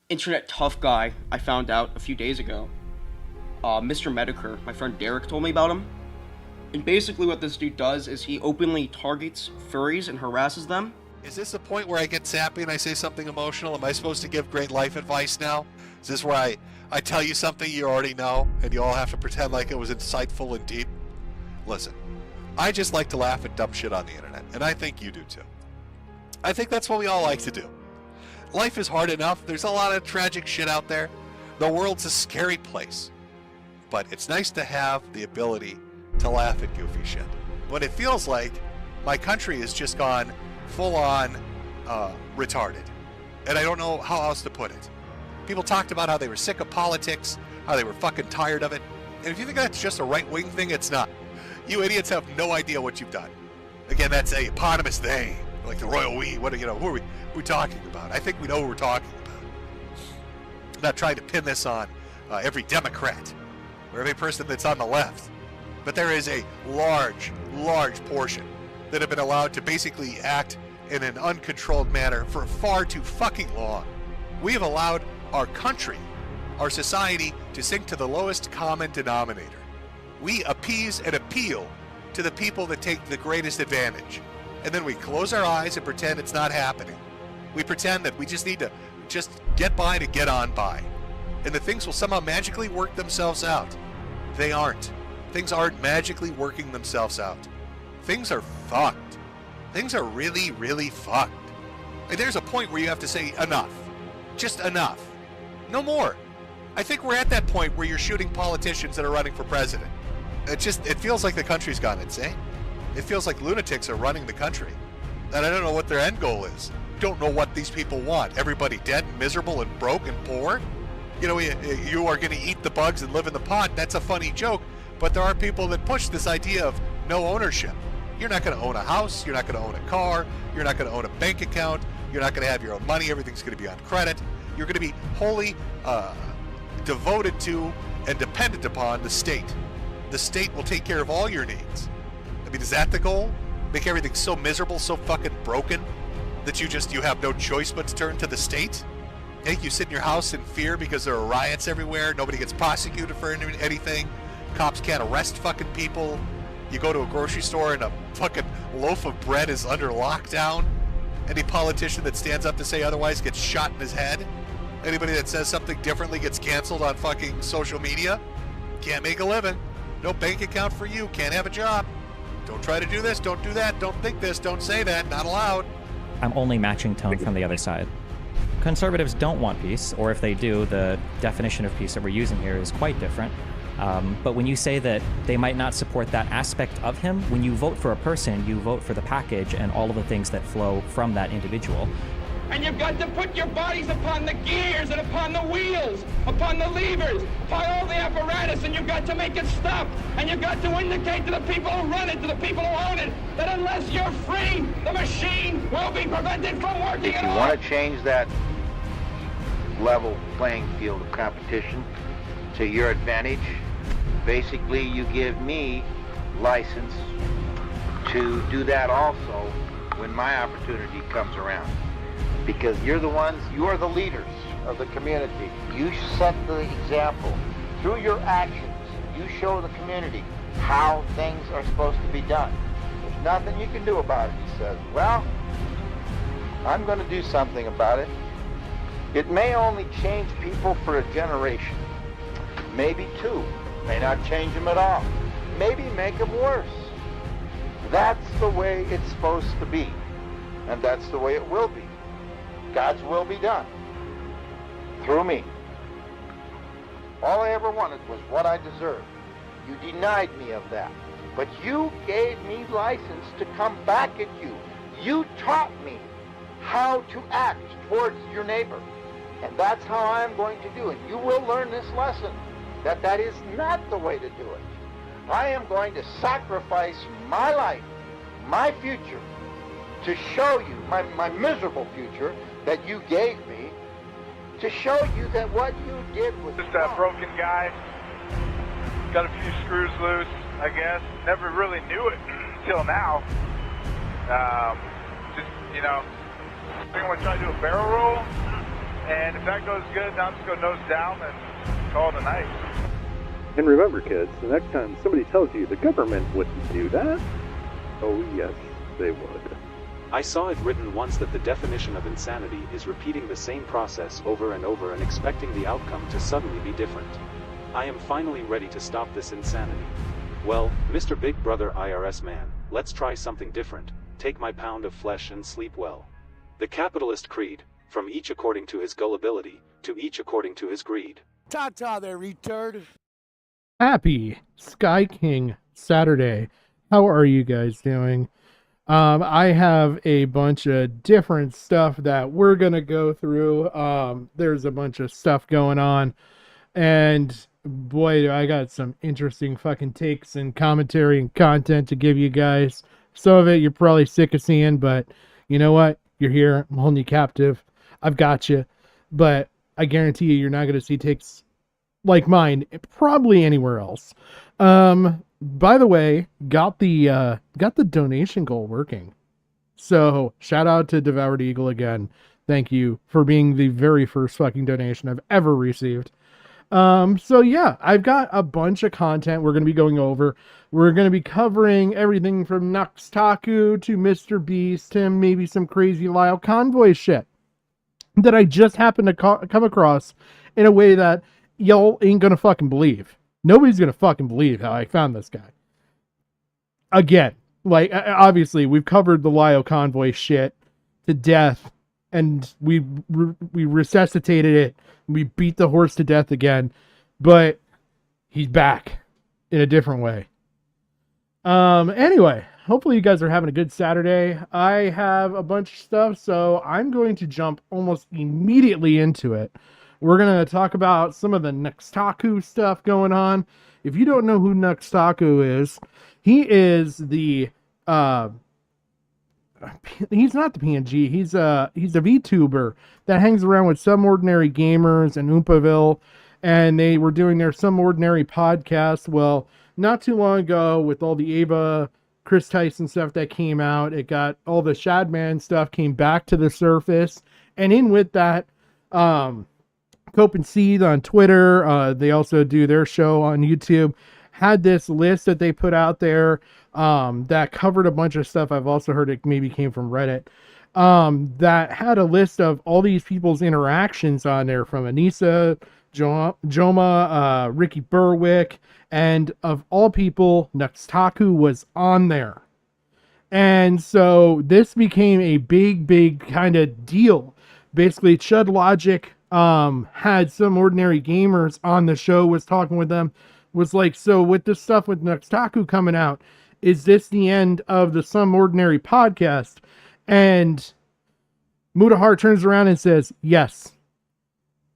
internet tough guy I found out a few days ago. Mr. Medicare, my friend Derek told me about him. And basically what this dude does is he openly targets furries and harasses them. Is this the point where I get sappy and I say something emotional? Am I supposed to give great life advice now? Is this where I tell you something you already know and you all have to pretend like it was insightful and deep? Listen, I just like to laugh at dumb shit on the internet, and I think you do too. I think that's what we all like to do. Life is hard enough. There's a lot of tragic shit out there. The world's a scary place. But it's nice to have the ability to laugh at goofy shit. But it feels like my country has just gone full-on retarded. And I don't know how else to put it. People talked about how they were sick of politics, how they were fucking tired of it. And if you think that's just a right-wing thing, it's not. You idiots have no idea what you've done. Again, that's a eponymous they, like the royal we. What, who are we talking about? I think we know who we're talking about. I'm not trying to pin this on every Democrat or every person that's on the left. But there is a large portion that have been allowed to basically act in an uncontrolled manner for far too fucking long. We have allowed our country, our society, to sink to the lowest common denominator. We appease and appeal to the people that take the greatest advantage. And then we close our eyes and pretend it's not happening. We pretend that we just need to just get by to get on by. And that things will somehow magically work themselves out. They aren't. Things aren't magically working themselves out. Things are fucked. Things are really, really fucked. And there's a point where you have to say enough. Just enough. No more. I think we're at that point where you're shooting politicians that are running for president. It feels like the country's gone insane. It feels like lunatics are running the country. And I don't know what their end goal is. Don't know what these people want. Everybody dead and miserable and broke and poor? You are going to eat the bugs and live in the pot. That's a funny joke. But there are people that push this idea of no ownership. You're not going to own a house. You're not going to own a car. You're not going to own a bank account. You're not going to have your own money. Everything's going to be on credit. You're going to be wholly devoted to and dependent upon the state. The state will take care of all your needs. I mean, is that the goal? Make everything so miserable, so fucking broken that you have no choice but to turn to the state? Make you sit in your house in fear because there are riots everywhere. Nobody gets prosecuted for anything. Cops can't arrest fucking people. You go to a grocery store and a fucking loaf of bread is under lockdown. Any politician that stands up to say otherwise gets shot in his head. Anybody that says something differently gets canceled on fucking social media. Can't make a living. No bank account for you. Can't have a job. Don't try to do this. Don't do that. Don't think this. Don't say that. Not allowed. I'm only matching tone from the other side. Conservatives don't want peace, or if they do, the definition of peace that we're using here is quite different. But when you say that they might not support that aspect of him, when you vote for a person, you vote for the package and all of the things that flow from that individual. And you've got to put your bodies upon the gears and upon the wheels, upon the levers, upon all the apparatus, and you've got to make it stop. And you've got to indicate to the people who run it, to the people who own it, that unless you're free, the machine will be prevented from working at all. If you want to change that level playing field of competition to your advantage, basically you give me license to do that also when my opportunity comes around. Because you're the leaders of the community. You set the example. Through your actions, you show the community how things are supposed to be done. There's nothing you can do about it. He says, well, I'm going to do something about it. It may only change people for a generation. Maybe two. May not change them at all. Maybe make them worse. That's the way it's supposed to be. And that's the way it will be. God's will be done through me. All I ever wanted was what I deserved. You denied me of that. But you gave me license to come back at you. You taught me how to act towards your neighbor. And that's how I'm going to do it. You will learn this lesson, that is not the way to do it. I am going to sacrifice my life, my future, to show you, my miserable future, that you gave me, to show you that what you did was just a broken guy. Got a few screws loose, I guess. Never really knew it until now. I'm gonna try to do a barrel roll, And if that goes good, then I'm just going to nose down and call it a night. And remember, kids, the next time somebody tells you the government wouldn't do that, oh yes, they would. I saw it written once that the definition of insanity is repeating the same process over and over and expecting the outcome to suddenly be different. I am finally ready to stop this insanity. Well, Mr. Big Brother IRS man, let's try something different. Take my pound of flesh and sleep well. The capitalist creed, from each according to his gullibility, to each according to his greed. Ta-ta there, retard. Happy Sky King Saturday. How are you guys doing? I have a bunch of different stuff that we're gonna go through. There's a bunch of stuff going on, and boy, do I got some interesting fucking takes and commentary and content to give you guys. Some of it you're probably sick of seeing, but you know what? You're here. I'm holding you captive. I've got you. But I guarantee you're not gonna see takes like mine probably anywhere else. By the way, got the donation goal working. So shout out to Devoured Eagle again. Thank you for being the very first fucking donation I've ever received. So yeah, I've got a bunch of content we're going to be going over. We're going to be covering everything from Nuxtaku to Mr. Beast to maybe some crazy Lio Convoy shit that I just happened to come across in a way that y'all ain't gonna fucking believe. Nobody's gonna fucking believe how I found this guy. Again, like, obviously, we've covered the Lio Convoy shit to death, and we resuscitated it. We beat the horse to death again, but he's back in a different way. Anyway, hopefully you guys are having a good Saturday. I have a bunch of stuff, so I'm going to jump almost immediately into it. We're going to talk about some of the Nuxtaku stuff going on. If you don't know who Nuxtaku is, he is the, he's not the PNG, he's a VTuber that hangs around with Some Ordinary Gamers and Oompaville, and they were doing their Some Ordinary podcast. Well, not too long ago, with all the Ava, Chris Tyson stuff that came out, it got all the Shadman stuff came back to the surface, and in with that, Cope and Seed on Twitter, they also do their show on YouTube, had this list that they put out there that covered a bunch of stuff. I've also heard it maybe came from Reddit, that had a list of all these people's interactions on there, from Anissa, Joma, Ricky Berwick, and of all people, Nuxtaku was on there. And so this became a big kind of deal. Basically, Chud Logic had Some Ordinary Gamers on the show, was talking with them, was like, so with this stuff with Nuxtaku coming out, is this the end of the Some Ordinary podcast? And Mutahar turns around and says, yes.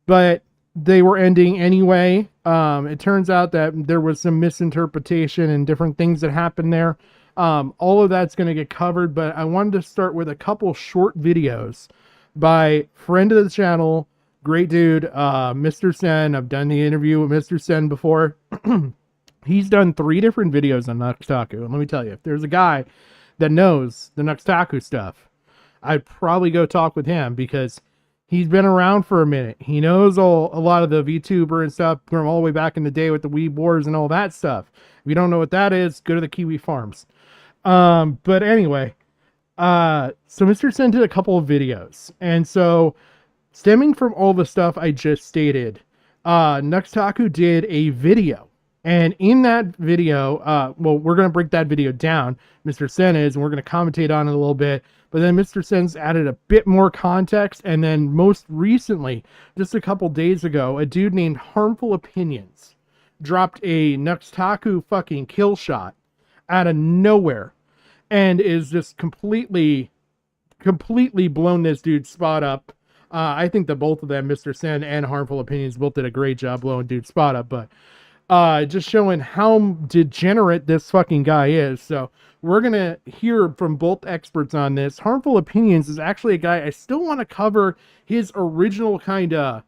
But they were ending anyway. It turns out that there was some misinterpretation and different things that happened there. All of that's going to get covered, but I wanted to start with a couple short videos by friend of the channel, great dude, Mr. Sen. I've done the interview with Mr. Sen before. He's done 3 different videos on Nuxtaku. And let me tell you, if there's a guy that knows the Nuxtaku stuff, I'd probably go talk with him, because he's been around for a minute. He knows a lot of the VTuber and stuff from all the way back in the day with the Weeb Wars and all that stuff. If you don't know what that is, go to the Kiwi Farms. But anyway, so Mr. Sen did a couple of videos. And so, stemming from all the stuff I just stated, Nuxtaku did a video. And in that video, well, we're going to break that video down, Mr. Sen is, and we're going to commentate on it a little bit. But then Mr. Sen's added a bit more context. And then most recently, just a couple days ago, a dude named Harmful Opinions dropped a Nuxtaku fucking kill shot out of nowhere. And is just completely blown this dude's spot up. I think that both of them, Mr. Sen and Harmful Opinions, both did a great job blowing dude's spot up, but just showing how degenerate this fucking guy is. So we're going to hear from both experts on this. Harmful Opinions is actually a guy I still want to cover. His original kind of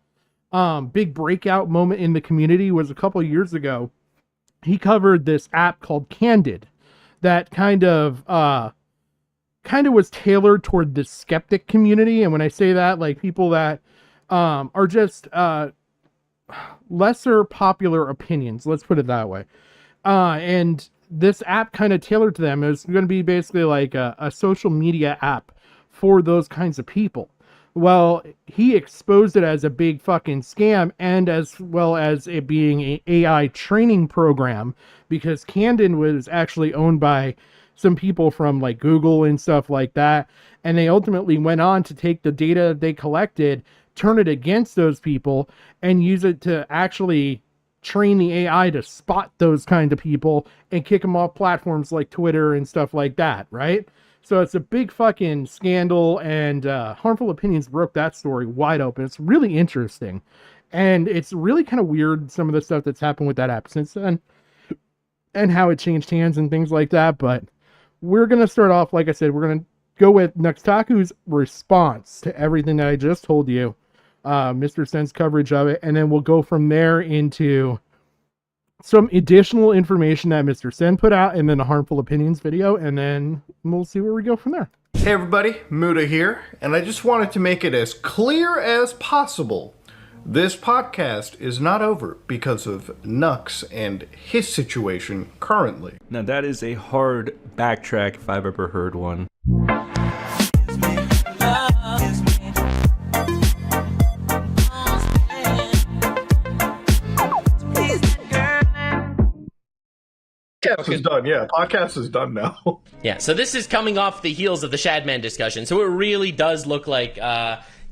big breakout moment in the community was a couple years ago. He covered this app called Candid that kind of was tailored toward the skeptic community. And when I say that, like people that are just lesser popular opinions. Let's put it that way. And this app kind of tailored to them is going to be basically like a social media app for those kinds of people. Well, he exposed it as a big fucking scam, and as well as it being an AI training program, because Candon was actually owned by some people from like Google and stuff like that. And they ultimately went on to take the data they collected, turn it against those people, and use it to actually train the AI to spot those kind of people and kick them off platforms like Twitter and stuff like that, right? So it's a big fucking scandal, and Harmful Opinions broke that story wide open. It's really interesting. And it's really kind of weird, some of the stuff that's happened with that app since then, and how it changed hands and things like that. But we're going to start off, like I said, we're going to go with Nuxtaku's response to everything that I just told you, Mr. Sen's coverage of it, and then we'll go from there into some additional information that Mr. Sen put out, and then a Harmful Opinions video, and then we'll see where we go from there. Hey everybody, Muda here, and I just wanted to make it as clear as possible. This podcast is not over because of Nux and his situation currently. Now that is a hard backtrack if I've ever heard one. Podcast is done, yeah. Podcast is done now. Yeah, so this is coming off the heels of the Shadman discussion, so it really does look like,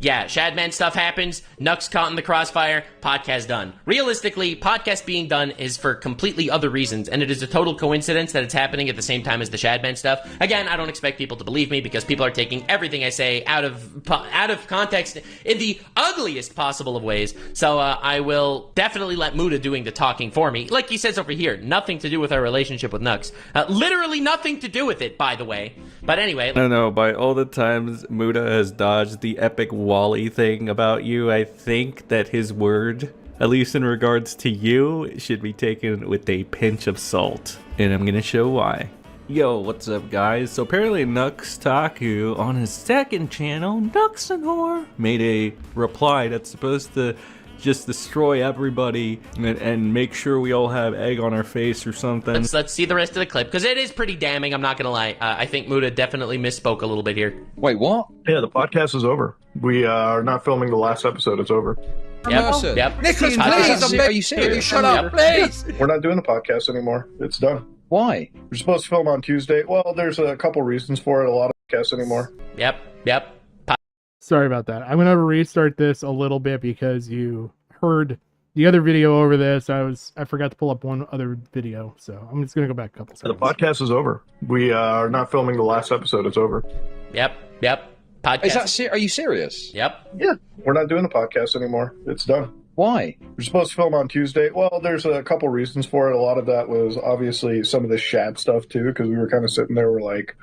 Shadman stuff happens, Nux caught in the crossfire, podcast done. Realistically, podcast being done is for completely other reasons, and it is a total coincidence that it's happening at the same time as the Shadman stuff. Again, I don't expect people to believe me, because people are taking everything I say out of context in the ugliest possible of ways, so I will definitely let Muda doing the talking for me. Like he says over here, nothing to do with our relationship with Nux. Literally nothing to do with it, by the way. But anyway... I don't know, by all the times Muda has dodged the epic Wally thing about you, I think that his word, at least in regards to you, should be taken with a pinch of salt. And I'm gonna show why. Yo, what's up guys? So apparently Nuxtaku on his second channel, Nuxanor, made a reply that's supposed to just destroy everybody and make sure we all have egg on our face or something. Let's see the rest of the clip, because it is pretty damning, I'm not gonna lie. I think Muda definitely misspoke a little bit here. Wait, what? Yeah, the podcast is over. We are not filming the last episode. It's over. Yep. Nicholas, please, are you serious? Shut up, please. We're not doing the podcast anymore. It's done. Why? We're supposed to film on Tuesday. Well, there's a couple reasons for it. A lot of podcasts anymore. Yep. Sorry about that. I'm going to restart this a little bit because you heard the other video over this. I forgot to pull up one other video, so I'm just going to go back a couple seconds. The podcast is over. We are not filming the last episode. It's over. Yep. Podcast. Is that are you serious? Yep. Yeah. We're not doing the podcast anymore. It's done. Why? We're supposed to film on Tuesday. Well, there's a couple reasons for it. A lot of that was obviously some of the Shad stuff too, because we were kind of sitting there. We're like,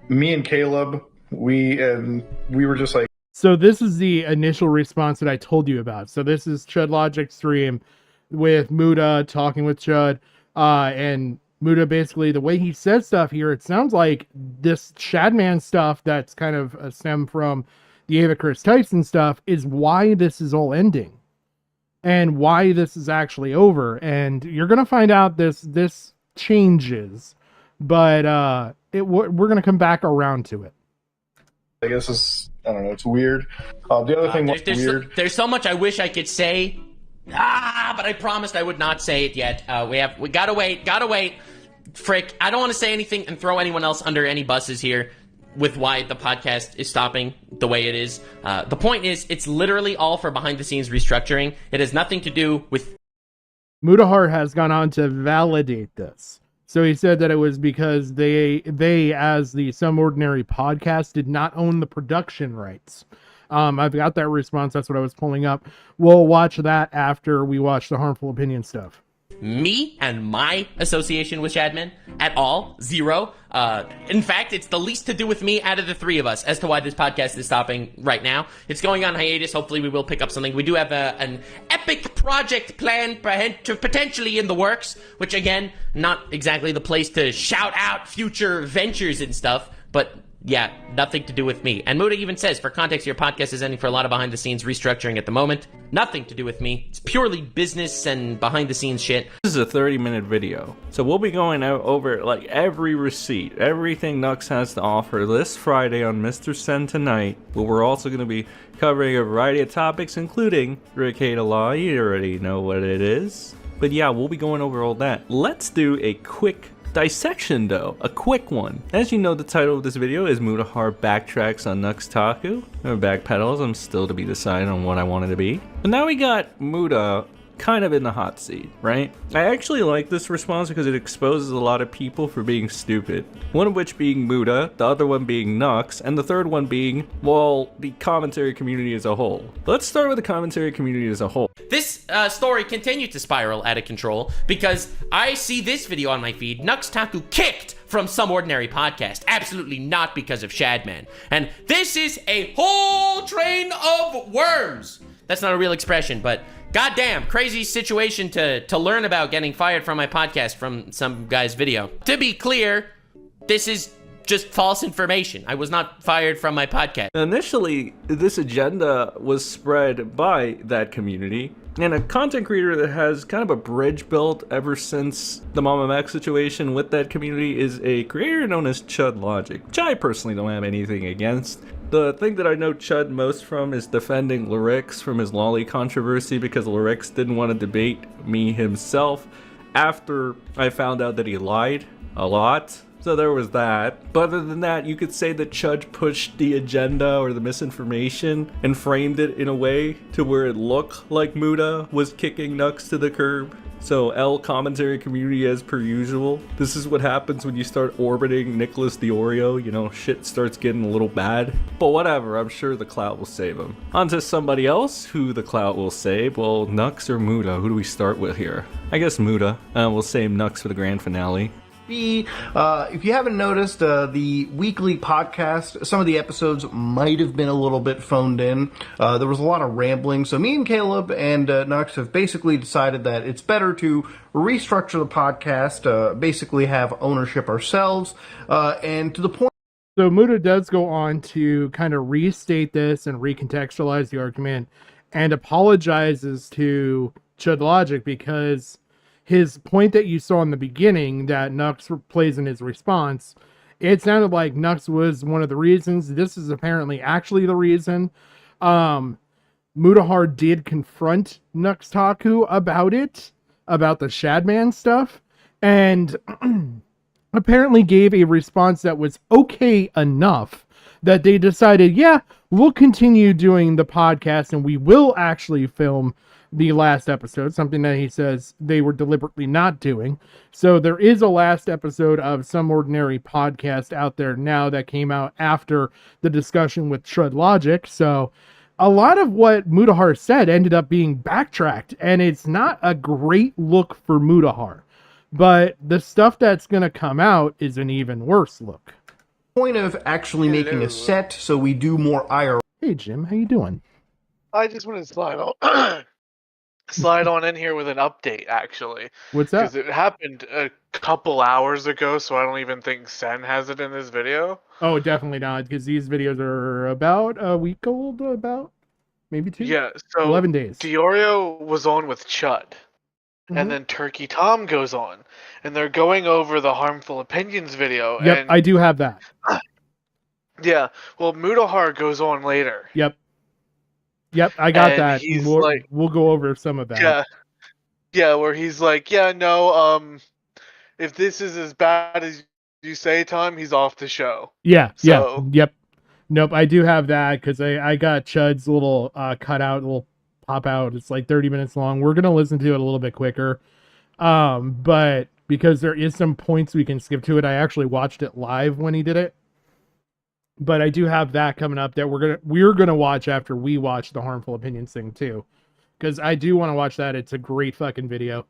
me and Caleb, we were just like. So this is the initial response that I told you about. So this is Chud Logic stream with Muda talking with Chud, and Muda basically, the way he says stuff here, it sounds like this Shadman stuff that's kind of a stem from the Ava Chris Tyson stuff is why this is all ending and why this is actually over. And you're going to find out this changes, but we're going to come back around to it. I guess I don't know. It's weird. The other thing was weird. There's so much I wish I could say. But I promised I would not say it yet. We gotta wait. Frick, I don't want to say anything and throw anyone else under any buses here with why the podcast is stopping the way it is. The point is, it's literally all for behind-the-scenes restructuring. It has nothing to do with... Mudahar has gone on to validate this. So he said that it was because they as the Some Ordinary podcast, did not own the production rights. I've got that response. That's what I was pulling up. We'll watch that after we watch the Harmful Opinion stuff. Me and my association with Shadman at all, zero. In fact, it's the least to do with me out of the three of us as to why this podcast is stopping right now. It's going on hiatus. Hopefully we will pick up something. We do have an epic project plan potentially in the works, which again, not exactly the place to shout out future ventures and stuff, but Yeah, nothing to do with me. And Muda even says, for context, your podcast is ending for a lot of behind-the-scenes restructuring at the moment. Nothing to do with me. It's purely business and behind-the-scenes shit. This is a 30-minute video, so we'll be going out over like every receipt, everything Nux has to offer this Friday on Mr. Sen Tonight, but we're also going to be covering a variety of topics, including Ricada Law. You already know what it is. But yeah, we'll be going over all that. Let's do a quick dissection though, a quick one. As you know, the title of this video is Mutahar backtracks on Nuxtaku, or backpedals. I'm still to be decided on what I want it to be. But now we got Muta kind of in the hot seat, right? I actually like this response because it exposes a lot of people for being stupid. One of which being Muta, the other one being Nux, and the third one being, well, the commentary community as a whole. Let's start with the commentary community as a whole. This story continued to spiral out of control because I see this video on my feed, Nuxtaku kicked from Some Ordinary Podcast. Absolutely not because of Shadman. And this is a whole train of worms. That's not a real expression, but goddamn, crazy situation to learn about getting fired from my podcast from some guy's video. To be clear, this is just false information. I was not fired from my podcast. Initially, this agenda was spread by that community, and a content creator that has kind of a bridge built ever since the Mama Mac situation with that community is a creator known as Chud Logic, which I personally don't have anything against. The thing that I know Chud most from is defending Lyrix from his lolly controversy because Lyrix didn't want to debate me himself after I found out that he lied a lot. So there was that. But other than that, you could say that Chud pushed the agenda or the misinformation and framed it in a way to where it looked like Muta was kicking Nux to the curb. So L commentary community as per usual. This is what happens when you start orbiting Nicholas the Oreo. You know, shit starts getting a little bad. But whatever, I'm sure the clout will save him. On to somebody else who the clout will save. Well, Nux or Muta? Who do we start with here? I guess Muta. We'll save Nux for the grand finale. If you haven't noticed, the weekly podcast, some of the episodes might have been a little bit phoned in. There was a lot of rambling, so me and Caleb and Nux have basically decided that it's better to restructure the podcast, basically have ownership ourselves, and to the point. So Muta does go on to kind of restate this and recontextualize the argument and apologizes to Chud Logic because his point that you saw in the beginning that Nux plays in his response, it sounded like Nux was one of the reasons. This is apparently actually the reason. Mutahar did confront Nuxtaku about it, about the Shadman stuff, and apparently gave a response that was okay enough that they decided, yeah, we'll continue doing the podcast and we will actually film the last episode, something that he says they were deliberately not doing. So there is a last episode of Some Ordinary Podcast out there now that came out after the discussion with Chud Logic. So a lot of what Mutahar said ended up being backtracked, and it's not a great look for Mutahar. But the stuff that's going to come out is an even worse look. Point of actually making a set so we do more IRL. Hey Jim, how you doing? I just want to slide on in here with an update, actually. What's that? Because it happened a couple hours ago, so I don't even think Sen has it in this video. Oh, definitely not, because these videos are about a week old, about maybe 2. Yeah, so 11 days. Diorio was on with Chud, and then Turkey Tom goes on, and they're going over the Harmful Opinions video. Yep, and I do have that. yeah, well, Mutahar goes on later. Yep, I got And that. he's We'll go over some of that. Yeah, where he's like, yeah, no, if this is as bad as you say, Tom, he's off the show. Yep. Nope, I do have that because I got Chud's little cutout, little pop out. It's like 30 minutes long. We're gonna listen to it a little bit quicker, but because there is some points we can skip to it, I actually watched it live when he did it. But I do have that coming up that we're gonna watch after we watch the Harmful Opinions thing too, because I do want to watch that. It's a great fucking video.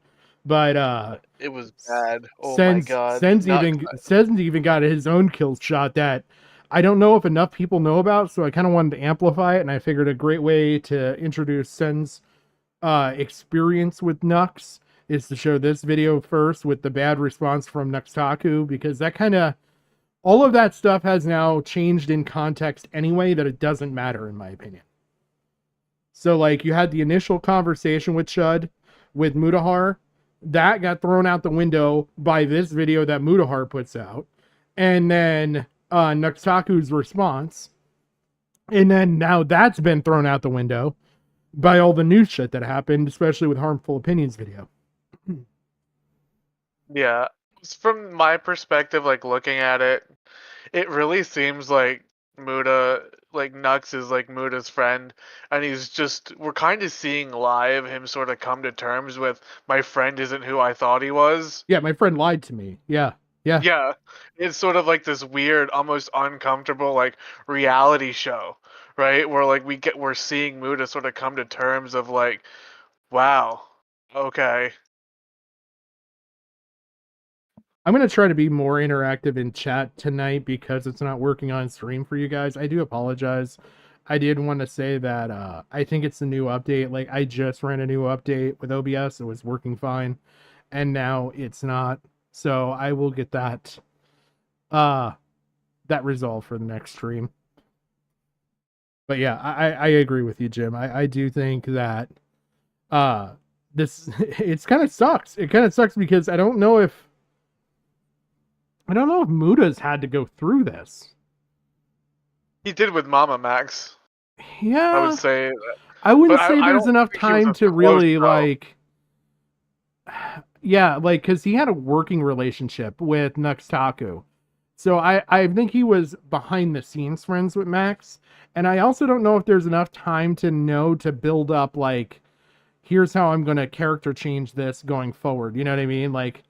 But it was bad. Oh my god. Sen's even got his own kill shot that I don't know if enough people know about, so I kind of wanted to amplify it, and I figured a great way to introduce Sen's experience with Nux is to show this video first with the bad response from Nuxtaku, because that kind of all of that stuff has now changed in context anyway, that it doesn't matter, in my opinion. So, like, you had the initial conversation with Chud, with Mutahar. That got thrown out the window by this video that Mutahar puts out. And then Nuxtaku's response. And then now that's been thrown out the window by all the new shit that happened, especially with Harmful Opinions video. Yeah. From my perspective, like, looking at it, it really seems like Muda, like, Nux is like Muda's friend, and we're kind of seeing live him sort of come to terms with, my friend isn't who I thought he was. Yeah, my friend lied to me. Yeah. Yeah, it's sort of like this weird, almost uncomfortable, like, reality show, right? Where, like, we're seeing Muda sort of come to terms of, like, wow, okay. I'm going to try to be more interactive in chat tonight because it's not working on stream for you guys. I do apologize. I did want to say that I think it's a new update. Like, I just ran a new update with OBS. It was working fine. And now it's not. So I will get that resolved for the next stream. But yeah, I agree with you, Jim. I do think that it's kind of sucks. It kind of sucks because I don't know if Muda's had to go through this. He did with Mama Max. Yeah. I would say. I wouldn't say I there's don't enough think he was time a to close really, bro. like... Yeah, like, because he had a working relationship with Nuxtaku. So I think he was behind the scenes friends with Max. And I also don't know if there's enough time to know to build up, like, here's how I'm going to character change this going forward. You know what I mean? Like,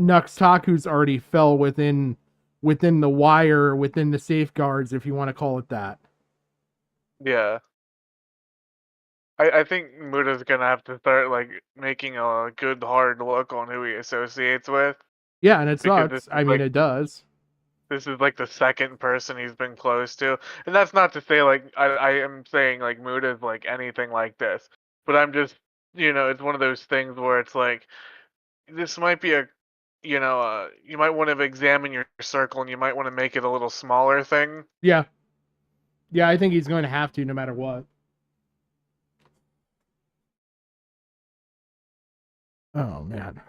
Nuxtaku's already fell within the wire, within the safeguards, if you want to call it that. Yeah. I think Muda's gonna have to start, like, making a good hard look on who he associates with. Yeah, and it Because sucks. I mean, it does. This is, like, the second person he's been close to. And that's not to say, like, I am saying, like, Muda's, like, anything like this. But I'm just, it's one of those things where it's like, this might be you might want to examine your circle and you might want to make it a little smaller thing. Yeah. Yeah, I think he's going to have to no matter what. Oh, man.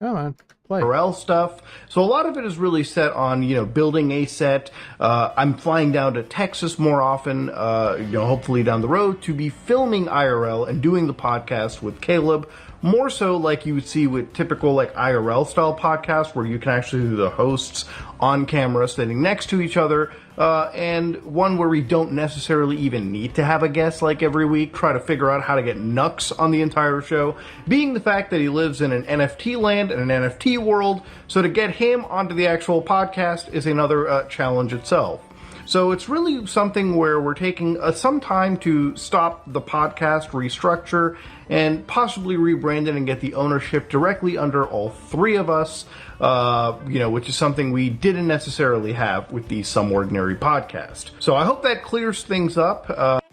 Come on, play. IRL stuff. So a lot of it is really set on, building a set. I'm flying down to Texas more often, hopefully down the road to be filming IRL and doing the podcast with Caleb. More so like you would see with typical like IRL style podcasts where you can actually do the hosts on camera sitting next to each other, and one where we don't necessarily even need to have a guest like every week, try to figure out how to get Nux on the entire show, being the fact that he lives in an NFT land and an NFT world, so to get him onto the actual podcast is another challenge itself. So it's really something where we're taking some time to stop the podcast, restructure, and possibly rebrand it and get the ownership directly under all three of us, which is something we didn't necessarily have with the Some Ordinary podcast. So I hope that clears things up.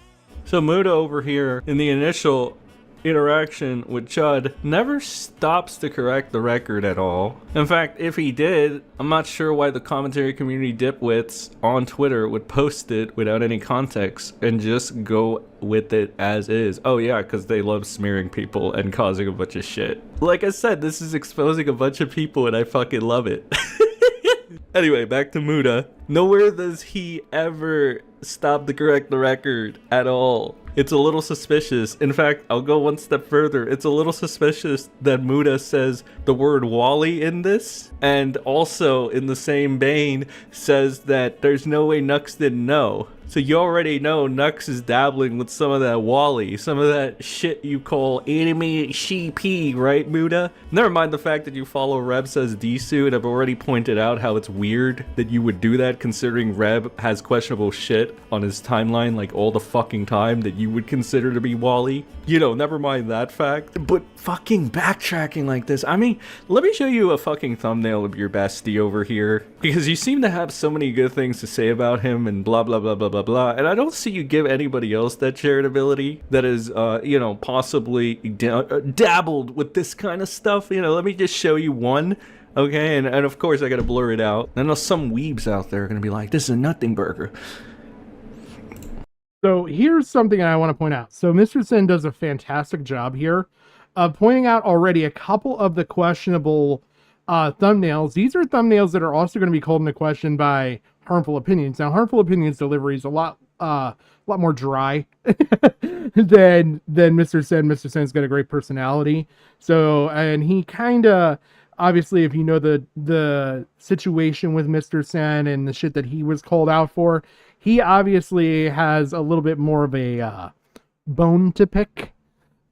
So Muda over here, in the initial interaction with Chud, never stops to correct the record at all. In fact, if he did, I'm not sure why the commentary community dipwits on Twitter would post it without any context and just go with it as is. Oh yeah, because they love smearing people and causing a bunch of shit. Like I said, this is exposing a bunch of people and I fucking love it. Anyway, back to Muda. Nowhere does he ever stop to correct the record at all. It's a little suspicious. In fact, I'll go one step further. It's a little suspicious that Muda says the word Wally in this, and also in the same vein says that there's no way Nux didn't know. So you already know Nux is dabbling with some of that Wally, some of that shit you call anime sheepy, right, Muda? Never mind the fact that you follow Reb Says Disu, and I've already pointed out how it's weird that you would do that considering Reb has questionable shit on his timeline like all the fucking time that you would consider to be Wally. Never mind that fact. But fucking backtracking like this, I mean, let me show you a fucking thumbnail of your bestie over here, because you seem to have so many good things to say about him and blah blah blah blah blah blah, and I don't see you give anybody else that charitability that is possibly dabbled with this kind of stuff. Let me just show you one Okay, and of course I gotta blur it out. And some weebs out there are gonna be like, this is a nothing burger. So here's something I want to point out. So Mr. Sin does a fantastic job here of pointing out already a couple of the questionable thumbnails. These are thumbnails that are also going to be called into question by Harmful Opinions. Now, Harmful Opinions delivery is a lot more dry than Mr. Sin. Mr. Sin's got a great personality. So, and he kind of, obviously, if you know the situation with Mr. Sin and the shit that he was called out for, he obviously has a little bit more of a bone to pick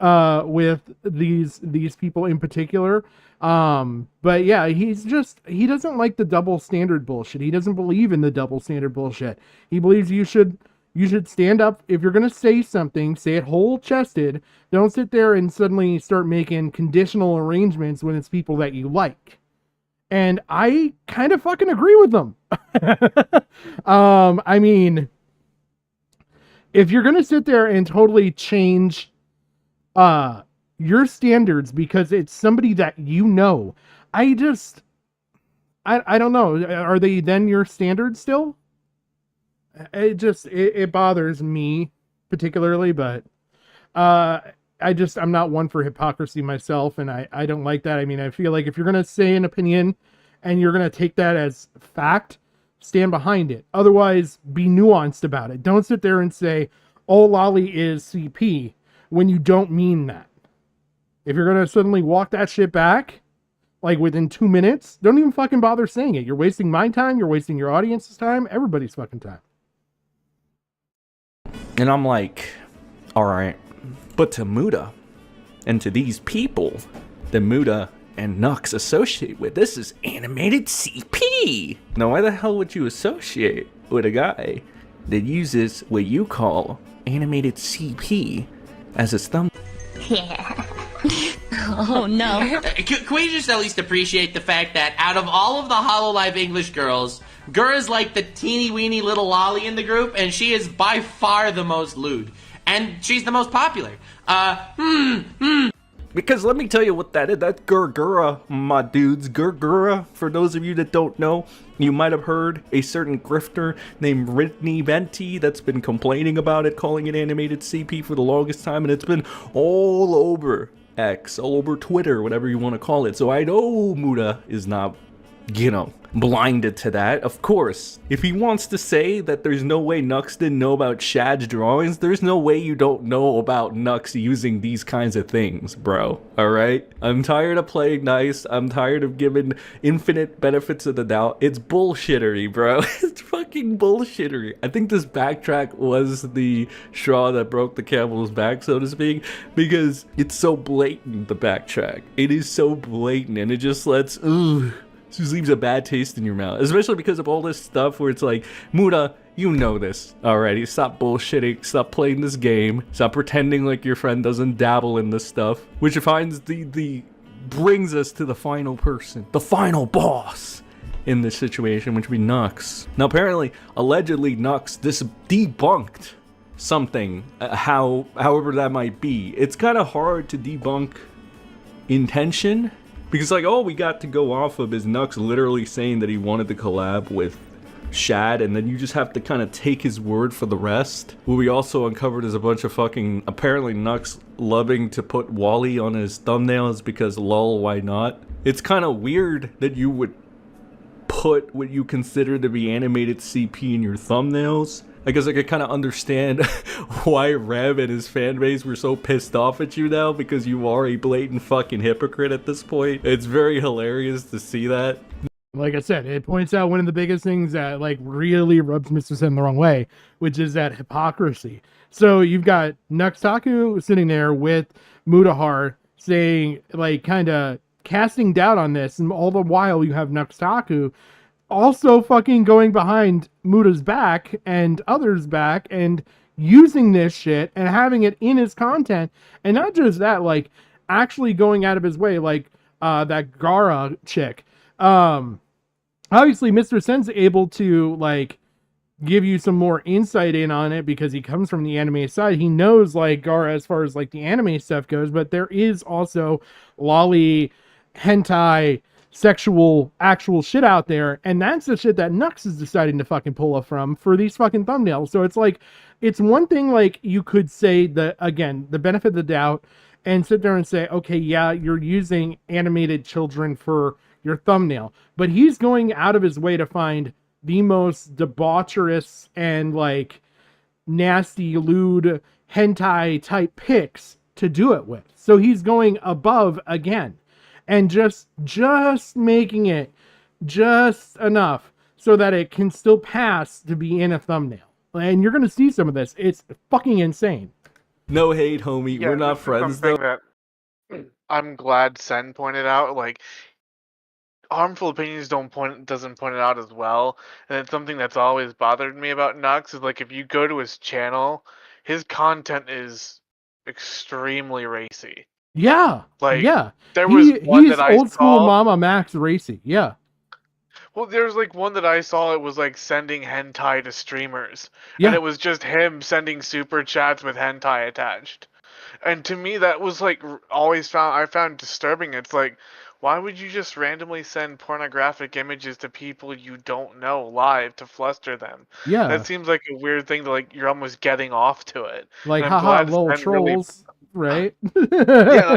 with these people in particular. But yeah, he doesn't like the double standard bullshit. He doesn't believe in the double standard bullshit. He believes you should stand up. If you're going to say something, say it whole chested. Don't sit there and suddenly start making conditional arrangements when it's people that you like. And I kind of fucking agree with them. I mean, if you're going to sit there and totally change your standards because it's somebody that you know, I don't know. Are they then your standards still? It bothers me particularly, but I'm not one for hypocrisy myself, and I don't like that. I mean, I feel like if you're going to say an opinion and you're going to take that as fact, stand behind it. Otherwise, be nuanced about it. Don't sit there and say, oh, lolly is CP when you don't mean that. If you're going to suddenly walk that shit back, like within 2 minutes, don't even fucking bother saying it. You're wasting my time. You're wasting your audience's time. Everybody's fucking time. And I'm like, all right, but to Muda and to these people that Muda and Nux associate with, this is animated CP. Now, why the hell would you associate with a guy that uses what you call animated CP as his thumb? Yeah. Oh no. Can we just at least appreciate the fact that out of all of the HoloLive English girls, Gura's like the teeny weeny little lolly in the group, and she is by far the most lewd. And she's the most popular. Because let me tell you what that is. That's Gurgura, my dudes. Gurgura, for those of you that don't know, you might have heard a certain grifter named Ritney Venti that's been complaining about it, calling it animated CP for the longest time, and it's been all over X, all over Twitter, whatever you want to call it. So I know Muda is not, blinded to that. Of course, if he wants to say that there's no way Nux didn't know about Shad's drawings, there's no way you don't know about Nux using these kinds of things, bro. Alright? I'm tired of playing nice. I'm tired of giving infinite benefits of the doubt. It's bullshittery, bro. It's fucking bullshittery. I think this backtrack was the straw that broke the camel's back, so to speak, because it's so blatant, the backtrack. It is so blatant, and it just lets, just leaves a bad taste in your mouth, especially because of all this stuff where it's like, Muda, you know this already. Stop bullshitting. Stop playing this game. Stop pretending like your friend doesn't dabble in this stuff. Which finds brings us to the final person, the final boss in this situation, which would be Nux. Now, apparently, allegedly, Nux debunked something, however that might be. It's kind of hard to debunk intention. Because, all we got to go off of is Nux literally saying that he wanted to collab with Shad, and then you just have to kind of take his word for the rest. What we also uncovered is a bunch of fucking, apparently Nux loving to put Wally on his thumbnails because lol, why not? It's kind of weird that you would put what you consider to be animated CP in your thumbnails. I guess I could kind of understand why Rev and his fan base were so pissed off at you now, because you are a blatant fucking hypocrite at this point. It's very hilarious to see that. Like I said, it points out one of the biggest things that really rubs Mr. Sin the wrong way, which is that hypocrisy. So you've got Nuxtaku sitting there with Mudahar saying, kind of casting doubt on this, and all the while you have Nuxtaku also fucking going behind Muda's back and others' back and using this shit and having it in his content. And not just that, actually going out of his way, that Gara chick. Obviously Mr. Sin's able to give you some more insight in on it because he comes from the anime side. He knows Gara as far as the anime stuff goes, but there is also lolly hentai sexual actual shit out there, and that's the shit that Nux is deciding to fucking pull up from for these fucking thumbnails. So it's like, it's one thing, like, you could say that, again, the benefit of the doubt, and sit there and say, okay, yeah, you're using animated children for your thumbnail, but he's going out of his way to find the most debaucherous and, like, nasty, lewd, hentai type pics to do it with. So he's going above again, and just making it just enough so that it can still pass to be in a thumbnail. And you're gonna see some of this. It's fucking insane. No hate, homie. Yeah, We're not this is friends, though. something that I'm glad Sen pointed out. Like, harmful opinions doesn't point it out as well, and it's something that's always bothered me about Nux is, like, if you go to his channel, his content is extremely racy. Yeah, Like, yeah. there was one He's that I old school saw. Mama Max racy. Yeah. Well, there's like one that I saw. It was like sending hentai to streamers, Yeah. and it was just him sending super chats with hentai attached. And to me, that was like I found disturbing. It's like, why would you just randomly send pornographic images to people you don't know live to fluster them? Yeah. That seems like a weird thing to, like, you're almost getting off to it. Like, And I'm haha, glad lol Sen really trolls, right? yeah,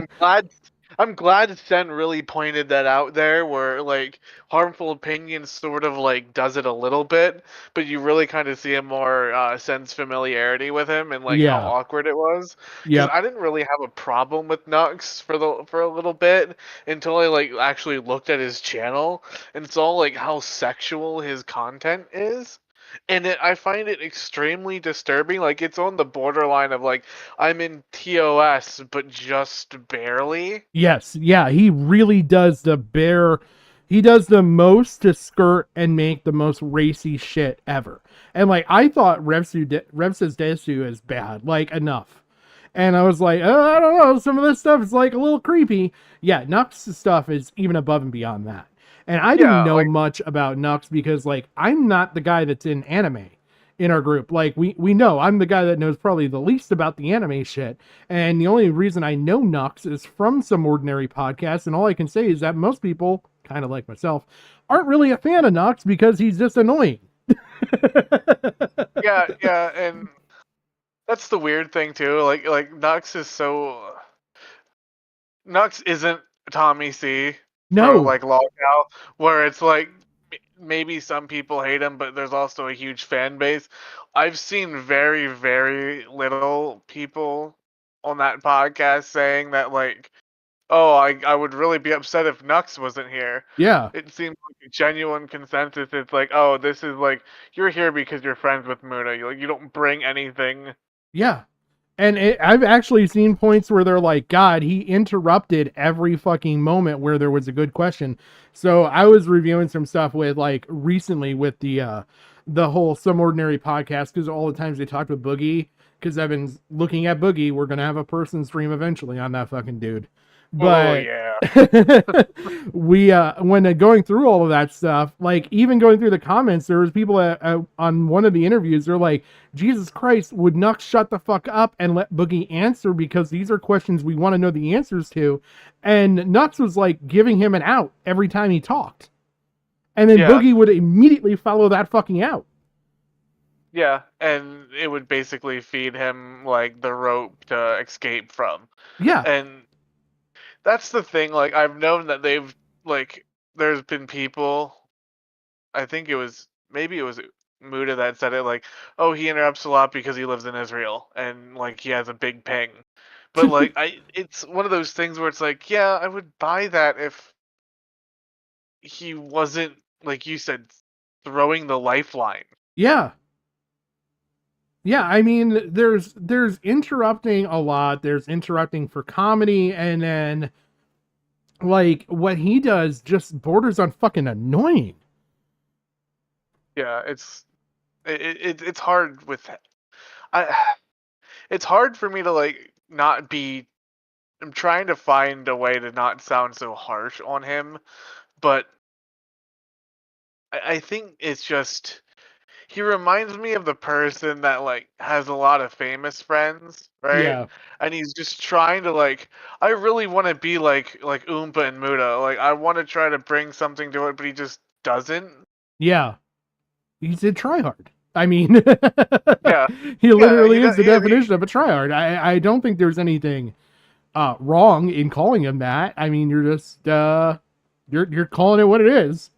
I'm glad Sen really pointed that out there, where, like, harmful opinions sort of, like, does it a little bit, but you really kind of see a more Sen's familiarity with him and, like, how Yeah. awkward it was. Because Yep. I didn't really have a problem with Nux for a little bit until I, like, actually looked at his channel and saw, like, how sexual his content is. And I find it extremely disturbing. Like, it's on the borderline of, like, I'm in TOS, but just barely. Yes, yeah, he really does he does the most to skirt and make the most racy shit ever. And, like, I thought Revsa's Desu is bad, like, enough. And I was like, oh, I don't know, some of this stuff is, like, a little creepy. Yeah, Nux' stuff is even above and beyond that. And I didn't know much about Nux because, like, I'm not the guy that's in anime in our group. Like, we know I'm the guy that knows probably the least about the anime shit. And the only reason I know Nux is from Some Ordinary Podcast. And all I can say is that most people, kind of like myself, aren't really a fan of Nux because he's just annoying. Yeah, and that's the weird thing too. Like Nux is so. Nux isn't Tommy C. No. For, like, lolcow, where it's like maybe some people hate him, but there's also a huge fan base. I've seen very, very little people on that podcast saying that, like, oh, I would really be upset if Nux wasn't here. Yeah. It seems like a genuine consensus. It's like, oh, this is like, you're here because you're friends with Muda. You don't bring anything. Yeah. And I've actually seen points where they're like, God, he interrupted every fucking moment where there was a good question. So I was reviewing some stuff with, like, recently with the whole Some Ordinary Podcast, because all the times they talked with Boogie, because I've been looking at Boogie. We're going to have a person stream eventually on that fucking dude. But we when going through all of that stuff, like, even going through the comments, there was people on one of the interviews, they're like, Jesus Christ, would Nux shut the fuck up and let Boogie answer, because these are questions we want to know the answers to. And Nux was, like, giving him an out every time he talked, and then Boogie would immediately follow that fucking out. Yeah, and it would basically feed him, like, the rope to escape from. Yeah. And that's the thing, like, I've known that they've, like, there's been people, I think maybe it was Muda that said it, like, oh, he interrupts a lot because he lives in Israel, and, like, he has a big ping. But, like, it's one of those things where it's like, yeah, I would buy that if he wasn't, like you said, throwing the lifeline. Yeah. Yeah, I mean, there's interrupting a lot. There's interrupting for comedy, and then, like, what he does just borders on fucking annoying. Yeah, it's hard with it's hard for me to, like, not be. I'm trying to find a way to not sound so harsh on him, but I think it's just he reminds me of the person that like has a lot of famous friends, right? Yeah. And he's just trying to like, I really want to be like Oompa and Muda. Like I want to try to bring something to it, but he just doesn't. Yeah. He's a tryhard. I mean, Yeah. he literally Yeah, is the definition of a tryhard. I don't think there's anything wrong in calling him that. I mean, you're just you're calling it what it is.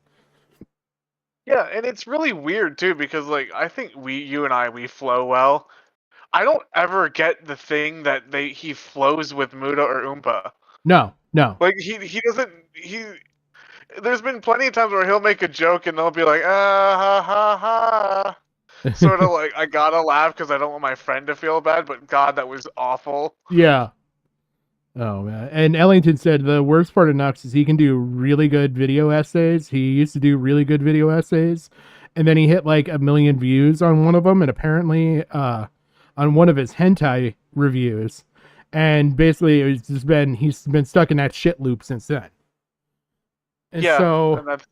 Yeah, and it's really weird too because like I think you and I we flow well. I don't ever get the thing that he flows with Muda or Oompa. No. Like he doesn't he. There's been plenty of times where he'll make a joke and they'll be like ah ha ha ha, sort of like I gotta laugh because I don't want my friend to feel bad. But God, that was awful. Yeah. Oh man. And Ellington said the worst part of Nux is he can do really good video essays. He used to do really good video essays, and then he hit like 1 million views on one of them, and apparently on one of his hentai reviews. And basically it's just he's been stuck in that shit loop since then. And yeah. so And that's...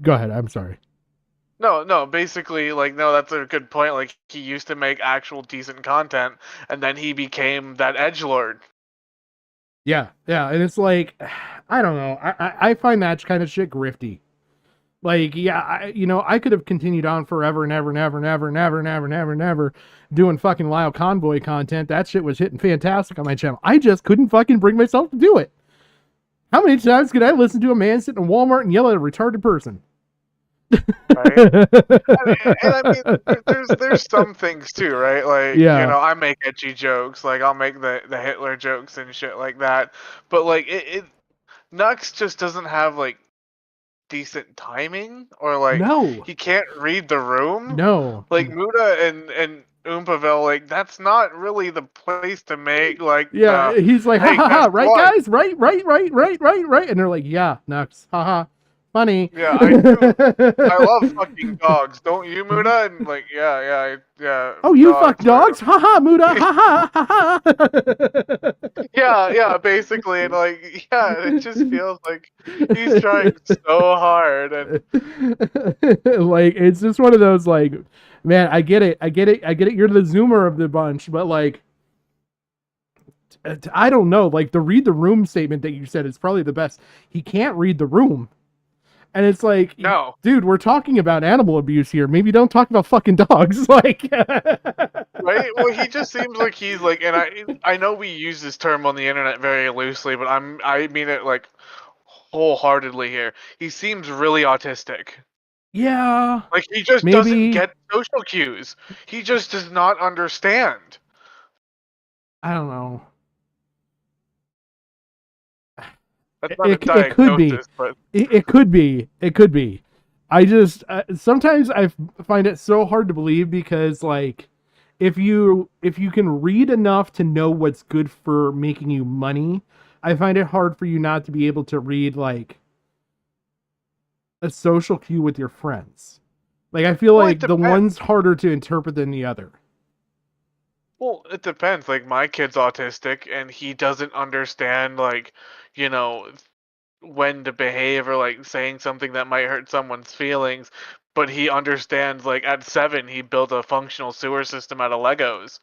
Go ahead, I'm sorry. No, basically, like, no, that's a good point. Like, he used to make actual decent content, and then he became that edgelord. Yeah, and it's like, I don't know. I find that kind of shit grifty. Like, yeah, I could have continued on forever and ever doing fucking Lio Convoy content. That shit was hitting fantastic on my channel. I just couldn't fucking bring myself to do it. How many times could I listen to a man sit in Walmart and yell at a retarded person? Right? and I mean, there's some things too, right? Like, yeah. I make edgy jokes. Like, I'll make the Hitler jokes and shit like that. But, like, Nux just doesn't have, like, decent timing, or like he can't read the room. No. Like Muda and Oompaville, like that's not really the place to make like he's like, hey, ha ha ha, right what? guys? Right. And they're like, yeah, Nux, haha. Funny. Yeah, I do. I love fucking dogs. Don't you, Muda? And like, yeah. Oh, you fuck dogs? Haha, Muda. Haha. Yeah, basically, and like, yeah, it just feels like he's trying so hard, and like it's just one of those like, man, I get it. You're the zoomer of the bunch, but like, I don't know. Like the read the room statement that you said is probably the best. He can't read the room. And it's like, no, dude, we're talking about animal abuse here. Maybe don't talk about fucking dogs. Like, right? Well, he just seems like he's like, and I know we use this term on the internet very loosely, but I mean it like wholeheartedly here. He seems really autistic. Yeah. Like he just doesn't get social cues. He just does not understand. I don't know. That's not a diagnosis, but it could be. It could be. I just sometimes I find it so hard to believe because like if you can read enough to know what's good for making you money, I find it hard for you not to be able to read like a social cue with your friends. Like I feel like the one's harder to interpret than the other. Well, it depends. Like my kid's autistic and he doesn't understand like, when to behave or like saying something that might hurt someone's feelings, but he understands like at 7 he built a functional sewer system out of Legos.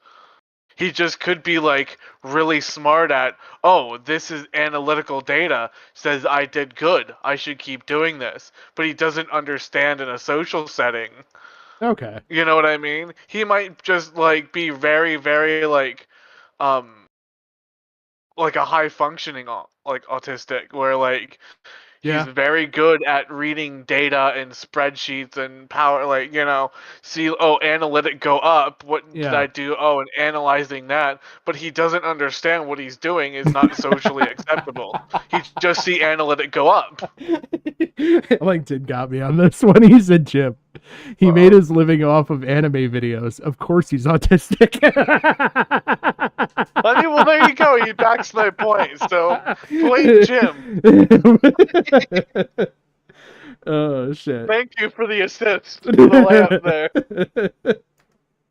He just could be like really smart at, oh, this is analytical data, says I did good, I should keep doing this. But he doesn't understand in a social setting. Okay. You know what I mean? He might just like be very, very like a high functioning like autistic where like he's very good at reading data and spreadsheets and power, like, see, analytic go up, what did I do? And analyzing that, but he doesn't understand what he's doing is not socially acceptable. He just see analytic go up. Ellington got me on this one. He said, Jim, he made his living off of anime videos. Of course he's autistic. I mean, well, there you go. You backs my point. So, blame Jim. Oh, shit. Thank you for the assist. For the layup there.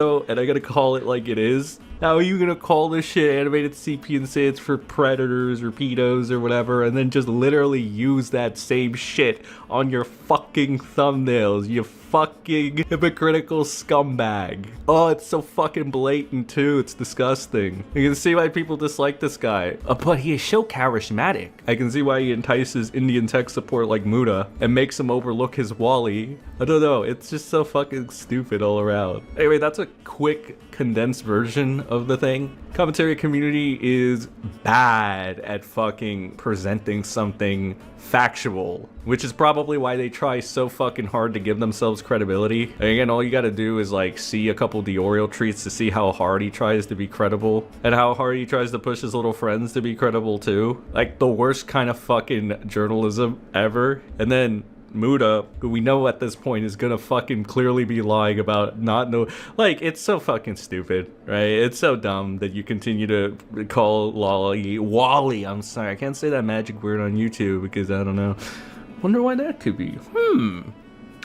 And I gotta call it like it is. How are you gonna call this shit animated CP and say it's for predators or pedos or whatever, and then just literally use that same shit on your fucking thumbnails, you fucking hypocritical scumbag. Oh, it's so fucking blatant too, it's disgusting. You can see why people dislike this guy. But he is so charismatic. I can see why he entices Indian tech support like Muda and makes him overlook his Wally. I don't know, it's just so fucking stupid all around. Anyway, that's a quick condensed version of the thing. Commentary community is bad at fucking presenting something factual, which is probably why they try so fucking hard to give themselves credibility. And again, all you gotta do is like see a couple Diorio treats to see how hard he tries to be credible and how hard he tries to push his little friends to be credible too. Like the worst kind of fucking journalism ever. And then Muda, who we know at this point is gonna fucking clearly be lying about not know, like, it's so fucking stupid, right? It's so dumb that you continue to call Wally, I'm sorry, I can't say that magic word on YouTube because I don't know. Wonder why that could be.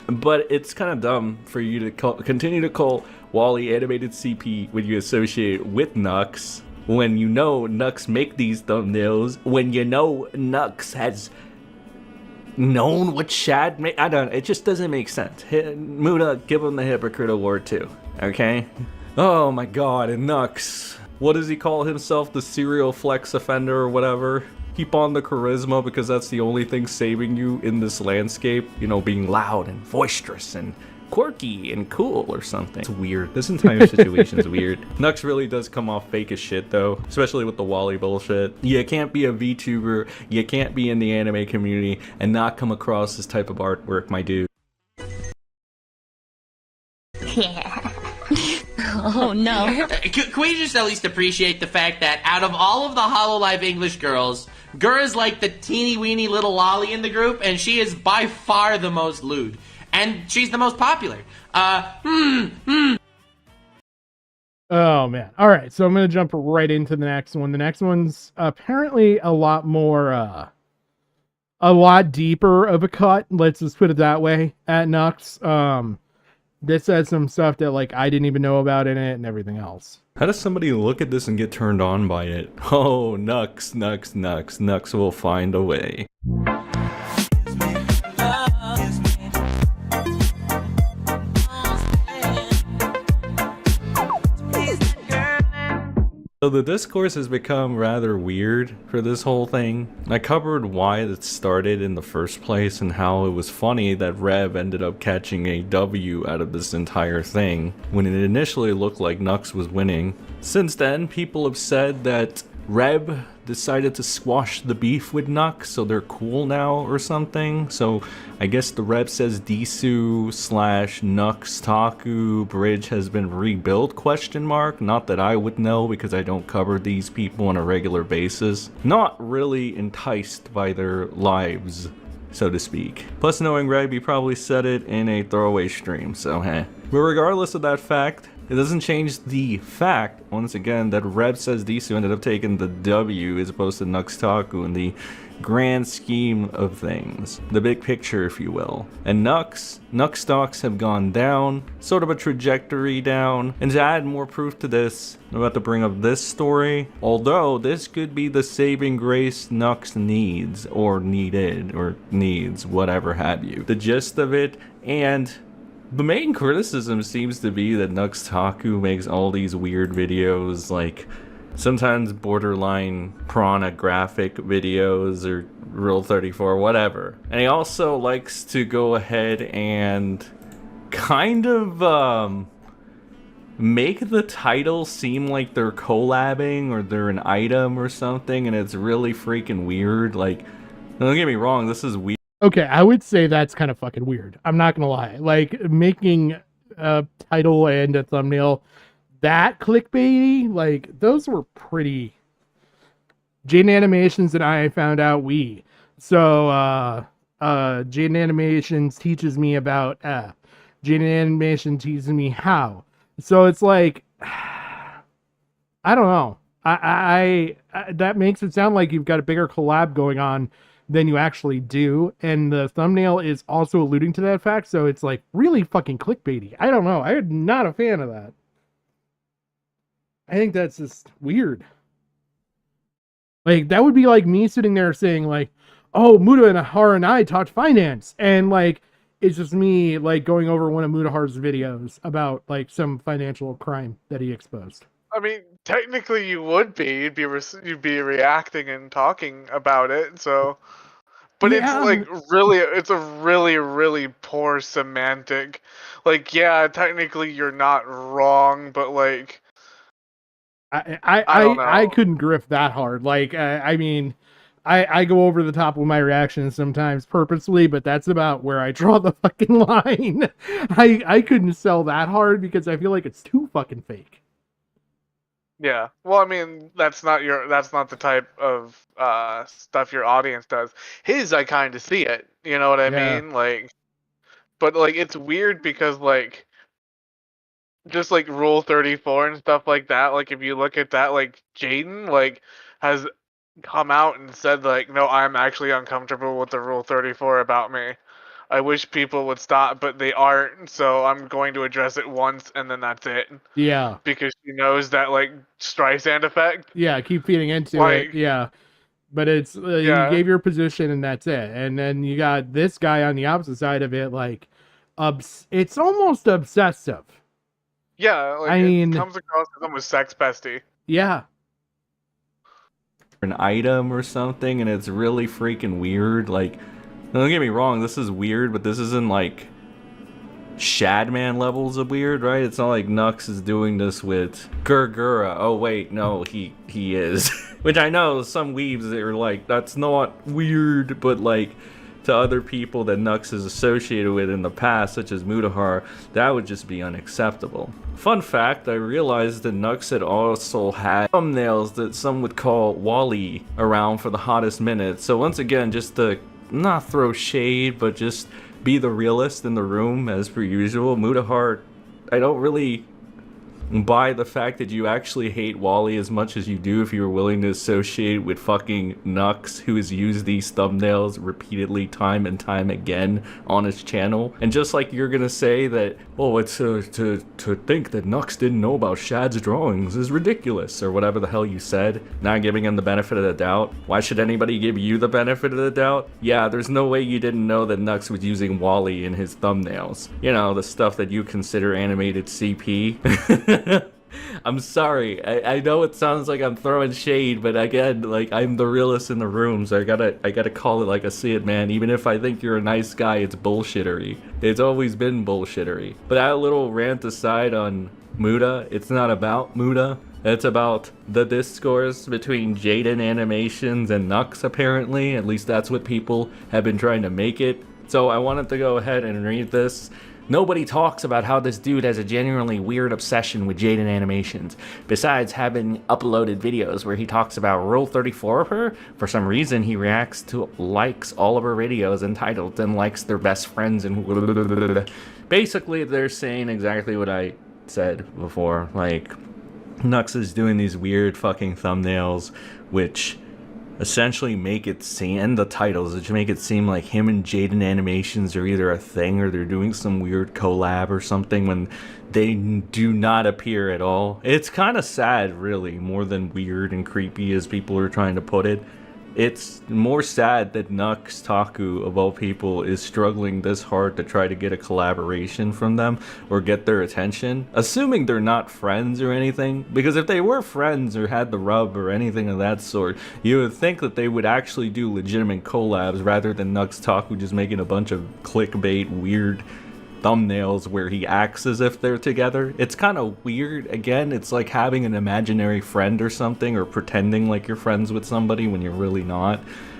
But it's kind of dumb for you to continue to call Wally animated CP when you associate with Nux, when you know Nux make these thumbnails, when you know Nux has known what Shad made. I don't know, it just doesn't make sense. Muda, give him the hypocrite award too, okay? Oh my god, and Nux, what does he call himself? The serial flex offender or whatever? Keep on the charisma because that's the only thing saving you in this landscape. You know, being loud and boisterous and quirky and cool or something. It's weird. This entire situation is weird. Nux really does come off fake as shit though, especially with the Wally bullshit. You can't be a VTuber, you can't be in the anime community and not come across this type of artwork, my dude. Oh no. Can we just at least appreciate the fact that out of all of the HoloLive English girls, Gura's like the teeny weeny little lolly in the group, and she is by far the most lewd. And she's the most popular. Oh man. All right, so I'm gonna jump right into the next one. The next one's apparently a lot more, a lot deeper of a cut. Let's just put it that way. At Nux, this has some stuff that like I didn't even know about in it and everything else. How does somebody look at this and get turned on by it? Oh, Nux will find a way. So the discourse has become rather weird for this whole thing. I covered why it started in the first place and how it was funny that Rev ended up catching a W out of this entire thing when it initially looked like Nux was winning. Since then, people have said that Rev decided to squash the beef with Nux, so they're cool now or something. So I guess the Rev says Disu / Nuxtaku bridge has been rebuilt, ? Not that I would know because I don't cover these people on a regular basis. Not really enticed by their lives, so to speak. Plus knowing Rev, he probably said it in a throwaway stream, so hey. But regardless of that fact, it doesn't change the fact, once again, that Rev says Disu ended up taking the W as opposed to Nuxtaku in the grand scheme of things. The big picture, if you will. And Nux stocks have gone down, sort of a trajectory down. And to add more proof to this, I'm about to bring up this story. Although this could be the saving grace Nux needs, or needed, or needs, whatever have you. The gist of it, and the main criticism seems to be that Nuxtaku makes all these weird videos, like sometimes borderline pornographic videos or Rule 34, whatever. And he also likes to go ahead and kind of make the title seem like they're collabing or they're an item or something, and it's really freaking weird. Like, don't get me wrong, this is weird. Okay, I would say that's kind of fucking weird. I'm not gonna lie. Like, making a title and a thumbnail that clickbaity, like, those were pretty... Jaden Animations and I found out So, Jaden Animations teaches me about Jaden Animation teaches me how. So it's like, I don't know. I that makes it sound like you've got a bigger collab going on than you actually do, and the thumbnail is also alluding to that fact, so it's like really fucking clickbaity. I don't know. I'm not a fan of that. I think that's just weird. Like, that would be like me sitting there saying, like, oh, Mutahar and I talked finance. And, like, it's just me, like, going over one of Mutahar's videos about, like, some financial crime that he exposed. I mean, technically you would be. You'd be reacting and talking about it, so... But Yeah. it's a really, really poor semantic. Like, yeah, technically you're not wrong, but, like... I don't know. I couldn't grift that hard. Like, I mean, I go over the top with my reactions sometimes purposely, but that's about where I draw the fucking line. I couldn't sell that hard because I feel like it's too fucking fake. Yeah. Well, I mean, that's not the type of stuff your audience does. His, I kind of see it. You know what I mean? Like, but like, it's weird because like, just like Rule 34 and stuff like that. Like, if you look at that, like Jaden like has come out and said like, no, I'm actually uncomfortable with the Rule 34 about me. I wish people would stop, but they aren't, so I'm going to address it once, and then that's it. Yeah. Because she knows that, like, Streisand effect. Yeah, keep feeding into it. Yeah. But it's, you gave your position, and that's it. And then you got this guy on the opposite side of it, like, it's almost obsessive. Yeah, like, it comes across as almost sex bestie. Yeah. An item or something, and it's really freaking weird, like... Don't get me wrong, this is weird, but this isn't like Shadman levels of weird, right? It's not like Nux is doing this with Gurgura. Oh wait, no, he is. Which I know some weebs that are like, that's not weird, but like to other people that Nux is associated with in the past, such as Mutahar, that would just be unacceptable. Fun fact, I realized that Nux had also had thumbnails that some would call Wally around for the hottest minute. So once again, just to not throw shade, but just be the realist in the room as per usual. Mutahar, I don't really buy the fact that you actually hate Wally as much as you do if you were willing to associate with fucking Nux, who has used these thumbnails repeatedly time and time again on his channel. And just like you're gonna say that, oh, it's to think that Nux didn't know about Shad's drawings is ridiculous, or whatever the hell you said, not giving him the benefit of the doubt. Why should anybody give you the benefit of the doubt? Yeah, there's no way you didn't know that Nux was using Wally in his thumbnails. You know, the stuff that you consider animated CP. I'm sorry. I know it sounds like I'm throwing shade, but again, like, I'm the realist in the room, so I gotta call it like I see it, man. Even if I think you're a nice guy, it's bullshittery. It's always been bullshittery. But that little rant aside on Muta, it's not about Muta. It's about the discourse between Jaden Animations and Nux, apparently. At least that's what people have been trying to make it. So I wanted to go ahead and read this. Nobody talks about how this dude has a genuinely weird obsession with Jaden Animations. Besides having uploaded videos where he talks about Rule 34 of her, for some reason he reacts to likes all of her videos entitled and likes their best friends and basically they're saying exactly what I said before. Like, Nux is doing these weird fucking thumbnails which essentially make it seem, and the titles, which make it seem like him and Jaden Animations are either a thing or they're doing some weird collab or something when they do not appear at all. It's kind of sad, really, more than weird and creepy as people are trying to put it. It's more sad that Nuxtaku, of all people, is struggling this hard to try to get a collaboration from them or get their attention. Assuming they're not friends or anything, because if they were friends or had the rub or anything of that sort, you would think that they would actually do legitimate collabs rather than Nuxtaku just making a bunch of clickbait, weird thumbnails where he acts as if they're together. It's kind of weird. Again, it's like having an imaginary friend or something, or pretending like you're friends with somebody when you're really not.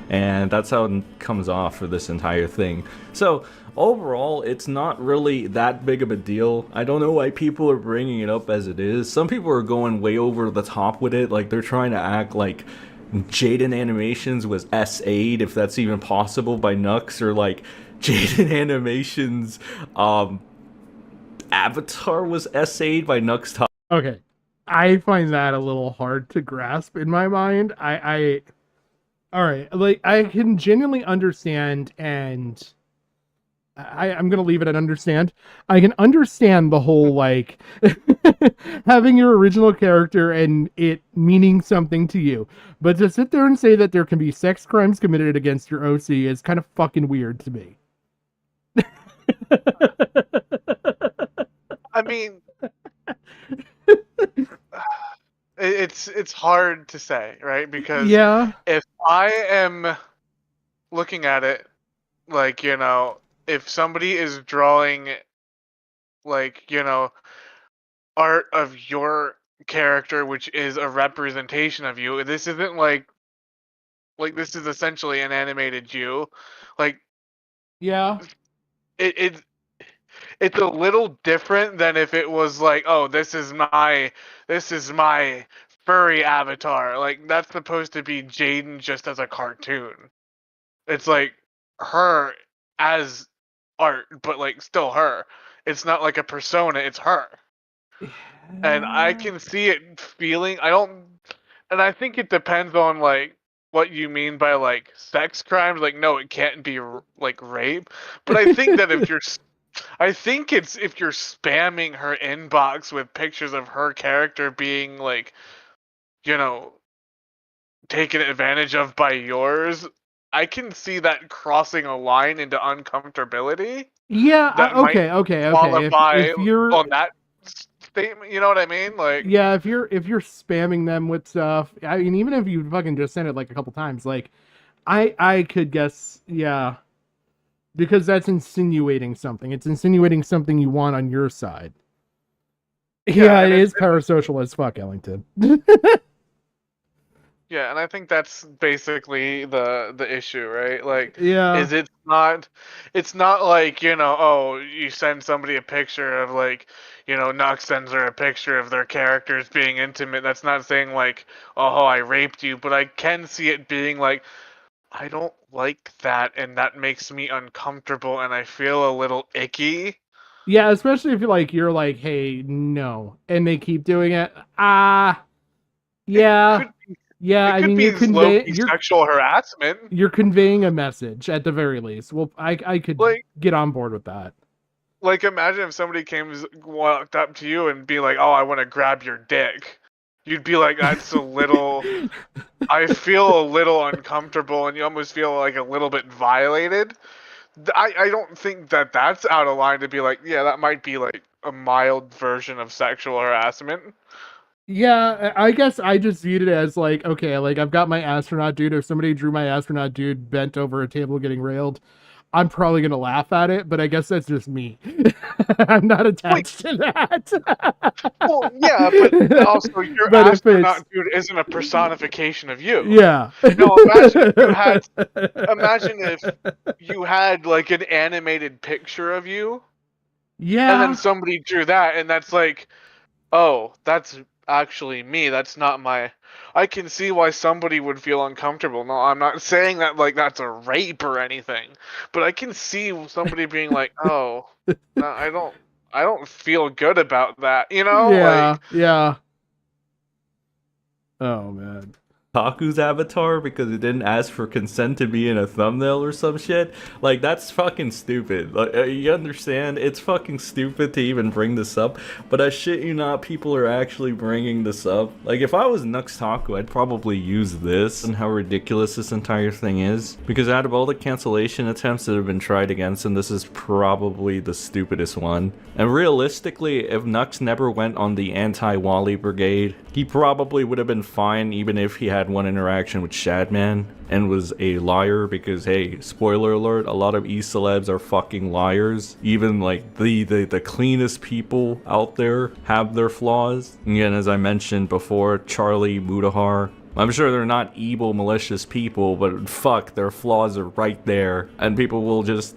And that's how it comes off for this entire thing. So overall, it's not really that big of a deal. I don't know why people are bringing it up as it is. Some people are going way over the top with it, like they're trying to act like Jaden Animations was SA'd, if that's even possible, by Nux, or like Jaden Animations avatar was SA'd by Nuxtaku. Okay, I find that a little hard to grasp in my mind. All right, like, I can genuinely understand, and I'm gonna leave it at understand. I can understand the whole, like, having your original character and it meaning something to you. But to sit there and say that there can be sex crimes committed against your OC is kind of fucking weird to me. I mean, it's hard to say, right? Because Yeah. if I am looking at it, like, if somebody is drawing, like, art of your character, which is a representation of you, this isn't like this is essentially an animated you. Like, Yeah. It's a little different than if it was like, oh, this is my furry avatar. Like, that's supposed to be Jaden just as a cartoon. It's like her as art, but like still her. It's not like a persona, it's her. And I can see it feeling, and I think it depends on like what you mean by like sex crimes. Like, no, it can't be like rape. But I think that if you're spamming her inbox with pictures of her character being like, taken advantage of by yours, I can see that crossing a line into uncomfortability. Yeah. That Okay. might Okay. qualify If you're on that statement. You know what I mean? Like, yeah, if you're spamming them with stuff, I mean, even if you fucking just send it like a couple times, like I could guess, yeah, because that's insinuating something. It's insinuating something you want on your side. Yeah, it is parasocial as fuck, Ellington. yeah, and I think that's basically the issue, right? Like, Yeah. it's not like, oh, you send somebody a picture of like, Nux sends her a picture of their characters being intimate. That's not saying like, oh, I raped you, but I can see it being like, I don't like that, and that makes me uncomfortable, and I feel a little icky. Yeah, especially if you're like, hey, no, and they keep doing it. Yeah. Yeah, I mean, you're sexual harassment. You're conveying a message at the very least. Well, I could get on board with that. Like, imagine if somebody walked up to you and be like, "Oh, I want to grab your dick." You'd be like, "That's a little." I feel a little uncomfortable, and you almost feel like a little bit violated. I don't think that that's out of line to be like, yeah, that might be like a mild version of sexual harassment. Yeah, I guess I just viewed it as like, okay, like I've got my astronaut dude. If somebody drew my astronaut dude bent over a table getting railed, I'm probably gonna laugh at it, but I guess that's just me. I'm not attached to that. Well, yeah, but also your astronaut dude isn't a personification of you. Yeah. No, imagine if you had like an animated picture of you. Yeah. And then somebody drew that, and that's like, oh, that's actually me. That's not my. I can see why somebody would feel uncomfortable. No, I'm not saying that like that's a rape or anything, but I can see somebody being like, oh, no, I don't feel good about that. Yeah. Like, yeah. Oh man. Taku's avatar because it didn't ask for consent to be in a thumbnail or some shit. Like, that's fucking stupid. Like, you understand? It's fucking stupid to even bring this up, but I shit you not, people are actually bringing this up. Like, if I was Nuxtaku, I'd probably use this and how ridiculous this entire thing is, because out of all the cancellation attempts that have been tried against him, this is probably the stupidest one. And realistically, if Nux never went on the anti-Wally brigade, he probably would have been fine even if he had one interaction with Shadman and was a liar, because hey, spoiler alert, a lot of e-celebs are fucking liars. Even like the cleanest people out there have their flaws. And again, as I mentioned before, Charlie, Mutahar, I'm sure they're not evil, malicious people, but fuck, their flaws are right there, and people will just...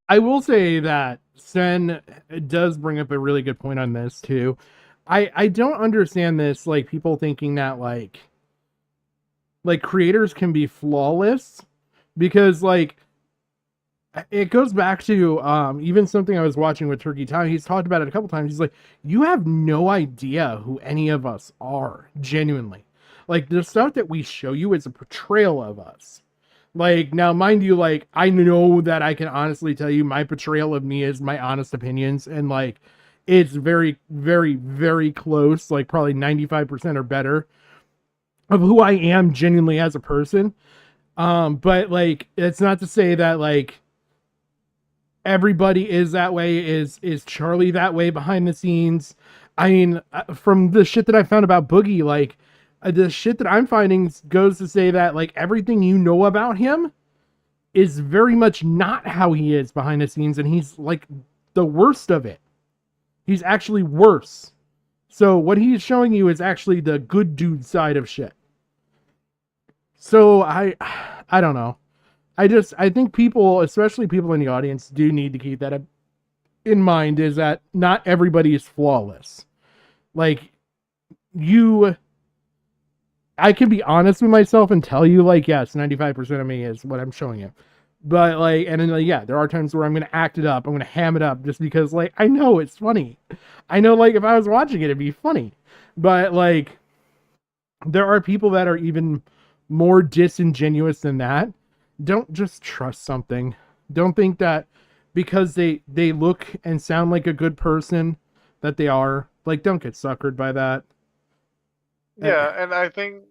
I will say that Sen does bring up a really good point on this too. I don't understand this, like people thinking that like creators can be flawless, because like it goes back to even something I was watching with Turkey Town. He's talked about it a couple times. He's like, you have no idea who any of us are, genuinely. Like, the stuff that we show you is a portrayal of us. Like, now mind you, like, I know that I can honestly tell you my portrayal of me is my honest opinions, and like it's very, very, very close, like probably 95% or better of who I am genuinely as a person. But like, it's not to say that like everybody is that way. Is Charlie that way behind the scenes? I mean, from the shit that I found about Boogie, like the shit that I'm finding goes to say that like everything you know about him is very much not how he is behind the scenes, and he's like the worst of it. He's actually worse. So what he's showing you is actually the good dude side of shit. So I don't know. I think people, especially people in the audience, do need to keep that in mind, is that not everybody is flawless. Like, I can be honest with myself and tell you, like, yes, 95% of me is what I'm showing you. But, like, and then, like, yeah, there are times where I'm going to act it up. I'm going to ham it up just because, like, I know it's funny. I know, like, if I was watching it, it'd be funny. But, like, there are people that are even more disingenuous than that. Don't just trust something. Don't think that because they look and sound like a good person that they are. Like, don't get suckered by that. Yeah, and I think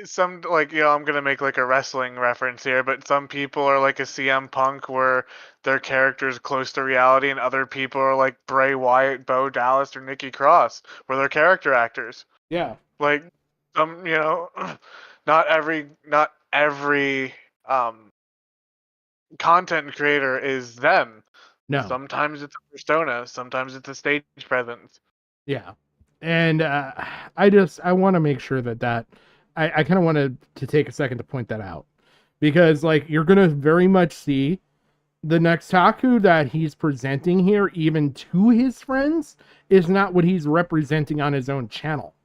some, like, I'm gonna make like a wrestling reference here, but some people are like a CM Punk where their character is close to reality, and other people are like Bray Wyatt, Bo Dallas, or Nikki Cross, where they're character actors. Yeah. Like, not every content creator is them. No. Sometimes it's a persona, sometimes it's a stage presence. Yeah. And I want to make sure that I kind of wanted to take a second to point that out, because like you're going to very much see the Nuxtaku that he's presenting here, even to his friends, is not what he's representing on his own channel.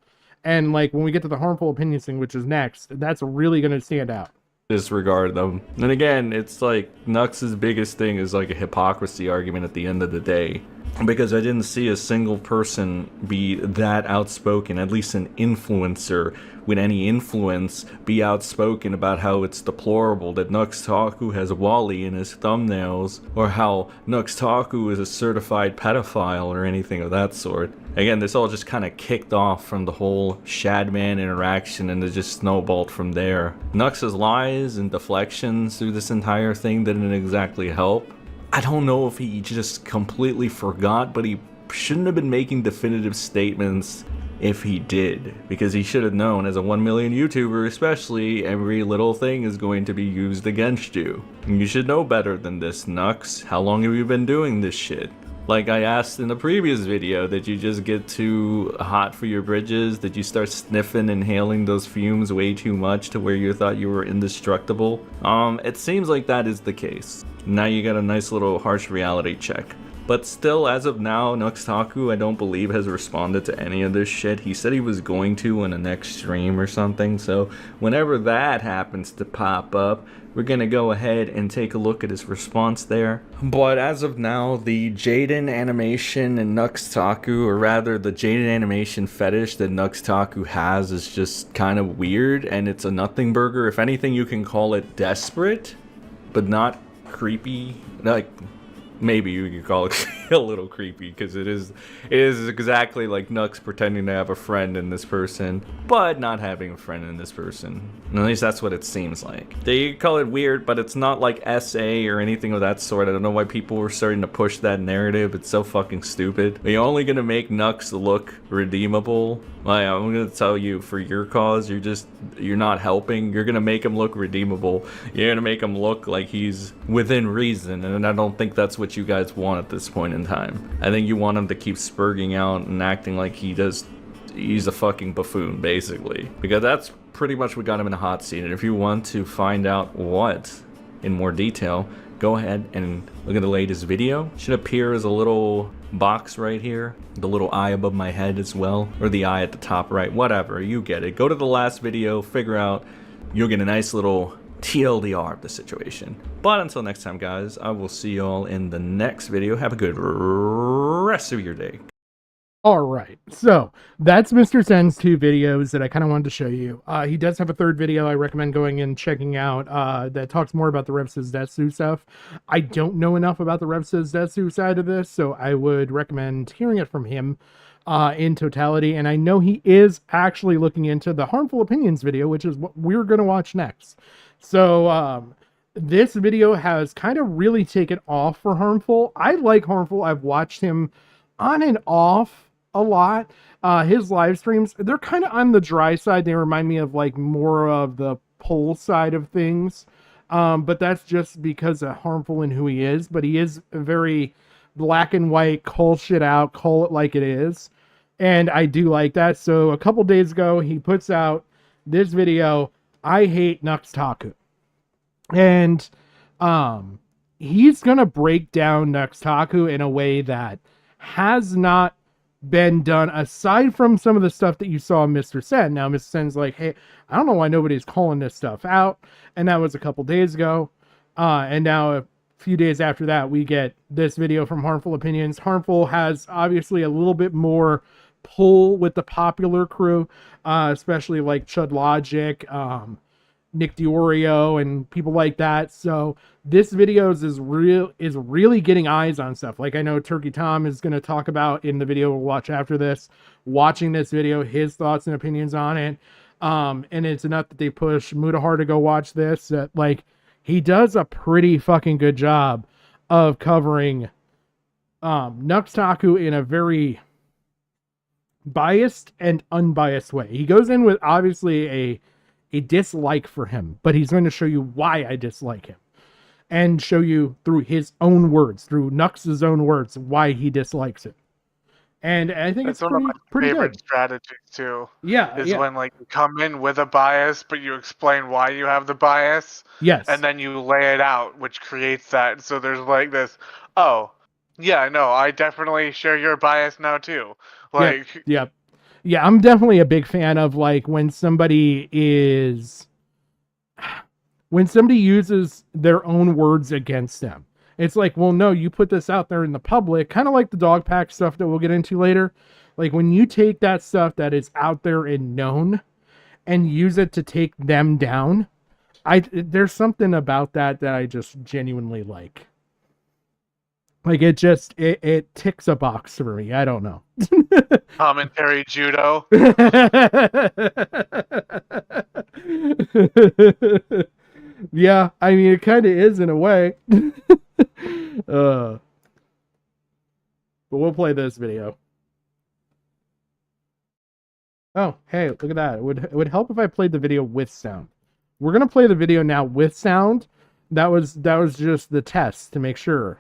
And like when we get to the harmful opinions thing, which is next, that's really going to stand out. Disregard them. And again, it's like Nux's biggest thing is like a hypocrisy argument at the end of the day. Because I didn't see a single person be that outspoken, at least an influencer with any influence, be outspoken about how it's deplorable that Nuxtaku has Wally in his thumbnails, or how Nuxtaku is a certified pedophile or anything of that sort. Again, this all just kind of kicked off from the whole Shadman interaction, and it just snowballed from there. Nux's lies and deflections through this entire thing didn't exactly help. I don't know if he just completely forgot, but he shouldn't have been making definitive statements if he did, because he should have known, as a 1 million YouTuber especially, every little thing is going to be used against you. And you should know better than this, Nux. How long have you been doing this shit? Like I asked in the previous video, did you just get too hot for your bridges? Did you start sniffing, inhaling those fumes way too much to where you thought you were indestructible? It seems like that is the case. Now you got a nice little harsh reality check. But still, as of now, Nuxtaku, I don't believe, has responded to any of this shit. He said he was going to in the next stream or something, so whenever that happens to pop up, we're gonna go ahead and take a look at his response there. But as of now, the Jaden animation and Nuxtaku, or rather the Jaden animation fetish that Nuxtaku has, is just kind of weird, and it's a nothing burger. If anything, you can call it desperate, but not creepy. Like, maybe you could call it a little creepy, because it is exactly like Nux pretending to have a friend in this person, but not having a friend in this person. At least that's what it seems like. They call it weird, but it's not like SA or anything of that sort. I don't know why people were starting to push that narrative. It's so fucking stupid. Are you only gonna make Nux look redeemable? Like, I'm gonna tell you, for your cause, you're not helping. You're gonna make him look redeemable. You're gonna make him look like he's within reason, and I don't think that's what you guys want at this point in time. I think you want him to keep spurging out and acting like he's a fucking buffoon, basically. Because that's pretty much what got him in a hot seat. And if you want to find out what in more detail, go ahead and look at the latest video. It should appear as a little box right here, the little eye above my head as well, or the eye at the top right, whatever, you get it. Go to the last video, figure out, you'll get a nice little TLDR of the situation. But until next time, guys, I will see y'all in the next video. Have a good rest of your day. All right, so that's Mr. Zen's 2 videos that I kind of wanted to show you. He does have a 3rd video I recommend going and checking out that talks more about the Rev Zetsu stuff. I don't know enough about the Rev Zetsu side of this, so I would recommend hearing it from him in totality. And I know he is actually looking into the Harmful Opinions video, which is what we're going to watch next. So this video has kind of really taken off for Harmful. I like Harmful. I've watched him on and off a lot. His live streams, they're kind of on the dry side. They remind me of like more of the poll side of things. But that's just because of Harmful and who he is. But he is very black and white, call shit out, call it like it is. And I do like that. So a couple days ago, he puts out this video, I hate Nuxtaku. And he's going to break down Nuxtaku in a way that has not been done, aside from some of the stuff that you saw Mr. Sen. Now, Mr. Sen's like, hey, I don't know why nobody's calling this stuff out. And that was a couple days ago. And now a few days after that, we get this video from Harmful Opinions. Harmful has obviously a little bit more pull with the popular crew, especially like Chud Logic, Nick Diorio, and people like that. So this video is really getting eyes on stuff. Like I know Turkey Tom is going to talk about in the video we'll watch after this, watching this video, his thoughts and opinions on it. And it's enough that they push Mutahar to go watch this. Like he does a pretty fucking good job of covering Nuxtaku in a very biased and unbiased way. He goes in with obviously a dislike for him, but he's going to show you why I dislike him and show you through his own words, through Nux's own words, why he dislikes it. And I think it's one of my pretty favorite good strategies too. Yeah, is when like you come in with a bias, but you explain why you have the bias. Yes, and then you lay it out, which creates that. So there's like this. Oh, yeah, no, I definitely share your bias now too. Like, yeah. I'm definitely a big fan of like when somebody uses their own words against them. It's like, well, no, you put this out there in the public, kind of like the Dogpack stuff that we'll get into later. Like when you take that stuff that is out there and known and use it to take them down, there's something about that I just genuinely like. Like it ticks a box for me. I don't know. Commentary judo. Yeah, I mean it kind of is in a way. But we'll play this video. Oh, hey, look at that. It would help if I played the video with sound. We're gonna play the video now with sound. That was just the test to make sure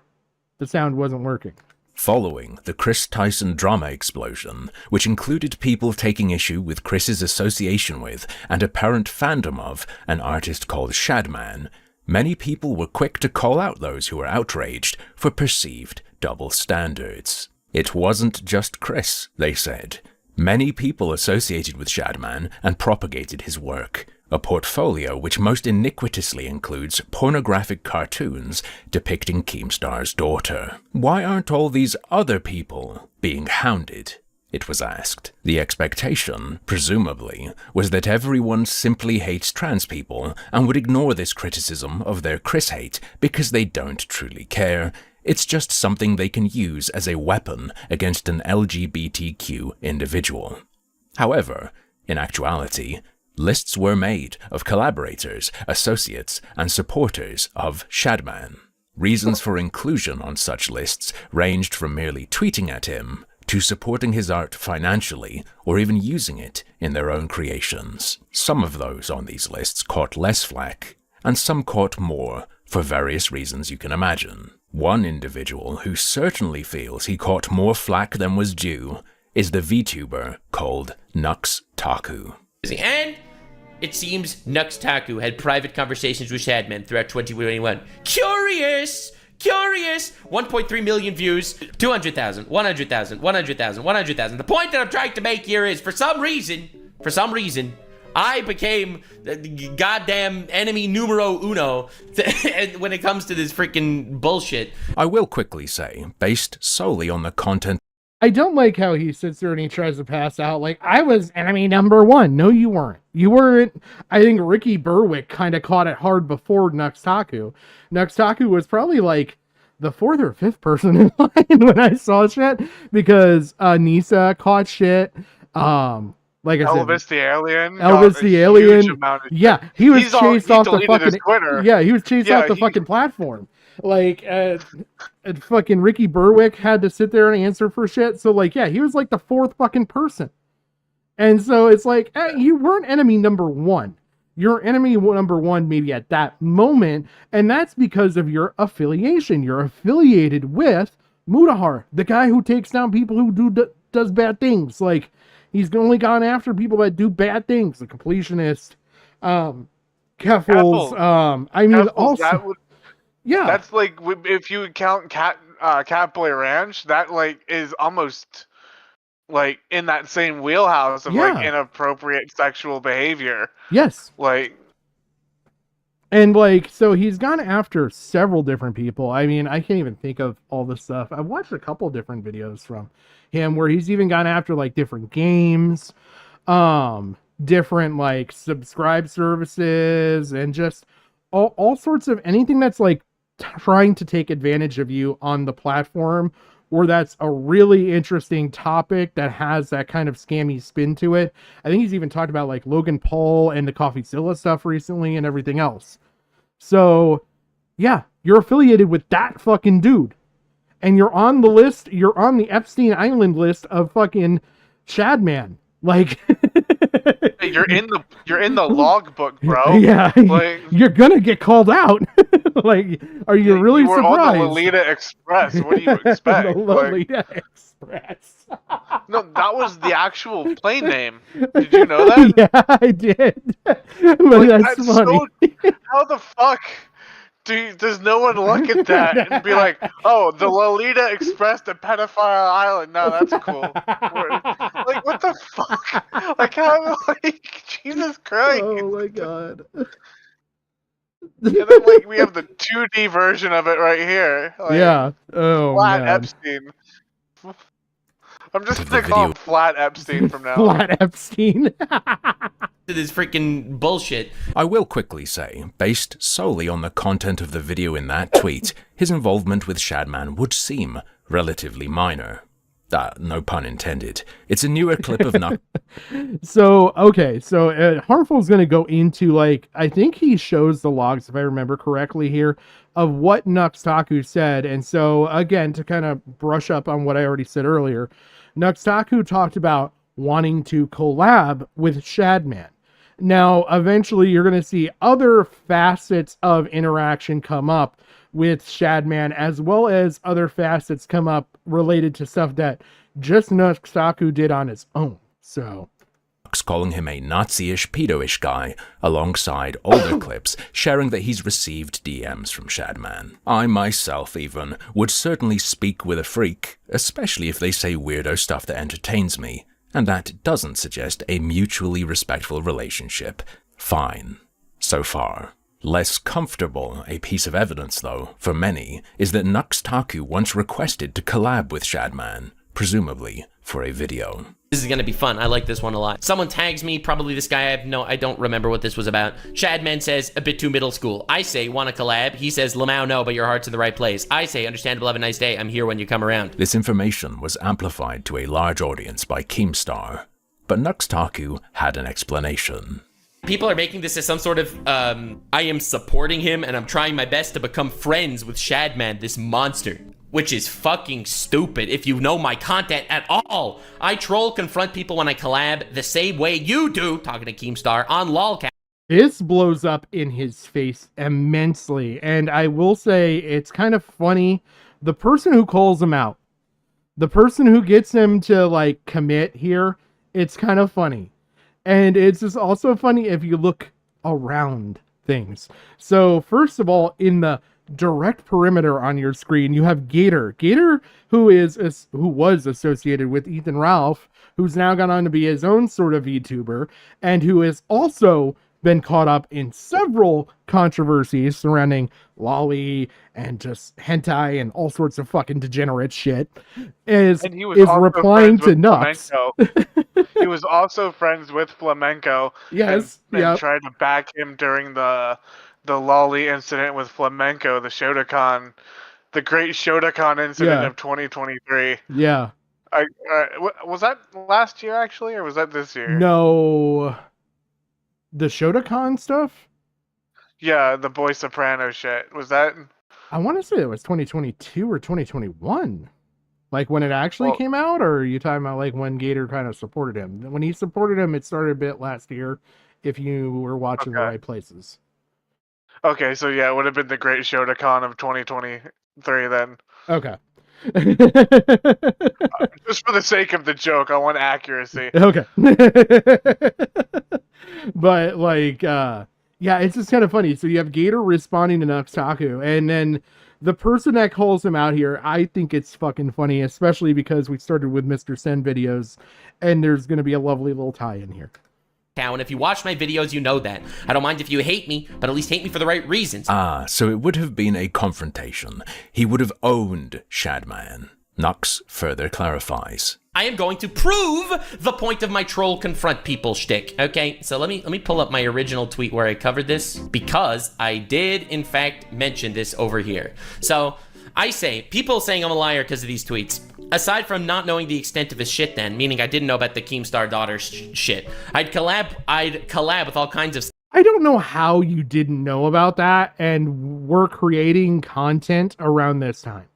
the sound wasn't working. Following the Chris Tyson drama explosion, which included people taking issue with Chris's association with and apparent fandom of an artist called Shadman, many people were quick to call out those who were outraged for perceived double standards. It wasn't just Chris, they said. Many people associated with Shadman and propagated his work, a portfolio which most iniquitously includes pornographic cartoons depicting Keemstar's daughter. Why aren't all these other people being hounded? It was asked. The expectation, presumably, was that everyone simply hates trans people and would ignore this criticism of their Chris hate because they don't truly care. It's just something they can use as a weapon against an LGBTQ individual. However, in actuality, lists were made of collaborators, associates, and supporters of Shadman. Reasons for inclusion on such lists ranged from merely tweeting at him to supporting his art financially or even using it in their own creations. Some of those on these lists caught less flack, and some caught more for various reasons you can imagine. One individual who certainly feels he caught more flack than was due is the VTuber called Nuxtaku. And it seems Nuxtaku had private conversations with Shadman throughout 2021. Curious! 1.3 million views, 200,000, 100,000, 100,000, 100,000. The point that I'm trying to make here is, for some reason, I became the goddamn enemy numero uno when it comes to this freaking bullshit. I will quickly say, based solely on the content I don't like how he sits there and he tries to pass out like, I was enemy number one. No, you weren't. You weren't. I think Ricky Berwick kind of caught it hard before Nuxtaku. Nuxtaku was probably like the fourth or fifth person in line when I saw shit, because Nisa caught shit. Like I said, Elvis the alien. Elvis the alien. Yeah, he was chased off the fucking. Twitter. Yeah, he was chased off the fucking platform. Like, fucking Ricky Berwick had to sit there and answer for shit. So, like, yeah, he was like the fourth fucking person. And so it's like, you weren't enemy number one. You're enemy number one maybe at that moment, and that's because of your affiliation. You're affiliated with Mutahar, the guy who takes down people who does bad things. Like, he's only gone after people that do bad things. The completionist, Keffels. I mean, Keffels, also, yeah, that's like, if you count Catboy Ranch, that like is almost like in that same wheelhouse of like inappropriate sexual behavior. Yes. Like, and like, so he's gone after several different people. I mean, I can't even think of all the stuff. I've watched a couple different videos from him where he's even gone after like different games, different like subscribe services, and just all sorts of anything that's like trying to take advantage of you on the platform, or that's a really interesting topic that has that kind of scammy spin to it. I think he's even talked about like Logan Paul and the CoffeeZilla stuff recently and everything else. So yeah, you're affiliated with that fucking dude, and you're on the list. You're on the Epstein Island list of fucking Shadman. Like, you're in the logbook, bro. Yeah, like, you're gonna get called out. Like, are you really you were surprised? on the Lolita Express. What do you expect? The Lolita Express. No, that was the actual plane name. Did you know that? Yeah, I did. But like, that's funny. How the fuck does no one look at that and be like, oh, the Lolita Express to Pedophile Island? No, that's cool. Like, what the fuck? Like, how? Like, Jesus Christ! Oh my god. And then, like, we have the 2D version of it right here. Like, yeah. Oh Flat man. Epstein. I'm just gonna call him Flat Epstein from now on. Flat Epstein. This freaking bullshit. I will quickly say, based solely on the content of the video in that tweet, his involvement with Shadman would seem relatively minor. No pun intended. It's a newer clip of So, okay, so Harmful's going to go into, like, I think he shows the logs, if I remember correctly here, of what Nuxtaku said. And so, again, to kind of brush up on what I already said earlier, Nuxtaku talked about wanting to collab with Shadman. Now, eventually, you're going to see other facets of interaction come up with Shadman, as well as other facets come up related to stuff that just Nuxtaku did on his own. So, calling him a Nazi-ish, pedo-ish guy, alongside older clips sharing that he's received DMs from Shadman. I myself, even, would certainly speak with a freak, especially if they say weirdo stuff that entertains me, and that doesn't suggest a mutually respectful relationship. Fine. So far. Less comfortable a piece of evidence, though, for many, is that Nuxtaku once requested to collab with Shadman, presumably for a video. This is gonna be fun. I like this one a lot. Someone tags me, probably this guy. I don't remember what this was about. Shadman says, a bit too middle school. I say, wanna collab? He says, Lamau, no, but your heart's in the right place. I say, understandable, have a nice day. I'm here when you come around. This information was amplified to a large audience by Keemstar, but Nuxtaku had an explanation. People are making this as some sort of, I am supporting him and I'm trying my best to become friends with Shadman, this monster. Which is fucking stupid if you know my content at all. I troll, confront people when I collab the same way you do, talking to Keemstar, on lolcow. This blows up in his face immensely, and I will say it's kind of funny. The person who calls him out, the person who gets him to, like, commit here, it's kind of funny. And it's just also funny if you look around things. So, first of all, in the direct perimeter on your screen, you have Gator, who was associated with Ethan Ralph, who's now gone on to be his own sort of VTuber, and who is also been caught up in several controversies surrounding lolly and just hentai and all sorts of fucking degenerate shit, is also replying friends to with Nux. Flamenco. He was also friends with Flamenco. Yes, and tried to back him during the lolly incident with Flamenco, the Shotokan, the great Shotokan incident Yeah. of 2023. Yeah. Was that last year actually, or was that this year? No. The Shotokan stuff? Yeah, the Boy Soprano shit. Was that? I want to say it was 2022 or 2021. Like when it actually came out, or are you talking about like when Gator kind of supported him? When he supported him, it started a bit last year, if you were watching the right places. Okay, so yeah, it would have been the great Shotokan of 2023 then. Okay. Just for the sake of the joke, I want accuracy. Okay. But like, yeah, it's just kind of funny. So you have Gator responding to Nuxtaku, and then the person that calls him out here, I think it's fucking funny, especially because we started with Mr. Sen videos, and there's going to be a lovely little tie-in here. And if you watch my videos, you know that. I don't mind if you hate me, but at least hate me for the right reasons. So it would have been a confrontation. He would have owned Shadman. Nux further clarifies. I am going to prove the point of my troll confront people shtick. Okay, so let me pull up my original tweet where I covered this, because I did in fact mention this over here. So I say, people saying I'm a liar because of these tweets. Aside from not knowing the extent of his shit then, meaning I didn't know about the Keemstar daughter shit, I'd collab with all kinds of... I don't know how you didn't know about that and were creating content around this time.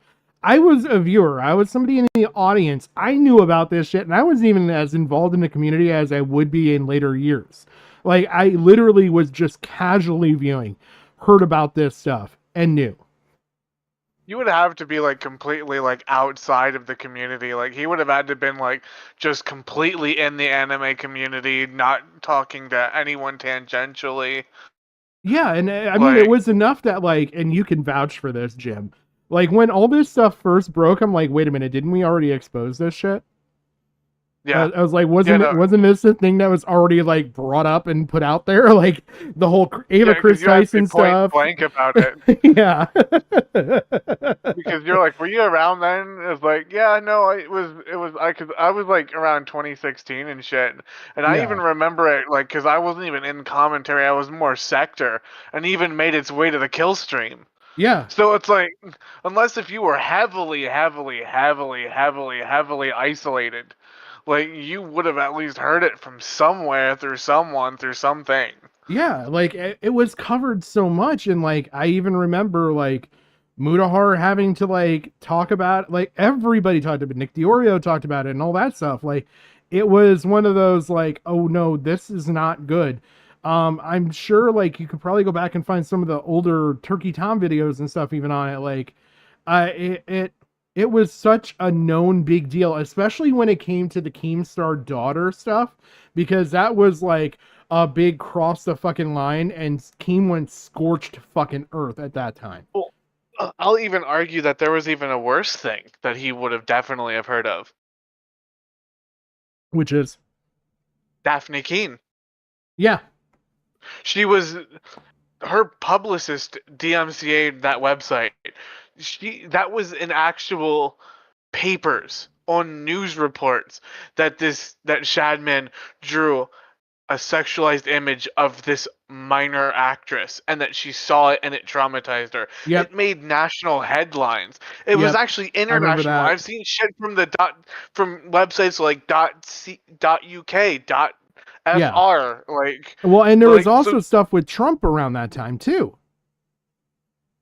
I was a viewer. I was somebody in the audience. I knew about this shit, and I wasn't even as involved in the community as I would be in later years. Like, I literally was just casually viewing, heard about this stuff, and knew. You would have to be like completely like outside of the community. Like he would have had to been like just completely in the anime community, not talking to anyone tangentially. Yeah, and I mean, it was enough that like, and you can vouch for this, Jim. Like when all this stuff first broke, I'm like, wait a minute, didn't we already expose this shit? Yeah. I was like, wasn't this a thing that was already like brought up and put out there? Like the whole Ava Chris Tyson stuff. Blank about it. Yeah. Because you're like, were you around then? It's like, yeah, no, I was like around 2016 and shit, and I even remember it like because I wasn't even in commentary. I was more sector, and even made its way to the kill stream. Yeah. So it's like, unless if you were heavily isolated, like you would have at least heard it from somewhere, through someone, through something. Yeah, like it was covered so much, and like I even remember like Mutahar having to like talk about, like everybody talked about it. Nick Diorio talked about it and all that stuff. Like it was one of those like, oh no, this is not good. I'm sure like you could probably go back and find some of the older Turkey Tom videos and stuff even on it. Like, it was such a known big deal, especially when it came to the Keemstar daughter stuff, because that was like a big cross the fucking line, and Keem went scorched fucking earth at that time. Well, I'll even argue that there was even a worse thing that he would have definitely have heard of. Which is? Daphne Keene. Yeah. She was, her publicist DMCA'd that website. That was in actual papers on news reports that Shadman drew a sexualized image of this minor actress, and that she saw it and it traumatized her. Yep. It made national headlines. It was actually international. I've seen shit from from websites like .uk, .fr, like. Well, and there was also stuff with Trump around that time too.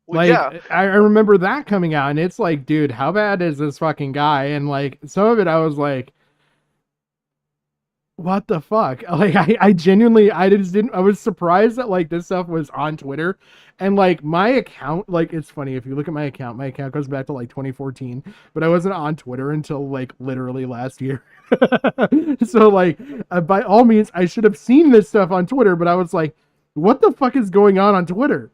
Like, yeah. I remember that coming out, and it's like, dude, how bad is this fucking guy? And like, some of it, I was like, what the fuck? Like, I genuinely, I was surprised that like this stuff was on Twitter, and like my account, like, it's funny, if you look at my account goes back to like 2014, but I wasn't on Twitter until like literally last year. So like, by all means, I should have seen this stuff on Twitter, but I was like, what the fuck is going on Twitter?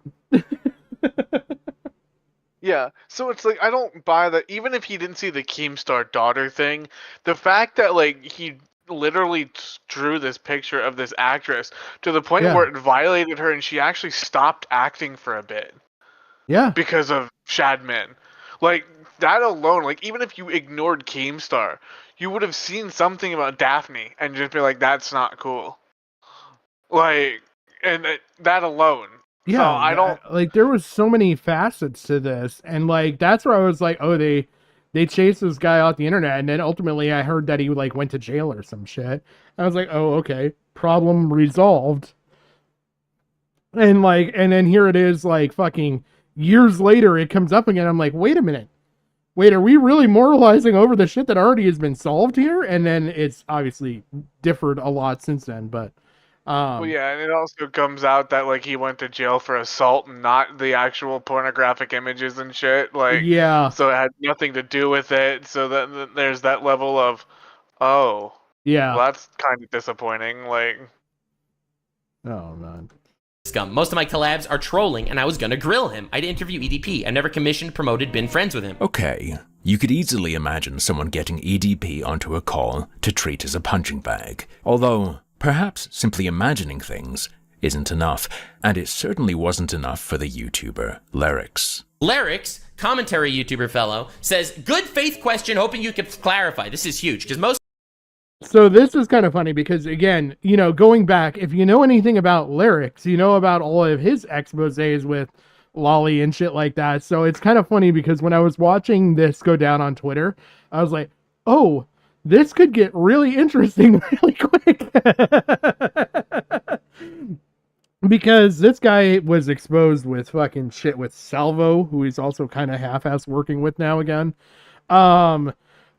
Yeah, so it's like, I don't buy that. Even if he didn't see the Keemstar daughter thing, the fact that like he literally drew this picture of this actress to the point Yeah. where it violated her, and she actually stopped acting for a bit. Yeah. Because of Shadman. Like, that alone, like, even if you ignored Keemstar, you would have seen something about Daphne and just be like, that's not cool. Like, and that alone. Yeah, So I don't. like there was so many facets to this, and like that's where I was like, oh, they chased this guy off the internet, and then ultimately I heard that he like went to jail or some shit. I was like, oh, okay, problem resolved. And like, and then here it is, like fucking years later, it comes up again. I'm like, wait a minute. Wait, are we really moralizing over the shit that already has been solved here? And then it's obviously differed a lot since then, but Well, yeah, and it also comes out that like he went to jail for assault, and not the actual pornographic images and shit. Like, yeah, so it had nothing to do with it. So that there's that level of, oh, yeah, well, that's kind of disappointing. Like, oh man. Scum. Most of my collabs are trolling, and I was gonna grill him. I'd interview EDP. I never commissioned, promoted, been friends with him. Okay, you could easily imagine someone getting EDP onto a call to treat as a punching bag. Although, perhaps simply imagining things isn't enough, and it certainly wasn't enough for the YouTuber Lyrics. Lyrics, commentary YouTuber fellow, says, good faith question, hoping you could clarify. This is huge, because most... So this is kind of funny because, again, you know, going back, if you know anything about Lyrics, you know about all of his exposés with Lolly and shit like that. So it's kind of funny because when I was watching this go down on Twitter, I was like, oh, this could get really interesting really quick. Because this guy was exposed with fucking shit with Salvo, who he's also kind of half-ass working with now again.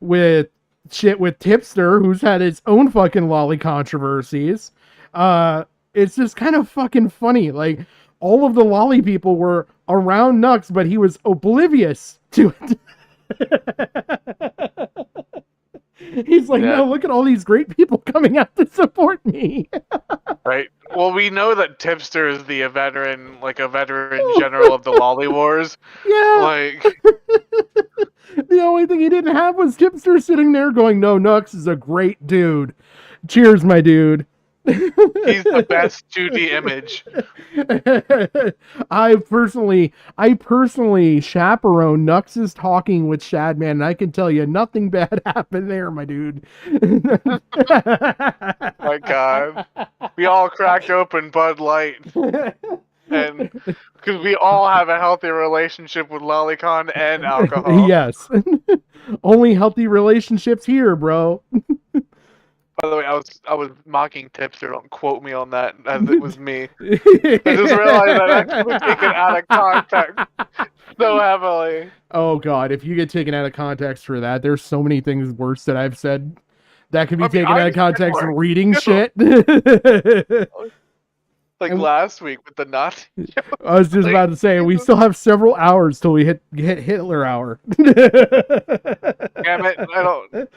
With shit with Tipster, who's had his own fucking Lolly controversies. It's just kind of fucking funny. Like, all of the Lolly people were around Nux, but he was oblivious to it. He's like, no, look at all these great people coming out to support me. right. Well, we know that Tipster is the veteran, like a veteran general of the Lolly Wars. Yeah. Like, the only thing he didn't have was Tipster sitting there going, no, Nux is a great dude. Cheers, my dude. he's the best 2D image. I personally chaperone Nux's talking with Shadman, and I can tell you nothing bad happened there, my dude. My God, we all cracked open Bud Light, and because we all have a healthy relationship with Lolicon and alcohol. Yes, only healthy relationships here, bro. By the way, I was mocking Tipster. Don't quote me on that, as it was me. I just realized that I was taken out of context so heavily. Oh God, if you get taken out of context for that, there's so many things worse that I've said that can be taken out of context reading shit. Like last week with the Nazi joke. I was just about to say, we still have several hours till we hit Hitler hour. Damn it, I don't...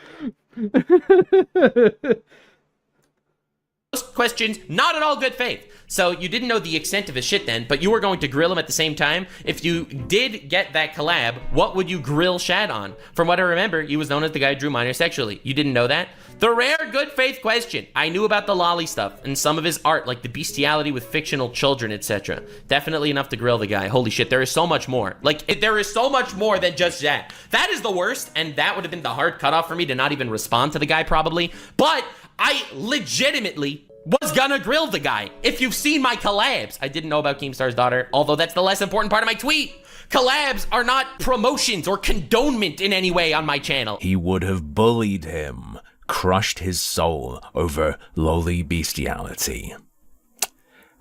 Most questions, not at all good faith. So you didn't know the extent of his shit then, but you were going to grill him at the same time. If you did get that collab, what would you grill Shad on? From what I remember, he was known as the guy who drew minors sexually. You didn't know that? The rare good faith question. I knew about the Lolly stuff and some of his art, like the bestiality with fictional children, etc. Definitely enough to grill the guy. Holy shit, there is so much more. Like, there is so much more than just that. That is the worst, and that would have been the hard cutoff for me to not even respond to the guy, probably. But I legitimately was gonna grill the guy. If you've seen my collabs, I didn't know about Keemstar's daughter, although that's the less important part of my tweet. Collabs are not promotions or condonement in any way on my channel. He would have bullied him, crushed his soul over lowly bestiality.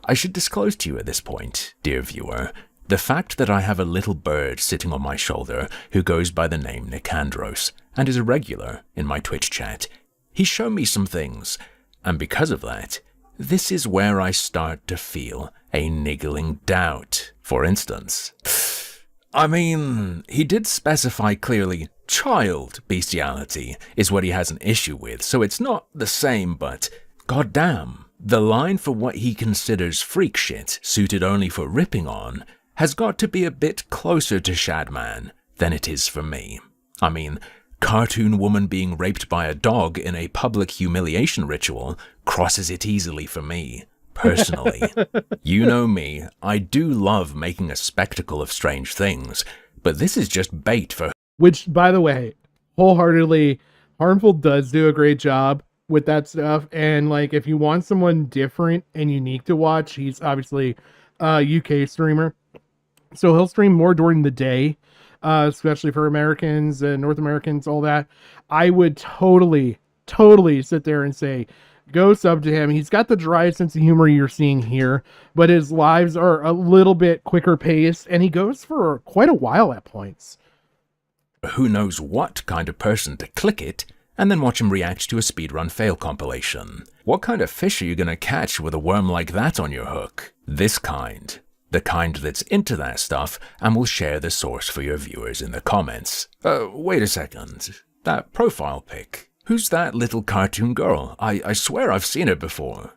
I should disclose to you at this point, dear viewer, the fact that I have a little bird sitting on my shoulder who goes by the name Nicandros and is a regular in my Twitch chat. He's shown me some things, and because of that, this is where I start to feel a niggling doubt. For instance, I mean, he did specify clearly child bestiality is what he has an issue with, so it's not the same, but goddamn, the line for what he considers freak shit suited only for ripping on has got to be a bit closer to Shadman than it is for me. I mean, cartoon woman being raped by a dog in a public humiliation ritual crosses it easily for me, personally. You know me, I do love making a spectacle of strange things, but this is just bait for... Which, by the way, wholeheartedly, Harmful does do a great job with that stuff. And like, if you want someone different and unique to watch, he's obviously a UK streamer. So he'll stream more during the day, especially for Americans and North Americans, all that. I would totally sit there and say, go sub to him. He's got the dry sense of humor you're seeing here, but his lives are a little bit quicker paced, and he goes for quite a while at points. Who knows what kind of person to click it, and then watch him react to a speedrun fail compilation. What kind of fish are you gonna catch with a worm like that on your hook? This kind. The kind that's into that stuff and will share the source for your viewers in the comments. Wait a second. That profile pic. Who's that little cartoon girl? I swear I've seen her before.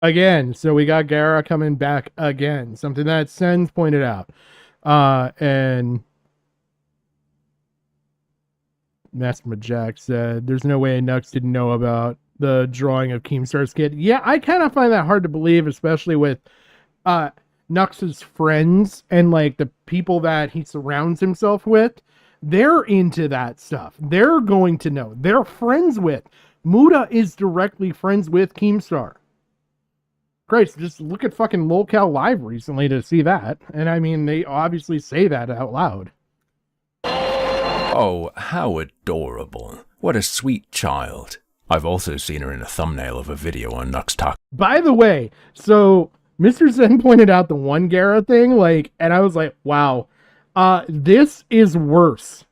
Again, so we got Gara coming back again. Something that Sens pointed out. And Master Jack said, there's no way Nux didn't know about the drawing of Keemstar's kid. Yeah, I kind of find that hard to believe, especially with Nux's friends and like the people that he surrounds himself with. They're into that stuff. They're going to know. They're friends with. Muda is directly friends with Keemstar. Christ, just look at fucking lolcow Live recently to see that. And I mean, they obviously say that out loud. Oh, how adorable. What a sweet child. I've also seen her in a thumbnail of a video on Nuxtaku. By the way, so Mr. Zen pointed out the one Gara thing, like, and I was like, wow, this is worse.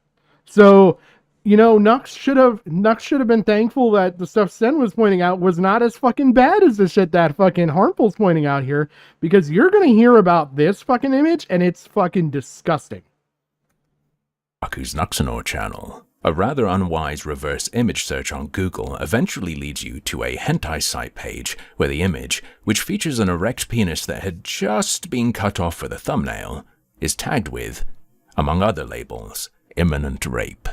So, you know, Nux should have been thankful that the stuff Sen was pointing out was not as fucking bad as the shit that fucking Harmful's pointing out here, because you're gonna hear about this fucking image and it's fucking disgusting. Nuxtaku's Nuxanor channel. A rather unwise reverse image search on Google eventually leads you to a hentai site page where the image, which features an erect penis that had just been cut off for the thumbnail, is tagged with, among other labels, imminent rape.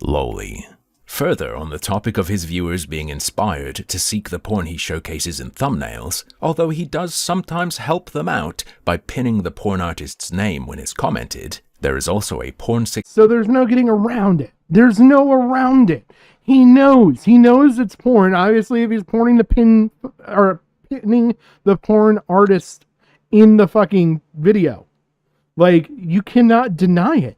Loli. Further, on the topic of his viewers being inspired to seek the porn he showcases in thumbnails, although he does sometimes help them out by pinning the porn artist's name when it's commented, there is also a porn So there's no getting around it. There's no around it. He knows it's porn. Obviously, if he's pinning the porn artist in the fucking video, like, you cannot deny it.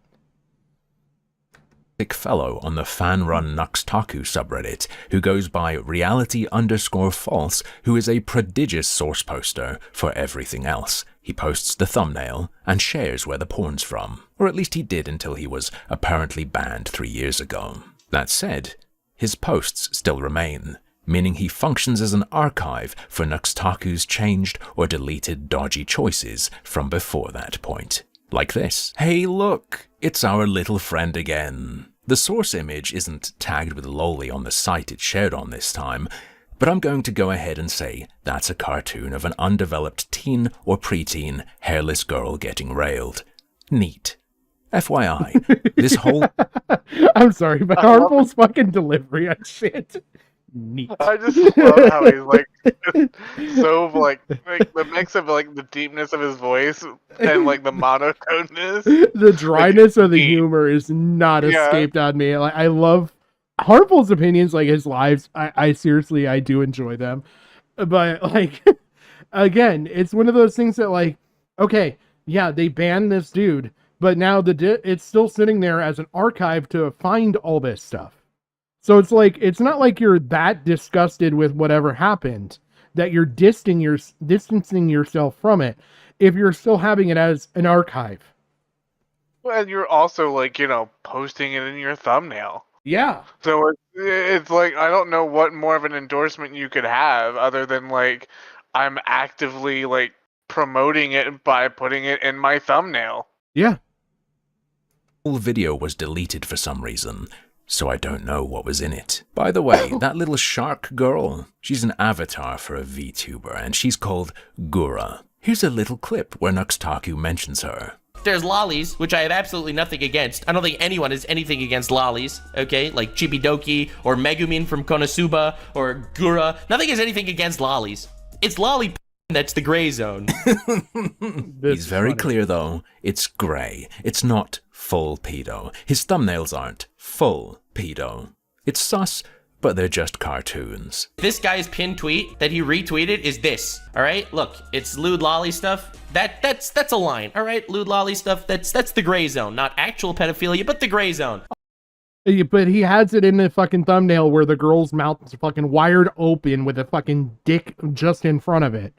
Fellow on the fan-run Nuxtaku subreddit who goes by reality_false, who is a prodigious source poster for everything else. He posts the thumbnail and shares where the porn's from, or at least he did until he was apparently banned 3 years ago. That said, his posts still remain, meaning he functions as an archive for Nuxtaku's changed or deleted dodgy choices from before that point. Like this. Hey look, it's our little friend again. The source image isn't tagged with Loli on the site it's shared on this time, but I'm going to go ahead and say that's a cartoon of an undeveloped teen or preteen hairless girl getting railed. Neat. FYI, this whole... I'm sorry, but Harmful's fucking delivery on shit. Neat. I just love how he's like so like the mix of like the deepness of his voice and like the monotoneness. The dryness of the humor is not escaped on me. Like, I love Harmful's opinions, like his lives. I seriously, I do enjoy them. But like, again, it's one of those things that like, okay, yeah, they banned this dude, but now it's still sitting there as an archive to find all this stuff. So it's like, it's not like you're that disgusted with whatever happened that you're distancing yourself from it if you're still having it as an archive. Well, and you're also like, you know, posting it in your thumbnail. Yeah. So it's like, I don't know what more of an endorsement you could have other than like, I'm actively like promoting it by putting it in my thumbnail. Yeah. The whole video was deleted for some reason, so I don't know what was in it. By the way, that little shark girl, she's an avatar for a VTuber, and she's called Gura. Here's a little clip where Nuxtaku mentions her. there's lollies, which I have absolutely nothing against. I don't think anyone has anything against lollies, okay? Like Chibidoki or Megumin from Konosuba or Gura. Nothing has anything against lollies. It's lolly that's the gray zone. He's very clear, though. It's gray. It's not full pedo. His thumbnails aren't full pedo. It's sus, but they're just cartoons. This guy's pinned tweet that he retweeted is this, all right? Look, it's lewd lolly stuff. That's a line, all right? Lewd lolly stuff, that's the gray zone. Not actual pedophilia, but the gray zone. But he has it in the fucking thumbnail where the girl's mouth is fucking wired open with a fucking dick just in front of it.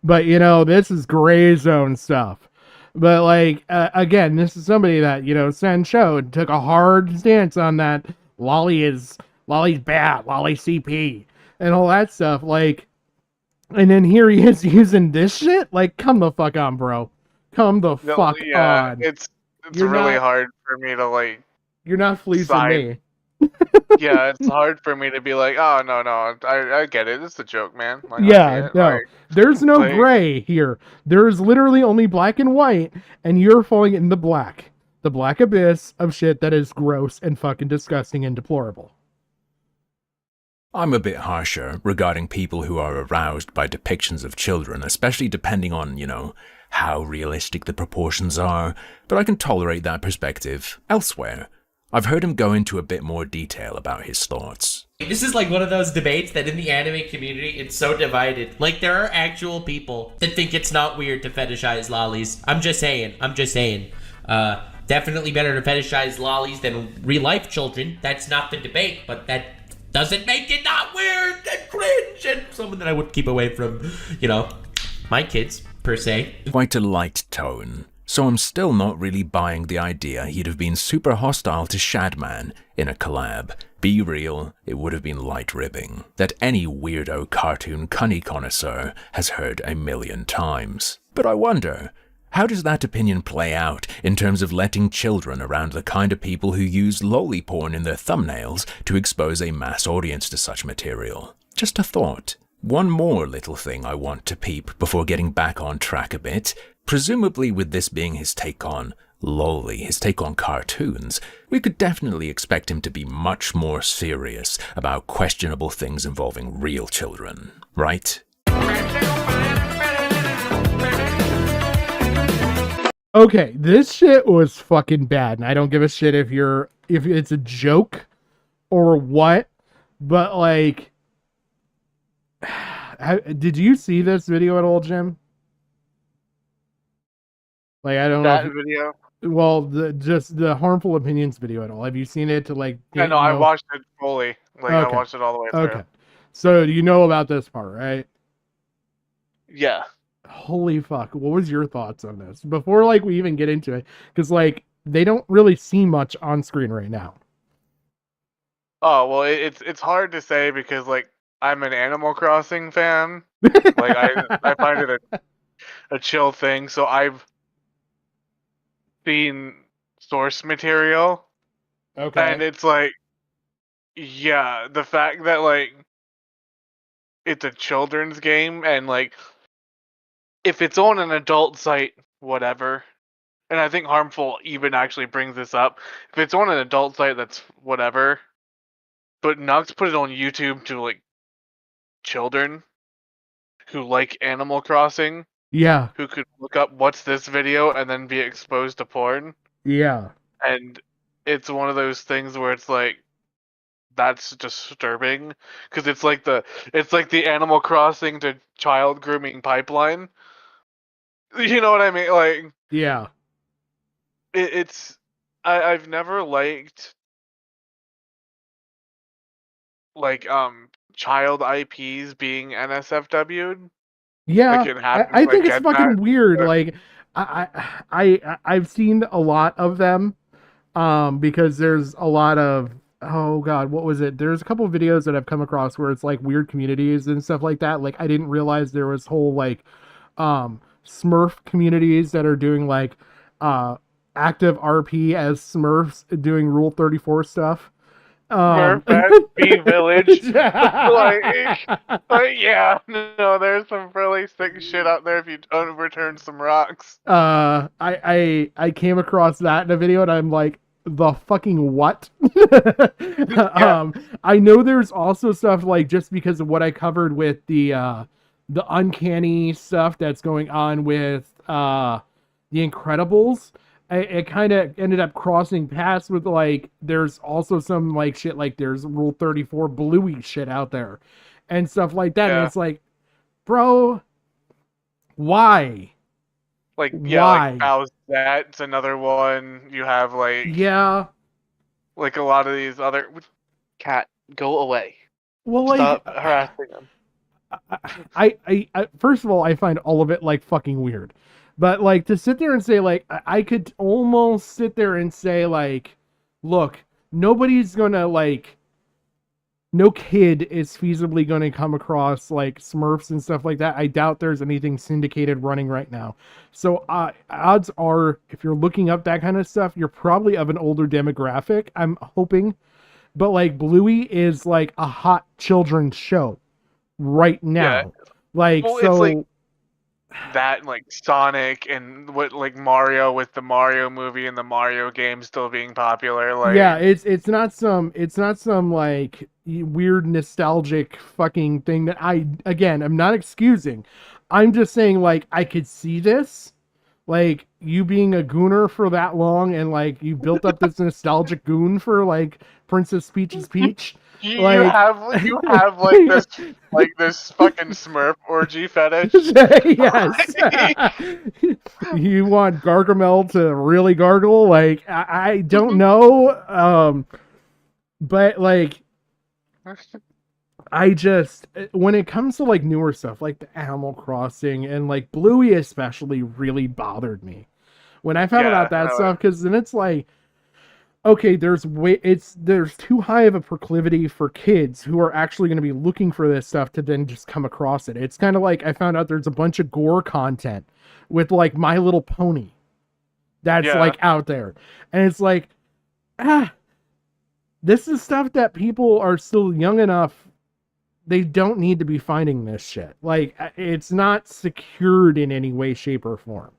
But, you know, this is gray zone stuff. But, like, again, this is somebody that, you know, Sen showed, took a hard stance on that lolly's bad, lolly CP, and all that stuff. Like, and then here he is using this shit? Like, come the fuck on, bro. Come the fuck on. It's really hard for me to, like... You're not fleecing me. Yeah, it's hard for me to be like, oh, no, I get it. It's a joke, man. Like, Yeah, no. Like, there's no like, gray here. There's literally only black and white, and you're falling in the black. The black abyss of shit that is gross and fucking disgusting and deplorable. I'm a bit harsher regarding people who are aroused by depictions of children, especially depending on, you know, how realistic the proportions are, but I can tolerate that perspective elsewhere. I've heard him go into a bit more detail about his thoughts. This is like one of those debates that in the anime community, it's so divided. Like, there are actual people that think it's not weird to fetishize lollies. I'm just saying. Definitely better to fetishize lollies than real-life children. That's not the debate, but that doesn't make it not weird and cringe and something that I would keep away from, you know, my kids, per se. Quite a light tone. So I'm still not really buying the idea he'd have been super hostile to Shadman in a collab. Be real, it would have been light ribbing. That any weirdo cartoon cunny connoisseur has heard a million times. But I wonder, how does that opinion play out in terms of letting children around the kind of people who use loli porn in their thumbnails to expose a mass audience to such material? Just a thought. One more little thing I want to peep before getting back on track a bit. Presumably with this being his take on loli, his take on cartoons, we could definitely expect him to be much more serious about questionable things involving real children, right? Okay, this shit was fucking bad, and I don't give a shit if it's a joke or what, but like, did you see this video at all, Jim? Like, I don't know. That video? Well, just the harmful opinions video at all. Have you seen it to like? Yeah, no, I watched it fully. Like, okay. I watched it all the way through. Okay. So you know about this part, right? Yeah. Holy fuck. What was your thoughts on this? Before like we even get into it, because like they don't really see much on screen right now. Oh, well, it's hard to say because like I'm an Animal Crossing fan. Like I find it a chill thing, so I've seen source material. Okay. And it's like, yeah, the fact that like it's a children's game and like if it's on an adult site, whatever. And I think Harmful even actually brings this up. If it's on an adult site, that's whatever. But Nux put it on YouTube to like children who like Animal Crossing. Yeah. Who could look up what's this video and then be exposed to porn. Yeah. And it's one of those things where it's like that's disturbing because it's like the Animal Crossing to child grooming pipeline. You know what I mean? Like, yeah. I've never liked like child IPs being NSFW'd. Yeah, like, it happens, I think it's get fucking that, weird. but- Like, I've seen a lot of them, because there's a lot of, oh god, what was it? There's a couple of videos that I've come across where it's like weird communities and stuff like that. Like, I didn't realize there was whole like, Smurf communities that are doing like, active RP as Smurfs doing Rule 34 stuff. Smurfette B Village. Yeah, no, there's some really sick shit out there if you don't overturn some rocks. I came across that in a video and I'm like, the fucking what? I know there's also stuff like, just because of what I covered with the uncanny stuff that's going on with The Incredibles, it kind of ended up crossing paths with, like, there's also some, like, shit, like, there's Rule 34 Bluey shit out there and stuff like that. And it's like, bro, why? Like, why? like Bowsette's another one. You have, like... Yeah. Like, a lot of these other... Cat, go away. Well, like... Stop harassing them. I first of all, I find all of it, like, fucking weird. But, like, to sit there and say, like, I could almost sit there and say, like, look, nobody's gonna, like, no kid is feasibly going to come across, like, Smurfs and stuff like that. I doubt there's anything syndicated running right now. So odds are, if you're looking up that kind of stuff, you're probably of an older demographic, I'm hoping. But, like, Bluey is, like, a hot children's show right now. Yeah. Like, well, so... It's like that, like, Sonic and what, like, Mario with the Mario movie and the Mario game still being popular. Like, yeah, it's not some like weird nostalgic fucking thing that I'm not excusing. I'm just saying, like, I could see this, like, you being a gooner for that long and, like, you built up this nostalgic goon for, like, Princess Peach's Peach. You Like... have like this fucking Smurf orgy fetish. Yes. You want Gargamel to really gargle? Like, I don't know. But, like, I just, when it comes to, like, newer stuff, like the Animal Crossing and, like, Bluey especially really bothered me when I found out that stuff, because then it's like, okay, there's too high of a proclivity for kids who are actually going to be looking for this stuff to then just come across it. It's kind of like I found out there's a bunch of gore content with, like, My Little Pony that's like out there, and it's like, this is stuff that people are still young enough, they don't need to be finding this shit. Like, it's not secured in any way, shape, or form.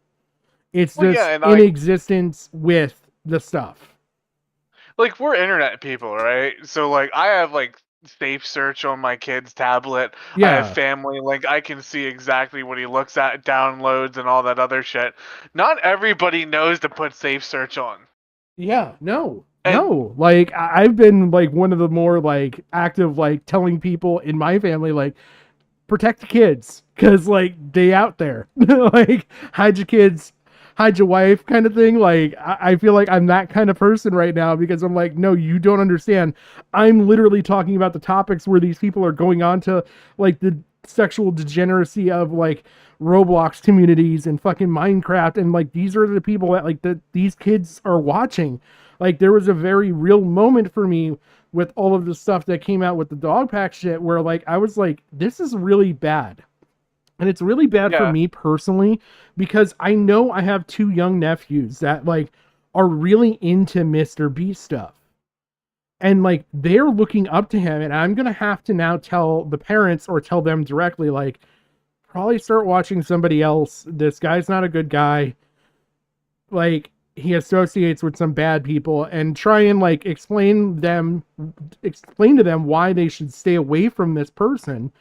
It's just in existence with the stuff. Like, we're internet people, right? So, like, I have, like, safe search on my kid's tablet. Yeah. I have family link. I can see exactly what he looks at, downloads, and all that other shit. Not everybody knows to put safe search on. Yeah, no. Like, I've been, like, one of the more, like, active, like, telling people in my family, like, protect the kids, because, like, they out there. Like, hide your kids, hide your wife kind of thing. Like, I feel like I'm that kind of person right now, because I'm like, no, you don't understand. I'm literally talking about the topics where these people are going on to, like, the sexual degeneracy of, like, Roblox communities and fucking Minecraft, and, like, these are the people that, like, these kids are watching. Like, there was a very real moment for me with all of the stuff that came out with the Dogpack shit where, like, I was like, this is really bad. And it's really bad for me personally, because I know I have two young nephews that, like, are really into Mr. Beast stuff. And, like, they're looking up to him, and I'm going to have to now tell the parents or tell them directly, like, probably start watching somebody else. This guy's not a good guy. Like, he associates with some bad people, and try and, like, explain to them why they should stay away from this person,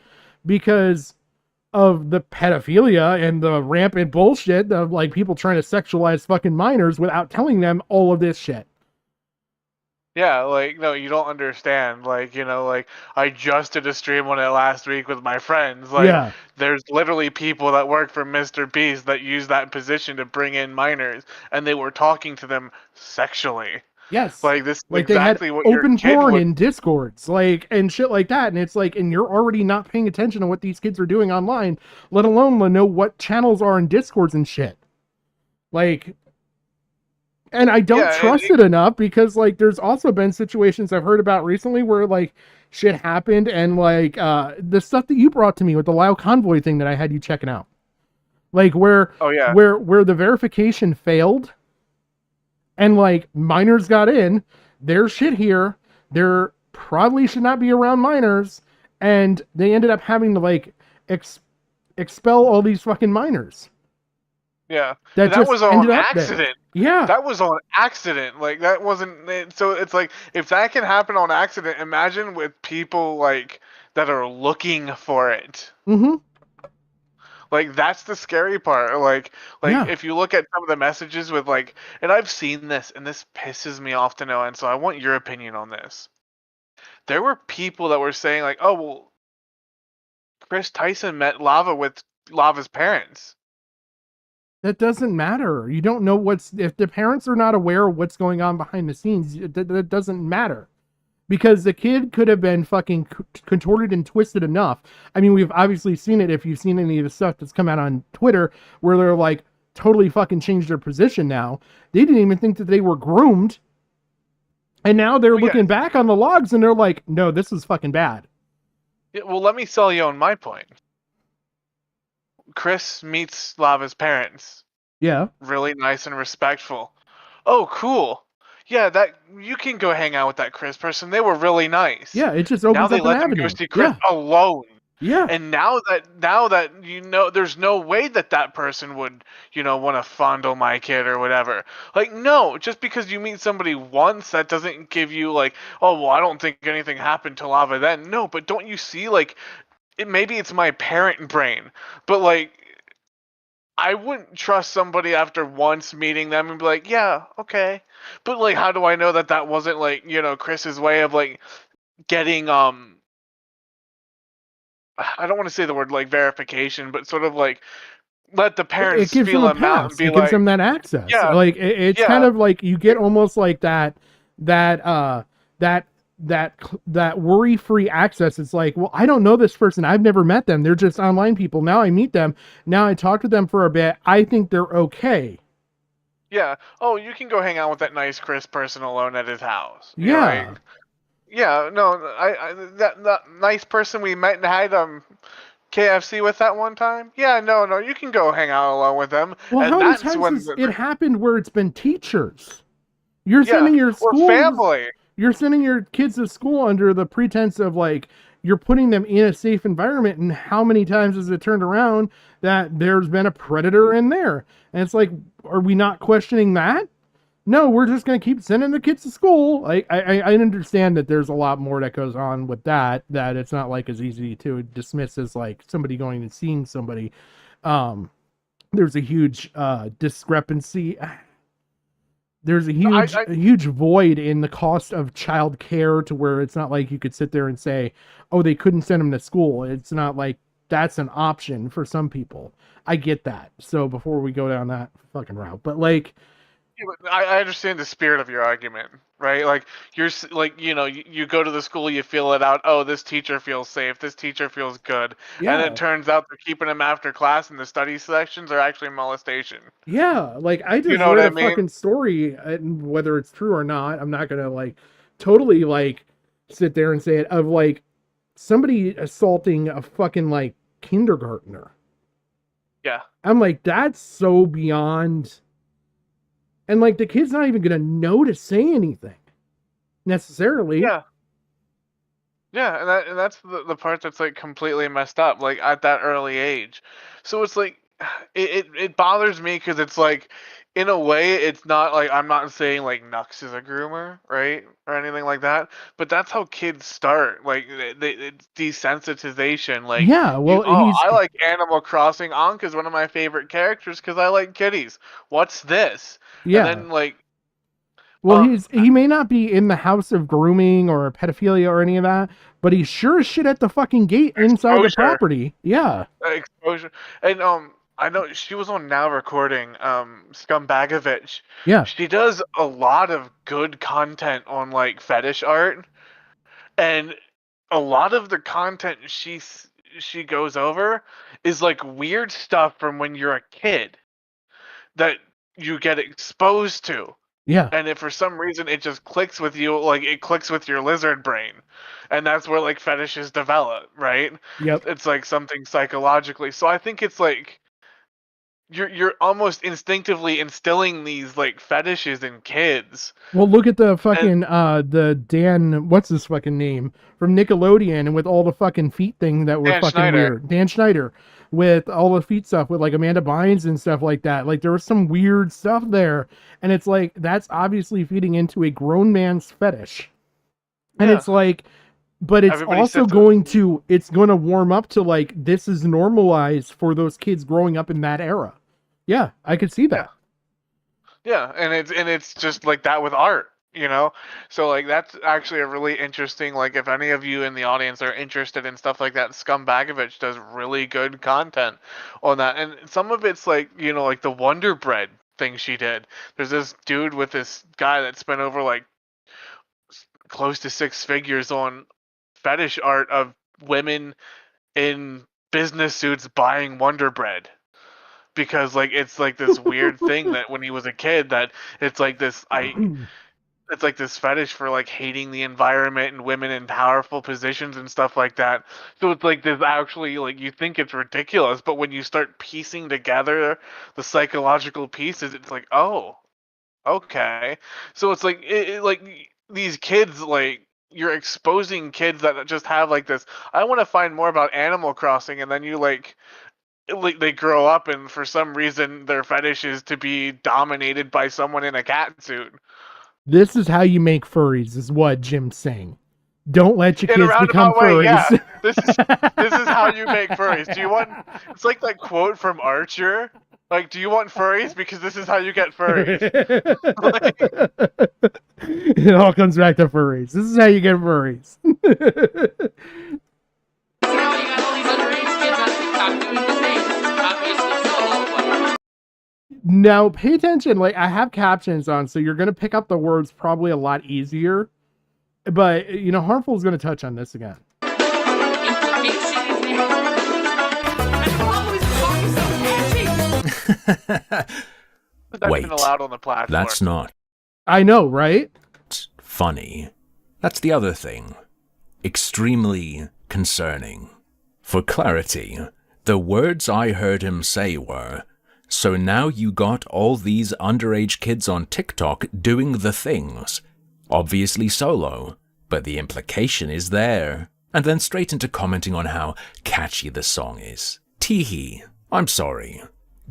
because of the pedophilia and the rampant bullshit of, like, people trying to sexualize fucking minors without telling them all of this shit. Yeah, like, no, you don't understand. Like, you know, like, I just did a stream on it last week with my friends. Like, there's literally people that work for Mr. Beast that use that position to bring in minors, and they were talking to them sexually. Yes. Like, this is like exactly they had what open your kid porn would... in Discords, like, and shit like that. And it's like, and you're already not paying attention to what these kids are doing online, let alone to know what channels are in Discords and shit. Like, and I don't trust it enough, because, like, there's also been situations I've heard about recently where, like, shit happened, and, like, the stuff that you brought to me with the Lio Convoy thing that I had you checking out. Like, where the verification failed, and, like, minors got in, there's shit here, they're probably should not be around minors, and they ended up having to like expel all these fucking minors. Yeah, That and that just was on ended up there. accident. Yeah. That was on accident. Like that wasn't. So it's like if that can happen on accident, imagine with people like that are looking for it. Mm-hmm. Like that's the scary part. Like Yeah. if you look at some of the messages with like, and I've seen this, and this pisses me off to no end. So I want your opinion on this. There were people that were saying like, oh well, Chris Tyson met with Lava's parents. That doesn't matter. You don't know if the parents are not aware of what's going on behind the scenes, that doesn't matter. Because the kid could have been fucking contorted and twisted enough. I mean, we've obviously seen it if you've seen any of the stuff that's come out on Twitter where they're like totally fucking changed their position now. They didn't even think that they were groomed. And now they're looking back on the logs and they're like, no, this is fucking bad. Yeah, well, let me sell you on my point. Chris meets Lava's parents. Yeah. Really nice and respectful. Oh, cool. Yeah, that you can go hang out with that Chris person. They were really nice. Yeah, it just opens now up they an let them avenue. go see Chris alone. Yeah. And now that you know, there's no way that person would, want to fondle my kid or whatever. Like, no, just because you meet somebody once, that doesn't give you like, oh, well, I don't think anything happened to Lava then. No, but don't you see, like, maybe it's my parent brain, but like, I wouldn't trust somebody after once meeting them and be like, yeah, okay. But like, how do I know that wasn't like, Chris's way of like getting, I don't want to say the word like verification, but sort of like let the parents It gives feel them a him out and pass. be It like, gives them that access. yeah, Like it's kind of like you get almost like that worry-free access. It's like, well, I don't know this person. I've never met them. They're just online people. Now I meet them. Now I talk to them for a bit. I think they're okay. yeah. Oh, you can go hang out with that nice Chris person alone at his house. Yeah. Yeah. No, that nice person we met and had KFC with that one time. Yeah. No. You can go hang out alone with them. Well, and how many that's times when has it happened where it's been teachers? You're Yeah, sending your or school family. You're sending your kids to school under the pretense of like you're putting them in a safe environment, and how many times has it turned around that there's been a predator in there? And it's like, are we not questioning that? No, we're just gonna keep sending the kids to school. Like I understand that there's a lot more that goes on with that it's not like as easy to dismiss as like somebody going and seeing somebody. There's a huge discrepancy. There's a huge void in the cost of child care to where it's not like you could sit there and say, oh, they couldn't send them to school. It's not like that's an option for some people. I get that. So before we go down that fucking route, but like, I understand the spirit of your argument, right? Like you're like, you go to the school, you feel it out. Oh, this teacher feels safe. This teacher feels good. Yeah. And it turns out they're keeping them after class, and the study sections are actually molestation. yeah, like I just know what read I a mean? fucking story, and whether it's true or not, I'm not gonna like totally like sit there and say it, of like somebody assaulting a fucking like kindergartner. Yeah. I'm like, that's so beyond. And like the kid's not even gonna know to say anything necessarily. Yeah. Yeah, and that's the part that's like completely messed up, like at that early age. So it's like it bothers me because it's like, in a way, it's not like, I'm not saying like Nux is a groomer, right, or anything like that, but that's how kids start. Like it's desensitization. Like, Yeah, well, I like Animal Crossing. Ankh is one of my favorite characters because I like kitties. What's this? Yeah. And then like, well, he may not be in the house of grooming or pedophilia or any of that, but he's sure as shit at the fucking gate inside the property. Yeah. Exposure. And I know she was on Now Recording, Scumbagovich. Yeah. She does a lot of good content on like fetish art, and a lot of the content she goes over is like weird stuff from when you're a kid that you get exposed to. Yeah. And if for some reason it just clicks with you, like it clicks with your lizard brain. And that's where like fetishes develop, right? Yep. It's like something psychologically. So I think it's like, you're almost instinctively instilling these like fetishes in kids. Well, look at the fucking the Dan, what's his fucking name from Nickelodeon, and with all the fucking feet thing that were Dan fucking Schneider. weird. Dan Schneider with all the feet stuff with like Amanda Bynes and stuff like that. Like there was some weird stuff there, and it's like that's obviously feeding into a grown man's fetish, and Yeah. it's like. But it's Everybody also sits going to warm up to like this is normalized for those kids growing up in that era. Yeah, I could see that. Yeah, and it's just like that with art, you know? So like that's actually a really interesting, like if any of you in the audience are interested in stuff like that, Scumbagovich does really good content on that. And some of it's like, you know, like the Wonder Bread thing she did. There's this dude with this guy that spent over like close to 6 figures on fetish art of women in business suits buying Wonder Bread. Because like it's like this weird thing that when he was a kid that it's like this it's like this fetish for like hating the environment and women in powerful positions and stuff like that. So it's like this actually like you think it's ridiculous, but when you start piecing together the psychological pieces, it's like, oh, okay. So it's like like these kids like you're exposing kids that just have like this. I want to find more about Animal Crossing, and then you like they grow up and for some reason their fetish is to be dominated by someone in a cat suit. This is how you make furries, is what Jim's saying. Don't let your In a kids become roundabout way, furries. yeah. This is how you make furries. Do you want? It's like that quote from Archer. Like, do you want furries? Because this is how you get furries. It all comes back to furries. This is how you get furries. Now, pay attention. Like, I have captions on, so you're going to pick up the words probably a lot easier. But, you know, Harmful is going to touch on this again. Wait, been allowed on the platform. that's not I know, right? funny. That's the other thing. Extremely concerning. For clarity, the words I heard him say were, "So now you got all these underage kids on TikTok doing the things. Obviously solo, but the implication is there." And then straight into commenting on how catchy the song is. Teehee, I'm sorry.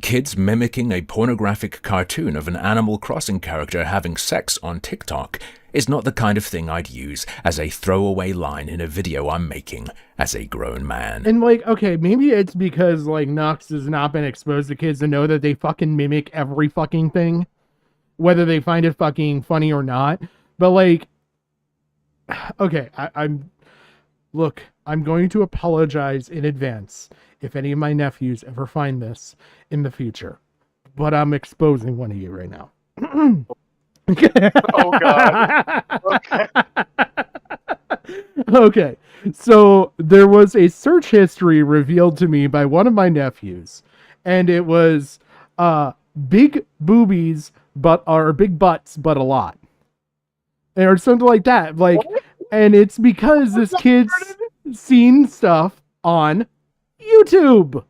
Kids mimicking a pornographic cartoon of an Animal Crossing character having sex on TikTok is not the kind of thing I'd use as a throwaway line in a video I'm making as a grown man. And, like, okay, maybe it's because, like, Nux has not been exposed to kids to know that they fucking mimic every fucking thing, whether they find it fucking funny or not. But, like, okay, Look, I'm going to apologize in advance if any of my nephews ever find this in the future. But I'm exposing one of you right now. Oh, God. Okay. Okay, so there was a search history revealed to me by one of my nephews, and it was big boobies, or big butts, but a lot. Or something like that. Like, and it's because this kid's seen stuff on YouTube.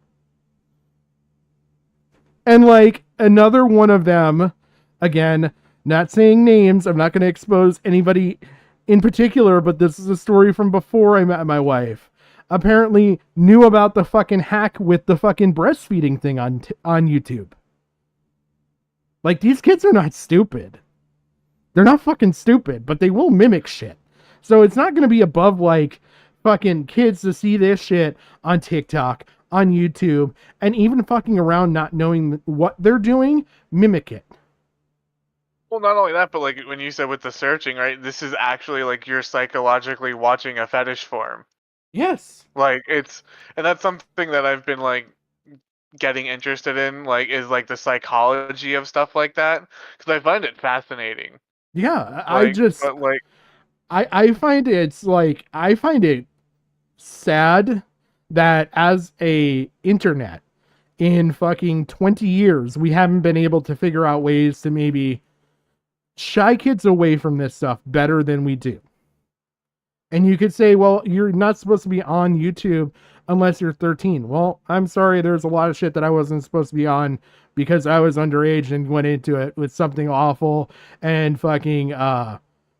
And like another one of them, again, not saying names, I'm not going to expose anybody in particular, but this is a story from before I met my wife. Apparently knew about the fucking hack with the fucking breastfeeding thing on YouTube. Like, these kids are not stupid. They're not fucking stupid, but they will mimic shit. So it's not going to be above, like, fucking kids to see this shit on TikTok, on YouTube, and even fucking around not knowing what they're doing, mimic it. Well, not only that, but like when you said with the searching, right? This is actually like you're psychologically watching a fetish form. Yes. Like and that's something that I've been like getting interested in, like is like the psychology of stuff like that, because I find it fascinating. Yeah, like, I find it sad that as a internet in fucking 20 years, we haven't been able to figure out ways to maybe shy kids away from this stuff better than we do. And you could say, well, you're not supposed to be on YouTube unless you're 13. Well, I'm sorry, there's a lot of shit that I wasn't supposed to be on because I was underage and went into it with something awful and fucking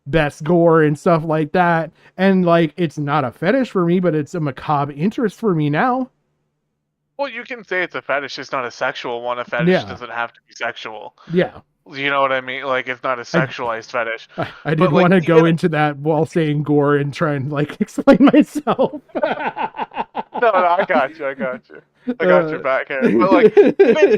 best gore and stuff like that. And like, it's not a fetish for me, but it's a macabre interest for me now. Well, you can say it's a fetish, it's not a sexual one. A fetish doesn't have to be sexual. Yeah. You know what I mean? Like, it's not a sexualized fetish. I did want to go into that while saying gore and try and like explain myself. No, I got you. I got your back here. But like,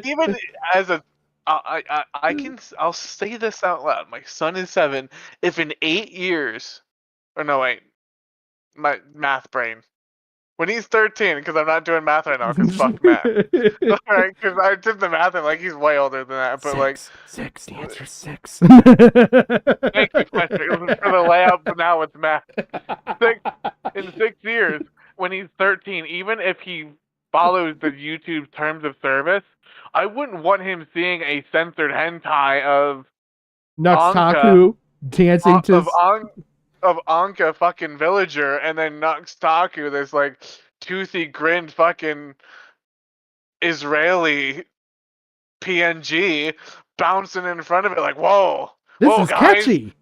even as a, I'll say this out loud. My son is 7. If in 8 years, or no wait, my math brain. When he's 13, because I'm not doing math right now, because fuck math. Alright, because I did the math and like he's way older than that. But six. The answer's 6. Thank you, Patrick. It was for the layout, but now it's math. In 6 years, when he's 13, even if he follows the YouTube terms of service, I wouldn't want him seeing a censored hentai of Nuxtaku dancing of Anka fucking villager, and then Nuxtaku, this like toothy grinned fucking Israeli PNG bouncing in front of it like, whoa, this whoa, is guys, catchy.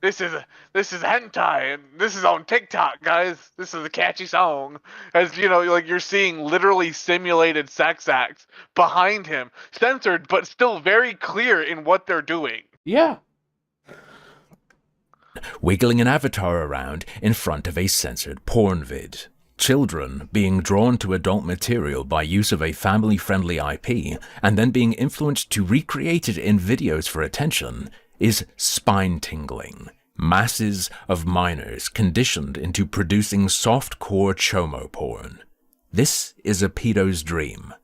This is hentai, and this is on TikTok, guys. This is a catchy song. As you know, like you're seeing literally simulated sex acts behind him, censored but still very clear in what they're doing. Yeah. Wiggling an avatar around in front of a censored porn vid. Children being drawn to adult material by use of a family-friendly IP and then being influenced to recreate it in videos for attention is spine-tingling. Masses of minors conditioned into producing soft-core chomo porn. This is a pedo's dream.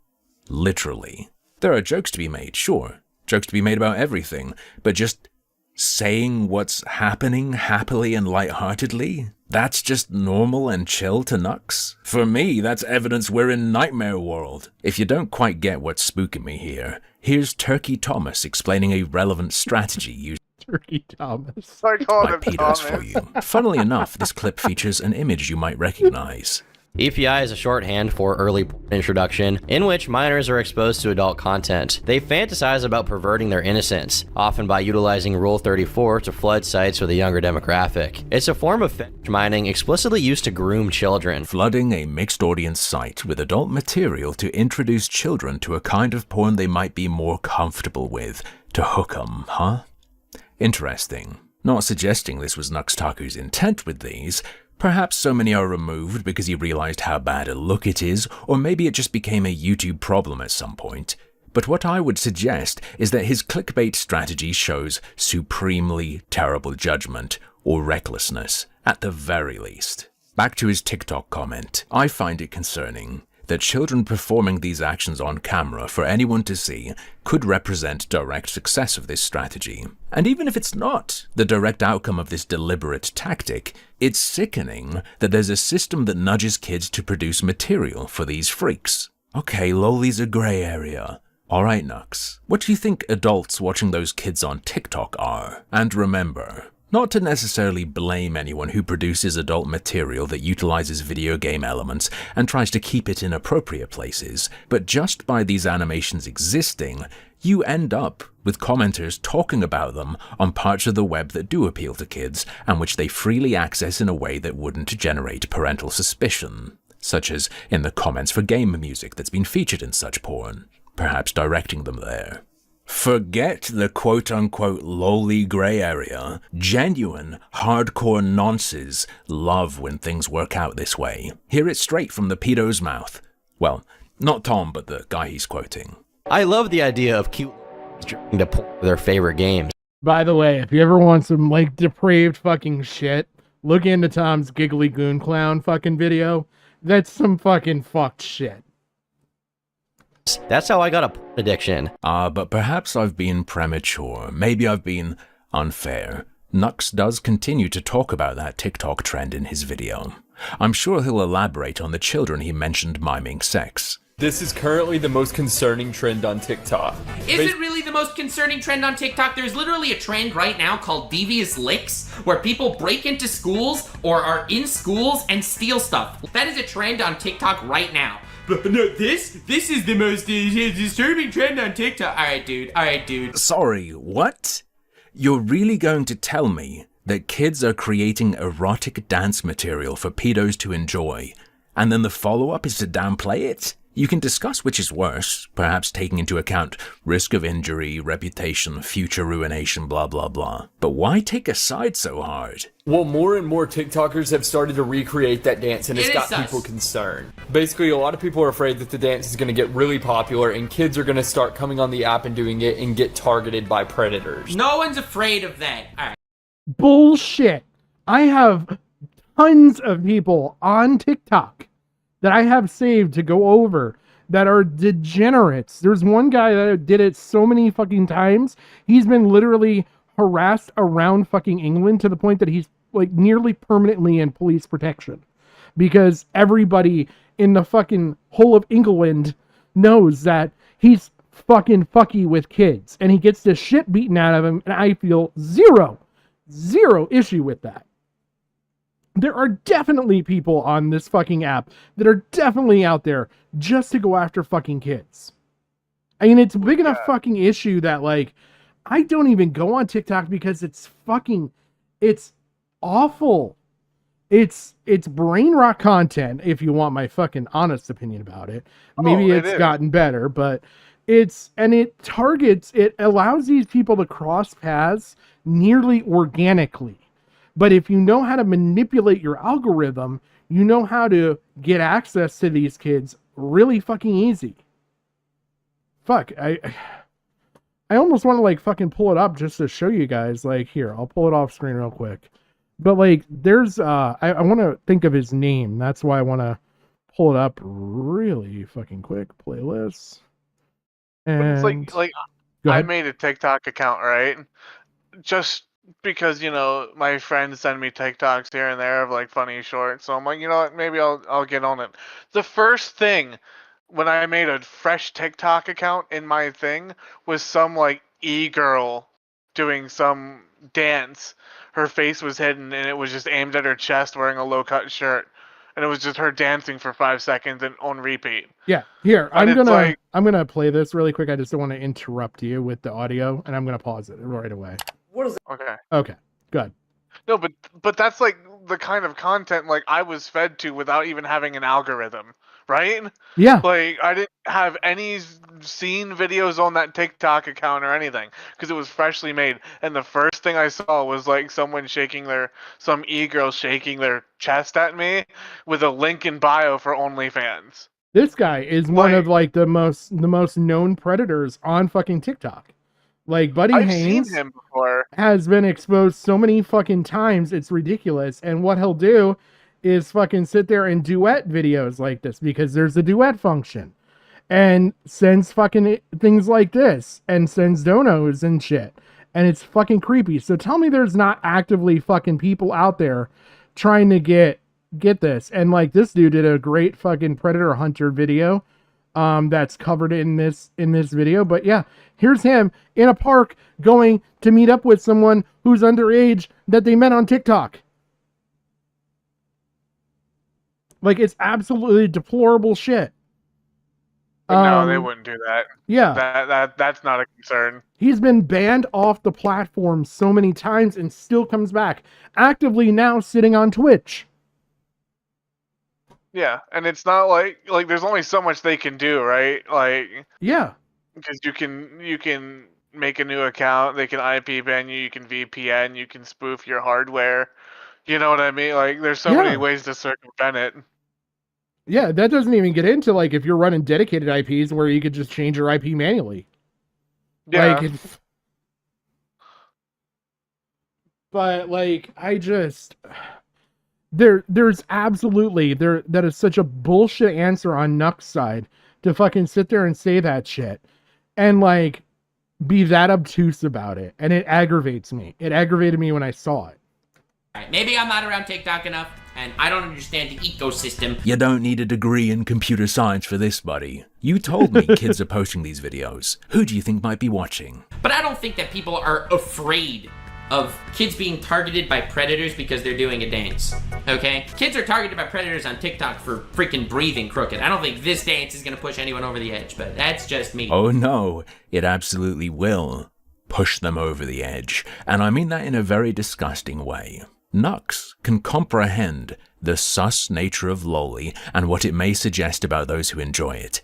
Literally. There are jokes to be made, sure. Jokes to be made about everything, but just saying what's happening happily and lightheartedly? That's just normal and chill to Nux? For me, that's evidence we're in nightmare world. If you don't quite get what's spooking me here, here's Turkey Thomas explaining a relevant strategy used Turkey Thomas by pedos for you. Funnily enough, this clip features an image you might recognize. EPI is a shorthand for early introduction, in which minors are exposed to adult content. They fantasize about perverting their innocence, often by utilizing Rule 34 to flood sites with a younger demographic. It's a form of fetish mining explicitly used to groom children. Flooding a mixed audience site with adult material to introduce children to a kind of porn they might be more comfortable with, to hook 'em, huh? Interesting. Not suggesting this was Nuxtaku's intent with these. Perhaps so many are removed because he realized how bad a look it is, or maybe it just became a YouTube problem at some point. But what I would suggest is that his clickbait strategy shows supremely terrible judgment, or recklessness, at the very least. Back to his TikTok comment. I find it concerning that children performing these actions on camera for anyone to see could represent direct success of this strategy. And even if it's not the direct outcome of this deliberate tactic, it's sickening that there's a system that nudges kids to produce material for these freaks. Okay, loli's a gray area. Alright, Nux. What do you think adults watching those kids on TikTok are? And remember, not to necessarily blame anyone who produces adult material that utilizes video game elements and tries to keep it in appropriate places, but just by these animations existing, you end up with commenters talking about them on parts of the web that do appeal to kids and which they freely access in a way that wouldn't generate parental suspicion, such as in the comments for game music that's been featured in such porn, perhaps directing them there. Forget the quote-unquote lowly gray area. Genuine, hardcore nonces love when things work out this way. Hear it straight from the pedo's mouth. Well, not Tom, but the guy he's quoting. I love the idea of cute trying to play their favorite games. By the way, if you ever want some like depraved fucking shit, look into Tom's Giggly Goon Clown fucking video. That's some fucking fucked shit. That's how I got a porn addiction. But perhaps I've been premature. Maybe I've been unfair. Nux does continue to talk about that TikTok trend in his video. I'm sure he'll elaborate on the children he mentioned miming sex. This is currently the most concerning trend on TikTok. Is it really the most concerning trend on TikTok? There's literally a trend right now called devious licks, where people break into schools or are in schools and steal stuff. That is a trend on TikTok right now. But no, this is the most disturbing trend on TikTok. All right, dude. Sorry, what? You're really going to tell me that kids are creating erotic dance material for pedos to enjoy, and then the follow-up is to downplay it? You can discuss which is worse, perhaps taking into account risk of injury, reputation, future ruination, blah blah blah. But why take a side so hard? Well, more and more TikTokers have started to recreate that dance, and it's got sus. people concerned. Basically, a lot of people are afraid that the dance is going to get really popular, and kids are going to start coming on the app and doing it and get targeted by predators. No one's afraid of that. All right. Bullshit. I have tons of people on TikTok that I have saved to go over that are degenerates. There's one guy that did it so many fucking times. He's been literally harassed around fucking England to the point that he's like nearly permanently in police protection because everybody in the fucking whole of England knows that he's fucking fucky with kids and he gets the shit beaten out of him, and I feel zero issue with that. There are definitely people on this fucking app that are definitely out there just to go after fucking kids. I mean, it's a big enough fucking issue that, like, I don't even go on TikTok because it's awful. It's brain rot content, if you want my fucking honest opinion about it. Maybe it's gotten better, but it allows these people to cross paths nearly organically. But if you know how to manipulate your algorithm, you know how to get access to these kids really fucking easy. Fuck, I almost want to like fucking pull it up just to show you guys. Like, here, I'll pull it off screen real quick. But like, there's I want to think of his name. That's why I want to pull it up really fucking quick. Playlists. And it's like I made a TikTok account, right? Just because, you know, my friends send me TikToks here and there of like funny shorts. So I'm like, you know what, maybe I'll get on it. The first thing when I made a fresh TikTok account in my thing was some like e-girl doing some dance. Her face was hidden and it was just aimed at her chest wearing a low-cut shirt. And it was just her dancing for 5 seconds and on repeat. Yeah, here, I'm gonna play this really quick. I just don't want to interrupt you with the audio, and I'm gonna pause it right away. What is it? Okay. Okay, good. No, but that's like the kind of content like I was fed to without even having an algorithm, right? Yeah. Like I didn't have any seen videos on that TikTok account or anything because it was freshly made, and the first thing I saw was like some e-girl shaking their chest at me with a link in bio for OnlyFans. This guy is one of like the most known predators on fucking TikTok. Like Buddy Haynes seen him before. Has been exposed so many fucking times, it's ridiculous. And what he'll do is fucking sit there and duet videos like this because there's a duet function, and sends fucking things like this and sends donos and shit. And it's fucking creepy. So tell me there's not actively fucking people out there trying to get this. And like this dude did a great fucking predator hunter video that's covered in this video. But yeah, here's him in a park going to meet up with someone who's underage that they met on TikTok. Like, it's absolutely deplorable shit. No, they wouldn't do that. Yeah. That's not a concern. He's been banned off the platform so many times and still comes back, actively now sitting on Twitch. Yeah, and it's not like there's only so much they can do, right? Like, yeah, because you can make a new account, they can IP ban you, you can VPN, you can spoof your hardware. You know what I mean? Like, there's so many ways to circumvent it. Yeah, that doesn't even get into like if you're running dedicated IPs where you could just change your IP manually. Yeah. Like, but like I just there's absolutely that is such a bullshit answer on Nux's side to fucking sit there and say that shit and like be that obtuse about it, and it aggravates me. It aggravated me when I saw it. All right, maybe I'm not around TikTok enough. and I don't understand the ecosystem. You don't need a degree in computer science for this, buddy. You told me kids are posting these videos. Who do you think might be watching? But I don't think that people are afraid of kids being targeted by predators because they're doing a dance, okay? Kids are targeted by predators on TikTok for freaking breathing crooked. I don't think this dance is gonna push anyone over the edge, but that's just me. Oh no, it absolutely will push them over the edge, and I mean that in a very disgusting way. Nux can comprehend the sus nature of loli and what it may suggest about those who enjoy it,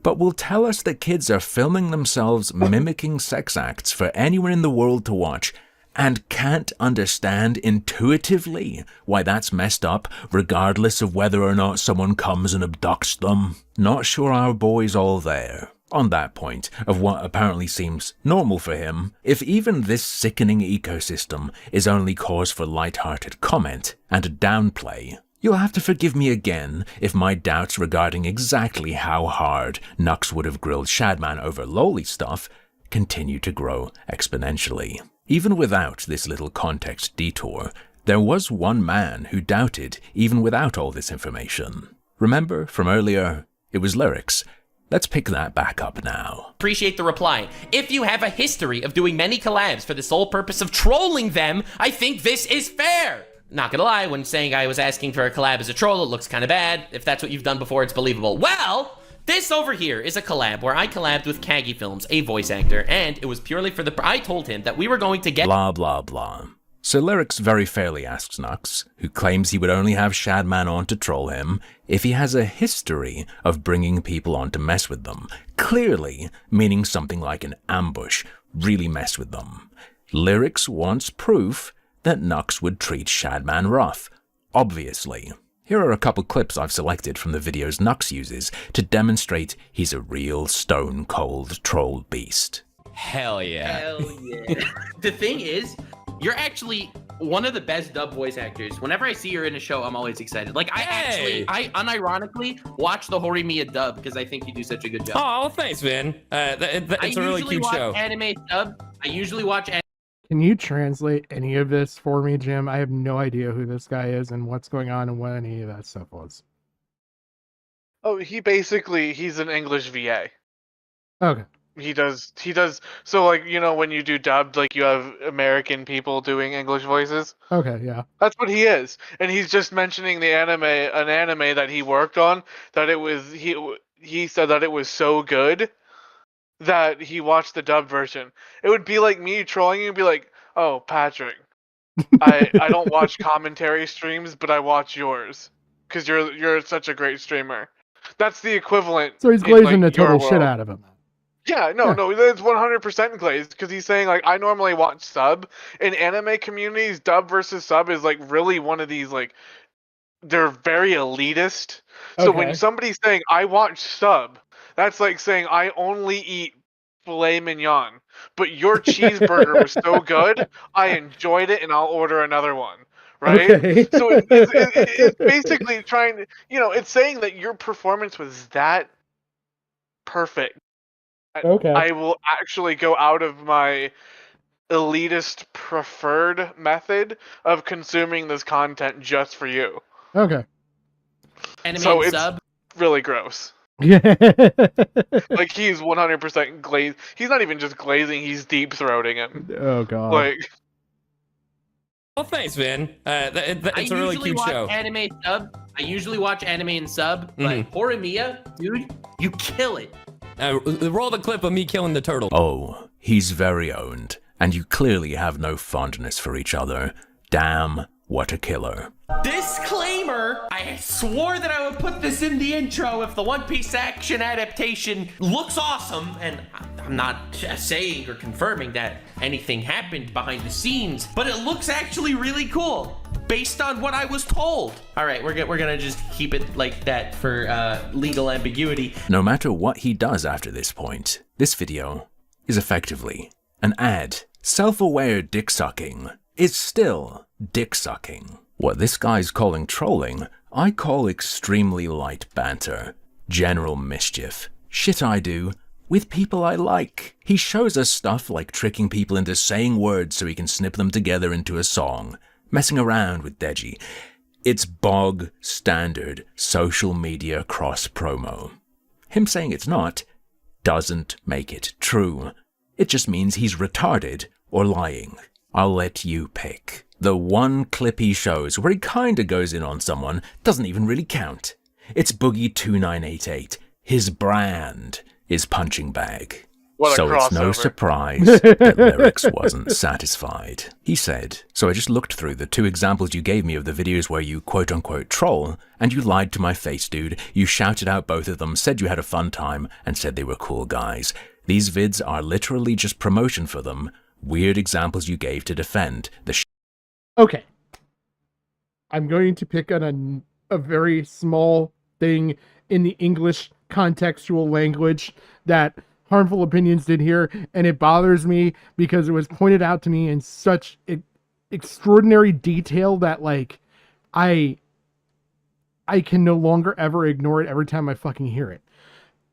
but will tell us that kids are filming themselves mimicking sex acts for anyone in the world to watch, and can't understand intuitively why that's messed up, regardless of whether or not someone comes and abducts them. Not sure our boy's all there on that point of what apparently seems normal for him. If even this sickening ecosystem is only cause for light-hearted comment and downplay, you'll have to forgive me again if my doubts regarding exactly how hard Nux would have grilled Shadman over loli stuff continue to grow exponentially. Even without this little context detour, there was one man who doubted even without all this information. Remember from earlier, it was lyrics. Let's pick that back up now. Appreciate the reply. If you have a history of doing many collabs for the sole purpose of trolling them, I think this is fair. Not gonna lie, when saying I was asking for a collab as a troll, it looks kind of bad. If that's what you've done before, it's believable. Well, this over here is a collab where I collabed with Kagi Films, a voice actor, and it was purely for the... I told him that we were going to get... Blah, blah, blah. So Lyrics very fairly asks Nux, who claims he would only have Shadman on to troll him, if he has a history of bringing people on to mess with them, clearly meaning something like an ambush, really mess with them. Lyrics wants proof that Nux would treat Shadman rough, obviously. Here are a couple clips I've selected from the videos Nux uses to demonstrate he's a real stone-cold troll beast. Hell yeah. Hell yeah. The thing is, you're actually one of the best dub voice actors. Whenever I see you in a show, I'm always excited. Like, I unironically watch the Horimiya dub because I think you do such a good job. Oh, thanks, man. It's a really cute show. Anime dub. I usually watch anime. Can you translate any of this for me, Jim? I have no idea who this guy is and what's going on and what any of that stuff was. Oh, he's an English VA. Okay. He does, so like, you know, when you do dubbed, like you have American people doing English voices. Okay, yeah. That's what he is. And he's just mentioning an anime that he worked on, that it was, he said that it was so good that he watched the dub version. It would be like me trolling you and be like, oh, Patrick, I don't watch commentary streams, but I watch yours because you're such a great streamer. That's the equivalent. So he's glazing the total shit out of him. Yeah, no, it's 100% glazed because he's saying, like, I normally watch sub. In anime communities, dub versus sub is, like, really one of these, like, they're very elitist. So when somebody's saying, I watch sub, that's like saying, I only eat filet mignon, but your cheeseburger was so good, I enjoyed it and I'll order another one. Right? Okay. So it's basically trying to, you know, it's saying that your performance was that perfect. Okay. I will actually go out of my elitist preferred method of consuming this content just for you. Okay. Anime so and it's sub. really gross. Yeah. Like, he's 100% glazed. He's not even just glazing, he's deep throating him. Oh god. Like, well, thanks, man. It's a really cute show. I usually watch anime and sub, but Horimiya, dude, you kill it. Roll the clip of me killing the turtle. Oh, he's very owned, and you clearly have no fondness for each other. Damn, what a killer. Disclaimer, I swore that I would put this in the intro if the One Piece action adaptation looks awesome, and I'm not saying or confirming that anything happened behind the scenes, but it looks actually really cool based on what I was told. All right, we're gonna just keep it like that for legal ambiguity. No matter what he does after this point, this video is effectively an ad. Self-aware dick sucking is still dick sucking. What this guy's calling trolling, I call extremely light banter, general mischief, shit I do with people I like. He shows us stuff like tricking people into saying words so he can snip them together into a song, messing around with Deji. It's bog standard social media cross promo. Him saying it's not doesn't make it true. It just means he's retarded or lying. I'll let you pick. The one clip he shows where he kinda goes in on someone doesn't even really count. It's Boogie2988. His brand is Punching Bag. So it's no surprise that Lyrics wasn't satisfied. He said, so I just looked through the 2 examples you gave me of the videos where you quote-unquote troll, and you lied to my face, dude. You shouted out both of them, said you had a fun time, and said they were cool guys. These vids are literally just promotion for them. Weird examples you gave to defend the Okay. I'm going to pick on a very small thing in the English contextual language that Harmful Opinions did here, and it bothers me because it was pointed out to me in such extraordinary detail that, like, I can no longer ever ignore it every time I fucking hear it.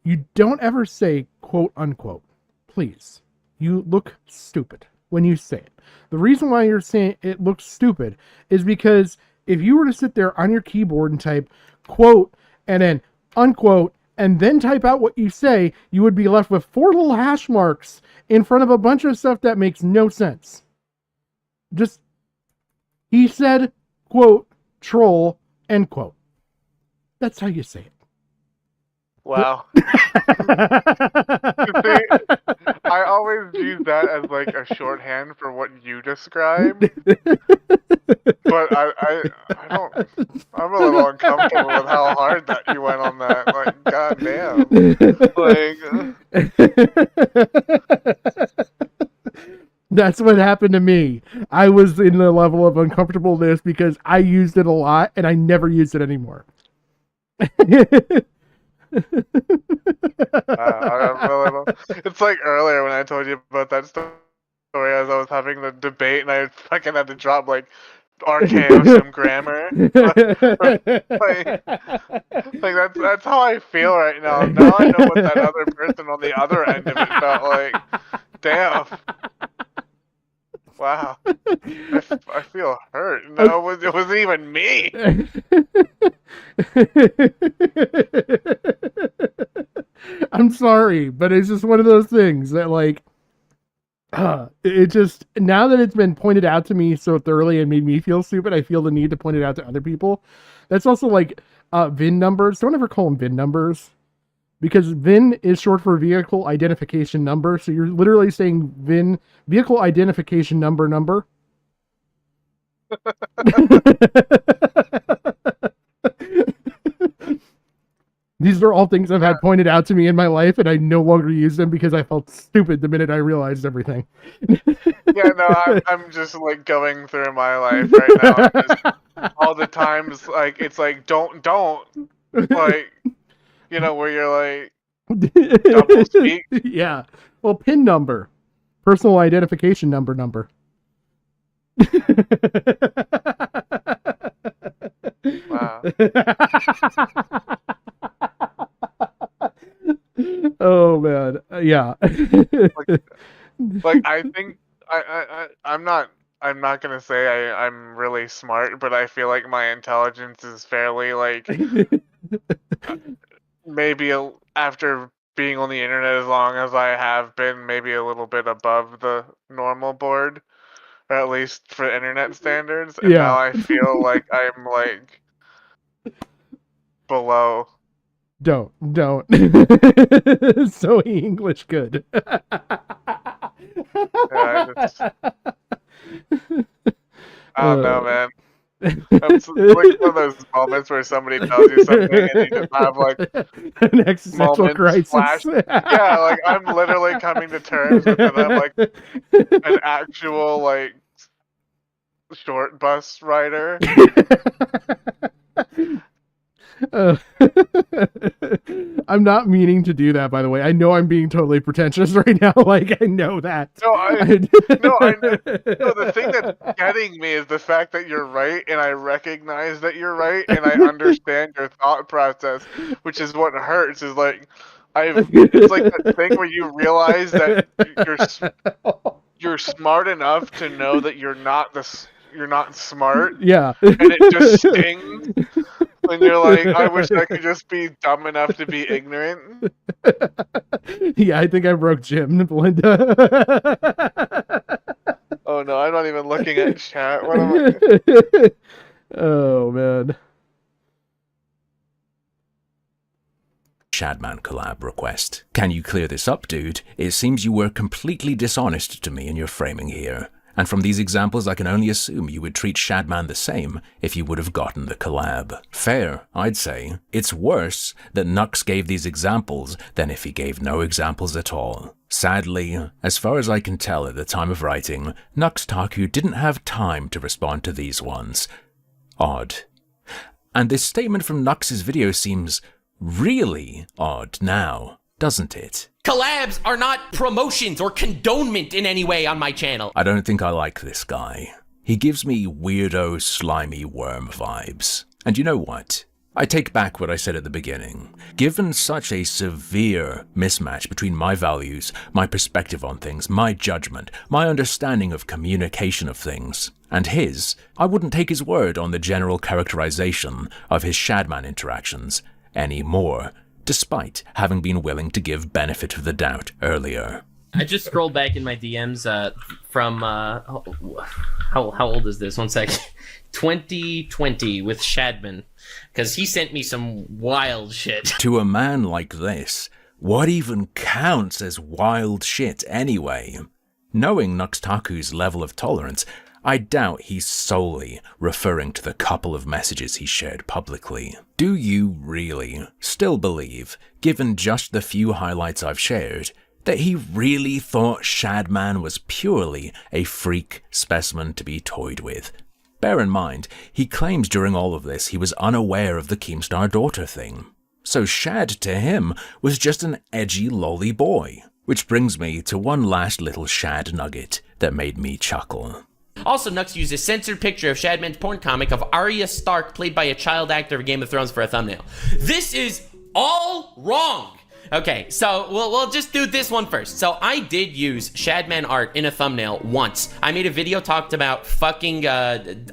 You don't ever say quote unquote. Please. You look stupid when you say it. The reason why you're saying it looks stupid is because if you were to sit there on your keyboard and type quote and then unquote and then type out what you say, you would be left with 4 little hash marks in front of a bunch of stuff that makes no sense. Just, he said, quote, troll, end quote. That's how you say it. Wow. See, I always use that as like a shorthand for what you described. But I don't. I'm a little uncomfortable with how hard that you went on that. Like, goddamn. Like, that's what happened to me. I was in the level of uncomfortableness because I used it a lot and I never used it anymore. It's like earlier when I told you about that story as I was having the debate and I fucking had to drop like RKO some grammar. like that's how I feel right now. Now I know what that other person on the other end of it felt like. Damn. Wow. I feel hurt. No, it wasn't even me. I'm sorry, but it's just one of those things that, like, it just, now that it's been pointed out to me so thoroughly and made me feel stupid, I feel the need to point it out to other people. That's also like VIN numbers. Don't ever call them VIN numbers, because VIN is short for vehicle identification number. So you're literally saying VIN, vehicle identification number. These are all things I've had pointed out to me in my life, and I no longer use them because I felt stupid the minute I realized everything. Yeah, no, I'm just like going through my life right now. Just, all the times, like, it's like, don't, like, you know, where you're like, double speak. Yeah. Well, PIN number. Personal identification number. Wow. Oh man, yeah. like I think I'm not gonna say I'm really smart, but I feel like my intelligence is fairly like maybe after being on the internet as long as I have been, maybe a little bit above the normal board, or at least for internet standards. And now I feel like I'm like below. Don't. So English good. I don't know, man. It's like one of those moments where somebody tells you something and you just have like an existential crisis. Yeah, like I'm literally coming to terms with it. I'm like an actual like short bus rider. I'm not meaning to do that, by the way. I know I'm being totally pretentious right now. Like, I know that. The thing that's getting me is the fact that you're right, and I recognize that you're right, and I understand your thought process, which is what hurts. Is like, it's like that thing where you realize that you're smart enough to know that you're not you're not smart. Yeah. And it just stings when you're like, I wish I could just be dumb enough to be ignorant. Yeah, I think I broke Jim, Belinda. Oh no, I'm not even looking at chat. What am I? Oh man. Shadman collab request. Can you clear this up, dude? It seems you were completely dishonest to me in your framing here. And from these examples, I can only assume you would treat Shadman the same if you would have gotten the collab. Fair, I'd say. It's worse that Nux gave these examples than if he gave no examples at all. Sadly, as far as I can tell at the time of writing, Nuxtaku didn't have time to respond to these ones. Odd. And this statement from Nux's video seems really odd now, doesn't it? Collabs are not promotions or condonement in any way on my channel. I don't think I like this guy. He gives me weirdo, slimy worm vibes. And you know what? I take back what I said at the beginning. Given such a severe mismatch between my values, my perspective on things, my judgment, my understanding of communication of things, and his, I wouldn't take his word on the general characterization of his Shadman interactions anymore, despite having been willing to give benefit of the doubt earlier. I just scrolled back in my DMs from how old is this? 1 second. 2020 with Shadman, because he sent me some wild shit. To a man like this, what even counts as wild shit anyway? Knowing Nuxtaku's level of tolerance, I doubt he's solely referring to the couple of messages he shared publicly. Do you really still believe, given just the few highlights I've shared, that he really thought Shadman was purely a freak specimen to be toyed with? Bear in mind, he claims during all of this he was unaware of the Keemstar daughter thing. So Shad to him was just an edgy lolly boy. Which brings me to one last little Shad nugget that made me chuckle. Also, Nux used a censored picture of Shadman's porn comic of Arya Stark played by a child actor of Game of Thrones for a thumbnail. This is all wrong. Okay, so we'll just do this one first. So I did use Shadman art in a thumbnail once. I made a video talked about fucking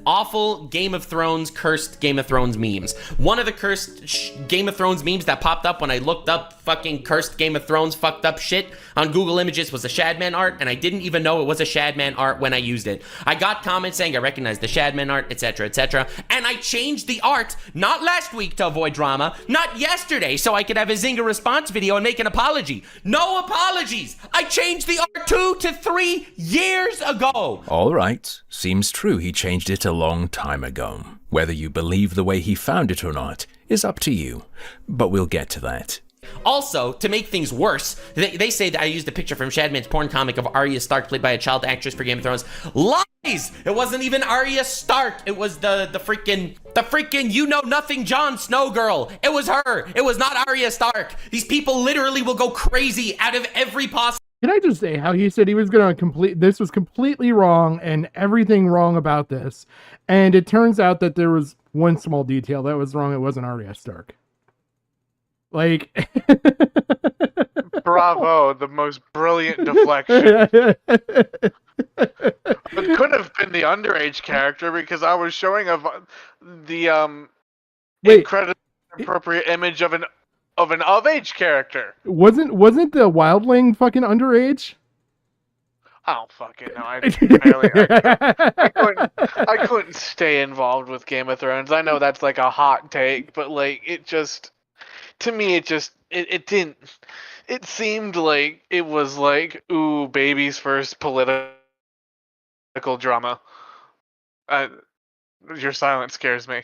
awful Game of Thrones, cursed Game of Thrones memes. One of the cursed Game of Thrones memes that popped up when I looked up fucking cursed Game of Thrones fucked up shit on Google Images was a Shadman art, and I didn't even know it was a Shadman art when I used it. I got comments saying I recognize the Shadman art, etc., etc., and I changed the art, not last week to avoid drama, not yesterday so I could have a Zynga response video and make an apology. No apologies! I changed the art 2 to 3 years ago! Alright, seems true he changed it a long time ago. Whether you believe the way he found it or not is up to you, but we'll get to that. Also, to make things worse, they say that I used a picture from Shadman's porn comic of Arya Stark played by a child actress for Game of Thrones. Lies! It wasn't even Arya Stark. It was the freaking you know nothing Jon Snow girl. It was her. It was not Arya Stark. These people literally will go crazy out of every possible. Can I just say how he said he was going to this was completely wrong and everything wrong about this. And it turns out that there was one small detail that was wrong. It wasn't Arya Stark. Like, bravo, the most brilliant deflection. It could have been the underage character because I was showing the incredibly appropriate image of an of-age character. Wasn't the wildling fucking underage? I don't fucking know. I couldn't stay involved with Game of Thrones. I know that's like a hot take, but like it just. To me, it didn't. It seemed like it was like, ooh, baby's first political drama. Your silence scares me.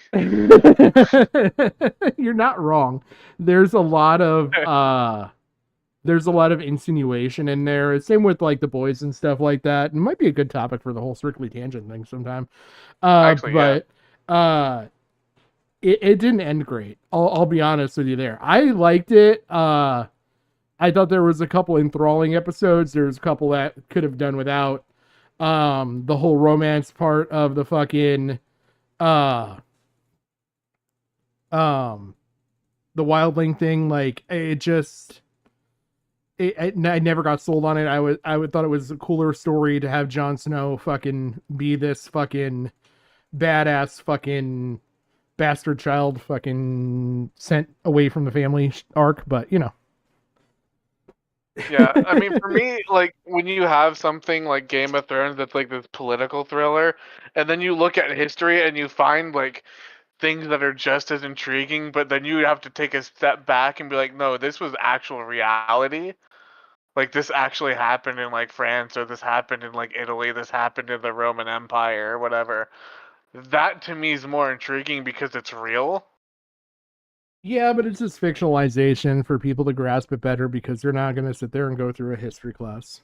You're not wrong. There's a lot of insinuation in there. Same with like the boys and stuff like that. It might be a good topic for the whole Strictly Tangent thing sometime. It didn't end great. I'll be honest with you there. I liked it. I thought there was a couple enthralling episodes. There's a couple that could have done without. The whole romance part of the fucking the wildling thing, like it just I never got sold on it. I would thought it was a cooler story to have Jon Snow fucking be this fucking badass fucking bastard child fucking sent away from the family arc, but you know. Yeah, I mean, for me, like when you have something like Game of Thrones that's like this political thriller, and then you look at history and you find like things that are just as intriguing, but then you have to take a step back and be like, no, this was actual reality. Like this actually happened in like France, or this happened in like Italy, this happened in the Roman Empire, or whatever. That to me is more intriguing because it's real. Yeah, but it's just fictionalization for people to grasp it better because they're not going to sit there and go through a history class.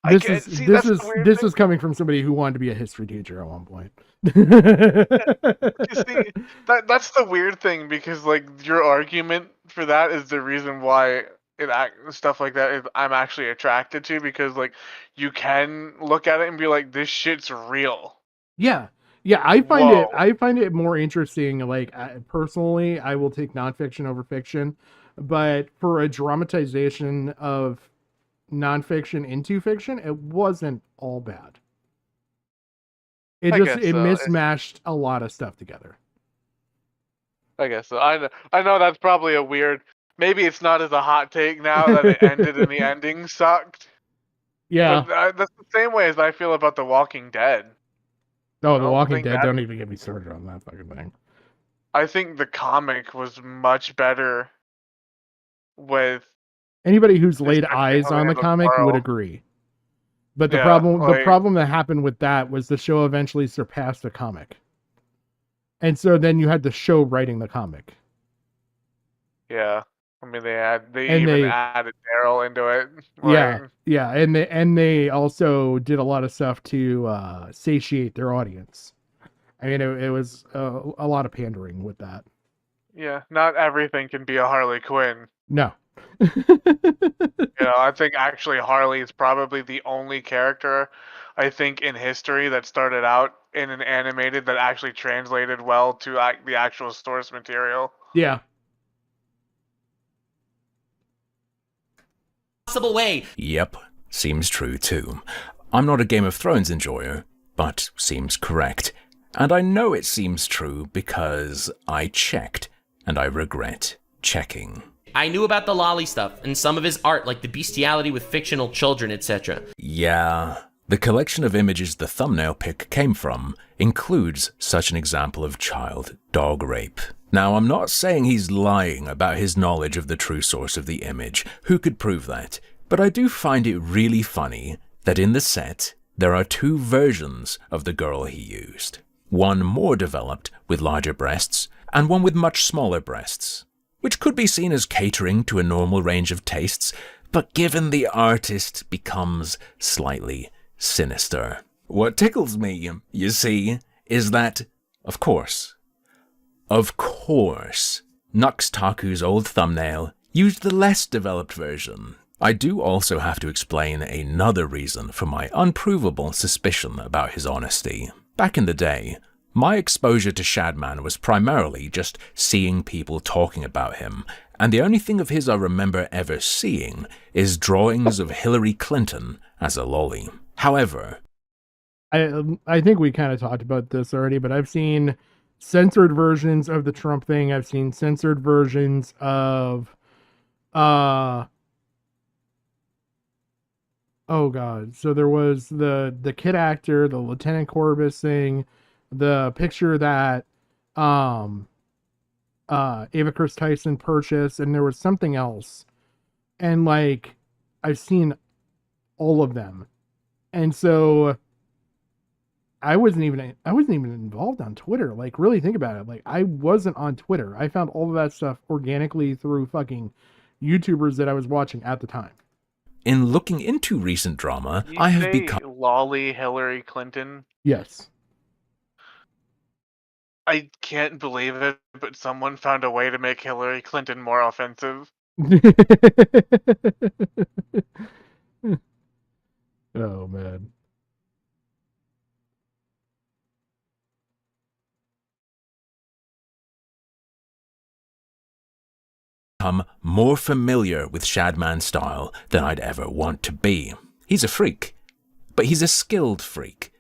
This is coming from somebody who wanted to be a history teacher at one point. You see, that's the weird thing, because like your argument for that is the reason why stuff like that is I'm actually attracted to, because like you can look at it and be like, this shit's real. Yeah. Yeah, I find it more interesting. Like personally, I will take nonfiction over fiction, but for a dramatization of nonfiction into fiction, it wasn't all bad. It mismatched a lot of stuff together. I guess so. I know that's probably a weird. Maybe it's not as a hot take now that it ended and the ending sucked. Yeah. But that's the same way as I feel about The Walking Dead. Oh, The Walking Dead, don't even get me started on that fucking thing. I think the comic was much better with... Anybody who's laid eyes on the comic would agree. But the problem that happened with that was the show eventually surpassed the comic. And so then you had the show writing the comic. Yeah. I mean, they added Daryl into it. Yeah, and they also did a lot of stuff to satiate their audience. I mean, it was a lot of pandering with that. Yeah, not everything can be a Harley Quinn. No. I think actually Harley is probably the only character I think in history that started out in an animated that actually translated well to the actual source material. Yeah. Possible way. Yep, seems true too. I'm not a Game of Thrones enjoyer, but seems correct. And I know it seems true because I checked, and I regret checking. I knew about the lolly stuff and some of his art, like the bestiality with fictional children, etc. Yeah, the collection of images the thumbnail pic came from includes such an example of child dog rape. Now, I'm not saying he's lying about his knowledge of the true source of the image. Who could prove that? But I do find it really funny that in the set, there are two versions of the girl he used. One more developed with larger breasts, and one with much smaller breasts, which could be seen as catering to a normal range of tastes, but given the artist becomes slightly sinister. What tickles me, you see, is that, of course, Nuxtaku's old thumbnail used the less developed version. I do also have to explain another reason for my unprovable suspicion about his honesty. Back in the day, my exposure to Shadman was primarily just seeing people talking about him, and the only thing of his I remember ever seeing is drawings of Hillary Clinton as a lolly. However, I think we kind of talked about this already, but I've seen censored versions of the Trump thing. I've seen censored versions of oh god. So there was the kid actor, the Lieutenant Corbus thing, the picture that Ava Chris Tyson purchased, and there was something else. And like I've seen all of them. And so I wasn't even involved on Twitter. Like, really think about it. Like, I wasn't on Twitter. I found all of that stuff organically through fucking YouTubers that I was watching at the time. In looking into recent drama, I have become lolly Hillary Clinton. Yes. I can't believe it, but someone found a way to make Hillary Clinton more offensive. Oh man. become more familiar with Shadman's style than I'd ever want to be. He's a freak, but he's a skilled freak,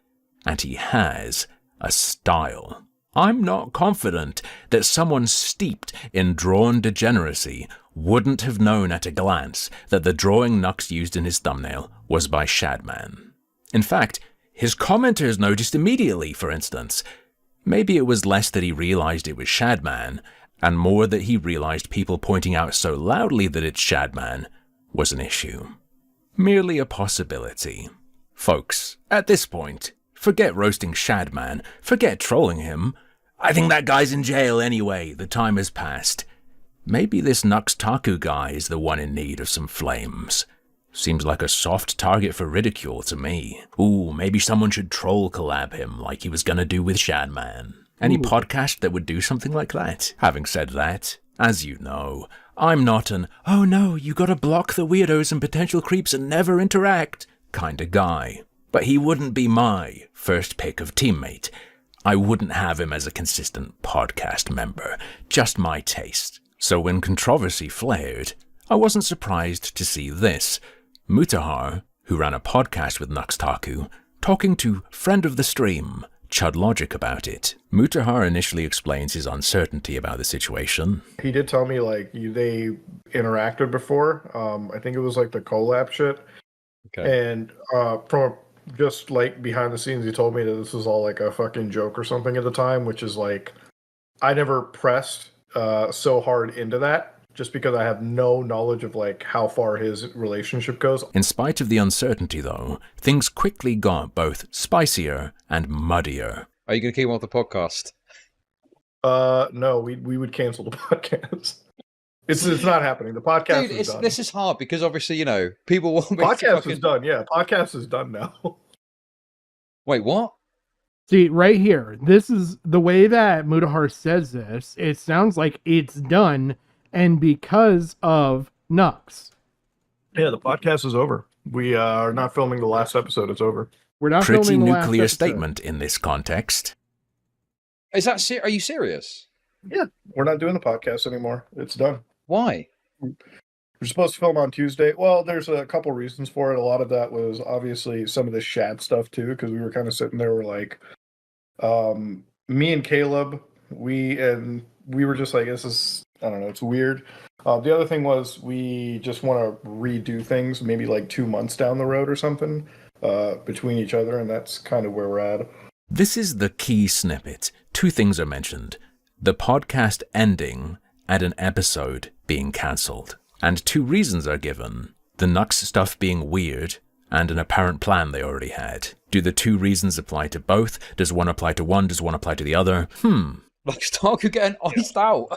and he has a style. I'm not confident that someone steeped in drawn degeneracy wouldn't have known at a glance that the drawing Nux used in his thumbnail was by Shadman. In fact, his commenters noticed immediately, for instance. Maybe it was less that he realized it was Shadman, and more that he realized people pointing out so loudly that it's Shadman was an issue. Merely a possibility. Folks, at this point, forget roasting Shadman, forget trolling him. I think that guy's in jail anyway, the time has passed. Maybe this Nuxtaku guy is the one in need of some flames. Seems like a soft target for ridicule to me. Ooh, maybe someone should troll collab him like he was gonna do with Shadman. Any podcast that would do something like that? Having said that, as you know, I'm not an, oh no, you gotta block the weirdos and potential creeps and never interact kinda guy. But he wouldn't be my first pick of teammate. I wouldn't have him as a consistent podcast member, just my taste. So when controversy flared, I wasn't surprised to see this. Mutahar, who ran a podcast with Nuxtaku, talking to friend of the stream, Chud Logic, about it. Mutahar initially explains his uncertainty about the situation. He did tell me, like, they interacted before. I think it was, like, the collab shit. Okay. And from just, like, behind the scenes, he told me that this was all, like, a fucking joke or something at the time, which is, like, I never pressed so hard into that, just because I have no knowledge of, like, how far his relationship goes. In spite of the uncertainty, though, things quickly got both spicier and muddier. Are you going to keep him off the podcast? No, we would cancel the podcast. It's not happening. The podcast is done. This is hard because obviously, you know, people want me podcast is done. Yeah, podcast is done now. Wait, what? See, right here, this is the way that Mutahar says this. It sounds like it's done, and because of Nux. Yeah, the podcast is over. We are not filming the last episode. It's over. We're not Pretty filming the last nuclear episode. statement in this context. Is that are you serious? Yeah, we're not doing the podcast anymore. It's done. Why? We're supposed to film on Tuesday. Well, there's a couple reasons for it. A lot of that was obviously some of the Shad stuff too, because we were kind of sitting there, we're like, me and Caleb, we were just like, this is, I don't know, it's weird. The other thing was we just want to redo things, maybe like 2 months down the road or something, between each other, and that's kind of where we're at. This is the key snippet. 2 things are mentioned. The podcast ending and an episode being cancelled. And 2 reasons are given. The Nux stuff being weird, and an apparent plan they already had. Do the 2 reasons apply to both? Does one apply to one? Does one apply to the other? Like Starku getting iced out.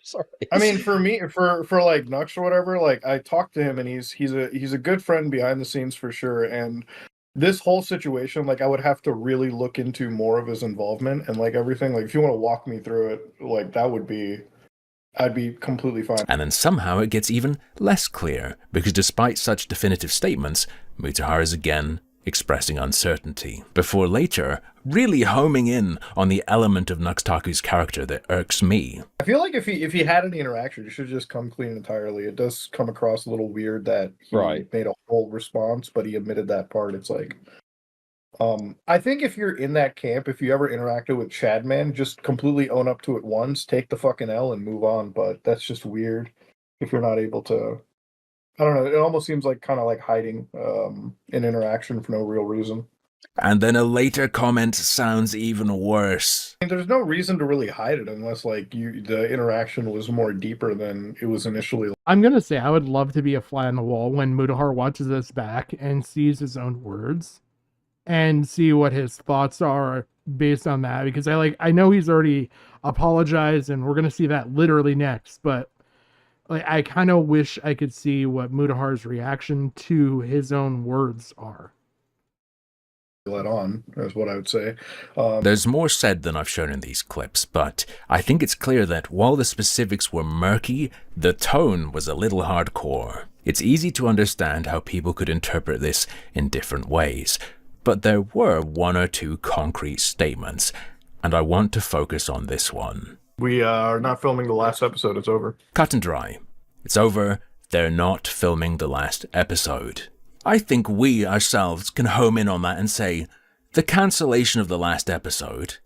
Sorry. I mean, for me, for like Nux or whatever, like I talked to him and he's a good friend behind the scenes for sure. And this whole situation, like I would have to really look into more of his involvement and like everything. Like if you want to walk me through it, like that would be, I'd be completely fine. And then somehow it gets even less clear, because despite such definitive statements, Mutahar is again expressing uncertainty, before later really homing in on the element of Nuxtaku's character that irks me. I feel like if he had any interaction, it should just come clean entirely. It does come across a little weird that he made a whole response, but he admitted that part. It's like, I think if you're in that camp, if you ever interacted with Shadman, just completely own up to it once, take the fucking L and move on. But that's just weird if you're not able to. I don't know. It almost seems like kind of like hiding an interaction for no real reason. And then a later comment sounds even worse. I mean, there's no reason to really hide it unless like the interaction was more deeper than it was initially. I'm going to say I would love to be a fly on the wall when Mutahar watches this back and sees his own words and see what his thoughts are based on that. Because I know he's already apologized and we're going to see that literally next. But like, I kind of wish I could see what Mutahar's reaction to his own words are. Let on, is what I would say. There's more said than I've shown in these clips, but I think it's clear that while the specifics were murky, the tone was a little hardcore. It's easy to understand how people could interpret this in different ways, but there were 1 or 2 concrete statements, and I want to focus on this one. We are not filming the last episode. It's over. Cut and dry. It's over. They're not filming the last episode. I think we ourselves can home in on that and say the cancellation of the last episode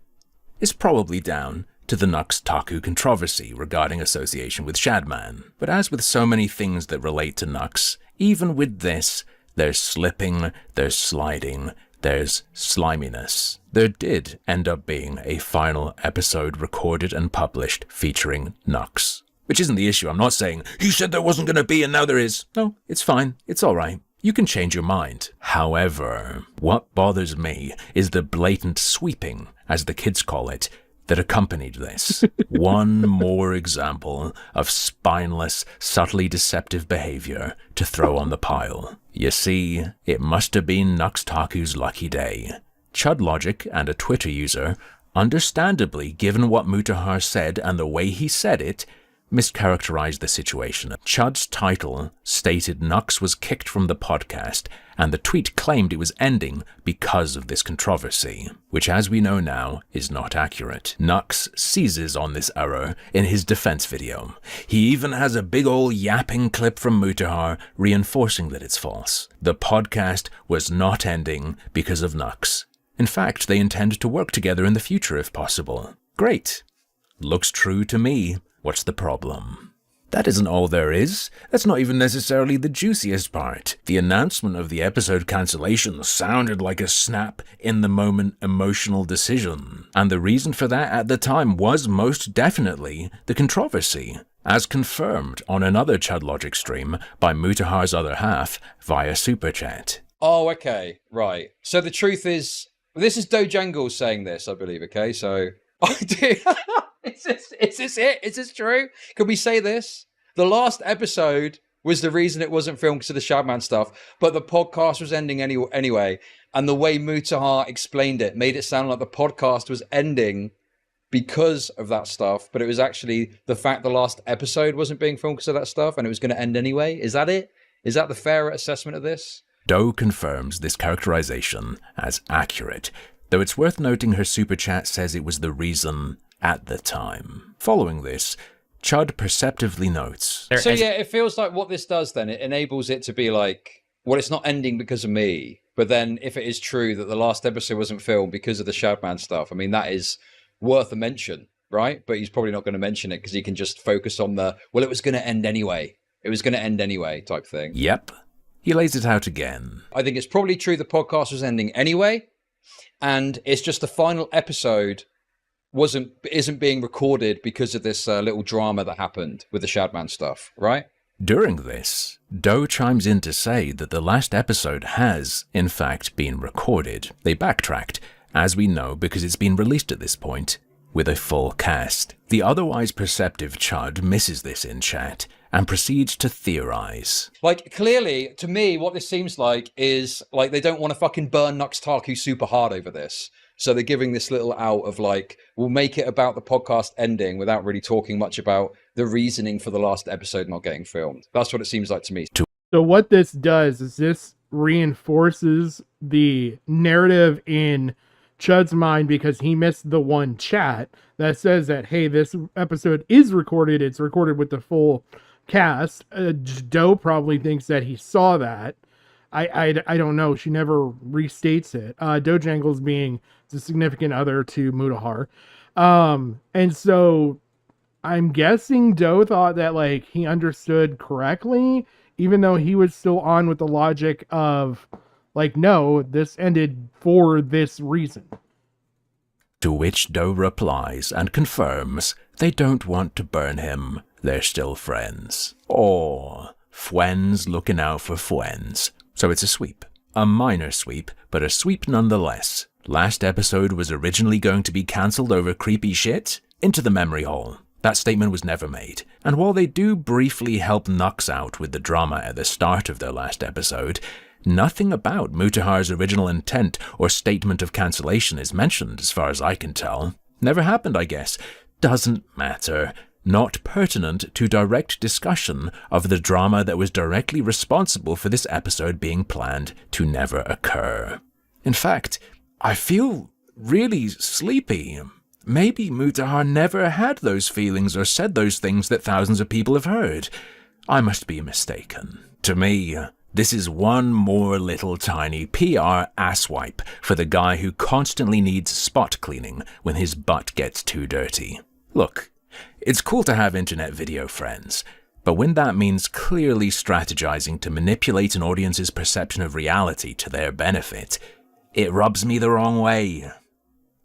is probably down to the Nuxtaku controversy regarding association with Shadman. But as with so many things that relate to Nux, even with this, there's slipping, there's sliding, there's sliminess. There did end up being a final episode recorded and published featuring Nux. Which isn't the issue. I'm not saying, he said there wasn't going to be and now there is. No, it's fine. It's alright. You can change your mind. However, what bothers me is the blatant sweeping, as the kids call it, that accompanied this. One more example of spineless, subtly deceptive behavior to throw on the pile. You see, it must have been Nuxtaku's lucky day. Chud Logic and a Twitter user, understandably given what Mutahar said and the way he said it, mischaracterized the situation. Chud's title stated Nux was kicked from the podcast, and the tweet claimed it was ending because of this controversy, which as we know now is not accurate. Nux seizes on this error in his defense video. He even has a big ol' yapping clip from Mutahar reinforcing that it's false. The podcast was not ending because of Nux. In fact, they intend to work together in the future if possible. Great. Looks true to me. What's the problem? That isn't all there is. That's not even necessarily the juiciest part. The announcement of the episode cancellation sounded like a snap-in-the-moment emotional decision. And the reason for that at the time was most definitely the controversy, as confirmed on another Chud Logic stream by Mutahar's other half via Super Chat. Oh, okay. Right. So the truth is, this is Dojangle saying this, I believe, okay? So... Oh, dude. Is this it? Is this true? Can we say this? The last episode was the reason it wasn't filmed because of the Shadman stuff, but the podcast was ending anyway. And the way Mutahar explained it made it sound like the podcast was ending because of that stuff, but it was actually the fact the last episode wasn't being filmed because of that stuff, and it was going to end anyway. Is that it? Is that the fair assessment of this? Doe confirms this characterization as accurate, though it's worth noting her super chat says it was the reason at the time. Following this, Chud perceptively notes. So yeah, it feels like what this does then, it enables it to be like, well, it's not ending because of me, but then if it is true that the last episode wasn't filmed because of the Shadman stuff, I mean, that is worth a mention, right? But he's probably not going to mention it because he can just focus on the, well, it was going to end anyway. It was going to end anyway type thing. Yep. He lays it out again. I think it's probably true the podcast was ending anyway, and it's just the final episode isn't being recorded because of this little drama that happened with the Shadman stuff, right? During this, Doe chimes in to say that the last episode has, in fact, been recorded. They backtracked, as we know because it's been released at this point, with a full cast. The otherwise perceptive Chud misses this in chat and proceeds to theorize. Like, clearly, to me, what this seems like is, like, they don't want to fucking burn Nuxtaku super hard over this. So they're giving this little out of like, we'll make it about the podcast ending without really talking much about the reasoning for the last episode not getting filmed. That's what it seems like to me. So what this does is this reinforces the narrative in Chud's mind because he missed the one chat that says that, hey, this episode is recorded. It's recorded with the full cast. Doe probably thinks that he saw that. I don't know. She never restates it. Dojangles being the significant other to Mutahar. And so I'm guessing Doe thought that like he understood correctly, even though he was still on with the logic of like, no, this ended for this reason. To which Doe replies and confirms they don't want to burn him. They're still friends. Or friends looking out for friends. So it's a sweep. A minor sweep, but a sweep nonetheless. Last episode was originally going to be cancelled over creepy shit? Into the memory hole. That statement was never made. And while they do briefly help Nux out with the drama at the start of their last episode, nothing about Mutahar's original intent or statement of cancellation is mentioned as far as I can tell. Never happened, I guess. Doesn't matter. Not pertinent to direct discussion of the drama that was directly responsible for this episode being planned to never occur. In fact, I feel really sleepy. Maybe Mutahar never had those feelings or said those things that thousands of people have heard. I must be mistaken. To me, this is one more little tiny PR asswipe for the guy who constantly needs spot cleaning when his butt gets too dirty. Look, it's cool to have internet video friends, but when that means clearly strategizing to manipulate an audience's perception of reality to their benefit, it rubs me the wrong way.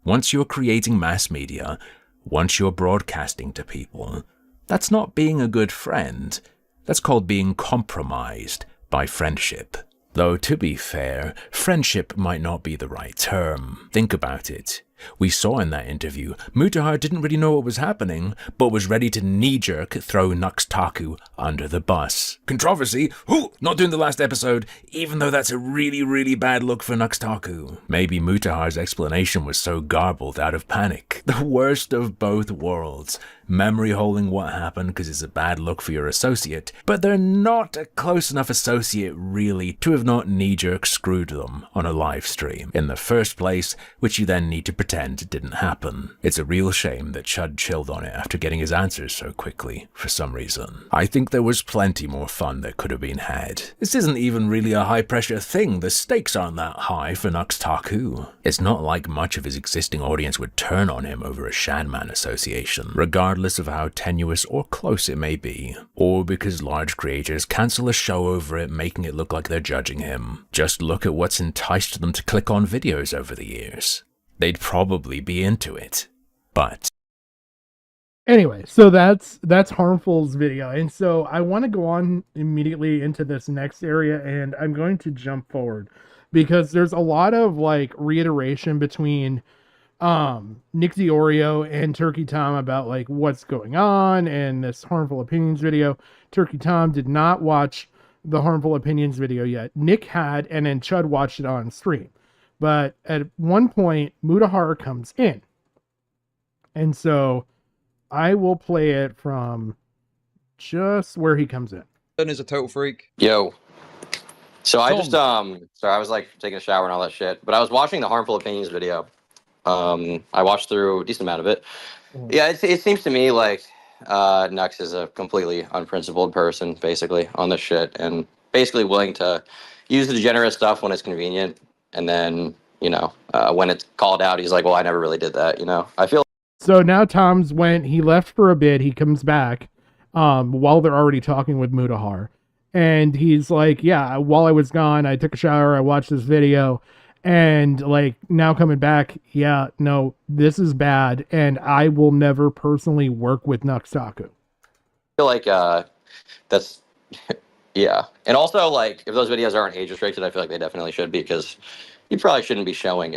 Once you're creating mass media, once you're broadcasting to people, that's not being a good friend. That's called being compromised by friendship. Though, to be fair, friendship might not be the right term. Think about it. We saw in that interview, Mutahar didn't really know what was happening, but was ready to knee-jerk throw Nuxtaku under the bus. Controversy? Who? Not doing the last episode, even though that's a really, really bad look for Nuxtaku. Maybe Mutahar's explanation was so garbled out of panic. The worst of both worlds. Memory holding what happened because it's a bad look for your associate, but they're not a close enough associate really to have not knee-jerk screwed them on a live stream in the first place, which you then need to pretend didn't happen. It's a real shame that Chud chilled on it after getting his answers so quickly, for some reason. I think there was plenty more fun that could have been had. This isn't even really a high-pressure thing, the stakes aren't that high for Nuxtaku. It's not like much of his existing audience would turn on him over a Shadman association, regardless of how tenuous or close it may be, or because large creators cancel a show over it, making it look like they're judging him. Just look at what's enticed them to click on videos over the years. They'd probably be into it. But anyway, so that's Harmful's video, and so I want to go on immediately into this next area, and I'm going to jump forward because there's a lot of like reiteration between Nick Diorio and Turkey Tom about like what's going on and this Harmful Opinions video. Turkey Tom did not watch the Harmful Opinions video yet. Nick had, and then Chud watched it on stream. But at one point, Mutahar comes in. And so I will play it from just where he comes in. Ben is a total freak. Yo. So I just, sorry, I was like taking a shower and all that shit, but I was watching the Harmful Opinions video. I watched through a decent amount of it. Yeah, it seems to me like Nux is a completely unprincipled person, basically, on this shit, and basically willing to use the degenerate stuff when it's convenient, and then, you know, when it's called out, he's like, well, I never really did that, you know? I feel so now Tom's he left for a bit, he comes back while they're already talking with Mutahar, and he's like, yeah, while I was gone, I took a shower, I watched this video, and like now coming back, yeah, no, this is bad, and I will never personally work with Nuxtaku. I feel like that's yeah, and also like if those videos aren't age restricted, I feel like they definitely should be, because you probably shouldn't be showing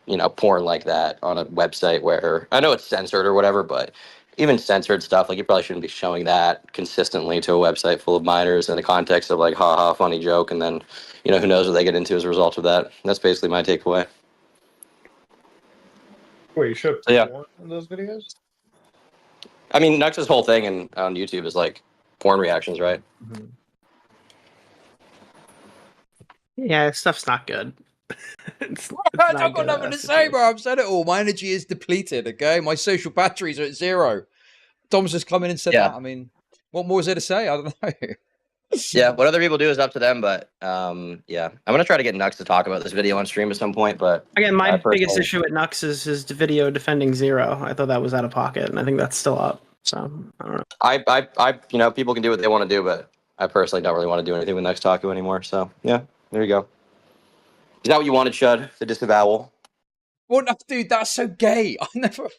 you know, porn like that on a website where I know it's censored or whatever, but even censored stuff, like you probably shouldn't be showing that consistently to a website full of minors in the context of like, haha, funny joke, and then, you know, who knows what they get into as a result of that. That's basically my takeaway. Wait, you should So, yeah. porn in those videos? I mean, Nux's whole thing on YouTube is like porn reactions, right? Mm-hmm. Yeah, stuff's not good. I don't got nothing to say, bro. I've said it all. My energy is depleted, okay? My social batteries are at 0. Dom's just come in and said that. I mean, what more is there to say? I don't know. Yeah, what other people do is up to them, but yeah. I'm gonna try to get Nux to talk about this video on stream at some point, but Again, my biggest issue with Nux is his video defending Zero. I thought that was out of pocket, and I think that's still up. So I don't know. I you know, people can do what they want to do, but I personally don't really want to do anything with Nuxtaku anymore. So yeah, there you go. Is that what you wanted, Chud? The disavowal? Well, no, dude, that's so gay. I never.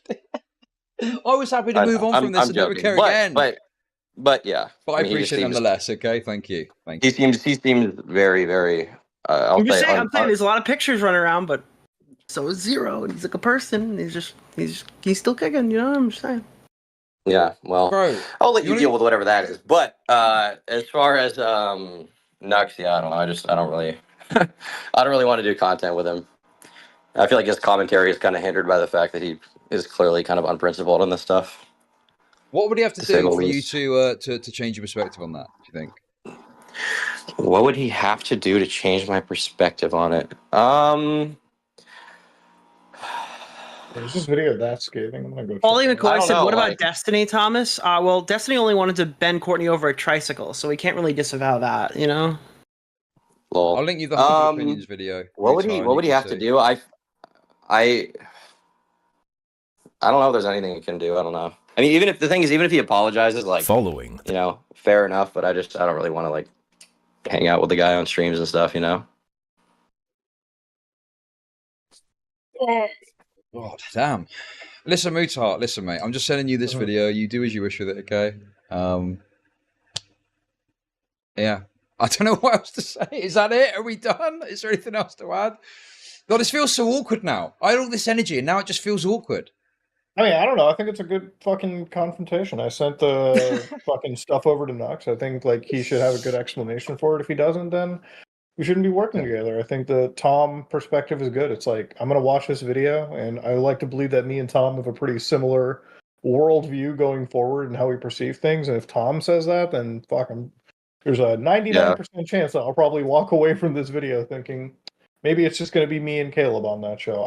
I was happy to move on from this and never care again. But yeah. But I appreciate it nonetheless. Okay, thank you. He seems very, very. I'm saying there's a lot of pictures running around, but so is Zero, and he's like a person. He's still kicking. You know what I'm saying? Yeah. Well, bro, I'll let you deal with whatever that is. But as far as Nux, yeah, I don't know. I don't really. I don't really want to do content with him. I feel like his commentary is kind of hindered by the fact that he is clearly kind of unprincipled on this stuff. What would he have to do for you to change your perspective on that, do you think? What would he have to do to change my perspective on it? Is this video that scathing? I'm gonna go. Paulie check it McCoy out. said, "What about Destiny, Thomas?" Well, Destiny only wanted to bend Courtney over a tricycle, so we can't really disavow that, you know. Lol. I'll link you the 100 opinions video. What would he? Mutar, What and would you he can have to see. do? I don't know if there's anything he can do. I don't know. I mean, even if he apologizes, like Following. you know, fair enough. But I don't really want to like hang out with the guy on streams and stuff. You know. God damn. Listen, Mutar, listen, mate. I'm just sending you this video. You do as you wish with it, okay? Yeah. I don't know what else to say. Is that it? Are we done? Is there anything else to add? God, this feels so awkward now. I had all this energy, and now it just feels awkward. I mean, I don't know. I think it's a good fucking confrontation. I sent the fucking stuff over to Nux. I think like he should have a good explanation for it. If he doesn't, then we shouldn't be working together. I think the Tom perspective is good. It's like I'm gonna watch this video, and I like to believe that me and Tom have a pretty similar worldview going forward and how we perceive things. And if Tom says that, then fuck him. There's a 99% chance that I'll probably walk away from this video thinking maybe it's just going to be me and Caleb on that show.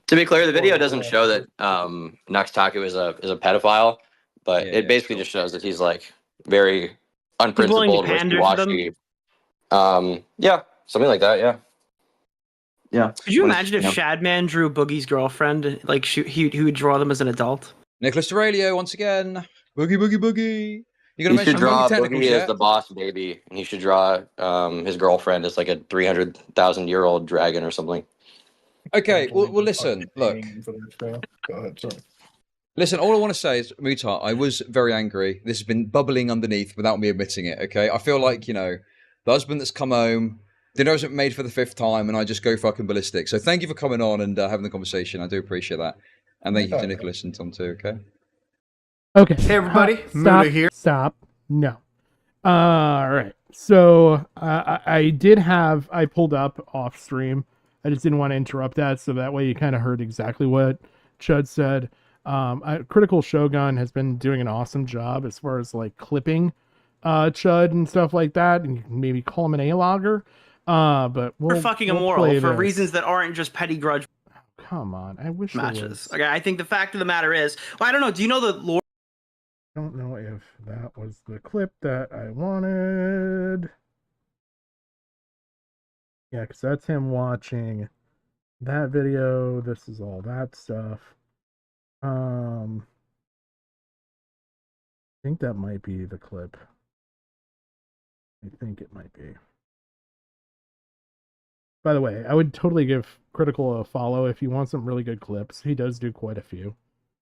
To be clear, the video doesn't show that Nuxtaku is a pedophile, but it basically just shows that he's like very unprincipled, wishy-washy. Yeah, something like that. Yeah. Yeah. Could you imagine if Shadman drew Boogie's girlfriend? Like he would draw them as an adult. Nicholas Duralio once again. Boogie, boogie, boogie. You're He gonna should mention draw Boogie Technicals Boogie as yet? the boss baby, and he should draw his girlfriend as like a 300,000-year-old dragon or something. Okay, well listen, look. Go ahead, sorry. Listen, all I want to say is, Mutar, I was very angry. This has been bubbling underneath without me admitting it, okay? I feel like, you know, the husband that's come home, dinner isn't made for the 5th time, and I just go fucking ballistic. So thank you for coming on and having the conversation. I do appreciate that. And thank you to Nicholas and Tom too, okay? Okay. Hey everybody, Stop. Muda here. Stop. No. All right. So I pulled up off stream. I just didn't want to interrupt that, so that way you kind of heard exactly what Chud said. Critical Shogun has been doing an awesome job as far as like clipping Chud and stuff like that, and you can maybe call him an A-logger. But We're fucking immoral for reasons that aren't just petty grudge. Come on, I wish matches. Okay, I think the fact of the matter is, well, I don't know. Do you know the lore? I don't know if that was the clip that I wanted. Yeah, because that's him watching that video. This is all that stuff. I think that might be the clip. I think it might be. By the way, I would totally give Critical a follow if you want some really good clips. He does do quite a few.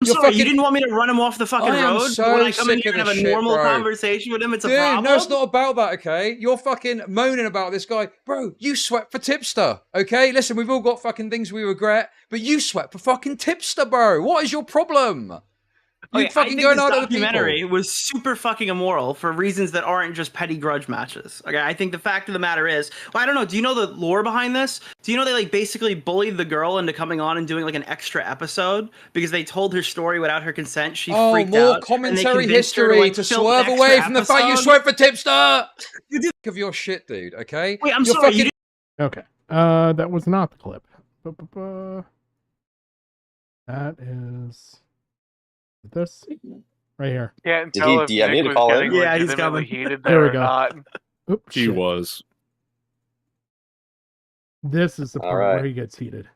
I'm sorry, you didn't want me to run him off the fucking road? So when I come in sick here of and have this a shit, normal bro. conversation with him, it's a Dude, problem? no, it's not about that, okay? You're fucking moaning about this guy. Bro, you sweat for Tipster, okay? Listen, we've all got fucking things we regret, but you sweat for fucking Tipster, bro. What is your problem? You Okay, I fucking think going this out at the documentary people. was super fucking immoral for reasons that aren't just petty grudge matches. Okay, I think the fact of the matter is, well, I don't know. Do you know the lore behind this? Do you know they like basically bullied the girl into coming on and doing like an extra episode because they told her story without her consent? She freaked out. More commentary history to film swerve an away extra from the fact you episode. sweat for Tipster. Think of your shit, dude. Okay. Wait, I'm You're sorry. fucking- Okay. That was not the clip. That is this right here. Can't Did tell he if DM me Nick to was call in? getting Yeah, he's legitimately coming. heated There there we or go. not. Oops, He shit. was. This is the All part right. where he gets heated.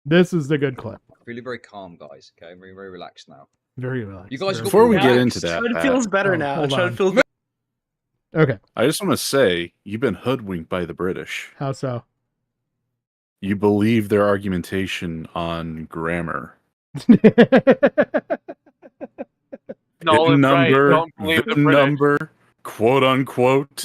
This is the good clip. Really very calm, guys. Okay, very, very relaxed now. Very relaxed. You guys Very Before we relaxed. get into that, It feels better Oh, now. hold Chud on. feels better. Okay. I just want to say you've been hoodwinked by the British. How so? You believe their argumentation on grammar. No, VIN it's right. number, Don't believe the VIN British. number, quote unquote.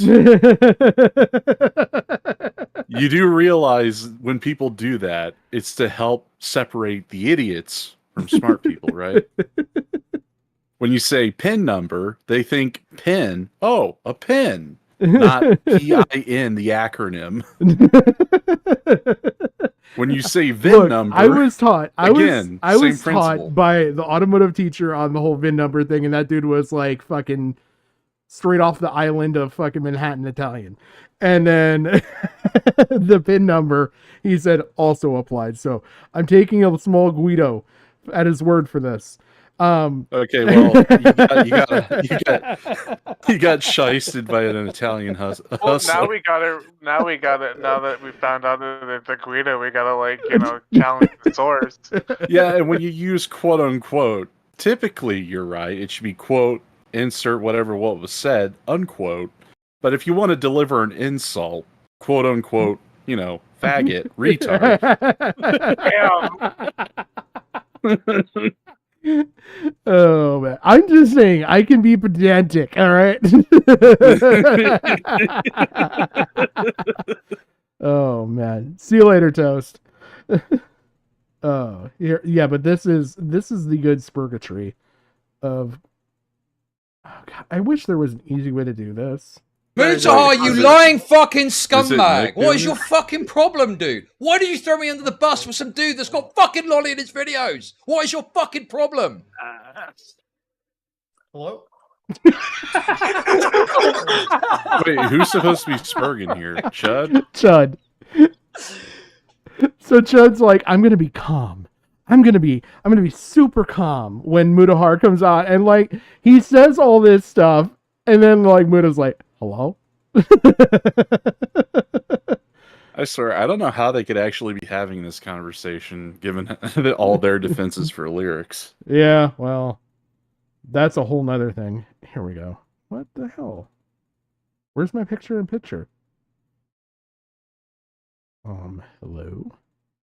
You do realize when people do that, it's to help separate the idiots from smart people, right? When you say PIN number, they think PIN. Oh, a PIN, not PIN, the acronym. When you say VIN Look, number, I was taught. I again, was same taught principle. by the automotive teacher on the whole VIN number thing, and that dude was like fucking straight off the island of fucking Manhattan Italian. And then the PIN number, he said, also applied. So I'm taking a small Guido at his word for this. Okay, well, you got shysted by an Italian hustler. Well, now we got it. Now that we found out that it's a Guido, we gotta challenge the source. Yeah, and when you use quote unquote, typically you're right. It should be quote, insert what was said, unquote. But if you want to deliver an insult, quote unquote, faggot, retard. Oh man, I'm just saying I can be pedantic. All right. Oh man, see you later, Toast. Oh yeah, but this is the good spurgatory of. Oh god, I wish there was an easy way to do this. Mutahar, you lying fucking scumbag! What is your fucking problem, dude? Why do you throw me under the bus with some dude that's got fucking lolly in his videos? What is your fucking problem? Hello? Wait, who's supposed to be Spurgin here? Chud? Chud. So Chud's like, I'm gonna be calm. I'm gonna be super calm when Mutahar comes on, and like he says all this stuff, and then like Muta's like, hello? I swear, I don't know how they could actually be having this conversation given all their defenses for lyrics. Yeah, well, that's a whole nother thing. Here we go. What the hell? Where's my picture-in-picture? Hello?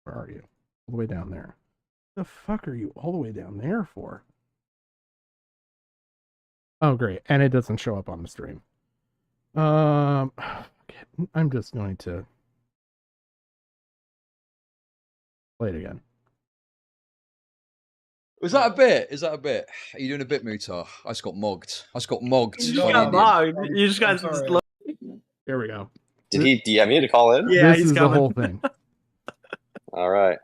Where are you? All the way down there. The fuck are you all the way down there for? Oh, great. And it doesn't show up on the stream. I'm just going to play it again. Was that a bit? Is that a bit? Are you doing a bit, Mutar? I just got mogged. You just got Here we go. Did he DM you to call in? Yeah, this is the whole thing. All right.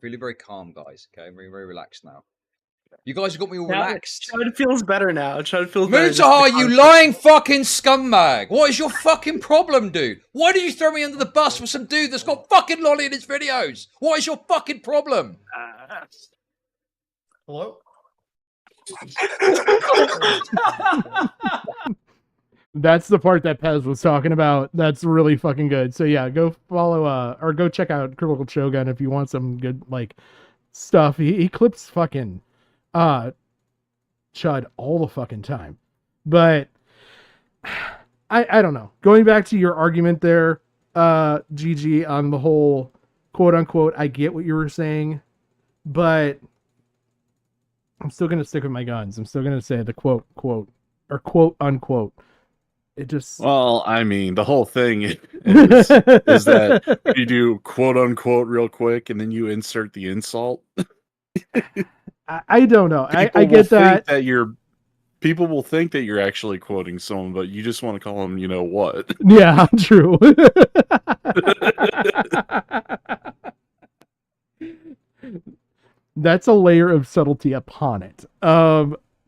Feeling very calm, guys. Okay, I'm very, very relaxed now. You guys have got me all relaxed. Chud feels better now. Chud feels better. Mutahar, you lying fucking scumbag! What is your fucking problem, dude? Why do you throw me under the bus with some dude that's got fucking lolly in his videos? What is your fucking problem? Hello? That's the part that Pez was talking about. That's really fucking good. So yeah, go follow or go check out Critical Shogun if you want some good like stuff. He clips fucking Chud all the fucking time. But I don't know. Going back to your argument there, GG, on the whole quote unquote, I get what you were saying, but I'm still gonna stick with my guns. I'm still gonna say the quote or quote unquote. It just... Well, I mean, the whole thing is that you do quote unquote real quick and then you insert the insult. I don't know. I get that. People will think that you're actually quoting someone, but you just want to call them, you know what? Yeah, true. That's a layer of subtlety upon it.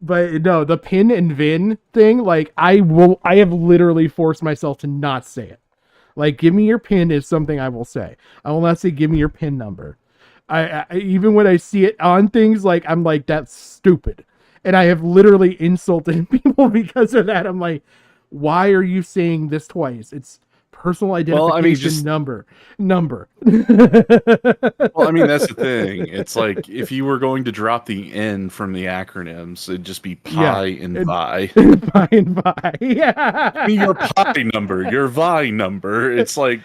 But no, the pin and Vin thing, like I have literally forced myself to not say it. Like, give me your pin is something I will say. I will not say give me your pin number. I even when I see it on things, like I'm like, that's stupid. And I have literally insulted people because of that. I'm like, why are you saying this twice? It's personal identification number. Well, I mean, that's the thing. It's like if you were going to drop the N from the acronyms, it'd just be pi and vi. Pi and vi. Yeah. I mean, your pi number, your vi number. It's like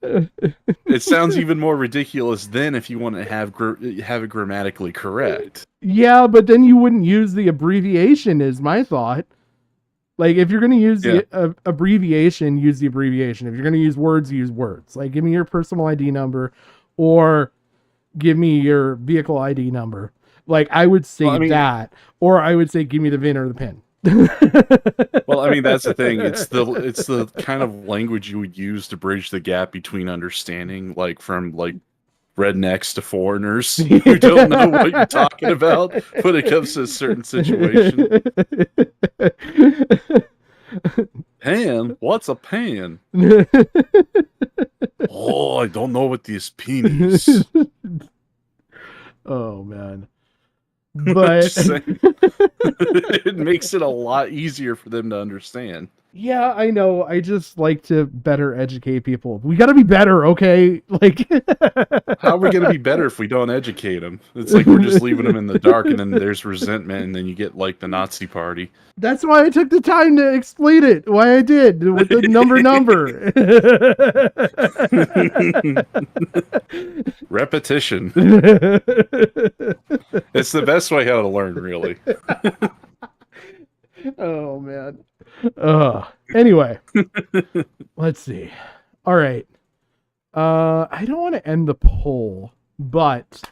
it sounds even more ridiculous than if you want to have it grammatically correct. Yeah, but then you wouldn't use the abbreviation, is my thought. Like, if you're going to use the abbreviation, use the abbreviation. If you're going to use words, use words. Like, give me your personal ID number or give me your vehicle ID number. Like, I would say that. Or I would say, give me the VIN or the PIN. Well, I mean, that's the thing. It's the kind of language you would use to bridge the gap between understanding, like, from, like, rednecks to foreigners who don't know what you're talking about when it comes to a certain situation. Pan? What's a pan? Oh, I don't know what this penis. Oh man. But Just saying. It makes it a lot easier for them to understand. yeah, I know. I just like to better educate people. We got to be better, okay? Like, how are we going to be better if we don't educate them? It's like we're just leaving them in the dark, and then there's resentment, and then you get like the Nazi party. That's why I took the time to explain it. Why I did with the number. Repetition. It's the best way how to learn, really. Oh man. Anyway, let's see. All right. I don't want to end the poll, but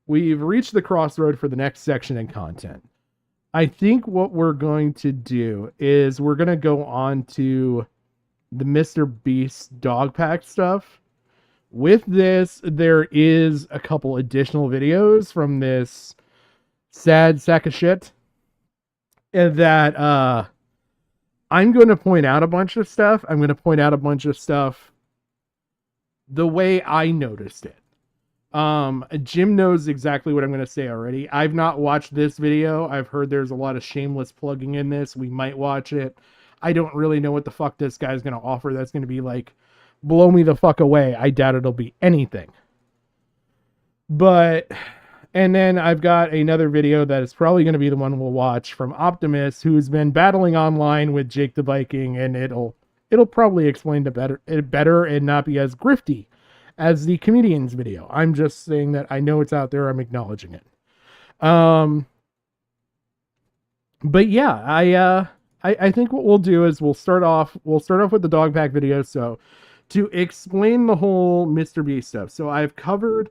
we've reached the crossroad for the next section in content. I think what we're going to do is we're going to go on to the Mr. Beast Dogpack stuff. With this, there is a couple additional videos from this sad sack of shit that I'm going to point out a bunch of stuff. I'm going to point out a bunch of stuff the way I noticed it. Jim knows exactly what I'm going to say already. I've not watched this video. I've heard there's a lot of shameless plugging in this. We might watch it. I don't really know what the fuck this guy's going to offer. That's going to be like, blow me the fuck away. I doubt it'll be anything. But, and then I've got another video that is probably going to be the one we'll watch from Optimus, who's been battling online with Jake the Viking, and it'll probably explain it better and not be as grifty as the comedian's video. I'm just saying that I know it's out there. I'm acknowledging it. But yeah, I think what we'll do is we'll start off with the Dogpack video. So to explain the whole Mr. Beast stuff. So I've covered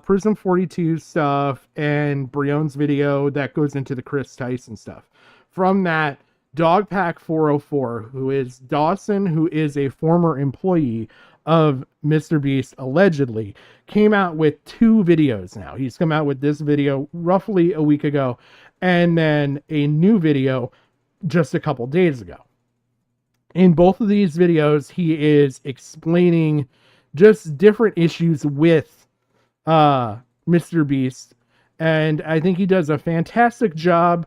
Prism 42 stuff and Brion's video that goes into the Chris Tyson stuff. From that, Dogpack 404, who is Dawson, who is a former employee of Mr. Beast, allegedly, came out with 2 videos now. He's come out with this video roughly a week ago, and then a new video just a couple days ago. In both of these videos, he is explaining just different issues with Mr. Beast, and I think he does a fantastic job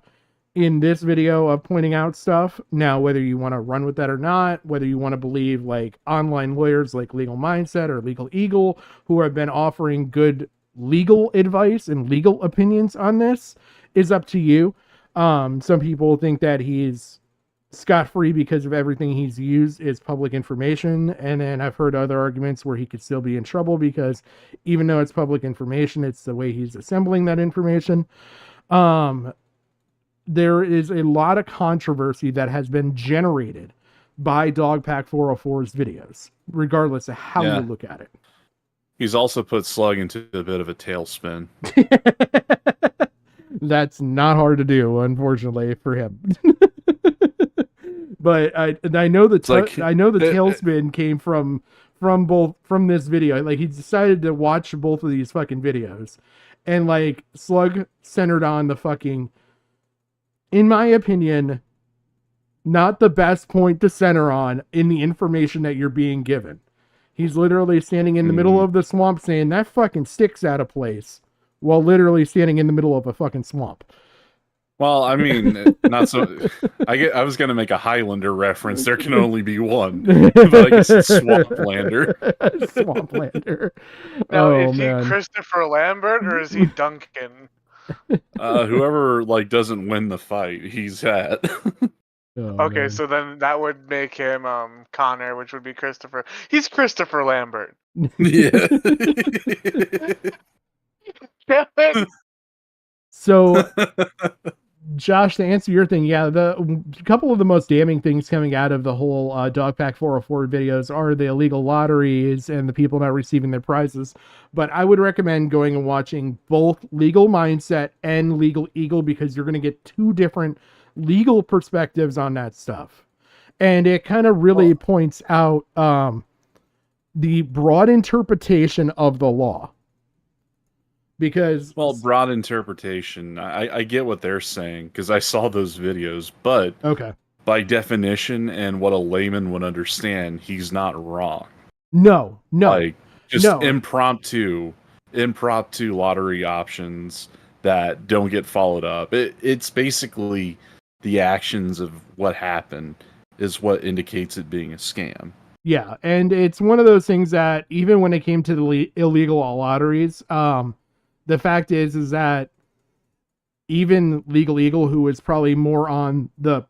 in this video of pointing out stuff. Now, whether you want to run with that or not, whether you want to believe like online lawyers like Legal Mindset or Legal Eagle, who have been offering good legal advice and legal opinions on this, is up to you. Some people think that he's scot-free because of everything he's used is public information. And then I've heard other arguments where he could still be in trouble because even though it's public information, it's the way he's assembling that information. There is a lot of controversy that has been generated by Dogpack 404's videos, regardless of how you look at it. He's also put Slug into a bit of a tailspin. That's not hard to do, unfortunately, for him. But I know the tailspin came from this video. Like, he decided to watch both of these fucking videos, and like Slug centered on the fucking, in my opinion, not the best point to center on in the information that you're being given. He's literally standing in the middle of the swamp saying that fucking stick's out of place, while literally standing in the middle of a fucking swamp. Well, I mean, not so. I was going to make a Highlander reference. There can only be one, but I guess it's Swamplander. Swamplanders. Now, is he Christopher Lambert or is he Duncan? Whoever like doesn't win the fight, he's at. Okay, so then that would make him Connor, which would be Christopher. He's Christopher Lambert. Yeah. Damn it. So, Josh, to answer your thing, yeah, the couple of the most damning things coming out of the whole Dogpack 404 videos are the illegal lotteries and the people not receiving their prizes. But I would recommend going and watching both Legal Mindset and Legal Eagle, because you're going to get 2 different legal perspectives on that stuff. And it kind of really points out the broad interpretation of the law. Because broad interpretation. I get what they're saying because I saw those videos, but okay, by definition and what a layman would understand, he's not wrong. no, Like just no. impromptu lottery options that don't get followed up. It's basically the actions of what happened is what indicates it being a scam. Yeah, and it's one of those things that even when it came to the illegal lotteries, the fact is that even Legal Eagle, who is probably more on the,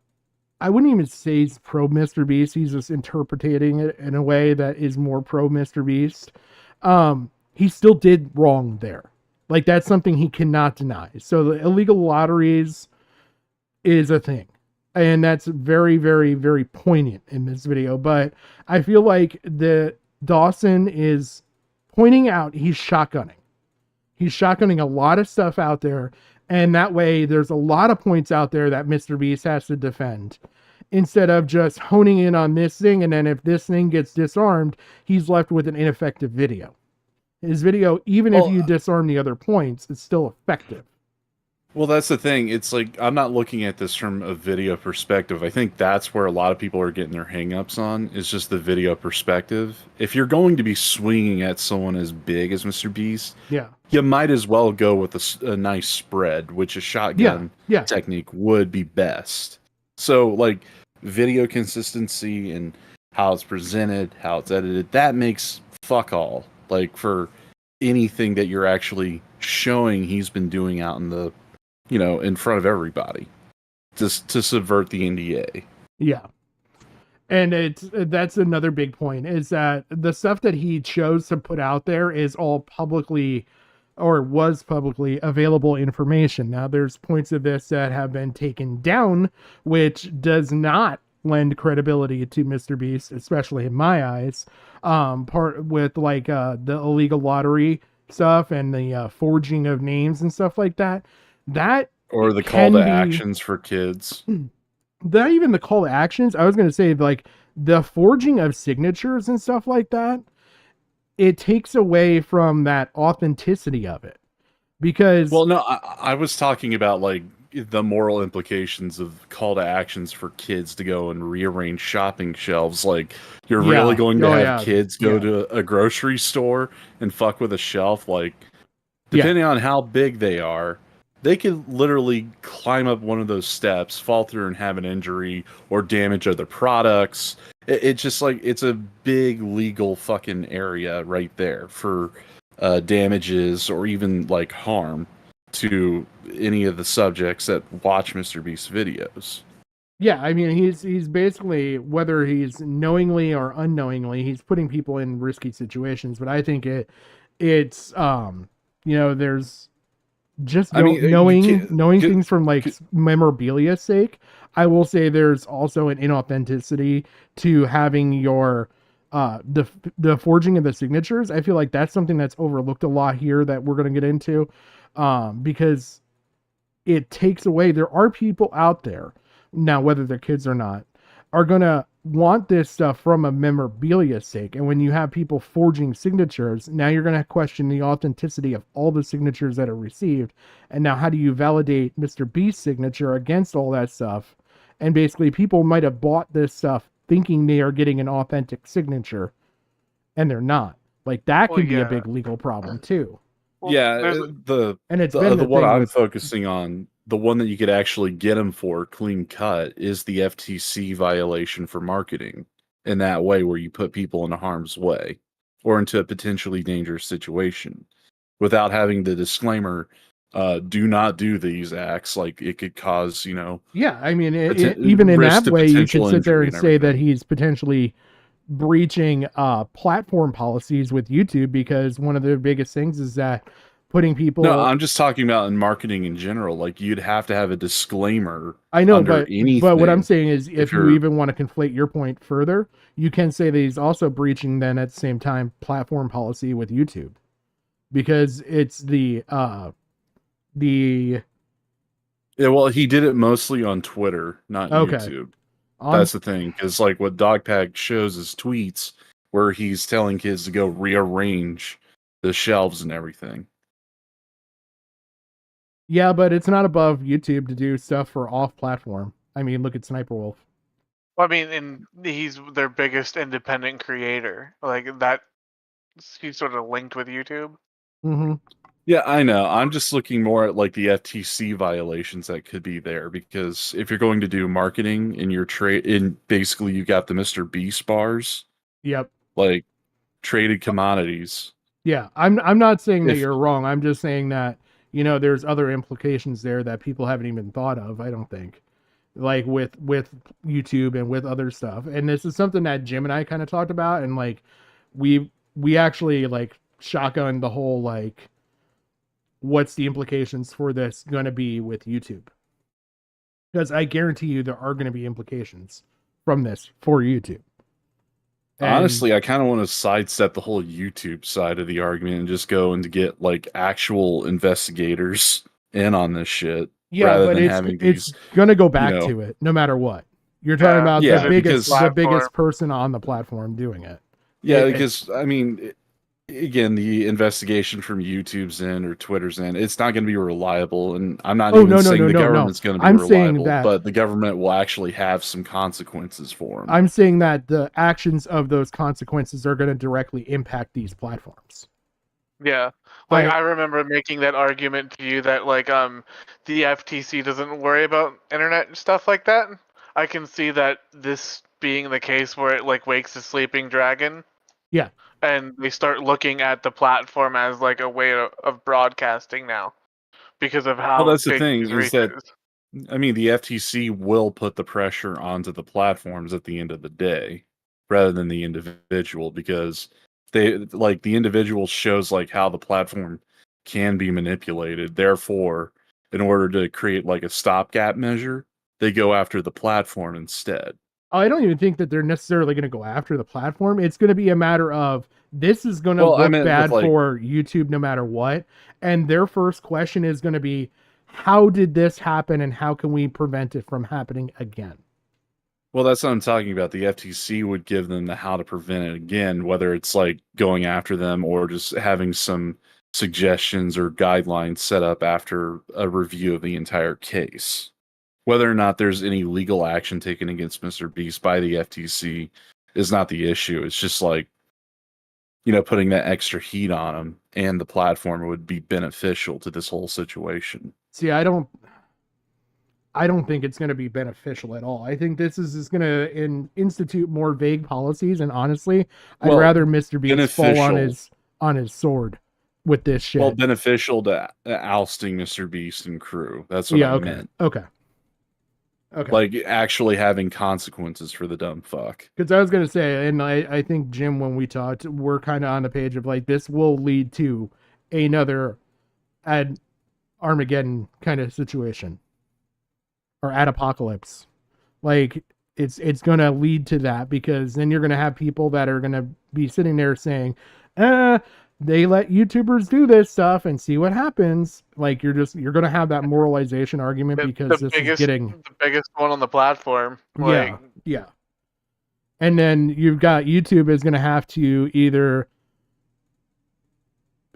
I wouldn't even say he's pro Mr. Beast, he's just interpreting it in a way that is more pro Mr. Beast. He still did wrong there. Like, that's something he cannot deny. So the illegal lotteries is a thing. And that's very, very, very poignant in this video. But I feel like the Dawson is pointing out he's shotgunning. He's shotgunning a lot of stuff out there. And that way there's a lot of points out there that Mr. Beast has to defend. Instead of just honing in on this thing. And then if this thing gets disarmed, he's left with an ineffective video. His video, even if you disarm the other points, it's still effective. Well, that's the thing. It's like, I'm not looking at this from a video perspective. I think that's where a lot of people are getting their hangups on, is just the video perspective. If you're going to be swinging at someone as big as Mr. Beast, yeah, you might as well go with a nice spread, which a shotgun technique would be best. So, like, video consistency and how it's presented, how it's edited, that makes fuck all. Like, for anything that you're actually showing he's been doing out in the, in front of everybody just to subvert the NDA. Yeah. And that's another big point, is that the stuff that he chose to put out there is all publicly, or was publicly available information. Now there's points of this that have been taken down, which does not lend credibility to Mr. Beast, especially in my eyes. Part with like the illegal lottery stuff and the forging of names and stuff like that. That or the call to actions for kids. Not even the call to actions. I was going to say, like, the forging of signatures and stuff like that, it takes away from that authenticity of it. Because, well, no, I was talking about like the moral implications of call to actions for kids to go and rearrange shopping shelves. Like, you're really going to have kids go to a grocery store and fuck with a shelf. Like, depending on how big they are, they could literally climb up one of those steps, fall through and have an injury or damage other products. It's just like, it's a big legal fucking area right there for damages or even like harm to any of the subjects that watch Mr. Beast's videos. Yeah, I mean, he's basically, whether he's knowingly or unknowingly, he's putting people in risky situations. But I think it's there's just knowing things from like memorabilia's sake. I will say there's also an inauthenticity to having your the forging of the signatures. I feel like that's something that's overlooked a lot here that we're going to get into, because it takes away. There are people out there now, whether they're kids or not, are going to want this stuff from a memorabilia's sake. And when you have people forging signatures, now you're going to question the authenticity of all the signatures that are received. And now how do you validate Mr. Beast's signature against all that stuff? And basically people might have bought this stuff thinking they are getting an authentic signature, and they're not. Like, that could be a big legal problem too. The one I'm focusing on, the one that you could actually get them for clean cut, is the FTC violation for marketing in that way, where you put people in harm's way or into a potentially dangerous situation without having the disclaimer, do not do these acts. Like, it could cause, Yeah, I mean, even in that way, you could sit there and say that he's potentially breaching platform policies with YouTube, because one of the biggest things is that putting people... No, I'm just talking about in marketing in general. Like, you'd have to have a disclaimer. I know, but what I'm saying is, if you even want to conflate your point further, you can say that he's also breaching then at the same time platform policy with YouTube, because it's well, he did it mostly on Twitter, not YouTube. That's the thing, because like what Dogpack shows is tweets where he's telling kids to go rearrange the shelves and everything. Yeah, but it's not above YouTube to do stuff for off-platform. I mean, look at Sniper Wolf. I mean, and he's their biggest independent creator. Like that, he's sort of linked with YouTube. Mm-hmm. Yeah, I know. I'm just looking more at like the FTC violations that could be there, because if you're going to do marketing in your trade, in basically you got the Mr. Beast bars, Yep. like traded commodities. Yeah, I'm not saying that If- you're wrong. I'm just saying that, there's other implications there that people haven't even thought of, I don't think. Like with YouTube and with other stuff. And this is something that Jim and I kind of talked about, and like we actually like shotgunned the whole like what's the implications for this going to be with YouTube? Because I guarantee you there are going to be implications from this for YouTube. And honestly, I kind of want to sidestep the whole YouTube side of the argument and just go and to get like actual investigators in on this shit. yeah, rather but than it's having these, it's going to go back you know- to it no matter what. You're talking about Yeah, the biggest because- the biggest person on the platform doing it. Yeah, It- because I mean, again, the investigation from YouTube's end or Twitter's end, it's not going to be reliable, and I'm not even saying the government's going to be I'm saying reliable, that- but the government will actually have some consequences for them. I'm saying that the actions of those consequences are going to directly impact these platforms. Yeah. Like I remember making that argument to you that like the FTC doesn't worry about internet stuff like that. I can see that this being the case where it like wakes a sleeping dragon. Yeah. And they start looking at the platform as like a way of broadcasting now, because of how. Well, that's the big thing these is reach that, I mean, the FTC will put the pressure onto the platforms at the end of the day, rather than the individual, because they like the individual shows like how the platform can be manipulated. Therefore, in order to create like a stopgap measure, they go after the platform instead. I don't even think that they're necessarily going to go after the platform. It's going to be a matter of this is going to Well, I look meant bad with, like- for YouTube no matter what. And their first question is going to be, how did this happen and how can we prevent it from happening again? Well, that's what I'm talking about. The FTC would give them the how to prevent it again, whether it's like going after them or just having some suggestions or guidelines set up after a review of the entire case. Whether or not there's any legal action taken against Mr. Beast by the FTC is not the issue. It's just like, putting that extra heat on them and the platform would be beneficial to this whole situation. See, I don't think it's going to be beneficial at all. I think this is just going to institute more vague policies. And honestly, I'd Well, rather Mr. Beast fall beneficial. on his sword with this shit. Well, beneficial to ousting Mr. Beast and crew. That's what I meant. Okay. Like actually having consequences for the dumb fuck. Because I was going to say, and I think, Jim, when we talked, we're kind of on the page of like, this will lead to another Armageddon kind of situation. Or apocalypse. Like, it's going to lead to that, because then you're going to have people that are going to be sitting there saying, they let YouTubers do this stuff and see what happens. Like, you're going to have that moralization argument because this is getting the biggest one on the platform. Like, yeah. And then you've got YouTube is going to have to either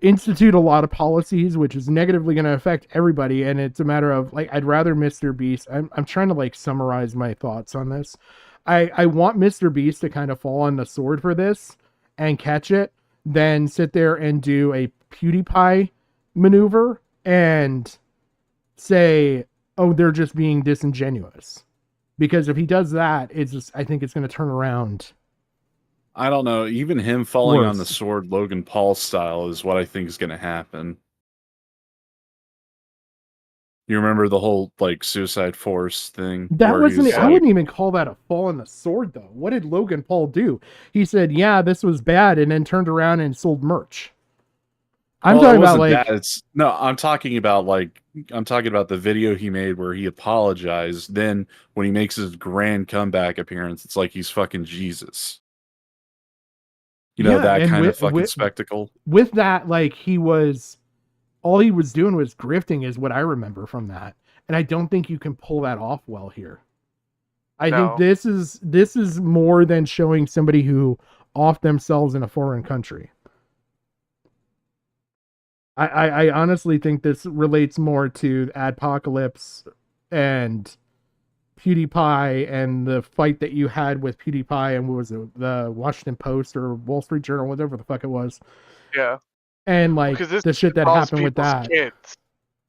institute a lot of policies, which is negatively going to affect everybody. And it's a matter of like, I'd rather Mr. Beast. I'm trying to like summarize my thoughts on this. I want Mr. Beast to kind of fall on the sword for this and catch it, then sit there and do a PewDiePie maneuver and say, oh, they're just being disingenuous. Because if he does that, I think it's going to turn around. I don't know. Even him falling on Worse. the sword Logan Paul style is what I think is going to happen. You remember the whole like Suicide Force thing? That where he wasn't. was I wouldn't even call that a fall on the sword, though. What did Logan Paul do? He said, "Yeah, this was bad," and then turned around and sold merch. I'm Well, it talking about wasn't like that. I'm talking about the video he made where he apologized. Then when he makes his grand comeback appearance, it's like he's fucking Jesus. Yeah, that and kind of with- fucking with- spectacle. with that, like all he was doing was grifting, is what I remember from that. And I don't think you can pull that off well here. I think this is more than showing somebody who off themselves in a foreign country. I honestly think this relates more to Adpocalypse and PewDiePie and the fight that you had with PewDiePie and what was it, the Washington Post or Wall Street Journal, whatever the fuck it was. Yeah. And like Because this the shit that involves happened with people's that. kids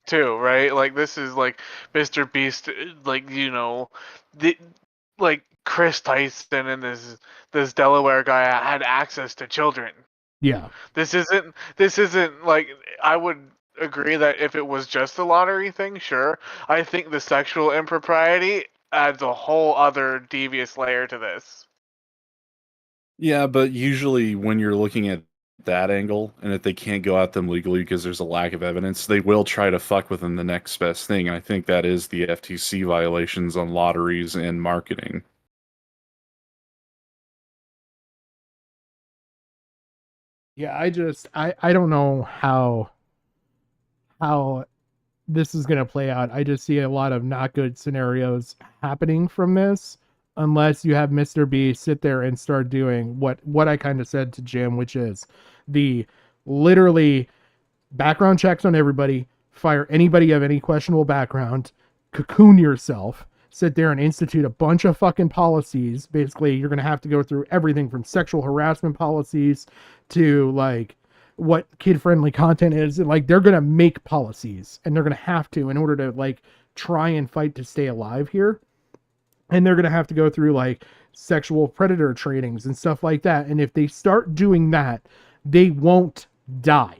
too, right? Like this is like Mr. Beast, like you know, the like Chris Tyson and this Delaware guy had access to children. Yeah. This isn't like I would agree that if it was just a lottery thing, sure. I think the sexual impropriety adds a whole other devious layer to this. Yeah, but usually when you're looking at that angle, and if they can't go at them legally because there's a lack of evidence, they will try to fuck with them the next best thing. And I think that is the FTC violations on lotteries and marketing. Yeah, I don't know how this is going to play out. I just see a lot of not good scenarios happening from this unless you have Mr. B sit there and start doing what I kind of said to Jim, which is the literally background checks on everybody, fire anybody of any questionable background, cocoon yourself, sit there and institute a bunch of fucking policies. Basically, you're going to have to go through everything from sexual harassment policies to like what kid-friendly content is. Like they're going to make policies and they're going to have to in order to like try and fight to stay alive here. And they're going to have to go through like sexual predator trainings and stuff like that. And if they start doing that, they won't die.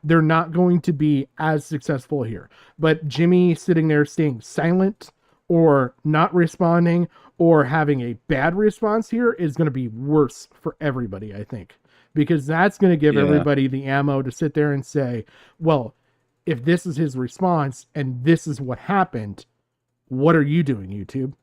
They're not going to be as successful here. But Jimmy sitting there staying silent or not responding or having a bad response here is going to be worse for everybody, I think. Because that's going to give everybody the ammo to sit there and say, well, if this is his response and this is what happened, what are you doing, YouTube?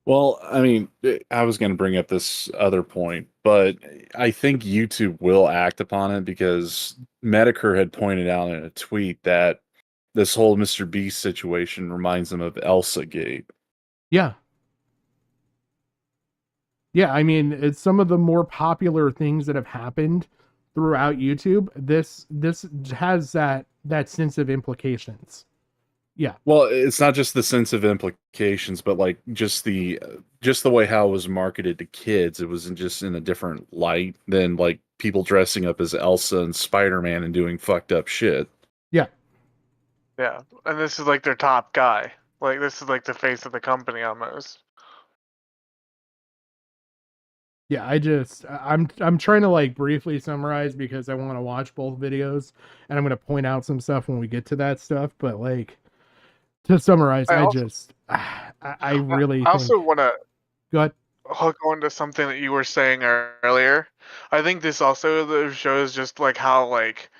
Well, I mean, I was going to bring up this other point, but I think YouTube will act upon it because Medicare had pointed out in a tweet that this whole Mr. Beast situation reminds them of Elsa Gate. Yeah. Yeah, I mean, it's some of the more popular things that have happened throughout YouTube. This has that sense of implications. Yeah. Well, it's not just the sense of implications, but like just the way how it was marketed to kids. It was just in a different light than like people dressing up as Elsa and Spider-Man and doing fucked up shit. Yeah. Yeah, and this is like their top guy. Like this is like the face of the company almost. Yeah, I'm trying to like briefly summarize because I want to watch both videos and I'm going to point out some stuff when we get to that stuff, but like to summarize, I also want to go ahead. Hook on to something that you were saying earlier. I think this also shows just like how like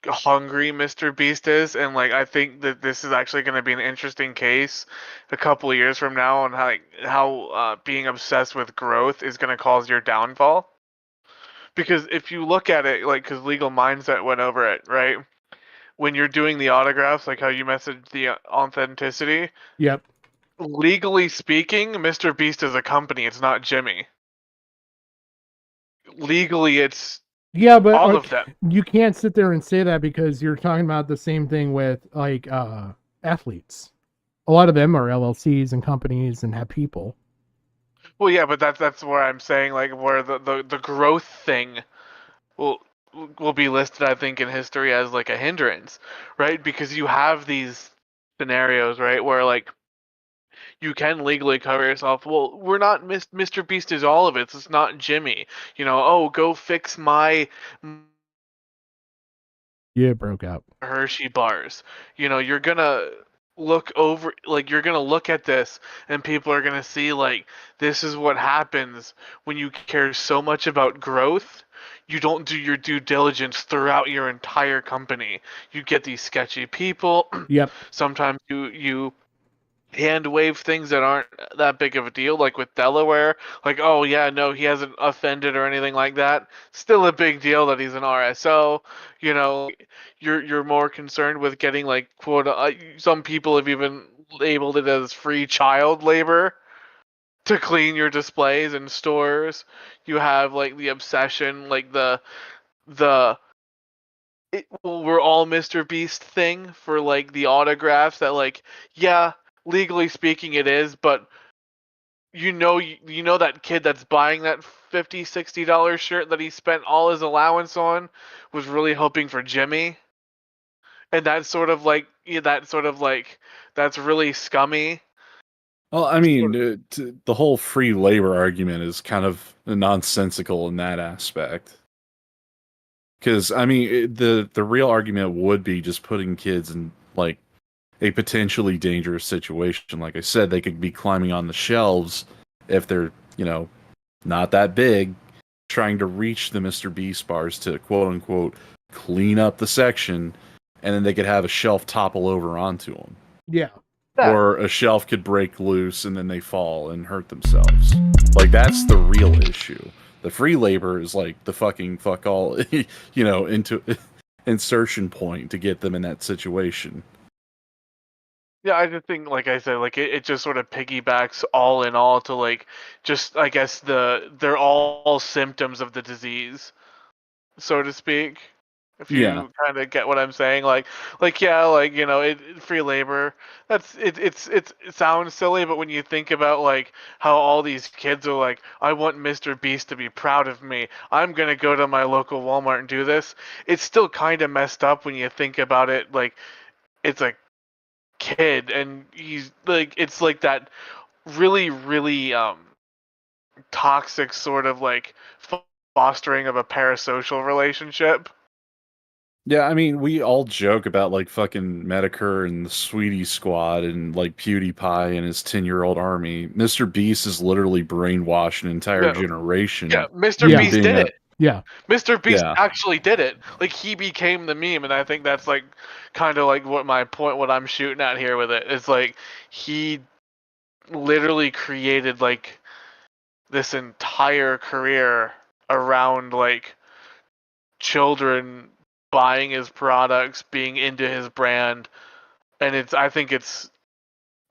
hungry Mr. Beast is, and like I think that this is actually going to be an interesting case a couple of years from now on how being obsessed with growth is going to cause your downfall. Because if you look at it, like, because Legal Mindset went over it, right? When you're doing the autographs, like how you message the authenticity. Yep. Legally speaking, Mr. Beast is a company. It's not Jimmy. Legally, it's but all of them. You can't sit there and say that because you're talking about the same thing with like athletes. A lot of them are LLCs and companies and have people. Well, yeah, but that's where I'm saying like where the growth thing will be listed, I think, in history as like a hindrance, right? Because you have these scenarios, right, where like you can legally cover yourself. Well, we're not Mr. Beast is all of it. It's not Jimmy. You know, oh, go fix my Broke out. Hershey bars. You know, you're gonna look over, like you're gonna look at this and people are gonna see like this is what happens when you care so much about growth. You don't do your due diligence throughout your entire company. You get these sketchy people. Yep. Sometimes you hand wave things that aren't that big of a deal, like with Delaware. Like, oh yeah, no, he hasn't offended or anything like that. Still a big deal that he's an RSO. You know, you're more concerned with getting like quote. Some people have even labeled it as free child labor to clean your displays in stores. You have like the obsession, like the we're all Mr. Beast thing for like the autographs that like, yeah, legally speaking it is, but you know that kid that's buying that $50-$60 shirt that he spent all his allowance on was really hoping for Jimmy. And that's sort of like that's really scummy. Well, I mean, the whole free labor argument is kind of nonsensical in that aspect. Because I mean, the real argument would be just putting kids in like a potentially dangerous situation. Like I said, they could be climbing on the shelves if they're not that big, trying to reach the Mr. Beast bars to quote unquote clean up the section, and then they could have a shelf topple over onto them. Yeah. Or a shelf could break loose and then they fall and hurt themselves. Like, that's the real issue. The free labor is like the fucking fuck all, into insertion point to get them in that situation. Yeah, I just think, like I said, like it just sort of piggybacks all in all to like just I guess they're all symptoms of the disease, so to speak. If you kind of get what I'm saying, free labor. It sounds silly, but when you think about like how all these kids are like, I want Mr. Beast to be proud of me. I'm gonna go to my local Walmart and do this. It's still kind of messed up when you think about it. Like, it's a kid, and he's like, it's like that really, really toxic sort of like fostering of a parasocial relationship. Yeah, I mean, we all joke about like fucking Medicare and the Sweetie Squad and like PewDiePie and his 10-year-old army. Mr. Beast is literally brainwashed an entire generation. Yeah, Mr. Beast did it. Yeah. Mr. Beast actually did it. Like, he became the meme, and I think that's like kind of like what I'm shooting at here with it is like he literally created like this entire career around like children buying his products, being into his brand, and I think it's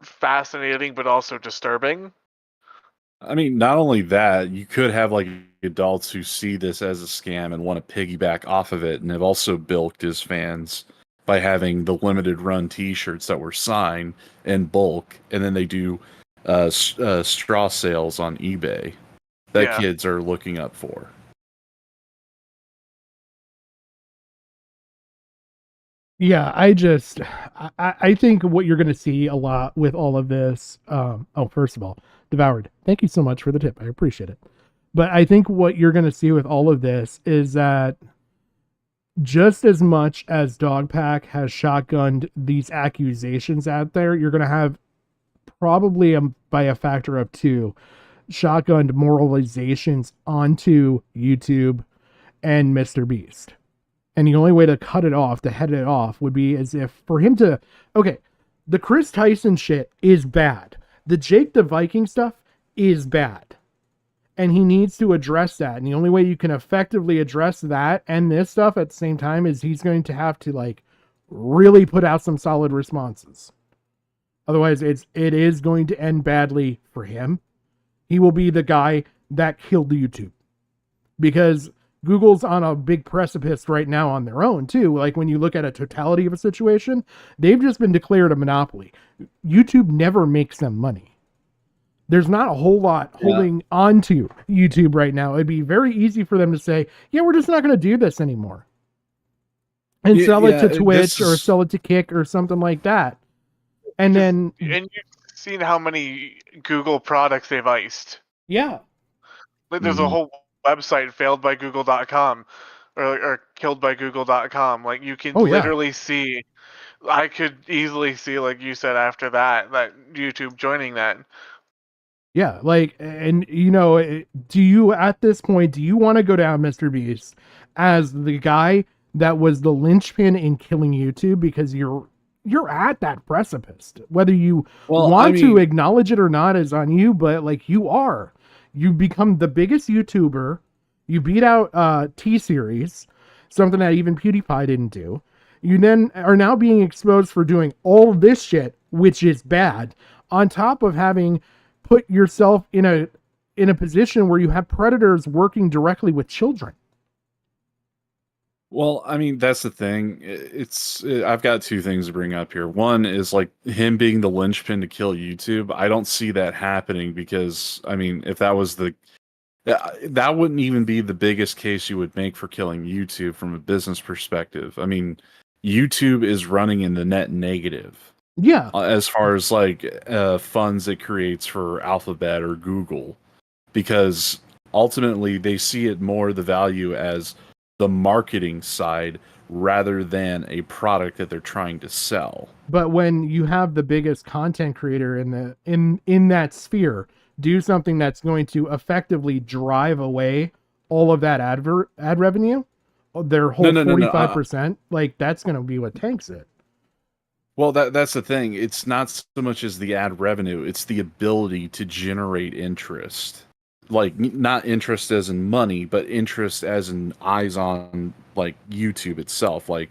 fascinating but also disturbing. I mean, not only that, you could have like adults who see this as a scam and want to piggyback off of it, and have also bilked his fans by having the limited run T-shirts that were signed in bulk, and then they do straw sales on eBay that kids are looking up for. Yeah, I think what you're going to see a lot with all of this. First of all, Devoured, thank you so much for the tip. I appreciate it. But I think what you're going to see with all of this is that just as much as Dogpack has shotgunned these accusations out there, you're going to have probably by a factor of 2 shotgunned moralizations onto YouTube and Mr. Beast. And the only way to cut it off, to head it off, would be as if for him to, okay, the Chris Tyson shit is bad. The Jake the Viking stuff is bad. And he needs to address that. And the only way you can effectively address that and this stuff at the same time is he's going to have to like really put out some solid responses. Otherwise, it is going to end badly for him. He will be the guy that killed YouTube. Because Google's on a big precipice right now on their own too. Like when you look at a totality of a situation, they've just been declared a monopoly. YouTube never makes them money. There's not a whole lot holding on to YouTube right now. It'd be very easy for them to say, yeah, we're just not going to do this anymore. And sell it to Twitch or sell it to Kick or something like that. And you've seen how many Google products they've iced. Yeah. Like there's a whole website failedbygoogle.com or killedbygoogle.com. Like you can literally see, I could easily see, like you said, after that YouTube joining that. Yeah, like, and do you at this point, do you want to go down Mr. Beast as the guy that was the linchpin in killing YouTube? Because you're at that precipice. Whether you want to acknowledge it or not is on you, but like you become the biggest YouTuber. You beat out T-Series, something that even PewDiePie didn't do. You then are now being exposed for doing all this shit, which is bad, on top of having put yourself in a position where you have predators working directly with children. Well, I mean, that's the thing. I've got two things to bring up here. One is like him being the linchpin to kill YouTube. I don't see that happening because, I mean, if that was that wouldn't even be the biggest case you would make for killing YouTube from a business perspective. I mean, YouTube is running in the net negative. Yeah. As far as like funds it creates for Alphabet or Google, because ultimately they see it more the value as the marketing side rather than a product that they're trying to sell. But when you have the biggest content creator in that sphere do something that's going to effectively drive away all of that ad revenue, their whole 45%, like that's going to be what tanks it. Well, that's the thing. It's not so much as the ad revenue, it's the ability to generate interest. Like not interest as in money, but interest as in eyes on like YouTube itself. Like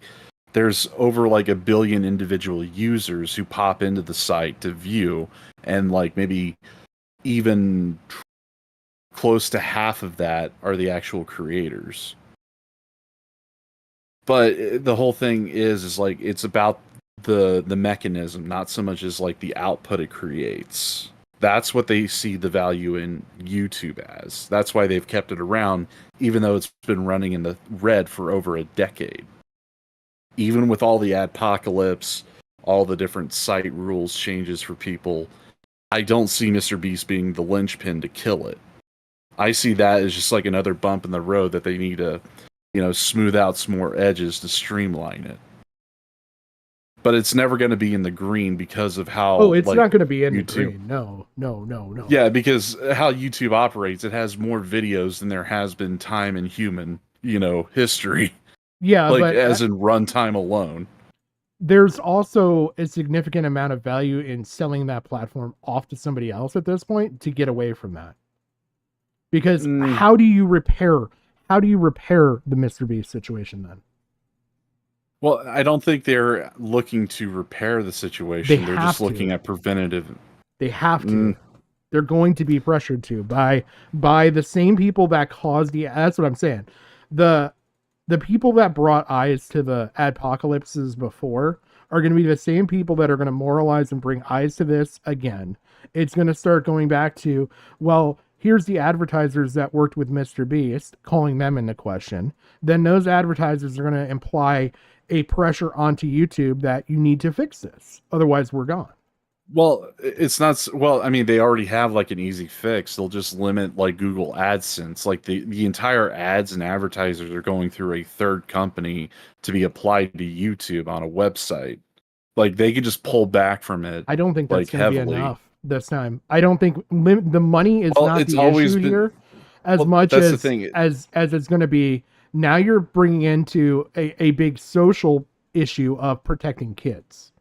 there's over like 1 billion individual users who pop into the site to view, and like maybe even close to half of that are the actual creators. But the whole thing is like it's about the mechanism, not so much as like the output it creates. That's what they see the value in YouTube as. That's why they've kept it around, even though it's been running in the red for over a decade. Even with all the adpocalypse, all the different site rules changes for people, I don't see Mr. Beast being the linchpin to kill it. I see that as just like another bump in the road that they need to, smooth out some more edges to streamline it. But it's never going to be in the green because of how. Oh, it's like, not going to be in YouTube, the green. No. Yeah, because how YouTube operates, it has more videos than there has been time in human, history. Yeah, like but as in runtime alone. There's also a significant amount of value in selling that platform off to somebody else at this point to get away from that. Because how do you repair the Mr. Beast situation then? Well, I don't think they're looking to repair the situation. They're just looking at preventative. They have to. They're going to be pressured to by the same people that caused the. That's what I'm saying. The people that brought eyes to the adpocalypses before are going to be the same people that are going to moralize and bring eyes to this again. It's going to start going back to, well, here's the advertisers that worked with Mr. Beast, calling them into question. Then those advertisers are going to imply a pressure onto YouTube that you need to fix this. Otherwise, we're gone. Well, it's not. Well, I mean, they already have like an easy fix. They'll just limit like Google AdSense. Like the entire ads and advertisers are going through a third company to be applied to YouTube on a website. Like they could just pull back from it. I don't think that's like, going to be enough this time. I don't think the money is not the issue here as much as the thing. as it's going to be. Now you're bringing into a big social issue of protecting kids.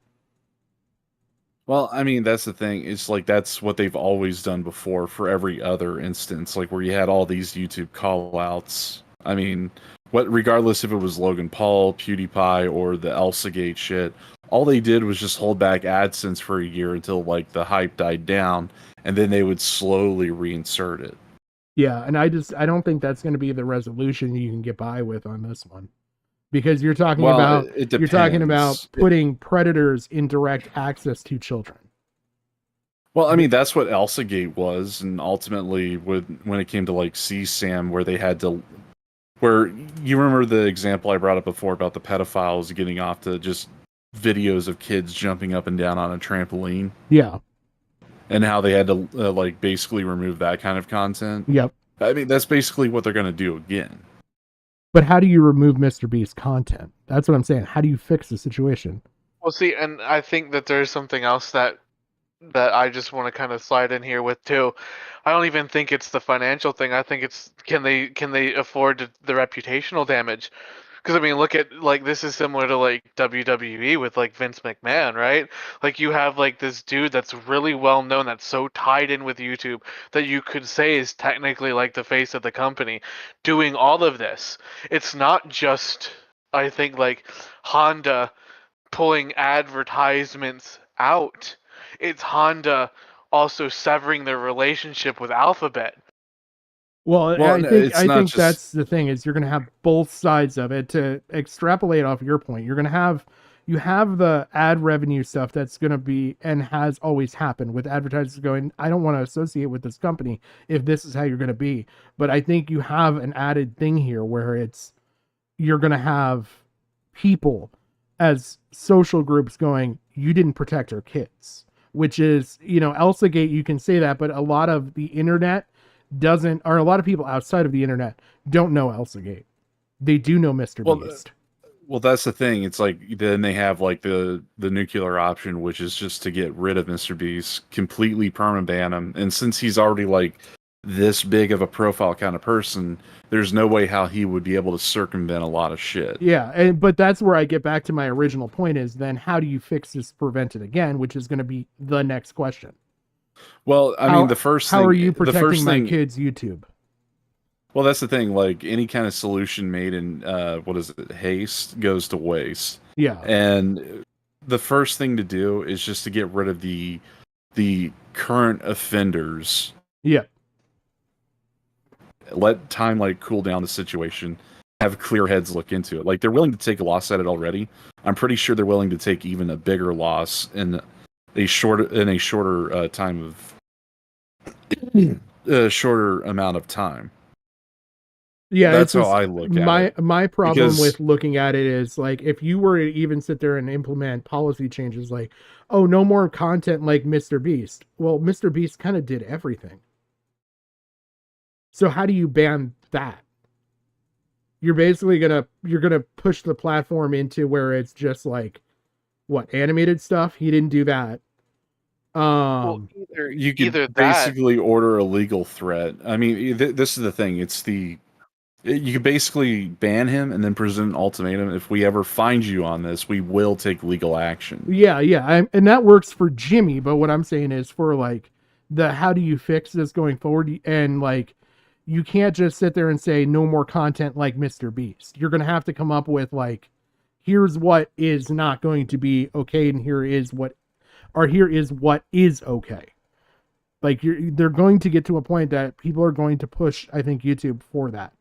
Well, I mean, that's the thing. It's like that's what they've always done before for every other instance, like where you had all these YouTube call-outs. I mean, regardless if it was Logan Paul, PewDiePie, or the ElsaGate shit, all they did was just hold back AdSense for a year until like the hype died down, and then they would slowly reinsert it. Yeah, and I don't think that's going to be the resolution you can get by with on this one. Because you're talking about putting predators in direct access to children. Well, I mean, that's what ElsaGate was, and ultimately when it came to like CSAM, where they had to, where you remember the example I brought up before about the pedophiles getting off to just videos of kids jumping up and down on a trampoline. Yeah. And how they had to like basically remove that kind of content. Yep. I mean, that's basically what they're going to do again. But how do you remove Mr. Beast content? That's what I'm saying. How do you fix the situation? Well, see, and I think that there's something else that I just want to kind of slide in here with too. I don't even think it's the financial thing. I think it's can they afford the reputational damage? Because I mean, look at like this is similar to like WWE with like Vince McMahon, right? Like you have like this dude that's really well known, that's so tied in with YouTube that you could say is technically like the face of the company, doing all of this. It's not just I think like Honda pulling advertisements out. It's Honda also severing their relationship with Alphabet. Well, I it's not think just that's the thing is you're going to have both sides of it. To extrapolate off your point, you're going to have the ad revenue stuff that's going to be and has always happened with advertisers going, I don't want to associate with this company if this is how you're going to be. But I think you have an added thing here where you're going to have people as social groups going, you didn't protect our kids, which is, Elsa Gate, you can say that, but a lot of the internet doesn't, or a lot of people outside of the internet don't know Elsa Gate. They do know Mr. Beast. Well, that's the thing. It's like then they have like the nuclear option, which is just to get rid of Mr. Beast, completely permaban him. And since he's already like this big of a profile kind of person, there's no way how he would be able to circumvent a lot of shit. Yeah, but that's where I get back to my original point is then how do you fix this, prevent it again, which is going to be the next question. Well, I mean, the first thing... How are you protecting my kids' YouTube? Well, that's the thing. Like any kind of solution made in haste goes to waste. Yeah. And the first thing to do is just to get rid of the current offenders. Yeah. Let time cool down the situation. Have clear heads look into it. Like they're willing to take a loss at it already. I'm pretty sure they're willing to take even a bigger loss in a shorter time of a shorter amount of time. Yeah, that's how I look at it. My problem with looking at it is like if you were to even sit there and implement policy changes like, oh, no more content like Mr. Beast. Well, Mr. Beast kind of did everything. So how do you ban that? You're basically gonna push the platform into where it's just like what animated stuff. He didn't do that. You could basically order a legal threat. I mean, this is the thing. You could basically ban him and then present an ultimatum. If we ever find you on this, we will take legal action. Yeah. And that works for Jimmy. But what I'm saying is for like how do you fix this going forward? And like, you can't just sit there and say no more content like Mr. Beast. You're going to have to come up with like, here's what is not going to be okay. And here is what is okay. Like they're going to get to a point that people are going to push, I think, YouTube for that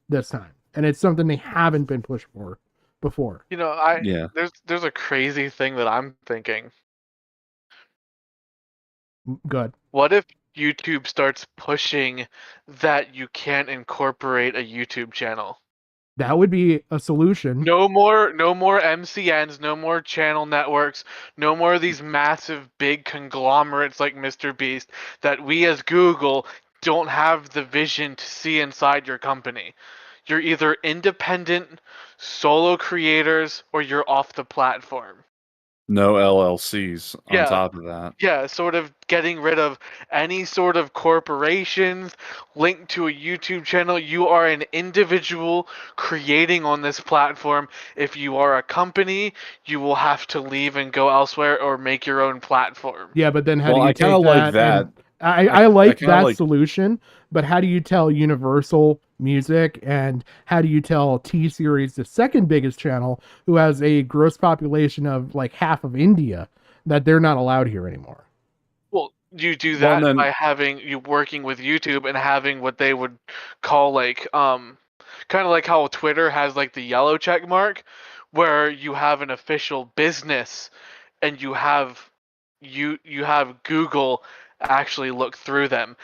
this time. And it's something they haven't been pushed for before. There's a crazy thing that I'm thinking. Good. What if YouTube starts pushing that you can't incorporate a YouTube channel? That would be a solution. No more MCNs, no more channel networks, no more of these massive big conglomerates like Mr. Beast that we as Google don't have the vision to see inside your company. You're either independent, solo creators, or you're off the platform. No LLCs on top of that. Yeah, sort of getting rid of any sort of corporations linked to a YouTube channel. You are an individual creating on this platform. If you are a company, you will have to leave and go elsewhere or make your own platform. Yeah, but then how do you take that? Like that. I like that solution, but how do you tell Universal Music and how do you tell T-Series, the second biggest channel, who has a gross population of like half of India, that they're not allowed here anymore? Well, you do that by having you working with YouTube and having what they would call like kind of like how Twitter has like the yellow check mark, where you have an official business and you have Google actually look through them.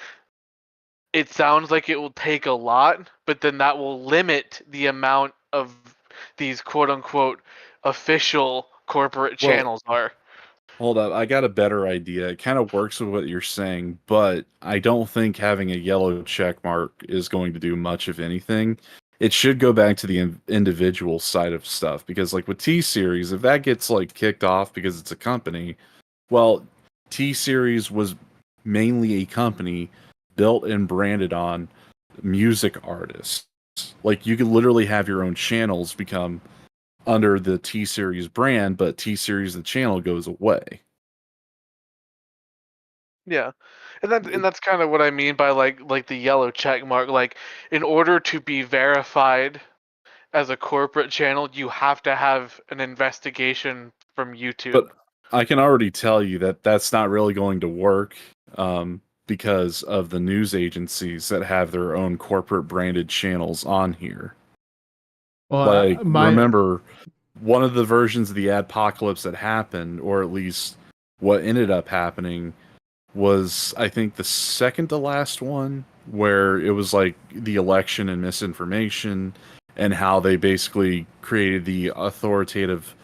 It sounds like it will take a lot, but then that will limit the amount of these quote unquote official corporate channels are. Hold up, I got a better idea. It kind of works with what you're saying, but I don't think having a yellow check mark is going to do much of anything. It should go back to the individual side of stuff, because like with T-Series, if that gets like kicked off because it's a company, well, T-Series was mainly a company built and branded on music artists. Like you could literally have your own channels become under the T-Series brand, but T-Series the channel goes away. Yeah. And that's kind of what I mean by like the yellow check mark. Like in order to be verified as a corporate channel, you have to have an investigation from YouTube. But I can already tell you that that's not really going to work. because of the news agencies that have their own corporate branded channels on here. Well, Like, remember, one of the versions of the adpocalypse that happened, or at least what ended up happening, was, I think, the second to last one, where it was like the election and misinformation, and how they basically created the authoritative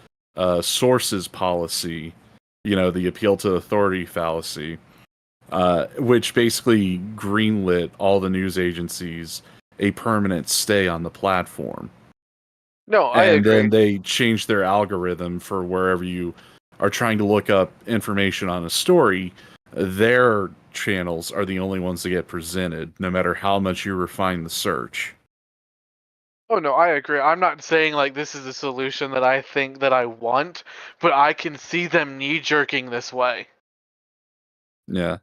sources policy, the appeal to authority fallacy, which basically greenlit all the news agencies a permanent stay on the platform. No, I And agree. then they changed their algorithm for wherever you are trying to look up information on a story. Their channels are the only ones that get presented, no matter how much you refine the search. Oh no, I agree. I'm not saying like this is a solution that I think that I want, but I can see them knee-jerking this way. Yeah.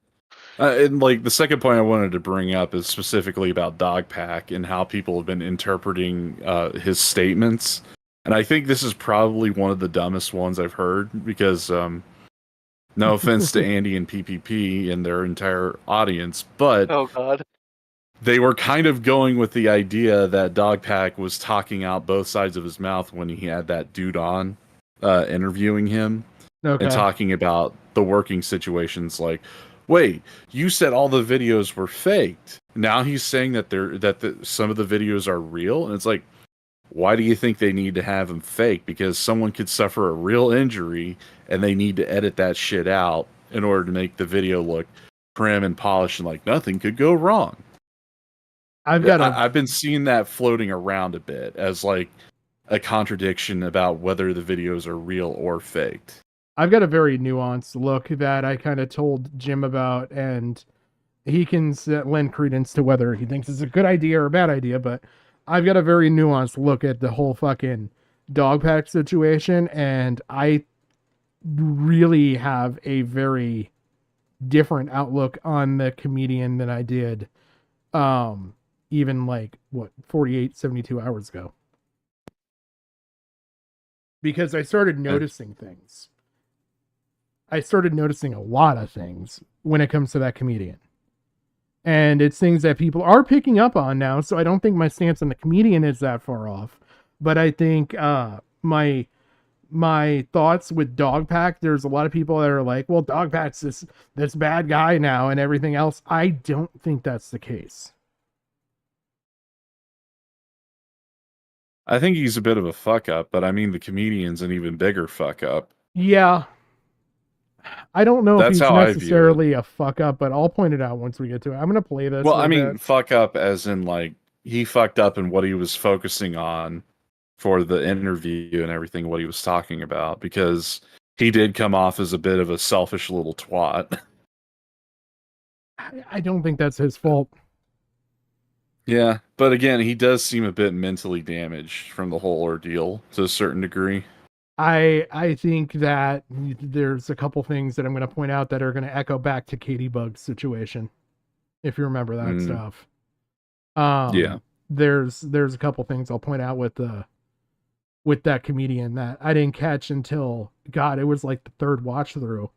And like the second point I wanted to bring up is specifically about Dogpack and how people have been interpreting his statements. And I think this is probably one of the dumbest ones I've heard because, no offense to Andy and PPP and their entire audience, but Oh god. they were kind of going with the idea that Dogpack was talking out both sides of his mouth when he had that dude on interviewing him and talking about the working situations. Like, wait, you said all the videos were faked. Now he's saying that some of the videos are real, and it's like, why do you think they need to have them fake? Because someone could suffer a real injury, and they need to edit that shit out in order to make the video look prim and polished and like nothing could go wrong. I've been seeing that floating around a bit as like a contradiction about whether the videos are real or faked. I've got a very nuanced look that I kind of told Jim about, and he can lend credence to whether he thinks it's a good idea or a bad idea, but I've got a very nuanced look at the whole fucking Dogpack situation, and I really have a very different outlook on the comedian than I did even like 48, 72 hours ago. Because I started noticing things. I started noticing a lot of things when it comes to that comedian. And it's things that people are picking up on now, so I don't think my stance on the comedian is that far off. But I think my thoughts with Dogpack, there's a lot of people that are like, well, Dogpack's this bad guy now and everything else. I don't think that's the case. I think he's a bit of a fuck up, but I mean the comedian's an even bigger fuck up. Yeah. I don't know That's if he's how I view necessarily a fuck up, but I'll point it out once we get to it. I'm going to play this. Well, I mean, fuck up as in like he fucked up in what he was focusing on for the interview and everything, what he was talking about, because he did come off as a bit of a selfish little twat. I don't think that's his fault. Yeah, but again, he does seem a bit mentally damaged from the whole ordeal to a certain degree. I think that there's a couple things that I'm going to point out that are going to echo back to Katie Bug's situation, if you remember that stuff. Yeah. There's a couple things I'll point out with that comedian that I didn't catch until, God, it was like the third watch through.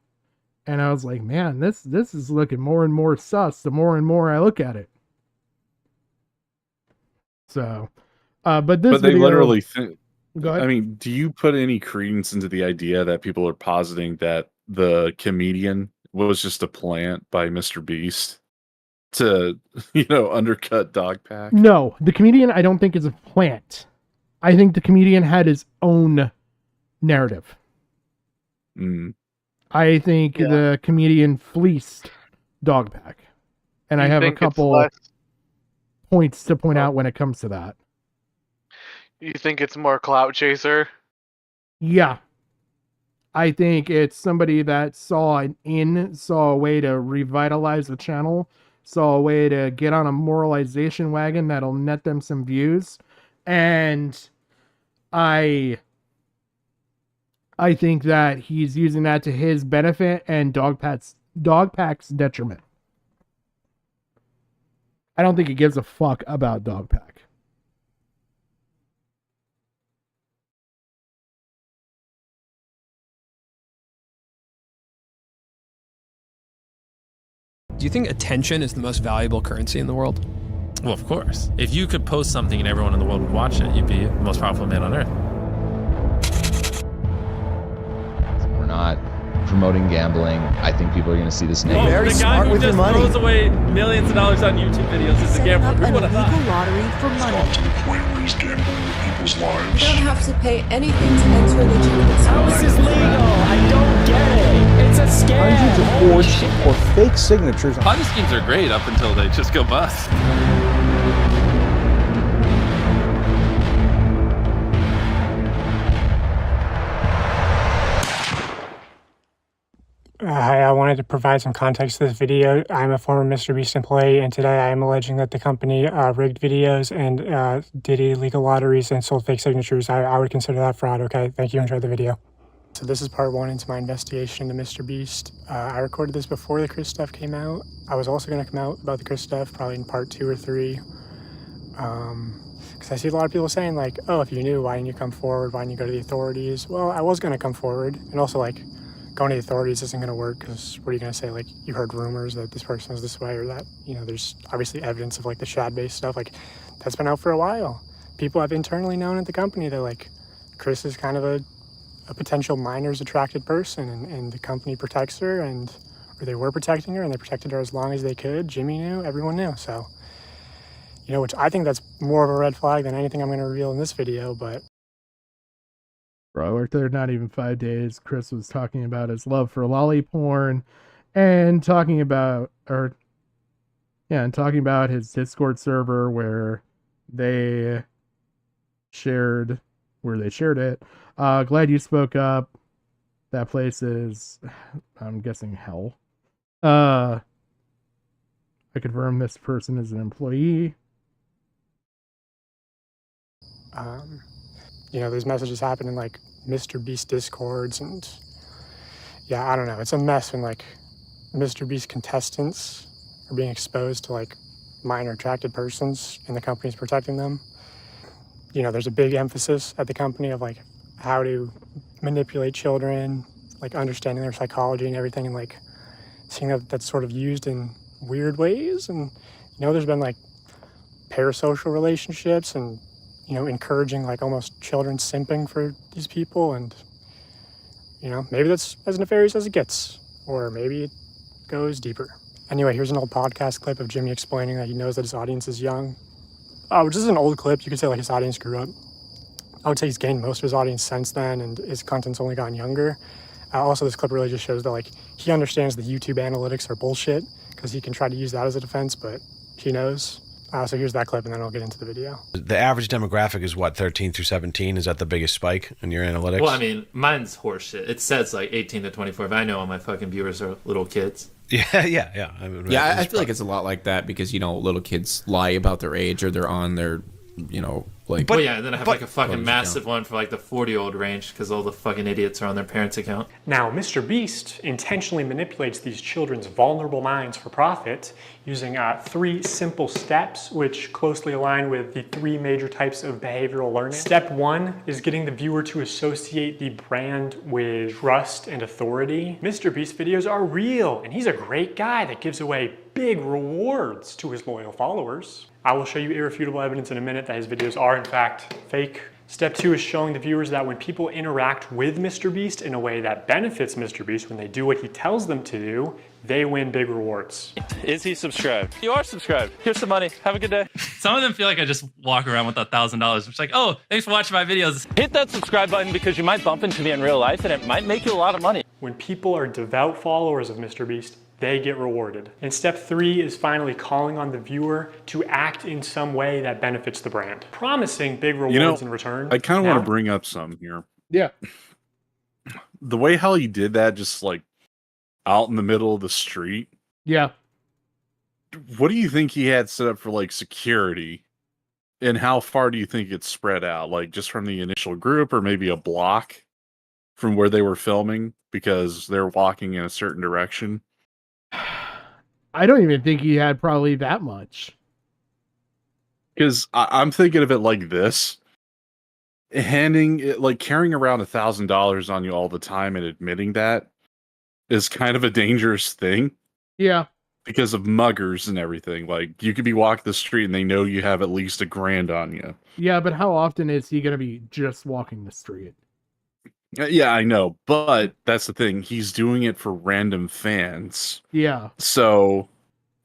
And I was like, man, this is looking more and more sus the more and more I look at it. So, but this they video, literally think. Go ahead. I mean, do you put any credence into the idea that people are positing that the comedian was just a plant by Mr. Beast to, undercut Dogpack? No, the comedian I don't think is a plant. I think the comedian had his own narrative. I think the comedian fleeced Dogpack. And I have a couple points to point out when it comes to that. You think it's more clout chaser? Yeah. I think it's somebody that saw a way to revitalize the channel, saw a way to get on a moralization wagon that'll net them some views. And I think that he's using that to his benefit and Dogpack's detriment. I don't think he gives a fuck about Dogpack. Do you think attention is the most valuable currency in the world? Well, of course. If you could post something and everyone in the world would watch it, you'd be the most powerful man on earth. We're not promoting gambling. I think people are going to see this negative. Very smart with your money. The guy who just throws away millions of dollars on YouTube videos is a gambler. Who would have thought? Lottery for money. To the point where he's gambling with people's lives. You don't have to pay anything to enter legitimate sports. How is this legal? I don't get it. It's a scam. Hundreds of forged or fake signatures. Ponzi schemes are great up until they just go bust. Hi, I wanted to provide some context to this video. I'm a former MrBeast employee, and today I am alleging that the company rigged videos and did illegal lotteries and sold fake signatures. I would consider that fraud, okay? Thank you, enjoy the video. So this is part one into my investigation into MrBeast. I recorded this before the Chris stuff came out. I was also going to come out about the Chris stuff probably in part 2 or 3. Because I see a lot of people saying like, oh, if you knew, why didn't you come forward? Why didn't you go to the authorities? Well, I was going to come forward, and also like, going to the authorities isn't going to work because what are you going to say? Like, you heard rumors that this person is this way or that, you know, there's obviously evidence of like the Shad-based stuff. Like, that's been out for a while. People have internally known at the company that like Chris is kind of a potential minors attracted person, and the company protects her, or they were protecting her, and they protected her as long as they could. Jimmy knew, everyone knew. So, you know, which I think that's more of a red flag than anything I'm going to reveal in this video, but. Bro, I worked there not even 5 days. Chris was talking about his love for lolly porn and talking about his Discord server where they shared it. Glad you spoke up. That place is, I'm guessing, hell. I confirm this person is an employee. You know, these messages happen in like MrBeast Discords, and yeah, I don't know. It's a mess when like MrBeast contestants are being exposed to like minor attracted persons and the company's protecting them. You know, there's a big emphasis at the company of like how to manipulate children, like understanding their psychology and everything, and like seeing that that's sort of used in weird ways. And you know, there's been like parasocial relationships and, you know, encouraging like almost children simping for these people, and you know, maybe that's as nefarious as it gets, or maybe it goes deeper. Anyway, here's an old podcast clip of Jimmy explaining that he knows that his audience is young. Which is an old clip. You could say like his audience grew up. I would say he's gained most of his audience since then, and his content's only gotten younger. Also, this clip really just shows that like he understands the YouTube analytics are bullshit, because he can try to use that as a defense, but he knows. So here's that clip, and then I'll get into the video. The average demographic is what, 13 through 17? Is that the biggest spike in your analytics? Well, I mean, mine's horseshit. It says like 18 to 24. If I know all my fucking viewers are little kids. Yeah. I feel like it's a lot like that because, you know, little kids lie about their age or they're on their, you know, like. Well, yeah, and then I have like a fucking massive one for like the 40-year-old range because all the fucking idiots are on their parents' account. Now, MrBeast intentionally manipulates these children's vulnerable minds for profit using 3 simple steps, which closely align with the 3 major types of behavioral learning. Step 1 is getting the viewer to associate the brand with trust and authority. MrBeast videos are real, and he's a great guy that gives away big rewards to his loyal followers. I will show you irrefutable evidence in a minute that his videos are in fact fake. Step 2 is showing the viewers that when people interact with MrBeast in a way that benefits MrBeast, when they do what he tells them to do, they win big rewards. Is he subscribed? You are subscribed. Here's some money. Have a good day. Some of them feel like I just walk around with $1,000. It's like, oh, thanks for watching my videos. Hit that subscribe button because you might bump into me in real life and it might make you a lot of money. When people are devout followers of MrBeast, they get rewarded. And step 3 is finally calling on the viewer to act in some way that benefits the brand, promising big rewards in return. I kind of want to bring up some here. Yeah. The way how he did that, just like out in the middle of the street. Yeah. What do you think he had set up for like security? And how far do you think it's spread out? Like just from the initial group, or maybe a block from where they were filming because they're walking in a certain direction? I don't even think he had probably that much. Because I'm thinking of it like this. Handing it, like carrying around $1,000 on you all the time and admitting that is kind of a dangerous thing. Yeah. because of muggers and everything. Like, you could be walking the street and they know you have at least $1,000 on you. Yeah, but how often is he going to be just walking the street? Yeah, I know, but that's the thing. He's doing it for random fans. Yeah. So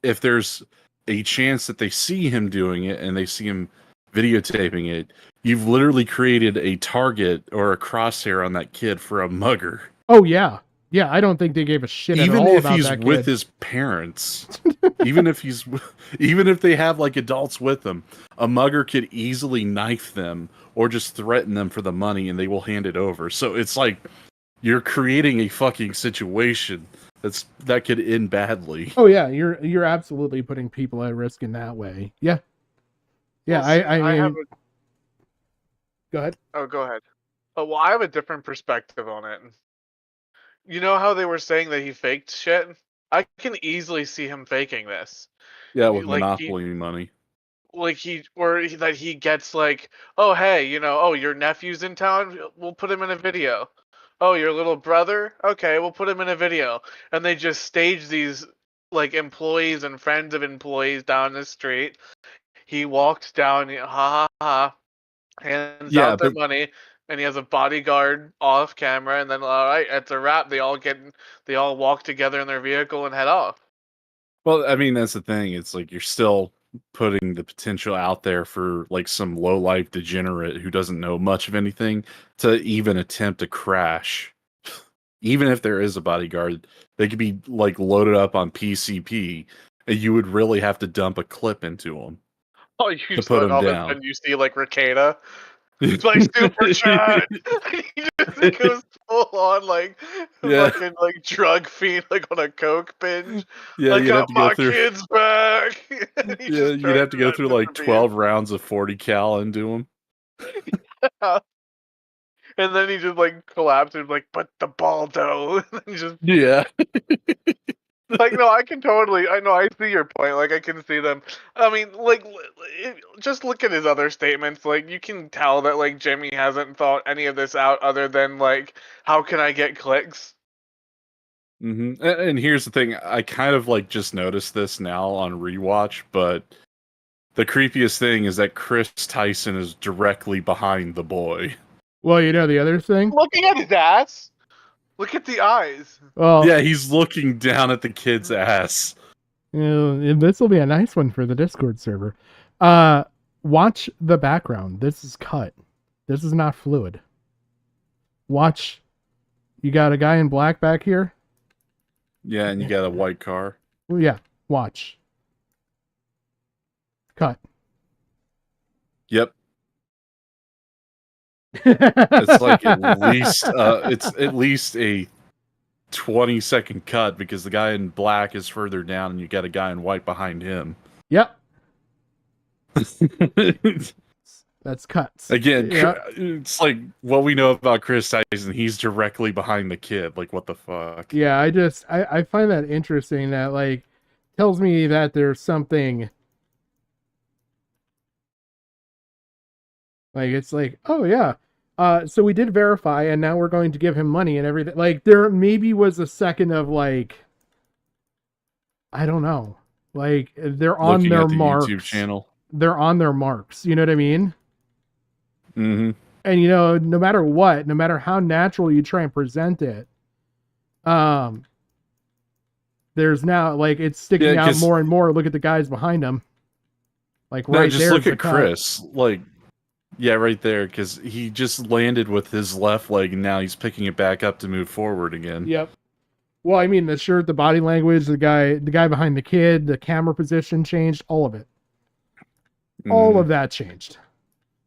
if there's a chance that they see him doing it and they see him videotaping it, you've literally created a target or a crosshair on that kid for a mugger. Oh, yeah. Yeah, I don't think they gave a shit at all about Even if that he's with kid. his parents, even if they have like adults with them, a mugger could easily knife them or just threaten them for the money and they will hand it over. So it's like you're creating a fucking situation that could end badly. Oh yeah, you're absolutely putting people at risk in that way. Yeah. Yeah, Well, I mean, have a, go ahead. Oh, go ahead. Oh, well, I have a different perspective on it. You know how they were saying that he faked shit? I can easily see him faking this. Yeah, with Like, Monopoly money. Like that he gets like, oh hey, oh, your nephew's in town, we'll put him in a video. Oh, your little brother, okay, we'll put him in a video. And they just stage these like employees and friends of employees down the street. He walks down, ha ha ha, hands out their money, and he has a bodyguard off camera, and then all right, it's a wrap. They all walk together in their vehicle and head off. Well, I mean, that's the thing. It's like you're still putting the potential out there for like some low life degenerate who doesn't know much of anything to even attempt to crash. Even if there is a bodyguard, they could be like loaded up on PCP, and you would really have to dump a clip into them. Oh, you to put him down. And you see like Ricada. It's like super chat. He just goes full on like fucking like drug fiend, like on a coke binge. Yeah, I you'd got have to go my through. kids back. Yeah, you'd have to go through like 12 rounds of 40 cal into him. And then he just like collapses, like, but the Baldo. And then just Yeah. like, no, I see your point. Like, I can see them. I mean, like, just look at his other statements. Like, you can tell that, like, Jimmy hasn't thought any of this out other than, like, how can I get clicks? Mm-hmm. And here's the thing. I kind of, like, just noticed this now on rewatch, but the creepiest thing is that Chris Tyson is directly behind the boy. Well, the other thing? Looking at his ass. Look at the eyes. Well, yeah, he's looking down at the kid's ass. This will be a nice one for the Discord server. Watch the background. This is cut. This is not fluid. Watch. You got a guy in black back here? Yeah, and you got a white car. Oh, yeah. Watch. Cut. Yep. It's like at least a 20-second cut because the guy in black is further down and you got a guy in white behind him. Yep. That's cuts. Again, Yep. it's like what we know about Chris Tyson. He's directly behind the kid. Like, what the fuck? Yeah, I find that interesting. That like tells me that there's something. Like it's like, oh yeah, so we did verify, and now we're going to give him money and everything. Like there maybe was a second of like, I don't know, like they're on Looking their at the marks. YouTube channel. They're on their marks. You know what I mean? Mm-hmm. And no matter what, no matter how natural you try and present it, there's now like it's sticking out more and more. Look at the guys behind him. Like right just there. Look at Chris. Like, yeah, right there, because he just landed with his left leg, and now he's picking it back up to move forward again. Yep. Well, I mean, the shirt, the body language, the guy behind the kid, the camera position changed, all of it. All of that changed.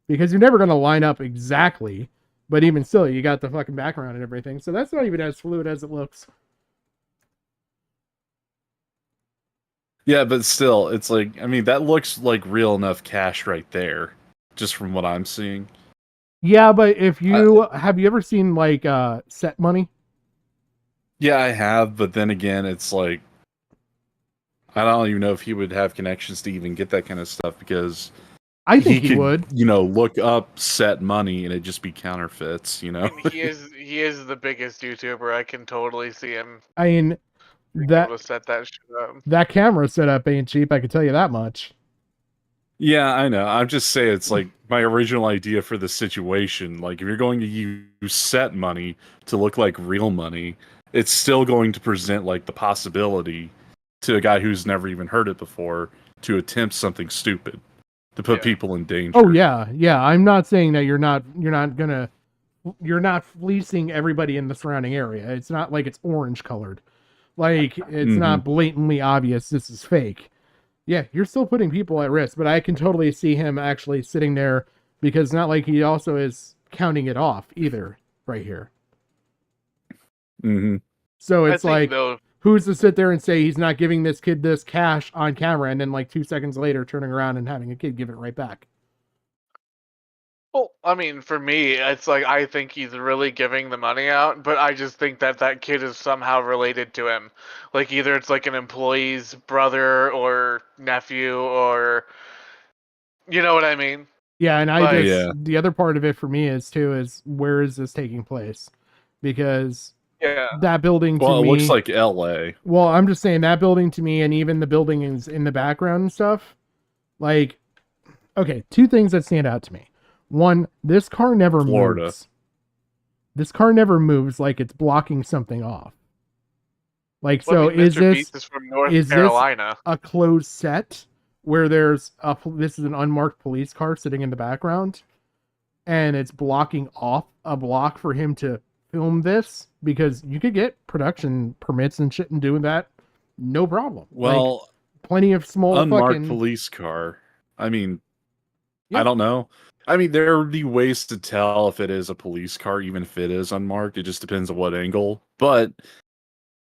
Because you're never going to line up exactly, but even still, you got the fucking background and everything. So that's not even as fluid as it looks. Yeah, but still, it's like, I mean, that looks like real enough cash right there, just from what I'm seeing. Yeah, but if you have you ever seen like set money? Yeah, I have, but then again, it's like I don't even know if he would have connections to even get that kind of stuff because I think he could, would. Look up set money and it'd just be counterfeits, I mean, he is the biggest YouTuber. I can totally see him. I mean, That to set that shit up. that camera setup ain't cheap. I can tell you that much. Yeah, I know. I'm just saying it's like my original idea for the situation. Like, if you're going to use set money to look like real money, it's still going to present like the possibility to a guy who's never even heard it before to attempt something stupid to put people in danger. Oh yeah. I'm not saying that you're not fleecing everybody in the surrounding area. It's not like it's orange colored. Like it's not blatantly obvious this is fake. Yeah, you're still putting people at risk, but I can totally see him actually sitting there because it's not like he also is counting it off either right here. So it's like, who's to sit there and say he's not giving this kid this cash on camera and then like 2 seconds later turning around and having a kid give it right back? Well, I mean, for me, it's like I think he's really giving the money out, but I just think that kid is somehow related to him. Like either it's like an employee's brother or nephew or, you know what I mean? Yeah, and the other part of it for me is where is this taking place? Because that building to me, it looks like LA. Well, I'm just saying that building to me, and even the buildings in the background and stuff. Like, okay, 2 things that stand out to me. One, this car never moves. This car never moves like it's blocking something off. Like, well, so I mean, is this from North Carolina? A closed set where this is an unmarked police car sitting in the background and it's blocking off a block for him to film this? Because you could get production permits and shit and doing that, no problem. Well, like, plenty of small unmarked police car. I mean, I don't know. I mean, there would be ways to tell if it is a police car, even if it is unmarked. It just depends on what angle. But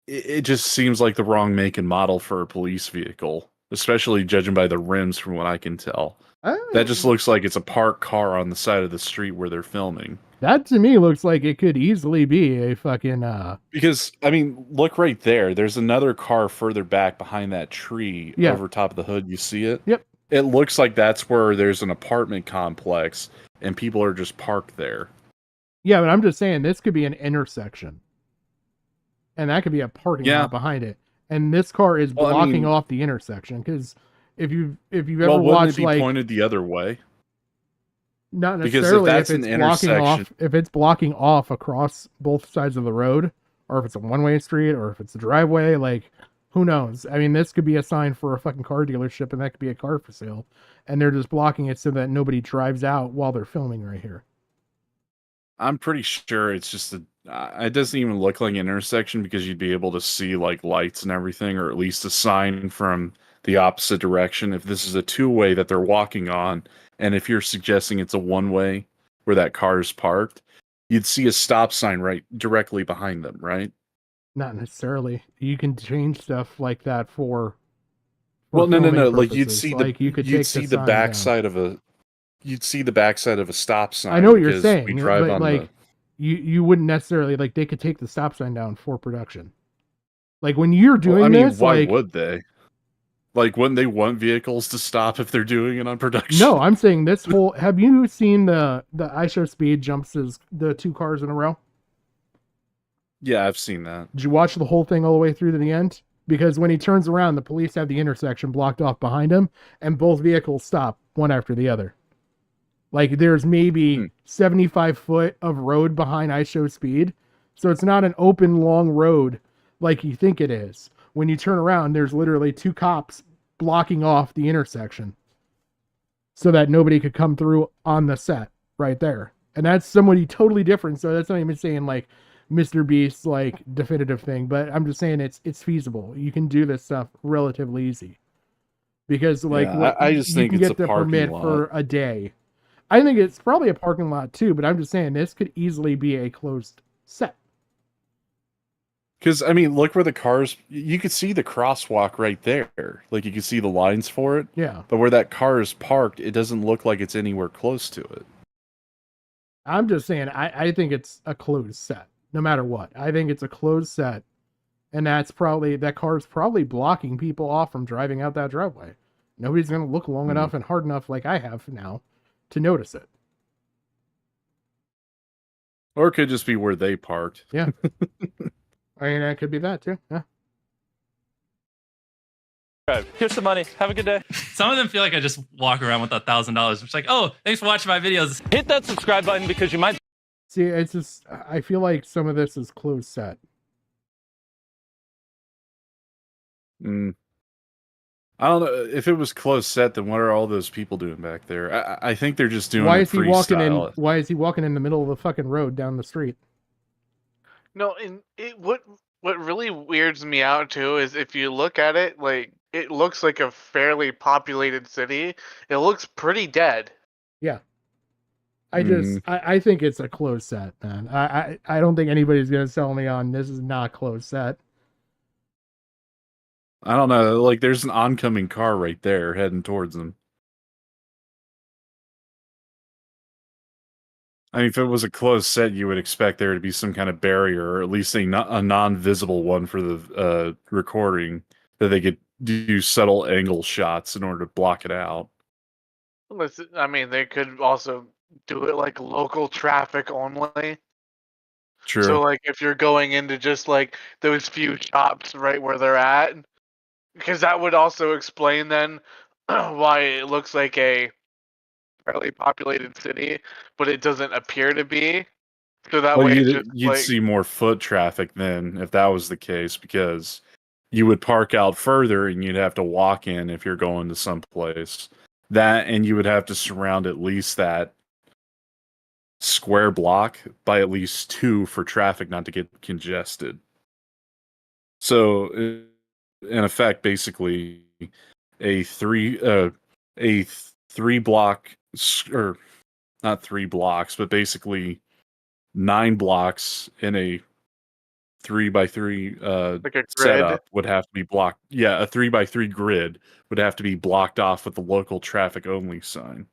it just seems like the wrong make and model for a police vehicle, especially judging by the rims from what I can tell. That just looks like it's a parked car on the side of the street where they're filming. That to me looks like it could easily be a fucking Because, I mean, look right there. There's another car further back behind that tree over top of the hood. You see it? Yep. It looks like that's where there's an apartment complex and people are just parked there. Yeah, but I'm just saying this could be an intersection. And that could be a parking lot behind it. And this car is blocking off the intersection because if you've ever watched, it be pointed the other way? Not necessarily. If it's blocking off, if it's blocking off across both sides of the road, or if it's a one-way street, or if it's a driveway, like who knows? I mean, this could be a sign for a fucking car dealership, and that could be a car for sale, and they're just blocking it so that nobody drives out while they're filming right here. I'm pretty sure it's just it doesn't even look like an intersection because you'd be able to see like lights and everything, or at least a sign from the opposite direction. If this is a 2-way that they're walking on, and if you're suggesting it's a 1-way where that car is parked, you'd see a stop sign right directly behind them, right? Not necessarily. You can change stuff like that for well, no. purposes. Like you'd see like you'd see the backside of a stop sign. I know what you're saying. We drive on like you wouldn't necessarily like they could take the stop sign down for production. Like when you're doing this, why would they? Like, wouldn't they want vehicles to stop if they're doing it on production? No, I'm saying this whole. Have you seen the iShow Speed jumps the 2 cars in a row? Yeah, I've seen that. Did you watch the whole thing all the way through to the end? Because when he turns around, the police have the intersection blocked off behind him, and both vehicles stop one after the other. Like there's maybe 75 foot of road behind iShow Speed, so it's not an open long road like you think it is. When you turn around, there's literally 2 cops blocking off the intersection so that nobody could come through on the set right there. And that's somebody totally different. So that's not even saying like Mr. Beast's like definitive thing, but I'm just saying it's feasible. You can do this stuff relatively easy because like I just think you can it's get the permit lot. for a day. I think it's probably a parking lot too, but I'm just saying this could easily be a closed set. Because, I mean, look where the cars... You could see the crosswalk right there. Like, you can see the lines for it. Yeah. But where that car is parked, it doesn't look like it's anywhere close to it. I'm just saying, I think it's a closed set, no matter what. I think it's a closed set. And that car's probably blocking people off from driving out that driveway. Nobody's going to look long enough and hard enough like I have now to notice it. Or it could just be where they parked. Yeah. I mean, that could be that too. Yeah. Here's the money. Have a good day. Some of them feel like I just walk around with $1,000. It's like, oh, thanks for watching my videos. Hit that subscribe button because you might. See, it's just, I feel like some of this is closed set. I don't know if it was close set. Then what are all those people doing back there? I think they're just doing. Why is he walking in? freestyle. Why is he walking in the middle of the fucking road down the street? No, and what really weirds me out too is if you look at it, like it looks like a fairly populated city. It looks pretty dead. Yeah. I think it's a closed set, man. I don't think anybody's gonna sell me on this is not closed set. I don't know. Like, there's an oncoming car right there heading towards them. I mean, if it was a closed set, you would expect there to be some kind of barrier, or at least a non-visible one for the recording, that they could do subtle angle shots in order to block it out. Listen, I mean, they could also do it like local traffic only. True. So, like, if you're going into just like those few shops right where they're at, because that would also explain then why it looks like a fairly populated city, but it doesn't appear to be. So that way, you'd see more foot traffic then if that was the case, because you would park out further and you'd have to walk in if you're going to some place. That, and you would have to surround at least that square block by at least 2 for traffic not to get congested. So, in effect, basically, a 3 block, or not 3 blocks, but basically 9 blocks in a 3x3 like a setup would have to be blocked. Yeah, a 3x3 grid would have to be blocked off with the local traffic only sign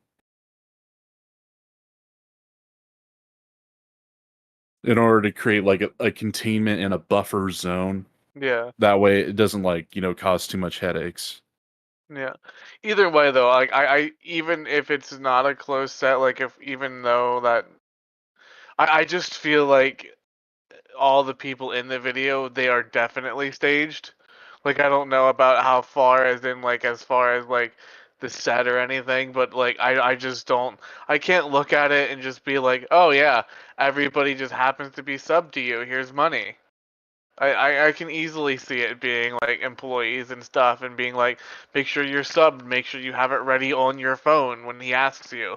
in order to create like a containment and a buffer zone. Yeah. That way it doesn't cause too much headaches. Yeah. Either way, though, like I even if it's not a close set, like even though that, I just feel like all the people in the video, they are definitely staged. Like, I don't know about how far, as far as like the set or anything, but like I just don't. I can't look at it and just be like, oh yeah, everybody just happens to be sub to you. Here's money. I can easily see it being like employees and stuff, and being like, make sure you're subbed, make sure you have it ready on your phone when he asks you.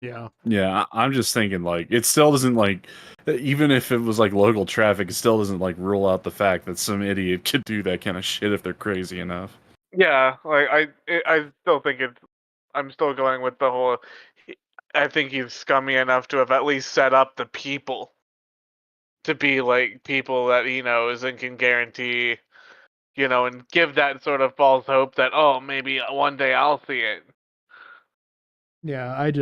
Yeah. Yeah, I'm just thinking, like, it still doesn't, even if it was, local traffic, it still doesn't, rule out the fact that some idiot could do that kind of shit if they're crazy enough. Yeah, like, I still think I'm still going with the whole, I think he's scummy enough to have at least set up the people to be, people that he knows and can guarantee, and give that sort of false hope that, oh, maybe one day I'll see it. Yeah, I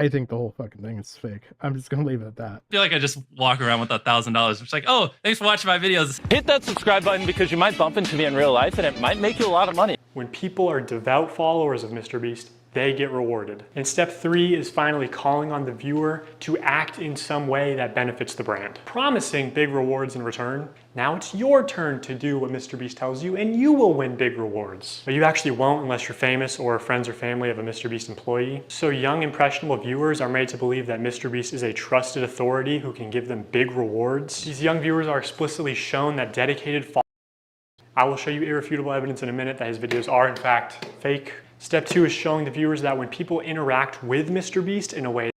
think the whole fucking thing is fake. I'm just gonna leave it at that. I feel like I just walk around with $1,000. It's like, oh, thanks for watching my videos. Hit that subscribe button because you might bump into me in real life and it might make you a lot of money. When people are devout followers of MrBeast, they get rewarded. And step 3 is finally calling on the viewer to act in some way that benefits the brand, promising big rewards in return. Now it's your turn to do what MrBeast tells you and you will win big rewards. But you actually won't unless you're famous or friends or family of a MrBeast employee. So young impressionable viewers are made to believe that MrBeast is a trusted authority who can give them big rewards. These young viewers are explicitly shown that dedicated followers. I will show you irrefutable evidence in a minute that his videos are in fact fake. Step 2 is showing the viewers that when people interact with MrBeast in a way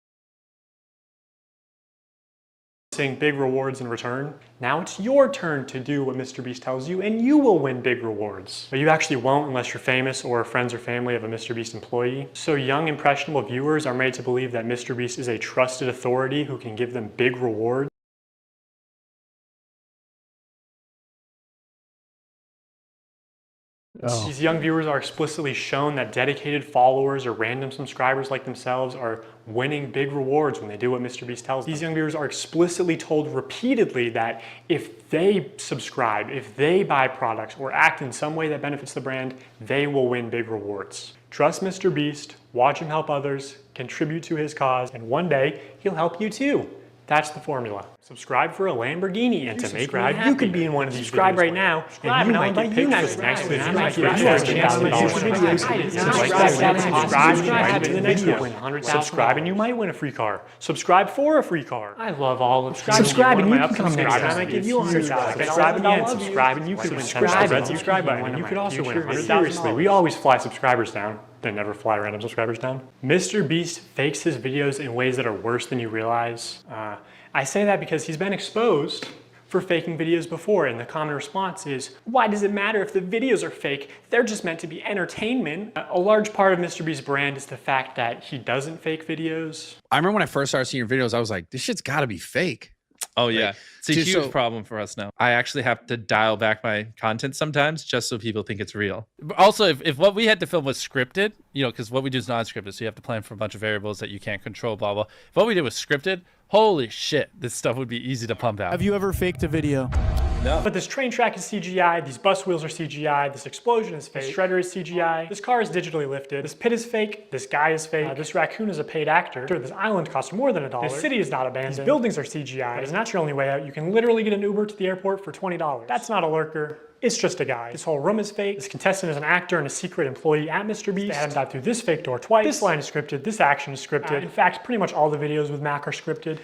saying big rewards in return, now it's your turn to do what MrBeast tells you and you will win big rewards. But you actually won't unless you're famous or friends or family of a MrBeast employee. So young impressionable viewers are made to believe that MrBeast is a trusted authority who can give them big rewards. Oh. These young viewers are explicitly shown that dedicated followers or random subscribers like themselves are winning big rewards when they do what MrBeast tells them. These young viewers are explicitly told repeatedly that if they subscribe, if they buy products or act in some way that benefits the brand, they will win big rewards. Trust MrBeast, watch him help others, contribute to his cause, and one day he'll help you too. That's the formula. So Subscribe for a Lamborghini, and to make me happy, you could be in one of these. Subscribe right now, and you might get pictures next to the Subscribe and you might win a free car. Subscribe for a free car. I love all of subscribe and you can come next time. I might give you $100. Subscribe again. Subscribe and you could win 10 red subscribe button. You could also win $100. Seriously, we always fly subscribers down. They never fly random subscribers down. Mr. Beast fakes his videos in ways that are worse than you realize. I say that because he's been exposed for faking videos before, and the common response is, why does it matter if the videos are fake? They're just meant to be entertainment. A large part of Mr. Beast's brand is the fact that he doesn't fake videos. I remember when I first started seeing your videos, I was like, this shit's gotta be fake. Oh yeah, Like, it's a dude, huge so- problem for us now. I actually have to dial back my content sometimes just so people think it's real. But also, if what we had to film was scripted, you know, because what we do is non-scripted, so you have to plan for a bunch of variables that you can't control, blah, blah. If what we did was scripted, holy shit, this stuff would be easy to pump out. Have you ever faked a video? No. But this train track is CGI, these bus wheels are CGI, this explosion is fake, this shredder is CGI, this car is digitally lifted, this pit is fake, this guy is fake, this raccoon is a paid actor, this island cost more than $1, this city is not abandoned, these buildings are CGI, but it's not your only way out. You can literally get an Uber to the airport for $20. That's not a lurker. It's just a guy. This whole room is fake. This contestant is an actor and a secret employee at Mr. Beast. They had him dive through this fake door twice. This line is scripted. This action is scripted. In fact, pretty much all the videos with Mac are scripted.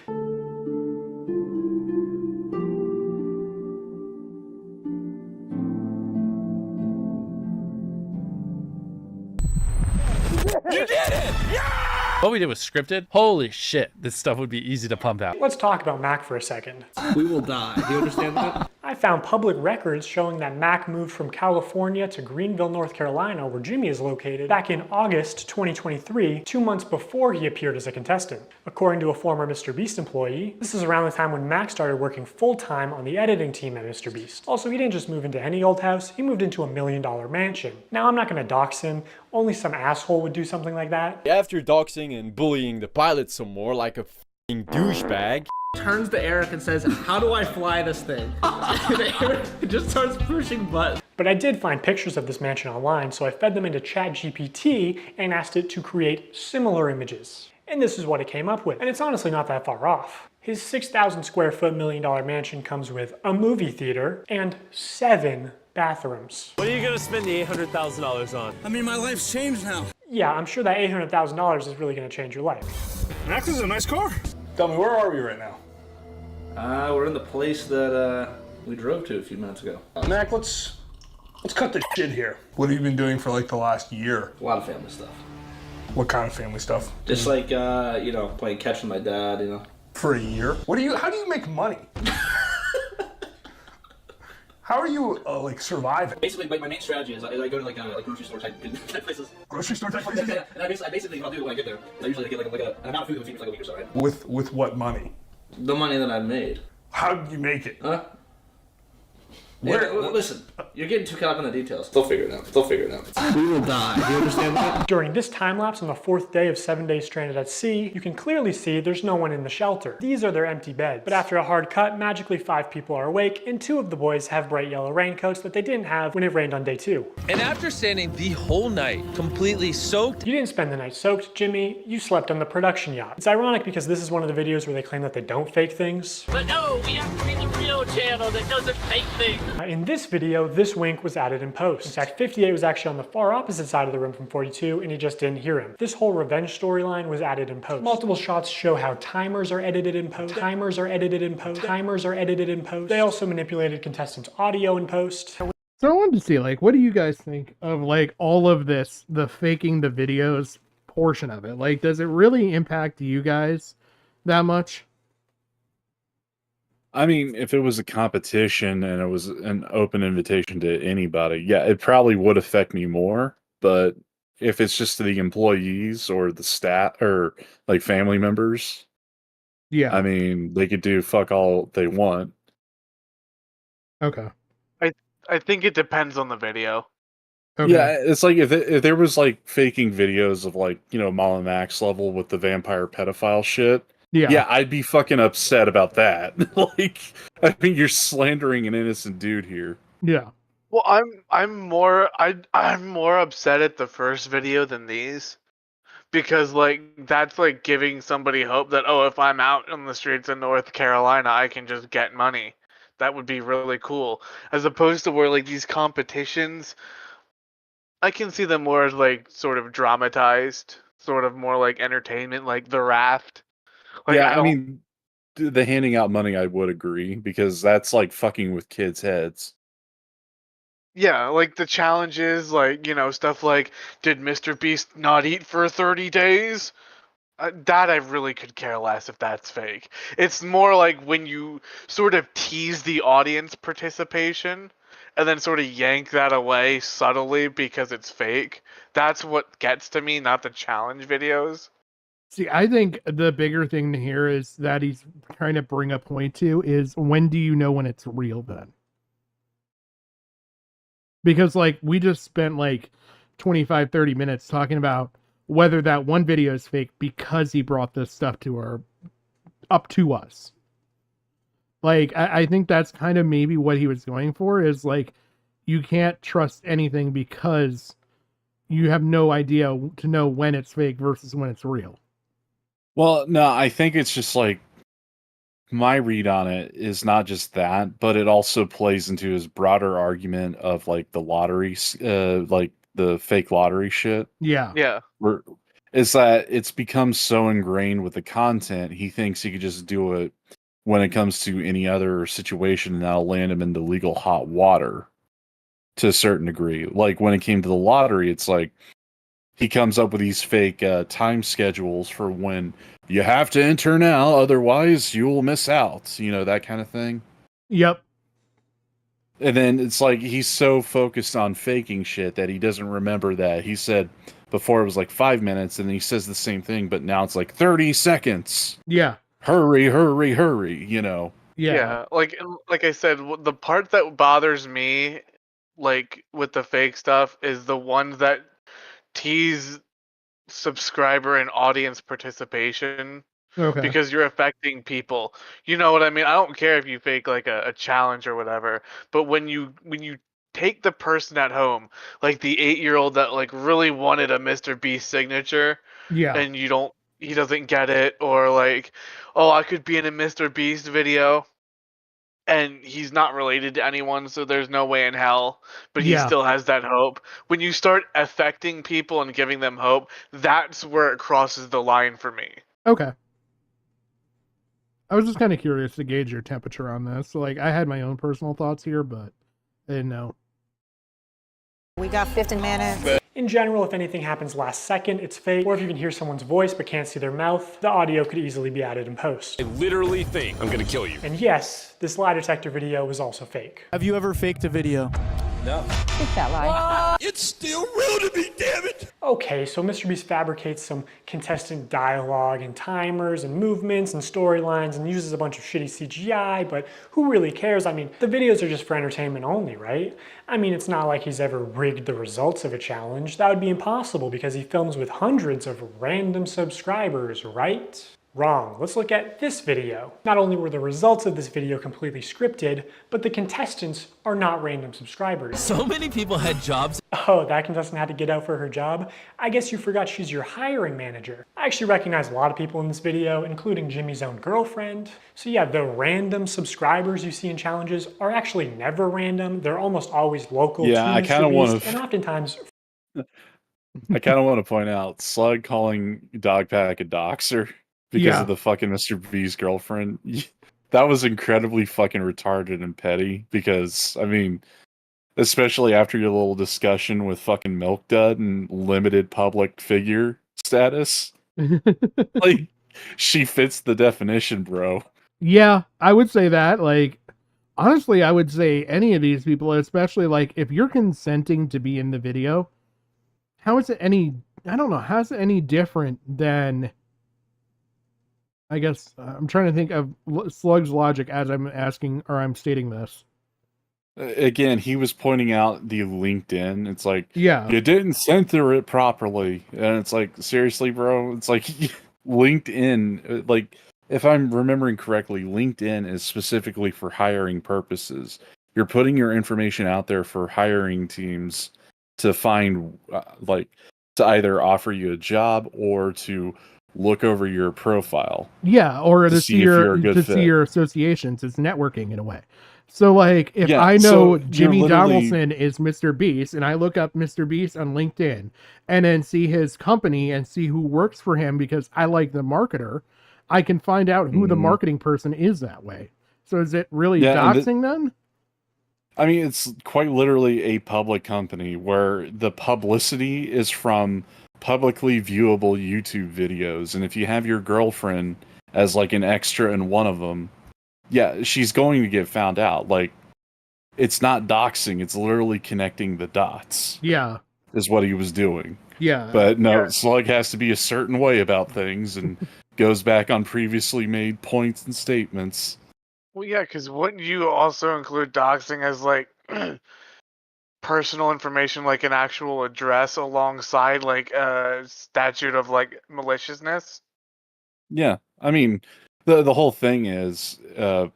You did it! Yeah! What we did was scripted. Holy shit, this stuff would be easy to pump out. Let's talk about Mac for a second. We will die. Do you understand that? I found public records showing that Mac moved from California to Greenville, North Carolina, where Jimmy is located, back in August 2023, 2 months before he appeared as a contestant. According to a former Mr. Beast employee, this is around the time when Mac started working full-time on the editing team at Mr. Beast. Also, he didn't just move into any old house, he moved into $1 million mansion. Now, I'm not gonna dox him, only some asshole would do something like that. After doxing and bullying the pilot some more like a f***ing douchebag, Turns to Eric and says, how do I fly this thing? And Eric just starts pushing buttons. But I did find pictures of this mansion online, so I fed them into ChatGPT and asked it to create similar images. And this is what it came up with. And it's honestly not that far off. His 6,000 square foot $1 million mansion comes with a movie theater and 7 bathrooms. What are you gonna spend the $800,000 on? I mean, my life's changed now. Yeah, I'm sure that $800,000 is really gonna change your life. Max is a nice car. tell me, where are we right now? We're in the place that we drove to a few minutes ago. Mac, let's cut the shit here. What have you been doing for like the last year? A lot of family stuff. What kind of family stuff? Just like, you know, playing catch with my dad, you know. For a year? How do you make money? How are you, like, surviving? Basically, like, my main strategy is I go to, like grocery store type places. Grocery store type places? Yeah, and I basically, I'll do when I get there. I usually get, like an amount of food that would feed me for, like, a week or so, right? With what money? The money that I've made. How did you make it? Huh? Yeah, listen, you're getting too caught up in the details. They'll figure it out. We will die. Do you understand that? During this time lapse on the 4th day of 7 days stranded at sea, you can clearly see there's no one in the shelter. These are their empty beds. But after a hard cut, magically 5 people are awake, and 2 of the boys have bright yellow raincoats that they didn't have when it rained on day 2. And after standing the whole night, completely soaked. You didn't spend the night soaked, Jimmy. You slept on the production yacht. It's ironic because this is one of the videos where they claim that they don't fake things. But no, we have to be the real channel that doesn't fake things. In this video, this wink was added in post. In fact, 58 was actually on the far opposite side of the room from 42, and he just didn't hear him. This whole revenge storyline was added in post. Multiple shots show how timers are edited in post. Timers are edited in post. Timers are edited in post. They also manipulated contestants' audio in post. So I wanted to see, like, what do you guys think of, like, all of this, the faking the videos portion of it? Like, does it really impact you guys that much? I mean, if it was a competition and it was an open invitation to anybody, yeah, it probably would affect me more. But if it's just to the employees or the staff or like family members, yeah, I mean, they could do fuck all they want. Okay. I think it depends on the video. Okay. Yeah, it's like if there was like faking videos of like, you know, Mom and Max level with the vampire pedophile shit. Yeah, I'd be fucking upset about that. Like, I mean, you're slandering an innocent dude here. Yeah. Well, I'm more upset at the first video than these, because like that's like giving somebody hope that, oh, if I'm out on the streets of North Carolina, I can just get money. That would be really cool. As opposed to where like these competitions, I can see them more as like sort of dramatized, sort of more like entertainment, like The Raft. Like Yeah, I I don't. mean, the handing out money, I would agree, because that's like fucking with kids' heads. Yeah, like the challenges, like, stuff like, did Mr. Beast not eat for 30 days? That I really could care less if that's fake. It's more like when you sort of tease the audience participation and then sort of yank that away subtly because it's fake. That's what gets to me, not the challenge videos. See, I think the bigger thing here is that he's trying to bring a point to is, when do you know when it's real then? Because like we just spent like 25, 30 minutes talking about whether that one video is fake because he brought this stuff up to us. Like, I think that's kind of maybe what he was going for, is like, you can't trust anything because you have no idea to know when it's fake versus when it's real. Well, no, I think it's just like, my read on it is not just that, but it also plays into his broader argument of like the lottery, like the fake lottery shit. Yeah. Yeah. Is that it's become so ingrained with the content, he thinks he could just do it when it comes to any other situation, and that'll land him into legal hot water to a certain degree. Like when it came to the lottery, it's like he comes up with these fake time schedules for when you have to enter now, otherwise you'll miss out. You know, that kind of thing. Yep. And then it's like he's so focused on faking shit that he doesn't remember that he said before it was like 5 minutes, and he says the same thing, but now it's like 30 seconds. Yeah. Hurry, hurry, hurry, you know. Yeah, like I said, the part that bothers me, like with the fake stuff, is the ones that tease subscriber and audience participation. Okay. Because you're affecting people. You know what I mean? I don't care if you fake like a challenge or whatever, but when you take the person at home, like the 8-year-old that like really wanted a Mr. Beast signature, Yeah. and he doesn't get it, or like, oh, I could be in a Mr. Beast video, and he's not related to anyone, so there's no way in hell, but he still has that hope. When you start affecting people and giving them hope, that's where it crosses the line for me. Okay. I was just kind of curious to gauge your temperature on this. So, like, I had my own personal thoughts here, but I didn't know. We got 15 minutes. In general, if anything happens last second, it's fake. Or if you can hear someone's voice but can't see their mouth, the audio could easily be added in post. I literally think I'm gonna kill you. And yes, this lie detector video was also fake. Have you ever faked a video? No. It's that lie. It's still real to me, damn it! Okay, so Mr. Beast fabricates some contestant dialogue and timers and movements and storylines and uses a bunch of shitty CGI, but who really cares? I mean, the videos are just for entertainment only, right? I mean, it's not like he's ever rigged the results of a challenge. That would be impossible because he films with hundreds of random subscribers, right? Wrong. Let's look at this video. Not only were the results of this video completely scripted, but the contestants are not random subscribers. So many people had jobs. Oh, that contestant had to get out for her job? I guess you forgot she's your hiring manager. I actually recognize a lot of people in this video, including Jimmy's own girlfriend. So yeah, the random subscribers you see in challenges are actually never random. They're almost always local to I kind of want and oftentimes... I kind of want to point out Slug calling Dogpack a doxer because of the fucking Mr. B's girlfriend. That was incredibly fucking retarded and petty because, I mean, especially after your little discussion with fucking Milk Dud and limited public figure status. Like, she fits the definition, bro. Yeah, I would say that. Like, honestly, I would say any of these people, especially like if you're consenting to be in the video, how is it any, I don't know, how's it any different than, I guess, I'm trying to think of Slug's logic as I'm asking, or I'm stating this. Again, he was pointing out the LinkedIn. It's like, yeah, you didn't censor it properly. And it's like, seriously, bro? It's like, LinkedIn, like, if I'm remembering correctly, LinkedIn is specifically for hiring purposes. You're putting your information out there for hiring teams to find, to either offer you a job or to look over your profile. Yeah, or to see if you're a good to fit. see your associations. It's networking in a way. So like if Yeah, I so know you're Jimmy literally- Donaldson is Mr. Beast and I look up Mr. Beast on LinkedIn and then see his company and see who works for him because I like the marketer, I can find out who the marketing person is that way. So is it really doxing then? I mean, it's quite literally a public company where the publicity is from publicly viewable YouTube videos. And if you have your girlfriend as like an extra in one of them, yeah, she's going to get found out. Like, it's not doxing, it's literally connecting the dots. Yeah. Is what he was doing. Yeah. But no, Slug has to be a certain way about things and goes back on previously made points and statements. Well, yeah, because wouldn't you also include doxing as like personal information, like an actual address, alongside like a statute of like maliciousness? Yeah, I mean, the whole thing is,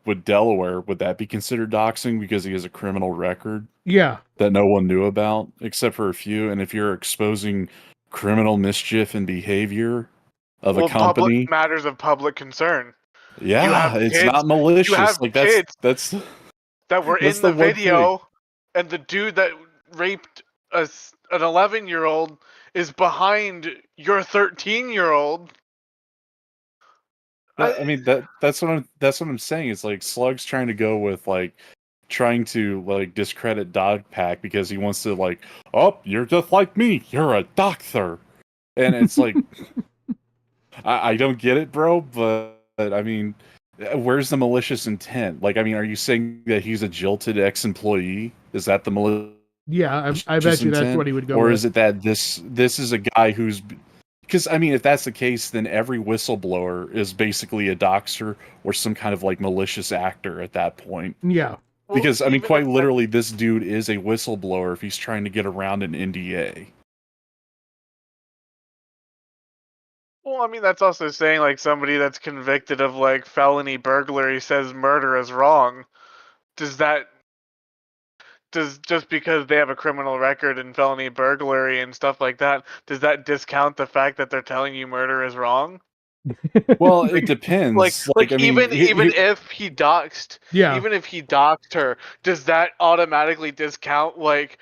with Delaware, would that be considered doxing because he has a criminal record? Yeah. That no one knew about, except for a few. And if you're exposing criminal mischief and behavior of a company, public matters of public concern. yeah, it's not malicious. You have Like kids that's that were that's in the the one video, and the dude that raped an 11-year-old is behind your 13-year-old. I mean that's what I'm saying. It's like Slug's trying to go with like trying to like discredit Dogpack because he wants to like, oh, you're just like me, you're a doctor, and it's like I don't get it, bro, but I mean, where's the malicious intent? Like, I mean, are you saying that he's a jilted ex-employee? Is that the malicious? Yeah, I bet you that's what he would go or with. is it that this is a guy who's, because I mean, if that's the case, then every whistleblower is basically a doxer or some kind of like malicious actor at that point. Yeah. Because I mean, quite literally, this dude is a whistleblower if he's trying to get around an NDA. Well, I mean, that's also saying like somebody that's convicted of like felony burglary says murder is wrong. Does just because they have a criminal record in felony burglary and stuff like that, does that discount the fact that they're telling you murder is wrong? Well, it depends. Like I mean, even if he doxed, even if he doxed her, does that automatically discount like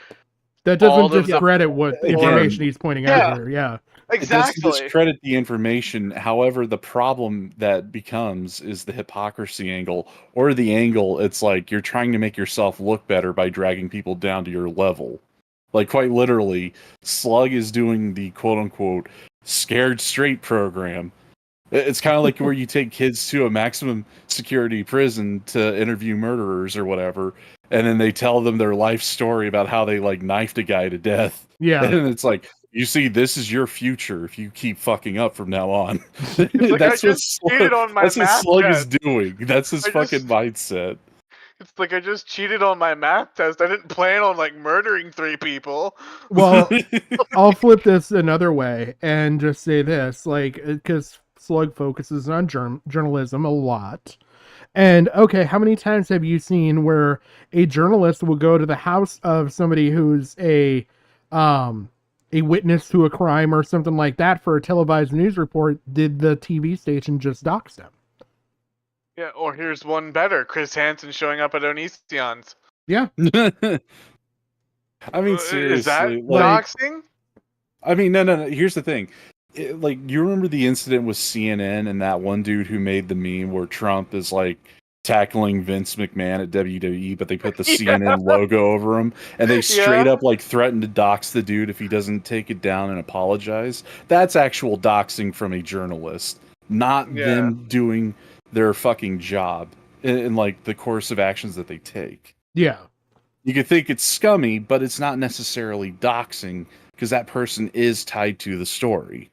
that doesn't discredit what information he's pointing out here? Yeah. Exactly. It doesn't discredit the information. However, the problem that becomes is the hypocrisy angle, or the angle it's like you're trying to make yourself look better by dragging people down to your level. Like, quite literally, Slug is doing the quote-unquote scared straight program. It's kind of like where you take kids to a maximum security prison to interview murderers or whatever, and then they tell them their life story about how they, like, knifed a guy to death. Yeah. And it's like, you see, this is your future if you keep fucking up from now on. Like, that's what Slug is doing. That's his fucking mindset. It's like I just cheated on my math test. I didn't plan on like murdering 3 people. Well, I'll flip this another way and just say this, like, because Slug focuses on journalism a lot. And okay, how many times have you seen where a journalist will go to the house of somebody who's a witness to a crime or something like that for a televised news report? Did the TV station just dox them? Yeah, or here's one better: Chris Hansen showing up at Onision's. Yeah. I mean, seriously, is that like, doxing? I mean, no. Here's the thing. Like, you remember the incident with CNN and that one dude who made the meme where Trump is like tackling Vince McMahon at WWE, but they put the CNN logo over him, and they straight up like threaten to dox the dude if he doesn't take it down and apologize. That's actual doxing from a journalist, not them doing their fucking job in like the course of actions that they take. Yeah. You could think it's scummy, but it's not necessarily doxing because that person is tied to the story.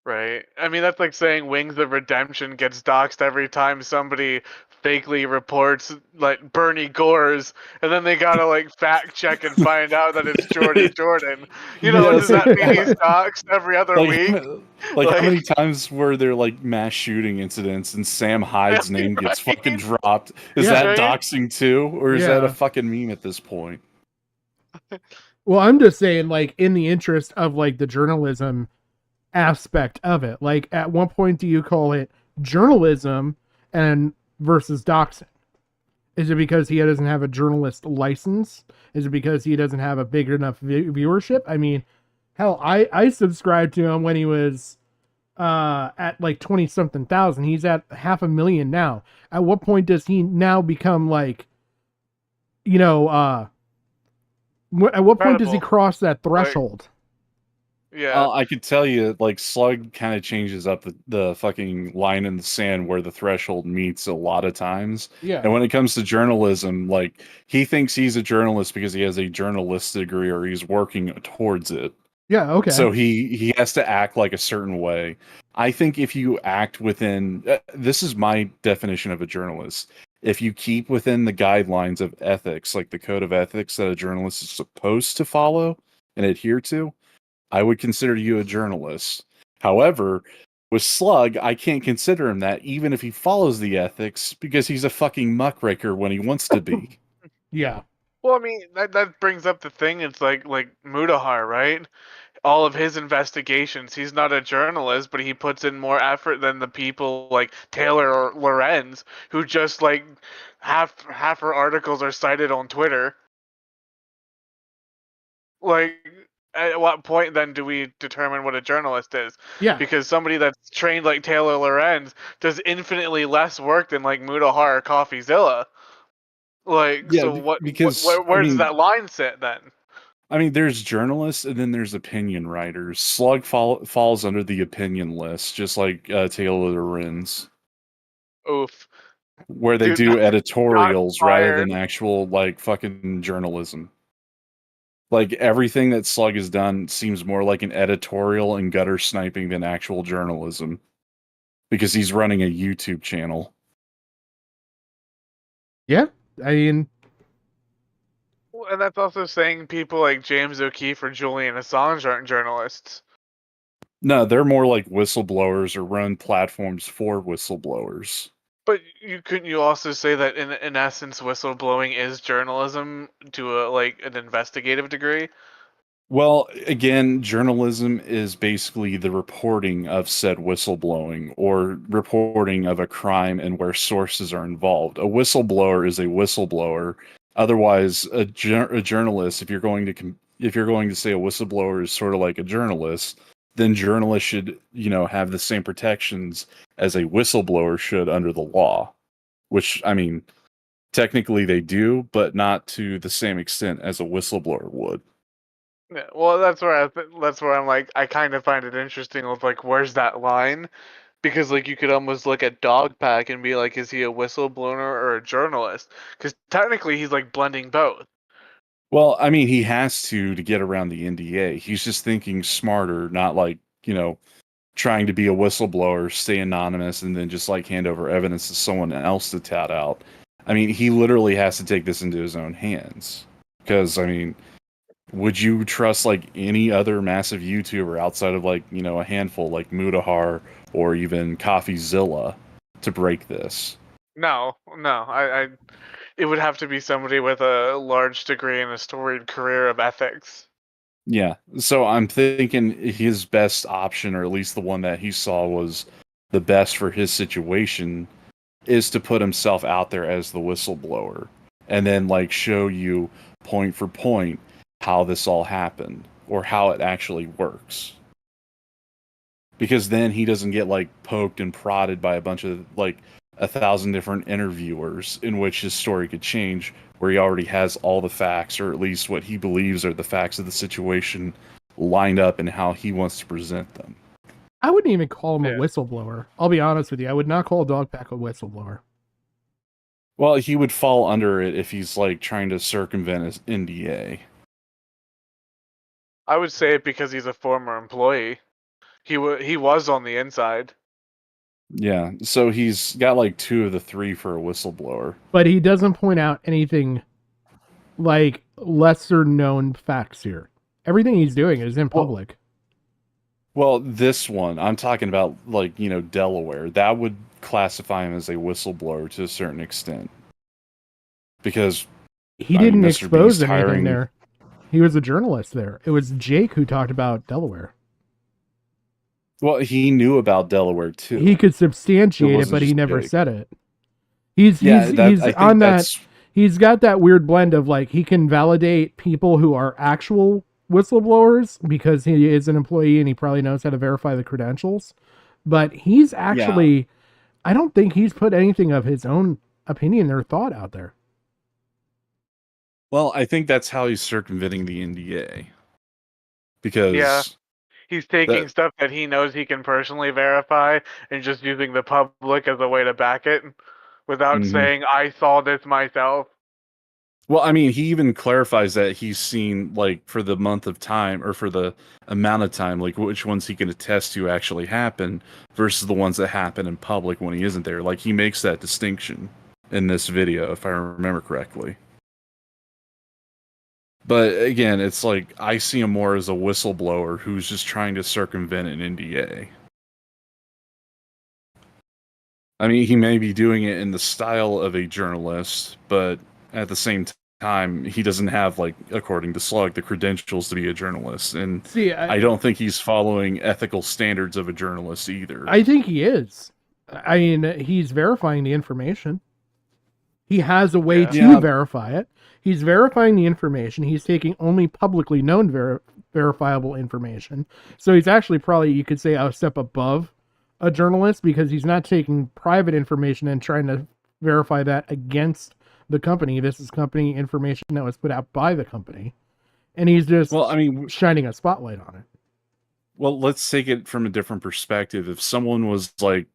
Right. I mean, that's like saying Wings of Redemption gets doxed every time somebody fakely reports like Bernie Gore's, and then they gotta like fact check and find out that it's Jordan. You know, does that mean he's doxed every other week? Like, how many times were there like mass shooting incidents and Sam Hyde's name gets fucking dropped? Is that doxing too, or is that a fucking meme at this point? Well, I'm just saying, like, in the interest of like the journalism aspect of it, like, at one point do you call it journalism and versus doxing? Is it because he doesn't have a journalist license? Is it because he doesn't have a big enough viewership? I mean, hell, I subscribed to him when he was at like 20 something thousand. He's at 500,000 now. At what point does he now become like, you know, at what point does he cross that threshold? Yeah. I could tell you, like, Slug kind of changes up the fucking line in the sand where the threshold meets a lot of times. Yeah. And when it comes to journalism, like, he thinks he's a journalist because he has a journalist degree or he's working towards it. Yeah, okay. So he has to act like a certain way. I think if you act within, this is my definition of a journalist. If you keep within the guidelines of ethics, like the code of ethics that a journalist is supposed to follow and adhere to, I would consider you a journalist. However, with Slug, I can't consider him that, even if he follows the ethics, because he's a fucking muckraker when he wants to be. Yeah. Well, I mean, that brings up the thing. It's like Mudahar, right? All of his investigations, he's not a journalist, but he puts in more effort than the people like Taylor or Lorenz, who just like half her articles are cited on Twitter. Like, at what point then do we determine what a journalist is? Yeah. Because somebody that's trained like Taylor Lorenz does infinitely less work than like Mudahar or CoffeeZilla. Like, Yeah, so because, where I does mean, that line sit then? I mean, there's journalists and then there's opinion writers. Slug falls under the opinion list, just like Taylor Lorenz, Oof. where they Dude, do editorials rather fired. than actual, like, fucking journalism. Like, everything that Slug has done seems more like an editorial and gutter sniping than actual journalism. Because he's running a YouTube channel. Yeah, I mean, Well, and that's also saying people like James O'Keefe or Julian Assange aren't journalists. No, they're more like whistleblowers or run platforms for whistleblowers. But couldn't you also say that in essence whistleblowing is journalism to an investigative degree? Well, again, journalism is basically the reporting of said whistleblowing or reporting of a crime and where sources are involved. A whistleblower is a whistleblower. Otherwise, a journalist, if you're going to say a whistleblower is sort of like a journalist, then journalists should, have the same protections as a whistleblower should under the law. Which, I mean, technically they do, but not to the same extent as a whistleblower would. Yeah, well, that's where I'm like, I kind of find it interesting of like, where's that line? Because like you could almost look at Dogpack and be like, is he a whistleblower or a journalist? Because technically he's like blending both. Well, I mean, he has to get around the NDA. He's just thinking smarter, not like, trying to be a whistleblower, stay anonymous, and then just like hand over evidence to someone else to tout out. I mean, he literally has to take this into his own hands. Because, I mean, would you trust like any other massive YouTuber outside of like, a handful like Mudahar or even CoffeeZilla to break this? No, I it would have to be somebody with a large degree and a storied career of ethics. Yeah, so I'm thinking his best option, or at least the one that he saw was the best for his situation, is to put himself out there as the whistleblower and then like show you point for point how this all happened or how it actually works. Because then he doesn't get like poked and prodded by a bunch of like 1,000 different interviewers in which his story could change, where he already has all the facts, or at least what he believes are the facts of the situation, lined up in how he wants to present them. I wouldn't even call him a whistleblower. I'll be honest with you. I would not call Dogpack a whistleblower. Well, he would fall under it if he's like trying to circumvent his NDA. I would say it because he's a former employee. He was on the inside. Yeah, so he's got like 2 of the 3 for a whistleblower. But he doesn't point out anything like lesser known facts here. Everything he's doing is in public. Well, this one, I'm talking about like, Delaware. That would classify him as a whistleblower to a certain extent. Because he didn't expose anything there. He was a journalist there. It was Jake who talked about Delaware. Well, he knew about Delaware too. He could substantiate it, but he never said it. He's on that. He's got that weird blend of like he can validate people who are actual whistleblowers because he is an employee and he probably knows how to verify the credentials. But he's actually, I don't think he's put anything of his own opinion or thought out there. Well, I think that's how he's circumventing the NDA. Because he's taking stuff that he knows he can personally verify and just using the public as a way to back it without saying, I saw this myself. Well, I mean, he even clarifies that he's seen, like, for the month of time, or for the amount of time, like, which ones he can attest to actually happen versus the ones that happen in public when he isn't there. Like, he makes that distinction in this video, if I remember correctly. But, again, it's like, I see him more as a whistleblower who's just trying to circumvent an NDA. I mean, he may be doing it in the style of a journalist, but at the same time, he doesn't have, like, according to Slug, the credentials to be a journalist. And I don't think he's following ethical standards of a journalist either. I think he is. I mean, he's verifying the information. He has a way to verify it. He's verifying the information. He's taking only publicly known verifiable information. So he's actually probably, you could say, a step above a journalist because he's not taking private information and trying to verify that against the company. This is company information that was put out by the company. And he's just shining a spotlight on it. Well, let's take it from a different perspective. If someone was like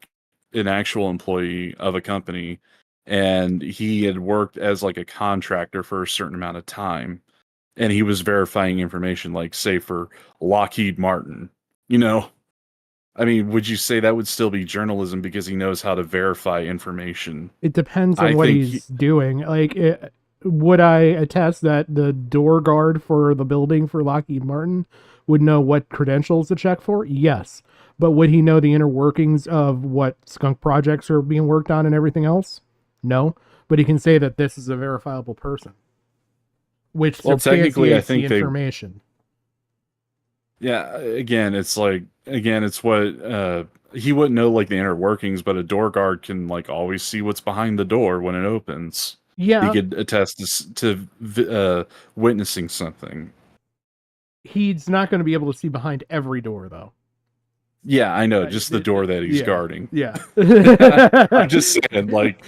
an actual employee of a company and he had worked as like a contractor for a certain amount of time and he was verifying information, like say for Lockheed Martin, you know, I mean, would you say that would still be journalism because he knows how to verify information? It depends on what he's doing. Like, would I attest that the door guard for the building for Lockheed Martin would know what credentials to check for? Yes. But would he know the inner workings of what skunk projects are being worked on and everything else? No. But he can say that this is a verifiable person, which technically, I think the information. Yeah, again, it's like, it's what he wouldn't know, like the inner workings, but a door guard can like always see what's behind the door when it opens. Yeah, he could attest to witnessing something. He's not going to be able to see behind every door, though. Yeah, I know, just the door that he's guarding. Yeah, I'm just saying, like,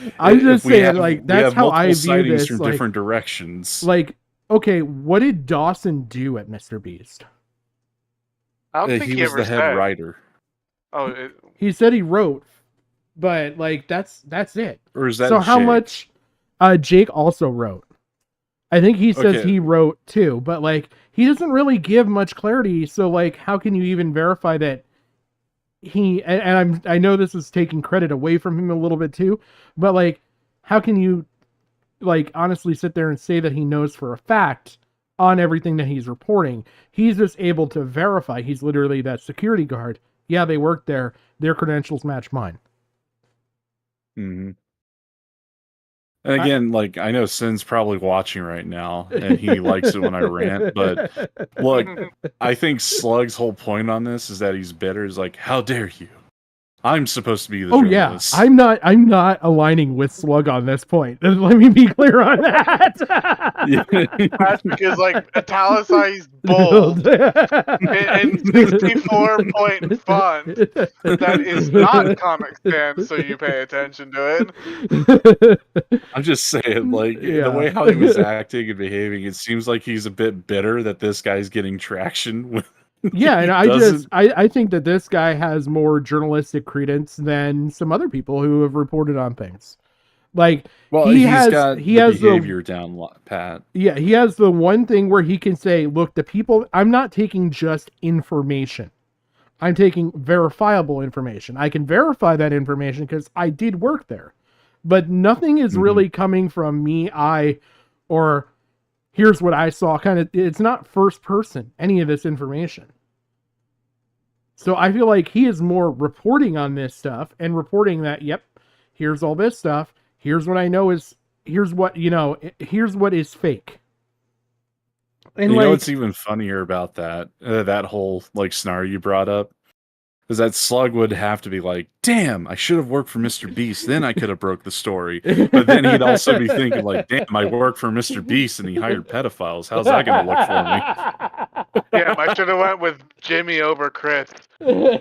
that's how I view this. From different directions. Like, okay, what did Dawson do at Mr. Beast? I don't think he was the head writer. Oh, he said he wrote, but like that's it. Or is that so? How Jake? Much? Jake also wrote. I think he says he wrote too, but like he doesn't really give much clarity. So like, how can you even verify that he? And I know this is taking credit away from him a little bit too, but like, how can you like honestly sit there and say that he knows for a fact on everything that he's reporting? He's just able to verify. He's literally that security guard. Yeah, they work there. Their credentials match mine. Mm-hmm. And again, like, I know Sin's probably watching right now, and he likes it when I rant, but look, I think Slug's whole point on this is that he's bitter. Is like, how dare you? I'm supposed to be the journalist. I'm not aligning with Slug on this point. Let me be clear on that. That's because like italicized bold in 64-point font that is not Comic Sans, so you pay attention to it. I'm just saying, like, the way how he was acting and behaving, it seems like he's a bit bitter that this guy's getting traction with. Yeah, and I think that this guy has more journalistic credence than some other people who have reported on things. Like, he has behavior down pat. Yeah, he has the one thing where he can say, look, the people, I'm not taking just information. I'm taking verifiable information. I can verify that information because I did work there. But nothing is really coming from me, or here's what I saw. It's not first person, any of this information. So I feel like he is more reporting on this stuff and reporting that, yep, here's all this stuff. Here's what I know here's what is fake. And you like, know what's even funnier about that whole like scenario you brought up is that Slug would have to be like, damn, I should have worked for Mr. Beast, then I could have broke the story. But then he'd also be thinking like, damn, I work for Mr. Beast and he hired pedophiles. How's that gonna look for me? Damn, I should have went with Jimmy over Chris. Oh,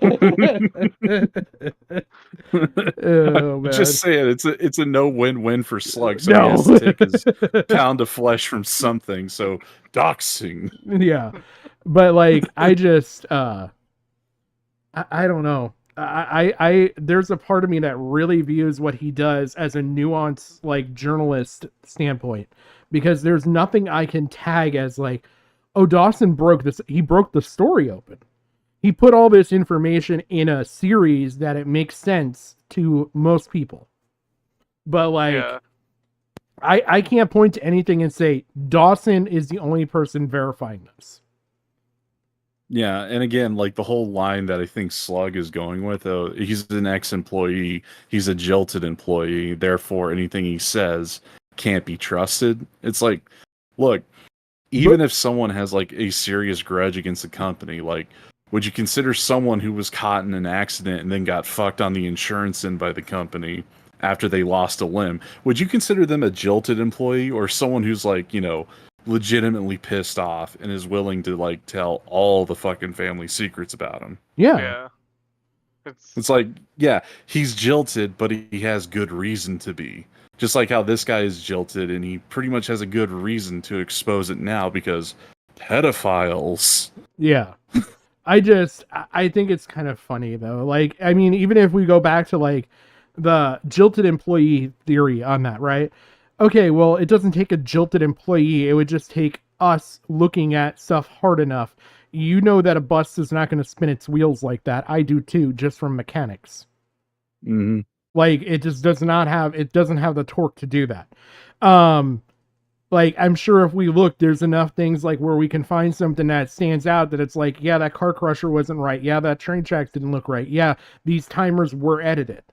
man. Just saying, it's a no win-win for Slug. So No. he has to take his pound of flesh from something. So doxing. Yeah, but like I just I don't know. I there's a part of me that really views what he does as a nuanced like journalist standpoint, because there's nothing I can tag as like, oh, Dawson broke this. He broke the story open. He put all this information in a series that it makes sense to most people. But like, Yeah. I can't point to anything and say Dawson is the only person verifying this. Yeah, and again, like the whole line that I think Slug is going with, he's an ex-employee, he's a jilted employee, therefore anything he says can't be trusted. It's like, look, even if someone has like a serious grudge against the company, like, would you consider someone who was caught in an accident and then got fucked on the insurance end by the company after they lost a limb, would you consider them a jilted employee or someone who's like, you know, legitimately pissed off and is willing to like tell all the fucking family secrets about him? Yeah. It's like, yeah, he's jilted, but he has good reason to be. Just like how this guy is jilted and he pretty much has a good reason to expose it now because pedophiles. Yeah. I think it's kind of funny though. Like, I mean, even if we go back to like the jilted employee theory on that, right? Okay, well, it doesn't take a jilted employee. It would just take us looking at stuff hard enough. You know that a bus is not going to spin its wheels like that. I do too, just from mechanics. Mm-hmm. Like, it just doesn't have the torque to do that. Like, I'm sure if we look, there's enough things like where we can find something that stands out that it's like, yeah, that car crusher wasn't right. Yeah, that train tracks didn't look right. Yeah, these timers were edited.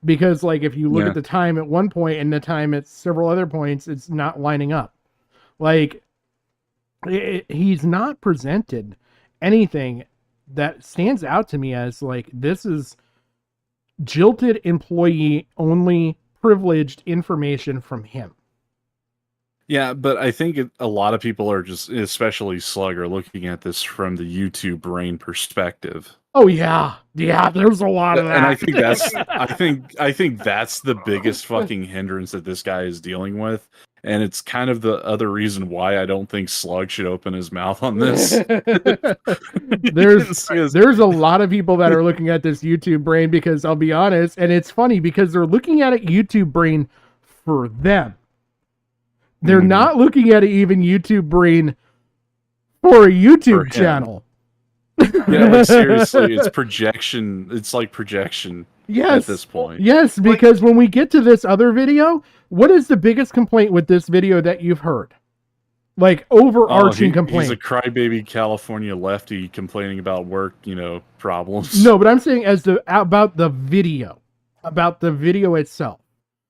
Because, like, if you look at the time at one point and the time at several other points, it's not lining up. Like, he's not presented anything that stands out to me as, like, this is jilted employee only privileged information from him. Yeah, but I think a lot of people are just, especially Slug, are looking at this from the YouTube brain perspective. Oh yeah, there's a lot of that, and I think that's I think that's the biggest fucking hindrance that this guy is dealing with, and it's kind of the other reason why I don't think Slug should open his mouth on this. There's a lot of people that are looking at this YouTube brain, because I'll be honest, and it's funny because they're looking at it YouTube brain for them. They're not looking at it even YouTube brain for a YouTube channel. Yeah, like seriously, it's projection. It's like projection at this point. Yes, because when we get to this other video, what is the biggest complaint with this video that you've heard? Like, overarching complaint. He's a crybaby California lefty complaining about work, problems. No, but I'm saying about the video itself.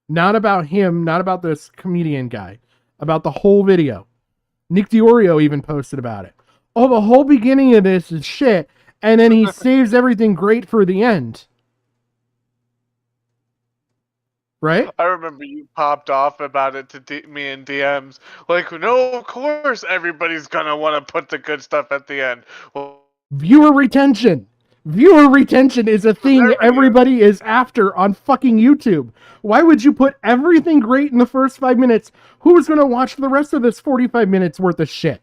Not about him, not about this comedian guy. About the whole video. Nick DiOrio even posted about it. Oh, the whole beginning of this is shit, and then he saves everything great for the end. Right? I remember you popped off about it to me in DMs. Like, no, of course everybody's gonna want to put the good stuff at the end. Well, Viewer retention. Viewer retention is a thing everybody is after on fucking YouTube. Why would you put everything great in the first 5 minutes? Who's going to watch the rest of this 45 minutes worth of shit?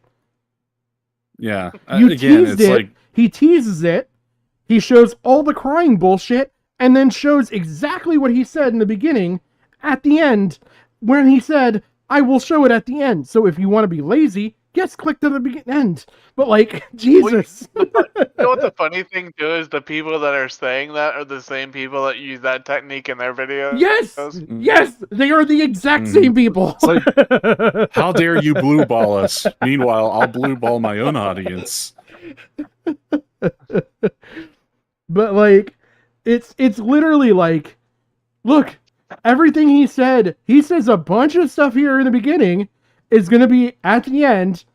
Yeah. He teases it. He shows all the crying bullshit and then shows exactly what he said in the beginning at the end when he said, I will show it at the end. So if you want to be lazy, yes, click to the end. But like, Jesus. You know what the funny thing too is the people that are saying that are the same people that use that technique in their videos. Yes, they are the exact same people. It's like, how dare you blue ball us? Meanwhile, I'll blue ball my own audience. But like, it's literally like, look, everything he says a bunch of stuff here in the beginning is going to be at the end.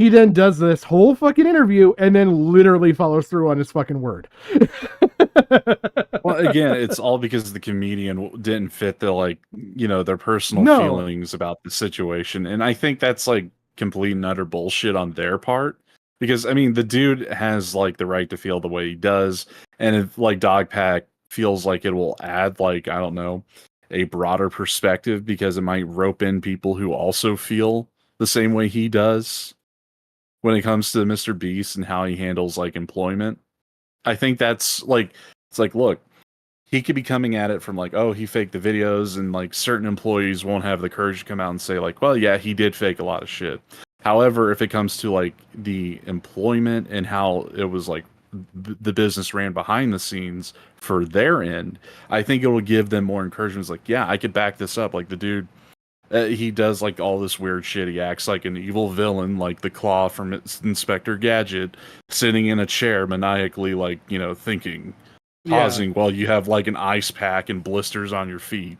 he then does this whole fucking interview and then literally follows through on his fucking word. Well, again, it's all because the comedian didn't fit the, like, you know, their personal No. feelings about the situation. And I think that's like complete and utter bullshit on their part. Because, I mean, the dude has like the right to feel the way he does. And if like Dogpack feels like it will add, like, I don't know, a broader perspective because it might rope in people who also feel the same way he does when it comes to Mr. Beast and how he handles like employment. I think that's like, it's like, look, he could be coming at it from like, oh, he faked the videos, and like certain employees won't have the courage to come out and say like, well, yeah, he did fake a lot of shit. However, if it comes to like the employment and how it was like the business ran behind the scenes for their end, I think it will give them more encouragement. It's like, yeah, I could back this up. Like the dude, he does like all this weird shit. He acts like an evil villain, like the Claw from Inspector Gadget, sitting in a chair maniacally, like, you know, thinking, pausing while you have like an ice pack and blisters on your feet.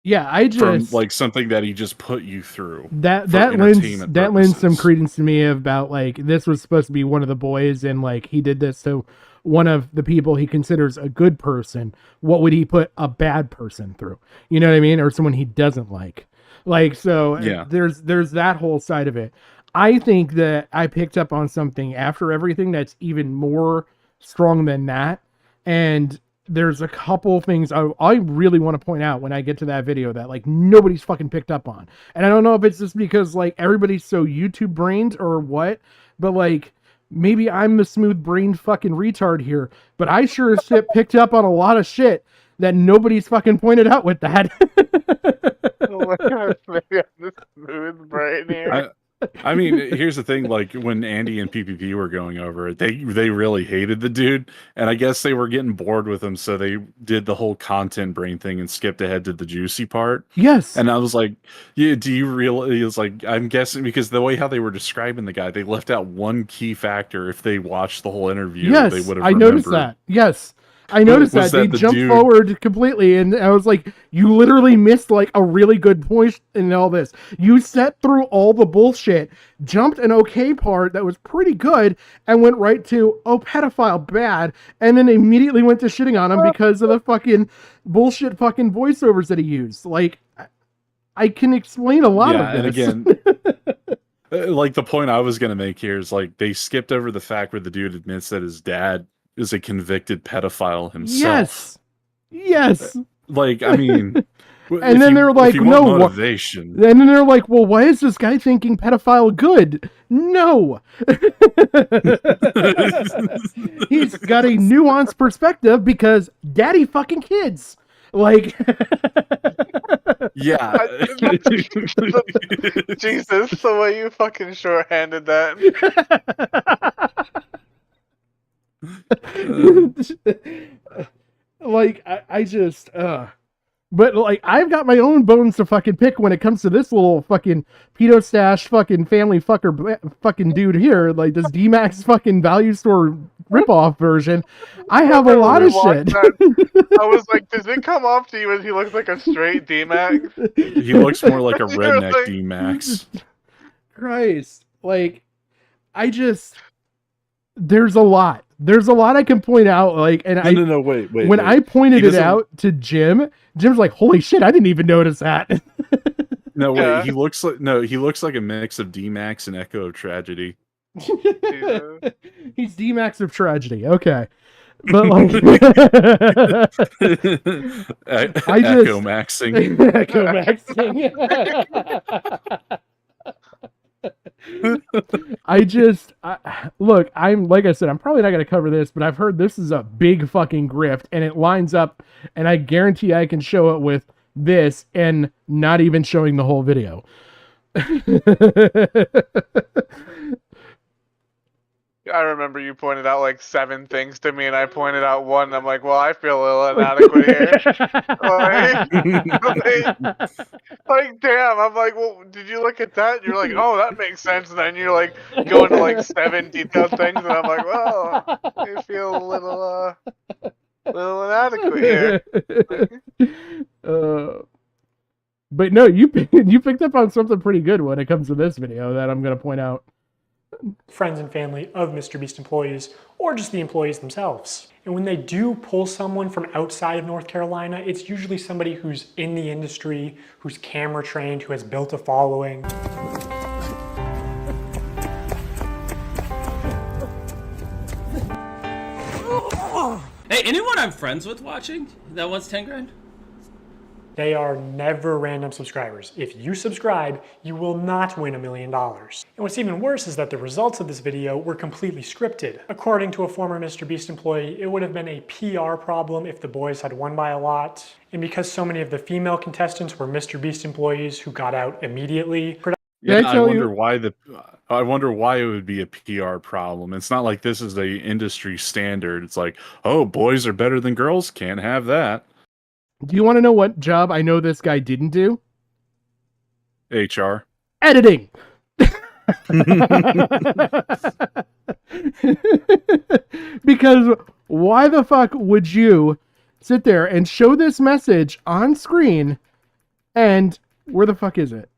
Yeah, I just from like something that he just put you through. That lends some credence to me about like this was supposed to be one of the boys, and like he did this to one of the people he considers a good person. What would he put a bad person through? You know what I mean? Or someone he doesn't like. Like, so yeah. There's that whole side of it. I think that I picked up on something after everything that's even more strong than that. And there's a couple things I really want to point out when I get to that video that like nobody's fucking picked up on. And I don't know if it's just because like everybody's so YouTube brained or what, but like maybe I'm the smooth brained fucking retard here, but I sure as shit picked up on a lot of shit that nobody's fucking pointed out with that. Oh my gosh, maybe I'm the smooth brain here. I mean, here's the thing, like when Andy and PPP were going over it, they really hated the dude, and I guess they were getting bored with him, so they did the whole content brain thing and skipped ahead to the juicy part. Yes. And I was like, yeah, do you realize, it's like, I'm guessing because the way how they were describing the guy, they left out one key factor. If they watched the whole interview, yes, they would have I noticed that. Yes. I noticed that they jumped forward completely, and I was like, you literally missed like a really good point in all this. You sat through all the bullshit, jumped an okay part that was pretty good, and went right to, oh, pedophile, bad, and then immediately went to shitting on him because of the fucking bullshit fucking voiceovers that he used. Like, I can explain a lot of this. And again, like the point I was going to make here is like they skipped over the fact where the dude admits that his dad is a convicted pedophile himself. Yes. Like, I mean, and then they're like, no motivation. And then they're like, well, why is this guy thinking pedophile good? No. He's got a nuanced perspective because daddy fucking kids. Like, yeah. Jesus, the way you fucking shorthanded that. Like, I just but like I've got my own bones to fucking pick when it comes to this little fucking pedo stash fucking family fucker fucking dude here, like this D-Max fucking value store ripoff version. I have a lot of shit. I was like, does it come off to you as he looks like a straight D-Max? He looks more like a redneck like, D-Max. Christ. Like, I just there's a lot I can point out, like, and no, wait. When I pointed it out to Jim's like, holy shit, I didn't even notice that. No, wait, yeah. He looks like a mix of D-Max and Echo of Tragedy. He's D-Max of Tragedy, okay. But like Echo Maxing. Echo Maxing. Look, like I said, I'm probably not going to cover this, but I've heard this is a big fucking grift, and it lines up, and I guarantee I can show it with this and not even showing the whole video. I remember you pointed out like 7 things to me, and I pointed out one. And I'm like, well, I feel a little inadequate here. like, damn. I'm like, well, did you look at that? You're like, oh, that makes sense. And then you're like going to like 7 detailed things, and I'm like, well, I feel a little inadequate here. But no, you picked up on something pretty good when it comes to this video that I'm going to point out. friends and family of MrBeast employees, or just the employees themselves. And when they do pull someone from outside of North Carolina, it's usually somebody who's in the industry, who's camera trained, who has built a following. Hey, anyone I'm friends with watching that wants 10 grand? They are never random subscribers. If you subscribe, you will not win $1 million. And what's even worse is that the results of this video were completely scripted. According to a former MrBeast employee, it would have been a PR problem if the boys had won by a lot. And because so many of the female contestants were MrBeast employees who got out immediately. Yeah, I wonder why it would be a PR problem. It's not like this is a industry standard. It's like, oh, boys are better than girls. Can't have that. Do you want to know what job I know this guy didn't do? HR. Editing. Because why the fuck would you sit there and show this message on screen and where the fuck is it?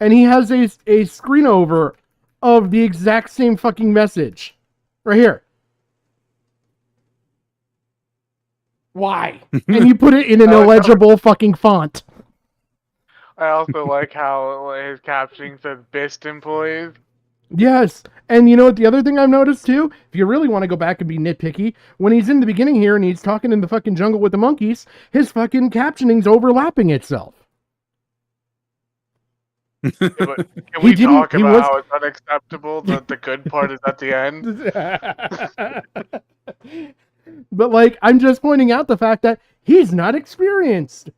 And he has a screen over of the exact same fucking message. Right here. Why? And you put it in an illegible fucking font. I also like how his captioning says "Bist employees." Yes. And you know what the other thing I've noticed too? If you really want to go back and be nitpicky, when he's in the beginning here and he's talking in the fucking jungle with the monkeys, his fucking captioning's overlapping itself. Yeah, but can we talk about how it's unacceptable that the good part is at the end? But like, I'm just pointing out the fact that he's not experienced.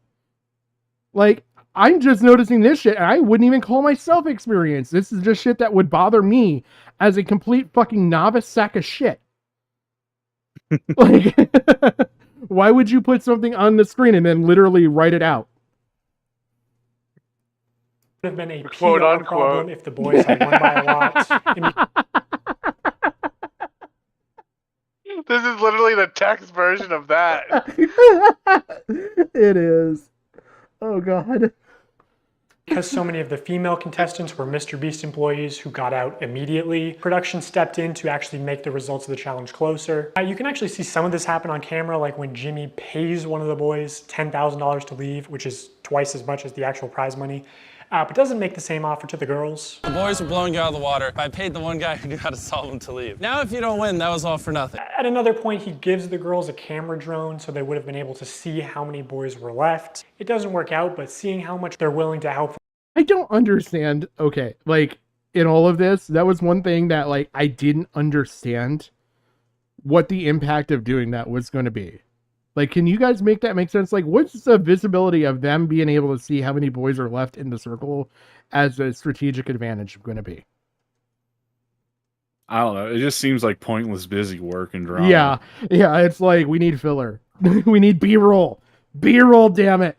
Like, I'm just noticing this shit, and I wouldn't even call myself experienced. This is just shit that would bother me as a complete fucking novice sack of shit. Like, why would you put something on the screen and then literally write it out? Would have been a quote unquote problem if the boys had won by a lot. This is literally the text version of that. It is. Oh, God. Because so many of the female contestants were MrBeast employees who got out immediately, production stepped in to actually make the results of the challenge closer. You can actually see some of this happen on camera, like when Jimmy pays one of the boys $10,000 to leave, which is twice as much as the actual prize money. But doesn't make the same offer to the girls. The boys were blowing you out of the water. I paid the one guy who knew how to solve them to leave. Now if you don't win, that was all for nothing. At another point, he gives the girls a camera drone so they would have been able to see how many boys were left. It doesn't work out, but seeing how much they're willing to help. I don't understand. Okay, like, in all of this, that was one thing that, like, I didn't understand what the impact of doing that was going to be. Like, can you guys make that make sense? Like, what's the visibility of them being able to see how many boys are left in the circle as a strategic advantage going to be? I don't know. It just seems like pointless busy work and drama. Yeah. Yeah, it's like, we need filler. We need B-roll. B-roll, damn it.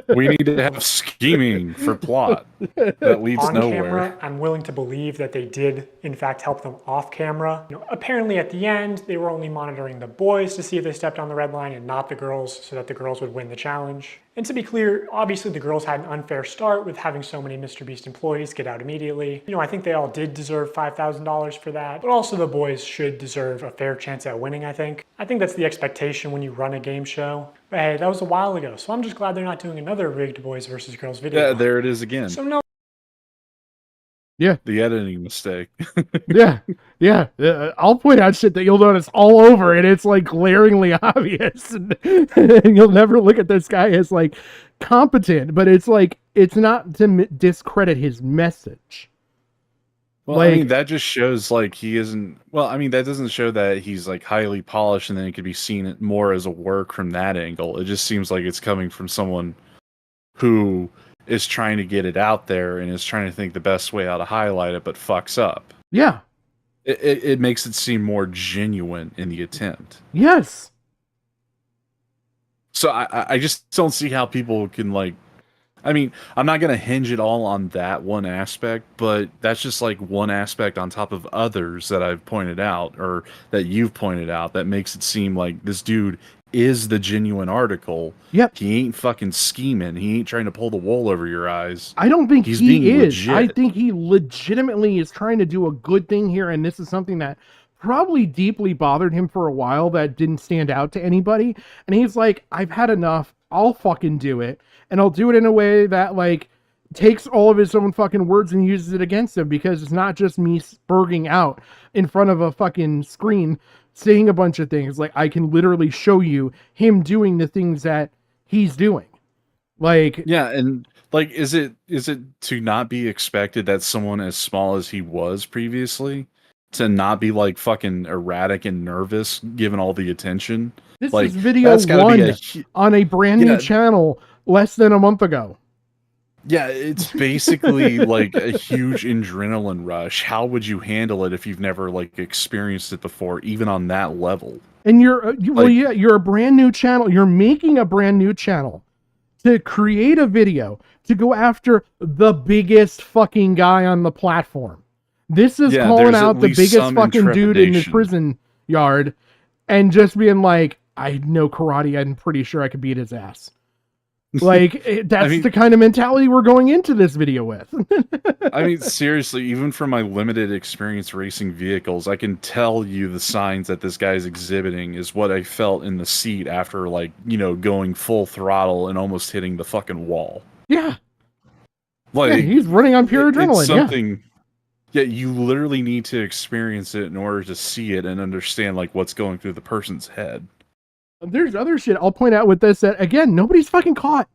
We need to have scheming for plot that leads on nowhere. Camera, I'm willing to believe that they did, in fact, help them off camera. You know, apparently, at the end, they were only monitoring the boys to see if they stepped on the red line and not the girls, so that the girls would win the challenge. And to be clear, obviously the girls had an unfair start with having so many MrBeast employees get out immediately. You know, I think they all did deserve $5,000 for that, but also the boys should deserve a fair chance at winning, I think. I think that's the expectation when you run a game show. But hey, that was a while ago, so I'm just glad they're not doing another rigged boys versus girls video. Yeah, there it is again. So no. Yeah. The editing mistake. Yeah. I'll point out shit that you'll notice all over, and it's like glaringly obvious. And you'll never look at this guy as like competent, but it's like, it's not to discredit his message. Well, like, I mean, that just shows like he isn't. Well, I mean, that doesn't show that he's like highly polished, and then it could be seen more as a work from that angle. It just seems like it's coming from someone who is trying to get it out there and is trying to think the best way how to highlight it, but fucks up. Yeah. It makes it seem more genuine in the attempt. Yes. So I just don't see how people can like I mean, I'm not going to hinge it all on that one aspect, but that's just like one aspect on top of others that I've pointed out or that you've pointed out that makes it seem like this dude is the genuine article. Yep. He ain't fucking scheming. He ain't trying to pull the wool over your eyes. I don't think he's he being is. legit. I think he legitimately is trying to do a good thing here, and this is something that probably deeply bothered him for a while that didn't stand out to anybody. And he's like, I've had enough. I'll fucking do it. And I'll do it in a way that, like, takes all of his own fucking words and uses it against him, because it's not just me spurging out in front of a fucking screen saying a bunch of things. Like, I can literally show you him doing the things that he's doing. Like, yeah, and like, is it to not be expected that someone as small as he was previously to not be like fucking erratic and nervous given all the attention? this like, is video that's gotta one be on a brand new channel less than a month ago. Yeah, it's basically like a huge adrenaline rush. How would you handle it if you've never like experienced it before, even on that level? And you're a brand new channel. You're making a brand new channel to create a video to go after the biggest fucking guy on the platform. This is calling out the biggest fucking dude in the prison yard and just being like, I know karate. I'm pretty sure I could beat his ass. Like, that's the kind of mentality we're going into this video with. I mean, seriously, even from my limited experience racing vehicles, I can tell you the signs that this guy's exhibiting is what I felt in the seat after, like, you know, going full throttle and almost hitting the fucking wall. Yeah. Like, yeah, he's running on pure adrenaline. It's something, yeah, you literally need to experience it in order to see it and understand, like, what's going through the person's head. There's other shit I'll point out with this that, again, nobody's fucking caught.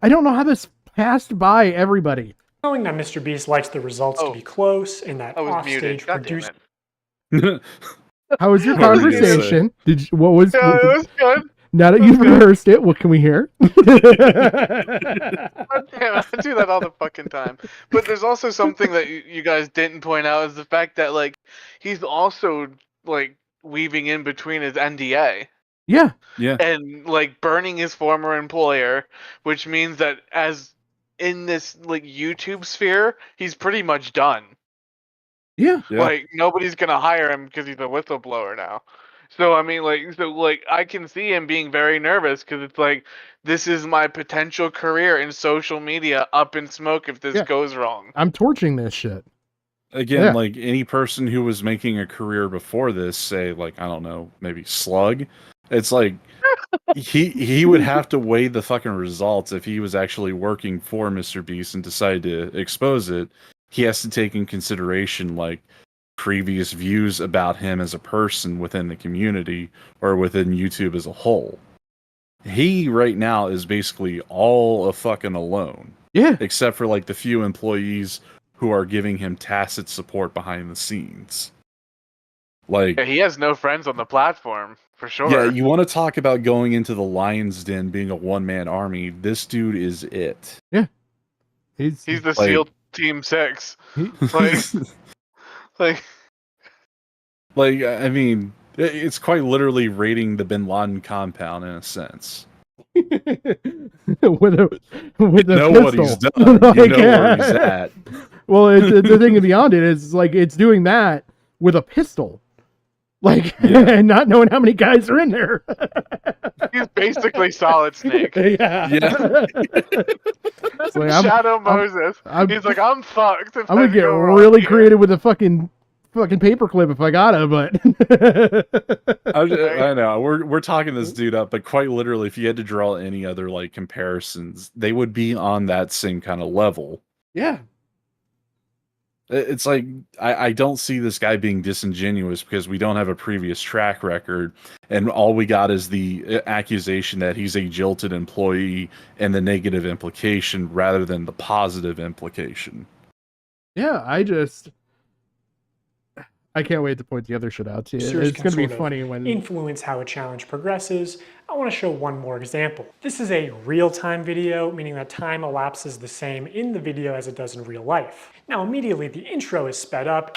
I don't know how this passed by everybody. Knowing that Mr. Beast likes the results to be close and that offstage producer. How was your conversation? What was? Yeah, it was good. Now that you've rehearsed it, what can we hear? Damn, I do that all the fucking time. But there's also something that you guys didn't point out is the fact that, like, he's also, like, weaving in between his NDA. Yeah. Yeah. And, like, burning his former employer, which means that as in this, like, YouTube sphere, he's pretty much done. Yeah. Like, nobody's gonna hire him because he's a whistleblower now. So, I mean, like, I can see him being very nervous because it's like, this is my potential career in social media up in smoke if this goes wrong. I'm torching this shit. Again, like, any person who was making a career before this, say, like, I don't know, maybe Slug, it's like, he would have to weigh the fucking results if he was actually working for Mr. Beast and decided to expose it. He has to take in consideration, like, previous views about him as a person within the community or within YouTube as a whole. He right now is basically all a fucking alone. Yeah. Except for, like, the few employees who are giving him tacit support behind the scenes. Like, Yeah, he has no friends on the platform, for sure. yeah, you want to talk about going into the lion's den being a one-man army, this dude is it. Yeah. He's the like, SEAL Team 6. Like, I mean, it's quite literally raiding the Bin Laden compound in a sense. with a You know pistol. what he's done. Like, You know where he's at. Well, the thing beyond it is, like, it's doing that with a pistol. Like, and not knowing how many guys are in there. he's basically Solid Snake. Yeah. That's like, Shadow Moses. He's like, I'm fucked. I'm gonna get really creative with a fucking paperclip if I gotta, but I know we're talking this dude up, but quite literally, if you had to draw any other like comparisons, they would be on that same kind of level. Yeah. It's like, I don't see this guy being disingenuous because we don't have a previous track record, and all we got is the accusation that he's a jilted employee and the negative implication rather than the positive implication. Yeah, I can't wait to point the other shit out to you. Users It's can going to be sort of funny when influence how a challenge progresses. I want to show one more example. This is a real-time video, meaning that time elapses the same in the video as it does in real life. Now immediately the intro is sped up,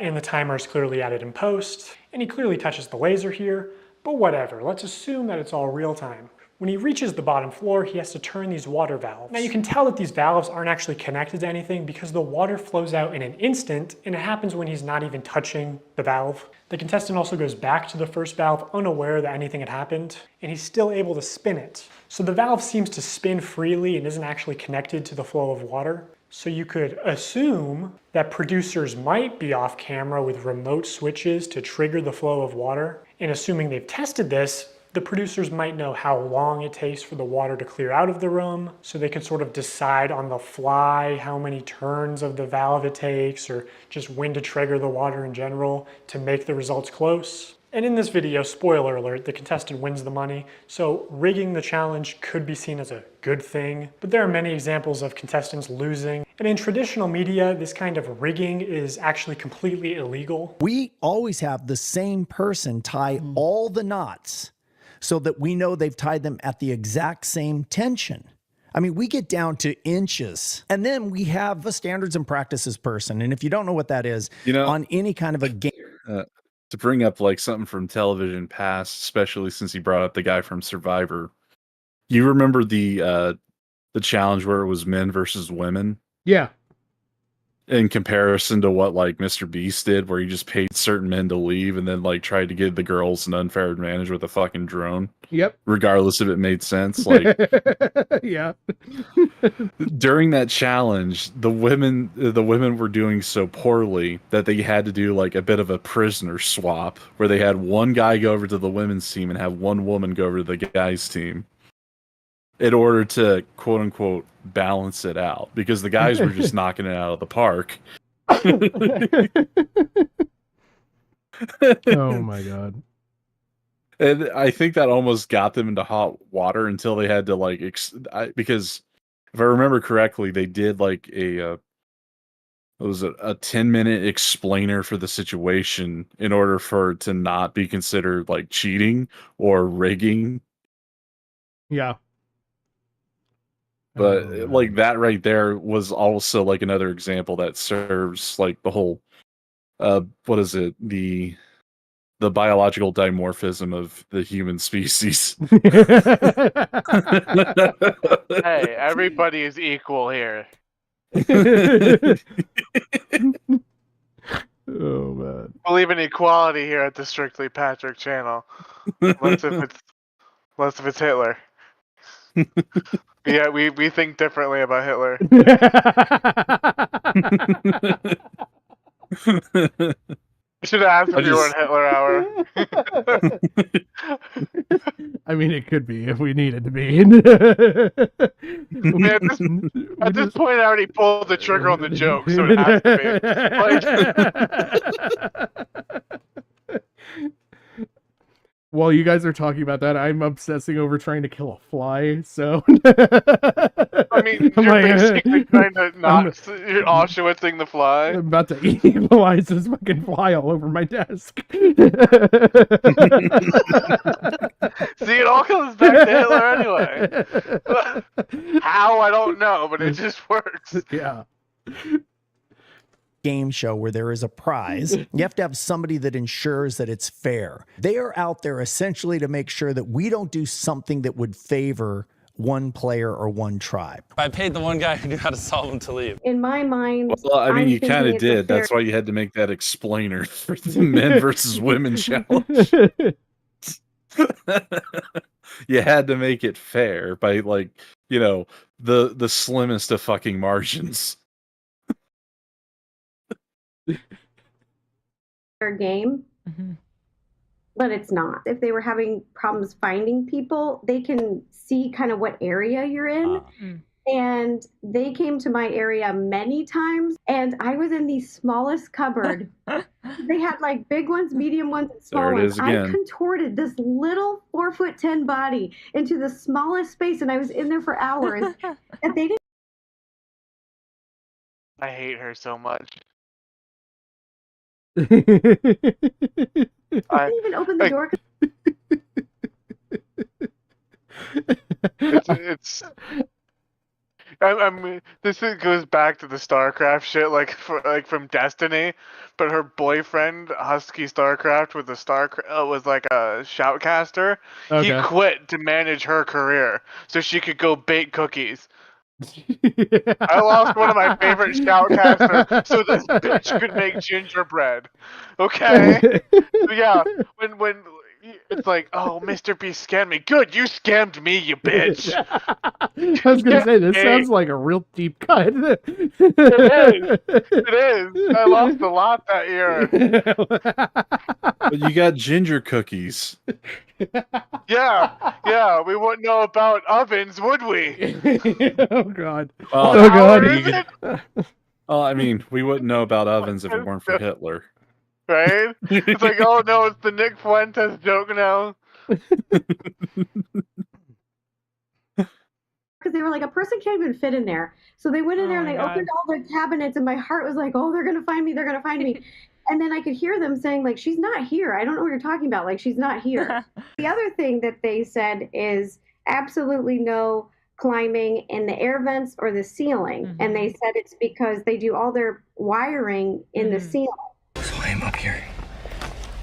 and the timer is clearly added in post, and he clearly touches the laser here, but whatever, let's assume that it's all real time. When he reaches the bottom floor, he has to turn these water valves. Now you can tell that these valves aren't actually connected to anything because the water flows out in an instant, and it happens when he's not even touching the valve. The contestant also goes back to the first valve unaware that anything had happened, and he's still able to spin it. So the valve seems to spin freely and isn't actually connected to the flow of water. So you could assume that producers might be off camera with remote switches to trigger the flow of water. And assuming they've tested this, the producers might know how long it takes for the water to clear out of the room, so they could sort of decide on the fly how many turns of the valve it takes, or just when to trigger the water in general to make the results close. And in this video, spoiler alert, the contestant wins the money, so rigging the challenge could be seen as a good thing, but there are many examples of contestants losing. And in traditional media, this kind of rigging is actually completely illegal. We always have the same person tie all the knots so that we know they've tied them at the exact same tension. I mean, we get down to inches. And then we have a standards and practices person. And if you don't know what that is, on any kind of a game. To bring up like something from television past, especially since he brought up the guy from Survivor. You remember the challenge where it was men versus women? Yeah. In comparison to what like Mr. Beast did, where he just paid certain men to leave and then like tried to give the girls an unfair advantage with a fucking drone. Yep. Regardless if it made sense. Like yeah. During that challenge, the women were doing so poorly that they had to do like a bit of a prisoner swap where they had one guy go over to the women's team and have one woman go over to the guys' team in order to quote unquote balance it out, because the guys were just knocking it out of the park. Oh my god. And I think that almost got them into hot water until they had to like because if I remember correctly, they did like it was a 10-minute explainer for the situation in order for it to not be considered like cheating or rigging. Yeah. But like that right there was also like another example that serves like the whole what is it, the biological dimorphism of the human species. Hey, everybody is equal here. Oh man. Believe in equality here at the Strictly Patrick channel. Less if it's Hitler. Yeah, we think differently about Hitler. I should have asked if you were in Hitler hour. I mean, it could be if we needed to be. At this point, I already pulled the trigger on the joke, so it has to be. While you guys are talking about that, I'm obsessing over trying to kill a fly, so... I mean, you're basically trying to you're Auschwitzing the fly. I'm about to equalize this fucking fly all over my desk. See, it all comes back to Hitler anyway. How, I don't know, but it just works. Yeah. Game show where there is a prize, you have to have somebody that ensures that it's fair. They are out there essentially to make sure that we don't do something that would favor one player or one tribe. I paid the one guy who knew how to solve them to leave. In my mind, well, I mean, you kind of did. That's why you had to make that explainer for the men versus women challenge. You had to make it fair by like, the slimmest of fucking margins. Their game, but it's not. If they were having problems finding people, they can see kind of what area you're in. And they came to my area many times, and I was in the smallest cupboard. They had like big ones, medium ones, and small ones. I contorted this little 4'10" body into the smallest space, and I was in there for hours. And they didn't. I hate her so much. I didn't even open the door. Goes back to the StarCraft shit, like from Destiny, but her boyfriend, Husky StarCraft, was like a shoutcaster. He Okay. quit to manage her career so she could go bake cookies. I lost one of my favorite shoutcasters so this bitch could make gingerbread. Okay? So yeah, when it's like, oh, Mr. B scammed me. Good, you scammed me, you bitch. I was gonna say this sounds like a real deep cut. It is. It is. I lost a lot that year. But you got ginger cookies. Yeah. We wouldn't know about ovens, would we? Oh God. Well, Oh God. Well, I mean, we wouldn't know about ovens if it weren't for Hitler. Right? It's like, oh no, it's the Nick Fuentes joke now. Because they were like, a person can't even fit in there. So they went in there and they opened all the cabinets, and my heart was like, oh, they're gonna find me, they're gonna find me. And then I could hear them saying, like, she's not here. I don't know what you're talking about. Like, she's not here. The other thing that they said is absolutely no climbing in the air vents or the ceiling. And they said it's because they do all their wiring in the ceiling. So I am up here.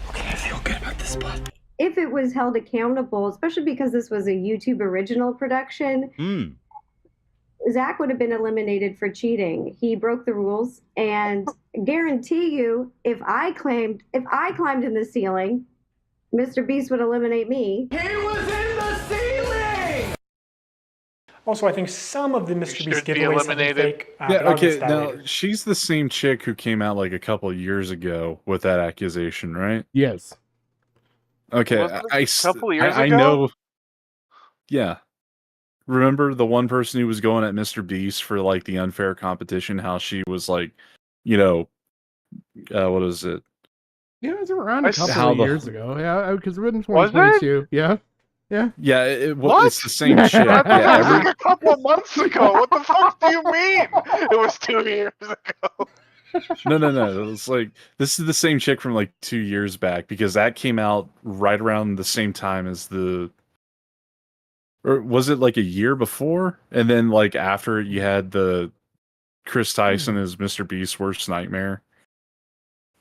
Okay, I feel good about this spot. If it was held accountable, especially because this was a YouTube original production, Zach would have been eliminated for cheating. He broke the rules, and guarantee you, if I climbed in the ceiling, Mr. Beast would eliminate me. He was in the ceiling! Also, I think some of the Mr. Beast should be giveaways have been eliminated. fake. Yeah, but I'll get okay. to that Now later. she's the same chick who came out like a couple years ago with that accusation, right? Yes. Okay, Wasn't it a couple years I ago? know. Yeah, remember the one person who was going at Mr. Beast for like the unfair competition? How she was like, what is it? Yeah, it was around a couple How of the- years ago. Yeah, because we're in Was it? 2022. Yeah. Yeah. Yeah, What? it's the same shit. I thought Yeah, that was every- like a couple months ago. What the fuck do you mean? It was 2 years ago. No. It's like this is the same chick from like 2 years back because that came out right around the same time as or was it like a year before? And then like after you had the Chris Tyson as Mr. Beast's worst nightmare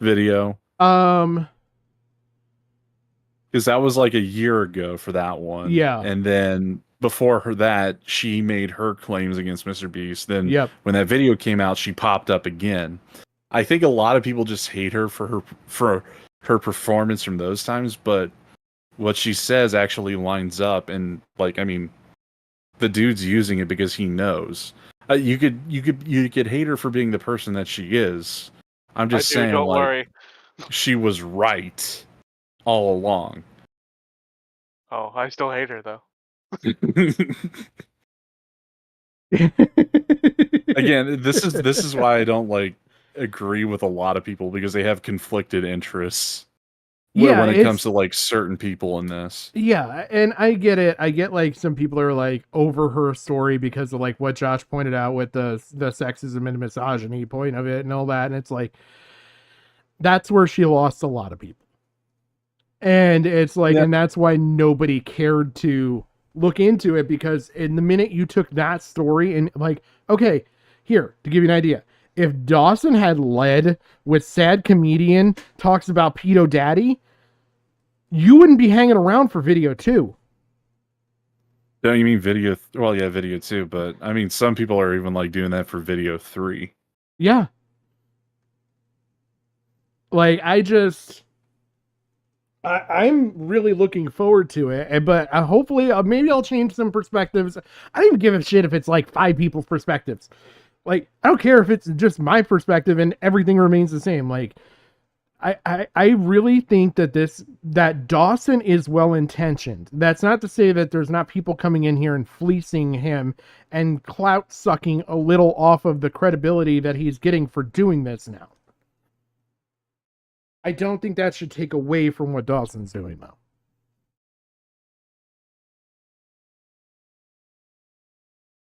video. Because that was like a year ago for that one. Yeah. And then before that, she made her claims against Mr. Beast. Then when that video came out, she popped up again. I think a lot of people just hate her for her performance from those times, but what she says actually lines up. And like, I mean, the dude's using it because he knows. You could hate her for being the person that she is. I'm just saying, don't like, worry. she was right all along. Oh, I still hate her though. Again, this is why I don't like agree with a lot of people because they have conflicted interests. When it comes to like certain people in this. Yeah, and I get it. I get like some people are like over her story because of like what Josh pointed out with the sexism and misogyny point of it and all that. And it's like that's where she lost a lot of people. And it's like, and that's why nobody cared to look into it, because in the minute you took that story and like, okay, here, to give you an idea, if Dawson had led with sad comedian talks about pedo daddy, you wouldn't be hanging around for video 2. No, you mean video? Well, yeah, video 2, but I mean, some people are even like doing that for video 3. Yeah. Like, I'm really looking forward to it, but hopefully, maybe I'll change some perspectives. I don't even give a shit if it's like 5 people's perspectives. Like, I don't care if it's just my perspective and everything remains the same. Like, I really think that Dawson is well intentioned. That's not to say that there's not people coming in here and fleecing him and clout sucking a little off of the credibility that he's getting for doing this now. I don't think that should take away from what Dawson's doing, though.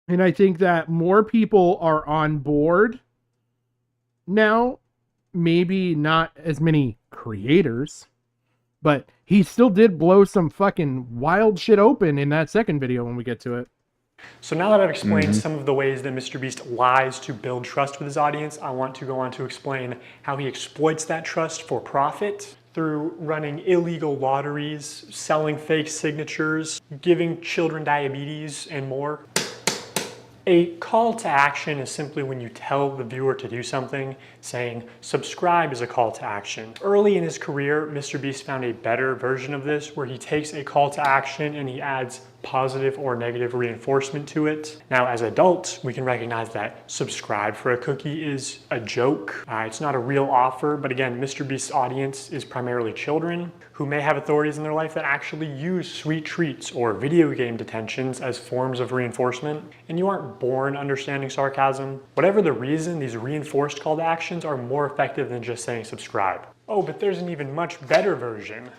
And I think that more people are on board now. Maybe not as many creators, but he still did blow some fucking wild shit open in that second video when we get to it. So now that I've explained some of the ways that Mr. Beast lies to build trust with his audience, I want to go on to explain how he exploits that trust for profit through running illegal lotteries, selling fake signatures, giving children diabetes, and more. A call to action is simply when you tell the viewer to do something, saying subscribe is a call to action. Early in his career, Mr. Beast found a better version of this where he takes a call to action and he adds positive or negative reinforcement to it. Now, as adults, we can recognize that subscribe for a cookie is a joke. It's not a real offer, but again, Mr. Beast's audience is primarily children who may have authorities in their life that actually use sweet treats or video game detentions as forms of reinforcement, and you aren't born understanding sarcasm. Whatever the reason, these reinforced call to actions are more effective than just saying subscribe. Oh, but there's an even much better version.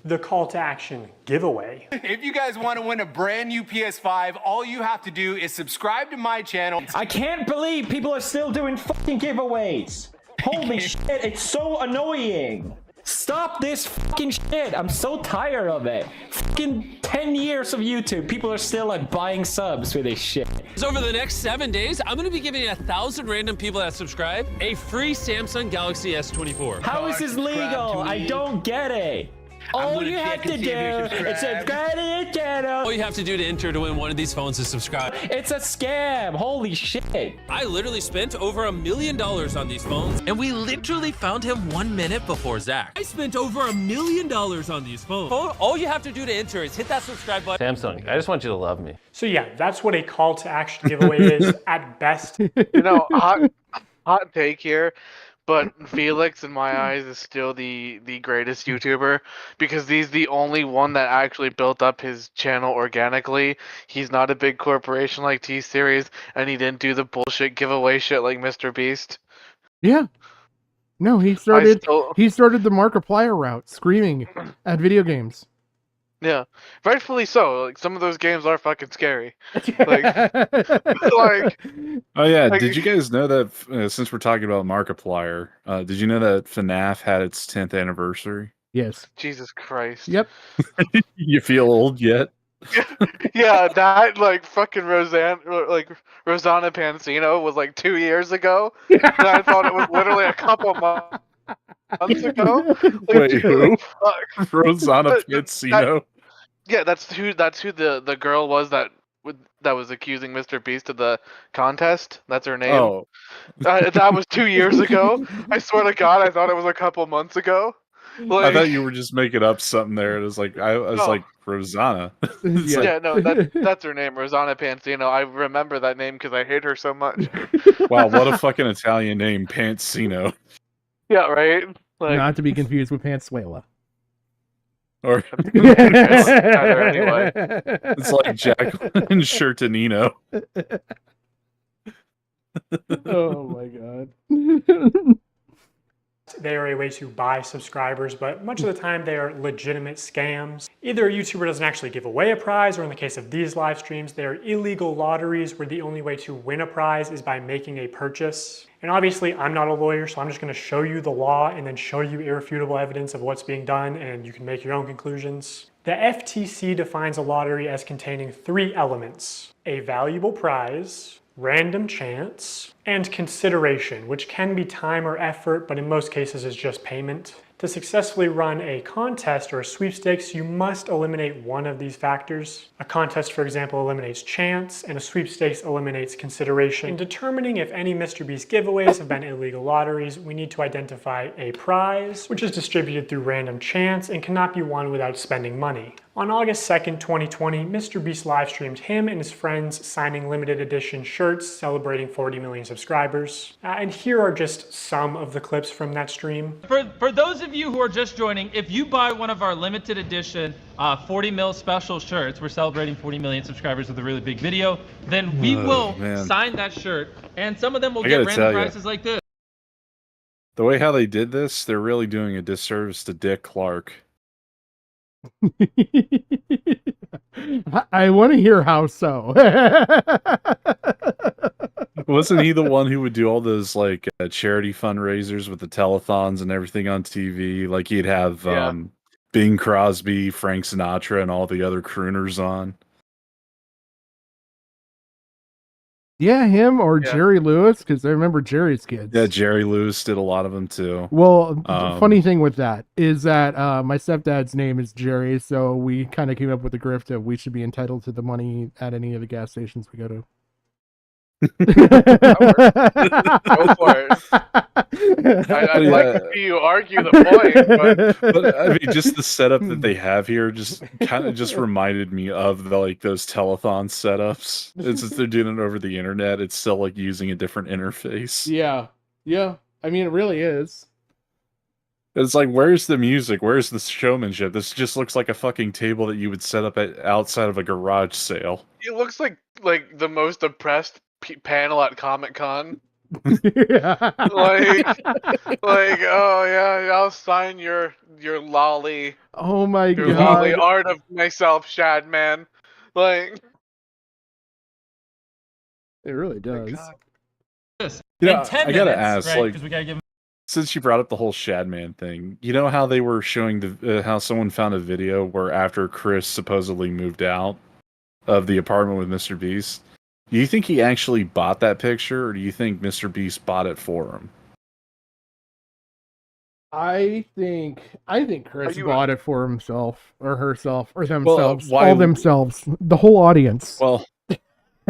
The call to action giveaway. If you guys want to win a brand new PS5, all you have to do is subscribe to my channel. I can't believe people are still doing fucking giveaways. Holy shit, it's so annoying. Stop this fucking shit. I'm so tired of it. Fucking 10 years of YouTube. People are still like buying subs for this shit. So over the next 7 days, I'm going to be giving 1,000 random people that subscribe a free Samsung Galaxy S24. How is this legal? I don't get it. All you have to do is subscribe to the channel. All you have to do to enter to win one of these phones is subscribe. It's a scam. Holy shit. I literally spent over $1 million on these phones, and we literally found him 1 minute before Zach. I spent over $1 million on these phones. All you have to do to enter is hit that subscribe button. Samsung, I just want you to love me. So yeah, that's what a call to action giveaway is at best. You know, hot take here. But Felix, in my eyes, is still the greatest YouTuber because he's the only one that actually built up his channel organically. He's not a big corporation like T-Series, and he didn't do the bullshit giveaway shit like Mr. Beast. Yeah. No, he started the Markiplier route, screaming at video games. Yeah, rightfully so. Like some of those games are fucking scary. Like, oh yeah, did you guys know that? Since we're talking about Markiplier, did you know that FNAF had its 10th anniversary? Yes. Jesus Christ. Yep. You feel old yet? Yeah, that like fucking Rosanna Pansino was like 2 years ago, and I thought it was literally a couple months ago. Like, wait, who? Fuck. Rosanna Pansino. Yeah, that's who the girl was that was accusing Mr. Beast of the contest. That's her name. Oh, that was 2 years ago. I swear to God, I thought it was a couple months ago. Like, I thought you were just making up something there. It was like I was like Rosanna. Yeah, no, that's her name, Rosanna Pansino. I remember that name because I hate her so much. Wow, what a fucking Italian name, Pansino. Yeah, right. Like, not to be confused with Pantsuela. Or anyway. It's like Jacqueline Shirtanino. Oh my god. They are a way to buy subscribers, but much of the time they are legitimate scams. Either a YouTuber doesn't actually give away a prize, or in the case of these live streams, they are illegal lotteries where the only way to win a prize is by making a purchase. And obviously, I'm not a lawyer, so I'm just going to show you the law and then show you irrefutable evidence of what's being done, and you can make your own conclusions. The FTC defines a lottery as containing 3 elements: a valuable prize, random chance, and consideration, which can be time or effort, but in most cases is just payment. To successfully run a contest or a sweepstakes, you must eliminate one of these factors. A contest, for example, eliminates chance, and a sweepstakes eliminates consideration. In determining if any Mr. Beast giveaways have been illegal lotteries, we need to identify a prize, which is distributed through random chance and cannot be won without spending money. On August 2nd, 2020, Mr. Beast live streamed him and his friends signing limited edition shirts celebrating 40 million subscribers. And here are just some of the clips from that stream. For those of you who are just joining, if you buy one of our limited edition 40 mil special shirts, we're celebrating 40 million subscribers with a really big video, then we will sign that shirt, and some of them will get random prizes like this. The way how they did this, they're really doing a disservice to Dick Clark. I want to hear how so. Wasn't he the one who would do all those like charity fundraisers with the telethons and everything on TV? Like he'd have Bing Crosby, Frank Sinatra, and all the other crooners on. Yeah, him or Yeah. Jerry Lewis, because I remember Jerry's kids. Yeah, Jerry Lewis did a lot of them too. Well, the funny thing with that is that my stepdad's name is Jerry, so we kind of came up with the grift of we should be entitled to the money at any of the gas stations we go to. Go for it. I'd like to see you argue the point, but I mean, just the setup that they have here just kind of just reminded me of those telethon setups. It's just they're doing it over the internet. It's still like using a different interface. Yeah. I mean, it really is. It's like, where's the music? Where's the showmanship? This just looks like a fucking table that you would set up outside of a garage sale. it looks like the most oppressed panel at Comic-Con. like, oh yeah, I'll sign your lolly. Oh my your god. lolly art of myself, Shad man. Like, it really does. Yeah, 10 I gotta minutes, ask, right? like, 'Cause we gotta give 'em- since you brought up the whole Shadman thing, you know how they were showing how someone found a video where after Chris supposedly moved out of the apartment with Mr. Beast, do you think he actually bought that picture, or do you think Mr. Beast bought it for him? I think Chris bought it for himself or herself or themselves, why- all themselves, the whole audience. Well,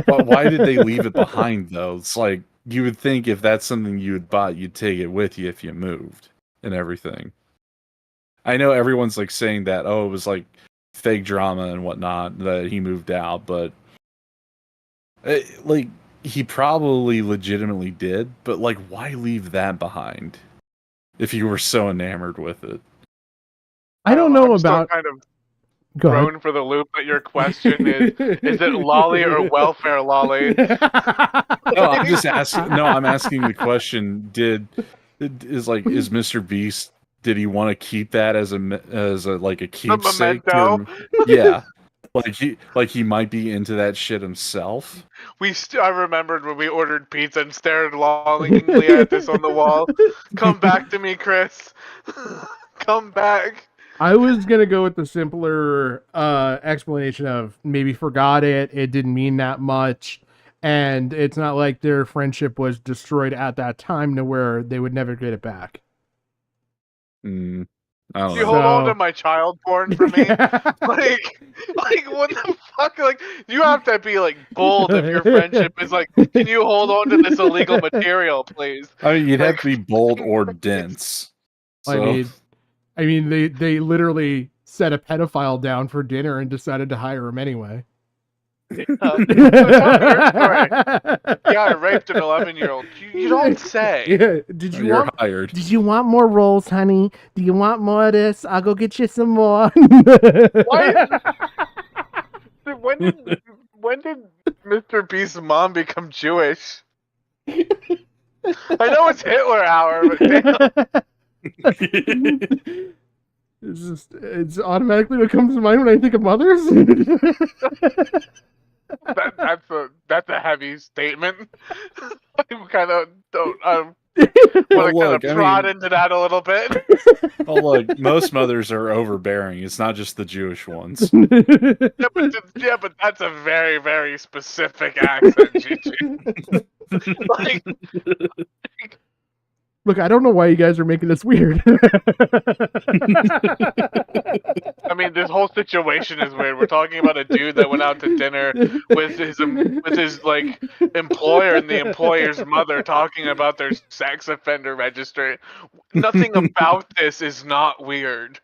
but why did they leave it behind though? It's like you would think if that's something you had bought, you'd take it with you if you moved and everything. I know everyone's like saying that, oh, it was like fake drama and whatnot that he moved out, but like he probably legitimately did. But like, why leave that behind if you were so enamored with it? I don't know I'm still about. kind of Go ahead. thrown for the loop that your question is it lolly or welfare lolly? No, I'm just asking. No, I'm asking the question: is Mr. Beast? Did he want to keep that as a keepsake? memento? Yeah, like he might be into that shit himself. I remembered when we ordered pizza and stared longingly at this on the wall. Come back to me, Chris. Come back. I was gonna go with the simpler explanation of maybe forgot it didn't mean that much, and it's not like their friendship was destroyed at that time to where they would never get it back. I don't You know. hold on to my child porn for me? like what the fuck? Like, you have to be like bold if your friendship is like, can you hold on to this illegal material, please? I mean, you'd have to be bold or dense. So. I mean, they literally set a pedophile down for dinner and decided to hire him anyway. Yeah, I raped an 11-year-old. You don't say. Yeah. You're hired. Did you want more rolls, honey? Do you want more of this? I'll go get you some more. When did Mr. Beast's mom become Jewish? I know it's Hitler hour, but damn. It's automatically what comes to mind when I think of mothers. That's a heavy statement. I kind of don't. Want to kind of prod into that a little bit. Oh, look, most mothers are overbearing. It's not just the Jewish ones. Yeah, but that's a very, very specific accent, Gigi. Like, look, I don't know why you guys are making this weird. I mean, this whole situation is weird. We're talking about a dude that went out to dinner with his like employer and the employer's mother talking about their sex offender registry. Nothing about this is not weird.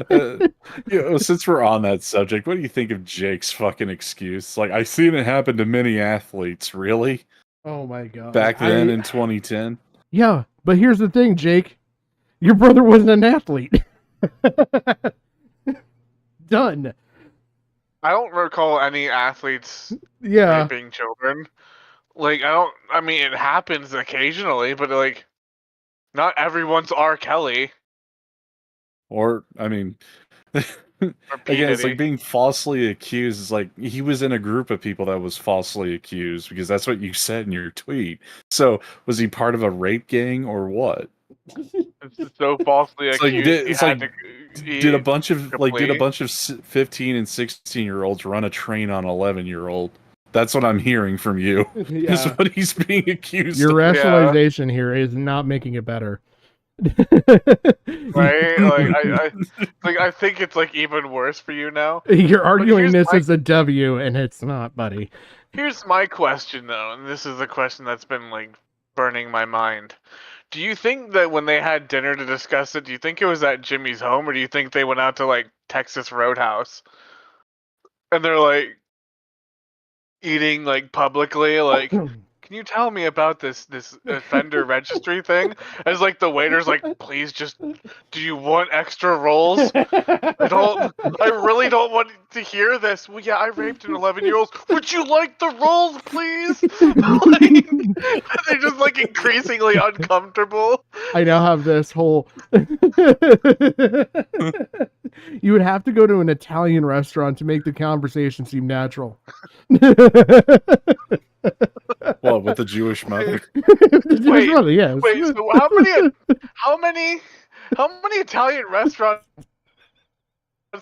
Since we're on that subject, what do you think of Jake's fucking excuse? Like, I've seen it happen to many athletes. Really? Oh my god! Back then in 2010. Yeah, but here's the thing, Jake. Your brother wasn't an athlete. Done. I don't recall any athletes raping children. Like, I mean, it happens occasionally, but like, not everyone's R. Kelly. Or, I mean, again, it's like being falsely accused. Is like he was in a group of people that was falsely accused because that's what you said in your tweet. So, was he part of a rape gang or what? It's so falsely accused. Did a bunch of 15 and 16-year-olds run a train on an 11-year-old That's what I'm hearing from you. Is Yeah. what he's being accused Your of. rationalization here is not making it better. Right? I think it's like even worse for you now. You're But arguing here's this my- as a W, and it's not, buddy. Here's my question though, and this is a question that's been like burning my mind. Do you think that when they had dinner to discuss it, do you think it was at Jimmy's home, or do you think they went out to like Texas Roadhouse? And they're like eating like publicly, like, can you tell me about this offender registry thing? As like the waiter's like, please just, do you want extra rolls? I really don't want to hear this. Well, yeah, I raped an 11-year-old. Would you like the rolls, please? Like, they're just like increasingly uncomfortable. I now have this whole. You would have to go to an Italian restaurant to make the conversation seem natural. Well, with the Jewish mother. Wait, yes. Wait, so how many Italian restaurants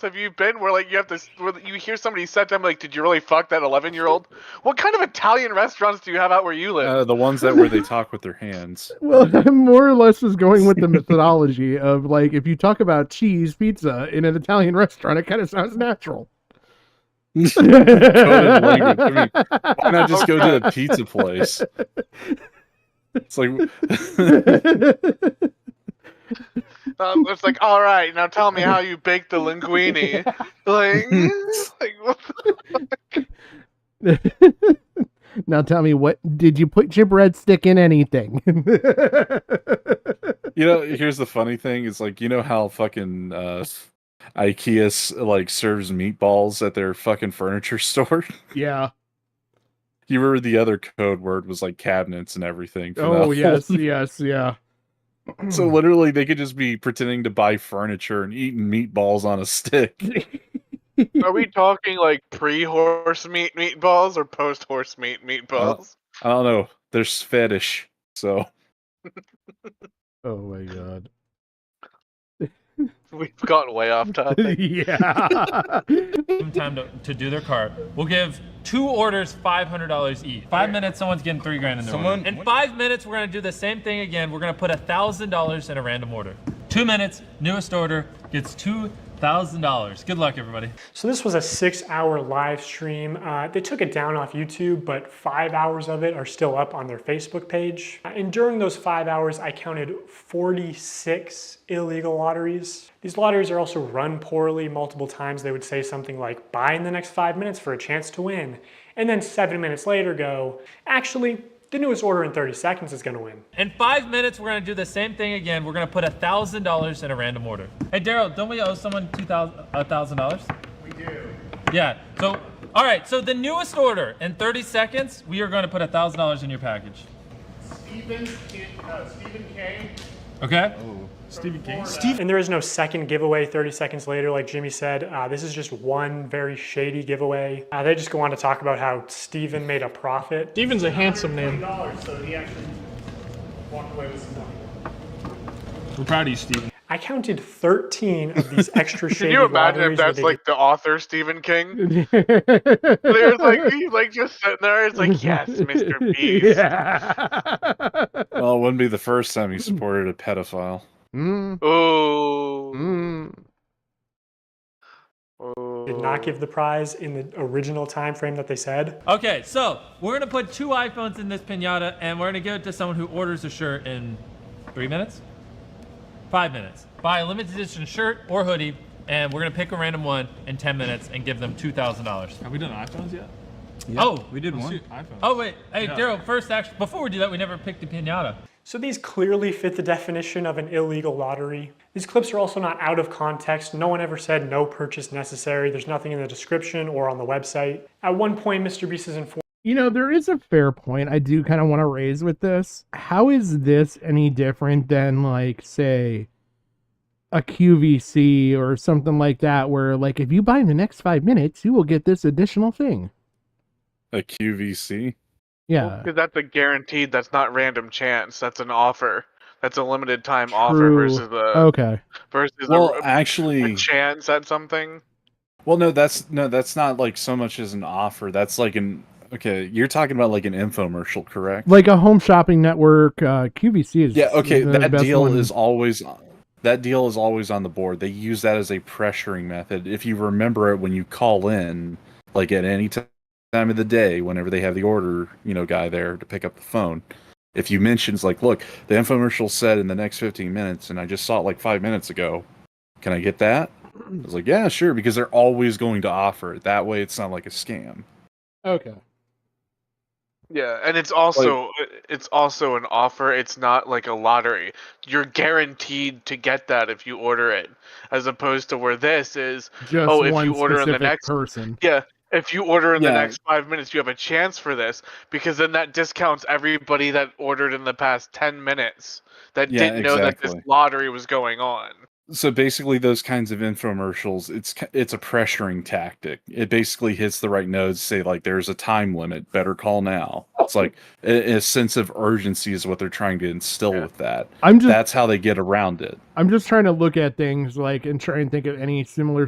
have you been where like where you hear somebody set them like, did you really fuck that 11-year-old? What kind of Italian restaurants do you have out where you live? The ones where they talk with their hands. Well, I'm more or less just going with the methodology of like, if you talk about cheese pizza in an Italian restaurant, it kind of sounds natural. Coded language. I mean, why not just go to a pizza place? It's like it's like, all right, now tell me how you baked the linguine. Like what the fuck? Now tell me, what did you put your breadstick in anything? Here's the funny thing. It's like, how fucking IKEA like serves meatballs at their fucking furniture store? Yeah. You remember the other code word was like cabinets and everything. Oh, yes, yes, yeah. So literally they could just be pretending to buy furniture and eating meatballs on a stick. Are we talking like pre-horse meat meatballs or post-horse meat meatballs? I don't know. There's fetish, so. Oh my god. We've gotten way off topic. Yeah. Time to do their cart. We'll give 2 orders $500 each. 5 minutes, someone's getting $3 grand in their order. In 5 minutes, we're gonna do the same thing again. We're gonna put $1,000 in a random order. 2 minutes, newest order gets $2,000. Good luck, everybody. So this was a 6-hour live stream. They took it down off YouTube, but 5 hours of it are still up on their Facebook page. And during those 5 hours, I counted 46 illegal lotteries. These lotteries are also run poorly. Multiple times they would say something like, buy in the next 5 minutes for a chance to win. And then 7 minutes later go, actually, the newest order in 30 seconds is gonna win. In 5 minutes, we're gonna do the same thing again. We're gonna put $1,000 in a random order. Hey, Daryl, don't we owe someone $1,000? We do. Yeah, so, all right, so the newest order, in 30 seconds, we are gonna put $1,000 in your package. Stephen K. Okay? Stephen King. And there is no second giveaway 30 seconds later, like Jimmy said. This is just one very shady giveaway. They just go on to talk about how Steven made a profit. Steven's a handsome name. So he actually walked away with some money. We're proud of you, Steven. I counted 13 of these extra shady Can you imagine if lotteries where that's they like the author Stephen King? There's like he's like just sitting there. It's like, yes, Mr. Beast. Yeah. Well, it wouldn't be the first time he supported a pedophile. Oh. did not give the prize in the original time frame that they said. Okay, so we're gonna put 2 iPhones in this piñata, and we're gonna give it to someone who orders a shirt in 3 minutes? 5 minutes. Buy a limited edition shirt or hoodie, and we're gonna pick a random one in 10 minutes and give them $2,000. Have we done iPhones yet? Yeah. Oh, we did one. Oh wait, hey Yeah. Daryl. First, actually, before we do that, we never picked a piñata. So these clearly fit the definition of an illegal lottery. These clips are also not out of context. No one ever said no purchase necessary. There's nothing in the description or on the website. At one point, Mr. Beast is informed. You know, there is a fair point I do kind of want to raise with this. How is this any different than, like, say, a QVC or something like that, where, like, if you buy in the next 5 minutes, you will get this additional thing? A QVC? Yeah. Because that's a guaranteed, that's not random chance. That's an offer. That's a limited time offer True. versus a chance at something. Well, no, that's not like so much as an offer. That's like Okay, you're talking about like an infomercial, correct? Like a home shopping network, QVC is Yeah, okay, the that best deal one. is always on the board. They use that as a pressuring method. If you remember it when you call in, like at any time of the day, whenever they have the order, guy there to pick up the phone, if you mentions like, look, the infomercial said in the next 15 minutes, and I just saw it like 5 minutes ago, can I get that? I was like, yeah, sure, because they're always going to offer it. That way it's not like a scam. Okay. Yeah, and it's also an offer. It's not like a lottery. You're guaranteed to get that if you order it, as opposed to where this is. Just if one you order in the specific next person. Yeah, if you order in the Yeah. next 5 minutes, you have a chance for this because then that discounts everybody that ordered in the past 10 minutes that Yeah, didn't know that this exactly. lottery was going on. So basically, those kinds of infomercials, it's a pressuring tactic. It basically hits the right notes, say like, "There's a time limit. Better call now." It's like a sense of urgency is what they're trying to instill with that. That's how they get around it. I'm just trying to look at things like and try and think of any similar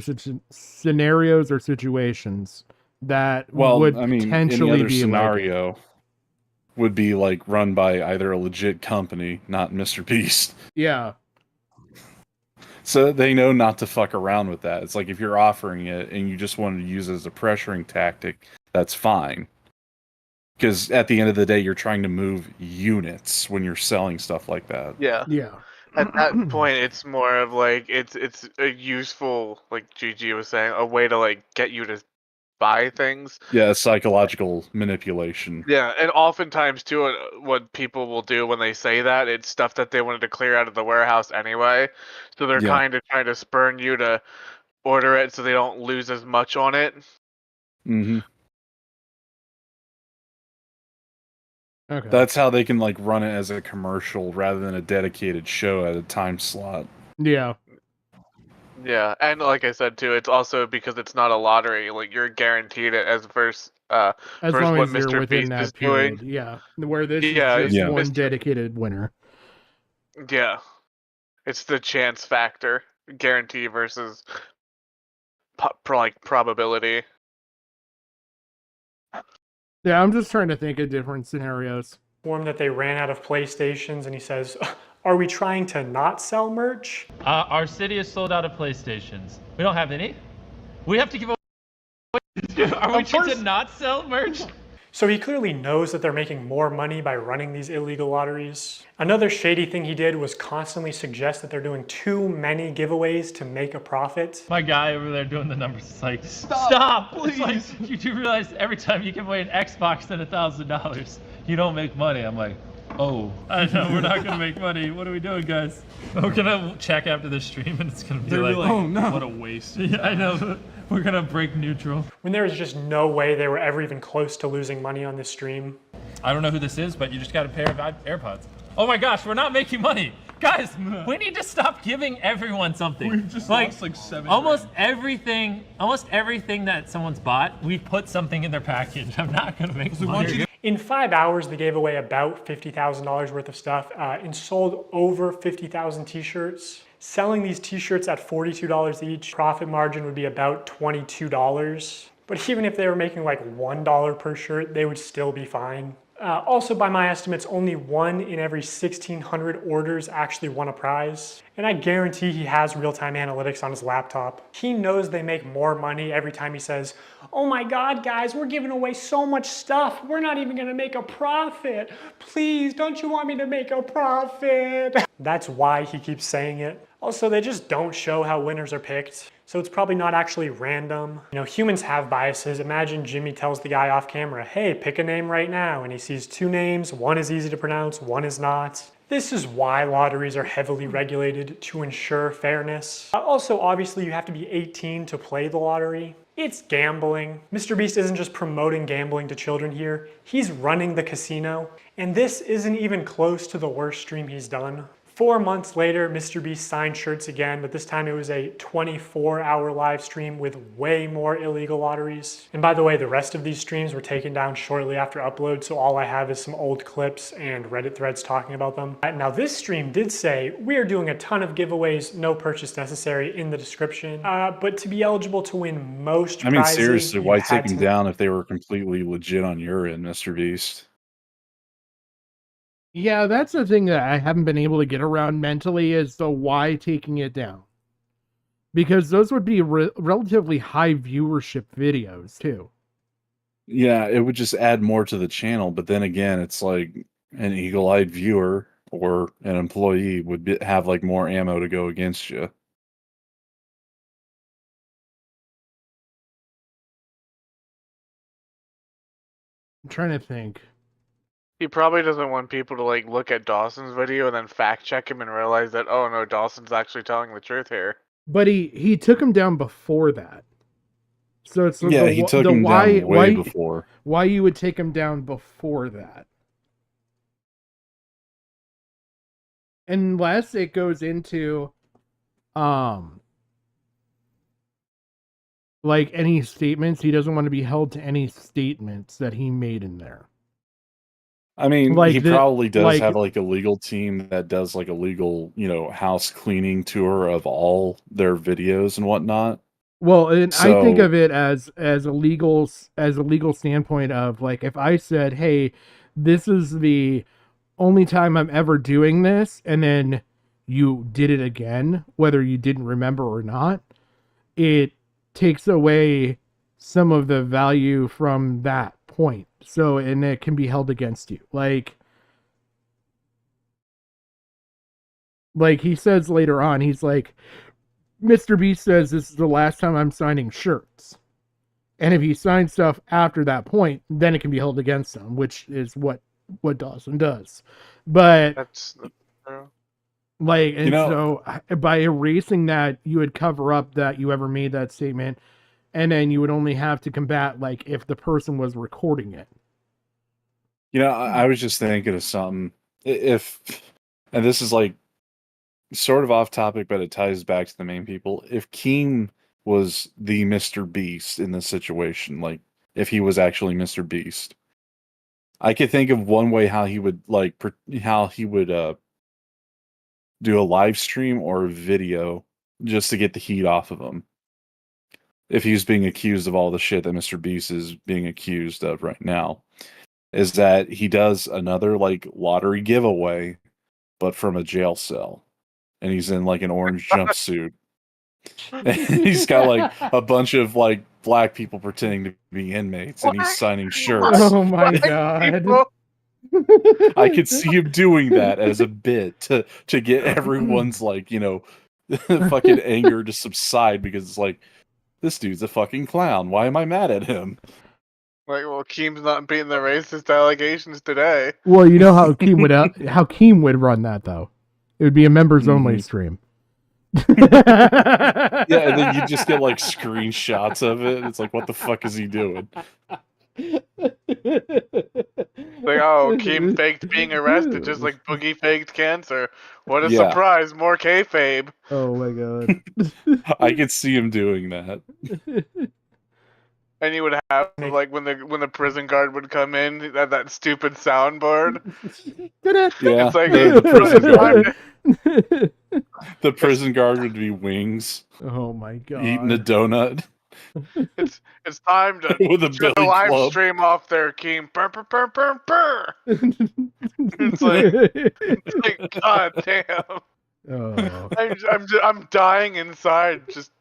scenarios or situations that would any potentially other be scenario would be like run by either a legit company, not Mr. Beast. Yeah. So they know not to fuck around with that. It's like if you're offering it and you just wanted to use it as a pressuring tactic, that's fine. Because at the end of the day, you're trying to move units when you're selling stuff like that. Yeah. Yeah. At that point, it's more of like it's a useful, like GG was saying, a way to like get you to buy things. Yeah, psychological manipulation. Yeah, and oftentimes too, what people will do when they say that, it's stuff that they wanted to clear out of the warehouse anyway. So they're Yeah. kind of trying to spurn you to order it so they don't lose as much on it. Mm-hmm. Okay. That's how they can like run it as a commercial rather than a dedicated show at a time slot. Yeah. Yeah, and like I said too, it's also because it's not a lottery. Like you're guaranteed it as versus As long what as you're Mr. within Beast that is period. doing. Yeah. Where this Yeah, is just yeah. one dedicated winner. Yeah, it's the chance factor, guarantee versus probability. Yeah, I'm just trying to think of different scenarios. Informed that they ran out of PlayStations, and he says, "Are we trying to not sell merch?" Our city is sold out of PlayStations. We don't have any. We have to give away. Are we trying to not sell merch? So he clearly knows that they're making more money by running these illegal lotteries. Another shady thing he did was constantly suggest that they're doing too many giveaways to make a profit. My guy over there doing the numbers is like, stop! Please! It's like, you do realize every time you give away an Xbox at $1,000, you don't make money. I'm like, oh, I know we're not gonna make money. What are we doing, guys? We're gonna check after the stream and it's gonna be like, oh no, what a waste. Yeah, I know. We're gonna break neutral. When there was just no way they were ever even close to losing money on this stream. I don't know who this is, but you just got a pair of AirPods. Oh my gosh, we're not making money. Guys, we need to stop giving everyone something. We've just lost like 7 almost everything that someone's bought, we put something in their package. I'm not gonna make money. In 5 hours, they gave away about $50,000 worth of stuff and sold over 50,000 t-shirts. Selling these t-shirts at $42 each, profit margin would be about $22. But even if they were making like $1 per shirt, they would still be fine. Also, by my estimates, only 1 in every 1,600 orders actually won a prize. And I guarantee he has real-time analytics on his laptop. He knows they make more money every time he says, "Oh my God, guys, we're giving away so much stuff. We're not even gonna make a profit. Please, don't you want me to make a profit?" That's why he keeps saying it. Also, they just don't show how winners are picked. So it's probably not actually random. You know, humans have biases. Imagine Jimmy tells the guy off camera, "Hey, pick a name right now." And he sees 2 names, one is easy to pronounce, one is not. This is why lotteries are heavily regulated, to ensure fairness. Also, obviously, you have to be 18 to play the lottery. It's gambling. Mr. Beast isn't just promoting gambling to children here, he's running the casino. And this isn't even close to the worst stream he's done. 4 months later, Mr. Beast signed shirts again, but this time it was a 24-hour live stream with way more illegal lotteries. And by the way, the rest of these streams were taken down shortly after upload, so all I have is some old clips and Reddit threads talking about them. Now this stream did say, we are doing a ton of giveaways, no purchase necessary in the description, but to be eligible to win most I mean, prizes, seriously, you why had take them to- down if they were completely legit on your end, Mr. Beast? Yeah, that's the thing that I haven't been able to get around mentally is the why taking it down. Because those would be relatively high viewership videos too. Yeah, it would just add more to the channel, but then again, it's like an eagle-eyed viewer or an employee would have like more ammo to go against you. I'm trying to think. He probably doesn't want people to like look at Dawson's video and then fact check him and realize that, oh no, Dawson's actually telling the truth here. But he took him down before that. So it's Yeah, he took him down way before. Why you would take him down before that? Unless it goes into like any statements, he doesn't want to be held to any statements that he made in there. I mean, Like he the- probably does like- have like a legal team that does like a legal, house cleaning tour of all their videos and whatnot. Well, and I think So- of it as a legal standpoint of like if I said, "Hey, this is the only time I'm ever doing this," and then you did it again, whether you didn't remember or not, it takes away some of the value from that point. So, and it can be held against you. Like he says later on, he's like, Mr. Beast says this is the last time I'm signing shirts. And if he signs stuff after that point, then it can be held against him, which is what Dawson does. But That's true. like, and You know- so by erasing that, you would cover up that you ever made that statement, and then you would only have to combat like if the person was recording it. I was just thinking of something. And this is like sort of off topic, but it ties back to the main people. If Keem was the Mr. Beast in this situation, like if he was actually Mr. Beast, I could think of one way how he would do a live stream or a video just to get the heat off of him. If he was being accused of all the shit that Mr. Beast is being accused of right now, is that he does another like lottery giveaway, but from a jail cell. And he's in like an orange jumpsuit. And he's got like a bunch of like black people pretending to be inmates, and he's signing shirts. Oh my god. I could see him doing that as a bit to get everyone's like, fucking anger to subside, because it's like, this dude's a fucking clown. Why am I mad at him? Like, well, Keem's not beating the racist allegations today. Well, you know how Keem would run that though. It would be a members only stream. Yeah, and then you just get like screenshots of it. It's like, what the fuck is he doing? Like, oh, Keem faked being arrested just like Boogie faked cancer. What a Yeah. surprise! More kayfabe. Oh my god. I could see him doing that. And you would have like when the prison guard would come in, that stupid soundboard. Yeah, It's like the prison guard. time The prison guard would be Wings Oh my god. eating a donut. it's time to With a shut the billy live club. stream off there, Keem. Burr, burr, burr, burr, burr. It's like god damn. Oh. I'm dying inside, just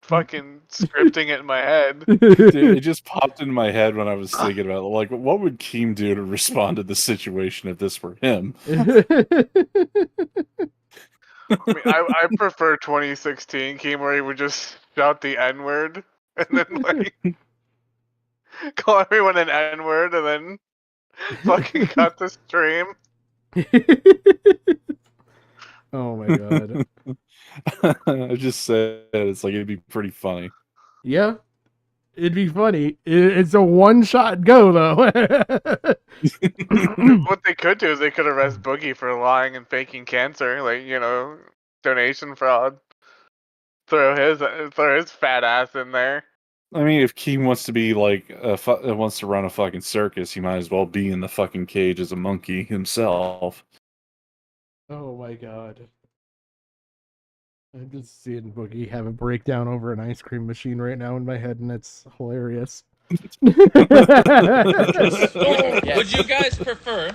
fucking scripting it in my head. Dude, it just popped into my head when I was thinking about it. Like, what would Keem do to respond to the situation if this were him? I mean, I prefer 2016 Keem, where he would just shout the N-word and then like call everyone an N-word and then fucking cut the stream. Oh my god. I just said it's like it'd be pretty funny. Yeah. It'd be funny. It's a one-shot go, though. What they could do is they could arrest Boogie for lying and faking cancer, like, you know, donation fraud. Throw his fat ass in there. I mean, if Keem wants to be like wants to run a fucking circus, he might as well be in the fucking cage as a monkey himself. Oh my god. I'm just seeing Boogie have a breakdown over an ice cream machine right now in my head, and it's hilarious. Would you guys prefer?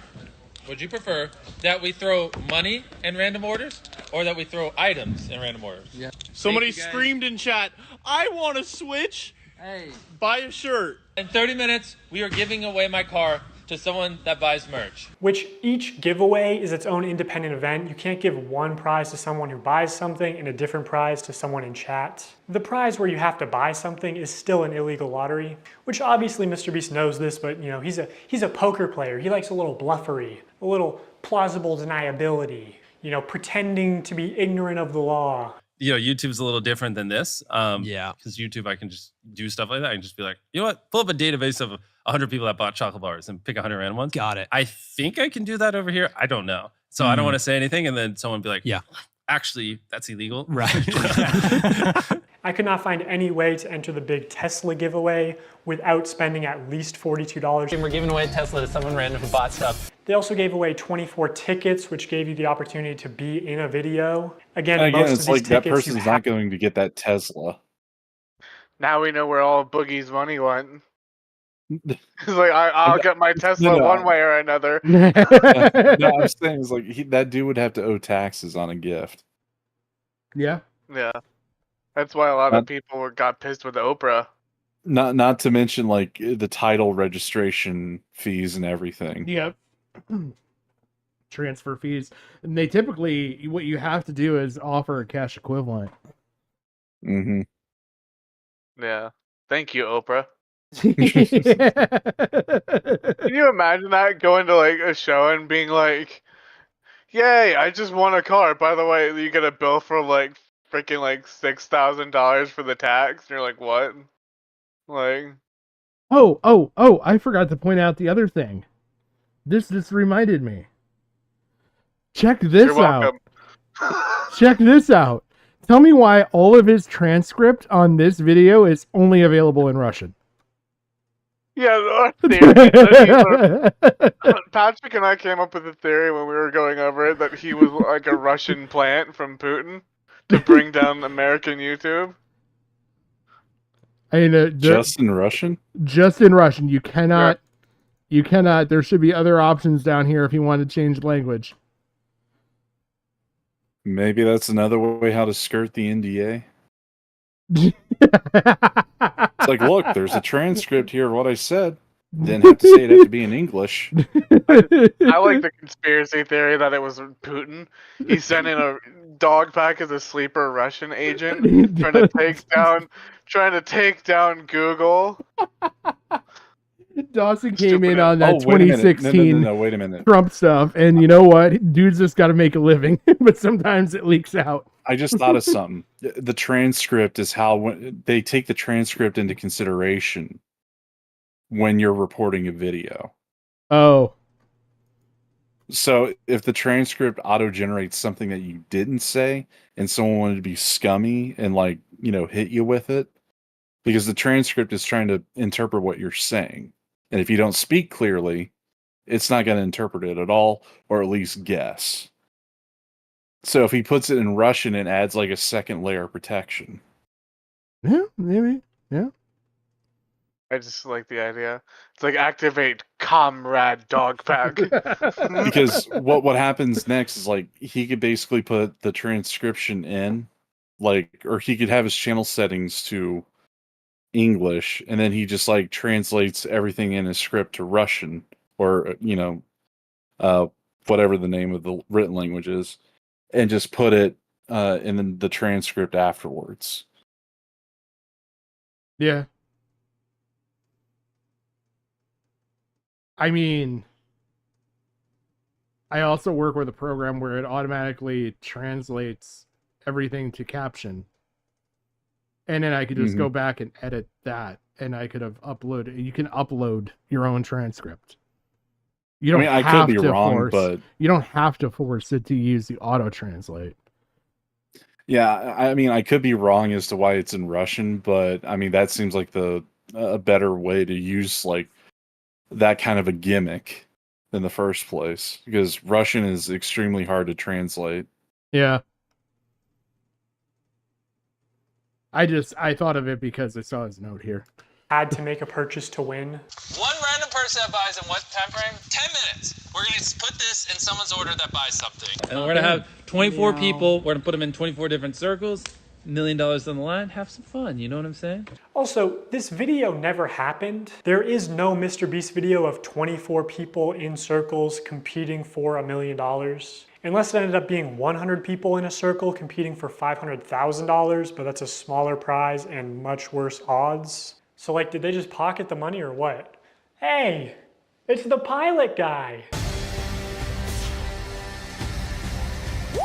Would you prefer that we throw money in random orders, or that we throw items in random orders? Yeah. Somebody screamed in chat, "I want to switch. Hey, buy a shirt." In 30 minutes, we are giving away my car to someone that buys merch. Which each giveaway is its own independent event. You can't give one prize to someone who buys something and a different prize to someone in chat. The prize where you have to buy something is still an illegal lottery, which obviously MrBeast knows this, but you know, he's a poker player. He likes a little bluffery, a little plausible deniability, you know, pretending to be ignorant of the law. You know, YouTube's a little different than this. Yeah. Because YouTube, I can just do stuff like that. I can just be like, you know what? Pull up a database of 100 people that bought chocolate bars and pick 100 random ones. Got it. I think I can do that over here. I don't know. So I don't want to say anything. And then someone be like, yeah, actually, that's illegal. Right. I could not find any way to enter the big Tesla giveaway without spending at least $42. And we're giving away a Tesla to someone random who bought stuff. They also gave away 24 tickets, which gave you the opportunity to be in a video. Again, most it's of these like that tickets person's not going to get that Tesla. Now we know where all Boogie's money went. He's like, I'll get my Tesla one way or another. No, I'm saying is like that dude would have to owe taxes on a gift. Yeah. Yeah. That's why a lot of people got pissed with Oprah. Not to mention like the title registration fees and everything. Yep. Transfer fees. And they typically, what you have to do is offer a cash equivalent. Mm-hmm. Yeah. Thank you, Oprah. Can you imagine that, going to like a show and being like, "Yay, I just won a car. By the way, you get a bill for like freaking like $6,000 for the tax." And you're like, "What?" Like, Oh, I forgot to point out the other thing. This just reminded me. Check this out. Check this out. Tell me why all of his transcript on this video is only available in Russian. yeah, Patrick and I came up with a theory when we were going over it that he was like a Russian plant from Putin to bring down American YouTube. I mean, just in Russian? Just in Russian. You cannot. You cannot. There should be other options down here if you want to change language. Maybe that's another way how to skirt the NDA. It's like, look, there's a transcript here of what I said. Didn't have to say it had to be in English. I like the conspiracy theory that it was Putin. He sent in a Dogpack as a sleeper Russian agent trying to take down Google. Dawson came in on that wait a minute. 2016 No, wait a minute. Trump stuff, and you know what? Dude's just got to make a living, but sometimes it leaks out. I just thought of something. The transcript is how they take the transcript into consideration when you're reporting a video. Oh. So if the transcript auto-generates something that you didn't say and someone wanted to be scummy and like, you know, hit you with it, because the transcript is trying to interpret what you're saying. And if you don't speak clearly, it's not going to interpret it at all, or at least guess. So if he puts it in Russian, it adds like a second layer of protection. Yeah, maybe. Yeah. I just like the idea. It's like activate Comrade Dogpack. Because what happens next is like he could basically put the transcription in, like, or he could have his channel settings to English, and then he just like translates everything in his script to Russian, or you know, whatever the name of the written language is, and just put it in the transcript afterwards. Yeah. I mean, I also work with a program where it automatically translates everything to caption. And then I could just go back and edit that and I could have uploaded. You can upload your own transcript. You I don't mean, I have could be to wrong, force, but you don't have to force it to use the auto translate. yeah, I mean, I could be wrong as to why it's in Russian, but I mean, that seems like a better way to use like that kind of a gimmick in the first place, because Russian is extremely hard to translate. Yeah. I thought of it because I saw his note here. Had to make a purchase to win. One random person that buys in what time frame? 10 minutes. We're going to put this in someone's order that buys something. And we're gonna have 24 people. We're gonna put them in 24 different circles. $1 million on the line. Have some fun. You know what I'm saying? Also, this video never happened. There is no Mr. Beast video of 24 people in circles competing for $1 million. Unless it ended up being 100 people in a circle competing for $500,000, but that's a smaller prize and much worse odds. So like, did they just pocket the money or what? Hey, it's the pilot guy. Woo!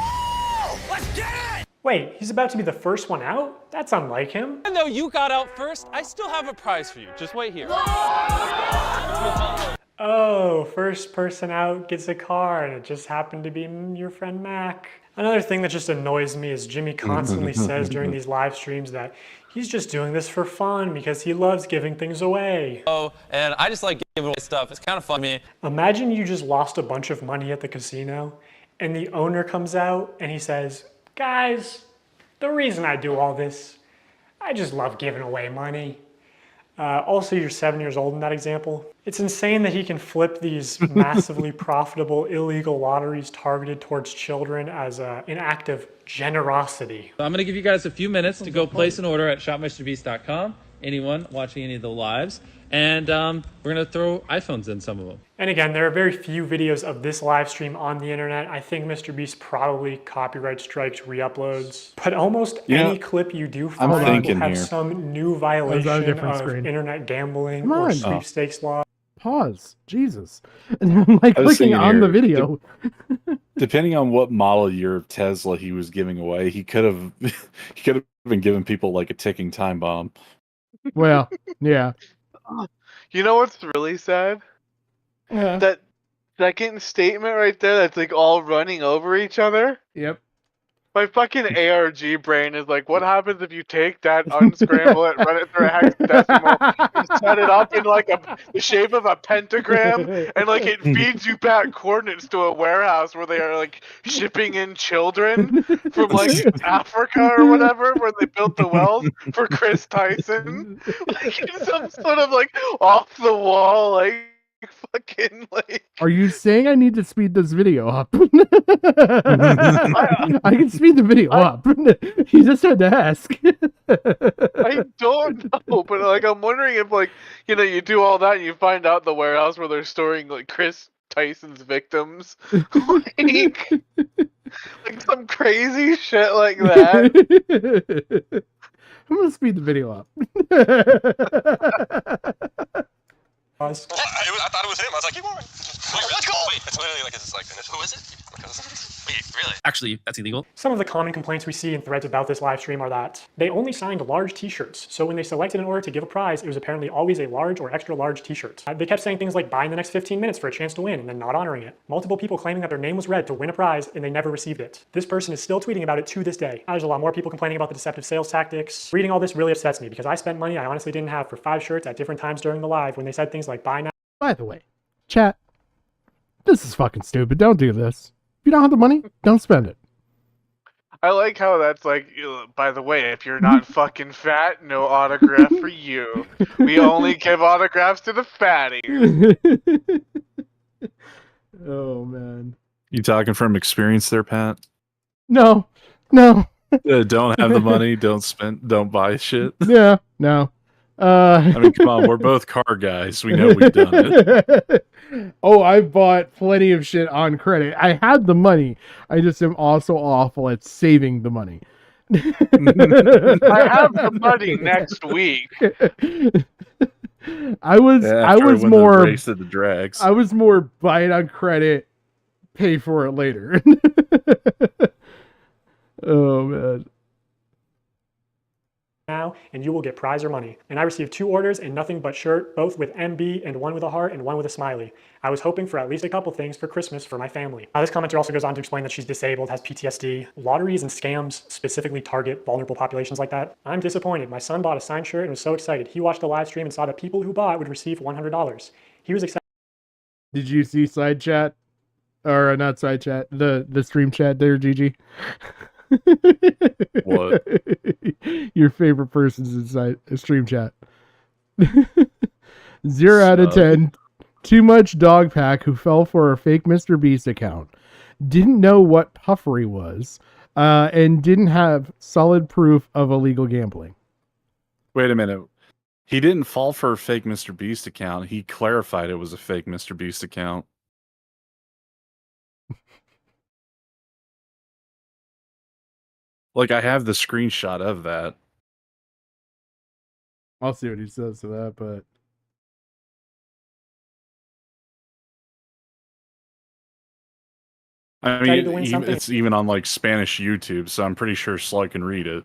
Let's get it! Wait, he's about to be the first one out? That's unlike him. Even though you got out first, I still have a prize for you. Just wait here. Oh, first person out gets a car, and it just happened to be your friend Mac. Another thing that just annoys me is Jimmy constantly says during these live streams that he's just doing this for fun because he loves giving things away. Oh, and I just like giving away stuff. It's kind of fun to me. Imagine you just lost a bunch of money at the casino, and the owner comes out and he says, guys, the reason I do all this, I just love giving away money. Also, you're 7 years old in that example. It's insane that he can flip these massively profitable illegal lotteries targeted towards children as an act of generosity. So I'm gonna give you guys a few minutes to go place an order at shopmrbeast.com. Anyone watching any of the lives, and we're gonna throw iPhones in some of them. And again, there are very few videos of this live stream on the internet. I think Mr. Beast probably copyright strikes re-uploads, but almost any clip you do find will have some new violation of internet gambling or sweepstakes law. Pause. Jesus. And I'm like clicking on the video. Depending on what model year of Tesla he was giving away, he could have been giving people like a ticking time bomb. Well, yeah. You know what's really sad? Yeah. That second statement right there that's like all running over each other. Yep. My fucking ARG brain is like, what happens if you take that, unscramble it, run it through a hexadecimal, and set it up in like the shape of a pentagram, and like it feeds you back coordinates to a warehouse where they are like shipping in children from like Africa or whatever, where they built the wells for Chris Tyson, like some sort of like off the wall like fucking like. Are you saying I need to speed this video up? I can speed the video up. You just had to ask. I don't know, but like I'm wondering if like you do all that and you find out the warehouse where they're storing like Chris Tyson's victims, like some crazy shit like that. I'm gonna speed the video up. I thought it was him. I was like, keep going. Wait, let's go. Wait, it's literally like his like initial. Who is it? Wait, really? Actually, that's illegal. Some of the common complaints we see in threads about this live stream are that they only signed large t-shirts. So when they selected an order to give a prize, it was apparently always a large or extra large t-shirt. They kept saying things like buy in the next 15 minutes for a chance to win and then not honoring it. Multiple people claiming that their name was read to win a prize and they never received it. This person is still tweeting about it to this day. There's a lot more people complaining about the deceptive sales tactics. Reading all this really upsets me because I spent money I honestly didn't have for 5 shirts at different times during the live when they said things like buy now. By the way, chat, this is fucking stupid. Don't do this. If you don't have the money, don't spend it. I like how that's like, by the way, if you're not fucking fat, no autograph for you. We only give autographs to the fatties. Oh, man. You talking from experience there, Pat? No. Don't have the money, don't buy shit. Yeah, no. I mean, come on, we're both car guys. We know we've done it. Oh, I've bought plenty of shit on credit. I had the money. I just am also awful at saving the money. I have the money next week. I was more race of the drags. I was more buy it on credit, pay for it later. Oh man. now, and you will get prize or money. And I received 2 orders and nothing but shirt, both with MB and one with a heart and one with a smiley. I was hoping for at least a couple things for Christmas for my family. This commenter also goes on to explain that she's disabled, has PTSD. Lotteries and scams specifically target vulnerable populations like that. I'm disappointed. My son bought a signed shirt and was so excited. He watched the live stream and saw that people who bought would receive $100. He was excited. Did you see side chat? Or not side chat, the stream chat there, Gigi? What? Your favorite person's inside a stream chat. 0 out of 10. Too much Dogpack who fell for a fake Mr. Beast account. Didn't know what puffery was. And didn't have solid proof of illegal gambling. Wait a minute. He didn't fall for a fake Mr. Beast account. He clarified it was a fake Mr. Beast account. Like, I have the screenshot of that. I'll see what he says to that, but... I mean, it's even on, like, Spanish YouTube, so I'm pretty sure Slug can read it.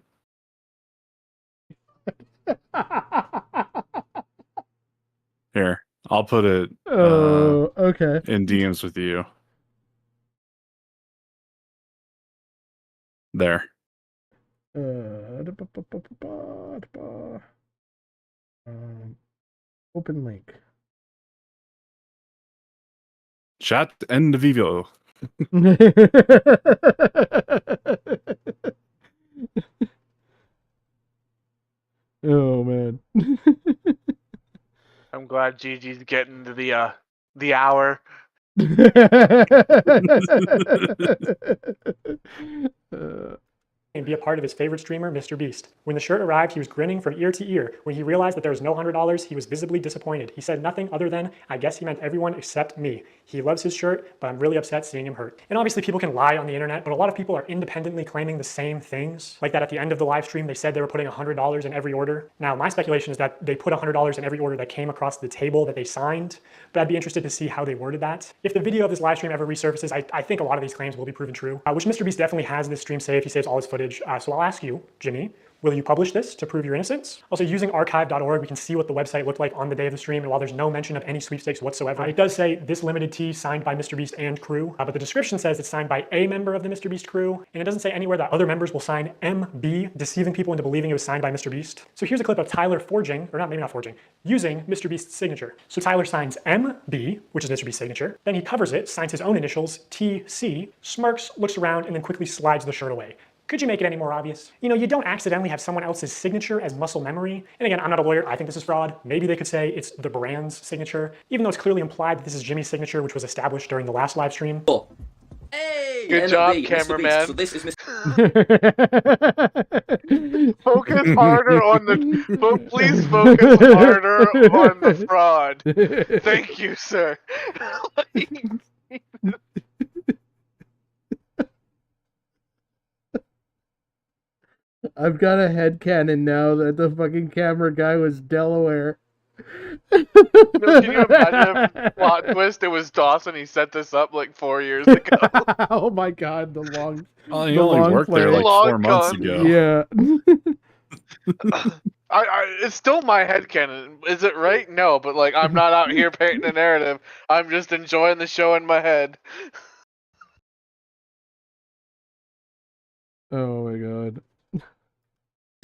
Here, I'll put it okay. in DMs with you. There. Open link. Chat en vivo. Oh man. I'm glad Gigi's getting to the hour. And be a part of his favorite streamer, Mr. Beast. When the shirt arrived, he was grinning from ear to ear. When he realized that there was no $100, he was visibly disappointed. He said nothing other than, I guess he meant everyone except me. He loves his shirt, but I'm really upset seeing him hurt. And obviously people can lie on the internet, but a lot of people are independently claiming the same things. Like that at the end of the live stream, they said they were putting $100 in every order. Now, my speculation is that they put $100 in every order that came across the table that they signed, but I'd be interested to see how they worded that. If the video of this live stream ever resurfaces, I think a lot of these claims will be proven true, which Mr. Beast definitely has this stream saved. He saves all his footage. So I'll ask you, Jimmy, will you publish this to prove your innocence? Also, using archive.org, we can see what the website looked like on the day of the stream, and while there's no mention of any sweepstakes whatsoever, it does say this limited tee signed by Mr. Beast and crew, but the description says it's signed by a member of the Mr. Beast crew, and it doesn't say anywhere that other members will sign MB, deceiving people into believing it was signed by Mr. Beast. So here's a clip of Tyler forging, or maybe not forging, using Mr. Beast's signature. So Tyler signs MB, which is Mr. Beast's signature, then he covers it, signs his own initials, TC, smirks, looks around, and then quickly slides the shirt away. Could you make it any more obvious? You know, you don't accidentally have someone else's signature as muscle memory. And again, I'm not a lawyer, I think this is fraud. Maybe they could say it's the brand's signature, even though it's clearly implied that this is Jimmy's signature, which was established during the last live stream. Cool. Hey! Good job, cameraman. So this is Focus harder on the... Please focus harder on the fraud. Thank you, sir. I've got a headcanon now that the fucking camera guy was Delaware. Can you imagine if plot twist? It was Dawson. He set this up like 4 years ago. Oh my god, the long. Oh, he only worked there like 4 months ago. Yeah. It's still my headcanon. Is it right? No, but like I'm not out here painting a narrative. I'm just enjoying the show in my head. Oh my god.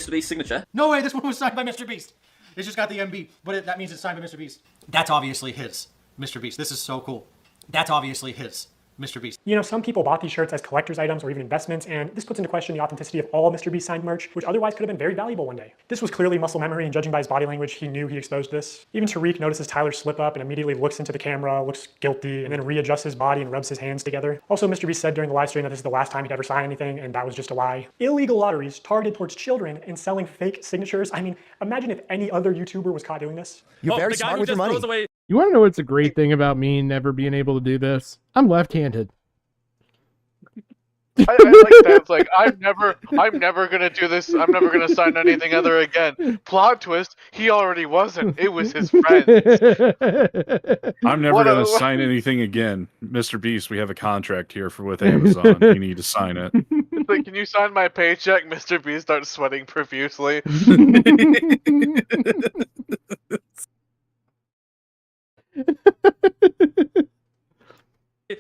Mr. Beast's signature. No way, this one was signed by Mr. Beast. It's just got the MB, but that means it's signed by Mr. Beast. That's obviously his, Mr. Beast. This is so cool. That's obviously his, Mr. Beast. You know, some people bought these shirts as collector's items or even investments, and this puts into question the authenticity of all Mr. Beast signed merch, which otherwise could have been very valuable one day. This was clearly muscle memory, and judging by his body language, he knew he exposed this. Even Tariq notices Tyler slip up and immediately looks into the camera, looks guilty, and then readjusts his body and rubs his hands together. Also, Mr. Beast said during the live stream that this is the last time he'd ever sign anything, and that was just a lie. Illegal lotteries targeted towards children and selling fake signatures. I mean, imagine if any other YouTuber was caught doing this. You're very smart with your money. You want to know what's a great thing about me never being able to do this? I'm left-handed. I like that. It's like I'm never gonna do this. I'm never gonna sign anything other again. Plot twist: he already wasn't. It was his friend. I'm never gonna sign anything again, Mr. Beast. We have a contract here with Amazon. You need to sign it. like, can you sign my paycheck? Mr. B starts sweating profusely.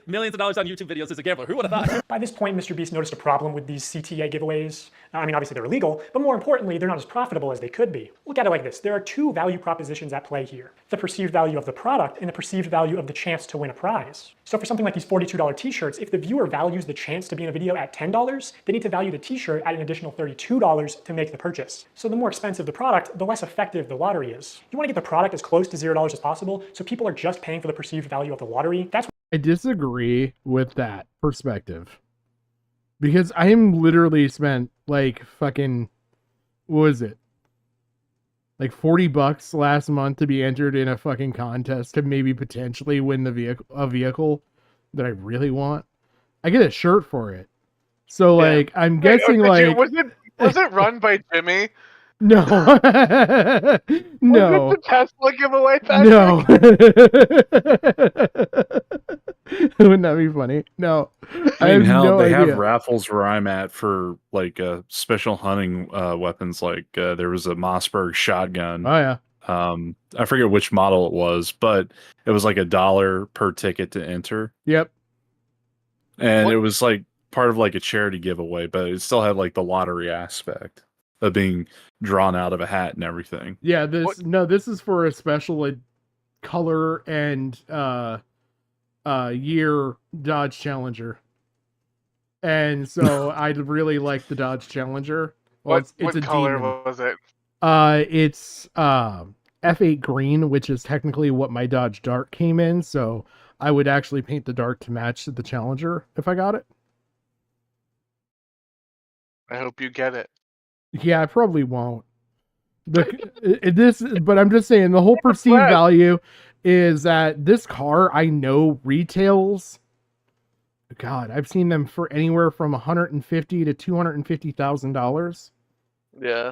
Millions of dollars on YouTube videos as a gambler. Who would have thought? By this point, Mr. Beast noticed a problem with these CTA giveaways. I mean, obviously they're illegal, but more importantly, they're not as profitable as they could be. Look at it like this. There are two value propositions at play here. The perceived value of the product and the perceived value of the chance to win a prize. So for something like these $42 t-shirts, if the viewer values the chance to be in a video at $10, they need to value the t-shirt at an additional $32 to make the purchase. So the more expensive the product, the less effective the lottery is. You want to get the product as close to $0 as possible, so people are just paying for the perceived value of the lottery. That's I disagree with that perspective. Because I am literally spent like fucking, what was it? Like $40 last month to be entered in a fucking contest to maybe potentially win the vehicle that I really want. I get a shirt for it. So like I'm guessing like was it run by Jimmy? No. No. Was it the Tesla giveaway, Patrick? No. Wouldn't that be funny? No. I mean, have hell, no they idea. have raffles where I'm at for like special hunting weapons. Like there was a Mossberg shotgun. Oh yeah. I forget which model it was, but it was like $1 per ticket to enter. Yep. And it was like part of like a charity giveaway, but it still had like the lottery aspect of being drawn out of a hat and everything. Yeah, this is for a special like, color and year Dodge Challenger. And so I'd really like the Dodge Challenger. Well, it's what a color demon. was it? It's F8 green, which is technically what my Dodge Dart came in, so I would actually paint the Dart to match the Challenger if I got it. I hope you get it. Yeah, I probably won't. But I'm just saying the whole perceived value is that this car I know retails. God, I've seen them for anywhere from $150,000 to $250,000. Yeah.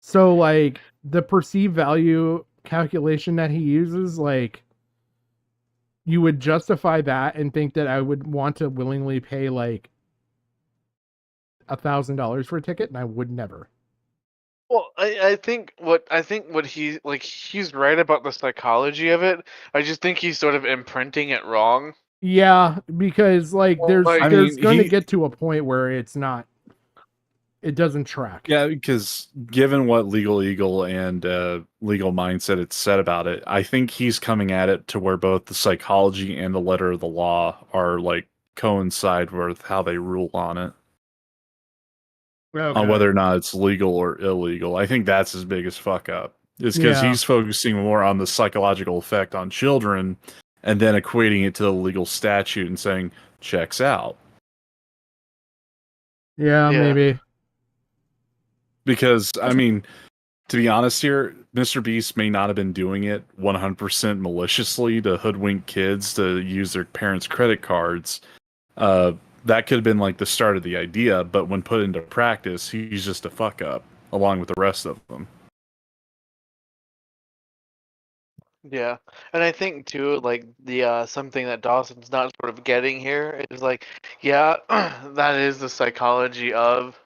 So like the perceived value calculation that he uses, like you would justify that and think that I would want to willingly pay like $1,000 for a ticket, and I would never. Well, I think what he's right about the psychology of it. I just think he's sort of imprinting it wrong. Yeah, because like there's going to get to a point where it doesn't track. Yeah, because given what Legal Eagle and Legal Mindset had said about it, I think he's coming at it to where both the psychology and the letter of the law are like coincide with how they rule on it. Okay. On whether or not it's legal or illegal. I think that's his biggest fuck up. Is because he's focusing more on the psychological effect on children and then equating it to the legal statute and saying, checks out. Yeah, maybe. Because, I mean, to be honest here, Mr. Beast may not have been doing it 100% maliciously to hoodwink kids to use their parents' credit cards. That could have been like the start of the idea, but when put into practice, he's just a fuck up along with the rest of them. Yeah, and I think too, like the something that Dawson's not sort of getting here is like, yeah, that is the psychology of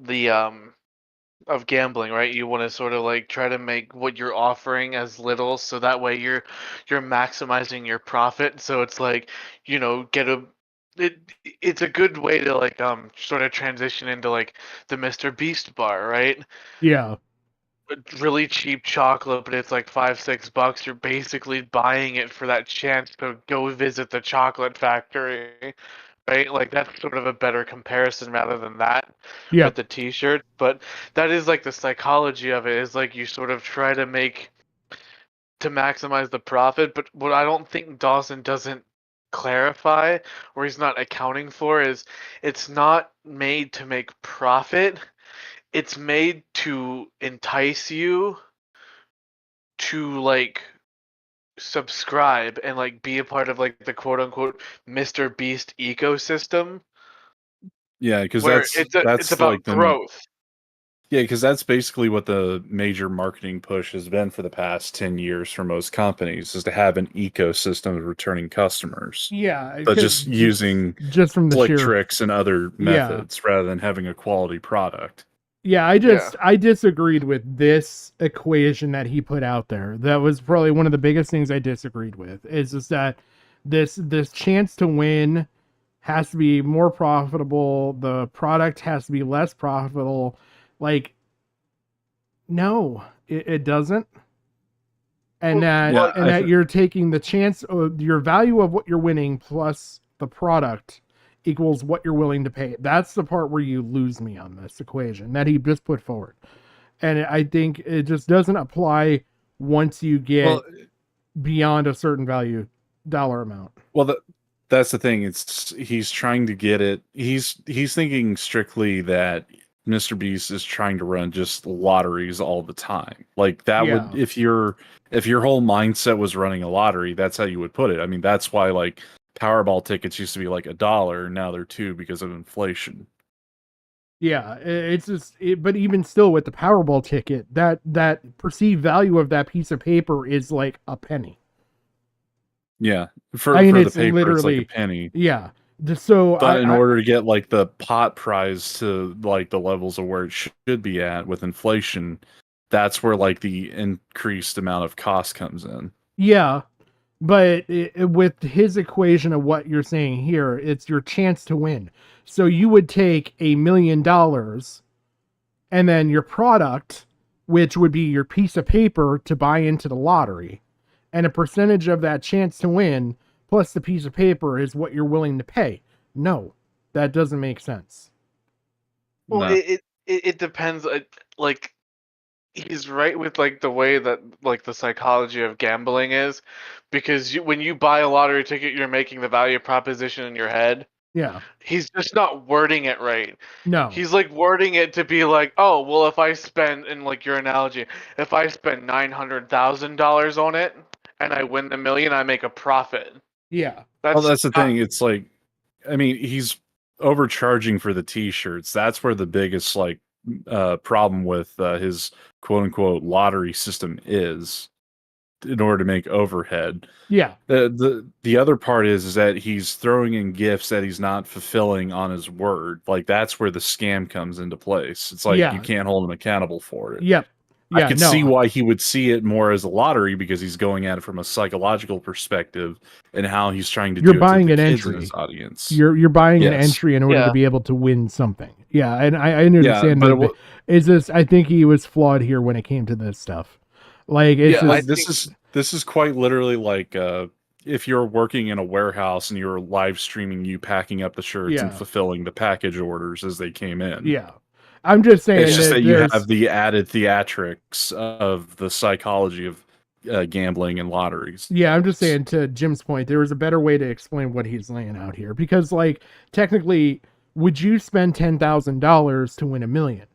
the of gambling, right? You want to sort of like try to make what you're offering as little, so that way you're maximizing your profit. So it's like, you know, it's a good way to like sort of transition into like the Mr. Beast bar, right? Yeah. Really cheap chocolate, but it's like $5-6. You're basically buying it for that chance to go visit the chocolate factory, right? Like that's sort of a better comparison rather than that with the t-shirt. But that is like the psychology of it, is like you sort of try to maximize the profit. But what I don't think Dawson doesn't clarify, or he's not accounting for, is it's not made to make profit. It's made to entice you to like subscribe and like be a part of like the quote unquote Mr. Beast ecosystem. Yeah, because it's about like growth. Yeah, because that's basically what the major marketing push has been for the past 10 years for most companies, is to have an ecosystem of returning customers. Yeah, But just using just from the slick sheer tricks and other Yeah. methods rather than having a quality product. Yeah, I disagreed with this equation that he put out there. That was probably one of the biggest things I disagreed with. Is just that this chance to win has to be more profitable. The product has to be less profitable. Like, no, it doesn't. And that you're taking the chance of your value of what you're winning plus the product equals what you're willing to pay. That's the part where you lose me on this equation that he just put forward. And I think it just doesn't apply once you get beyond a certain value dollar amount. Well, that's the thing. He's trying to get it. He's thinking strictly that Mr. Beast is trying to run just lotteries all the time. Like that would, if your whole mindset was running a lottery, that's how you would put it. I mean, that's why like Powerball tickets used to be like $1, now they're $2 because of inflation. Yeah, it's just, but even still with the Powerball ticket, that perceived value of that piece of paper is like a penny. Yeah, for the paper, it's like a penny. Yeah, so but in order to get like the pot prize to like the levels of where it should be at with inflation, that's where like the increased amount of cost comes in. Yeah, but with his equation of what you're saying here, it's your chance to win. So you would take $1 million and then your product, which would be your piece of paper to buy into the lottery, and a percentage of that chance to win plus the piece of paper is what you're willing to pay. No, that doesn't make sense. Well, it depends. Like, he's right with like the way that like the psychology of gambling is, because when you buy a lottery ticket, you're making the value proposition in your head. Yeah. He's just not wording it right. No. He's like wording it to be like, oh, well, if I spend, in like your analogy, if I spend $900,000 on it and I win the $1 million, I make a profit. Yeah. That's the thing. It's like, I mean, he's overcharging for the t-shirts. That's where the biggest like problem with his quote unquote lottery system is, in order to make overhead. Yeah. The other part is that he's throwing in gifts that he's not fulfilling on his word. Like that's where the scam comes into place. It's like you can't hold him accountable for it. Yep. Yeah, I can see why he would see it more as a lottery, because he's going at it from a psychological perspective and how he's trying to do it buying to the an kids in entry. his audience. You're buying an entry in order to be able to win something. Yeah, and I understand that. It's just, I think he was flawed here when it came to this stuff. Like this is quite literally like if you're working in a warehouse and you're live streaming you packing up the shirts and fulfilling the package orders as they came in. Yeah. I'm just saying it's just that you have the added theatrics of the psychology of gambling and lotteries. Yeah, I'm just saying, to Jim's point, there was a better way to explain what he's laying out here, because like technically, would you spend $10,000 to win $1 million?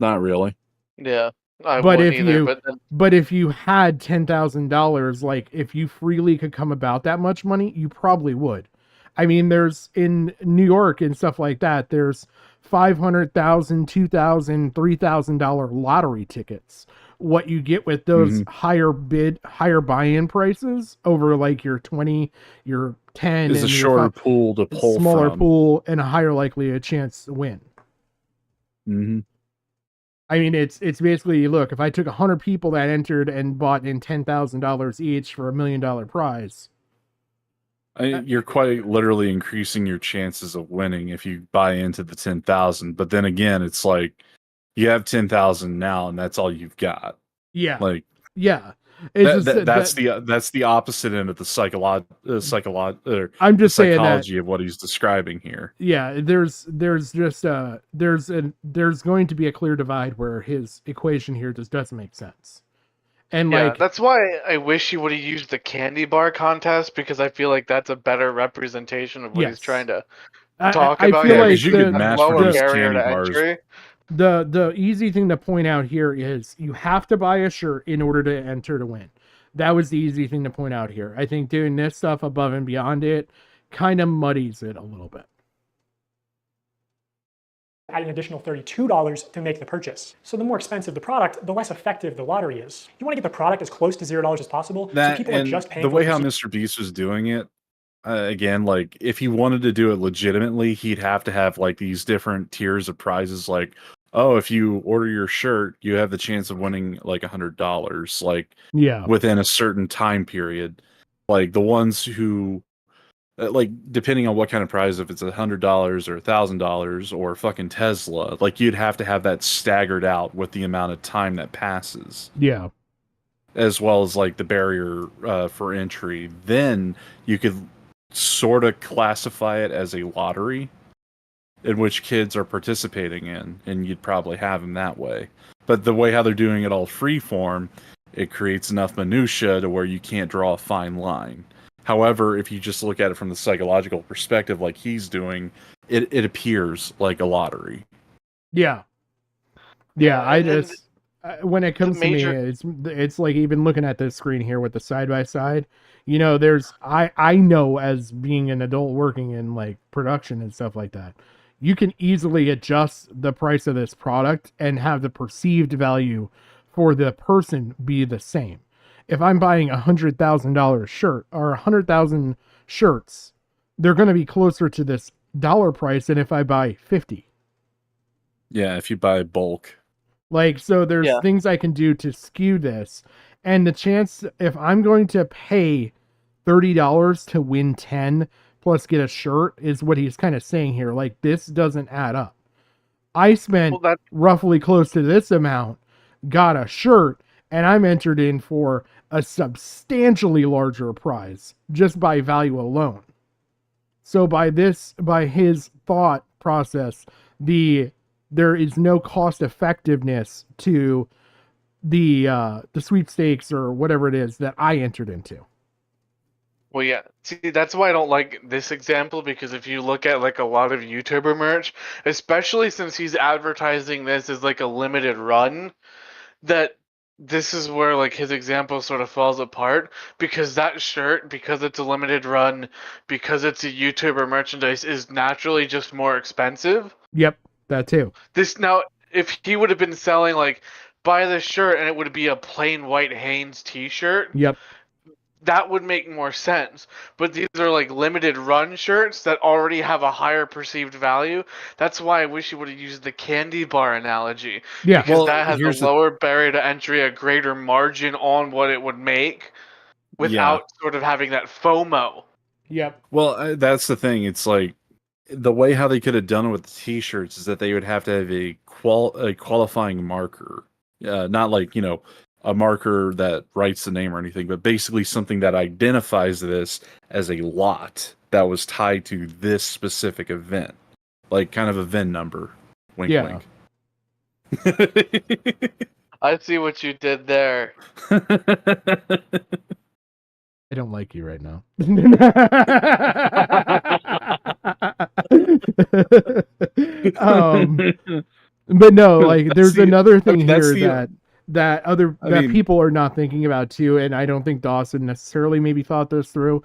Not really. Yeah. But if you had $10,000, like if you freely could come about that much money, you probably would. I mean, there's in New York and stuff like that, there's $500,000, $2,000, $3,000 lottery tickets. What you get with those higher buy-in prices over like your 20, your 10 is a shorter pool to pull from. Smaller pool and a higher likely a chance to win. Mm-hmm. I mean, it's basically, look, if I took 100 people that entered and bought in $10,000 each for $1 million prize. You're quite literally increasing your chances of winning if you buy into the 10,000. But then again, it's like you have 10,000 now, and that's all you've got. Yeah, like that's the opposite end of the psychology of what he's describing here. Yeah, there's going to be a clear divide where his equation here just doesn't make sense. And like that's why I wish he would have used the candy bar contest, because I feel like that's a better representation of what he's trying to talk about. I feel like you could mass produce candy bars. The easy thing to point out here is you have to buy a shirt in order to enter to win. That was the easy thing to point out here. I think doing this stuff above and beyond it kind of muddies it a little bit. at an additional $32 to make the purchase. So the more expensive the product, the less effective the lottery is. You want to get the product as close to $0 as possible, so people are just paying the for way the how Mr. Beast was doing it, again, like if he wanted to do it legitimately, he'd have to have like these different tiers of prizes. Like, oh, if you order your shirt, you have the chance of winning like $100, like within a certain time period. Like the ones who, like depending on what kind of prize, if it's $100 or $1,000 or fucking Tesla, like you'd have to have that staggered out with the amount of time that passes. Yeah. As well as like the barrier for entry. Then you could sort of classify it as a lottery in which kids are participating in, and you'd probably have them that way. But the way how they're doing it all free form, it creates enough minutia to where you can't draw a fine line. However, if you just look at it from the psychological perspective like he's doing, it appears like a lottery. Yeah. I just when it comes to me, it's like even looking at this screen here with the side by side. You know, I know as being an adult working in like production and stuff like that, you can easily adjust the price of this product and have the perceived value for the person be the same. If I'm buying $100,000 shirt or 100,000 shirts, they're going to be closer to this dollar price than if I buy 50. Yeah, if you buy bulk. Like, so there's things I can do to skew this. And the chance, if I'm going to pay $30 to win 10 plus get a shirt, is what he's kind of saying here. Like, this doesn't add up. I spent roughly close to this amount, got a shirt, and I'm entered in for a substantially larger prize just by value alone. So by his thought process, there is no cost effectiveness to the sweepstakes or whatever it is that I entered into. Well, yeah. See, that's why I don't like this example, because if you look at like a lot of YouTuber merch, especially since he's advertising this as like a limited run, that this is where like his example sort of falls apart, because that shirt, because it's a limited run, because it's a YouTuber merchandise, is naturally just more expensive. Yep, that too. This now, if he would have been selling like, buy this shirt and it would be a plain white Hanes t-shirt. Yep. That would make more sense. But these are like limited run shirts that already have a higher perceived value. That's why I wish he would have used the candy bar analogy. Yeah. Because that has a lower barrier to entry, a greater margin on what it would make without sort of having that FOMO. Yep. Well, that's the thing. It's like the way how they could have done it with the t-shirts is that they would have to have a qualifying marker. Not like, you know, a marker that writes the name or anything, but basically something that identifies this as a lot that was tied to this specific event. Like kind of a VIN number. Wink, wink. I see what you did there. I don't like you right now. But no, like there's another thing here that people are not thinking about too, and I don't think Dawson necessarily maybe thought this through.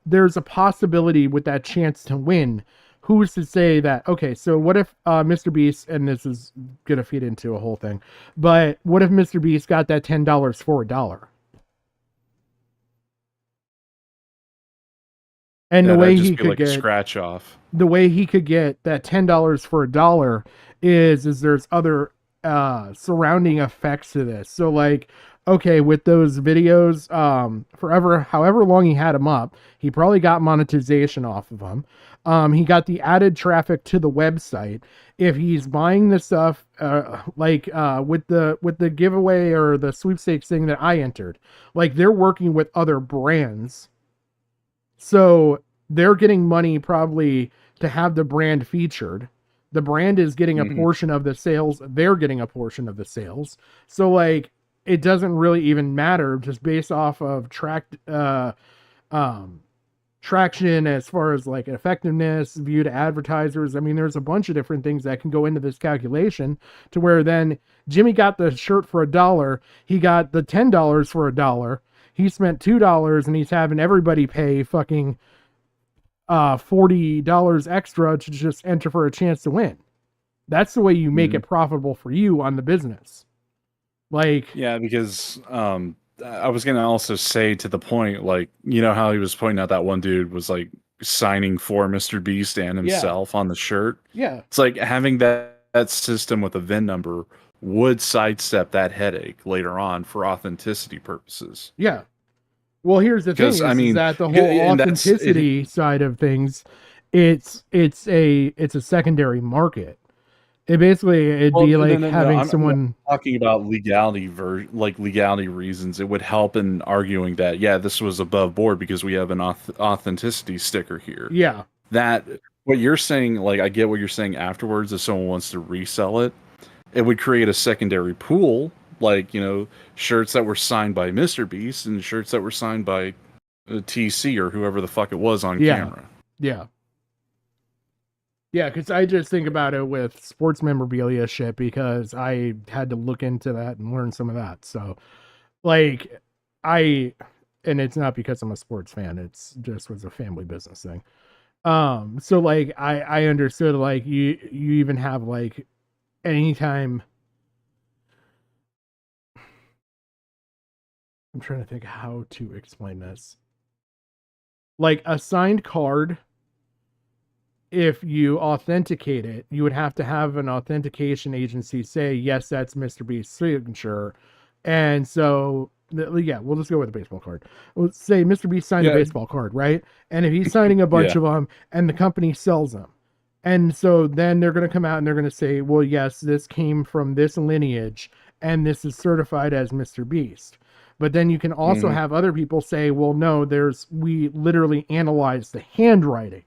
There's a possibility with that chance to win. Who's to say that? Okay, so what if Mr. Beast, and this is gonna feed into a whole thing, but what if Mr. Beast got that $10 for $1? And the way he could like get scratch off. The way he could get that $10 for $1 is there's other surrounding effects to this. So like, okay, with those videos, however long he had them up, he probably got monetization off of them. He got the added traffic to the website. If he's buying the stuff, with the giveaway or the sweepstakes thing that I entered, like they're working with other brands. So they're getting money probably to have the brand featured. The brand is getting a portion of the sales. They're getting a portion of the sales. So like, it doesn't really even matter just based off of traction as far as like effectiveness, view to advertisers. I mean, there's a bunch of different things that can go into this calculation to where then Jimmy got the shirt for $1. He got the $10 for $1. He spent $2 and he's having everybody pay fucking $40 extra to just enter for a chance to win. That's the way you make it profitable for you on the business. Like, yeah, because I was gonna also say to the point, like, you know how he was pointing out that one dude was like signing for Mr. Beast and himself on the shirt. Yeah. It's like having that system with a VIN number would sidestep that headache later on for authenticity purposes. Yeah. Well, here's the thing: is that the whole authenticity side of things, it's a secondary market. It basically it'd be like having someone I'm talking about legality legality reasons. It would help in arguing that this was above board because we have an authenticity sticker here. Yeah. That what you're saying, like I get what you're saying afterwards. If someone wants to resell it, it would create a secondary pool. Like, shirts that were signed by Mr. Beast and shirts that were signed by TC or whoever the fuck it was on camera. Yeah. Yeah, because I just think about it with sports memorabilia shit because I had to look into that and learn some of that. So, like, and it's not because I'm a sports fan. It's just was a family business thing. So like I understood like you even have like anytime. I'm trying to think how to explain this. Like a signed card, if you authenticate it, you would have to have an authentication agency say, yes, that's Mr. Beast's signature. And so, yeah, we'll just go with a baseball card. Let's say Mr. Beast signed a baseball card, right? And if he's signing a bunch of them and the company sells them. And so then they're going to come out and they're going to say, well, yes, this came from this lineage and this is certified as Mr. Beast. But then you can also have other people say, well, no, we literally analyzed the handwriting.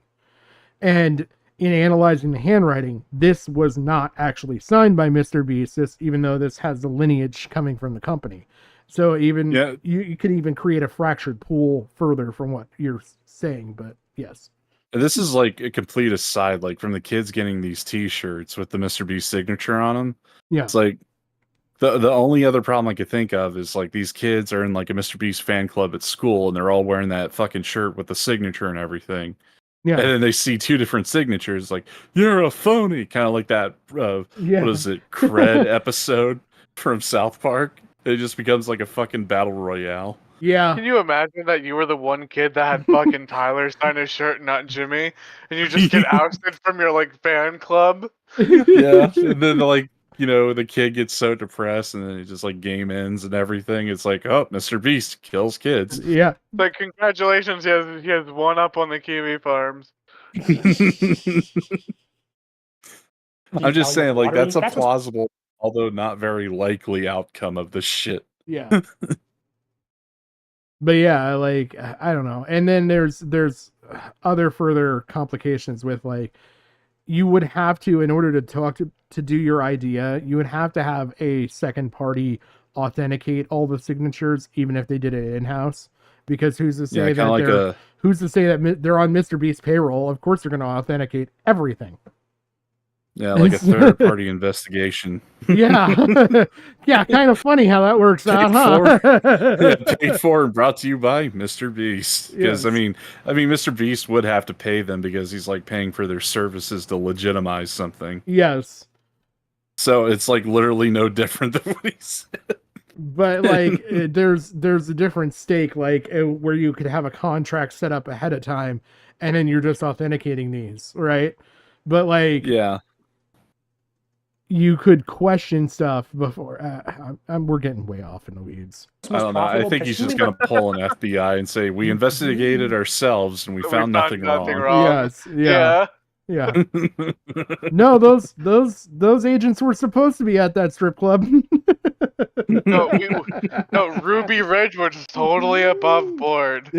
And in analyzing the handwriting, this was not actually signed by Mr. Beast, even though this has the lineage coming from the company. So even you could even create a fractured pool further from what you're saying, but yes. This is like a complete aside, like from the kids getting these t-shirts with the Mr. Beast signature on them. Yeah. It's like the only other problem I could think of is like these kids are in like a Mr. Beast fan club at school and they're all wearing that fucking shirt with the signature and everything. Yeah. And then they see two different signatures, like, you're a phony, kind of like that, what is it, Cred episode from South Park. It just becomes like a fucking battle royale. Yeah. Can you imagine that you were the one kid that had fucking Tyler sign his shirt, not Jimmy, and you just get ousted from your like fan club? Yeah. And then like, the kid gets so depressed and then it just like game ends and everything. It's like, oh, Mr. Beast kills kids. Yeah. Like, congratulations, he has one up on the Kiwi Farms. I'm just saying, like, that's a plausible, although not very likely outcome of this shit. Yeah. But yeah, like, I don't know. And then there's other further complications with like, you would have to, in order to do your idea, you would have to have a second party authenticate all the signatures, even if they did it in-house. Because who's to say who's to say that they're on Mr. Beast's payroll? Of course they're going to authenticate everything. Yeah, like a third party investigation. Yeah. Yeah, kind of funny how that works out, huh? Paid for and brought to you by Mr. Beast. Because I mean, Mr. Beast would have to pay them because he's like paying for their services to legitimize something. Yes. So it's like literally no different than what he said. But like, there's a different stake, like where you could have a contract set up ahead of time, and then you're just authenticating these, right? But like, you could question stuff before. We're getting way off in the weeds. I don't know. I think he's just going to pull an FBI and say, we investigated ourselves and we found nothing wrong. Yes. Yeah. Yeah. No, those agents were supposed to be at that strip club. No, Ruby Ridge was totally above board.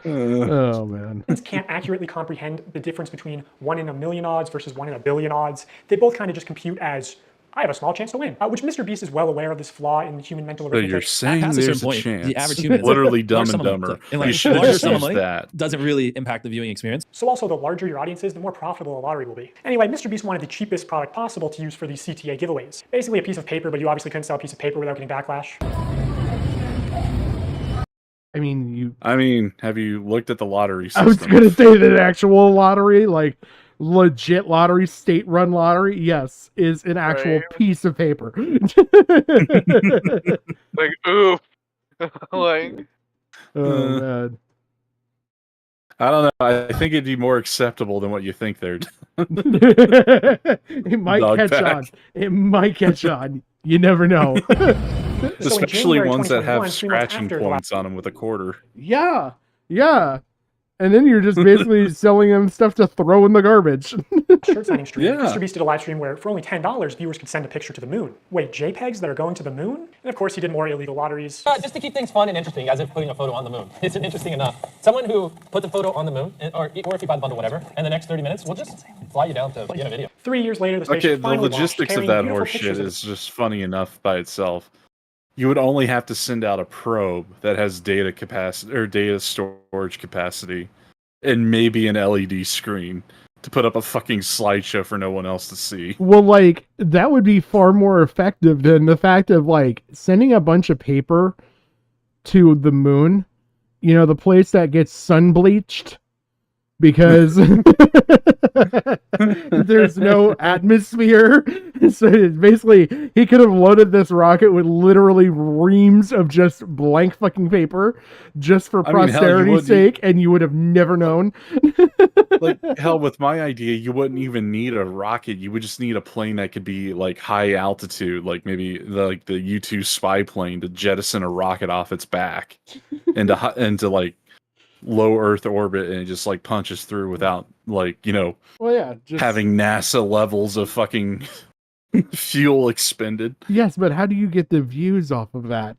Oh man. Can't accurately comprehend the difference between 1 in a million odds versus 1 in a billion odds. They both kind of just compute as, I have a small chance to win, which Mr. Beast is well aware of this flaw in human mental arithmetic. So you're saying there's a chance. The average human, literally Dumb and Dumber. You should have just used that. Doesn't really impact the viewing experience. So also, the larger your audience is, the more profitable a lottery will be. Anyway, Mr. Beast wanted the cheapest product possible to use for these CTA giveaways. Basically a piece of paper, but you obviously couldn't sell a piece of paper without getting backlash. I mean, have you looked at the lottery system? I was going to say the actual lottery, like legit lottery, state-run lottery, yes, is an actual piece of paper. Like, oof. Like, oh man. I don't know. I think it'd be more acceptable than what you think they're doing. It might catch Dogpack. on. It might catch on. You never know. Especially ones that have 2021, 3 months scratching after the points on them with a quarter. Yeah. Yeah. And then you're just basically selling them stuff to throw in the garbage. shirt signing stream. Yeah. Mr. Beast did a live stream where for only $10, viewers could send a picture to the moon. Wait, JPEGs that are going to the moon? And of course, he did more illegal lotteries. Just to keep things fun and interesting, as if putting a photo on the moon. It's interesting enough. Someone who puts a photo on the moon, or if you buy the bundle, whatever, in the next 30 minutes, we'll just fly you down to get a video. 3 years later, the Okay, spaceship the finally logistics launched, of carrying that beautiful horse pictures shit of is just funny enough by itself. You would only have to send out a probe that has data capacity or data storage capacity, and maybe an LED screen to put up a fucking slideshow for no one else to see. Well, like, that would be far more effective than the fact of, like, sending a bunch of paper to the moon, you know, the place that gets sun bleached, because there's no atmosphere. So basically, he could have loaded this rocket with literally reams of just blank fucking paper just for posterity's sake, and you would have never known. Like, hell, with my idea, you wouldn't even need a rocket. You would just need a plane that could be, like, high altitude, like maybe the U-2 spy plane to jettison a rocket off its back into like, low Earth orbit, and it just, like, punches through without, like, you know, well, yeah, just having NASA levels of fucking fuel expended. Yes, but how do you get the views off of that?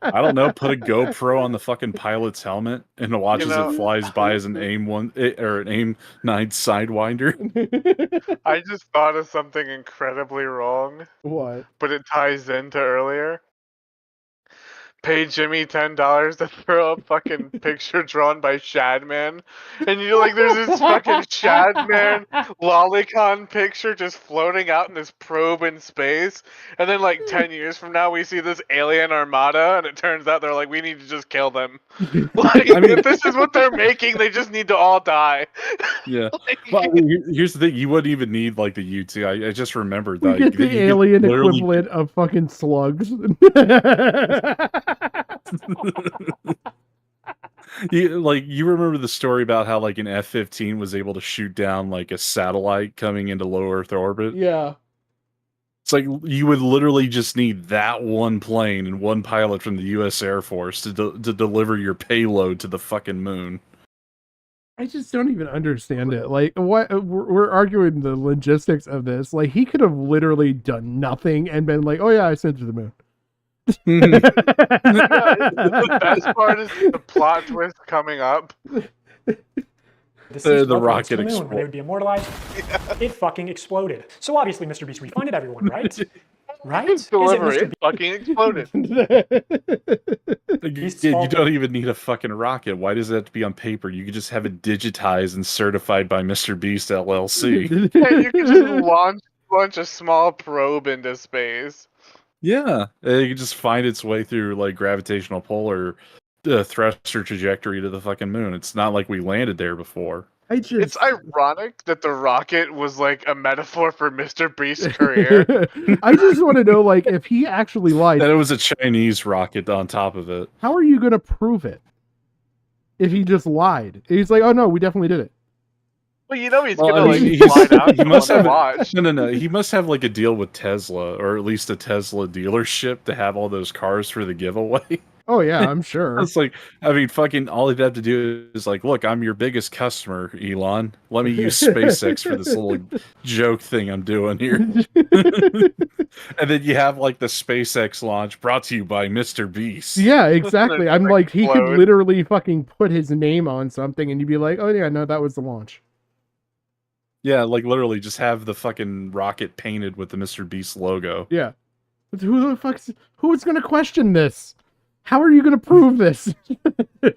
I don't know. Put a GoPro on the fucking pilot's helmet and watch as it flies by as an AIM 9 Sidewinder. I just thought of something incredibly wrong. What? But it ties into earlier. Pay Jimmy $10 to throw a fucking picture drawn by Shadman, and you're like, there's this fucking Shadman lolicon picture just floating out in this probe in space, and then like 10 years from now we see this alien armada, and it turns out they're like, we need to just kill them. Like, I mean, if this is what they're making, they just need to all die. Yeah. Well, I mean, here's the thing: you wouldn't even need like the U2. I just remembered that. You get the alien equivalent of fucking slugs. You remember the story about how like an F-15 was able to shoot down like a satellite coming into low Earth orbit? Yeah. It's like you would literally just need that one plane and one pilot from the U.S. Air Force to deliver your payload to the fucking moon. I just don't even understand it. Like, what we're arguing the logistics of this. Like, he could have literally done nothing and been like, "Oh yeah, I sent it to the moon." The best part is the plot twist coming up. The rocket exploded. Where they would be immortalized. Yeah. It fucking exploded. So obviously, Mr. Beast refunded everyone, right? Right? Delivery, it fucking exploded. You don't even need a fucking rocket. Why does it have to be on paper? You could just have it digitized and certified by Mr. Beast LLC. Yeah, you could just launch a small probe into space. Yeah, it could just find its way through like gravitational pull or thruster trajectory to the fucking moon. It's not like we landed there before. It's ironic that the rocket was like a metaphor for Mr. Beast's career. I just want to know, like, if he actually lied. That it was a Chinese rocket on top of it. How are you going to prove it? If he just lied. He's like, oh no, we definitely did it. Well, you know he's gonna lie down. He must have no. He must have like a deal with Tesla, or at least a Tesla dealership, to have all those cars for the giveaway. Oh yeah, I'm sure. It's like, I mean, fucking all he'd have to do is like, look, I'm your biggest customer, Elon. Let me use SpaceX for this little joke thing I'm doing here. And then you have like the SpaceX launch brought to you by Mr. Beast. Yeah, exactly. I'm like, he could literally fucking put his name on something, and you'd be like, oh yeah, no, that was the launch. Yeah, like literally just have the fucking rocket painted with the Mr. Beast logo. Yeah. But who's gonna question this? How are you gonna prove this? The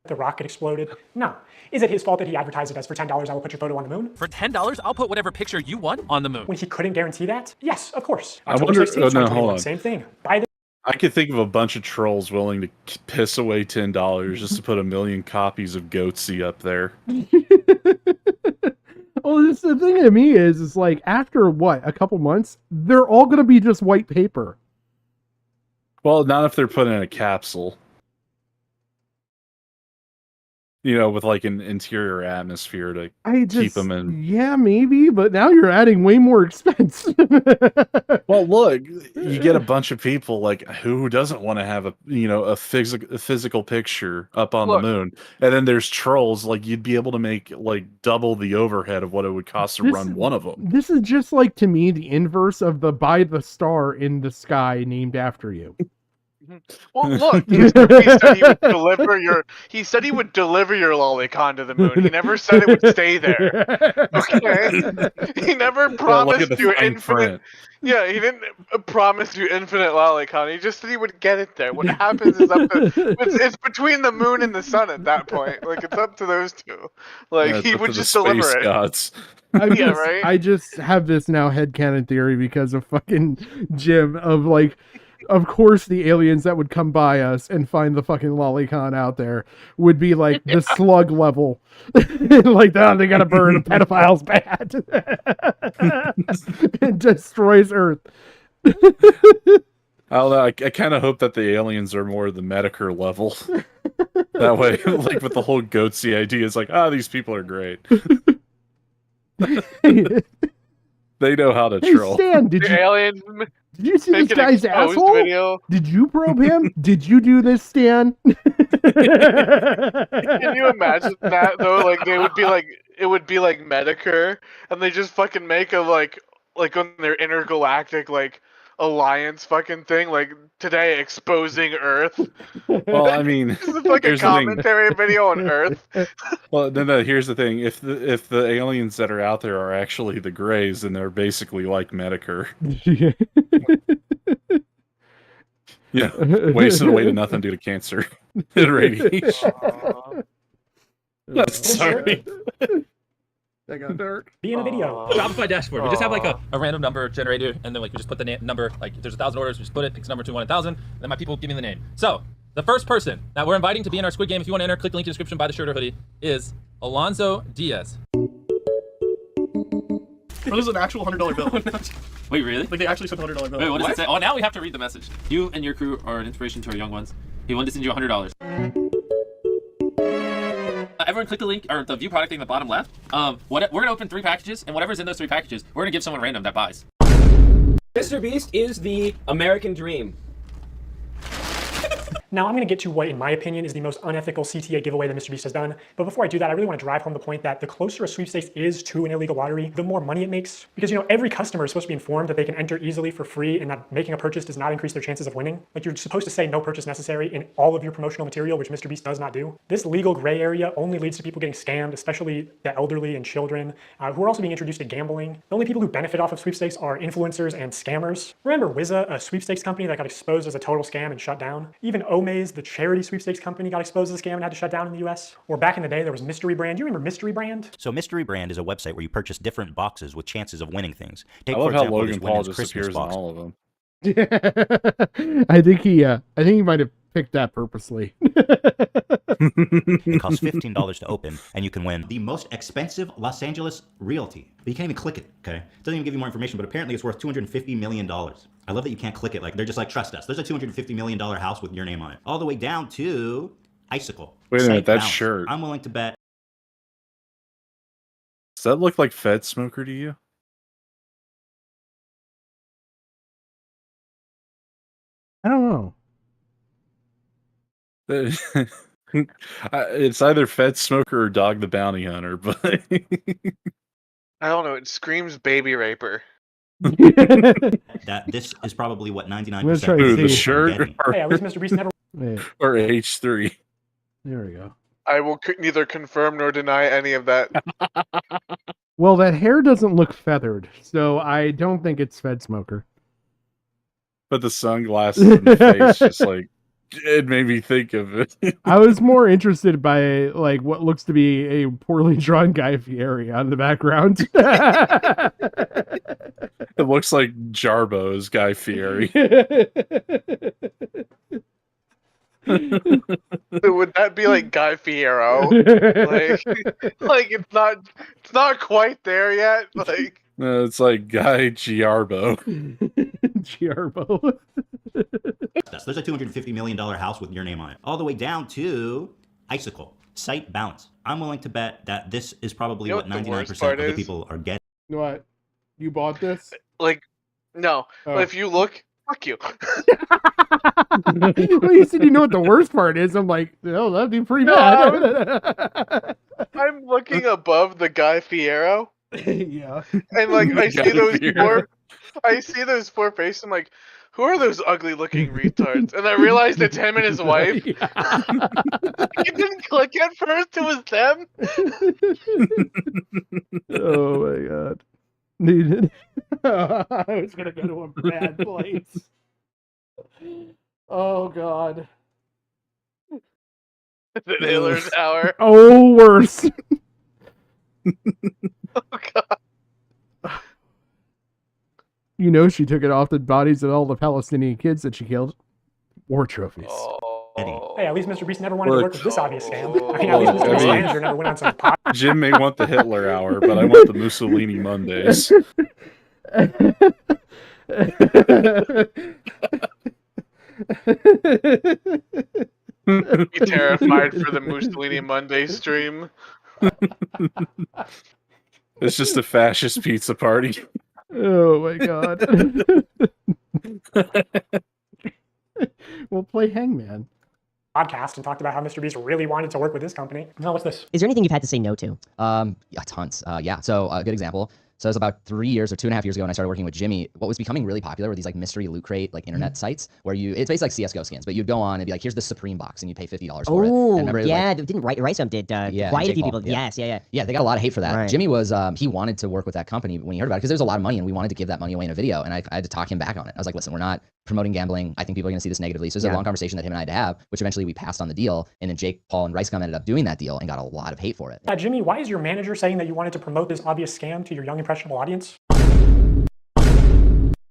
rocket exploded? No. Is it his fault that he advertised it as for $10 I will put your photo on the moon? For $10, I'll put whatever picture you want on the moon. When he couldn't guarantee that? Yes, of course. I wonder. 16, Oh no, hold on. Same thing. Buy the I could think of a bunch of trolls willing to piss away $10 just to put 1 million copies of Goatsy up there. Well, the thing to me is like after what, a couple months, they're all gonna be just white paper. Well, not if they're put in a capsule. You know, with like an interior atmosphere to keep them in. Yeah, maybe, but now you're adding way more expense. Well, look, you get a bunch of people like who doesn't want to have a physical picture up on the moon, and then there's trolls. Like you'd be able to make like double the overhead of what it would cost to run one of them. This is just like to me the inverse of the buy the star in the sky named after you. Well, look, he said he would deliver your. He said he would deliver your lolicon to the moon. He never said it would stay there. Okay, he never promised you infinite. Yeah, he didn't promise you infinite lolicon. He just said he would get it there. What happens is it's between the moon and the sun at that point. Like it's up to those two. Like he would just deliver it. Gods. I just have this now headcanon theory because of fucking Jim of like. Of course, the aliens that would come by us and find the fucking lolicon out there would be like the slug level. Like, oh, they gotta burn a pedophile's bad. It destroys Earth. I don't know. I kind of hope that the aliens are more the Medicare level. That way, like with the whole Goatsy idea, it's like, these people are great. They know how to troll. Stan, did you see this guy's asshole? Video. Did you probe him? Did you do this, Stan? Can you imagine that though? Like they would be like, it would be like Medicare, and they just fucking make a like on their intergalactic like alliance fucking thing, like today exposing Earth. Well, I mean, this is like a commentary video on Earth. Well, no. Here's the thing: if the aliens that are out there are actually the Greys, then they're basically like Medicare. Yeah, wasted away to nothing due to cancer and radiation. Sorry. That got dark. Be in a video. Shopify dashboard. We just have like a random number generator, and then like we just put the number. Like if there's 1,000 orders, we just put it, picks number 2/1,000, and then my people give me the name. So the first person that we're inviting to be in our Squid Game, if you want to enter, click the link in the description, buy the shirt or hoodie, is Alonzo Diaz. Bro, this is an actual $100 bill. Wait, really? Like they actually sent a $100 bill. Wait, what does it say? Oh, now we have to read the message. You and your crew are an inspiration to our young ones. He wanted to send you $100. Everyone click the link or the view product thing in the bottom left. We're gonna open 3 packages, and whatever's in those 3 packages, we're gonna give someone random that buys. Mr. Beast is the American dream. Now I'm going to get to what, in my opinion, is the most unethical CTA giveaway that MrBeast has done. But before I do that, I really want to drive home the point that the closer a sweepstakes is to an illegal lottery, the more money it makes. Because, you know, every customer is supposed to be informed that they can enter easily for free and that making a purchase does not increase their chances of winning. Like, you're supposed to say no purchase necessary in all of your promotional material, which MrBeast does not do. This legal gray area only leads to people getting scammed, especially the elderly and children, who are also being introduced to gambling. The only people who benefit off of sweepstakes are influencers and scammers. Remember Wizza, a sweepstakes company that got exposed as a total scam and shut down? Even Omaze, the charity sweepstakes company, got exposed as a scam and had to shut down in the US. Or back in the day, there was Mystery Brand. Do you remember Mystery Brand? So Mystery Brand is a website where you purchase different boxes with chances of winning things. Take, I love how Logan Paul just appears in all of them. I think he might have picked that purposely. It costs $15 to open, and you can win the most expensive Los Angeles realty. But you can't even click it, okay? It doesn't even give you more information, but apparently it's worth $250 million. I love that you can't click it. Like, they're just like, trust us. There's a $250 million house with your name on it. All the way down to Icicle. Wait a minute, that shirt. I'm willing to bet. Does that look like Fed Smoker to you? I don't know. It's either Fed Smoker or Dog the Bounty Hunter, but I don't know. It screams baby raper. That this is probably what 99%. The shirt, hey, at least MrBeast never. Or H3. There we go. I will neither confirm nor deny any of that. Well, that hair doesn't look feathered, so I don't think it's Fed Smoker. But the sunglasses in the face, just like, it made me think of it. I was more interested by like what looks to be a poorly drawn Guy Fieri on the background. It looks like Jarbo's Guy Fieri. Would that be like Guy Fiero? like it's not quite there yet. Like No, it's like Guy Giarbo. Giarbo. There's a $250 million house with your name on it, all the way down to Icicle, Site Balance. I'm willing to bet that this is probably what 99% of the people are getting. What? You bought this? Like, no. Oh. But if you look, fuck you. Well, you said you know what the worst part is. I'm like, oh, that'd be pretty bad. I'm looking above the Guy Fiero. Yeah. And like I see Guy those Fiero. four faces. I'm like, who are those ugly looking retards? And I realized it's him and his wife. I didn't click at first. It was them. Oh my god. Dude. I was gonna go to a bad place. Oh god. The Hitler's Hour. Oh, worse. Oh god. You know she took it off the bodies of all the Palestinian kids that she killed. War trophies. Hey, at least Mr. Beast never wanted to work with this obvious scam. I mean, at least Mr. Beast's manager never went on some pot. Jim may want the Hitler Hour, but I want the Mussolini Mondays. Be terrified for the Mussolini Monday stream. It's just a fascist pizza party. Oh my god. We'll play Hangman. Podcast and talked about how Mr. Beast really wanted to work with this company. No, what's this? Is there anything you've had to say no to? Yeah, tons. Yeah. So a good example. So it was about 3 years or 2.5 years ago when I started working with Jimmy. What was becoming really popular were these like mystery loot crate like internet sites where it's basically like CS:GO skins, but you'd go on and be like, here's the Supreme box, and you pay $50 for it. Oh, And yeah. Didn't Ricem did quite a few people. Yeah. Yes. Yeah, they got a lot of hate for that. Right. Jimmy was he wanted to work with that company when he heard about it because there was a lot of money and we wanted to give that money away in a video, and I had to talk him back on it. I was like, listen, we're not promoting gambling. I think people are going to see this negatively. So it was a long conversation that him and I had to have, which eventually we passed on the deal. And then Jake, Paul, and Ricecom ended up doing that deal and got a lot of hate for it. Jimmy, why is your manager saying that you wanted to promote this obvious scam to your young impressionable audience?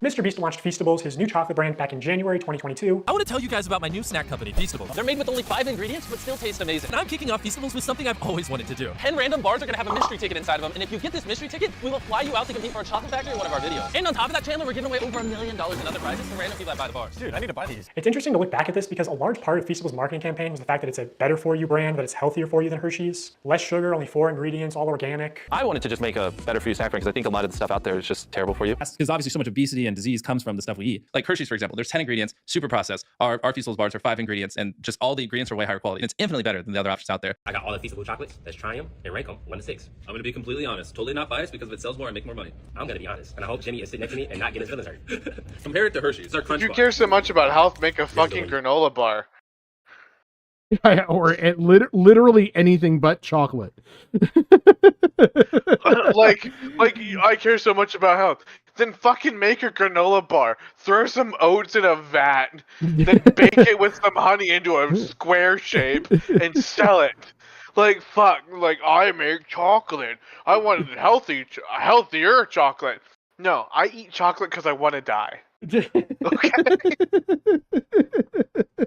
Mr. Beast launched Feastables, his new chocolate brand, back in January 2022. I want to tell you guys about my new snack company, Feastables. They're made with only 5 ingredients, but still taste amazing. And I'm kicking off Feastables with something I've always wanted to do. 10 random bars are going to have a mystery ticket inside of them, and if you get this mystery ticket, we will fly you out to compete for a chocolate factory in one of our videos. And on top of that, Chandler, we're giving away over $1 million in other prizes to random people that buy the bars. Dude, I need to buy these. It's interesting to look back at this because a large part of Feastables' marketing campaign was the fact that it's a better for you brand, that it's healthier for you than Hershey's. Less sugar, only 4 ingredients, all organic. I wanted to just make a better for you snack brand because I think a lot of the stuff out there is just terrible for you. Because obviously so much obesity and disease comes from the stuff we eat. Like Hershey's, for example, there's 10 ingredients, super processed. Our Feastables bars are 5 ingredients, and just all the ingredients are way higher quality. And it's infinitely better than the other options out there. I got all the Feastable chocolates. Let's try them and rank them 1 to 6. I'm gonna be completely honest, totally not biased because if it sells more, I make more money. I'm gonna be honest, and I hope Jimmy is sitting next to me and not get his feelings hurt. Compare it to Hershey's. It's our crunch If you bar. care so much about health, make a fucking granola bar. Or literally anything but chocolate. like I care so much about health. Then fucking make a granola bar. Throw some oats in a vat. Then bake it with some honey into a square shape and sell it. Like fuck. Like I make chocolate. I wanted healthier chocolate. No, I eat chocolate because I want to die. Okay.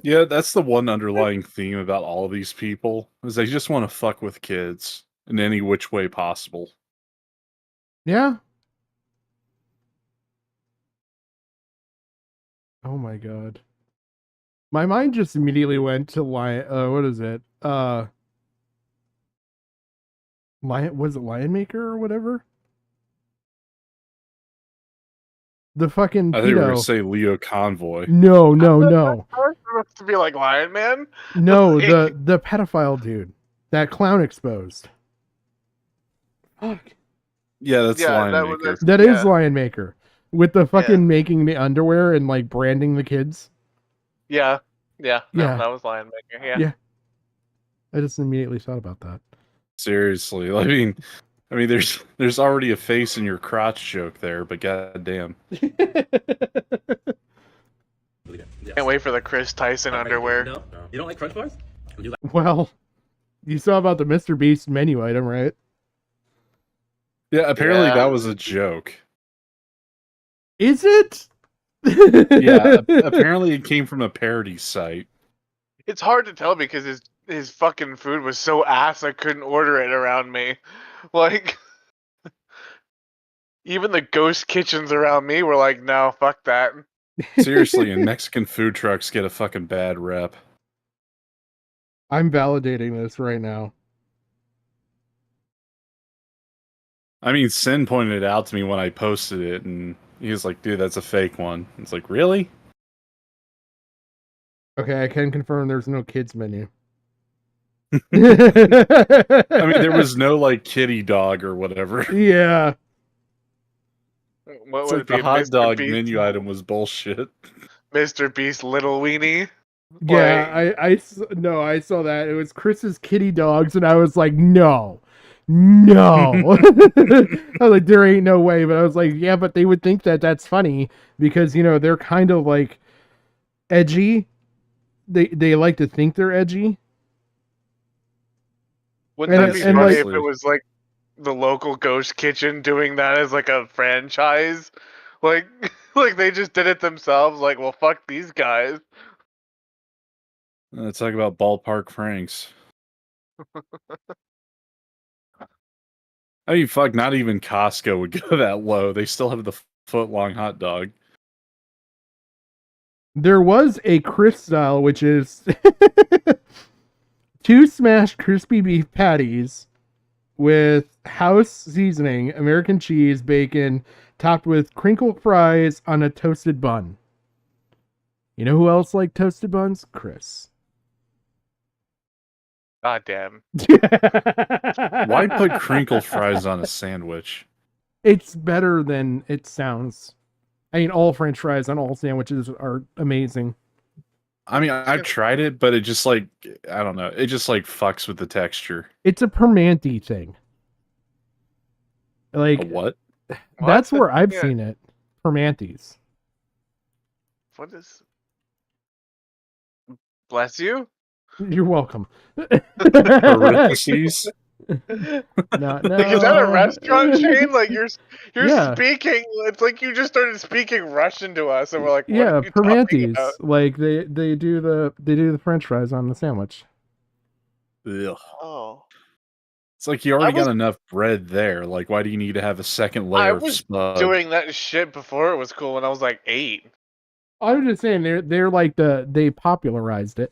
Yeah, that's the one underlying theme about all of these people is they just want to fuck with kids in any which way possible. Yeah. Oh my god. My mind just immediately went to what is it? Was it Lion Maker or whatever? The fucking I think we were going to say Lio Convoy. No. Supposed to be like Lion Man? No, the pedophile dude. That clown exposed. Fuck. Yeah, that's Lion Maker. That is Lion Maker. With the fucking making the underwear and like branding the kids. Yeah. Yeah. That was Lion Maker. Yeah. I just immediately thought about that. Seriously. I mean there's already a face in your crotch joke there, but goddamn. Can't wait for the Chris Tyson underwear. No. You don't like crunch bars? Well, you saw about the Mr. Beast menu item, right? Yeah, apparently that was a joke. Is it? Yeah, apparently it came from a parody site. It's hard to tell because his fucking food was so ass I couldn't order it around me. Like, even the ghost kitchens around me were like, no, fuck that. Seriously, and Mexican food trucks get a fucking bad rep. I'm validating this right now. I mean, Sin pointed it out to me when I posted it, and he was like, dude, that's a fake one. It's like, really? Okay, I can confirm there's no kids menu. I mean, there was no, like, kitty dog or whatever. Yeah. What It's would like it be? the hot Mr. dog Beast? menu item was bullshit. Mr. Beast Little Weenie? Yeah, I saw that. It was Chris's kitty dogs, and I was like, no. I was like, there ain't no way. But I was like, yeah, but they would think that that's funny because, you know, they're kind of like edgy. They like to think they're edgy. Wouldn't that be funny if it was like the local ghost kitchen doing that as like a franchise? Like, like they just did it themselves. Like, well, fuck these guys. Let's talk about ballpark Franks. I mean, fuck, not even Costco would go that low. They still have the foot-long hot dog. There was a Chris style, which is 2 smashed crispy beef patties with house seasoning, American cheese, bacon, topped with crinkle fries on a toasted bun. You know who else liked toasted buns? Chris. God damn. Why put crinkle fries on a sandwich? It's better than it sounds. I mean, all French fries on all sandwiches are amazing. I mean, I've tried it, but it just like, I don't know. It just like fucks with the texture. It's a Permanente thing. Like, A what? That's where I've seen it. Permantes. What is? Bless you. You're welcome. Parentheses? No. Like, is that a restaurant chain? Like you're Yeah. speaking. It's like you just started speaking Russian to us, and we're like, what Yeah, are you talking Permantes. about? Like they do the French fries on the sandwich. Ugh. Oh. It's like you already got enough bread there. Like, why do you need to have a second I layer of was smug? doing that shit before it was cool when I was like 8. I'm just saying they're like they popularized it.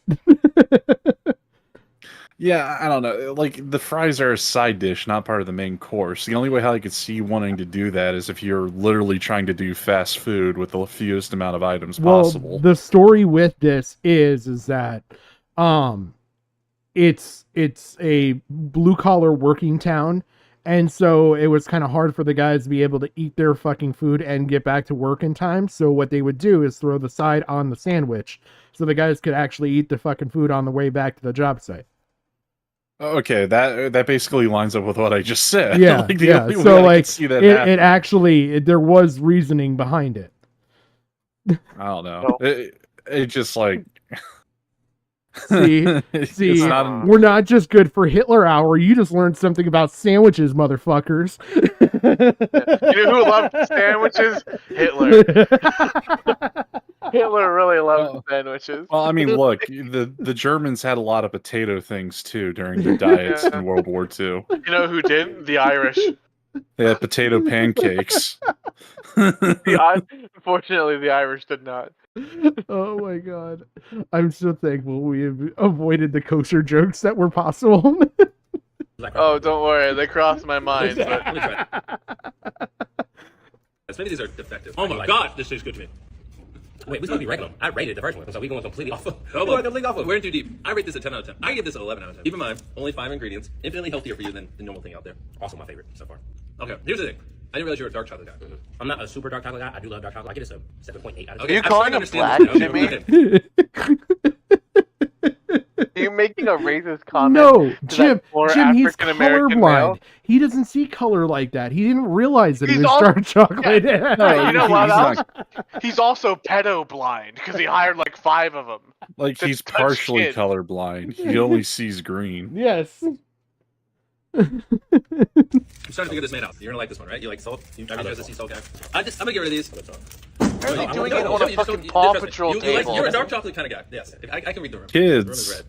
Yeah, I don't know. Like, the fries are a side dish, not part of the main course. The only way how I could see wanting to do that is if you're literally trying to do fast food with the fewest amount of items possible. The story with this is that it's a blue collar working town, and so it was kind of hard for the guys to be able to eat their fucking food and get back to work in time. So what they would do is throw the side on the sandwich so the guys could actually eat the fucking food on the way back to the job site. Okay, that basically lines up with what I just said. Yeah, Like, the yeah. only way So I like could see that it happen. actually there was reasoning behind it. I don't know. It just like See, it's not we're not just good for Hitler Hour. You just learned something about sandwiches, motherfuckers. You know who loved sandwiches? Hitler. Hitler really loved sandwiches. Well, I mean, look, the Germans had a lot of potato things too during their diets in World War II. You know who didn't? The Irish. They had potato pancakes. Unfortunately, the Irish did not. Oh my god. I'm so thankful we have avoided the kosher jokes that were possible. Oh, don't worry. They crossed my mind. But... Maybe these are defective. Oh my god, this tastes good to me. Wait, this might be regular. I rated the first one, so we going completely off. Oh, Going completely off. we're in too deep. I rate this a 10 out of 10. I give this an 11 out of 10. Keep in mind, only 5 ingredients. Infinitely healthier for you than the normal thing out there. Also my favorite so far. Okay, here's the thing. I didn't realize you were a dark chocolate guy. I'm not a super dark chocolate guy. I do love dark chocolate. I give this a 7.8 out of 10. Are you I'm calling trying him to black, understand this. Jimmy? Are you making a racist comment? No, to Jim, that poor he's African-American colorblind. male? He doesn't see color like that. He didn't realize that He's it was also- dark chocolate. Yeah. No, You know he's what not- else? He's also pedo blind because he hired like 5 of them. Like, to he's touch partially kids. colorblind. He only sees green. Yes. I'm starting to figure this man out. You're gonna like this one, right? You like salt? I mean, you're a sea salt guy. I'm gonna get rid of these. How are they No, doing no, it on no, a you fucking just- Paw trust me. Patrol You like- table? You're a dark chocolate kind of guy. Yes, I can read the room. Kids. The room is red.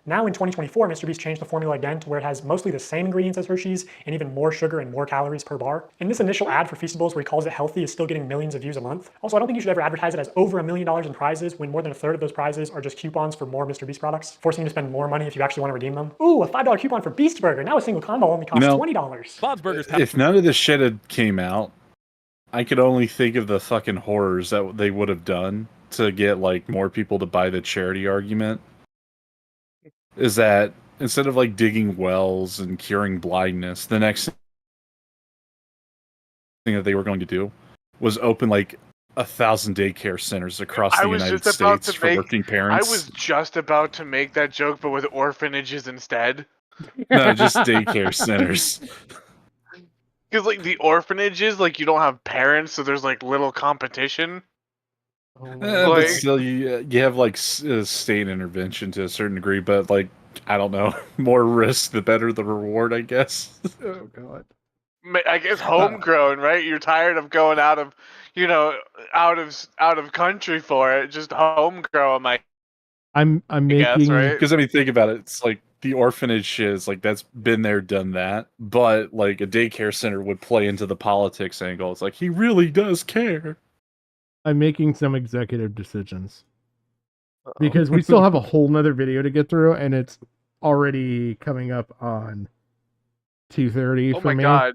Now in 2024, Mr. Beast changed the formula again to where it has mostly the same ingredients as Hershey's and even more sugar and more calories per bar. And this initial ad for Feastables where he calls it healthy is still getting millions of views a month. Also, I don't think you should ever advertise it as over $1 million in prizes when more than a third of those prizes are just coupons for more Mr. Beast products, forcing you to spend more money if you actually want to redeem them. Ooh, a $5 coupon for Beast Burger. Now a single combo only costs $20. Bob's Burgers. If none of this shit had came out, I could only think of the fucking horrors that they would have done to get like more people to buy the charity argument. Is that instead of like digging wells and curing blindness, the next thing that they were going to do was open like 1,000 daycare centers across the United States for working parents. I was just about to make that joke, but with orphanages instead. No, just daycare centers. Because like the orphanages, like you don't have parents, so there's like little competition. But still, you have like state intervention to a certain degree, but like I don't know, more risk the better the reward, I guess. Oh god. I guess homegrown, right? You're tired of going out of, out of country for it. Just homegrown, I'm making because I mean, think about it. It's like the orphanage shit is like that's been there, done that. But like a daycare center would play into the politics angle. It's like he really does care. I'm making some executive decisions because we still have a whole nother video to get through, and it's already coming up on 2:30 for me. Oh my god.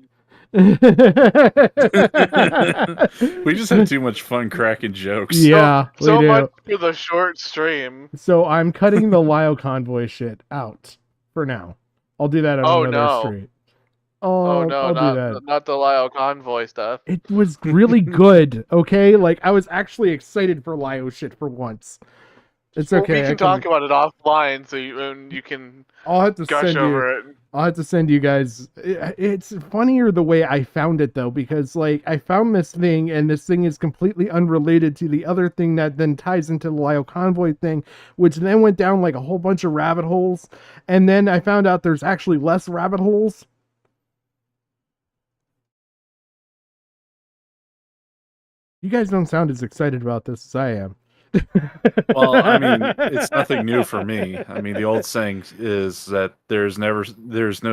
We just have too much fun cracking jokes. Yeah, so we do. much for the short stream. So I'm cutting the Lio Convoy shit out for now. I'll do that on another stream. Oh no, I'll do that. not the Lio Convoy stuff. It was really good. Okay, like I was actually excited for Lio shit for once. It's okay. We can talk about it offline, so you can. I'll have to gush send over you. it. I'll have to send you guys. It's funnier the way I found it though, because like I found this thing, and this thing is completely unrelated to the other thing that then ties into the Lio Convoy thing, which then went down like a whole bunch of rabbit holes, and then I found out there's actually less rabbit holes. You guys don't sound as excited about this as I am. Well, I mean, it's nothing new for me. I mean, the old saying is that there's no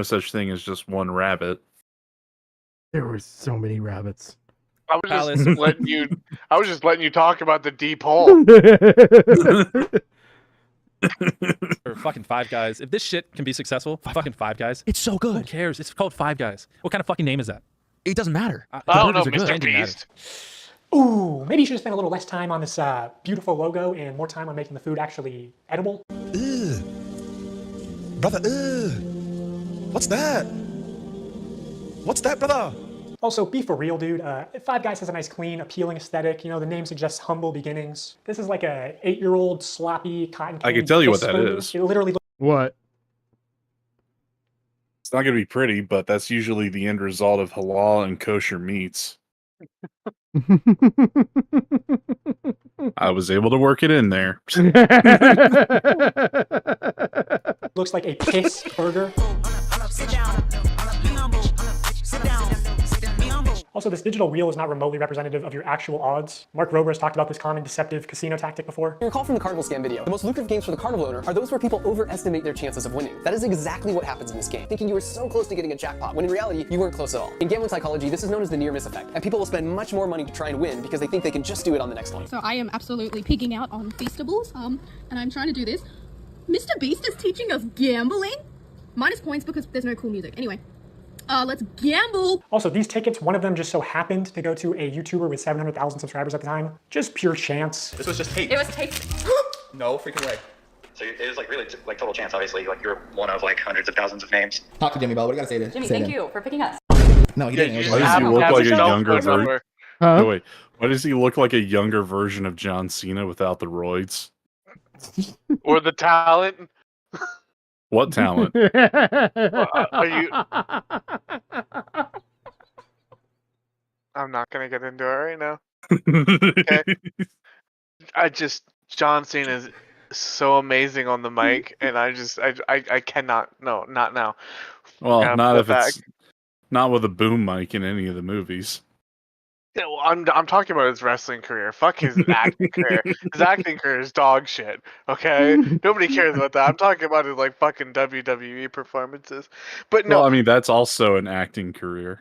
such thing as just one rabbit. There were so many rabbits. I was just letting you talk about the deep hole. Or fucking Five Guys. If this shit can be successful, fucking Five Guys. It's so good. Who cares? It's called Five Guys. What kind of fucking name is that? It doesn't matter. I don't know, Mr. Changing Beast. Ooh, maybe you should have spent a little less time on this beautiful logo and more time on making the food actually edible. Ugh. Brother, ugh. What's that? What's that, brother? Also, be for real, dude. Five Guys has a nice, clean, appealing aesthetic. You know, the name suggests humble beginnings. This is like a 8-year-old sloppy cotton candy. I can tell you what fist that food. is. It literally looks What? It's not going to be pretty, but that's usually the end result of halal and kosher meats. I was able to work it in there. looks like a piss burger. Also, this digital wheel is not remotely representative of your actual odds. Mark Rober has talked about this common deceptive casino tactic before. You recall from the Carnival Scam video, the most lucrative games for the Carnival owner are those where people overestimate their chances of winning. That is exactly what happens in this game, thinking you were so close to getting a jackpot, when in reality, you weren't close at all. In gambling psychology, this is known as the near-miss effect, and people will spend much more money to try and win because they think they can just do it on the next one. So I am absolutely pigging out on Feastables, and I'm trying to do this. Mr. Beast is teaching us gambling? Minus points because there's no cool music. Anyway. Let's gamble. Also, these tickets, one of them just so happened to go to a YouTuber with 700,000 subscribers at the time. Just pure chance. This was just hate. It was taped. No freaking way. So it was like really like total chance, obviously. Like you're one of like hundreds of thousands of names. Talk to Jimmy, Bell. What do you gotta say to Jimmy, say thank to him? you for picking us. No, he Yeah, didn't. Why does he look like a younger version? Huh? Wait, why does he look like a younger version of John Cena without the roids? Or the talent. What talent? Are you? I'm not gonna get into it right now. Okay. John Cena is so amazing on the mic, and I cannot. No, not now. Well, Gotta not pull if it it's not with a boom mic in any of the movies. Yeah, well, I'm talking about his wrestling career. Fuck his acting career. His acting career is dog shit. Okay, nobody cares about that. I'm talking about his like fucking WWE performances. But no, Well, I mean, that's also an acting career.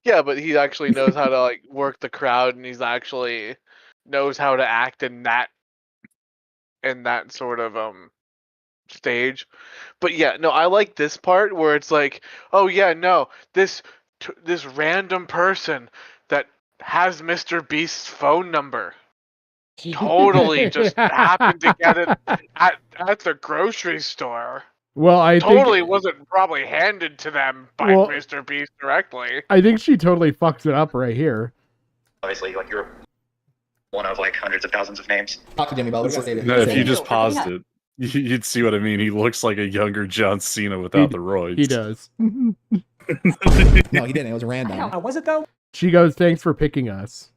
yeah, but he actually knows how to like work the crowd, and he's actually knows how to act in that sort of stage. But yeah, no, I like this part where it's like, oh yeah, no, this random person that has Mr. Beast's phone number totally just happened to get it at the grocery store. Well, I totally think wasn't probably handed to them by Well- Mr. Beast directly. I think she totally fucks it up right here. Obviously, like you're one of like hundreds of thousands of names. Talk to Jimmy about what No, if you just paused it, you'd see what I mean. He looks like a younger John Cena without the roids. He does. No, he didn't. It was random. Was it though? She goes, "Thanks for picking us."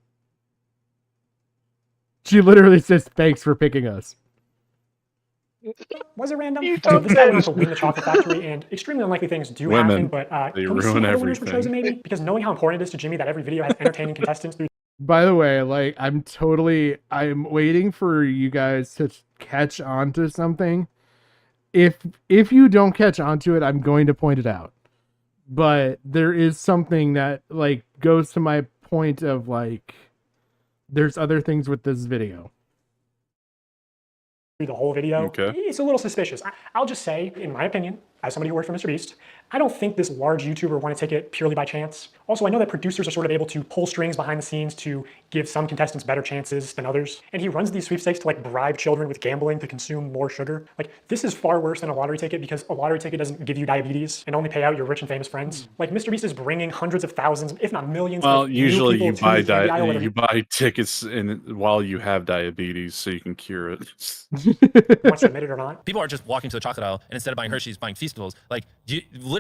She literally says, "Thanks for picking us." Was it random? You So this guy went on to don't win the chocolate factory, and extremely unlikely things do Women, happen. But they can we see ruin other winners were everything. chosen maybe? Because knowing how important it is to Jimmy that every video has entertaining contestants through. By the way, like I'm waiting for you guys to catch on to something. If you don't catch on to it, I'm going to point it out. But there is something that like goes to my point of like there's other things with this video. The whole video, Okay. it's a little suspicious. I'll just say, in my opinion, as somebody who worked for Mr. Beast, I don't think this large YouTuber wanted to take it purely by chance. Also, I know that producers are sort of able to pull strings behind the scenes to give some contestants better chances than others. And he runs these sweepstakes to like bribe children with gambling to consume more sugar. Like, this is far worse than a lottery ticket because a lottery ticket doesn't give you diabetes and only pay out your rich and famous friends. Like, Mr. Beast is bringing hundreds of thousands, if not millions Well, of new usually people you to buy the candy aisle, whether you buy tickets while you have diabetes so you can cure it. he wants to admit it or not. People are just walking to the chocolate aisle, and instead of buying Hershey's, buying Feastables. Like,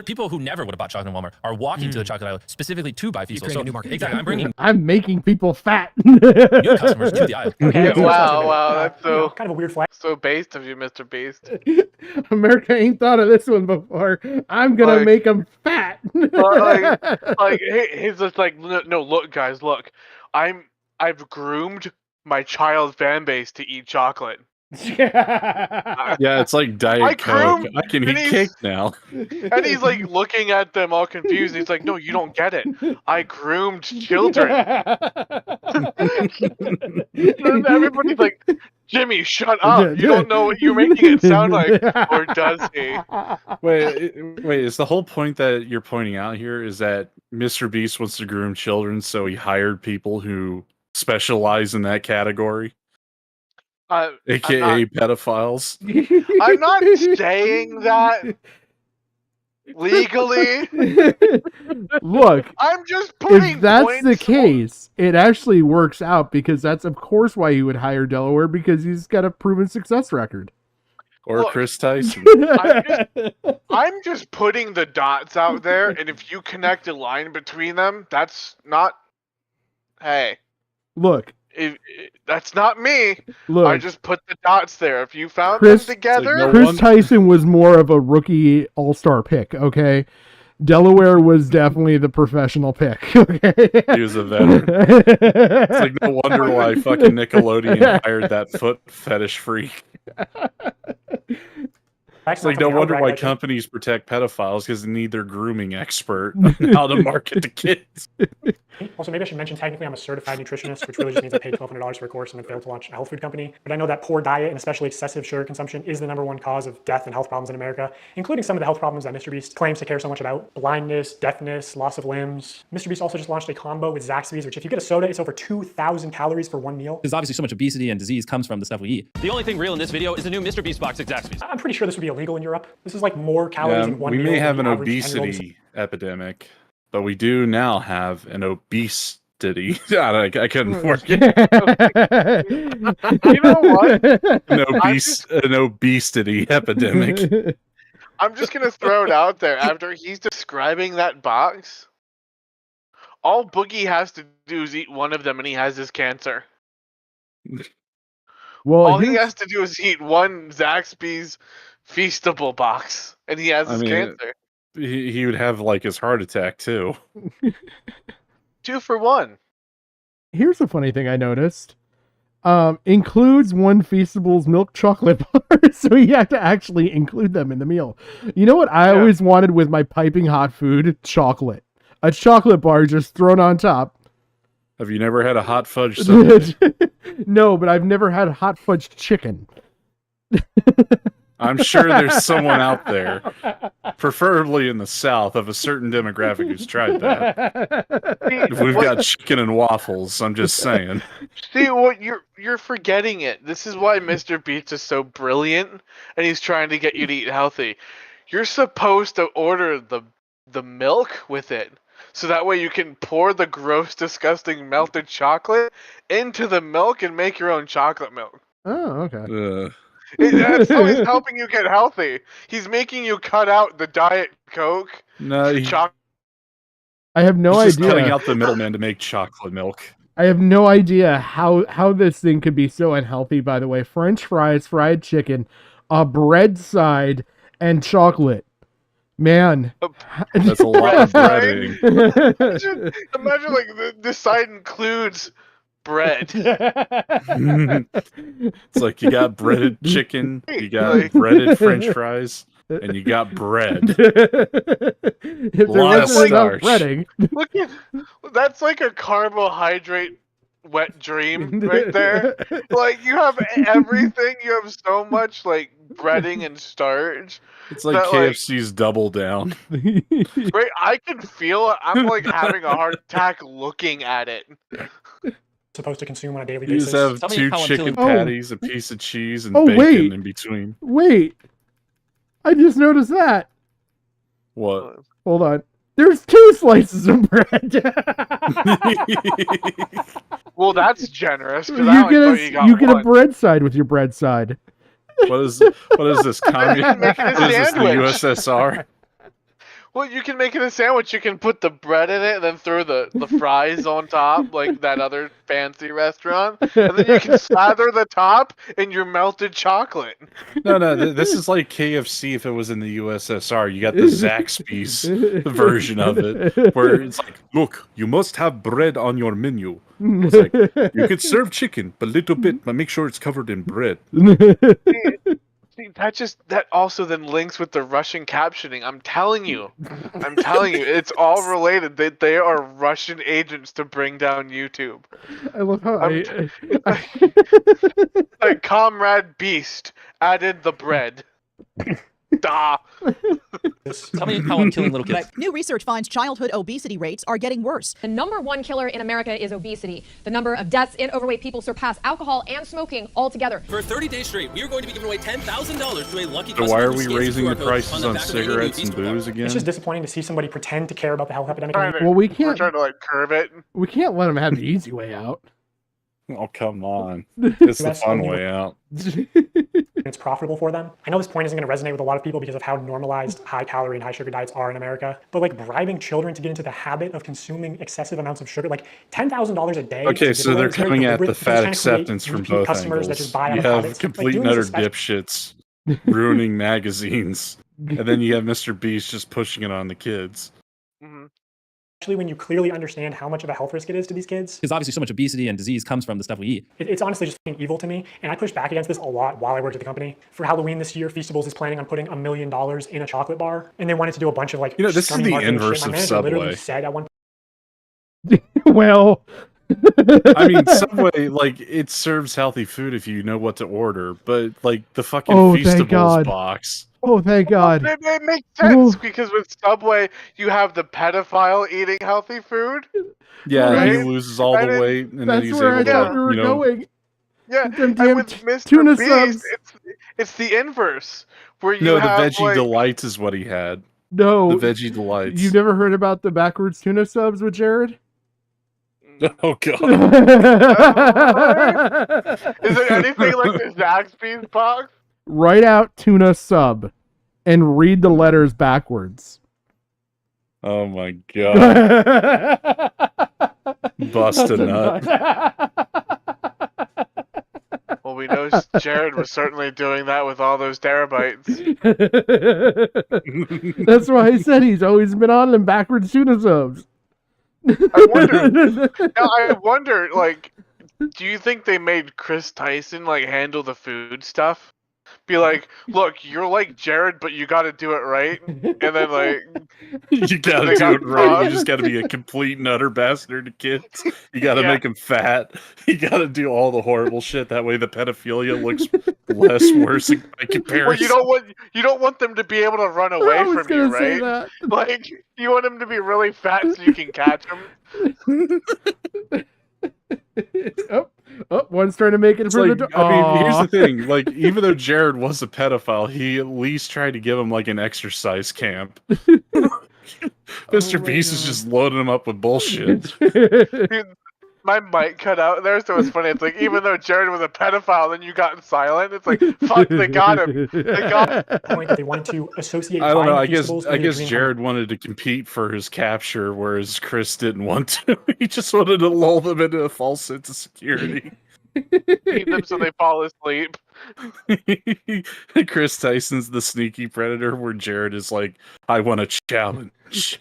people who never would have bought chocolate in Walmart are walking to the chocolate aisle specifically to buy Feastables. So, exactly, I'm bringing I'm making people fat. new customers to the aisle. Okay, Wow, that's so kind of a weird flag. so based of you, Mr. Beast. America ain't thought of this one before. I'm gonna Like- make them fat. like he's just like, no, look, guys, look, I've groomed my child fan base to eat chocolate. Yeah, it's like Diet Coke. I can eat cake now. And he's like looking at them all confused. He's like, no, you don't get it. I groomed children. And everybody's like, Jimmy, shut up. You don't know what you're making it sound like. Or does he? Wait, is the whole point that you're pointing out here is that Mr. Beast wants to groom children, so he hired people who specialize in that category? AKA pedophiles. I'm not saying that legally. Look, I'm just putting if that's points the case, it actually works out because that's of course why you would hire Delaware because he's got a proven success record. Or Look, Chris Tyson. I'm just putting the dots out there, and if you connect a line between them, that's not. Hey, Look, that's not me. Look. I just put the dots there. If you found Chris, them together, Chris Tyson was more of a rookie all-star pick, okay? Delaware was definitely the professional pick, okay? He was a veteran. It's like no wonder why fucking Nickelodeon hired that foot fetish freak. It's like no wonder why companies protect pedophiles because they need their grooming expert on how to market to kids. Also, maybe I should mention technically I'm a certified nutritionist, which really just means I paid $1,200 for a course and then failed to launch a health food company. But I know that poor diet and especially excessive sugar consumption is the #1 cause of death and health problems in America, including some of the health problems that Mr. Beast claims to care so much about. Blindness, deafness, loss of limbs. Mr. Beast also just launched a combo with Zaxby's, which if you get a soda, it's over 2,000 calories for one meal. Because obviously so much obesity and disease comes from the stuff we eat. The only thing real in this video is the new Mr. Beast box at Zaxby's. I'm pretty sure this would be illegal in Europe. This is like more calories in one we meal. may than have the an average 10-year-old. obesity epidemic, but we do now have an obesity. I couldn't work it. you know what? An obesity epidemic. I'm just gonna throw it out there. After he's describing that box, all Boogie has to do is eat one of them, and he has his cancer. Well, all he has to do is eat one Zaxby's Feastable box, and he has his cancer. He would have like his heart attack too. 2 for 1. Here's a funny thing I noticed. Includes one Feastable's milk chocolate bar, so you have to actually include them in the meal. You know what I always wanted with my piping hot food? Chocolate. A chocolate bar just thrown on top. Have you never had a hot fudge sundae? No, but I've never had hot fudge chicken. I'm sure there's someone out there, preferably in the South, of a certain demographic who's tried that. We've got chicken and waffles, I'm just saying. See, what you're forgetting it. This is why Mr. Beast is so brilliant, and he's trying to get you to eat healthy. You're supposed to order the milk with it, so that way you can pour the gross, disgusting melted chocolate into the milk and make your own chocolate milk. Oh, okay. That's how he's helping you get healthy. He's making you cut out the Diet Coke. No, I have no he's just idea. cutting out the middleman to make chocolate milk. I have no idea how this thing could be so unhealthy, by the way. French fries, fried chicken, a bread side, and chocolate. Man. That's a lot of breading. Imagine like the side includes bread. It's like you got breaded chicken, you got breaded French fries, and you got bread. If there wasn't enough breading. Look at that's like a carbohydrate wet dream right there. Like you have everything. You have so much like breading and starch. It's like that, KFC's Double Down. Right, I can feel it. I'm like having a heart attack looking at it. Supposed to consume on a daily You basis. just have two chicken patties, a piece of cheese, and Oh, bacon wait. in between. Wait. I just noticed that. What? Hold on. There's 2 slices of bread. Well, that's generous. 'Cause you I only get, thought you got you get a one. bread side with your bread side. What is this? Make it a What is this, the sandwich. USSR? Well, you can make it a sandwich. You can put the bread in it and then throw the fries on top, like that other fancy restaurant. And then you can slather the top in your melted chocolate. No, this is like KFC if it was in the USSR. You got the Zaxby's version of it, where it's like, look, you must have bread on your menu. It's like, you could serve chicken, but little bit, but make sure it's covered in bread. See, that also then links with the Russian captioning. I'm telling you, it's all related. They are Russian agents to bring down YouTube. I love how Like Comrade Beast added the bread. Da. Tell me how I'm killing little kids. New research finds childhood obesity rates are getting worse. The #1 killer in America is obesity. The number of deaths in overweight people surpass alcohol and smoking altogether. For 30 days straight, we are going to be giving away $10,000 to a lucky So customer. why are who we scans the raising QR the code prices the on back of any new cigarettes and Beast bar. booze again? It's just disappointing to see somebody pretend to care about the health epidemic. Well, we We're can't. trying to like curb it. We can't let them have the easy way out. Oh, come on. It's the US fun only way out. It's profitable for them. I know this point isn't going to resonate with a lot of people because of how normalized high calorie and high sugar diets are in America, but like bribing children to get into the habit of consuming excessive amounts of sugar, like $10,000 a day. Okay, to so they're is very coming at deliberate the because fat it's trying to create acceptance from repeat both customers that angles. just buy out You of have habits. complete Like, and doing utter this especially- dipshits ruining magazines, and then you have Mr. Beast just pushing it on the kids. Especially when you clearly understand how much of a health risk it is to these kids. Because obviously so much obesity and disease comes from the stuff we eat. It's honestly just fucking evil to me, and I push back against this a lot while I worked at the company. For Halloween this year, Feastables is planning on putting $1 million in a chocolate bar, and they wanted to do a bunch of like. You know, this is scummy the marketing inverse shit. of My manager literally Subway. said at one Well, I mean, Subway, like, it serves healthy food if you know what to order, but, like, the fucking Oh, thank Feastables God. box. Oh, thank God. It makes sense because with Subway, you have the pedophile eating healthy food. Yeah, Right? he loses all the And then- weight, and then That's he's where I able thought to, we were you know... going. Yeah, Them and damn with Mr. tuna Beast, subs. it's the inverse, where you No, the have Veggie like, Delights is what he had. No. The Veggie Delights. You've never heard about the backwards tuna subs with Jared? Oh, God. Is it anything like the Zaxby's box? Write out tuna sub and read the letters backwards. Oh, my God. Bust a nut. Well, we know Jared was certainly doing that with all those terabytes. That's why I said he's always been on them backwards tuna subs. I wonder, like, do you think they made Chris Tyson like handle the food stuff? Be like, look, you're like Jared, but you got to do it right, and then like You gotta they do got it right. You Rob. just gotta be a complete and utter bastard to kids. You gotta Yeah. make them fat. You gotta do all the horrible shit. That way the pedophilia looks less worse by comparison. Well, you don't want them to be able to run away was from you, gonna say right? Like you want them to be really fat so you can catch them. Oh, one's trying to make it It's for like, the door. I mean, here's the thing. Like, even though Jared was a pedophile, he at least tried to give him like an exercise camp. Mr. Beast is just loading him up with bullshit. Dude, my mic cut out there, so it's funny. It's like even though Jared was a pedophile, then you got silent. It's like fuck, they got him. They got him. Point that they wanted to associate. I don't know. buying I guess Feastables I with a guess green Jared wanted to compete for his capture, whereas Chris didn't want to. He just wanted to lull them into a false sense of security. Feed them so they fall asleep. Chris Tyson's the sneaky predator, where Jared is like, I want a challenge.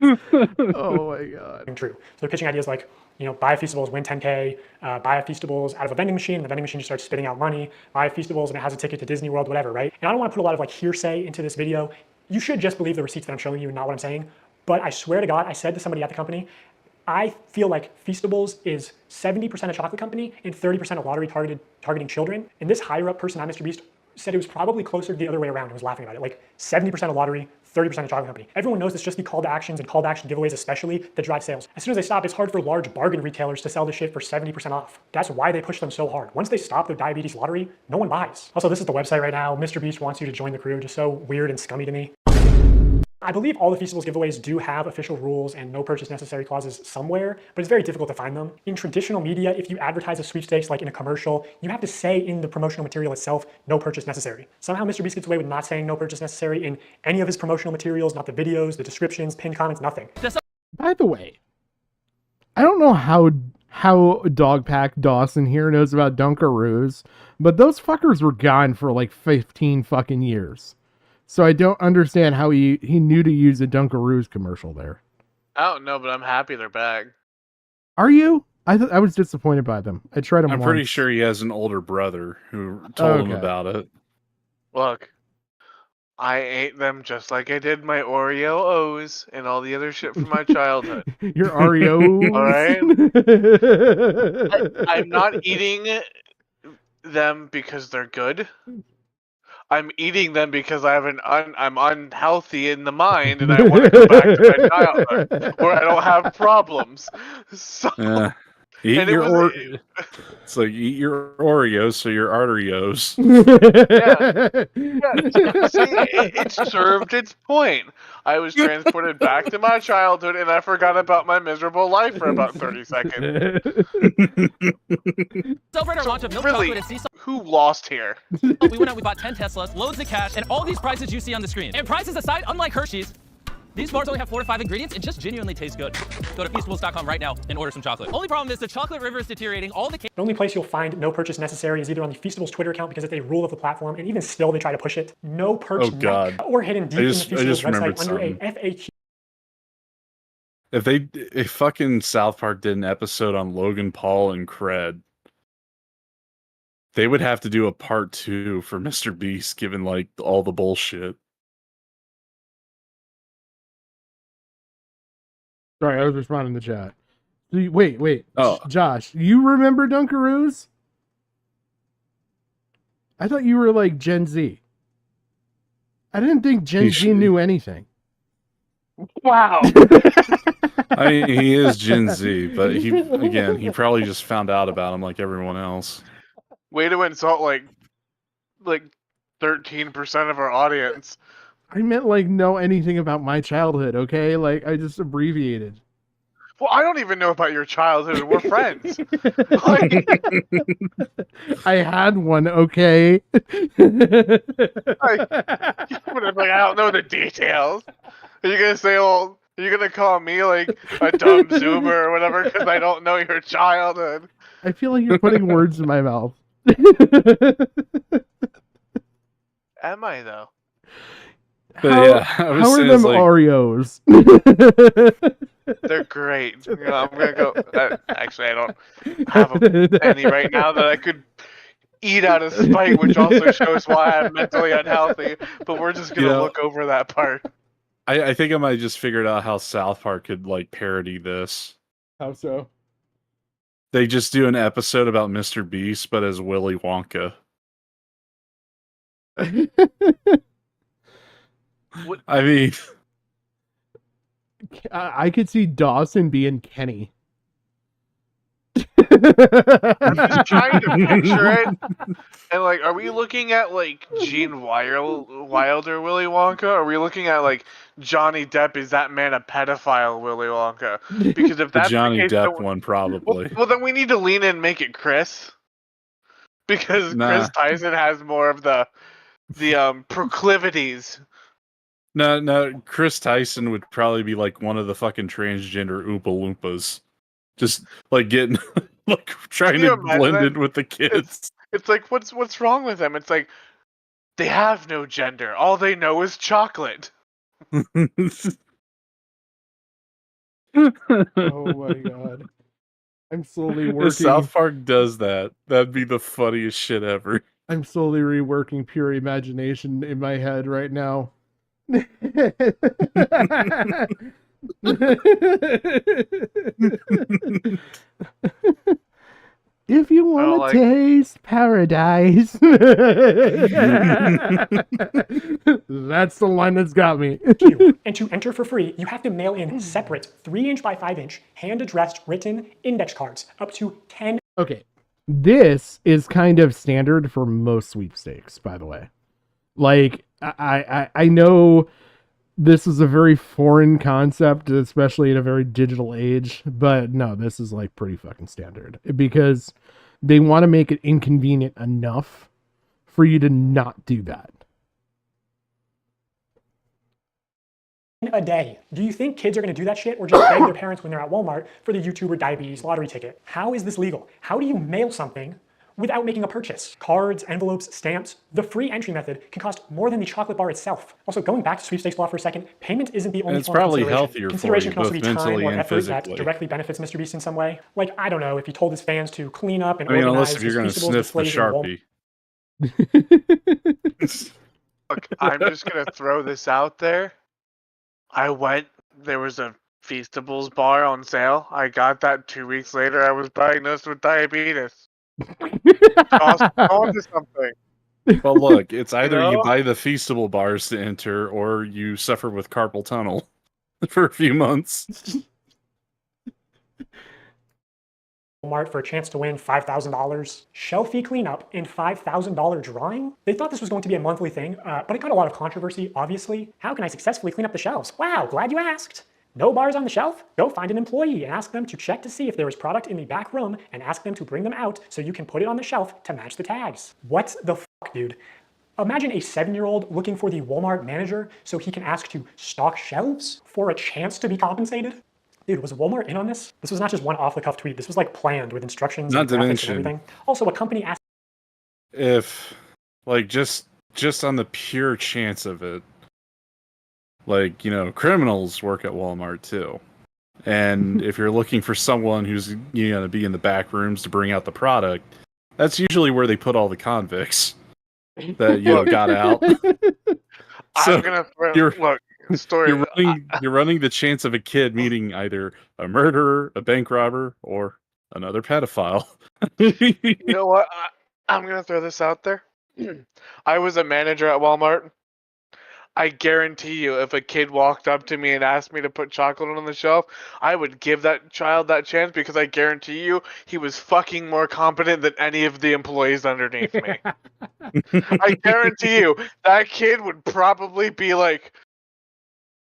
Oh my god. True. So they're pitching ideas like, buy a Feastables, win 10K, buy a Feastables out of a vending machine, and the vending machine just starts spitting out money, buy a Feastables and it has a ticket to Disney World, whatever, right? And I don't want to put a lot of like hearsay into this video. You should just believe the receipts that I'm showing you and not what I'm saying. But I swear to God, I said to somebody at the company, I feel like Feastables is 70% a chocolate company and 30% a lottery targeting children. And this higher up person at Mr. Beast said it was probably closer to the other way around and was laughing about it. Like 70% a lottery, 30% a chocolate company. Everyone knows it's just the call to actions and call to action giveaways especially that drive sales. As soon as they stop, it's hard for large bargain retailers to sell this shit for 70% off. That's why they push them so hard. Once they stop their diabetes lottery, no one buys. Also, this is the website right now. Mr. Beast wants you to join the crew, just so weird and scummy to me. I believe all the Feastables giveaways do have official rules and no purchase necessary clauses somewhere, but it's very difficult to find them. In traditional media, if you advertise a sweepstakes like in a commercial, you have to say in the promotional material itself, no purchase necessary. Somehow Mr. Beast gets away with not saying no purchase necessary in any of his promotional materials, not the videos, the descriptions, pinned comments, nothing. By the way, I don't know how Dogpack Dawson here knows about Dunkaroos, but those fuckers were gone for like 15 fucking years. So I don't understand how he knew to use a Dunkaroos commercial there. I don't know, but I'm happy they're back. Are you? I was disappointed by them. I tried them I'm once. pretty sure he has an older brother who told him about it. Look, I ate them just like I did my Oreo O's and all the other shit from my childhood. Your Oreos? Alright? I'm not eating them because they're good. I'm eating them because I'm unhealthy in the mind and I want to go back to my childhood where I don't have problems. So, Yeah. It's like eat your Oreos so your arterios. It served its point. I was transported back to my childhood and I forgot about my miserable life for about 30 seconds. Celebrate our launch of milk Really, chocolate and sea salt. who lost here? We went out, we bought 10 Teslas, loads of cash, and all these prizes you see on the screen. And prizes aside, unlike Hershey's, these bars only have 4 to 5 ingredients and just genuinely taste good. Go to Feastables.com right now and order some chocolate. Only problem is the chocolate river is deteriorating. All the The only place you'll find no purchase necessary is either on the Feastables Twitter account because it's a rule of the platform, and even still they try to push it. No perch Oh, God. or hidden deep in the Feastables remembered website under a something. FAQ. If fucking South Park did an episode on Logan Paul and Cred, they would have to do a part 2 for Mr. Beast, given like all the bullshit. Sorry, I was responding to chat. Wait. Oh. Josh, you remember Dunkaroos? I thought you were like Gen Z. I didn't think Gen Z knew anything. Wow. I mean, he is Gen Z, but he probably just found out about him like everyone else. Way to insult like 13% of our audience. I meant like know anything about my childhood, okay? Like I just abbreviated. Well, I don't even know about your childhood. We're friends. I had one, okay? I don't know the details. Are you gonna say, well, are you gonna call me like a dumb zoomer or whatever because I don't know your childhood? I feel like you're putting words in my mouth. Am I though? But how, yeah, I was how are saying them it's like, Oreos? They're great. You know, I'm gonna go. Actually, I don't have any right now that I could eat out of spite, which also shows why I'm mentally unhealthy. But we're just gonna look over that part. I think I might just figured out how South Park could like parody this. How so? They just do an episode about Mr. Beast, but as Willy Wonka. I mean, I could see Dawson being Kenny. I'm just trying to picture it. And like, are we looking at like Gene Wilder Willy Wonka? Or are we looking at like Johnny Depp? Is that man a pedophile, Willy Wonka? Because if the that's Johnny the case, Depp then, one probably. well, then we need to lean in and make it Chris. Because Chris Tyson has more of the proclivities. No, Chris Tyson would probably be like one of the fucking transgender Oompa Loompas. Just like getting like trying to blend in with the kids. It's like what's wrong with them? It's like they have no gender. All they know is chocolate. Oh my god. I'm slowly working. If South Park does that, that'd be the funniest shit ever. I'm slowly reworking pure imagination in my head right now. If you want to taste paradise. That's the line that's got me. And to enter for free, you have to mail in separate 3-inch by 5-inch hand-addressed written index cards, up to 10. Okay, this is kind of standard for most sweepstakes, by the way. Like, I know this is a very foreign concept, especially in a very digital age, but no, this is like pretty fucking standard because they want to make it inconvenient enough for you to not do that. A day. Do you think kids are going to do that shit or just beg their parents when they're at Walmart for the YouTuber diabetes lottery ticket? How is this legal? How do you mail something without making a purchase? Cards, envelopes, stamps. The free entry method can cost more than the chocolate bar itself. Also, going back to sweepstakes law for a second, payment isn't the only and it's form of probably consideration. healthier Consideration for you, can also be both time mentally or and effort that physically. directly benefits Mr. Beast in some way. Like, I don't know, if he told his fans to clean up and I mean, organize unless if you're his going to Feastables sniff the displays in Walmart. Look, I'm just gonna throw this out there. There was a Feastables bar on sale. I got that 2 weeks later. I was diagnosed with diabetes. On to something. Well, look, it's either you know? buy the Feastable bars to enter, or you suffer with carpal tunnel for a few months. Walmart for a chance to win $5,000 shelf fee cleanup and $5,000 drawing. They thought this was going to be a monthly thing, but it got a lot of controversy, obviously. How can I successfully clean up the shelves? Wow, glad you asked. No bars on the shelf? Go find an employee and ask them to check to see if there is product in the back room and ask them to bring them out so you can put it on the shelf to match the tags. What the fuck, dude? Imagine a 7-year-old looking for the Walmart manager so he can ask to stock shelves for a chance to be compensated. Dude, was Walmart in on this? This was not just one off-the-cuff tweet. This was like planned with instructions and graphics and everything. Also, a company asked If, like, just on the pure chance of it, like, you know, criminals work at Walmart too. And if you're looking for someone who's going to be in the back rooms to bring out the product, that's usually where they put all the convicts that, you know, got out. So I'm gonna throw, look. Story. You're running the chance of a kid meeting either a murderer, a bank robber, or another pedophile. You know what? I'm gonna throw this out there. I was a manager at Walmart. I guarantee you, if a kid walked up to me and asked me to put chocolate on the shelf, I would give that child that chance because I guarantee you he was fucking more competent than any of the employees underneath me. I guarantee you that kid would probably be like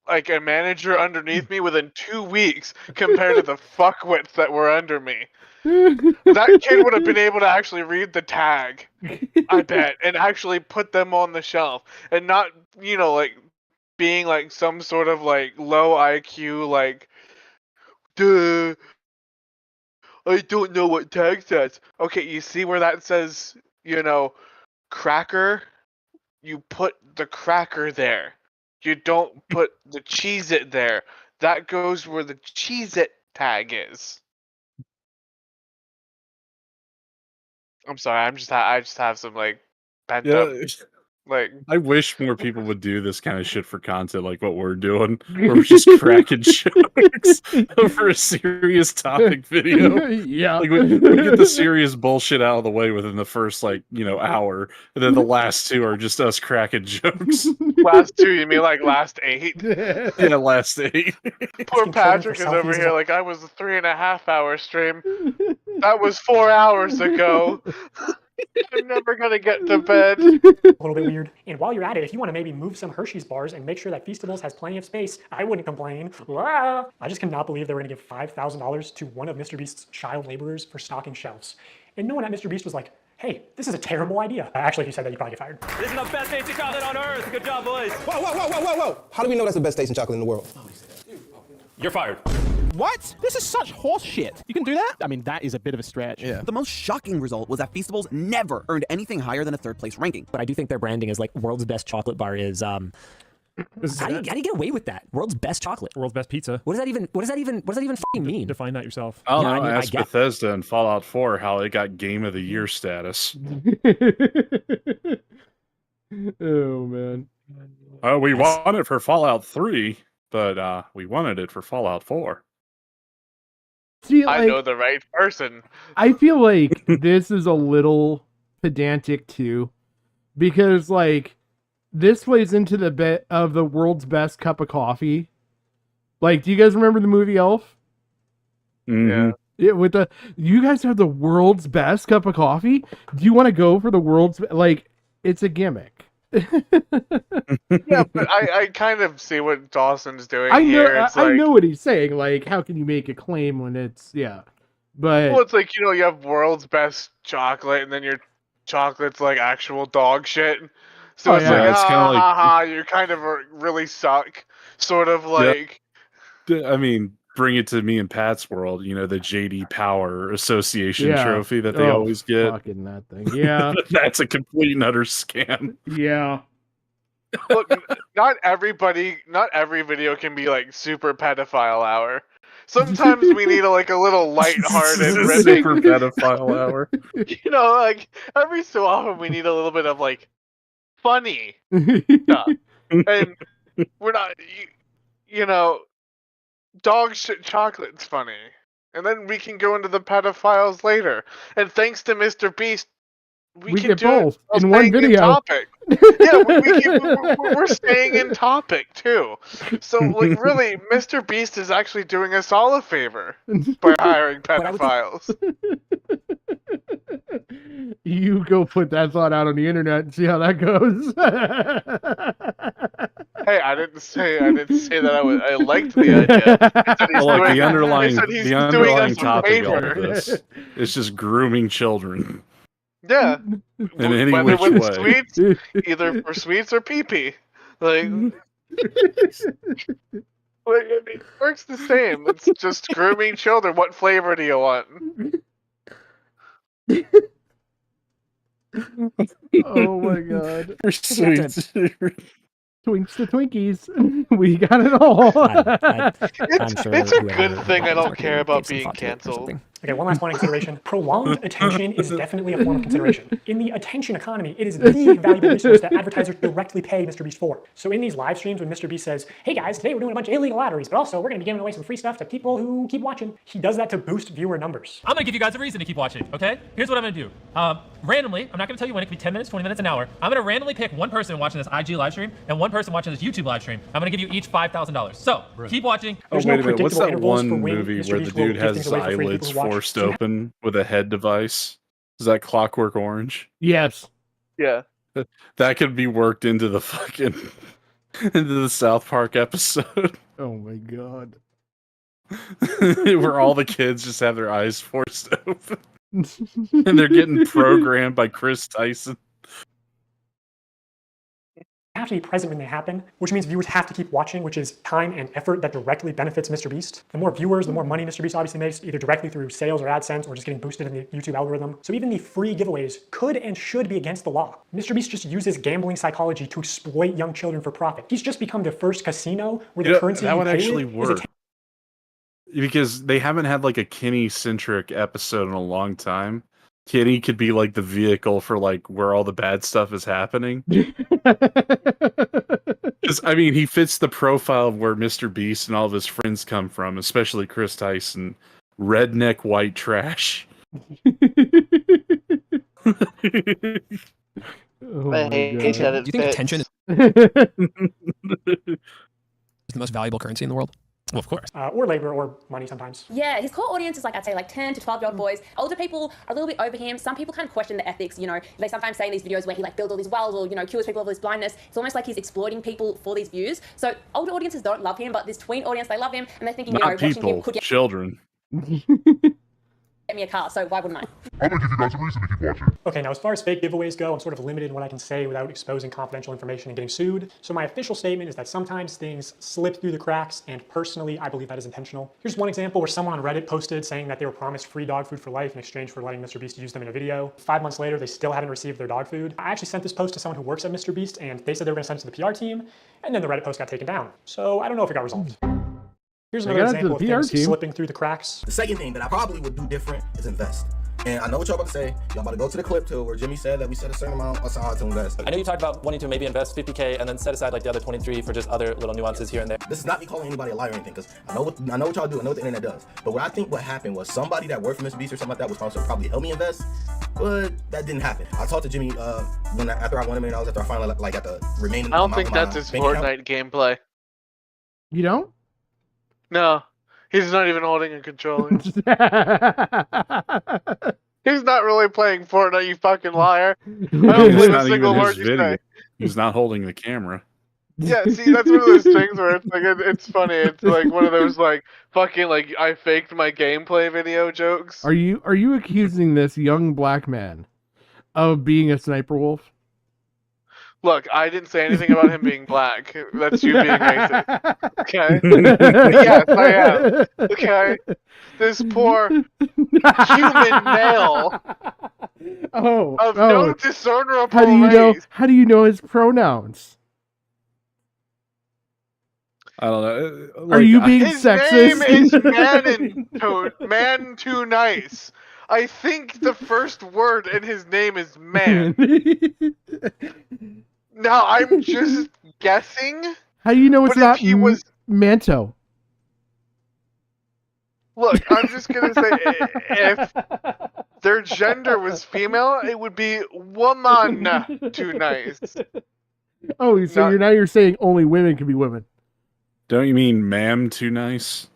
a manager underneath me within 2 weeks compared to the fuckwits that were under me. That kid would have been able to actually read the tag, I bet, and actually put them on the shelf and not, you know, like being like some sort of like low IQ, like, duh, I don't know what tag says. Okay, you see where that says, you know, cracker you put the cracker there. You don't put the Cheez-It there. That goes where the Cheez-It tag is. I'm sorry. I just have some like pent up. Like, I wish more people would do this kind of shit for content like what we're doing, where we're just cracking jokes over a serious topic video. Yeah. Like we get the serious bullshit out of the way within the first hour, and then the last two are just us cracking jokes. Last two, you mean like last 8? Yeah, last 8. Poor Patrick is over here like, I was a 3.5 hour stream. That was 4 hours ago. I'm never gonna get to bed. A little bit weird. And while you're at it, if you want to maybe move some Hershey's bars and make sure that Feastables has plenty of space, I wouldn't complain. I just cannot believe they were going to give $5,000 to one of Mr. Beast's child laborers for stocking shelves. And no one at Mr. Beast was like, hey, this is a terrible idea. Actually, if you said that, you'd probably get fired. This is the best tasting chocolate on earth. Good job, boys. Whoa. How do we know that's the best tasting chocolate in the world? You're fired. What? This is such horse shit. You can do that? I mean, that is a bit of a stretch. Yeah. The most shocking result was that Feastables never earned anything higher than a 3rd place ranking. But I do think their branding is like world's best chocolate bar is how do you get away with that? World's best chocolate. World's best pizza. What does that even fucking mean? Define that yourself. I don't know. Ask Bethesda and Fallout 4 how it got Game of the Year status. Oh man. We won it for Fallout 3, but we wanted it for Fallout 4. See, I know the right person. I feel like this is a little pedantic too, because like this plays into the bit of the world's best cup of coffee. Like, do you guys remember the movie Elf? Mm-hmm. Yeah. You guys have the world's best cup of coffee. Do you want to go for the world's it's a gimmick. Yeah, but I kind of see what Dawson's doing I know, here. I know what he's saying. Like, how can you make a claim when it's But well, it's like, you have world's best chocolate, and then your chocolate's like actual dog shit. So it's like, you kind of really suck. Sort of like. I mean, bring it to me and Pat's world. The JD Power Association trophy that they always get. Fucking that thing. Yeah, that's a complete and utter scam. Yeah. Look, not every video can be like super pedophile hour. Sometimes we need a little lighthearted ribbing. Super pedophile hour. Like every so often we need a little bit of funny stuff. And we're not, dog shit chocolate's funny. And then we can go into the pedophiles later. And thanks to Mr. Beast, we can get do both it in one video. Topic. Yeah, we're staying in topic too. So really, Mr. Beast is actually doing us all a favor by hiring pedophiles. You go put that thought out on the internet and see how that goes. Hey, I didn't say that I liked the idea. The underlying topic of this is just grooming children. Yeah. In any Whether which with way. Sweets, either for sweets or pee-pee. It works the same. It's just grooming children. What flavor do you want? Oh my god. For sweets. Twinks to Twinkies. We got it all. It's a good thing I don't care about being canceled. Okay, one last point of consideration. Prolonged attention is definitely a form of consideration. In the attention economy, it is the valuable resource that advertisers directly pay Mr. Beast for. So in these live streams when Mr. Beast says, hey guys, today we're doing a bunch of illegal lotteries, but also we're going to be giving away some free stuff to people who keep watching, he does that to boost viewer numbers. I'm going to give you guys a reason to keep watching, okay? Here's what I'm going to do. Randomly, I'm not going to tell you when, it could be 10 minutes, 20 minutes, an hour. I'm going to randomly pick one person watching this IG live stream and one person watching this YouTube live stream. I'm going to give you each $5,000. So, keep watching. Oh, wait a minute. What's that one movie where the dude has his eyelids forced open with a head device? Is that Clockwork Orange? Yes. Yeah. That could be worked into the into the South Park episode. Oh my god. Where all the kids just have their eyes forced open. And they're getting programmed by Chris Tyson. have to be present when they happen, which means viewers have to keep watching, which is time and effort that directly benefits MrBeast. The more viewers, the more money MrBeast obviously makes, either directly through sales or AdSense or just getting boosted in the YouTube algorithm. So even the free giveaways could and should be against the law. MrBeast just uses gambling psychology to exploit young children for profit. He's just become the first casino where the currency that would you pay actually with work. Because they haven't had like a Kenny-centric episode in a long time. Kenny could be like the vehicle for like where all the bad stuff is happening. Because I mean, he fits the profile of where Mr. Beast and all of his friends come from, especially Chris Tyson. Redneck white trash. Oh I my hate God. that it Do you think fits. attention is the most valuable currency in the world? Well, of course. Or labor or money sometimes. Yeah, his core audience is like, I'd say like 10 to 12-year-old boys. Older people are a little bit over him. Some people kind of question the ethics, you know. They sometimes say in these videos where he like builds all these wells or, you know, cures people of this blindness. It's almost like he's exploiting people for these views. So older audiences don't love him, but this tween audience, they love him. And they're thinking, you know, Not watching people, him could get children. me a car, so why wouldn't I? I'm gonna give you guys a reason to keep watching. Okay, now as far as fake giveaways go, I'm sort of limited in what I can say without exposing confidential information and getting sued. So my official statement is that sometimes things slip through the cracks, and personally, I believe that is intentional. Here's one example where someone on Reddit posted saying that they were promised free dog food for life in exchange for letting MrBeast use them in a video. 5 months later, they still hadn't received their dog food. I actually sent this post to someone who works at MrBeast, and they said they were gonna send it to the PR team, and then the Reddit post got taken down. So I don't know if it got resolved. Here's another example of things slipping through the cracks. The second thing that I probably would do different is invest. And I know what y'all about to say. Y'all about to go to the clip too, where Jimmy said that we set a certain amount aside to invest. I know you talked about wanting to maybe invest 50K and then set aside like the other 23 for just other little nuances here and there. This is not me calling anybody a liar or anything, because I know what y'all do. I know what the internet does. But what I think what happened was somebody that worked for Mr. Beast or something like that was supposed to probably help me invest, but that didn't happen. I talked to Jimmy after I won $1 million, after I finally like got the remaining. I don't think that's his Fortnite gameplay. You don't? No, he's not even holding a controller. He's not really playing Fortnite, you fucking liar. I don't believe a single word you say. He's not holding the camera. Yeah, see, that's one of those things where it's like it's funny. It's like one of those like fucking like I faked my gameplay video jokes. Are you accusing this young black man of being a sniper wolf? Look, I didn't say anything about him being black. That's you being racist. Okay? Yes, I am. Okay? This poor human male of no discernible race. How do you know his pronouns? I don't know. Are you being his sexist? name is man too nice. I think the first word in his name is man. Now, I'm just guessing. How do you know it's but not if he was... Manto? Look, I'm just gonna say, if their gender was female, it would be woman too nice. Oh, so you're saying only women can be women? Don't you mean ma'am too nice?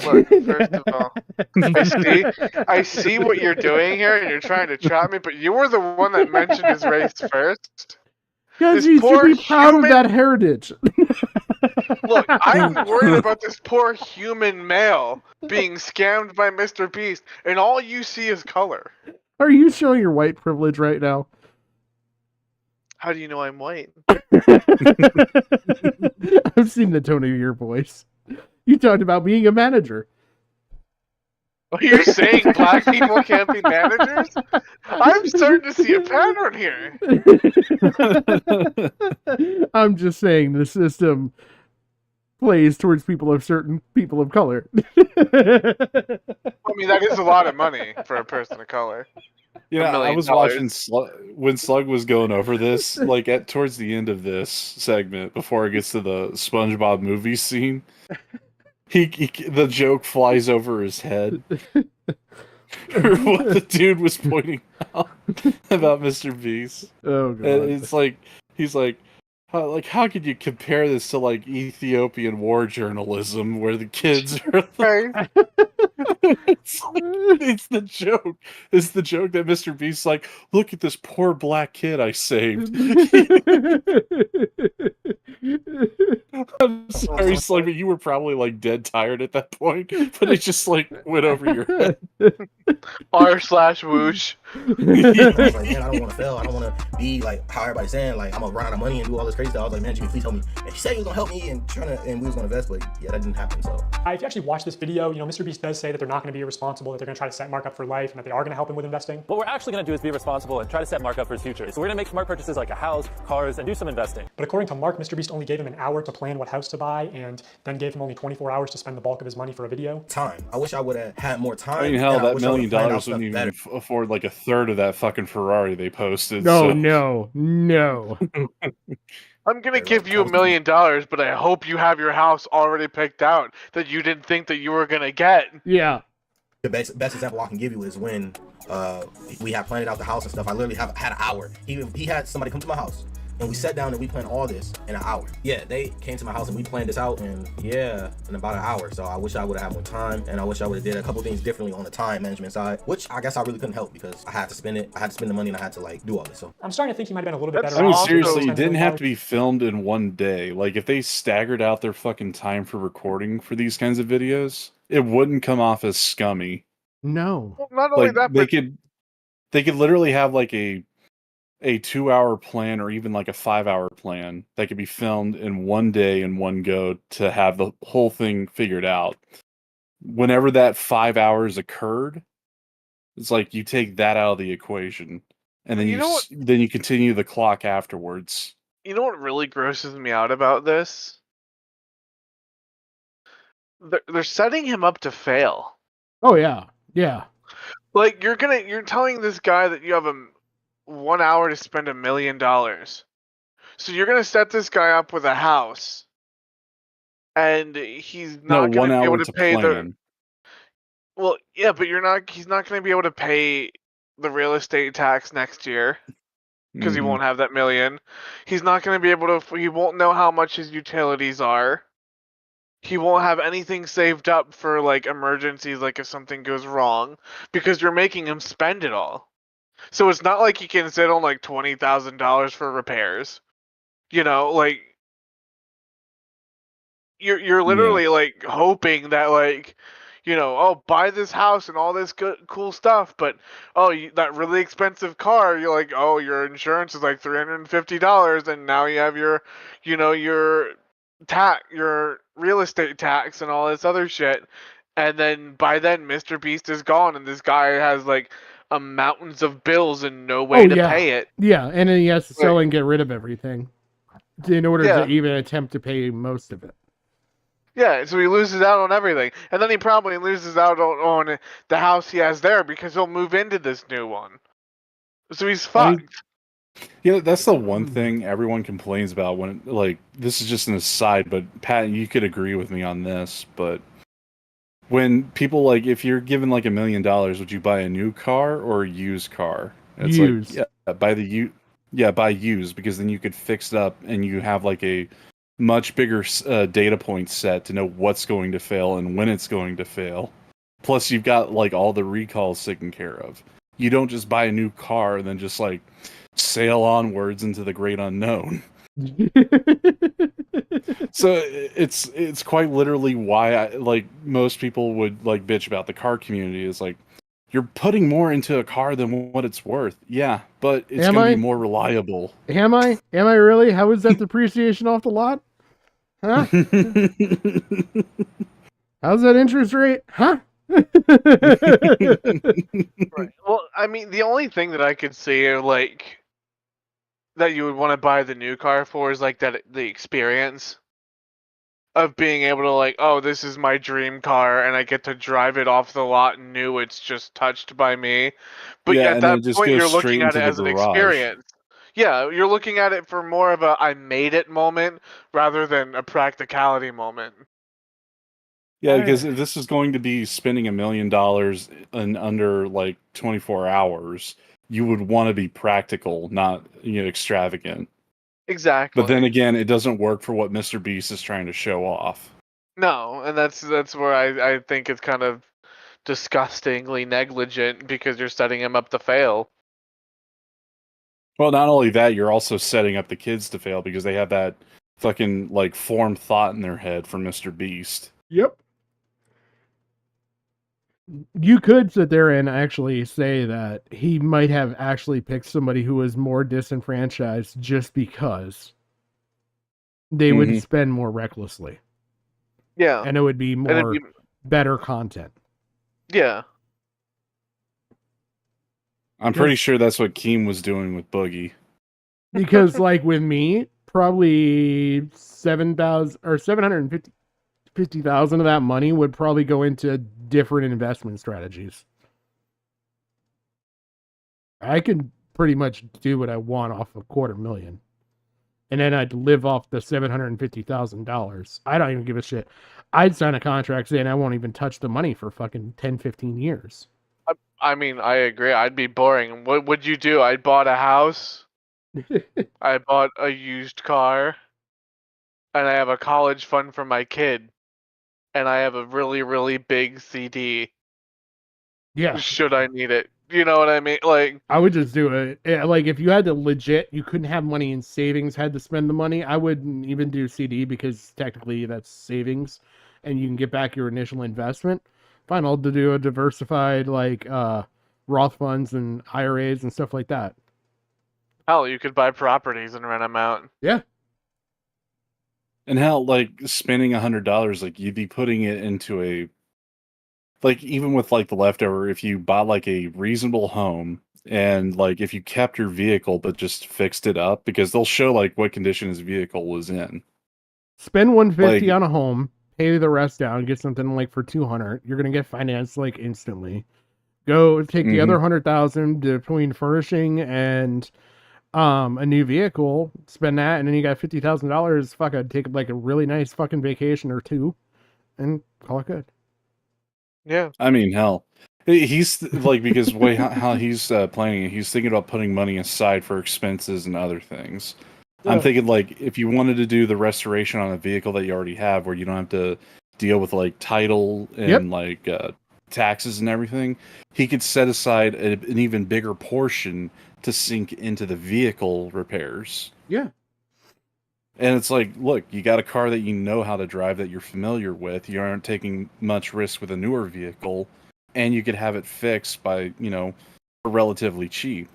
Look, first of all, I see what you're doing here, and you're trying to trap me, but you were the one that mentioned his race first. Because you should be proud of that heritage. Look, I'm worried about this poor human male being scammed by Mr. Beast, and all you see is color. Are you showing your white privilege right now? How do you know I'm white? I've seen the tone of your voice. You talked about being a manager. Oh, you're saying black people can't be managers? I'm starting to see a pattern here. I'm just saying the system plays towards certain people of color. I mean, that is a lot of money for a person of color. Yeah, I was watching when Slug was going over this, like towards the end of this segment, before it gets to the SpongeBob movie scene. The joke flies over his head. What the dude was pointing out about Mr. Beast. Oh god! And it's like he's like, how could you compare this to like Ethiopian war journalism, where the kids are? It's the joke. It's the joke that Mr. Beast's like, look at this poor black kid I saved. I'm sorry, Slug, but you were probably like dead tired at that point, but it just like went over your head. R/whoosh. I was like, man, I don't want to fail. I don't want to be like how everybody's saying, like I'm gonna run out of money and do all this crazy stuff. I was like, man, Jimmy, please help me. And he said he was gonna help me and we was gonna invest, but yeah, that didn't happen. So if you actually watch this video, Mr. Beast does say that they're not going to be irresponsible, that they're going to try to set Mark up for life, and that they are going to help him with investing. What we're actually going to do is be responsible and try to set Mark up for his future. So we're going to make smart purchases like a house, cars, and do some investing. But according to Mark, Mr. Beast only gave him an hour to plan what house to buy, and then gave him only 24 hours to spend the bulk of his money for a video. Time. I wish I would have had more time. I mean, hell, that $1 million wouldn't even afford like a third of that fucking Ferrari they posted. No. I'm gonna give you $1 million, but I hope you have your house already picked out that you didn't think that you were gonna get. Yeah. The best example I can give you is when we had planned out the house and stuff. I literally had an hour. He had somebody come to my house. And we sat down and we planned all this in an hour. Yeah, they came to my house and we planned this out in about an hour. So I wish I would have had more time, and I wish I would have did a couple things differently on the time management side, which I guess I really couldn't help because I had to spend it. I had to spend the money and I had to like do all this. So I'm starting to think he might have been a little bit better. I mean, seriously, it didn't have to be filmed in one day. Like if they staggered out their fucking time for recording for these kinds of videos, it wouldn't come off as scummy. No. Well, not only Like that, they but could literally have like a 2-hour plan or even like a 5-hour plan that could be filmed in one day in one go to have the whole thing figured out. Whenever that 5 hours occurred, it's like you take that out of the equation, and then you continue the clock afterwards. You know what really grosses me out about this? They're setting him up to fail. Oh yeah. Like you're telling this guy that you have 1 hour to spend $1 million. So you're gonna set this guy up with a house, and he's not gonna be able to pay the. Well, yeah, but he's not gonna be able to pay the real estate tax next year because he won't have that $1 million. He's not gonna be able to. He won't know how much his utilities are. He won't have anything saved up for like emergencies, like if something goes wrong, because you're making him spend it all. So it's not like he can sit on like $20,000 for repairs. Like you're literally like hoping that like, buy this house and all this good cool stuff, but that really expensive car, you're like, your insurance is like $350, and now you have your your real estate tax and all this other shit, and then by then Mr. Beast is gone, and this guy has like mountains of bills and no way to pay it. Yeah, and then he has to sell and get rid of everything in order to even attempt to pay most of it. Yeah, so he loses out on everything. And then he probably loses out on the house he has there because he'll move into this new one. So he's fucked. Yeah, that's the one thing everyone complains about when, like, this is just an aside, but Pat, you could agree with me on this, but when people, like, if you're given, like, $1 million, would you buy a new car or a used car? It's used. Like, buy used, because then you could fix it up and you have, like, a much bigger data point set to know what's going to fail and when it's going to fail. Plus, you've got, like, all the recalls taken care of. You don't just buy a new car and then just, like, sail onwards into the great unknown. So it's quite literally why most people would like bitch about the car community is like, you're putting more into a car than what it's worth. Yeah, but it's going to be more reliable. Am I really? How is that depreciation off the lot? Huh? How's that interest rate? Huh? Right. Well, I mean, the only thing that I could see like that you would want to buy the new car for is like the experience of being able to like, this is my dream car and I get to drive it off the lot and new, it's just touched by me. But Yeah, at that point you're looking at it as an experience. Yeah, you're looking at it for more of a I made it moment rather than a practicality moment. Yeah, because if this is going to be spending $1 million in under like 24 hours, you would want to be practical, not extravagant. Exactly. But then again, it doesn't work for what Mr. Beast is trying to show off. No, and that's where I think it's kind of disgustingly negligent because you're setting him up to fail. Well, not only that, you're also setting up the kids to fail because they have that fucking like formed thought in their head from Mr. Beast. Yep. You could sit there and actually say that he might have actually picked somebody who was more disenfranchised just because they would spend more recklessly. Yeah. And it would be more better content. Yeah. I'm pretty sure that's what Keem was doing with Boogie. Because like with me, probably 7,000 or 750,000 of that money would probably go into different investment strategies. I can pretty much do what I want off $250,000. And then I'd live off the $750,000. I don't even give a shit. I'd sign a contract saying I won't even touch the money for fucking 10, 15 years. I mean, I agree. I'd be boring. What would you do? I bought a house. I bought a used car. And I have a college fund for my kid. And I have a really, really big CD. Yeah. Should I need it? You know what I mean? Like, I would just do it. Like, if you had to legit, you couldn't have money in savings, had to spend the money. I wouldn't even do CD because technically that's savings and you can get back your initial investment. Fine, I'll do a diversified, like, Roth funds and IRAs and stuff like that. hell, you could buy properties and rent them out. Yeah. And hell, like spending $100, like you'd be putting it into a, like even with like the leftover, if you bought like a reasonable home and like if you kept your vehicle but just fixed it up, because they'll show like what condition his vehicle was in. Spend 150 Like- on a home, pay the rest down, get something like for 200. You're gonna get financed like instantly. Go take the other 100,000 between furnishing and a new vehicle, spend that, and then you got $50,000. Fuck, I'd take like a really nice fucking vacation or two, and call it good. Yeah. I mean, hell, he's like, because way how he's planning it, he's thinking about putting money aside for expenses and other things. I'm thinking like if you wanted to do the restoration on a vehicle that you already have, where you don't have to deal with like title and like taxes and everything, he could set aside an even bigger portion to sink into the vehicle repairs. Yeah. And it's like, look, you got a car that you know how to drive, that you're familiar with. You aren't taking much risk with a newer vehicle, and you could have it fixed by, you know, for relatively cheap.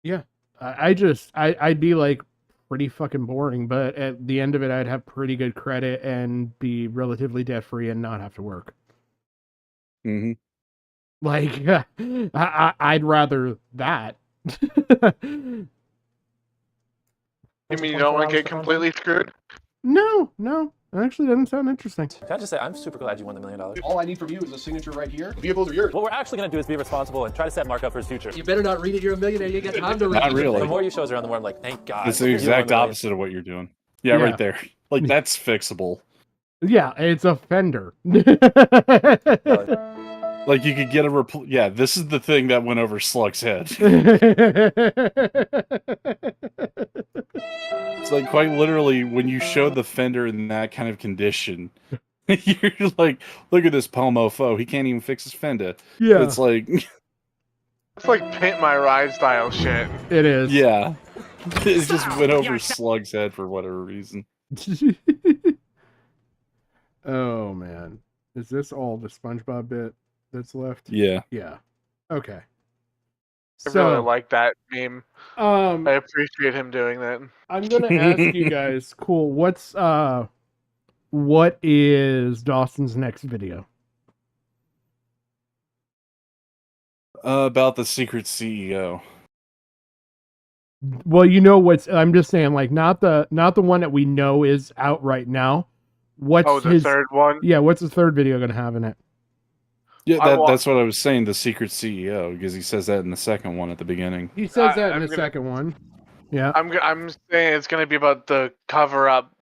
Yeah. I'd be like pretty fucking boring, but at the end of it, I'd have pretty good credit and be relatively debt free and not have to work. Mm-hmm. Like, I'd rather that. You mean you don't want to get completely screwed? No, actually doesn't sound interesting. Can I just say, I'm super glad you won the $1 million. All I need from you is a signature right here. The vehicles are yours. What we're actually going to do is be responsible and try to set Mark up for his future. You better not read it. You're a millionaire. You get time to read Not it. really. The more you shows around, the more I'm like, thank God. It's the exact opposite of what you're doing. Yeah, right there. Like, that's fixable. Yeah, it's a fender. Like, you could get a yeah, this is the thing that went over Slug's head. It's like, quite literally, when you show the fender in that kind of condition, you're like, look at this pomofo. He can't even fix his fender. Yeah. It's like... It's like Pimp My Ride style shit. It is. Yeah. It just went over Slug's head for whatever reason. Oh, man. Is this all the SpongeBob bit that's left? Yeah. Yeah. Okay. I really like that meme. I appreciate him doing that. I'm gonna ask you guys, cool, what is Dawson's next video? About the secret CEO. Well, you know I'm just saying, like, not the one that we know is out right now. What's the third one? Yeah, what's the third video gonna have in it? Yeah, that's what I was saying, the secret CEO, because he says that in the second one at the beginning. He says that in the second one. Yeah. I'm saying it's gonna be about the cover-up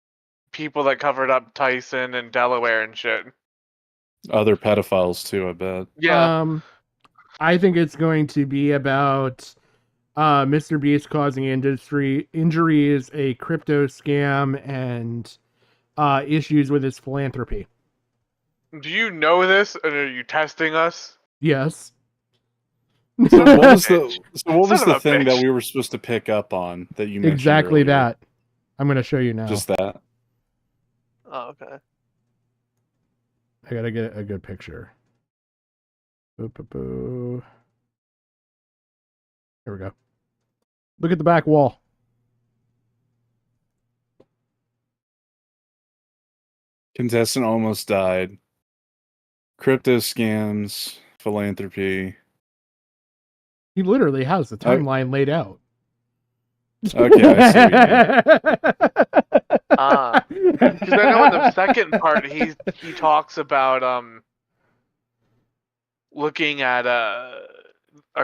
people that covered up Tyson and Delaware and shit. Other pedophiles too, I bet. Yeah. I think it's going to be about Mr. Beast causing injuries, a crypto scam, and issues with his philanthropy. Do you know this, and are you testing us? Yes. So what was the thing that we were supposed to pick up on that you mentioned Exactly earlier? that. I'm going to show you now. Just that. Oh, okay. I got to get a good picture. Boo, boo, boo. Here we go. Look at the back wall. Contestant almost died. Crypto scams, philanthropy. He literally has the timeline laid out. Okay, I see what you mean. Because I know in the second part he talks about looking at a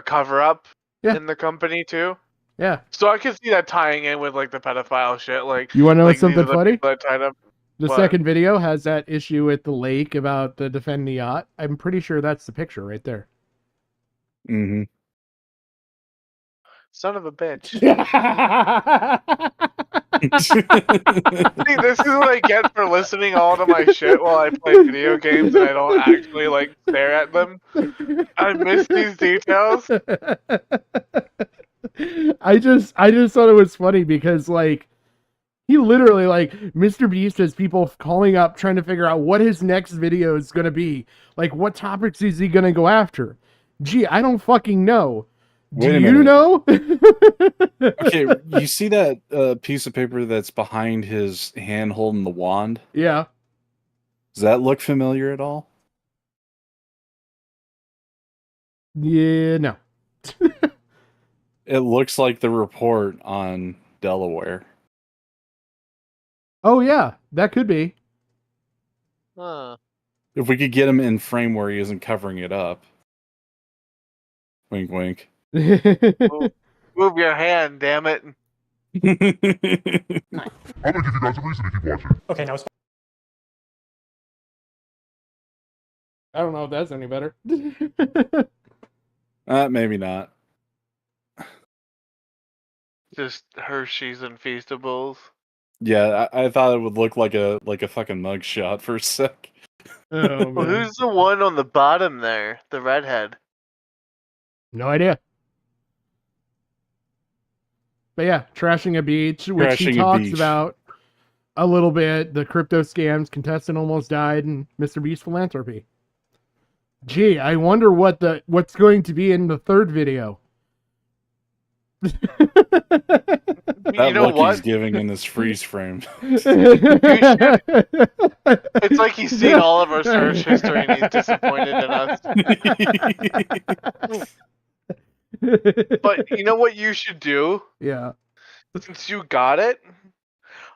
cover up in the company too. Yeah. So I can see that tying in with like the pedophile shit. Like, You want to know like, these are something the funny? people that tied up. The What? second video has that issue at the lake about the defend the yacht. I'm pretty sure that's the picture right there. Mm-hmm. Son of a bitch. See, this is what I get for listening all to my shit while I play video games and I don't actually like stare at them. I miss these details. I just thought it was funny because like he literally like Mr. Beast has people calling up trying to figure out what his next video is going to be. Like what topics is he going to go after? Gee, I don't fucking know. Wait a Do you minute. know? Okay, you see that piece of paper that's behind his hand holding the wand? Yeah. Does that look familiar at all? Yeah, no. It looks like the report on Delaware. Oh yeah, that could be. Huh. If we could get him in frame where he isn't covering it up. Wink, wink. Move your hand, damn it. I'm gonna give you guys a reason to keep watching. Okay, now it's I don't know if that's any better. Maybe not. Just Hershey's and Feastables. Yeah, I thought it would look like a fucking mugshot for a sec. Oh, Well, man. who's the one on the bottom there? The redhead. No idea. But yeah, trashing a beach, which he Trashing a talks beach. about a little bit. The crypto scams, contestant almost died, and Mr. Beast philanthropy. Gee, I wonder what's going to be in the third video. That You know look what? he's giving in this freeze frame. It's like he's seen all of our search history and he's disappointed in us. But you know what you should do? Yeah. Since you got it,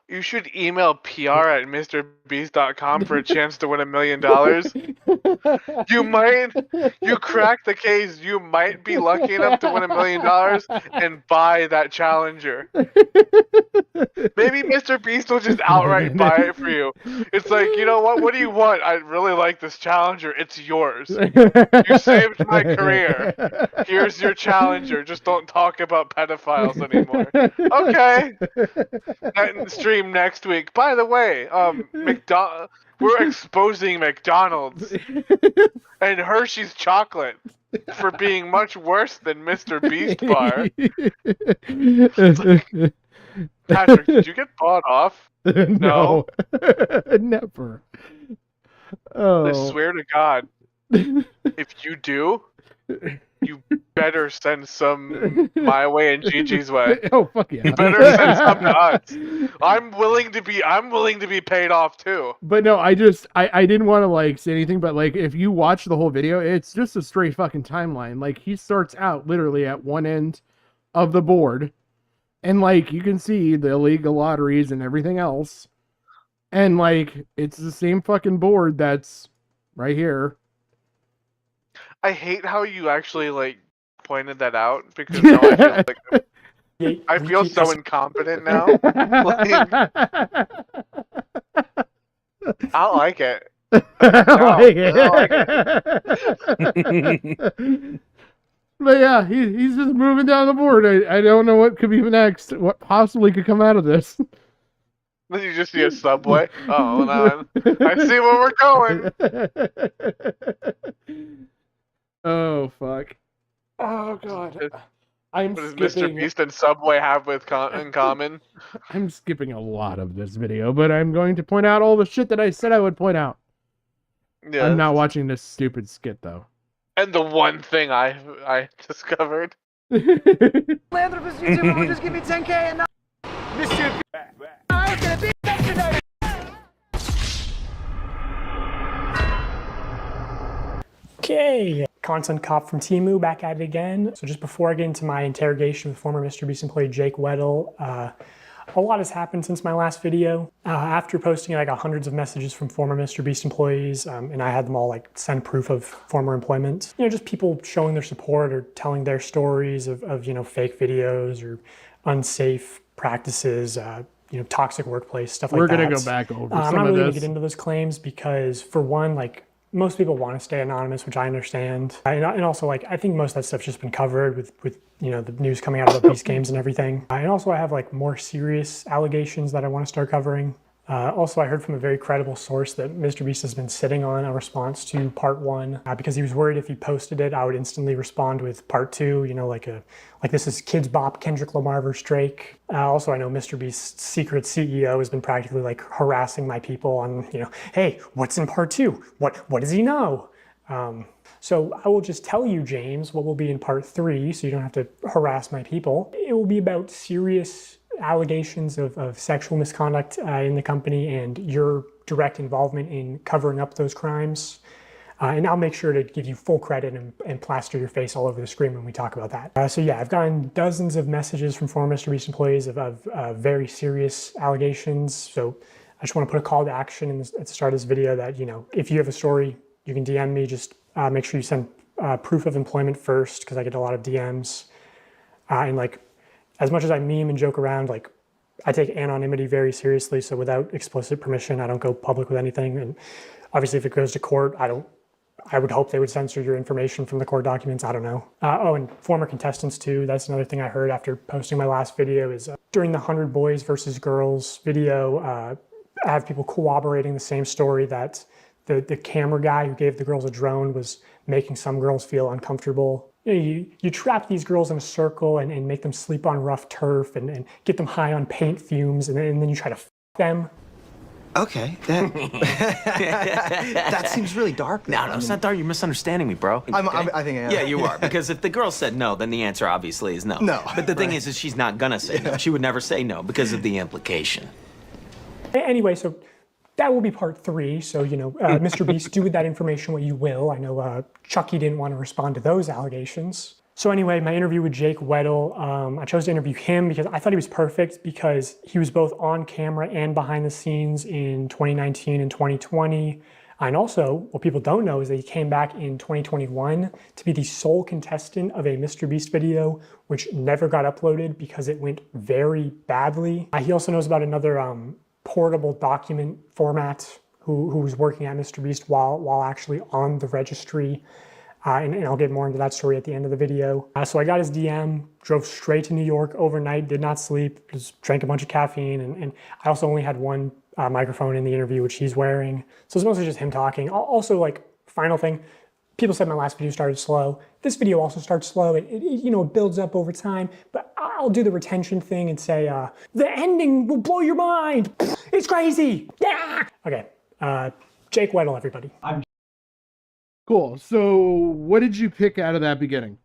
you should email PR@MrBeast.com for a chance to win $1 million. You crack the case, you might be lucky enough to win $1 million and buy that challenger. Maybe Mr. Beast will just outright buy it for you. It's like, you know what? What do you want? I really like this challenger. It's yours. You saved my career. Here's your challenger. Just don't talk about pedophiles anymore. Okay. Stream next week. By the way, we're exposing McDonald's and Hershey's chocolate for being much worse than Mr. Beast Bar. Patrick, did you get bought off? No. Never. Oh. I swear to God, if you do, you better send some my way and Gigi's way. Oh fuck yeah! You better send some to us. I'm willing to be paid off too. But no, I didn't want to like say anything, but like if you watch the whole video, it's just a straight fucking timeline. Like he starts out literally at one end of the board, and like you can see the illegal lotteries and everything else, and like it's the same fucking board that's right here. I hate how you actually like pointed that out because now I feel so incompetent now. Like, I like it. But yeah, he's just moving down the board. I don't know what could be next. What possibly could come out of this? Then you just see a subway. Oh, hold on. I see where we're going. Oh fuck! Oh god! What does Mr. Beast and Subway have in common? I'm skipping a lot of this video, but I'm going to point out all the shit that I said I would point out. Yeah. I'm not watching this stupid skit though. And the one thing I discovered. Philanthropist YouTuber will just give me 10K and not Mr. I was gonna be yesterday. Okay, content cop from Temu back at it again. So just before I get into my interrogation with former Mr. Beast employee Jake Weddle, a lot has happened since my last video. After posting it, I got hundreds of messages from former Mr. Beast employees, and I had them all like send proof of former employment. You know, just people showing their support or telling their stories of you know, fake videos or unsafe practices, you know, toxic workplace, stuff like that. We're gonna go back over some I'm not of really gonna this. get into those claims because, for one, like, most people want to stay anonymous, which I understand. And also, like, I think most of that stuff's just been covered with you know, the news coming out about Beast games and everything. And also, I have like more serious allegations that I want to start covering. Also, I heard from a very credible source that Mr. Beast has been sitting on a response to part 1 because he was worried if he posted it, I would instantly respond with part 2. You know, like this is Kids Bop, Kendrick Lamar vs. Drake. Also, I know Mr. Beast's secret CEO has been practically like harassing my people on, you know, hey, what's in part 2? What does he know? So I will just tell you, James, what will be in part 3, so you don't have to harass my people. It will be about serious allegations of sexual misconduct in the company and your direct involvement in covering up those crimes. And I'll make sure to give you full credit and plaster your face all over the screen when we talk about that. So yeah, I've gotten dozens of messages from former Mr. Beast employees of very serious allegations. So I just want to put a call to action at the start of this video that, you know, if you have a story, you can DM me. Just make sure you send proof of employment first, because I get a lot of DMs. And like, as much as I meme and joke around, like, I take anonymity very seriously. So without explicit permission, I don't go public with anything. And obviously, if it goes to court, I would hope they would censor your information from the court documents. I don't know. Oh, and former contestants too. That's another thing I heard after posting my last video is during the 100 Boys versus Girls video, I have people corroborating the same story that the camera guy who gave the girls a drone was making some girls feel uncomfortable. You know, you trap these girls in a circle and make them sleep on rough turf and get them high on paint fumes, and then you try to f them. Okay, that seems really dark. No, it's not dark. You're misunderstanding me, bro. I think I am. Yeah, you are. Because if the girl said no, then the answer obviously is no. No. But the thing is she's not gonna say no. She would never say no because of the implication. Anyway, so that will be part 3. So, you know, Mr. Beast, do with that information what you will. I know Chucky didn't want to respond to those allegations. So anyway, my interview with Jake Weddle, I chose to interview him because I thought he was perfect because he was both on camera and behind the scenes in 2019 and 2020. And also, what people don't know is that he came back in 2021 to be the sole contestant of a Mr. Beast video, which never got uploaded because it went very badly. He also knows about another portable document format who was working at Mr. Beast while actually on the registry. And I'll get more into that story at the end of the video. So I got his DM, drove straight to New York overnight, did not sleep, just drank a bunch of caffeine. And I also only had one microphone in the interview, which he's wearing. So it's mostly just him talking. Also, like, final thing, people said my last video started slow. This video also starts slow. You know, it builds up over time. But I'll do the retention thing and say, the ending will blow your mind. It's crazy. Yeah. Okay. Jake Weddle, everybody. Cool. So what did you pick out of that beginning?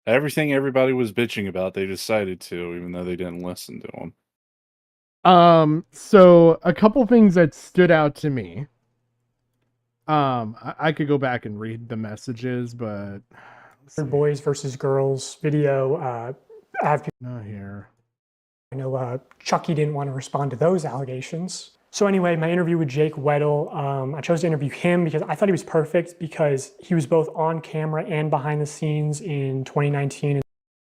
Everything everybody was bitching about, they decided to, even though they didn't listen to them. So a couple things that stood out to me. I could go back and read the messages, but Boys versus Girls video. I have people not here. I know Chucky didn't want to respond to those allegations. So anyway, my interview with Jake Weddle, I chose to interview him because I thought he was perfect because he was both on camera and behind the scenes in 2019.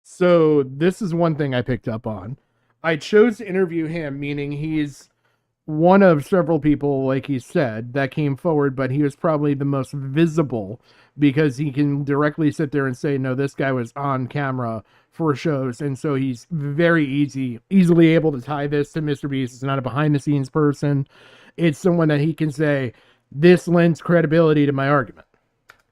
So this is one thing I picked up on. I chose to interview him, meaning he's one of several people, like he said, that came forward, but he was probably the most visible because he can directly sit there and say, no, this guy was on camera for shows. And so he's very easily able to tie this to Mr. Beast. It's not a behind the scenes person. It's someone that he can say, this lends credibility to my argument.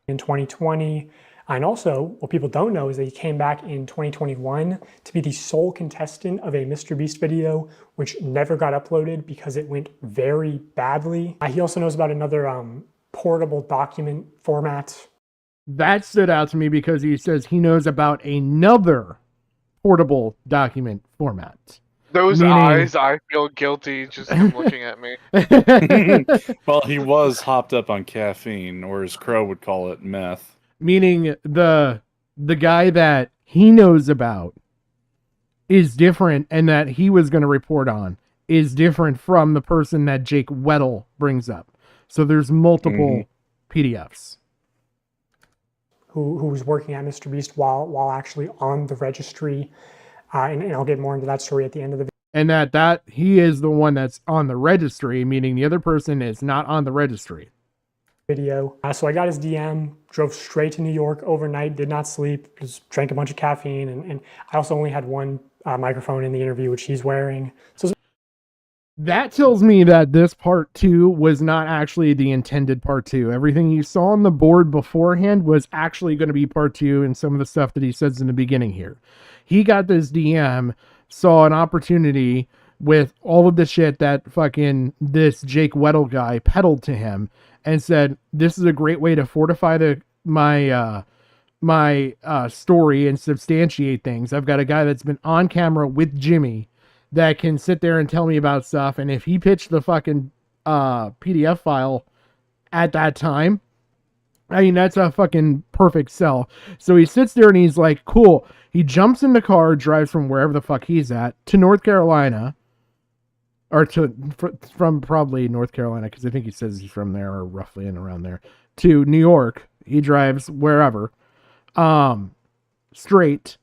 In 2020. And also, what people don't know is that he came back in 2021 to be the sole contestant of a Mr. Beast video, which never got uploaded because it went very badly. He also knows about another portable document format. That stood out to me because he says he knows about another portable document format. Those Meaning- eyes, I feel guilty just him looking at me. Well, he was hopped up on caffeine, or as Crow would call it, meth. Meaning the guy that he knows about is different, and that he was going to report on is different from the person that Jake Weddle brings up. So there's multiple PDFs. Who was working at Mr. Beast while actually on the registry. And I'll get more into that story at the end of the video. And that he is the one that's on the registry, meaning the other person is not on the registry. So I got his DM, drove straight to New York overnight, did not sleep, just drank a bunch of caffeine. And I also only had one microphone in the interview, which he's wearing. So That tells me that this part 2 was not actually the intended part 2. Everything you saw on the board beforehand was actually going to be part 2, and some of the stuff that he says in the beginning here. He got this DM, saw an opportunity with all of the shit that fucking this Jake Weddle guy peddled to him, and said, this is a great way to fortify my story and substantiate things. I've got a guy that's been on camera with Jimmy that can sit there and tell me about stuff. And if he pitched the fucking PDF file at that time, I mean, that's a fucking perfect sell. So he sits there and he's like, cool. He jumps in the car, drives from wherever the fuck he's at to North Carolina, or from probably North Carolina, because I think he says he's from there, or roughly in around there, to New York. He drives wherever, straight,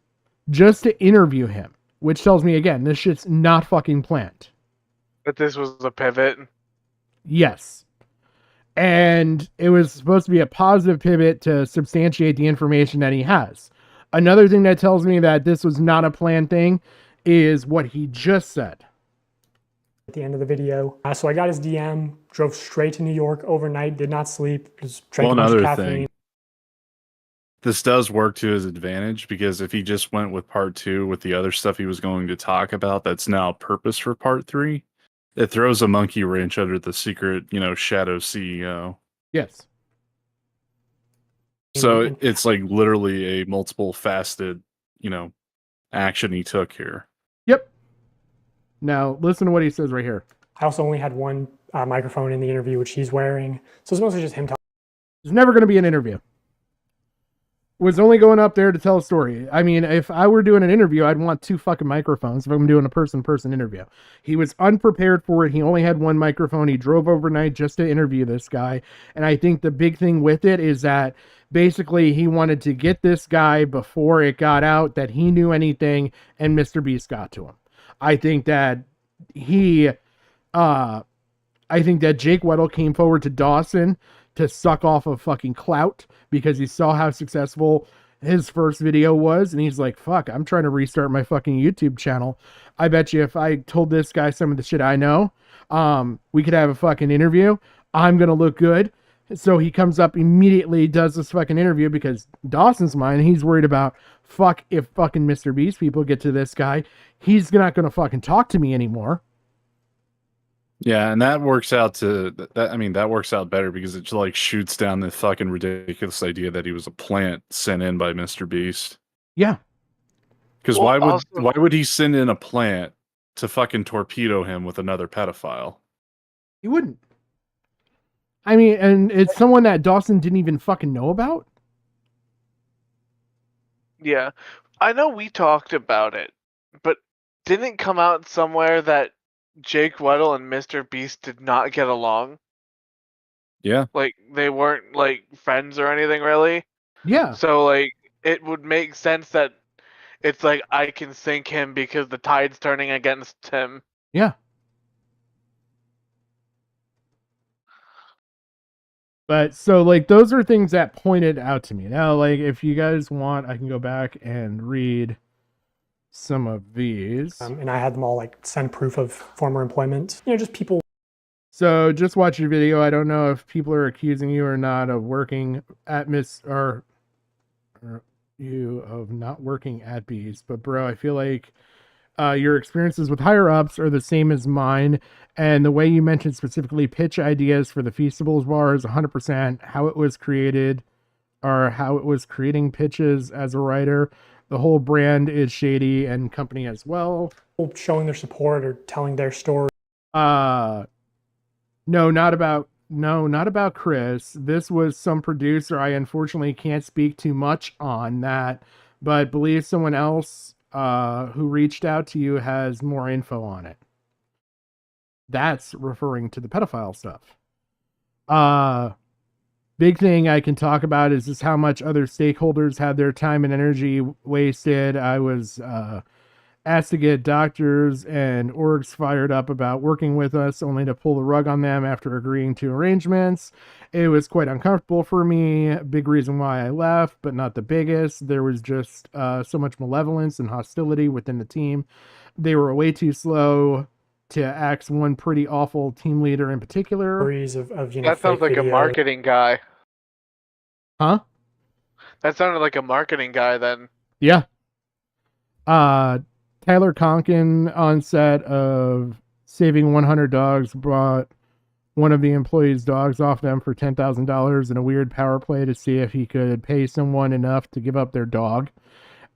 just to interview him. Which tells me, again, this shit's not fucking planned. But this was a pivot. Yes. And it was supposed to be a positive pivot to substantiate the information that he has. Another thing that tells me that this was not a planned thing is what he just said. at the end of the video. So I got his DM, drove straight to New York overnight, did not sleep, just drank a bunch of caffeine. This does work to his advantage, because if he just went with part 2 with the other stuff he was going to talk about that's now purpose for part 3, it throws a monkey wrench under the secret, shadow CEO. Yes. So it's like literally a multiple faceted, action he took here. Yep. Now listen to what he says right here. I also only had one microphone in the interview, which he's wearing. So it's mostly just him talking. There's never going to be an interview. Was only going up there to tell a story. I mean, if I were doing an interview, I'd want 2 fucking microphones if I'm doing a person-to-person interview. He was unprepared for it. He only had 1 microphone. He drove overnight just to interview this guy. And I think the big thing with it is that basically he wanted to get this guy before it got out that he knew anything, and Mr. Beast got to him. I think that Jake Weddle came forward to Dawson to suck off of fucking clout because he saw how successful his first video was, and he's like, fuck, I'm trying to restart my fucking YouTube channel. I bet you if I told this guy some of the shit I know, we could have a fucking interview. I'm gonna look good. So he comes up immediately, does this fucking interview, because Dawson's mind, he's worried about, fuck, if fucking Mr. Beast people get to this guy, he's not gonna fucking talk to me anymore. Yeah, and that works out that works out better because it like shoots down the fucking ridiculous idea that he was a plant sent in by Mr. Beast. Yeah. Because why would he send in a plant to fucking torpedo him with another pedophile? He wouldn't. I mean, and it's someone that Dawson didn't even fucking know about. Yeah. I know we talked about it, but didn't it come out somewhere that Jake Weddle and Mr. Beast did not get along? Yeah. Like, they weren't, like, friends or anything, really? Yeah. So, like, it would make sense that it's like, I can sink him because the tide's turning against him. Yeah. But, so, like, those are things that pointed out to me. Now, like, if you guys want, I can go back and read some of these. And I had them all, like, send proof of former employment. Just people. So, just watch your video. I don't know if people are accusing you or not of working at you of not working at Beast. But, bro, I feel like Your experiences with higher ups are the same as mine, and the way you mentioned specifically pitch ideas for the Feastables bar is 100% how it was created, or how it was creating pitches as a writer. The whole brand is shady, and company as well. Showing their support or telling their story. No, not about Chris. This was some producer. I unfortunately can't speak too much on that, but believe someone else who reached out to you has more info on it. That's referring to the pedophile stuff. Big thing I can talk about is just how much other stakeholders had their time and energy wasted. I was asked to get doctors and orgs fired up about working with us, only to pull the rug on them after agreeing to arrangements. It was quite uncomfortable for me. Big reason why I left, but not the biggest. There was just so much malevolence and hostility within the team. They were way too slow to axe one pretty awful team leader in particular. Stories of that sounds like a marketing guy. Huh? That sounded like a marketing guy then. Yeah. Tyler Conkin on set of Saving 100 Dogs brought one of the employees' dogs off them for $10,000 in a weird power play to see if he could pay someone enough to give up their dog.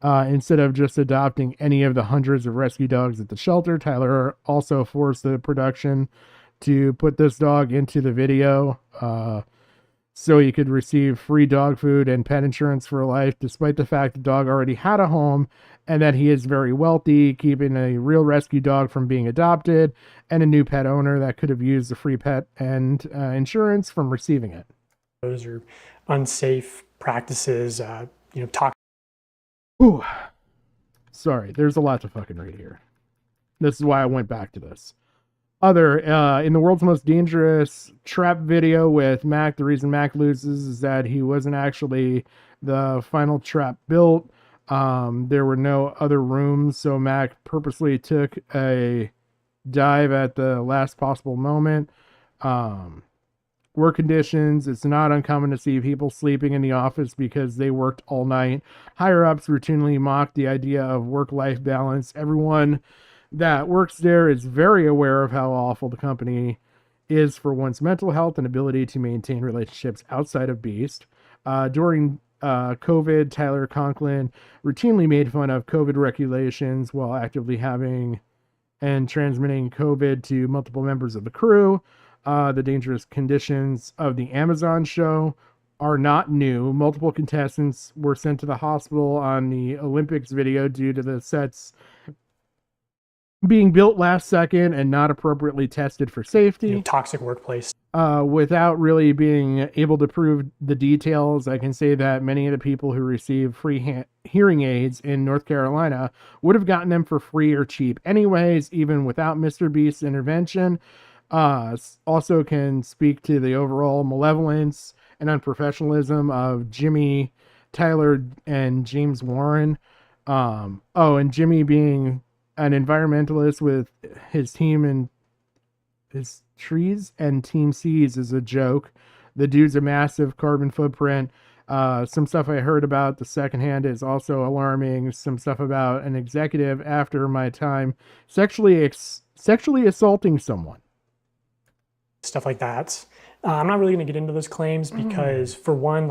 Instead of just adopting any of the hundreds of rescue dogs at the shelter, Tyler also forced the production to put this dog into the video so he could receive free dog food and pet insurance for life, despite the fact the dog already had a home and that he is very wealthy, keeping a real rescue dog from being adopted and a new pet owner that could have used the free pet and insurance from receiving it. Those are unsafe practices, toxic. Ooh, sorry, there's a lot to fucking read here. This is why I went back to this. In the world's most dangerous trap video with Mac, the reason Mac loses is that he wasn't actually the final trap built. There were no other rooms, so Mac purposely took a dive at the last possible moment. Work conditions. It's not uncommon to see people sleeping in the office because they worked all night. Higher ups routinely mock the idea of work-life balance. Everyone that works there is very aware of how awful the company is for one's mental health and ability to maintain relationships outside of Beast. During COVID, Tyler Conklin routinely made fun of COVID regulations while actively having and transmitting COVID to multiple members of the crew. The dangerous conditions of the Amazon show are not new. Multiple contestants were sent to the hospital on the Olympics video due to the sets being built last second and not appropriately tested for safety. Toxic workplace. Without really being able to prove the details, I can say that many of the people who receive free hearing aids in North Carolina would have gotten them for free or cheap anyways, even without Mr. Beast's intervention. Also can speak to the overall malevolence and unprofessionalism of Jimmy, Tyler, and James Warren. And Jimmy being an environmentalist with his team and his trees and Team C's is a joke. The dude's a massive carbon footprint. Some stuff I heard about the secondhand is also alarming. Some stuff about an executive after my time sexually assaulting someone. Stuff like that. I'm not really going to get into those claims because, for one,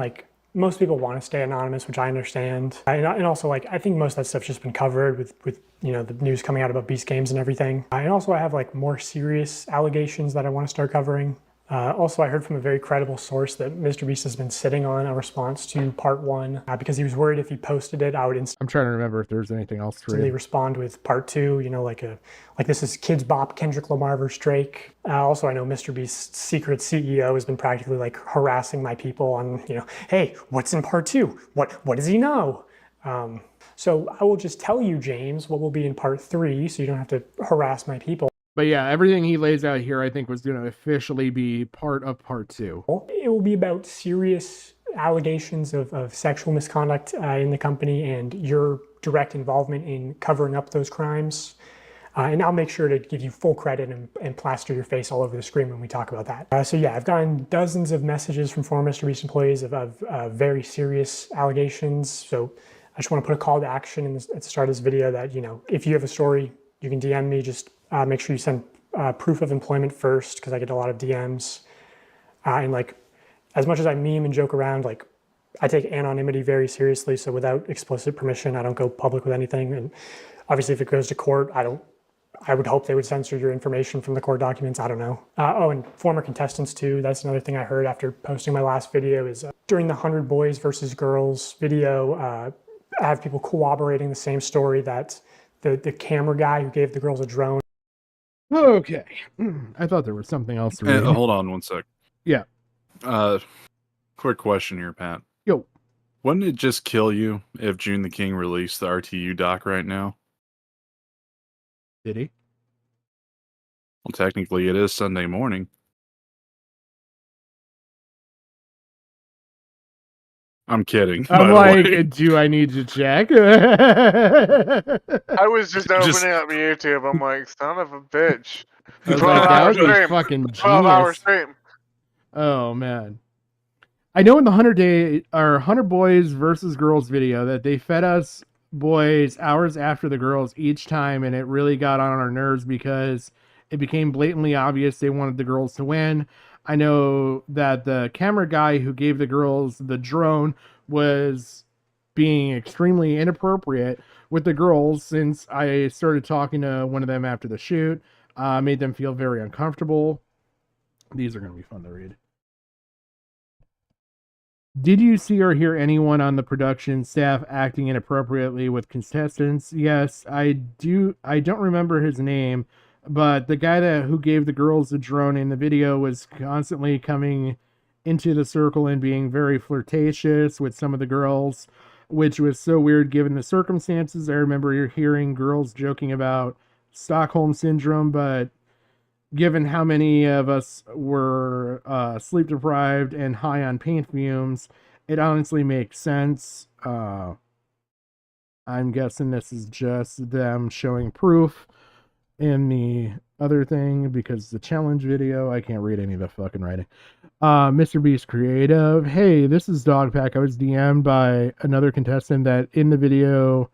most people want to stay anonymous, which I understand, and also I think most of that stuff's just been covered with the news coming out about Beast Games and everything. And also I have more serious allegations that I want to start covering. Also, I heard from a very credible source that Mr. Beast has been sitting on a response to part 1 because he was worried if he posted it, I would I'm trying to remember if there's anything else to instantly respond with part 2, like this is Kids Bop, Kendrick Lamar versus Drake. Also, I know Mr. Beast's secret CEO has been practically harassing my people on, hey, what's in part 2? What does he know? So I will just tell you, James, what will be in part 3 so you don't have to harass my people. But yeah, everything he lays out here, I think, was going to officially be part of part 2. It will be about serious allegations of sexual misconduct in the company and your direct involvement in covering up those crimes. And I'll make sure to give you full credit and plaster your face all over the screen when we talk about that. So yeah, I've gotten dozens of messages from former Mr. Beast employees of very serious allegations. So I just want to put a call to action at the start of this video that, you know, if you have a story, you can DM me. Just make sure you send proof of employment first, because I get a lot of DMs. And like, as much as I meme and joke around, like, I take anonymity very seriously. So without explicit permission, I don't go public with anything. And obviously, if it goes to court, I would hope they would censor your information from the court documents. I don't know. Oh, and former contestants too. That's another thing I heard after posting my last video is during the 100 boys versus girls video, I have people corroborating the same story that the camera guy who gave the girls a drone. Okay. I thought there was something else to read. Hold on one sec. Yeah. Quick question here, Pat. Yo. Wouldn't it just kill you if June the King released the RTU doc right now? Did he? Well, technically it is Sunday morning. I'm kidding. I'm like, do I need to check? I was just opening up YouTube. I'm like, son of a bitch. I was like, that would be fucking 12-hour genius. stream. Oh man. I know in the 100 boys versus girls video that they fed us boys hours after the girls each time, and it really got on our nerves because it became blatantly obvious they wanted the girls to win. I know that the camera guy who gave the girls the drone was being extremely inappropriate with the girls since I started talking to one of them after the shoot. Made them feel very uncomfortable. These are going to be fun to read. Did you see or hear anyone on the production staff acting inappropriately with contestants? Yes, I do. I don't remember his name, but the guy who gave the girls the drone in the video was constantly coming into the circle and being very flirtatious with some of the girls, which was so weird given the circumstances. I remember hearing girls joking about Stockholm Syndrome, but given how many of us were sleep deprived and high on paint fumes, it honestly makes sense. I'm guessing this is just them showing proof in the other thing, because the challenge video, I can't read any of the fucking writing. Mr. Beast Creative. Hey, this is Dogpack. I was DM'd by another contestant that in the video...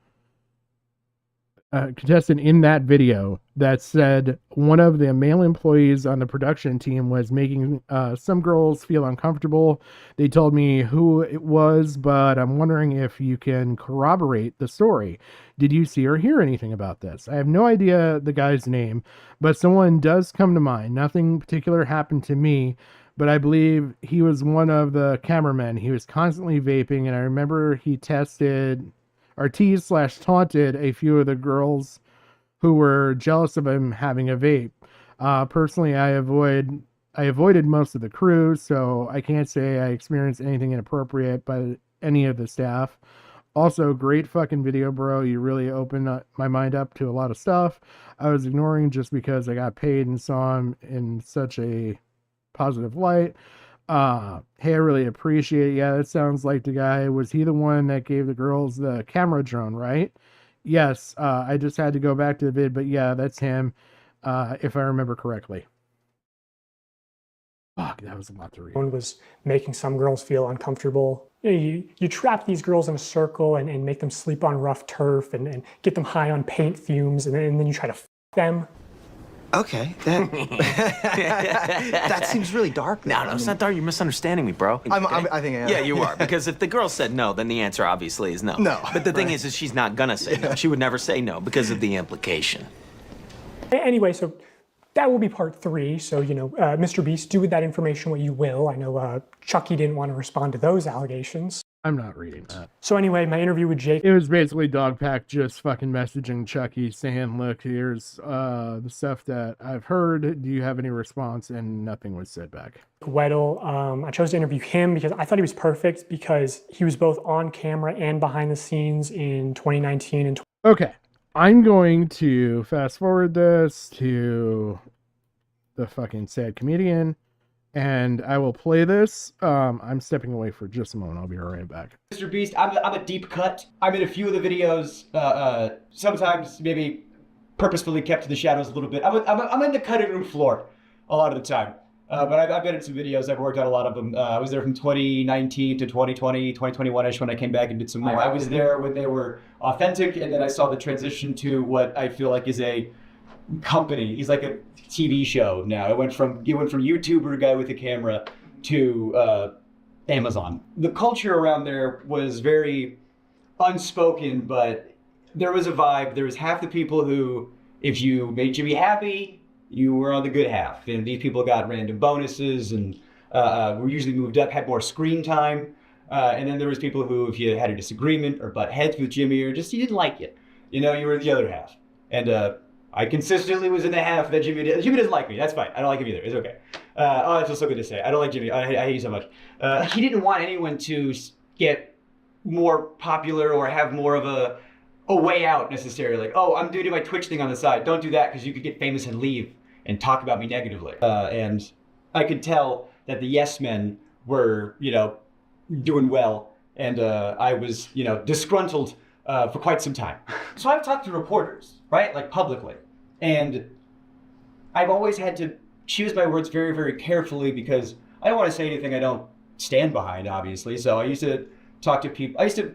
contestant in that video that said one of the male employees on the production team was making some girls feel uncomfortable. They told me who it was, but I'm wondering if you can corroborate the story. Did you see or hear anything about this? I have no idea the guy's name, but someone does come to mind. Nothing particular happened to me, but I believe he was one of the cameramen. He was constantly vaping, and I remember he tested... or teased/taunted a few of the girls who were jealous of him having a vape. Personally, I avoided most of the crew, so I can't say I experienced anything inappropriate by any of the staff. Also, great fucking video, bro. You really opened my mind up to a lot of stuff I was ignoring just because I got paid and saw him in such a positive light. Hey, I really appreciate it. Yeah, that sounds like the guy. Was he the one that gave the girls the camera drone, right? Yes, I just had to go back to the vid, but yeah, that's him, if I remember correctly. Fuck, that was a lot to read. One was making some girls feel uncomfortable. You know, you trap these girls in a circle and make them sleep on rough turf and get them high on paint fumes, and then you try to f them. Okay, that seems really dark. No, it's not dark. You're misunderstanding me, bro. I think I am. Yeah, you are. Because if the girl said no, then the answer obviously is no. No. But the thing is she's not gonna say no. She would never say no because of the implication. Anyway, so that will be part 3. So, you know, Mr. Beast, do with that information what you will. I know Chucky didn't want to respond to those allegations. I'm not reading that. So anyway, my interview with Jake... It was basically Dogpack just fucking messaging Chucky saying, look, here's the stuff that I've heard. Do you have any response? And nothing was said back. Weddle, I chose to interview him because I thought he was perfect because he was both on camera and behind the scenes in 2019 and... Okay, I'm going to fast forward this to the fucking sad comedian. And I will play this. I'm stepping away for just a moment. I'll be right back. Mr. Beast, I'm a deep cut. I'm in a few of the videos, sometimes maybe purposefully kept to the shadows a little bit. I'm in the cutting room floor a lot of the time. But I've been in some videos. I've worked on a lot of them. I was there from 2019 to 2020, 2021-ish when I came back and did some more. I was there when they were authentic, and then I saw the transition to what I feel like is a company. He's like a TV show now. It went from YouTuber guy with a camera to Amazon. The culture around there was very unspoken, but there was a vibe. There was half the people who, if you made Jimmy happy, you were on the good half. And these people got random bonuses and were usually moved up, had more screen time. And then there was people who, if you had a disagreement or butt heads with Jimmy or just you didn't like it, you know, you were the other half. And I consistently was in the half that Jimmy doesn't like me. That's fine. I don't like him either. It's okay. Oh, that feels so good to say. I don't like Jimmy. I hate you so much. He didn't want anyone to get more popular or have more of a way out necessarily. Like, oh, I'm doing my Twitch thing on the side. Don't do that because you could get famous and leave and talk about me negatively. And I could tell that the yes men were, you know, doing well. And I was, you know, disgruntled for quite some time. So I've talked to reporters, right? Like publicly. And I've always had to choose my words very, very carefully because I don't want to say anything I don't stand behind, obviously. So I used to talk to people. I used to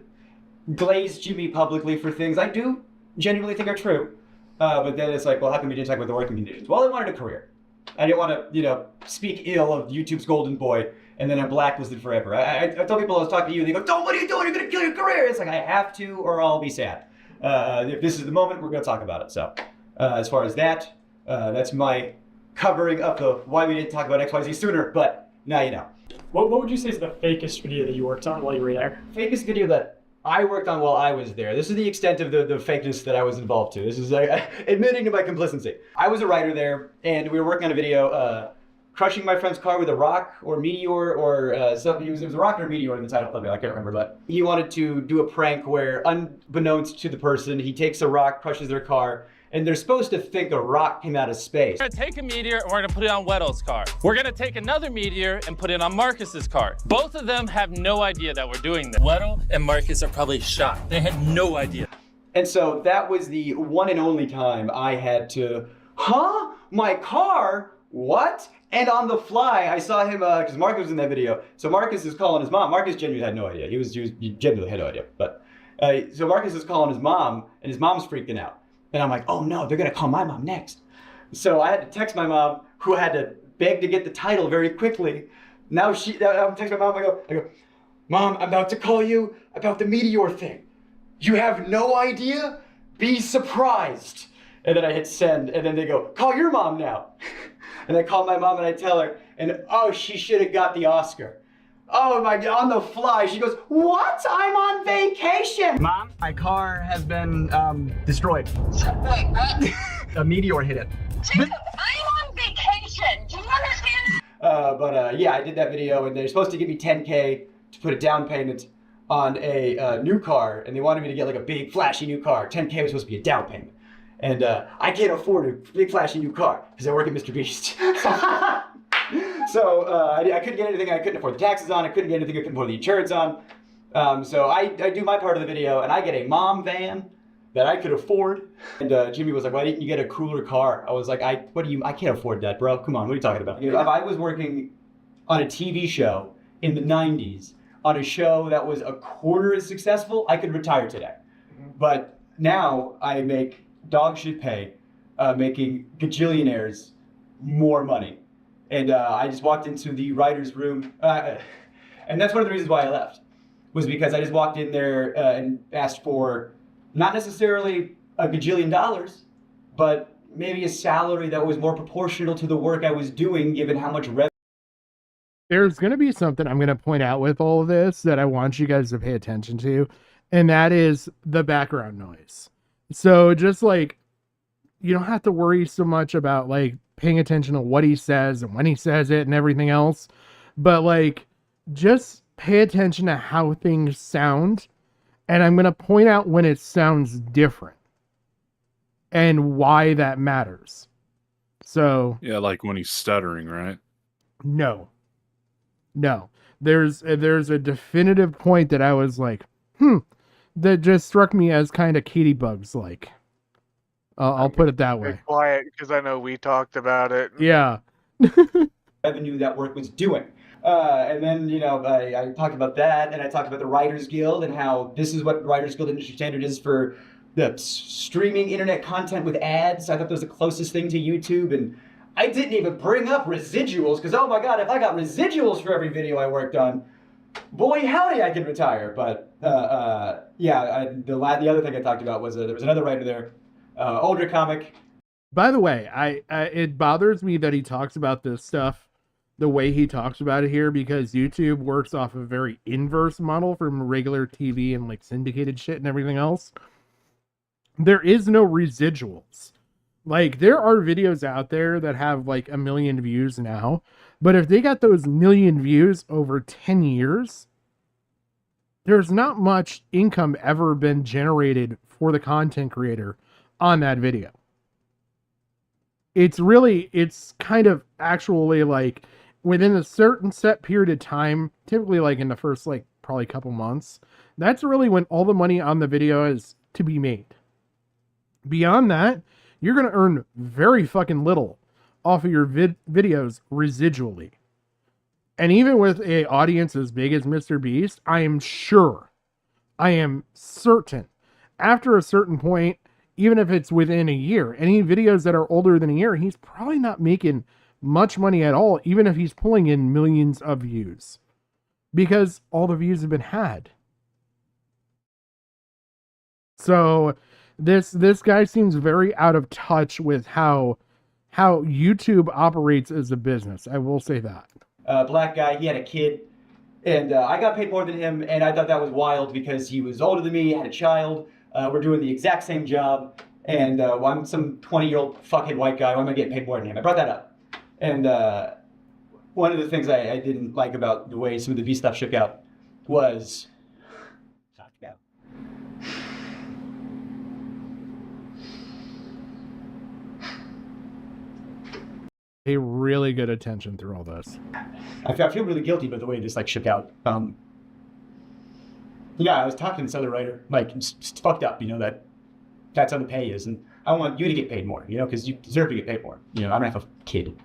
glaze Jimmy publicly for things I do genuinely think are true. But then it's like, well, how come you didn't talk about the working conditions? Well, I wanted a career. I didn't want to, you know, speak ill of YouTube's golden boy and then I'm blacklisted forever. I tell people I was talking to you and they go, "Don't, what are you doing? You're going to kill your career." It's like, I have to or I'll be sad. If this is the moment, we're going to talk about it. So as far as that, that's my covering up of why we didn't talk about XYZ sooner, but now you know. What would you say is the fakest video that you worked on while you were there? Fakest video that I worked on while I was there. This is the extent of the fakeness that I was involved to. This is admitting to my complicity. I was a writer there, and we were working on a video, crushing my friend's car with a rock or meteor or something. It was a rock or a meteor in the title of it. I can't remember, but he wanted to do a prank where, unbeknownst to the person, he takes a rock, crushes their car, and they're supposed to think a rock came out of space. We're gonna take a meteor and we're gonna put it on Wetto's car. We're gonna take another meteor and put it on Marcus's car. Both of them have no idea that we're doing this. Wetto and Marcus are probably shocked. They had no idea. And so that was the one and only time I had to, my car? What? And on the fly, I saw him, because Marcus was in that video. So Marcus is calling his mom. Marcus genuinely had no idea. He genuinely had no idea. But so Marcus is calling his mom, and his mom's freaking out. And I'm like, oh no, they're gonna call my mom next. So I had to text my mom, who had to beg to get the title very quickly. Now I'm texting my mom, I go, "Mom, I'm about to call you about the meteor thing. You have no idea? Be surprised." And then I hit send, and then they go, "Call your mom now." And I call my mom and I tell her, and oh, she should have got the Oscar. Oh my God, on the fly, she goes, "What? I'm on vacation." Mom, my car has been destroyed. Wait, what? A meteor hit it. Jacob, I'm on vacation. Do you understand? Yeah, I did that video, and they're supposed to give me $10K to put a down payment on a new car, and they wanted me to get like a big flashy new car. $10K was supposed to be a down payment. And I can't afford a big flashy new car because I work at Mr. Beast. So I couldn't get anything I couldn't afford the taxes on. I couldn't get anything I couldn't afford the insurance on. So I do my part of the video, and I get a mom van that I could afford. And Jimmy was like, "Why didn't you get a cooler car?" I was like, I can't afford that, bro. Come on, what are you talking about? If I was working on a TV show in the 90s, on a show that was a quarter as successful, I could retire today. But now I make dog shit pay, making gajillionaires more money. And I just walked into the writer's room, and that's one of the reasons why I left, was because I just walked in there and asked for not necessarily a gajillion dollars, but maybe a salary that was more proportional to the work I was doing, given how much revenue. There's going to be something I'm going to point out with all of this that I want you guys to pay attention to, and that is the background noise. So just like, you don't have to worry so much about like paying attention to what he says and when he says it and everything else, but like just pay attention to how things sound. And I'm going to point out when it sounds different and why that matters. So yeah, like when he's stuttering, right? No. There's a definitive point that I was like, that just struck me as kind of Katie Bugs like. I'll put it that way. Quiet, because I know we talked about it. Yeah. revenue that work was doing. And then, I talked about that, and I talked about the Writers Guild and how this is what Writers Guild industry standard is for the streaming internet content with ads. I thought that was the closest thing to YouTube, and I didn't even bring up residuals, because oh my god, if I got residuals for every video I worked on, boy howdy, I could retire. But the other thing I talked about was there was another writer there, older comic. By the way, it bothers me that he talks about this stuff the way he talks about it here, because YouTube works off a very inverse model from regular TV and like syndicated shit and everything else. There is no residuals. Like, there are videos out there that have like 1 million views now, but if they got those 1 million views over 10 years, there's not much income ever been generated for the content creator on that video. It's kind of actually like within a certain set period of time, typically like in the first like probably couple months, that's really when all the money on the video is to be made. Beyond that, you're going to earn very fucking little off of your videos residually. And even with a audience as big as Mr. Beast, I am certain, after a certain point, even if it's within a year, any videos that are older than a year, he's probably not making much money at all, even if he's pulling in millions of views, because all the views have been had. So this guy seems very out of touch with how YouTube operates as a business. I will say that. Black guy, he had a kid, and I got paid more than him, and I thought that was wild because he was older than me, had a child. We're doing the exact same job, and I'm some 20-year-old fuckhead white guy. Why am I getting paid more than him? I brought that up. And one of the things I didn't like about the way some of the V stuff shook out was a really good attention through all this. I feel really guilty about the way this like shook out. I was talking to this other writer, like it's fucked up, that's how the pay is, and I want you to get paid more, because you deserve to get paid more. I don't have a kid.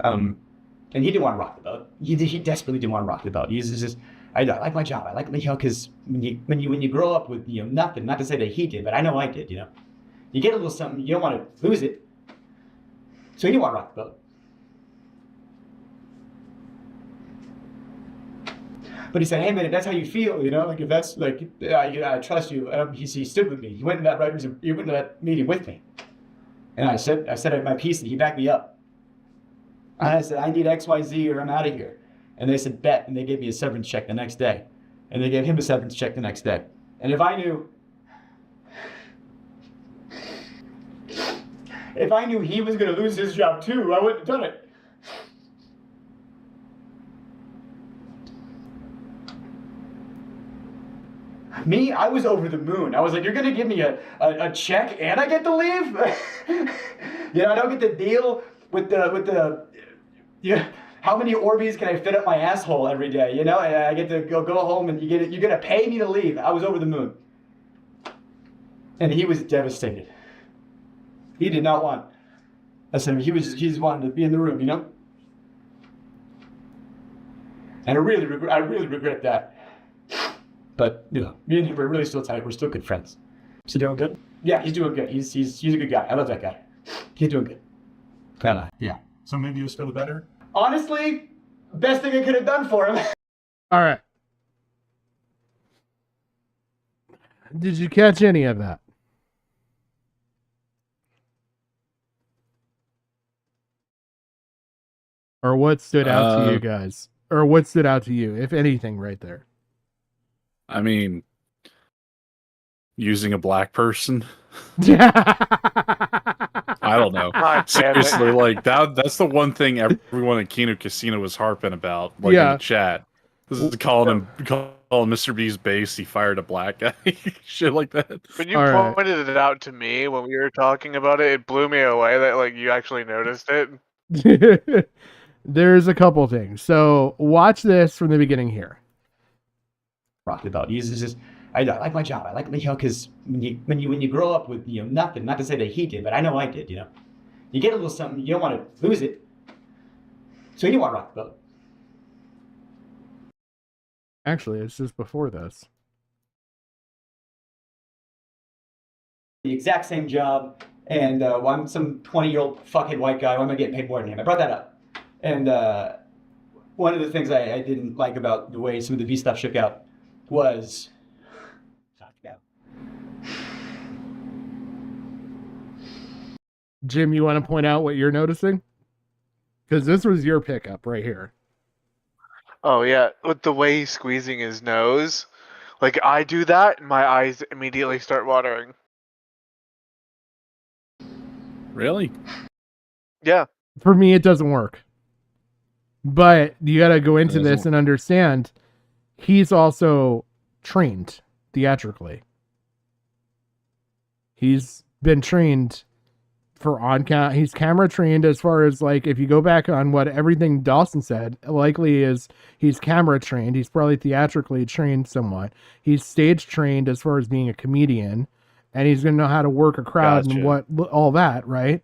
And he didn't want to rock the boat. He desperately didn't want to rock the boat. He's just, I like my job. I like, because when you grow up with nothing, not to say that he did, but I know I did. You get a little something, you don't want to lose it. So he didn't want to rock the boat. But he said, "Hey man, if that's how you feel, like if that's like, I trust you." He stood with me. He went to that meeting with me, and I said my piece, and he backed me up. I said, "I need X, Y, Z, or I'm out of here." And they said, "Bet," and they gave me a severance check the next day, and they gave him a severance check the next day. And if I knew he was going to lose his job too, I wouldn't have done it. Me, I was over the moon. I was like, "You're gonna give me a check and I get to leave?" I don't get to deal with the how many Orbeez can I fit up my asshole every day? And I get to go home and you're gonna pay me to leave. I was over the moon, and he was devastated. He did not want. I said he just wanted to be in the room, And I really regret that. But me and him, we're really still tight. We're still good friends. Is he doing good? Yeah, he's doing good. He's a good guy. I love that guy. He's doing good. Yeah. So maybe you still better? Honestly, best thing I could have done for him. All right. Did you catch any of that? Or what stood out to you guys? Or what stood out to you, if anything, right there? I mean, using a black person. I don't know. Seriously, like that's the one thing everyone at Kino Casino was harping about, like in the chat. This is calling Mr. B's base. He fired a black guy, shit like that. When you pointed it out to me when we were talking about it, it blew me away that like you actually noticed it. There's a couple things. So watch this from the beginning here. Rocked about. He's just, I like my job. I like, because when you grow up with nothing, not to say that he did, but I know I did. You get a little something, you don't want to lose it. So he didn't want to rock the boat. Actually, it's just before this. The exact same job, and I'm some 20-year-old fuckhead white guy. Why am I getting paid more than him? I brought that up. And one of the things I didn't like about the way some of the V stuff shook out was... Jim, you want to point out what you're noticing? Because this was your pickup right here. Oh yeah, with the way he's squeezing his nose, like I do that, and my eyes immediately start watering. Really? Yeah. For me, it doesn't work. But you got to go into this and understand he's also trained theatrically. He's been trained for he's camera trained as far as like, if you go back on what everything Dawson said, likely is he's camera trained. He's probably theatrically trained somewhat. He's stage trained as far as being a comedian, and he's going to know how to work a crowd and what all that. Right.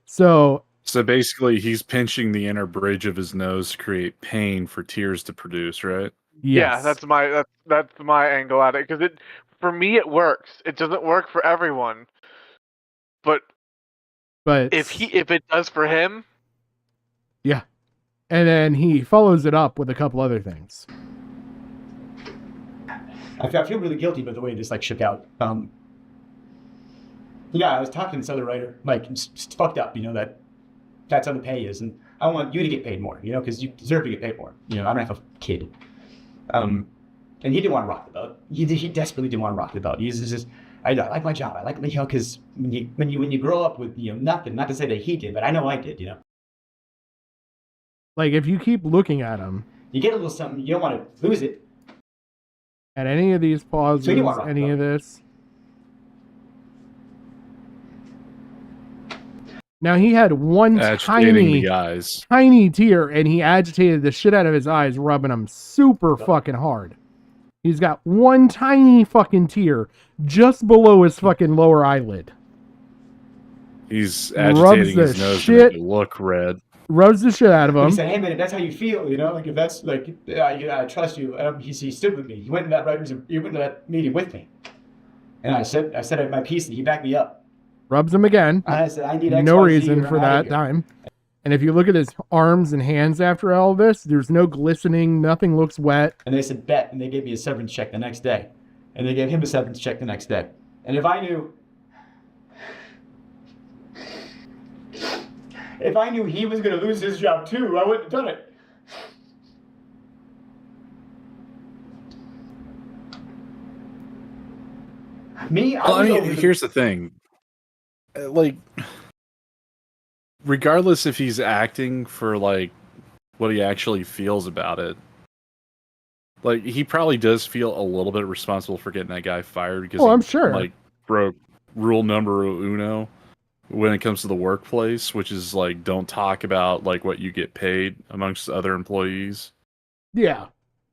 So basically he's pinching the inner bridge of his nose to create pain for tears to produce. Right. Yeah, that's my angle at it, because for me it works. It doesn't work for everyone, but if it does for him, yeah. And then he follows it up with a couple other things. I feel really guilty about the way this like shook out. Yeah, I was talking to this other writer, like it's fucked up, that's how the pay is, and I want you to get paid more, because you deserve to get paid more. I don't have a kid. And he didn't want to rock the boat. He desperately didn't want to rock the boat. He's just, I like my job. I like, because when you grow up with nothing, not to say that he did, but I know I did. Like if you keep looking at him, you get a little something. You don't want to lose it. At any of these pauses, any of this. Now he had one tiny tear, and he agitated the shit out of his eyes, rubbing them super fucking hard. He's got one tiny fucking tear just below his fucking lower eyelid. He's agitating his nose to make it look red. Rubs the shit out of him. He said, "Hey man, if that's how you feel, like if that's like, I trust you." He stood with me. He went to that meeting with me, and I said my piece, and he backed me up. Rubs him again. I said, "I need XYZ, no reason for that time." And if you look at his arms and hands after all this, there's no glistening. Nothing looks wet. And they said, "Bet," and they gave me a severance check the next day, and they gave him a severance check the next day. And if I knew he was going to lose his job too, I wouldn't have done it. Here's the thing. Like, regardless if he's acting for like what he actually feels about it, like he probably does feel a little bit responsible for getting that guy fired because I'm sure like broke rule number uno when it comes to the workplace, which is like don't talk about like what you get paid amongst other employees. Yeah,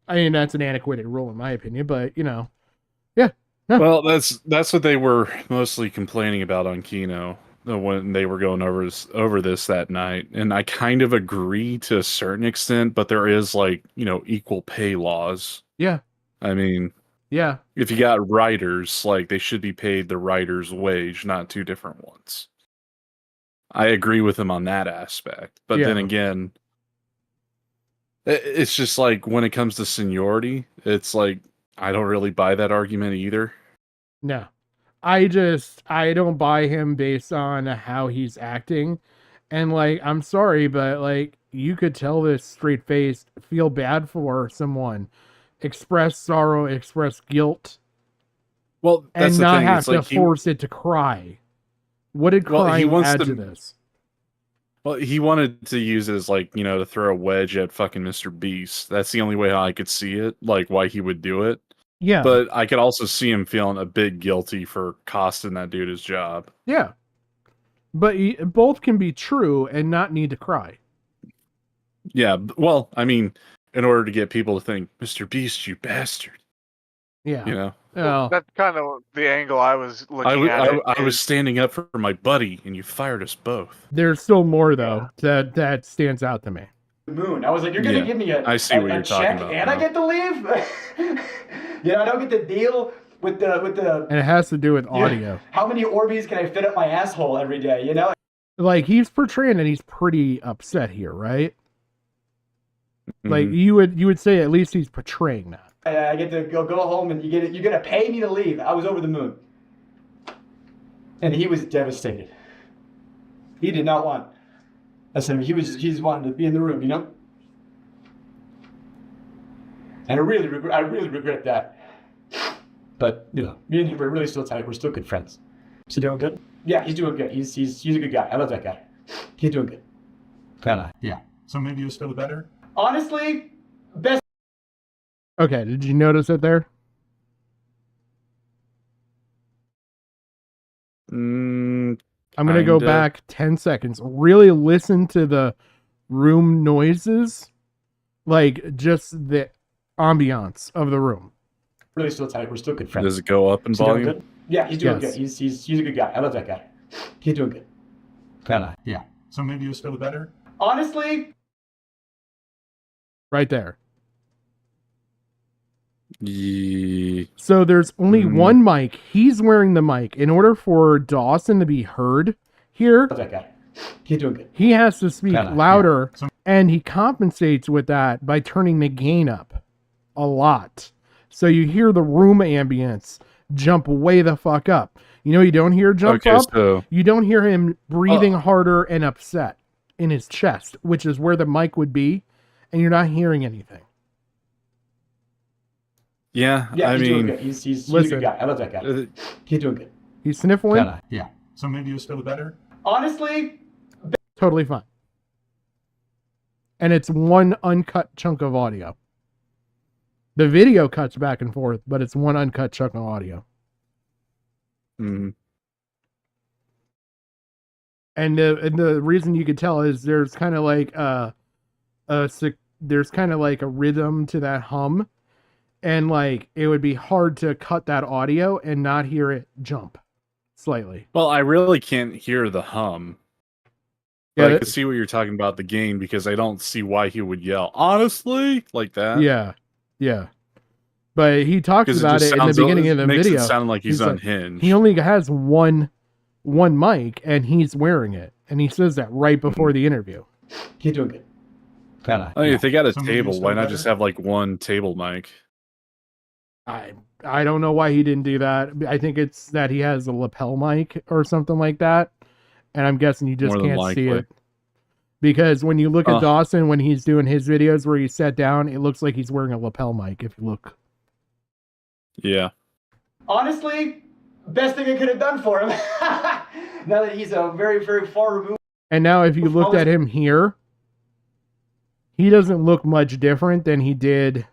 I mean that's an antiquated rule in my opinion, but yeah. Well, that's what they were mostly complaining about on Kino when they were going over this that night, and I kind of agree to a certain extent, but there is like equal pay laws. Yeah, I mean, yeah, if you got writers, like they should be paid the writer's wage, not two different ones. I agree with him on that aspect, but then again, it's just like when it comes to seniority, it's like I don't really buy that argument either. No, I don't buy him based on how he's acting. And like, I'm sorry, but like, you could tell this straight faced, feel bad for someone, express sorrow, express guilt. Well, that's and not have to force it to cry. What did crying add to this? Well, he wanted to use it as like, to throw a wedge at fucking Mr. Beast. That's the only way I could see it, like why he would do it. Yeah. But I could also see him feeling a bit guilty for costing that dude his job. Yeah. But both can be true and not need to cry. Yeah. Well, I mean, in order to get people to think, Mr. Beast, you bastard. Yeah. Well, that's kind of the angle I was looking at. I was standing up for my buddy, and you fired us both. There's still more, though, that stands out to me. moon. I was like, you're gonna give me I see what a you're check talking about and now. I get to leave? You know, I don't get to deal with the. And it has to do with audio. How many Orbeez can I fit up my asshole every day? You know. Like he's portraying and he's pretty upset here, right? Like Mm-hmm. you would say at least he's portraying that. I get to go home and you're gonna pay me to leave. I was over the moon. And he was devastated. He did not want. I said he's wanted to be in the room, you know. And I really regret that. But you know, me and him are really still tight. We're still good friends. Is he doing good? Yeah, he's doing good. He's a good guy. I love that guy. He's doing good. Kinda. Yeah. So maybe you feel better? Honestly, best. Okay, did you notice it there? I'm going to go back 10 seconds. Really listen to the room noises. Like, just the ambiance of the room. Really still tight. We're still good friends. Does it go up in Is he doing volume? good? Yeah, he's doing Yes. good. He's a good guy. I love that guy. He's doing good. Kinda. Yeah. So maybe you feel better? Honestly, Right there. Yeah. So there's only one mic. He's wearing the mic. In order for Dawson to be heard here, love that guy. He's doing good. he has to speak Kinda, louder, and he compensates with that by turning the gain up a lot. So you hear the room ambience jump way the fuck up. You know, you don't hear jump Okay, up. so- You don't hear him breathing harder and upset in his chest, which is where the mic would be, and you're not hearing anything. Yeah, Yeah, I he's doing mean, good. He's a good guy. I love that guy. He's doing good. He's sniffling. Kinda. Yeah. So maybe you feel better? Honestly, Totally fine. And it's one uncut chunk of audio. The video cuts back and forth, but it's one uncut chunk of audio. mhm. And the reason you could tell is there's kind of like there's kind of like a rhythm to that hum, and like it would be hard to cut that audio and not hear it jump slightly. Well, I really can't hear the hum. Yeah, But I can see what you're talking about, the gain, because I don't see why he would yell, honestly, like that. Yeah, yeah. But he talks 'Cause about it in the sounds- beginning of the makes video. it sound like he's like- unhinged. he only has one mic, and he's wearing it, and he says that right before the interview. he's doing good. Kinda. I mean, if they got a Somebody table, who's why still not better? just have like one table mic? I don't know why he didn't do that. I think it's that he has a lapel mic or something like that, and I'm guessing you just More than can't see likely. it. Because when you look at Dawson when he's doing his videos where he's sat down, it looks like he's wearing a lapel mic. If you look, Yeah. Honestly, best thing I could have done for him. Now that he's a very, very far removed. and now if you looked at him here, he doesn't look much different than he did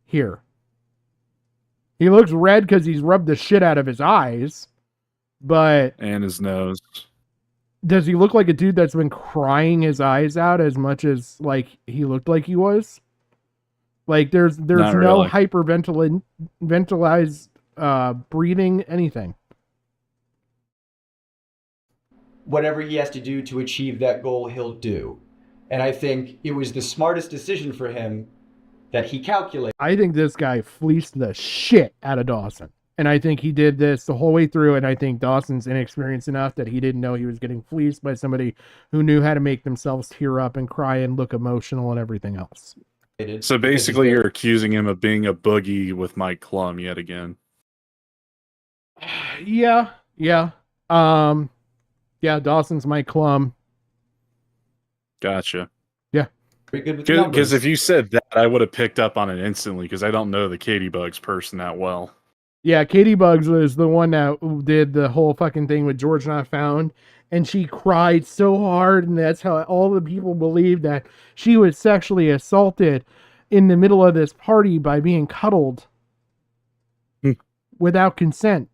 here. He looks red because he's rubbed the shit out of his eyes, but And his nose. does he look like a dude that's been crying his eyes out as much as like he looked like he was? Like there's Not no really. ventilized breathing, anything. Whatever he has to do to achieve that goal, he'll do. And I think it was the smartest decision for him that he calculated. I think this guy fleeced the shit out of Dawson. And I think he did this the whole way through, and I think Dawson's inexperienced enough that he didn't know he was getting fleeced by somebody who knew how to make themselves tear up and cry and look emotional and everything else. So basically, you're accusing him of being a boogie with Mike Klum yet again. Yeah. Yeah, Dawson's Mike Klum. Gotcha. Yeah. Pretty good with the numbers. Because if you said that, I would have picked up on it instantly, because I don't know the Katie Bugs person that well. Yeah, Katie Bugs was the one that did the whole fucking thing with George Not Found, and she cried so hard, and that's how all the people believed that she was sexually assaulted in the middle of this party by being cuddled without consent.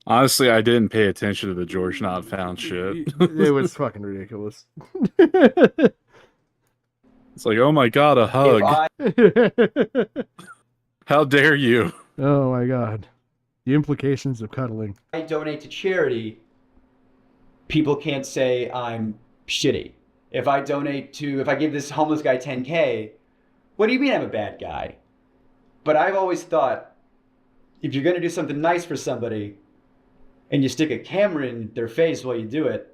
Honestly, I didn't pay attention to the George Not Found shit. It was fucking ridiculous. It's like, oh my god, a hug. How dare you? Oh my god. The implications of cuddling. I donate to charity, people can't say I'm shitty. if I give this homeless guy 10K, what do you mean I'm a bad guy? But I've always thought, if you're going to do something nice for somebody and you stick a camera in their face while you do it,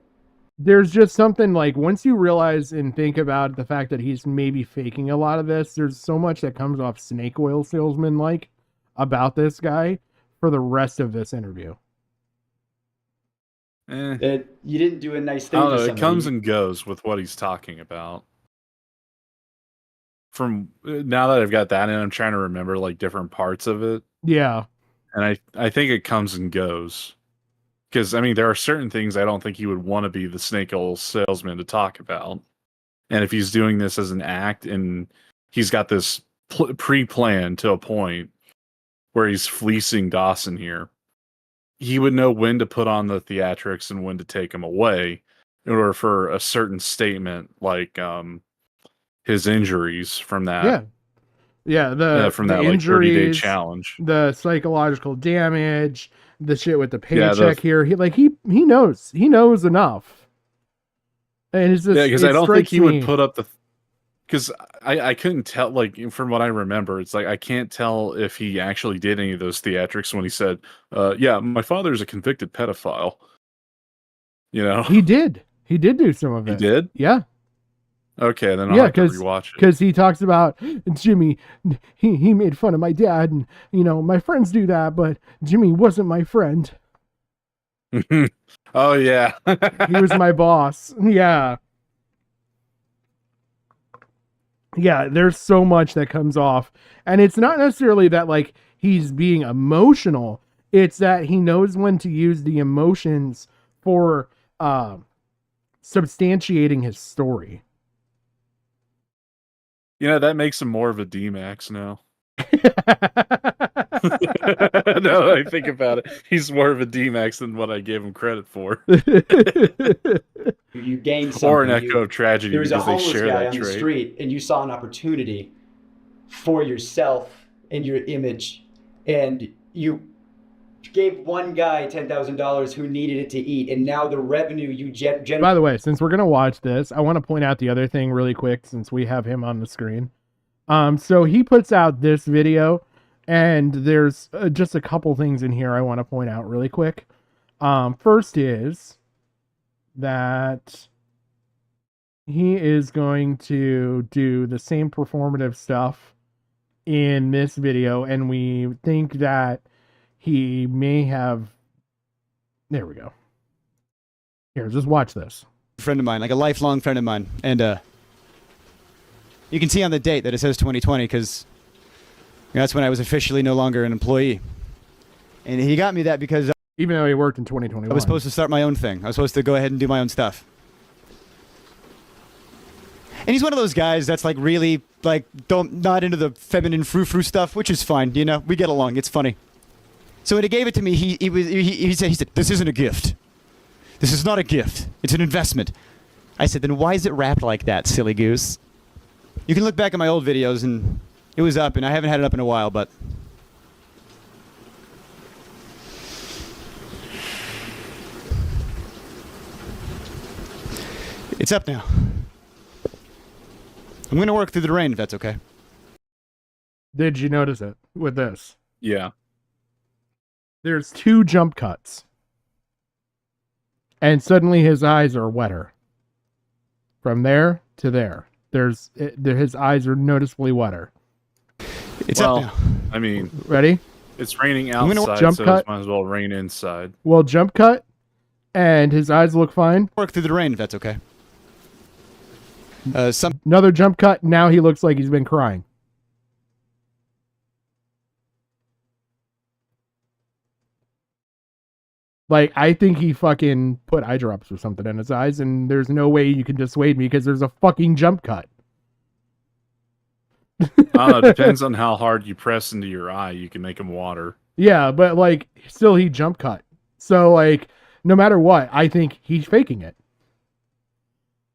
there's just something like, once you realize and think about the fact that he's maybe faking a lot of this, there's so much that comes off snake oil salesman like about this guy for the rest of this interview. that you didn't do a nice I thing don't for know. It somebody. comes and goes with what he's talking about. From now that I've got that in, I'm trying to remember like different parts of it. Yeah. And I think it comes and goes. Because, I mean, there are certain things I don't think he would want to be the snake oil salesman to talk about. And if he's doing this as an act and he's got this pre-planned to a point where he's fleecing Dawson here, he would know when to put on the theatrics and when to take him away in order for a certain statement like his injuries from that. Yeah. From the that like injuries, 30-day challenge. the psychological damage, the shit with the Yeah, paycheck here. He knows enough. And it's just, because it I don't think strikes he me- would put up the. Because I couldn't tell, like, from what I remember, it's like I can't tell if he actually did any of those theatrics when he said, yeah, my father's a convicted pedophile. You know? He did do some of it. He did? Yeah. Okay, then I'll have to rewatch it. Because he talks about Jimmy, he made fun of my dad, and my friends do that, but Jimmy wasn't my friend. Oh yeah, he was my boss. Yeah, there's so much that comes off, and it's not necessarily that like he's being emotional. It's that he knows when to use the emotions for substantiating his story. That makes him more of a D-Max now. No, I think about it. He's more of a D-Max than what I gave him credit for. You gained something. Or an echo of tragedy There was a because they homeless share guy that on the trait. street, and you saw an opportunity for yourself and your image, and you gave one guy $10,000 who needed it to eat, and now the revenue you generate. By the way, since we're gonna watch this, I want to point out the other thing really quick since we have him on the screen. So he puts out this video, and there's just a couple things in here I want to point out really quick. First is that he is going to do the same performative stuff in this video, and we think that he may have. There we go. Here, just watch this. Friend of mine, like a lifelong friend of mine, and you can see on the date that it says 2020 because that's when I was officially no longer an employee. And he got me that because even though he worked in 2021, I was supposed to start my own thing. I was supposed to go ahead and do my own stuff. And he's one of those guys that's like really like not into the feminine frou-frou stuff, which is fine. We get along. It's funny. So when he gave it to me, he said, "This isn't a gift. This is not a gift. It's an investment." I said, "Then why is it wrapped like that, silly goose?" You can look back at my old videos, and it was up, and I haven't had it up in a while, but it's up now. I'm going to work through the rain, if that's okay. Did you notice it with this? Yeah. There's 2 jump cuts. And suddenly his eyes are wetter. From there to there. His eyes are noticeably wetter. It's up now. I mean, ready? It's raining I'm gonna outside, jump so cut. it might as well rain inside. Well, jump cut. And his eyes look fine. Work through the rain, if that's okay. Another jump cut. Now he looks like he's been crying. Like, I think he fucking put eye drops or something in his eyes, and there's no way you can dissuade me because there's a fucking jump cut. I don't know. It depends on how hard you press into your eye. You can make him water. Yeah, but like, still he jump cut. So like, no matter what, I think he's faking it.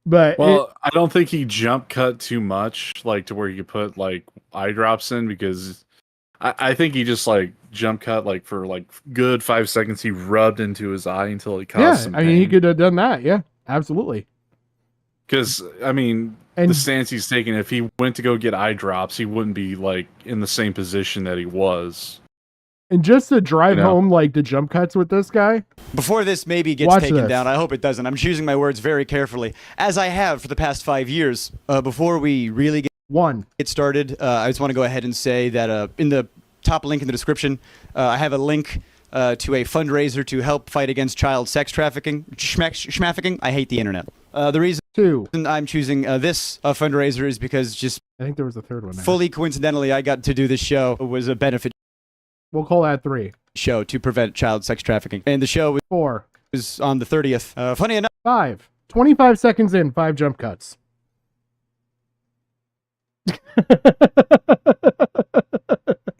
But I don't think he jump cut too much, like to where you could put like eye drops in, because I think he just like jump cut like for like good 5 seconds. He rubbed into his eye until it caused some pain. I mean, he could have done that. Yeah, absolutely. Because, I mean, And- the stance he's taking, if he went to go get eye drops, he wouldn't be, like, in the same position that he was. And just to drive You know? home, like, the jump cuts with this guy. Before this maybe gets Watch taken this. down, I hope it doesn't. I'm choosing my words very carefully, as I have for the past 5 years. Before we really get started, I just want to go ahead and say that in the top link in the description, I have a link to a fundraiser to help fight against child sex trafficking. Schmafficking. I hate the internet. The reason I'm choosing this fundraiser is because just I think there was a third one. There. fully coincidentally, I got to do this show. It was a benefit. We'll call that 3. Show to prevent child sex trafficking. And the show was 4. Was on the 30th. Funny enough. 5. 25 seconds in, 5 jump cuts.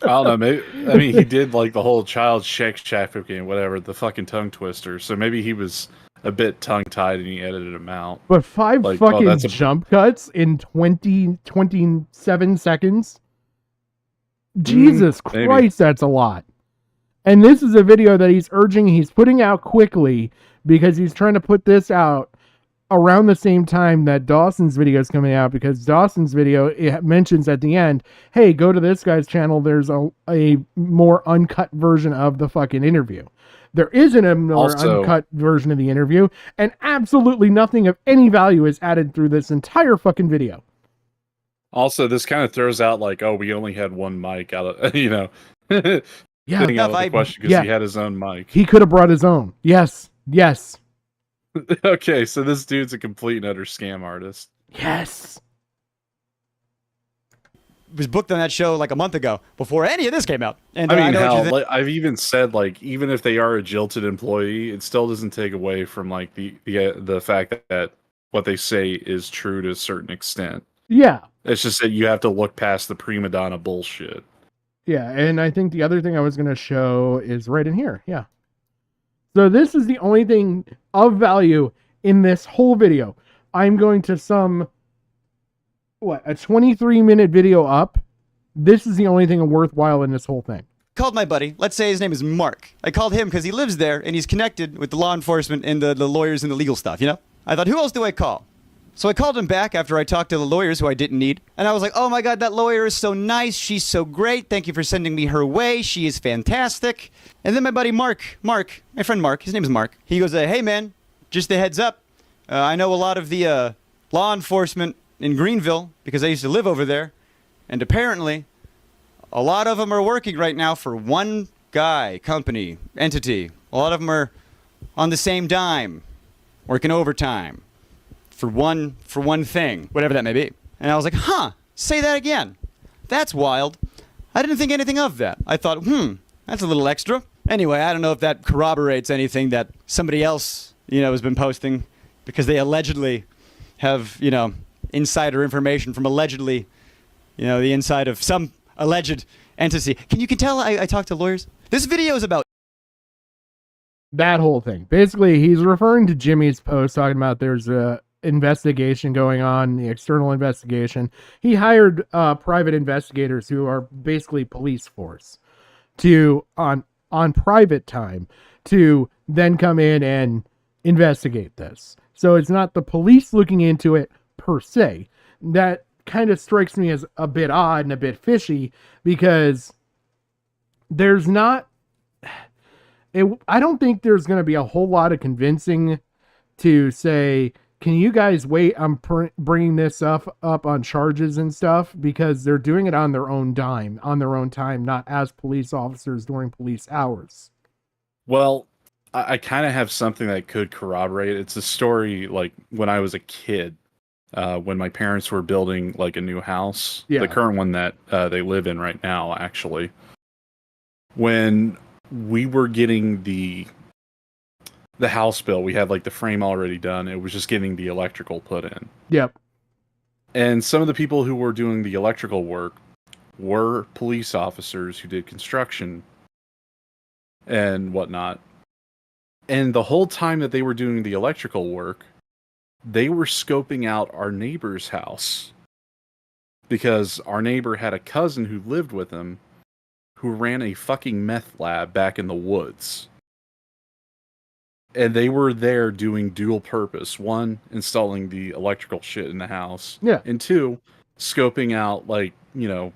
I don't know. Maybe I mean he did like the whole child sex trafficking, whatever, the fucking tongue twister. So maybe he was a bit tongue tied and he edited him out. But 5 Like, fucking that's a- jump cuts in 27 seconds? Jesus maybe. Christ, that's a lot. And this is a video that he's putting out quickly because he's trying to put this out around the same time that Dawson's video is coming out, because Dawson's video, it mentions at the end, hey, go to this guy's channel. There's a more uncut version of the fucking interview. There isn't a more Also- uncut version of the interview, and absolutely nothing of any value is added through this entire fucking video. Also, this kind of throws out like, oh, we only had one mic out of, you know, Yeah. getting out of the question because he had his own mic. He could have brought his own. Yes. Yes. Okay, so this dude's a complete and utter scam artist. Yes. Was booked on that show like a month ago before any of this came out. And I mean, know what you hell, think. like, I've even said like, even if they are a jilted employee, it still doesn't take away from like the fact that what they say is true to a certain extent. Yeah. It's just that you have to look past the prima donna bullshit. Yeah, and I think the other thing I was going to show is right in here. Yeah. So this is the only thing of value in this whole video. I'm going to sum, a 23-minute video up. This is the only thing worthwhile in this whole thing. Called my buddy. Let's say his name is Mark. I called him because he lives there and he's connected with the law enforcement and the lawyers and the legal stuff, you know? I thought, who else do I call? So I called him back after I talked to the lawyers who I didn't need. And I was like, oh my God, that lawyer is so nice. She's so great. Thank you for sending me her way. She is fantastic. And then my buddy Mark, my friend Mark, his name is Mark. He goes, hey man, just a heads up. I know a lot of the law enforcement in Greenville because I used to live over there. And apparently, a lot of them are working right now for one guy, company, entity. A lot of them are on the same dime, working overtime. For one thing, whatever that may be. And I was like, huh, say that again. That's wild. I didn't think anything of that. I thought, that's a little extra. Anyway, I don't know if that corroborates anything that somebody else, has been posting, because they allegedly have, insider information from allegedly, the inside of some alleged entity. Can you tell I talk to lawyers? This video is about That whole thing. Basically, he's referring to Jimmy's post talking about there's a investigation going on, the external investigation. He hired private investigators who are basically police force to on private time to then come in and investigate this. So it's not the police looking into it per se. That kind of strikes me as a bit odd and a bit fishy because there's not I don't think there's going to be a whole lot of convincing to say, can you guys wait? I'm bringing this up on charges and stuff, because they're doing it on their own dime, on their own time, not as police officers during police hours. Well, I kind of have something that could corroborate. It's a story like when I was a kid, when my parents were building like a new house, Yeah. the current one that they live in right now, actually. When we were getting the house built, we had like the frame already done. It was just getting the electrical put in. Yep. And some of the people who were doing the electrical work were police officers who did construction and whatnot. And the whole time that they were doing the electrical work, they were scoping out our neighbor's house, because our neighbor had a cousin who lived with him who ran a fucking meth lab back in the woods. and they were there doing dual purpose. One, installing the electrical shit in the house. Yeah. And two, scoping out, like, you know,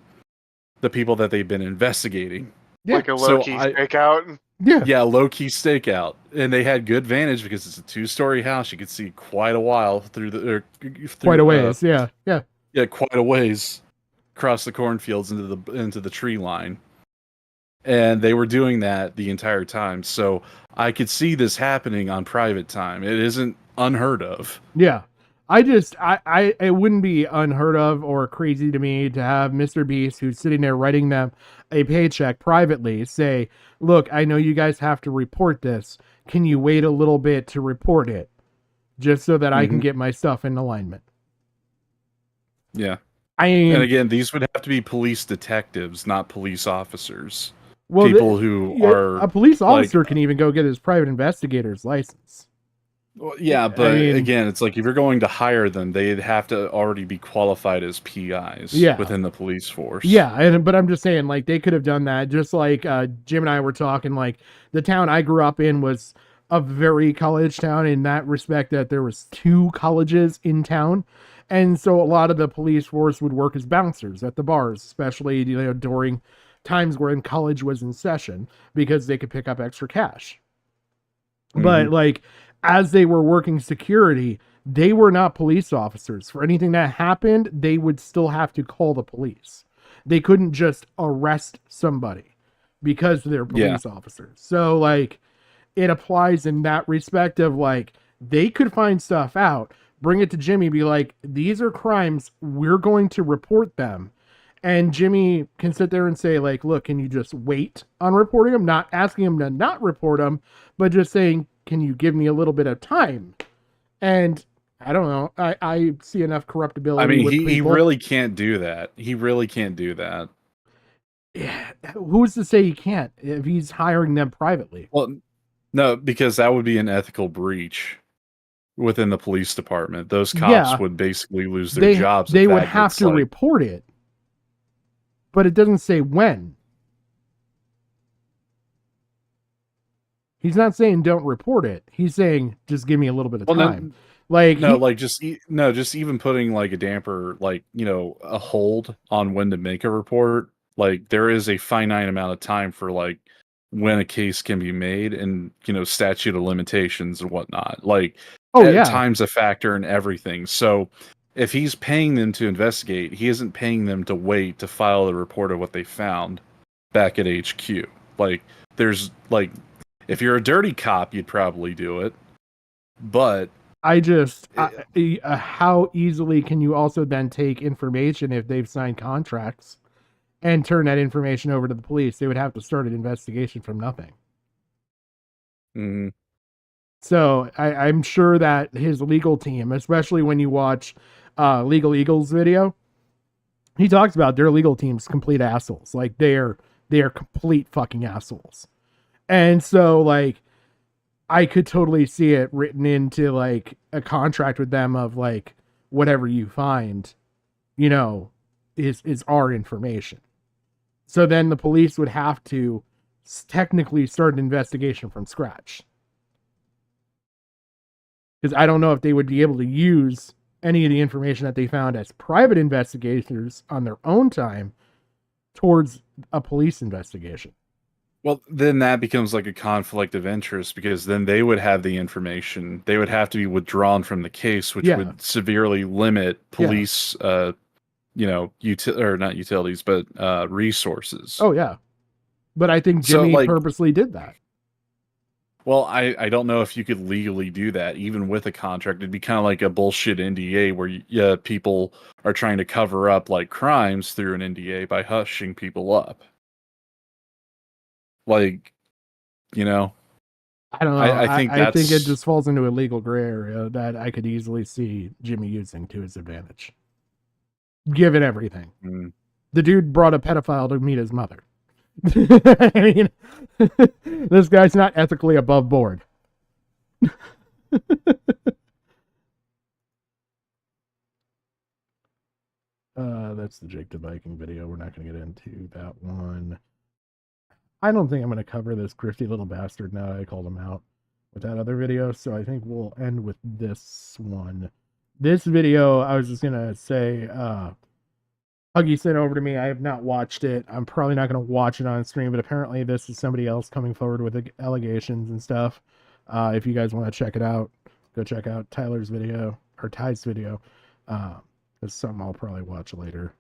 the people that they've been investigating. Yeah. Like a low-key stakeout. Yeah, low-key stakeout. And they had good vantage because it's a 2-story house. You could see quite a while through the... Quite a ways, yeah. Yeah, quite a ways across the cornfields into the tree line. And they were doing that the entire time. So I could see this happening on private time. It isn't unheard of. Yeah. It wouldn't be unheard of or crazy to me to have Mr. Beast, who's sitting there writing them a paycheck privately, say, look, I know you guys have to report this. Can you wait a little bit to report it? Just so that I can get my stuff in alignment. Yeah. And again, these would have to be police detectives, not police officers. Well, people who are... A police officer can even go get his private investigator's license. Well, yeah, but again, it's like if you're going to hire them, they'd have to already be qualified as PIs within the police force. Yeah, but I'm just saying, like, they could have done that. Just like Jim and I were talking, like, the town I grew up in was a very college town in that respect that there was 2 colleges in town. And so a lot of the police force would work as bouncers at the bars, especially, you know, during times when college was in session, because they could pick up extra cash. But like, as they were working security, they were not police officers. For anything that happened, they would still have to call the police. They couldn't just arrest somebody because they're police officers. So like, it applies in that respect of like, they could find stuff out, bring it to Jimmy, be like, these are crimes, we're going to report them. And Jimmy can sit there and say, like, look, can you just wait on reporting them? Not asking him to not report them, but just saying, can you give me a little bit of time? And I don't know. I see enough corruptibility. I mean, with he people. really can't do that. He really can't do that. Yeah. Who's to say he can't if he's hiring them privately? Well, no, because that would be an ethical breach within the police department. Those cops would basically lose their jobs. They would have to report it. But it doesn't say when. He's not saying don't report it. He's saying just give me a little bit of time. Just even putting like a damper, like, you know, a hold on when to make a report. Like, there is a finite amount of time for like when a case can be made, and, you know, statute of limitations and whatnot. Like, time's a factor in everything. So if he's paying them to investigate, he isn't paying them to wait to file a report of what they found back at HQ. Like, there's like, if you're a dirty cop, you'd probably do it. But how easily can you also then take information if they've signed contracts and turn that information over to the police? They would have to start an investigation from nothing. Mm-hmm. So I'm sure that his legal team, especially when you watch Legal Eagles video, he talks about their legal team's complete assholes. Like, they are complete fucking assholes. And so, like, I could totally see it written into like a contract with them of like, whatever you find, you know, is our information. So then the police would have to technically start an investigation from scratch. Because I don't know if they would be able to use any of the information that they found as private investigators on their own time towards a police investigation. Well, then that becomes like a conflict of interest, because then they would have the information. They would have to be withdrawn from the case, which would severely limit police, you know, not utilities, but resources. Oh, yeah. But I think Jimmy purposely did that. Well, I don't know if you could legally do that, even with a contract. It'd be kind of like a bullshit NDA where people are trying to cover up like crimes through an NDA by hushing people up. Like, you know, I don't know. I think it just falls into a legal gray area that I could easily see Jimmy using to his advantage. Given everything. The dude brought a pedophile to meet his mother. I mean, this guy's not ethically above board. That's the Jake the Viking video. We're not going to get into that one. I don't think I'm going to cover this grifty little bastard now that I called him out. with that other video. So I think we'll end with this one. This video, I was just gonna say, Huggy sent over to me. I have not watched it. I'm probably not gonna watch it on stream, but apparently this is somebody else coming forward with allegations and stuff. If you guys want to check it out, go check out Tyler's video or Ty's video. It's something I'll probably watch later.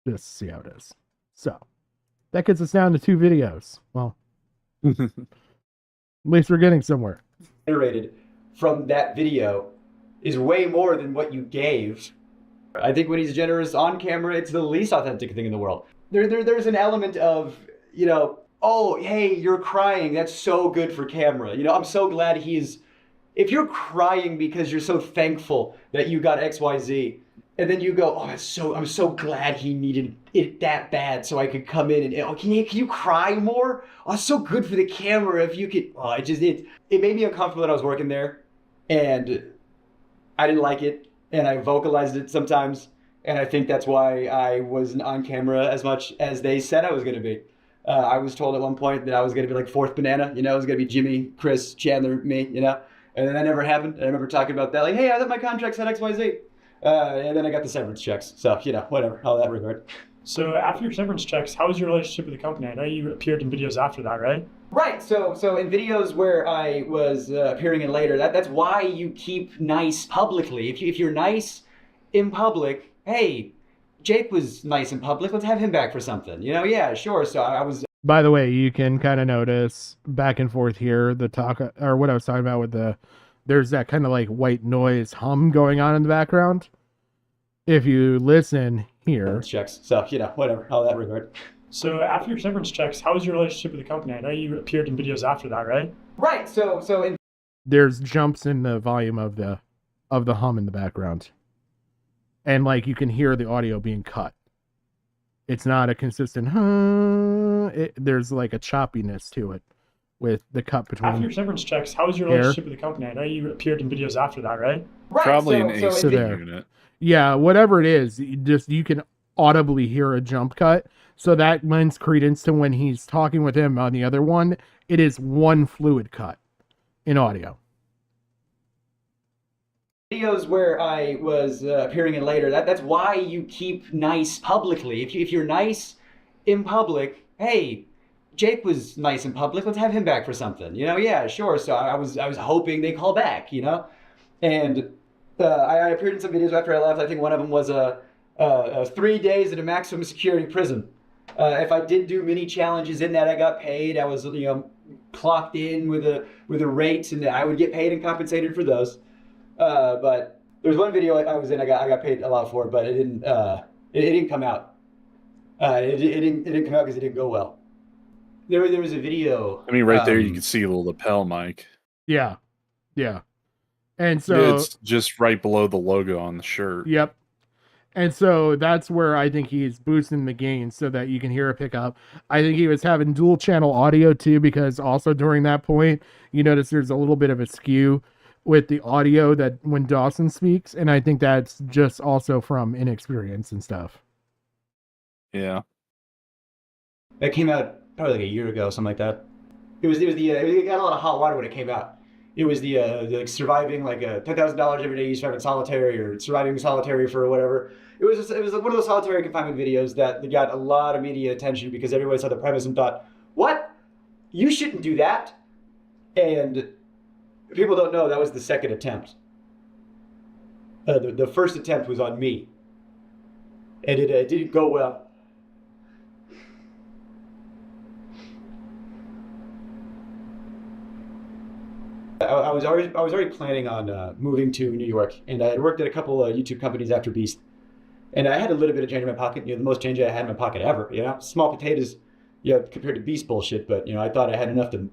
Just to see how it is. So that gets us down to 2 videos. Well, at least we're getting somewhere. Generated from that video is way more than what you gave. I think when he's generous on camera, it's the least authentic thing in the world. There's an element of, you know, oh, hey, you're crying. That's so good for camera. You know, I'm so glad he's, if you're crying because you're so thankful that you got XYZ, and then you go, oh, I'm so glad he needed it that bad so I could come in and, oh, can you cry more? Oh, it's so good for the camera if you could, oh, it made me uncomfortable that I was working there, and I didn't like it, and I vocalized it sometimes, and I think that's why I wasn't on camera as much as they said I was going to be. I was told at one point that I was going to be like fourth banana, you know, it was going to be Jimmy, Chris, Chandler, me, you know, and then that never happened. And I remember talking about that, like, hey, I thought my contract said XYZ. And then I got the severance checks. So, you know, whatever, all that regard. So after your severance checks, how was your relationship with the company? I know you appeared in videos after that, right? Right. So in videos where I was appearing in later, that's why you keep nice publicly. If you're nice in public, hey, Jake was nice in public. Let's have him back for something. You know, yeah, sure. So I was. By the way, you can kind of notice back and forth here, the talk, or what I was talking about with there's that kind of like white noise hum going on in the background. If you listen here. Checks. So, you know, whatever, all that regard. So after your severance checks, how was your relationship with the company? I know you appeared in videos after that, right? Right. So in. There's jumps in the volume of the hum in the background. And like you can hear the audio being cut. It's not a consistent there's like a choppiness to it with the cut between. After your severance checks, how was your relationship with the company? I know you appeared in videos after that, right? Right. Probably an so AC there. unit. Yeah, whatever it is, you can audibly hear a jump cut. So that lends credence to when he's talking with him on the other one. It is one fluid cut in audio. Videos where I was appearing in later, that's why you keep nice publicly. If you're nice in public, hey, Jake was nice in public. Let's have him back for something. You know, yeah, sure. So I was hoping they call back. You know, and I appeared in some videos after I left. I think one of them was 3 days at a maximum security prison. If I did do mini challenges in that, I got paid. I was, you know, clocked in with a rate, and I would get paid and compensated for those. But there was one video I was in. I got paid a lot for it, but it didn't come out. It didn't come out because it didn't go well. There was a video. I mean, right there you can see the lapel mic. Yeah. And so it's just right below the logo on the shirt. Yep. And so that's where I think he's boosting the gain so that you can hear a pickup. I think he was having dual channel audio too, because also during that point, you notice there's a little bit of a skew with the audio that when Dawson speaks. And I think that's just also from inexperience and stuff. Yeah. That came out probably like a year ago, something like that. It got a lot of hot water when it came out. It was the surviving like $10,000 every day you survive in solitary or surviving solitary for whatever. It was one of those solitary confinement videos that got a lot of media attention because everybody saw the premise and thought, what? You shouldn't do that. And people don't know that was the second attempt. The first attempt was on me. And it didn't go well. I was already planning on moving to New York, and I had worked at a couple of YouTube companies after Beast, and I had a little bit of change in my pocket. You know, the most change I had in my pocket ever. You know, small potatoes, you know, compared to Beast bullshit. But you know, I thought I had enough to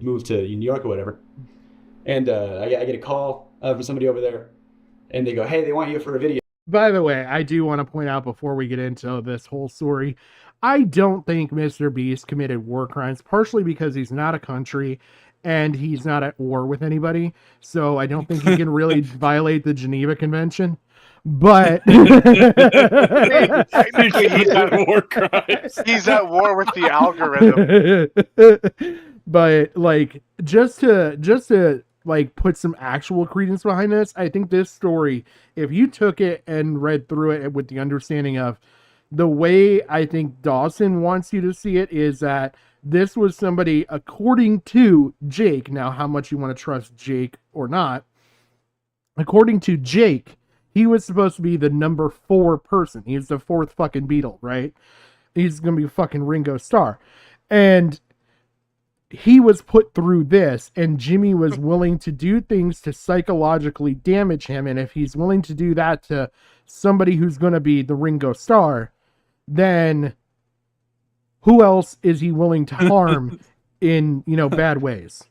move to New York or whatever. And I get a call from somebody over there, and they go, "Hey, they want you for a video." By the way, I do want to point out before we get into this whole story, I don't think Mr. Beast committed war crimes, partially because he's not a country. And he's not at war with anybody, so I don't think he can really violate the Geneva Convention. But technically, he's at war crimes. He's at war with the algorithm. But like just to like put some actual credence behind this, I think this story, if you took it and read through it with the understanding of the way I think Dawson wants you to see it, is that this was somebody, according to Jake, now how much you want to trust Jake or not, according to Jake, he was supposed to be the number 4 person. He's the 4th fucking Beatle, right? He's going to be fucking Ringo Starr. And he was put through this, and Jimmy was willing to do things to psychologically damage him. And if he's willing to do that to somebody who's going to be the Ringo Starr, then who else is he willing to harm in, bad ways?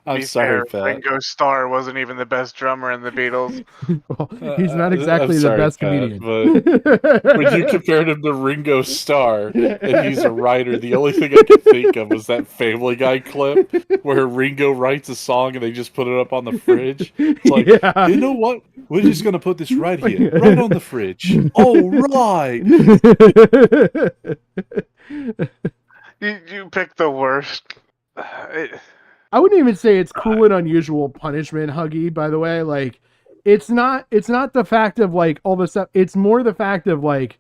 I'm sorry, Pat. Ringo Starr wasn't even the best drummer in the Beatles. Well, he's not exactly the best comedian. But when you compared him to Ringo Starr, and he's a writer, the only thing I could think of was that Family Guy clip where Ringo writes a song and they just put it up on the fridge. It's like, you know what? We're just going to put this right here, right on the fridge. All right. You picked the worst. I wouldn't even say it's cruel and unusual punishment, Huggy, by the way. Like, it's not the fact of like all this stuff. It's more the fact of like,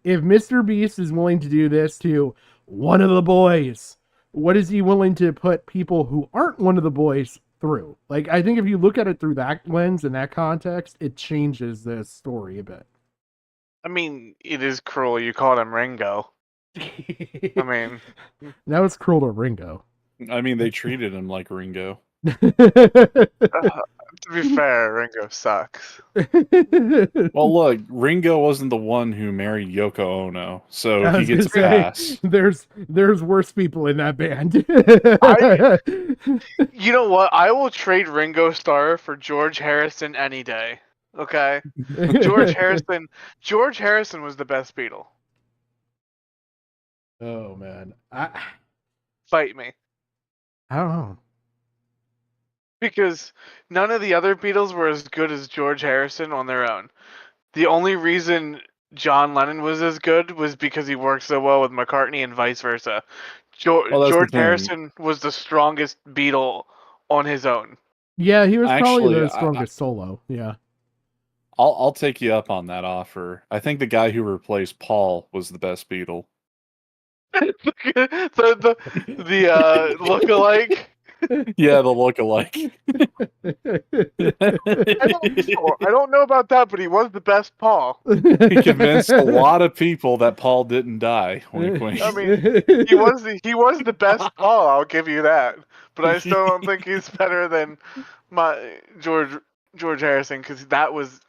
if Mr. Beast is willing to do this to one of the boys, what is he willing to put people who aren't one of the boys through? Like, I think if you look at it through that lens and that context, it changes the story a bit. I mean, it is cruel. You called him Ringo. I mean, that was cruel to Ringo. I mean, they treated him like Ringo. To be fair, Ringo sucks. Well, look, Ringo wasn't the one who married Yoko Ono, so he gets a pass. There's worse people in that band. You know what? I will trade Ringo Starr for George Harrison any day. Okay, George Harrison was the best Beatle. Oh man, Fight me. I don't know. Because none of the other Beatles were as good as George Harrison on their own. The only reason John Lennon was as good was because he worked so well with McCartney and vice versa. George Harrison was the strongest Beatle on his own. Yeah, he was probably the strongest solo. Yeah. I'll take you up on that offer. I think the guy who replaced Paul was the best Beatle. the look-alike. Yeah, the look-alike. I don't know about that, but he was the best Paul. He convinced a lot of people that Paul didn't die. Wink, wink. I mean, he was the best Paul. I'll give you that. But I still don't think he's better than my George Harrison, because that was,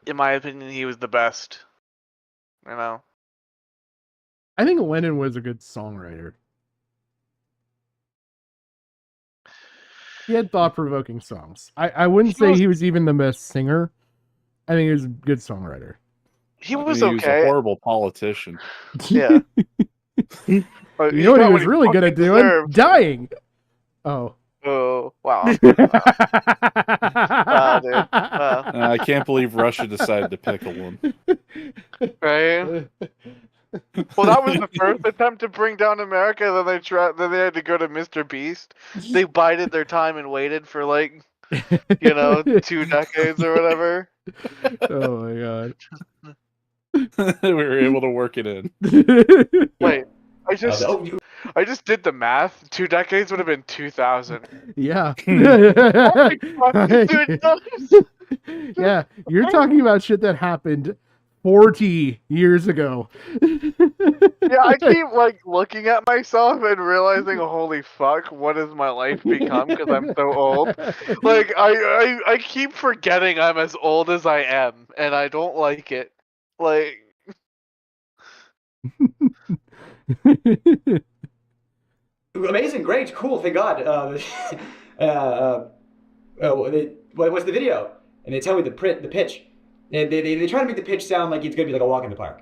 in my opinion, he was the best. You know. I think Lennon was a good songwriter. He had thought-provoking songs. I wouldn't say he was even the best singer. I think he was a good songwriter. He was He was a horrible politician. Yeah. You know what he was really good at doing? Dying. Oh. Oh, wow. Dude. I can't believe Russia decided to pickle him. Right? Well, that was the first attempt to bring down America. Then they had to go to Mr. Beast. They bided their time and waited for 2 decades or whatever. Oh my god. We were able to work it in. Wait, I just did the math. 2 decades would have been 2000. Yeah. Dude, yeah, you're talking about shit that happened 40 years ago. Yeah, I keep looking at myself and realizing, holy fuck, what has my life become? Because I'm so old. I keep forgetting I'm as old as I am, and I don't like it. Amazing, great, cool, thank God. What's the video? And they tell me the pitch. And they try to make the pitch sound like it's going to be like a walk in the park.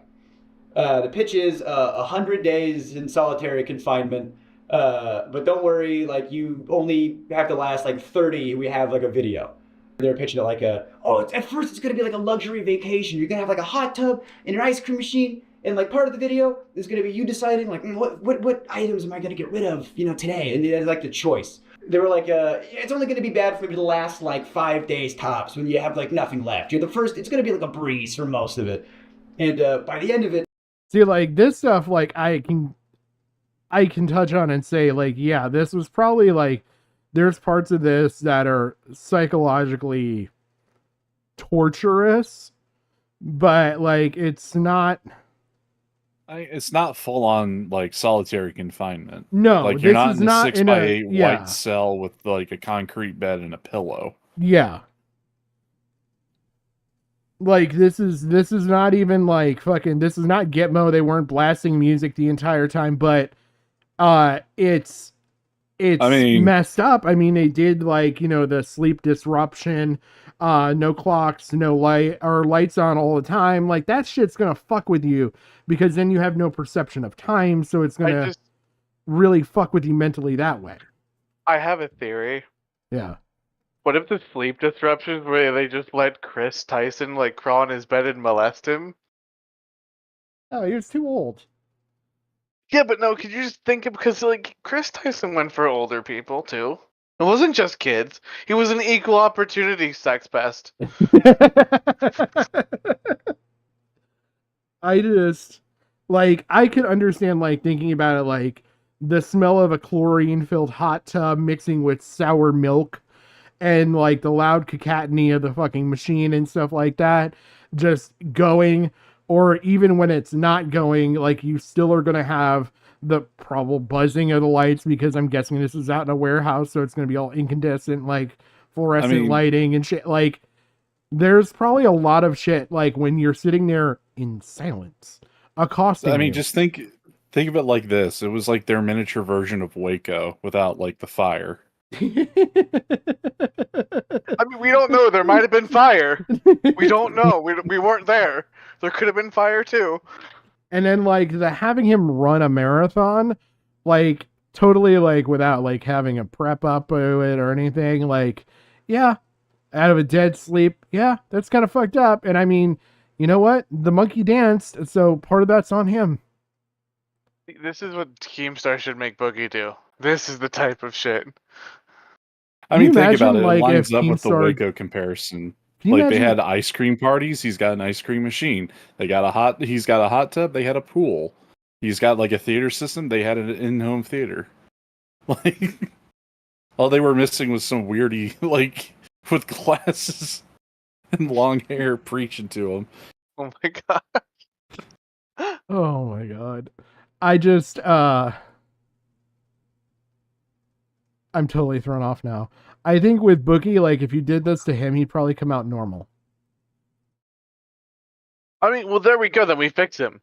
The pitch is 100 days in solitary confinement. But don't worry, you only have to last 30. We have a video. They're pitching it at first it's going to be like a luxury vacation. You're going to have a hot tub and an ice cream machine. And like part of the video is going to be you deciding like what items am I going to get rid of, today, and it's like the choice. They were like, it's only going to be bad for maybe the last like 5 days tops when you have like nothing left. You're the first. It's going to be like a breeze for most of it, and by the end of it. See, like this stuff, like I can touch on and say like, yeah, this was probably like, there's parts of this that are psychologically torturous, but like it's not full on like solitary confinement. No, like you're this not is in a not 6x8 yeah. white cell with like a concrete bed and a pillow. Yeah. Like this is not even like fucking, this is not Gitmo. They weren't blasting music the entire time, but it's messed up. I mean, they did like, the sleep disruption, no clocks, no light or lights on all the time. Like that shit's gonna fuck with you because then you have no perception of time. So it's gonna really fuck with you mentally that way. I have a theory. Yeah. What if the sleep disruptions where they just let Chris Tyson like crawl in his bed and molest him? Oh, he was too old. Yeah, but no, could you just think of, because like Chris Tyson went for older people too. It wasn't just kids. He was an equal opportunity sex pest. I just like, I could understand like thinking about it, like the smell of a chlorine filled hot tub mixing with sour milk and like the loud cacophony of the fucking machine and stuff like that just going, or even when it's not going, like you still are going to have the probable buzzing of the lights because I'm guessing this is out in a warehouse, so it's going to be all incandescent, like fluorescent lighting and shit. Like there's probably a lot of shit like when you're sitting there in silence accosting you. Just think of it like this. It was like their miniature version of Waco without like the fire. I mean, we don't know. There might have been fire. We don't know. We weren't there. There could have been fire too. And then like having him run a marathon, like totally like without like having a prep up to it or anything, like, yeah, out of a dead sleep. Yeah, that's kind of fucked up. And I mean, you know what? The monkey danced, so part of that's on him. This is what Keemstar should make Boogie do. This is the type of shit. I mean, think about it. It lines up with the Waco comparison. Like they had ice cream parties. He's got an ice cream machine. He's got a hot tub. They had a pool. He's got like a theater system. They had an in-home theater. Like all they were missing was some weirdy like with glasses and long hair preaching to him. Oh my god. Oh my god. I just I'm totally thrown off now. I think with Bookie, like if you did this to him, he'd probably come out normal. I mean, well, there we go. Then we fix him.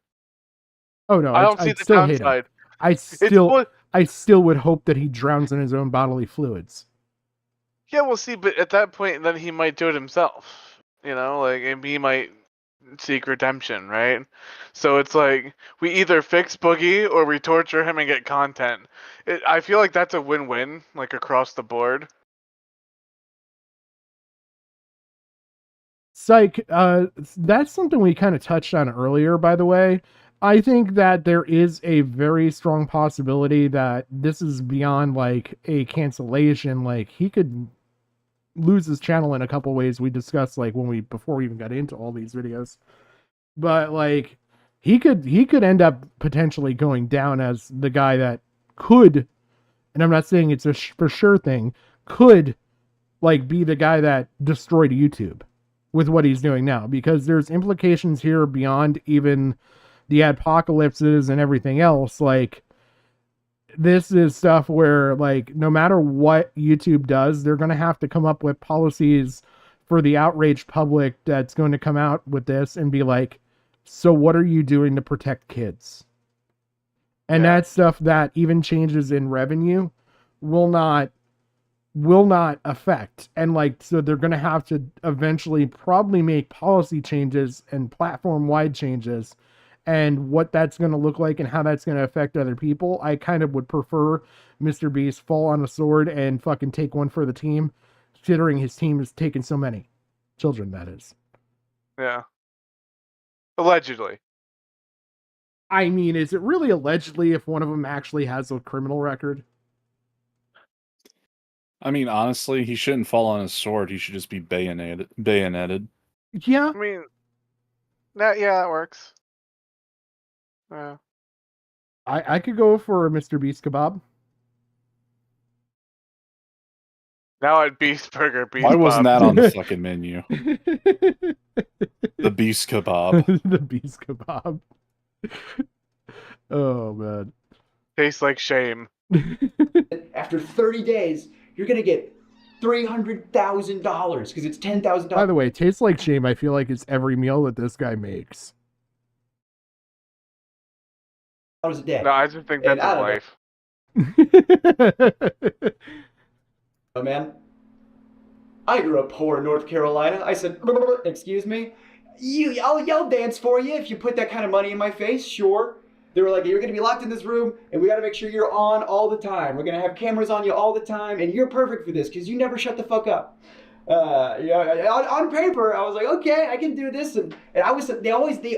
Oh no, I don't see the downside. I still would hope that he drowns in his own bodily fluids. Yeah, we'll see. But at that point, then he might do it himself. Like he might seek redemption, right? So it's like we either fix Boogie or we torture him and get content. I feel like that's a win-win, like across the board. Psych, that's something we kind of touched on earlier, by the way. I think that there is a very strong possibility that this is beyond like a cancellation. Like he could lose his channel in a couple ways we discussed like before we even got into all these videos. But like he could end up potentially going down as the guy that could, and I'm not saying it's a for sure thing, could like be the guy that destroyed YouTube with what he's doing now, because there's implications here beyond even the apocalypses and everything else. Like this is stuff where like no matter what YouTube does, they're going to have to come up with policies for the outraged public that's going to come out with this and be like, so what are you doing to protect kids? And that's stuff that even changes in revenue will not affect. And like, so they're going to have to eventually probably make policy changes and platform wide changes, and what that's going to look like and how that's going to affect other people. I kind of would prefer Mr. Beast fall on a sword and fucking take one for the team, considering his team has taken so many children, that is. Yeah. Allegedly. I mean, is it really allegedly if one of them actually has a criminal record? I mean, honestly, he shouldn't fall on his sword. He should just be bayoneted. Yeah. I mean, that works. Yeah. I could go for a Mr. Beast kebab. Now at Beast Burger, Beast Why wasn't Bob. that on the fucking menu? The beast kebab. The beast kebab. Oh, man. Tastes like shame. After 30 days, you're going to get $300,000 because it's $10,000. By the way, tastes like shame. I feel like it's every meal that this guy makes. A day. No, I just think that's his life. Oh, man. I grew up poor in North Carolina. I said, excuse me? I'll dance for you if you put that kind of money in my face, sure. They were like, you're going to be locked in this room, and we got to make sure you're on all the time. We're going to have cameras on you all the time, and you're perfect for this because you never shut the fuck up. On paper, I was like, okay, I can do this, and they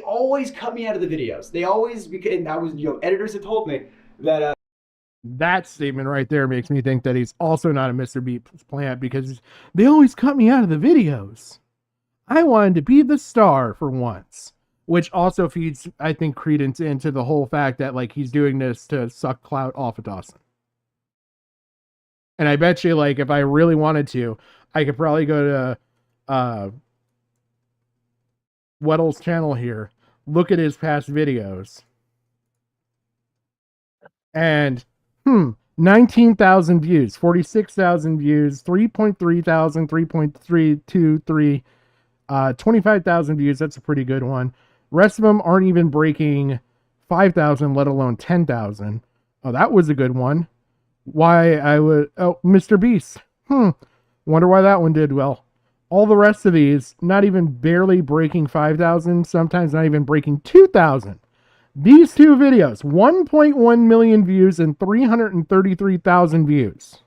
always cut me out of the videos. They always, and I was, editors had told me that. That statement right there makes me think that he's also not a Mr. Beast plant because they always cut me out of the videos. I wanted to be the star for once, which also feeds, I think, credence into the whole fact that like he's doing this to suck clout off of Dawson. And I bet you, like, if I really wanted to, I could probably go to Weddle's channel here, look at his past videos, and 19,000 views, 46,000 views, 3.3 thousand, 3.323, 25,000 views. That's a pretty good one. Rest of them aren't even breaking 5,000, let alone 10,000. Oh, that was a good one. Why I would, Mr. Beast. Wonder why that one did well. All the rest of these, not even barely breaking 5,000, sometimes not even breaking 2,000. These two videos, 1.1 million views and 333,000 views.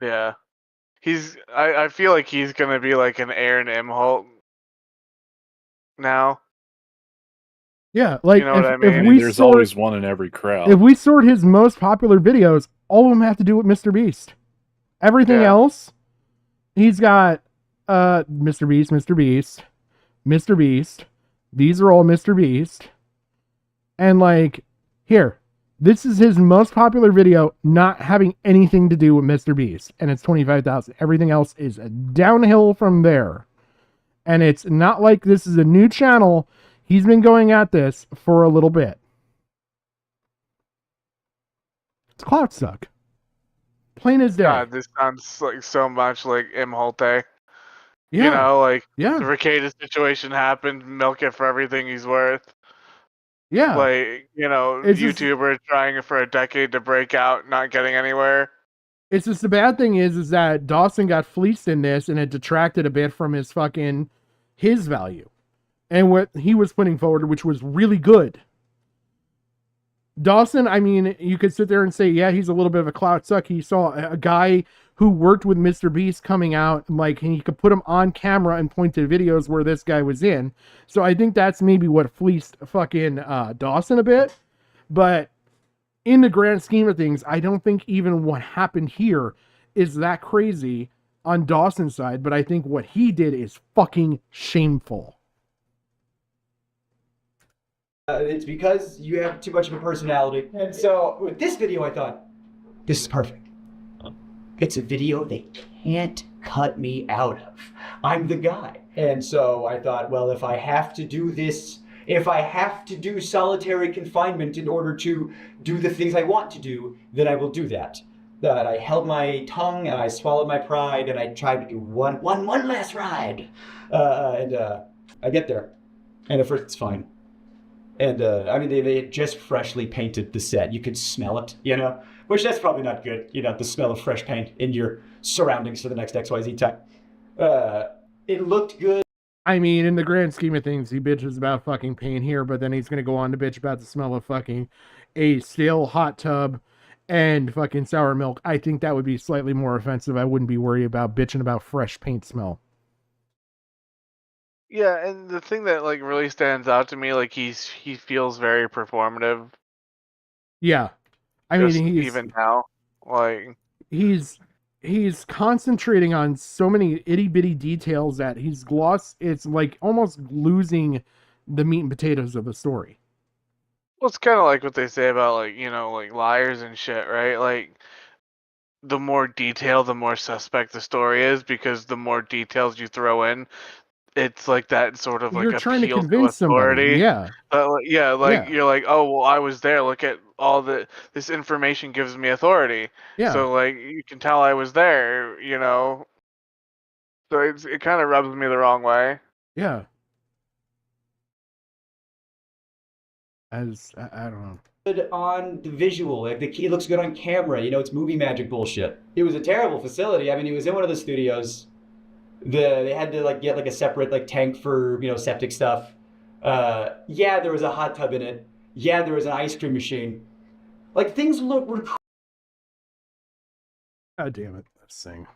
Yeah. I feel like he's going to be like an Aaron Imholt now. Yeah, like, you know what I mean? There's always one in every crowd. If we sort his most popular videos, all of them have to do with Mr. Beast. Everything else, he's got Mr. Beast, Mr. Beast, Mr. Beast. These are all Mr. Beast. And like, here, this is his most popular video not having anything to do with Mr. Beast. And it's 25,000. Everything else is downhill from there. And it's not like this is a new channel. He's been going at this for a little bit. It's clout suck. Plain as day. God, this sounds like so much like Imholte. Yeah. You know, like the Rekieta situation happened, milk it for everything he's worth. Yeah. Like, It's YouTuber trying for a decade to break out, not getting anywhere. It's just the bad thing is that Dawson got fleeced in this and it detracted a bit from his value. And what he was putting forward, which was really good. Dawson, I mean, you could sit there and say, yeah, he's a little bit of a clout suck. He saw a guy who worked with Mr. Beast coming out, like, and he could put him on camera and point to videos where this guy was in. So I think that's maybe what fleeced fucking Dawson a bit. But in the grand scheme of things, I don't think even what happened here is that crazy on Dawson's side. But I think what he did is fucking shameful. It's because you have too much of a personality. And so with this video, I thought, this is perfect. It's a video they can't cut me out of. I'm the guy. And so I thought, well, if I have to do this, if I have to do solitary confinement in order to do the things I want to do, then I will do that. That I held my tongue and I swallowed my pride and I tried to do one last ride. And I get there. And at first it's fine. And, I mean, they had just freshly painted the set. You could smell it, which that's probably not good, the smell of fresh paint in your surroundings for the next XYZ time. It looked good. I mean, in the grand scheme of things, he bitches about fucking paint here, but then he's going to go on to bitch about the smell of fucking a stale hot tub and fucking sour milk. I think that would be slightly more offensive. I wouldn't be worried about bitching about fresh paint smell. Yeah, and the thing that like really stands out to me, like he feels very performative. Yeah. I mean, Just he's even now, like he's he's concentrating on so many itty bitty details that he's lost. It's like almost losing the meat and potatoes of the story. well, it's kind of like what they say about like like liars and shit, right? Like the more detailed, the more suspect the story is, because the more details you throw in, it's like that sort of like You're trying to appeal to convince somebody. authority. Yeah. Yeah, like Yeah. you're like, oh well, I was there. Look at all this information gives me authority. Yeah. So like you can tell I was there. So it kind of rubs me the wrong way. Yeah. As I don't know. Good on the visual, like it looks good on camera. It's movie magic bullshit. It was a terrible facility. I mean, it was in one of the studios. They had to like get like a separate like tank for septic stuff. Yeah, there was a hot tub in it. Yeah, there was an ice cream machine. Like things were. God damn it! This thing.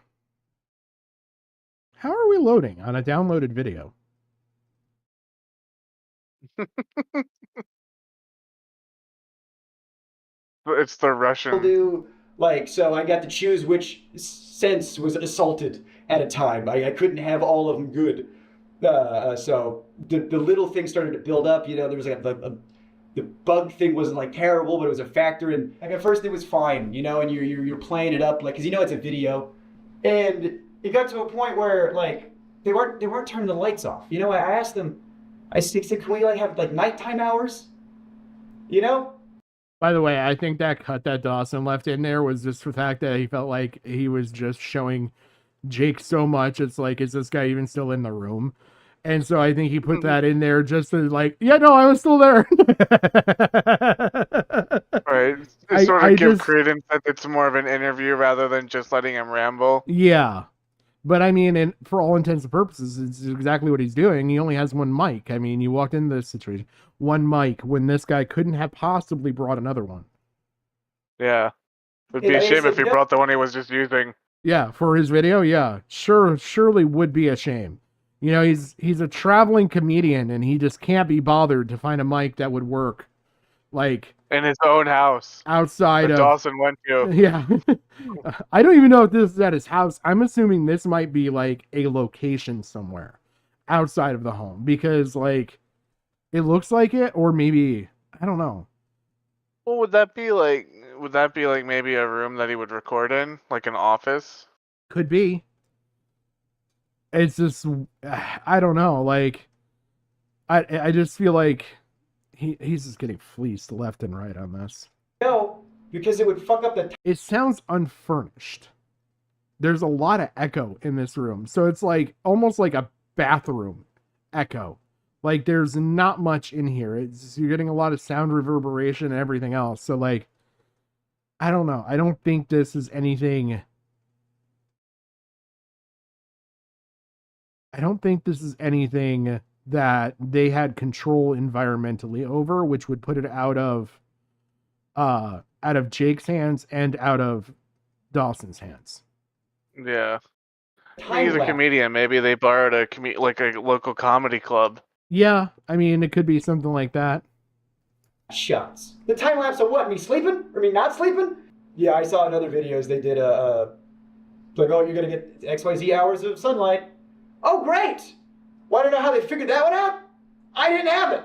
How are we loading on a downloaded video? It's the Russian. Do so I got to choose which sense was assaulted at a time. I couldn't have all of them good. So the little things started to build up. There was like the bug thing wasn't like terrible, but it was a factor. And like at first it was fine, and you're playing it up like because it's a video, and it got to a point where like they weren't turning the lights off. I asked them, I said, can we like have like nighttime hours? By the way, I think that cut that Dawson left in there was just the fact that he felt like he was just showing Jake so much. It's like, is this guy even still in the room? And so I think he put that in there just to like, yeah, no, I was still there. Right. To sort of give credence that it's more of an interview rather than just letting him ramble. Yeah. But I mean, and for all intents and purposes, it's exactly what he's doing. He only has one mic. I mean, you walked into this situation, one mic, when this guy couldn't have possibly brought another one. Yeah. It'd be a shame if he brought the one he was just using. Yeah, for his video, yeah. Surely would be a shame. He's a traveling comedian and he just can't be bothered to find a mic that would work. Like in his own house. Outside that of Dawson went to. Yeah. I don't even know if this is at his house. I'm assuming this might be like a location somewhere outside of the home because like it looks like it, or maybe I don't know. Well, would that be like maybe a room that he would record in, like an office? Could be. It's just I don't know. Like I just feel like he's just getting fleeced left and right on this. No, because it would fuck up the. It sounds unfurnished. There's a lot of echo in this room, so it's like almost like a bathroom echo. Like there's not much in here. You're getting a lot of sound reverberation and everything else. So like, I don't know. I don't think this is anything. I don't think this is anything that they had control environmentally over, which would put it out of Jake's hands and out of Dawson's hands. Yeah. He's a comedian. Maybe they borrowed like a local comedy club. Yeah, I mean, it could be something like that. Shots. The time lapse of what? Me sleeping? Or me not sleeping? Yeah, I saw in other videos they did like, oh, you're gonna get XYZ hours of sunlight. Oh, great! Want to know how they figured that one out? I didn't have it.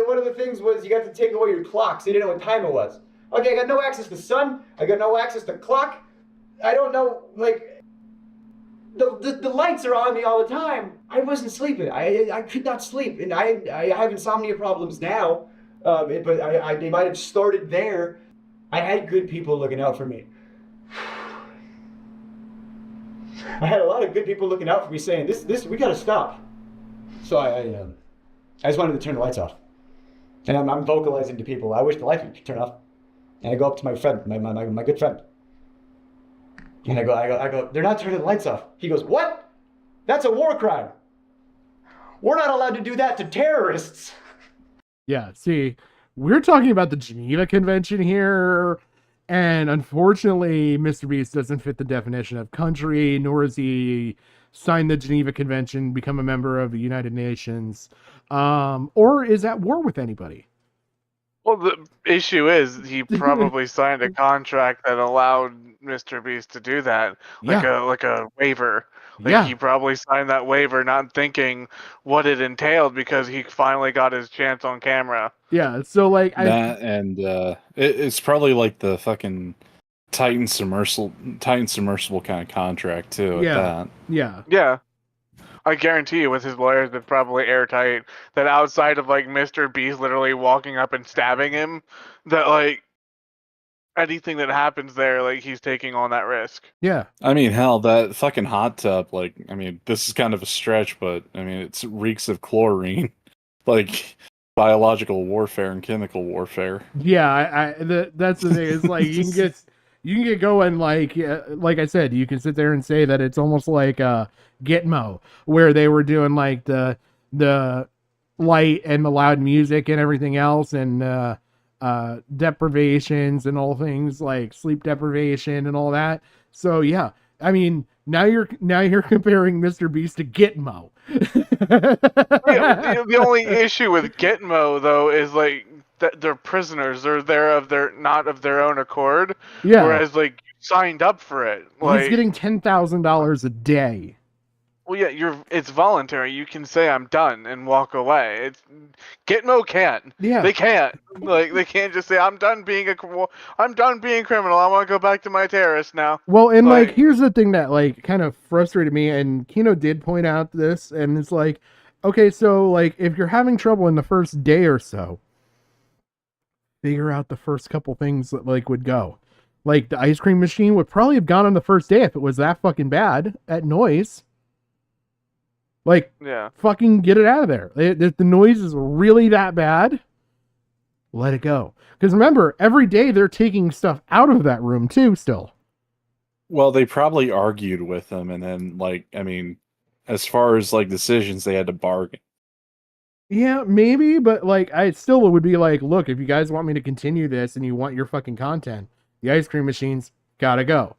One of the things was you got to take away your clock, so you didn't know what time it was. Okay, I got no access to sun. I got no access to clock. I don't know, like, the lights are on me all the time. I wasn't sleeping. I could not sleep, and I have insomnia problems now. But they might have started there. I had good people looking out for me. I had a lot of good people looking out for me saying, this we gotta stop. So I just wanted to turn the lights off. And I'm vocalizing to people, I wish the lights would turn off. And I go up to my friend, my good friend. And I go, they're not turning the lights off. He goes, what? That's a war crime. We're not allowed to do that to terrorists. Yeah, see, we're talking about the Geneva Convention here. And unfortunately, Mr. Beast doesn't fit the definition of country, nor is he sign the Geneva Convention, become a member of the United Nations, or is at war with anybody. Well, the issue is he probably signed a contract that allowed Mr. Beast to do that, like a waiver. Like he probably signed that waiver not thinking what it entailed because he finally got his chance on camera. Yeah, so like it's probably like the fucking Titan submersible kind of contract too. At that. Yeah. I guarantee you, with his lawyers, it's probably airtight. That outside of like Mr. Beast literally walking up and stabbing him, that like anything that happens there, like he's taking on that risk. Yeah. I mean, hell, that fucking hot tub. Like, I mean, this is kind of a stretch, but I mean, it reeks of chlorine, like biological warfare and chemical warfare. Yeah, that's the thing. It's like you can get going like I said, you can sit there and say that it's almost like Gitmo, where they were doing like the light and the loud music and everything else, and deprivations and all things like sleep deprivation and all that. So yeah, I mean, now you're comparing Mr. Beast to Gitmo. The only issue with Gitmo though is like that they're prisoners. They're there not of their own accord. Yeah. Whereas like you signed up for it. Like, he's getting $10,000 a day. Well, yeah, it's voluntary. You can say I'm done and walk away. Gitmo can't. Yeah, they can't. Like they can't just say I'm done being criminal. I want to go back to my terrorist now. Well, and like here's the thing that like kind of frustrated me, and Kino did point out this, and it's like, okay, so like if you're having trouble in the first day or so, figure out the first couple things that like would go. Like the ice cream machine would probably have gone on the first day if it was that fucking bad at noise. Like, fucking get it out of there. If the noise is really that bad, let it go. Because remember, every day they're taking stuff out of that room too still. Well, they probably argued with them, and then, like, I mean, as far as, like, decisions, they had to bargain. Yeah, maybe, but, like, I still would be like, look, if you guys want me to continue this and you want your fucking content, the ice cream machines gotta go.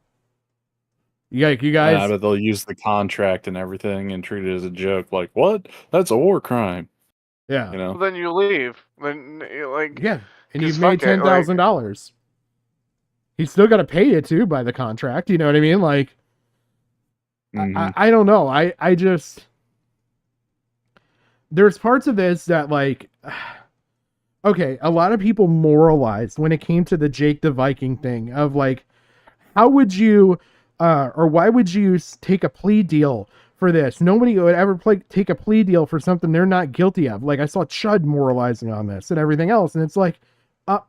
You guys... Yeah, but they'll use the contract and everything and treat it as a joke. Like, what? That's a war crime. Yeah. You know? Well, then you leave. Then, like... Yeah, and you've made $10,000. He's still got to pay you, too, by the contract. You know what I mean? Like, I don't know. I just... There's parts of this that, like... Okay, a lot of people moralized when it came to the Jake the Viking thing of, like, how would you... or why would you take a plea deal for this? Nobody would ever take a plea deal for something they're not guilty of. Like I saw Chud moralizing on this and everything else. And it's like,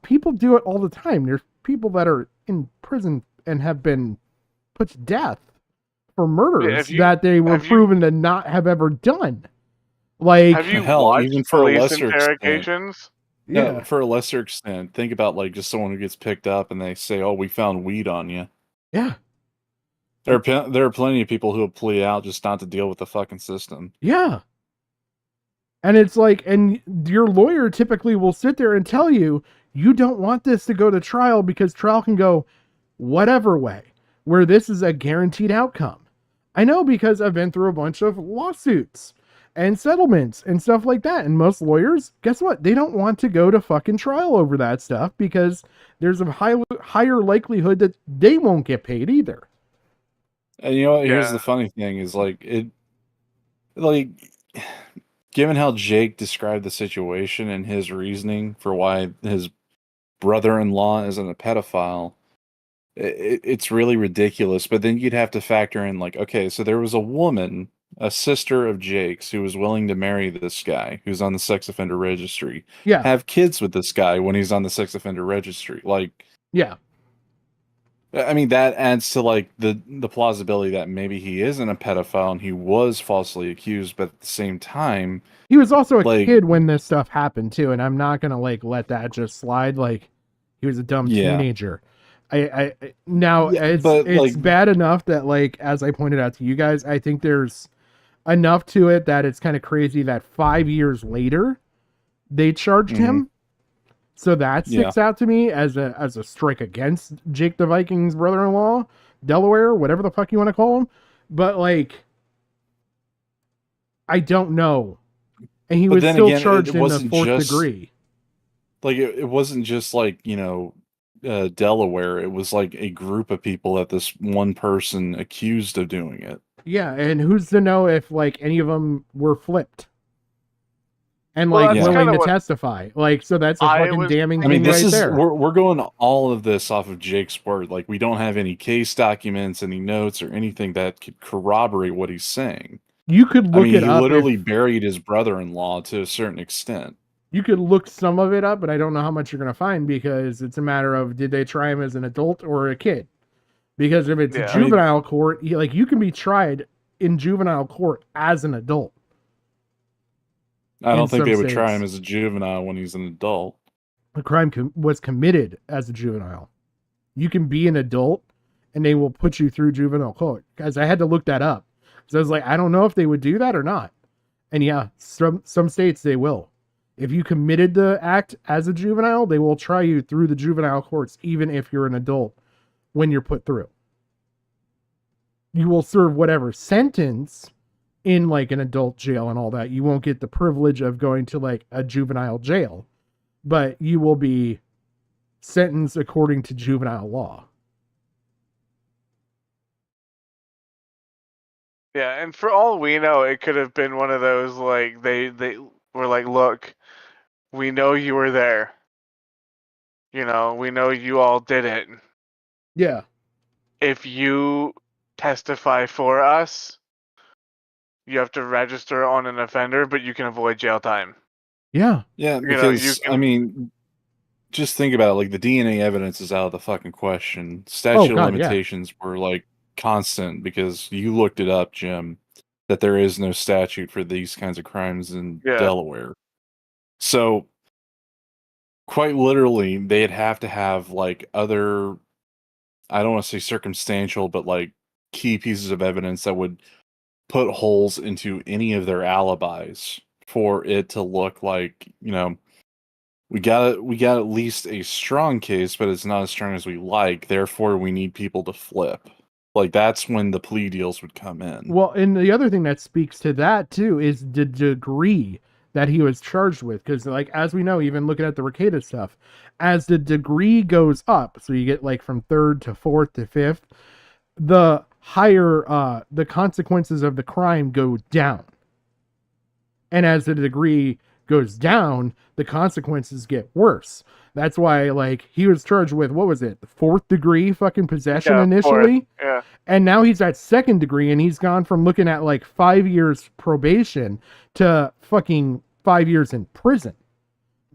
people do it all the time. There's people that are in prison and have been put to death for murders that they were proven to not have ever done. Like, have you even for a lesser interrogations? Extent. Yeah, for a lesser extent. Think about like just someone who gets picked up and they say, "Oh, we found weed on you." Yeah. There are plenty of people who will plea out just not to deal with the fucking system. Yeah. And it's like, and your lawyer typically will sit there and tell you, you don't want this to go to trial because trial can go whatever way, where this is a guaranteed outcome. I know because I've been through a bunch of lawsuits and settlements and stuff like that. And most lawyers, guess what? They don't want to go to fucking trial over that stuff because there's a higher likelihood that they won't get paid either. And you know what? Here's the funny thing is given how Jake described the situation and his reasoning for why his brother-in-law isn't a pedophile, it's really ridiculous. But then you'd have to factor in like, okay, so there was a woman, a sister of Jake's, who was willing to marry this guy who's on the sex offender registry. Yeah. Have kids with this guy when he's on the sex offender registry. Like, yeah. I mean, that adds to like the plausibility that maybe he isn't a pedophile and he was falsely accused, but at the same time, he was also a kid when this stuff happened too, and I'm not gonna like let that just slide. Like, he was a dumb teenager. It's bad enough that, like, as I pointed out to you guys, I think there's enough to it that it's kind of crazy that 5 years later they charged him. So that sticks out to me as a strike against Jake the Viking's brother-in-law, Delaware, whatever the fuck you want to call him. But like, I don't know. And he But was then still again, charged it in the wasn't 4th just degree. like it wasn't just like Delaware. It was like a group of people that this one person accused of doing it. Yeah, and who's to know if like any of them were flipped and Well, like that's willing kinda to what testify? Like, so that's a I fucking was damning I mean, thing this right is there. we're going all of this off of Jake's word. Like, we don't have any case documents, any notes, or anything that could corroborate what he's saying. You could I look mean, it he up literally if buried his brother-in-law to a certain extent. you could look some of it up, but I don't know how much you're gonna find because it's a matter of did they try him as an adult or a kid? Because if it's Yeah. juvenile court, you can be tried in juvenile court as an adult. I don't In think some they would try states. him as a juvenile when he's an adult. The crime was committed as a juvenile. You can be an adult, and they will put you through juvenile court. Guys, I had to look that up. So I was like, I don't know if they would do that or not. And yeah, some states they will. If you committed the act as a juvenile, they will try you through the juvenile courts, even if you're an adult, when you're put through. You will serve whatever sentence in like an adult jail and all that. You won't get the privilege of going to like a juvenile jail, but you will be sentenced according to juvenile law. Yeah, and for all we know, it could have been one of those like they were like, look, we know you were there. We know you all did it. Yeah. If you testify for us, you have to register on an offender, but you can avoid jail time. Yeah. Yeah, You know, you because, can- I mean, just think about it. Like, the DNA evidence is out of the fucking question. Statute of God, yeah. limitations were, like, constant because you looked it up, Jim, that there is no statute for these kinds of crimes in Yeah. Delaware. So, quite literally, they'd have to have, like, other, I don't want to say circumstantial, but, like, key pieces of evidence that would put holes into any of their alibis for it to look like, we got at least a strong case, but it's not as strong as we like. Therefore, we need people to flip. Like, that's when the plea deals would come in. Well, and the other thing that speaks to that too is the degree that he was charged with. Because, like, as we know, even looking at the Ricada stuff, as the degree goes up, so you get like from 3rd to 4th to 5th, the higher the consequences of the crime go down. And as the degree goes down, the consequences get worse. That's why, like, he was charged with, what was it, 4th degree fucking possession initially? 4th, yeah. And now he's at 2nd degree, and he's gone from looking at like 5 years probation to fucking 5 years in prison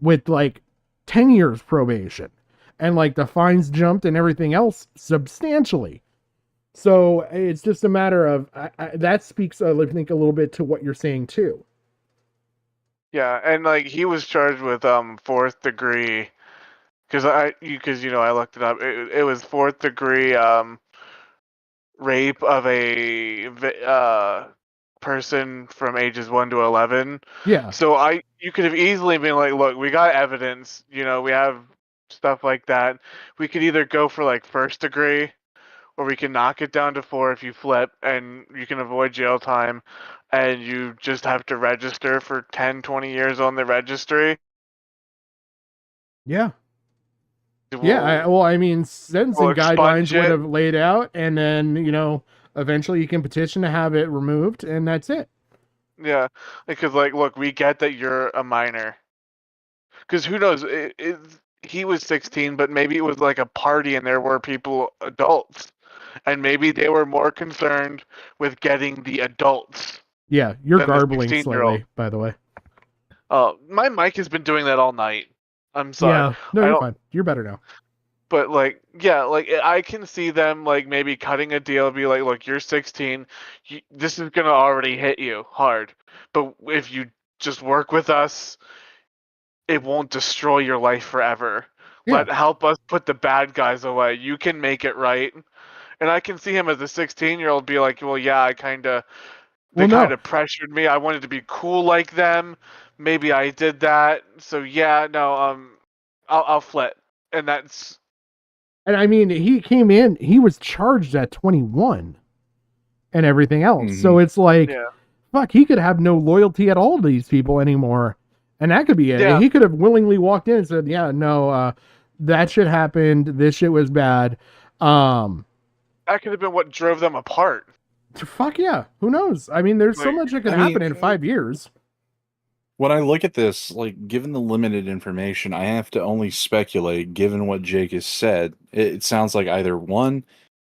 with like 10 years probation. And like the fines jumped and everything else substantially. So it's just a matter of, that speaks, I think, a little bit to what you're saying too. Yeah, and like he was charged with 4th degree, because I looked it up. It was 4th degree rape of a person from ages 1 to 11. Yeah. So you could have easily been like, look, we got evidence. We have stuff like that. We could either go for like 1st degree, or we can knock it down to 4 if you flip, and you can avoid jail time, and you just have to register for 10, 20 years on the registry. Yeah. I mean, sentencing guidelines would have laid out, and then, eventually you can petition to have it removed, and that's it. Yeah, because, like, look, we get that you're a minor. Because who knows, he was 16, but maybe it was like a party and there were people, adults. And maybe they were more concerned with getting the adults. Yeah, you're than the garbling 16-year-old. slightly, by the way. My mic has been doing that all night. I'm sorry. Yeah, no, you're fine. You're better now. But like, yeah, like I can see them like maybe cutting a deal, be like, look, you're 16, this is gonna already hit you hard. But if you just work with us, it won't destroy your life forever. Yeah. Help us put the bad guys away. You can make it right. And I can see him as a 16-year-old be like, well, yeah, they kind of pressured me. I wanted to be cool like them. Maybe I did that. So yeah, no, I'll flip. And that's. And I mean, he came in, he was charged at 21 and everything else. Mm-hmm. So it's like fuck, he could have no loyalty at all to these people anymore. And that could be it. Yeah. He could have willingly walked in and said, yeah, no, that shit happened. This shit was bad. That could have been what drove them apart. Fuck yeah. Who knows? I mean, there's so much that can happen in 5 years. When I look at this, like, given the limited information, I have to only speculate, given what Jake has said. It sounds like either one,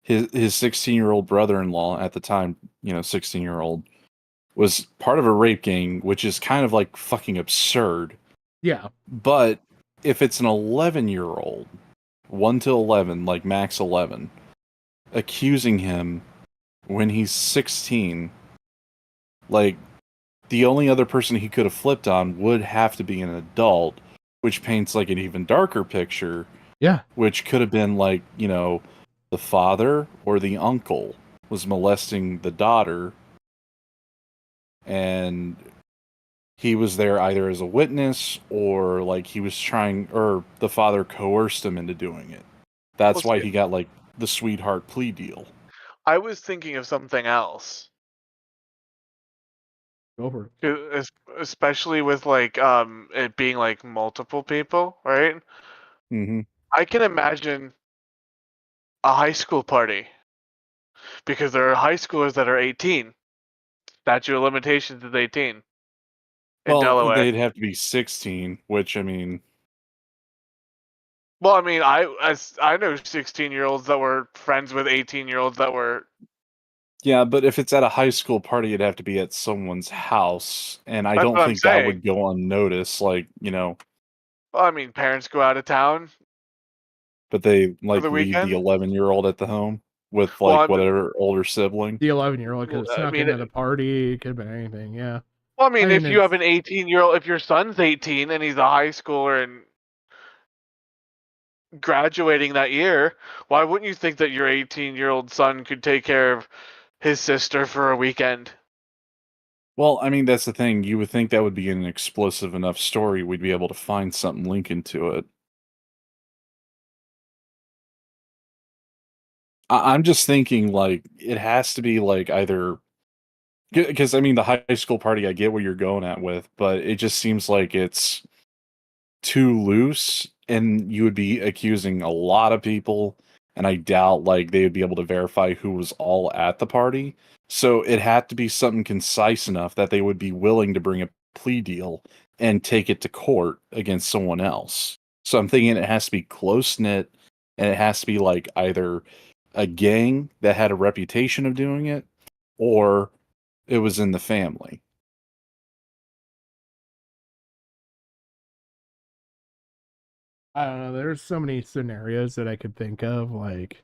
his 16-year-old brother-in-law at the time, 16-year-old, was part of a rape gang, which is kind of like fucking absurd. Yeah. But if it's an 11-year-old, 1 to 11, like max 11, accusing him when he's 16, like, the only other person he could have flipped on would have to be an adult, which paints like an even darker picture. Yeah. Which could have been like, the father or the uncle was molesting the daughter, and he was there either as a witness or like he was trying, or the father coerced him into doing it. That's why he got like the sweetheart plea deal. I was thinking of something else. Go for it. Especially with like it being like multiple people, right? Mm-hmm. I can imagine a high school party, because there are high schoolers that are 18. Statute of limitations is 18 in Delaware. They'd have to be 16, which, I mean... Well, I mean, I know 16-year-olds that were friends with 18-year-olds that were... Yeah, but if it's at a high school party, it'd have to be at someone's house, and I That's don't what I'm think that saying. would go unnoticed, like, Well, I mean, parents go out of town. but they, like, the leave weekend? the 11-year-old at the home with, Well, like, I mean- whatever older sibling. The 11-year-old could have Well, I snuck mean, into the party. It could have been anything, yeah. Well, I mean, if you it's- have an 18-year-old, if your son's 18 and he's a high schooler and graduating that year, why wouldn't you think that your 18-year-old son could take care of his sister for a weekend? Well, I mean, that's the thing. You would think that would be an explosive enough story. We'd be able to find something linking to it. I'm just thinking, like, it has to be, like, either... Because, I mean, the high school party, I get where you're going at with, but it just seems like it's too loose, and you would be accusing a lot of people, and I doubt, like, they would be able to verify who was all at the party. So it had to be something concise enough that they would be willing to bring a plea deal and take it to court against someone else. So I'm thinking it has to be close-knit, and it has to be, like, either a gang that had a reputation of doing it, or it was in the family. I don't know. There's so many scenarios that I could think of. Like,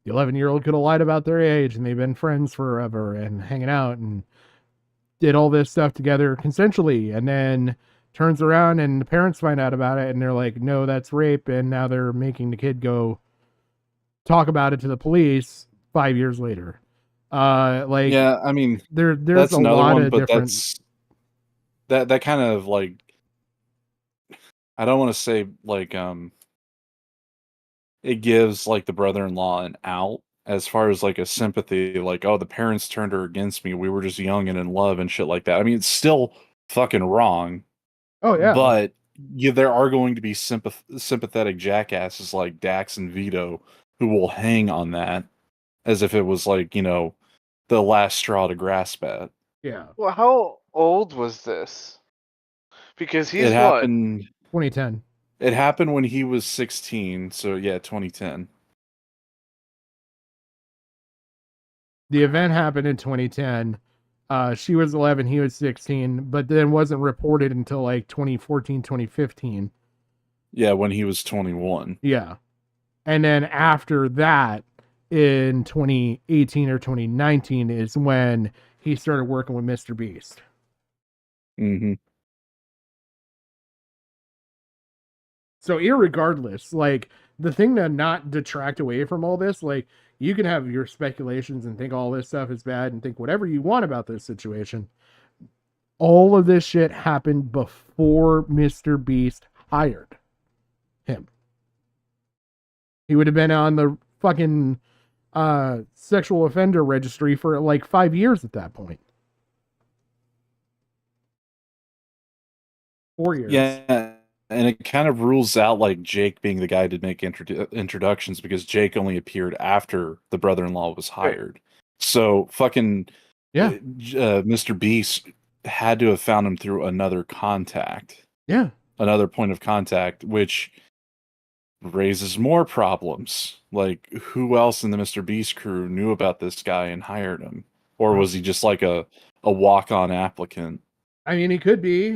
the 11-year-old could have lied about their age, and they've been friends forever and hanging out and did all this stuff together consensually, and then turns around and the parents find out about it, and they're like, no, that's rape, and now they're making the kid go talk about it to the police 5 years later. Like, yeah, I mean, there's that's a another lot one, of but different... that kind of, like, I don't want to say, like, it gives, like, the brother-in-law an out as far as, like, a sympathy, like, oh, the parents turned her against me, we were just young and in love and shit like that. I mean, it's still fucking wrong. Oh, yeah. But there are going to be sympathetic jackasses like Dax and Vito who will hang on that as if it was, like, the last straw to grasp at. Yeah. Well, how old was this? Because he's It happened... 2010. It happened when he was 16, so yeah, 2010. The event happened in 2010. She was 11, he was 16, but then wasn't reported until like 2014, 2015. Yeah, when he was 21. Yeah. And then after that, in 2018 or 2019 is when he started working with Mr. Beast. Mm-hmm. So irregardless, like, the thing to not detract away from all this, like, you can have your speculations and think all this stuff is bad and think whatever you want about this situation. All of this shit happened before Mr. Beast hired him. He would have been on the fucking sexual offender registry for like 5 years at that point. 4 years. Yeah, and it kind of rules out like Jake being the guy to make introductions because Jake only appeared after the brother-in-law was hired. So fucking Mr. Beast had to have found him through another contact. Yeah. Another point of contact, which raises more problems. Like, who else in the Mr. Beast crew knew about this guy and hired him? Or was he just like a walk-on applicant? I mean, he could be,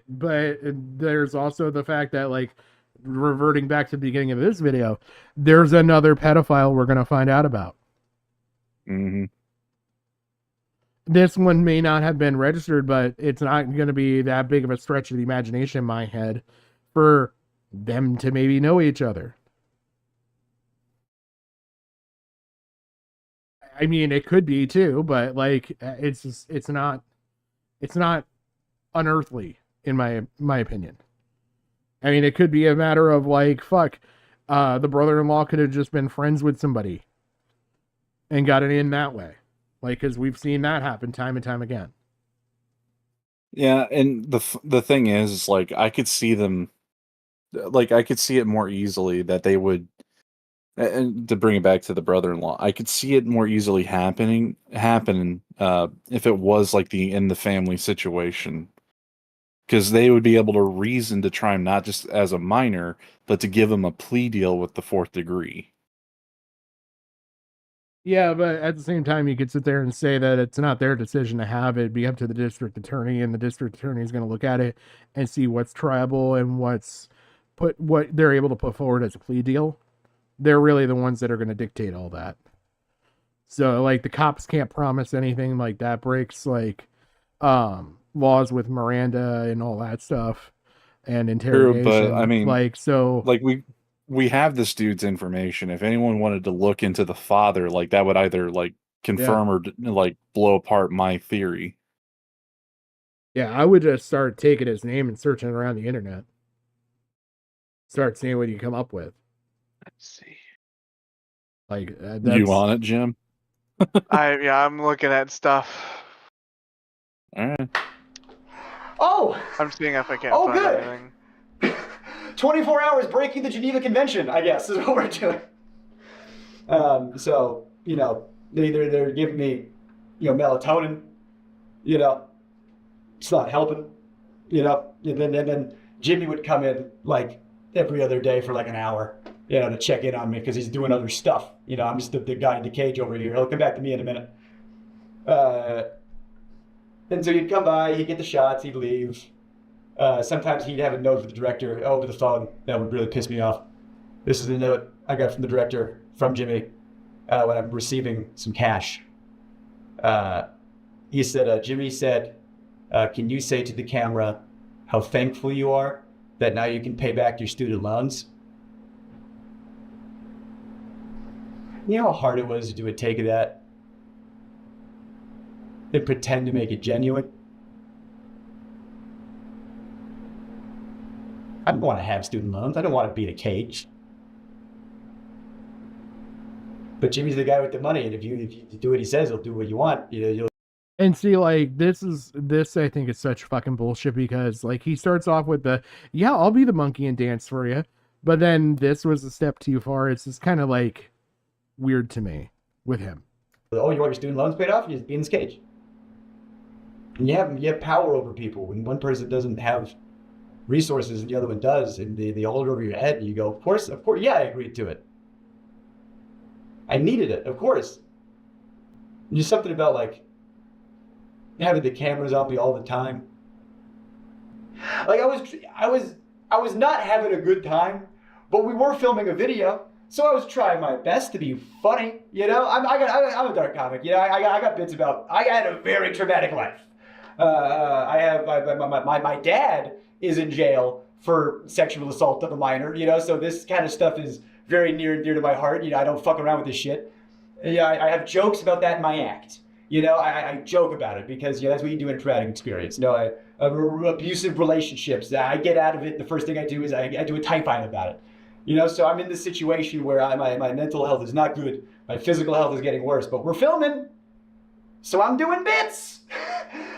but there's also the fact that, like, reverting back to the beginning of this video, there's another pedophile we're going to find out about. Mm-hmm. This one may not have been registered, but it's not going to be that big of a stretch of the imagination in my head for them to maybe know each other. I mean, it could be too, but like, it's not unearthly in my opinion. I mean, it could be a matter of like, fuck, the brother-in-law could have just been friends with somebody and got it in that way. Like, because we've seen that happen time and time again. Yeah, and the thing is, like, I could see them, like, I could see it more easily that they would, and to bring it back to the brother-in-law, I could see it more easily happening if it was like in the family situation, because they would be able to reason to try him not just as a minor, but to give him a plea deal with the 4th degree. Yeah, but at the same time, you could sit there and say that it's not their decision to have it be up to the district attorney, and the district attorney is going to look at it and see what's triable and what they're able to put forward as a plea deal. They're really the ones that are going to dictate all that. So, like, the cops can't promise anything. Like, that breaks, like, laws with Miranda and all that stuff and interrogation. True, but I mean, like, so, like, we have this dude's information. If anyone wanted to look into the father, like, that would either like confirm or like blow apart my theory. Yeah, I would just start taking his name and searching around the internet. Start seeing what you come up with. Let's see. Like, you on it, Jim? I'm looking at stuff. All right. Oh, I'm seeing if I can't Oh, find good. anything. 24 hours breaking the Geneva Convention, I guess, is what we're doing. So, you know, they're giving me, you know, melatonin, you know, it's not helping, you know, and then Jimmy would come in like every other day for like an hour, you know, to check in on me because he's doing other stuff. You know, I'm just the guy in the cage over here. He'll come back to me in a minute. And so he'd come by, he'd get the shots, he'd leave. Sometimes he'd have a note for the director over the phone. That would really piss me off. This is the note I got from the director, from Jimmy, when I'm receiving some cash. He said, Jimmy said, can you say to the camera how thankful you are that now you can pay back your student loans? You know how hard it was to do a take of that? And pretend to make it genuine? I don't want to have student loans. I don't want to be in a cage. But Jimmy's the guy with the money, and if you do what he says, he'll do what you want. You'll. And see, like, this I think is such fucking bullshit because, like, he starts off with yeah, I'll be the monkey and dance for you. But then this was a step too far. It's just kind of, like, weird to me with him. Oh, you want your student loans paid off? You just be in this cage. And you have power over people. When one person doesn't have resources and the other one does, and they hold it over your head, and you go, of course, yeah, I agreed to it. I needed it, of course. And just something about, like, having the cameras on me all the time. Like, I was not having a good time, but we were filming a video, so I was trying my best to be funny. You know, I'm a dark comic. You know, I got bits about. I had a very traumatic life. I have my dad is in jail for sexual assault of a minor. You know, so this kind of stuff is very near and dear to my heart. You know, I don't fuck around with this shit. Yeah, I have jokes about that in my act. You know, I joke about it because, you know, that's what you do in a traumatic experience. You know, abusive relationships. I get out of it. The first thing I do is I do a typine about it. You know, so I'm in this situation where my mental health is not good. My physical health is getting worse, but we're filming. So I'm doing bits.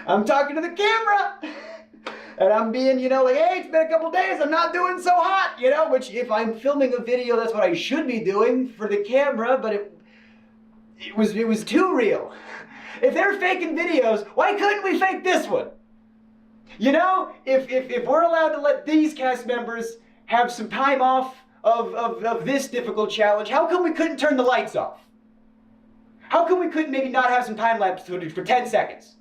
I'm talking to the camera. And I'm being, like, hey, it's been a couple days, I'm not doing so hot, which if I'm filming a video, that's what I should be doing for the camera, but it was too real. If they're faking videos, why couldn't we fake this one? If we're allowed to let these cast members have some time off of this difficult challenge, how come we couldn't turn the lights off? How come we couldn't maybe not have some time-lapse footage for 10 seconds?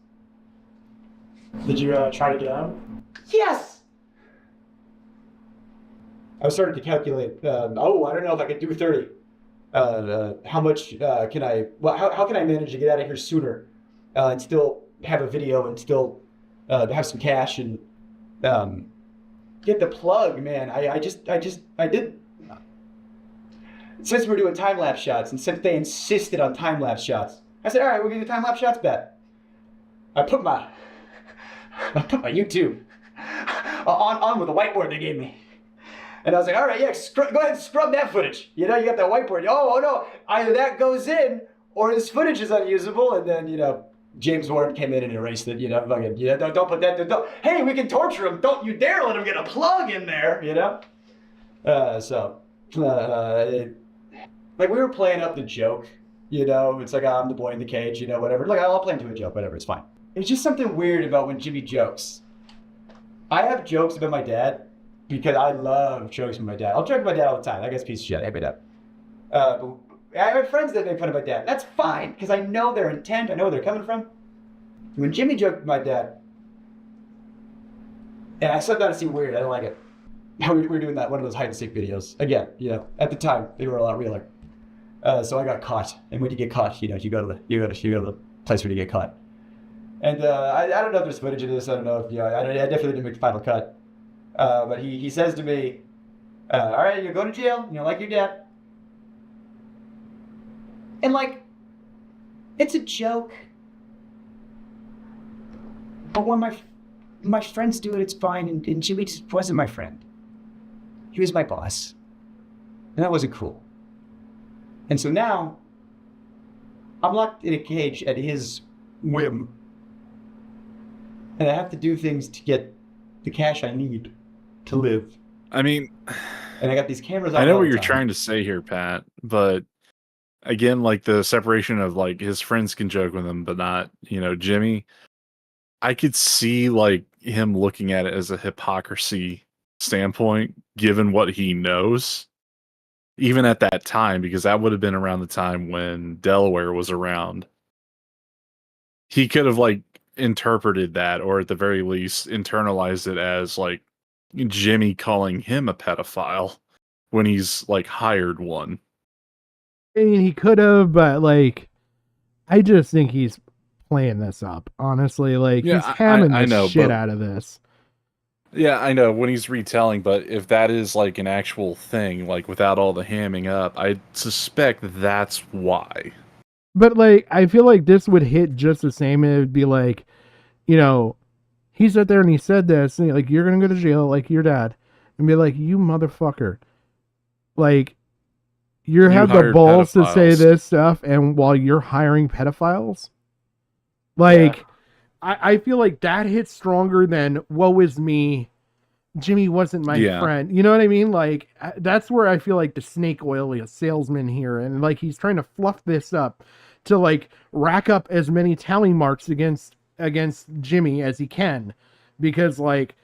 Did you try to get out? Yes! I was starting to calculate, I don't know if I could do 30. How much how can I manage to get out of here sooner and still have a video and still have some cash and get the plug, man. I did. Since we're doing time-lapse shots and since they insisted on time-lapse shots, I said, all right, we'll give you time-lapse shots bet. I put my YouTube on with the whiteboard they gave me. And I was like, all right, yeah, go ahead and scrub that footage. You got that whiteboard. Oh, no, either that goes in or this footage is unusable. And then, James Warren came in and erased it, don't put that, hey, we can torture him. Don't you dare let him get a plug in there, like we were playing up the joke, it's like, I'm the boy in the cage, whatever. Like, I'll play into a joke, whatever, it's fine. It's just something weird about when Jimmy jokes. I have jokes about my dad because I love jokes with my dad. I'll joke with my dad all the time. That guy's a piece of shit. I hate my dad. But I have friends that make fun of my dad. That's fine because I know their intent. I know where they're coming from. When Jimmy joked with my dad, and I said that to seem weird. I don't like it. We were doing that one of those hide and seek videos. Again, at the time they were a lot realer. So I got caught, and when you get caught, you go to the place where you get caught. And I don't know if there's footage of this. I don't know if I definitely didn't make the final cut. But he says to me, all right, you're going to jail, like your dad. And like, it's a joke. But when my friends do it, it's fine. And Jimmy just wasn't my friend. He was my boss. And that wasn't cool. And so now, I'm locked in a cage at his whim. And I have to do things to get the cash I need to live. I mean, and I got these cameras. I know what you're trying to say here, Pat, but again, like the separation of like his friends can joke with him, but not, Jimmy. I could see like him looking at it as a hypocrisy standpoint, given what he knows, even at that time, because that would have been around the time when Delaware was around. He could have like interpreted that, or at the very least internalized it as like Jimmy calling him a pedophile when he's like hired one. I mean, he could have, but like, I just think he's playing this up. Honestly, like he's hamming the shit out of this. Yeah, I know when he's retelling, but if that is like an actual thing, like without all the hamming up, I suspect that's why. But like, I feel like this would hit just the same. It would be like, he sat there and he said this, and like, you're gonna go to jail, like your dad, and be like, you motherfucker, like, you have the balls to say this stuff, and while you're hiring pedophiles, like, I feel like that hits stronger than woe is me. Jimmy wasn't my friend. You know what I mean? Like, that's where I feel like the snake oil is a salesman here, and like he's trying to fluff this up to like rack up as many tally marks against Jimmy as he can, because like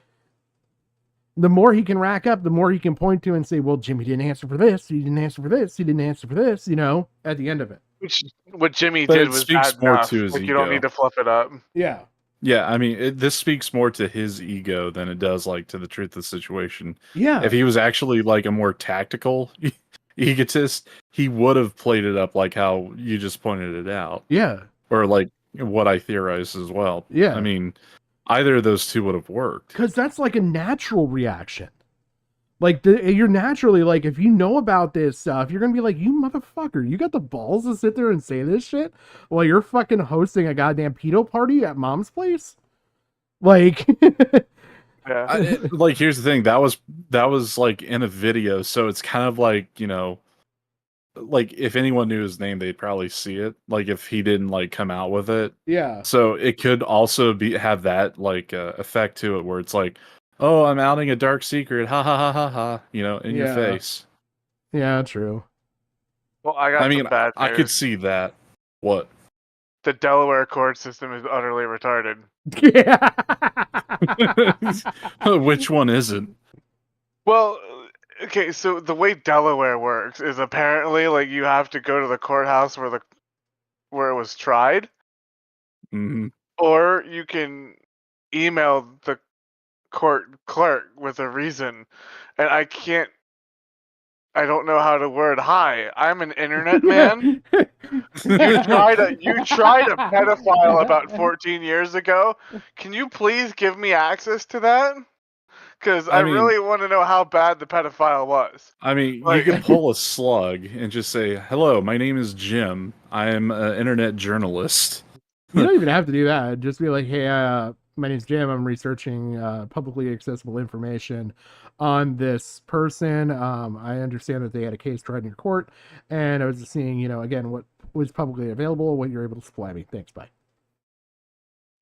the more he can rack up, the more he can point to and say, well, Jimmy didn't answer for this, he didn't answer for this, he didn't answer for this, at the end of it. Which what Jimmy did was bad enough. Like, you don't need to fluff it up. Yeah. Yeah, I mean, this speaks more to his ego than it does like to the truth of the situation. Yeah. If he was actually like a more tactical egotist, he would have played it up like how you just pointed it out. Yeah. Or like what I theorize as well. Yeah. I mean, either of those two would have worked. Because that's like a natural reaction. Like, you're naturally, like, if you know about this stuff, you're going to be like, you motherfucker, you got the balls to sit there and say this shit while you're fucking hosting a goddamn pedo party at mom's place? Like... like, here's the thing. That was like in a video, so it's kind of like, like if anyone knew his name, they'd probably see it. Like if he didn't like come out with it. Yeah. So it could also have that like effect to it, where it's like, oh, I'm outing a dark secret, ha ha ha ha ha, in your face. Yeah, true. Well, I got I mean, some bad I news. could see that. What? The Delaware court system is utterly retarded. Which one isn't? Well, okay, so the way Delaware works is apparently like you have to go to the courthouse where it was tried, Mm-hmm. or you can email the court clerk with a reason, and I don't know how to word hi. I'm an internet man. You tried a pedophile about 14 years ago. Can you please give me access to that? Because I mean, really want to know how bad the pedophile was. I mean, Like- you could pull a slug and just say, "Hello, my name is Jim. I'm an internet journalist." You don't even have to do that. Just be like, hey, my name's Jim. I'm researching publicly accessible information on this person. I understand that they had a case tried in your court, and I was just seeing, again, what was publicly available, what you're able to supply me. Thanks, bye.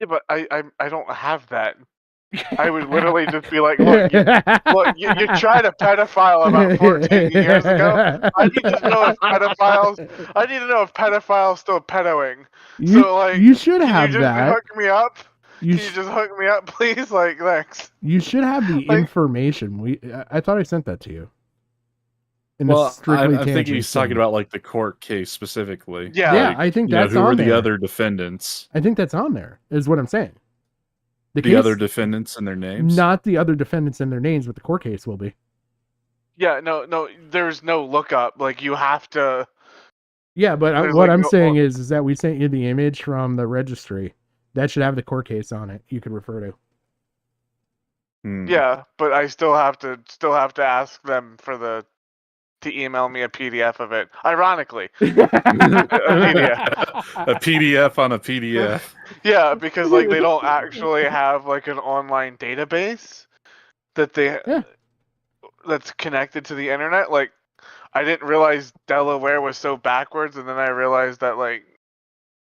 Yeah, but I don't have that. I would literally just be like, look, you tried a pedophile about 14 years ago. I need to know if pedophiles still pedoing. You should have can you just that. hook me up? You Can you just hook me up, please? Like, thanks. You should have the information. I thought I sent that to you. Well, I'm thinking he's talking about like the court case specifically. Yeah, like, I think you know, that's who on were there. the other defendants? I think that's on there, is what I'm saying. The other defendants and their names? Not the other defendants and their names, but the court case will be. Yeah, no, there's no lookup. Like, you have to. Yeah, but There's what like I'm no- saying is that we sent you the image from the registry. That should have the court case on it. You could refer to. Yeah, but I still have to ask them to email me a PDF of it. Ironically, a PDF. A PDF on a PDF. Yeah, because like they don't actually have like an online database that's connected to the internet. Like, I didn't realize Delaware was so backwards, and then I realized that like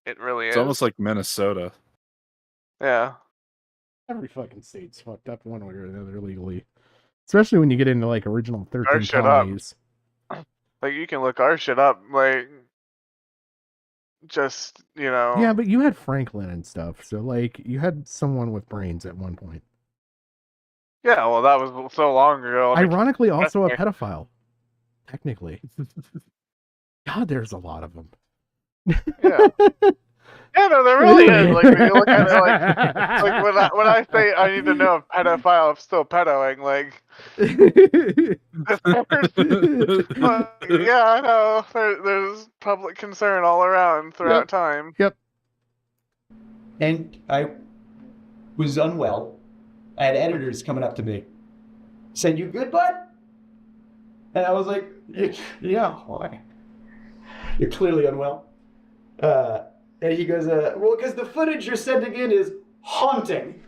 it really It's is. almost like Minnesota. Yeah. Every fucking state's fucked up one way or another legally. Especially when you get into like original 13 shit up. colonies. Like, you can look our shit up, like, just, Yeah, but you had Franklin and stuff, so like you had someone with brains at one point. Yeah, well, that was so long ago. Ironically, also a pedophile. Technically. God, there's a lot of them. Yeah, no, there really is. Like, when you look at it, like when I say I need to know if pedophile is still pedoing, like, yeah, I know. There's public concern all around throughout time. Yep. And I was unwell. I had editors coming up to me, saying, "You good, bud?" And I was like, "Yeah, why? You're clearly unwell." And he goes, "Well, because the footage you're sending in is haunting.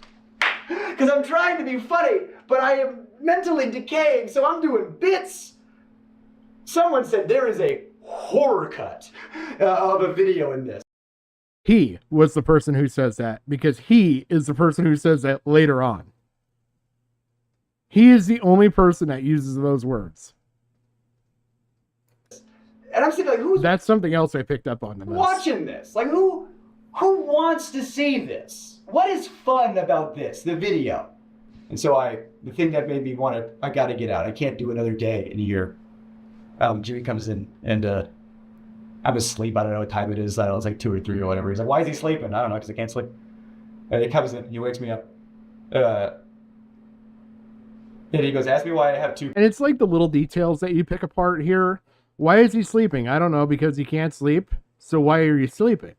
Because I'm trying to be funny, but I am mentally decaying, so I'm doing bits." Someone said there is a horror cut of a video in this. He was the person who says that because he is the person who says that later on. He is the only person that uses those words. And I'm thinking, like, who's That's something else I picked up on the most. watching this? Like, who wants to see this? What is fun about this, the video? And so the thing that made me I got to get out. I can't do another day in a year. Jimmy comes in and I'm asleep. I don't know what time it is. I don't know, it's like 2 or 3 or whatever. He's like, "Why is he sleeping?" I don't know, because I can't sleep. And he comes in, he wakes me up. And he goes, "Ask me why I have 2." And it's like the little details that you pick apart here. Why is he sleeping? I don't know, because he can't sleep. So why are you sleeping?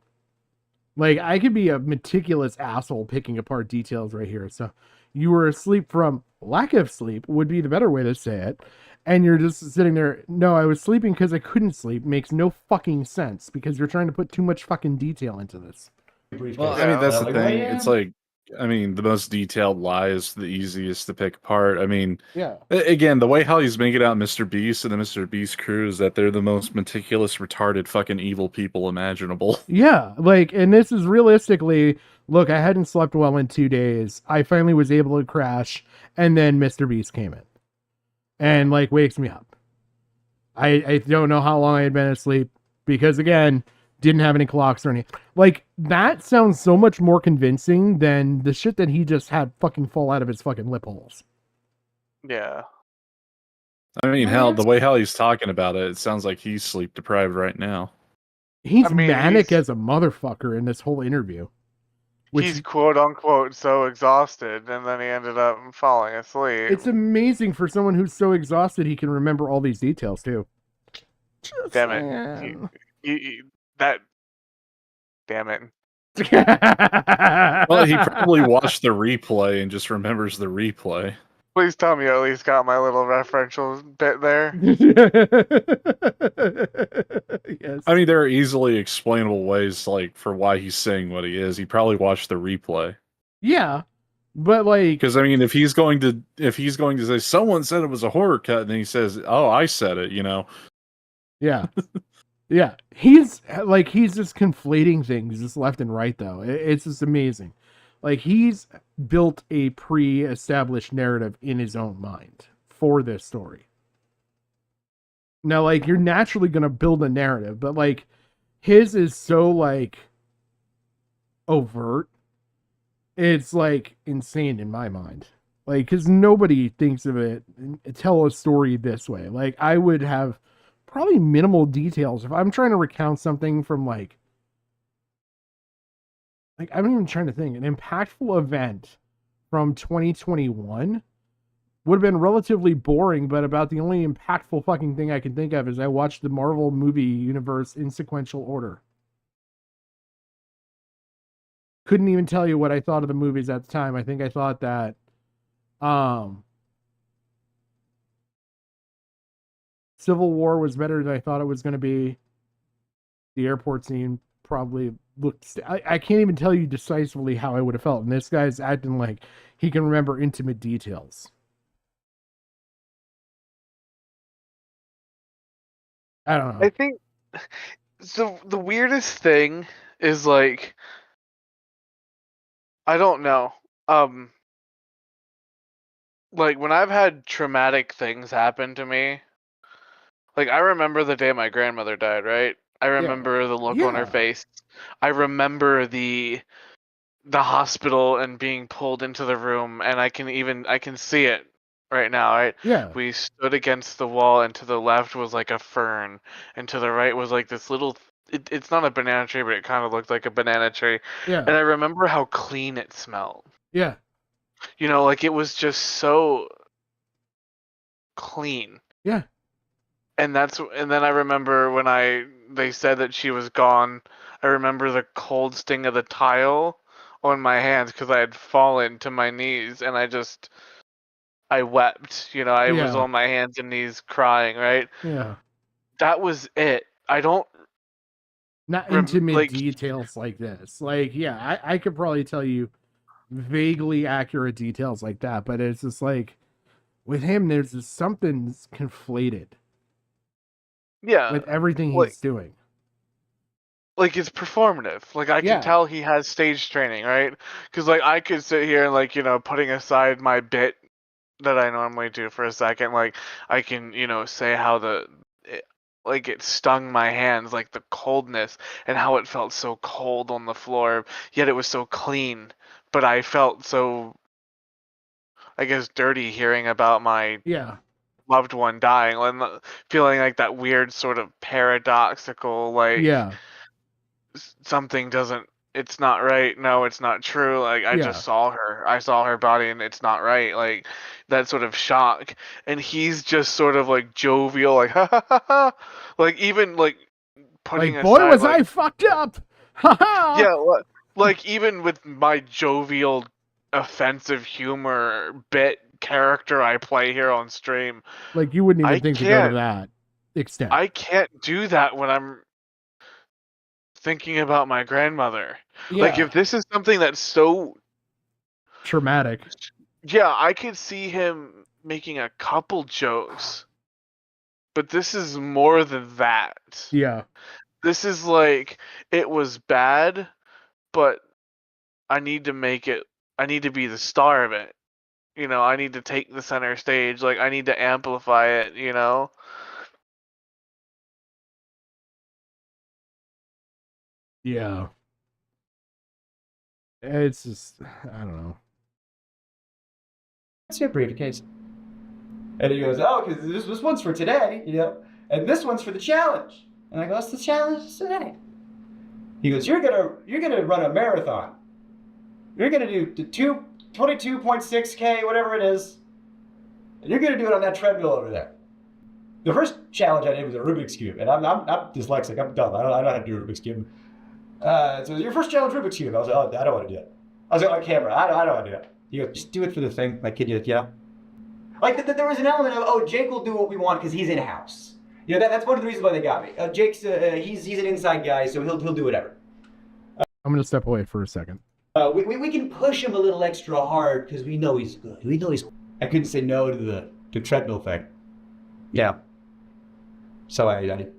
Like, I could be a meticulous asshole picking apart details right here. So you were asleep from lack of sleep would be the better way to say it. And you're just sitting there. No, I was sleeping because I couldn't sleep. Makes no fucking sense because you're trying to put too much fucking detail into this. Well, I mean, that's the thing. It's like I mean, the most detailed lie is the easiest to pick apart. I mean, Yeah. again, the way how he's making out Mr. Beast and the Mr. Beast crew is that they're the most meticulous, retarded, fucking evil people imaginable. Yeah, like, and this is realistically, look, I hadn't slept well in 2 days. I finally was able to crash, and then Mr. Beast came in and like wakes me up. I don't know how long I had been asleep because again, didn't have any clocks or anything. Like, that sounds so much more convincing than the shit that he just had fucking fall out of his fucking lip holes. Yeah. I mean, hell, the way how he's talking about it, it sounds like he's sleep deprived right now. He's manic as a motherfucker in this whole interview. He's quote unquote so exhausted, and then he ended up falling asleep. It's amazing for someone who's so exhausted he can remember all these details too. Damn it. Damn it. Well, he probably watched the replay and just remembers the replay. Please tell me you at least got my little referential bit there. Yes. I mean, there are easily explainable ways, like, for why he's saying what he is. He probably watched the replay. Yeah, but like, because I mean, if he's going to say someone said it was a horror cut, and then he says, "Oh, I said it," you know. Yeah, yeah. He's just conflating things just left and right, though. It's just amazing. Like, he's built a pre-established narrative in his own mind for this story. Now, like, you're naturally going to build a narrative, but, like, his is so, like, overt. It's, like, insane in my mind. Like, because nobody thinks of it, tell a story this way. Like, I would have probably minimal details. If I'm trying to recount something from, like, I'm even trying to think. An impactful event from 2021 would have been relatively boring, but about the only impactful fucking thing I can think of is I watched the Marvel movie universe in sequential order. Couldn't even tell you what I thought of the movies at the time. I think I thought that Civil War was better than I thought it was going to be. The airport scene probably looked... I can't even tell you decisively how I would have felt. And this guy's acting like he can remember intimate details. I don't know. I think... So, the weirdest thing is, like... I don't know. Like, when I've had traumatic things happen to me... Like, I remember the day my grandmother died, right? I remember the look on her face. I remember the hospital and being pulled into the room, and I can see it right now, right? Yeah. We stood against the wall, and to the left was like a fern, and to the right was like this little... It's not a banana tree, but it kind of looked like a banana tree. Yeah. And I remember how clean it smelled. Yeah. You know, like, it was just so clean. Yeah. And then I remember when they said that she was gone, I remember the cold sting of the tile on my hands because I had fallen to my knees, and I wept. You know, I was on my hands and knees crying, right? Yeah. That was it. I don't... Not intimate details like this. Like, yeah, I could probably tell you vaguely accurate details like that, but it's just like, with him, there's just something conflated. Yeah. With everything he's doing. Like, it's performative. Like, I can tell he has stage training, right? Because, like, I could sit here and, like, you know, putting aside my bit that I normally do for a second, like, I can, you know, say how it stung my hands, like, the coldness, and how it felt so cold on the floor, yet it was so clean. But I felt so, I guess, dirty hearing about my loved one dying, and feeling like that weird sort of paradoxical, like, something doesn't... It's not right. No, it's not true. Like, I just saw her. I saw her body, and it's not right. Like, that sort of shock. And he's just sort of, like, jovial, like, ha ha ha ha. Like, even, like, putting like, boy, aside, was like, I fucked up. Ha ha. Yeah, like, even with my jovial, offensive humor bit character I play here on stream. Like, you wouldn't even think to go to that extent. I can't do that when I'm thinking about my grandmother. Like, if this is something that's so traumatic. Yeah, I could see him making a couple jokes, but this is more than that. Yeah. This is like, it was bad, but I need to make it. I need to be the star of it. You know, I need to take the center stage. Like, I need to amplify it. You know. Yeah. It's just, I don't know. It's your briefcase. And he goes, oh, because this one's for today, you know, and this one's for the challenge. And I go, what's the challenge today? He goes, you're gonna run a marathon. You're gonna do the 22.6K, whatever it is, and you're gonna do it on that treadmill over there. The first challenge I did was a Rubik's Cube, and I'm dyslexic, I'm dumb, I don't know how to do a Rubik's Cube. So your first challenge, Rubik's Cube. I was like, oh, I don't want to do it. I was like, on camera, I don't want to do it. He goes, just do it for the thing, my kid, you know? Like, there was an element of, oh, Jake will do what we want because he's in-house. You know, that's one of the reasons why they got me. Jake's, he's an inside guy, so he'll do whatever. I'm going to step away for a second. We can push him a little extra hard because we know he's good. We know he's... I couldn't say no to the treadmill thing. Yeah. So I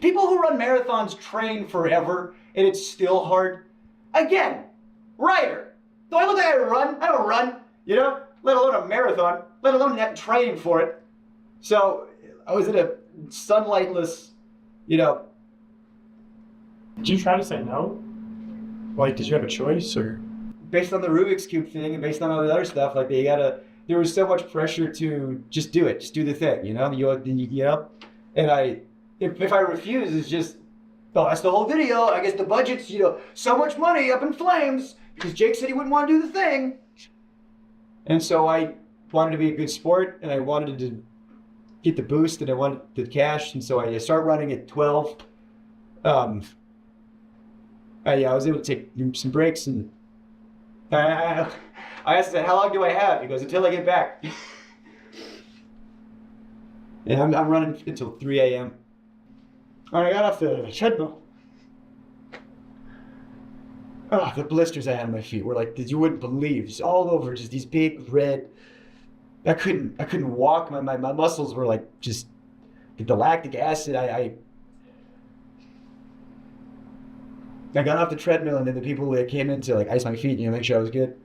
people who run marathons train forever, and it's still hard. Again, Ryder. Do I look like I run? I don't run, you know? Let alone a marathon, let alone that training for it. So I was in a sunlightless, you know. Did you try to say no? Like, did you have a choice, or? Based on the Rubik's Cube thing and based on all the other stuff, like there was so much pressure to just do it, just do the thing, you know? You know? And if I refuse, it's just, well, that's the whole video. I guess the budget's, you know, so much money up in flames because Jake said he wouldn't want to do the thing. And so I wanted to be a good sport, and I wanted to get the boost, and I wanted the cash, and so I started running at 12. I was able to take some breaks, and I asked him, how long do I have? He goes, until I get back. And I'm running until 3 a.m. I got off the treadmill. Oh, the blisters I had on my feet were like, you wouldn't believe, just all over, just these big red. I couldn't walk. My muscles were like just the lactic acid. I got off the treadmill, and then the people that came in to like ice my feet, you know, make sure I was good.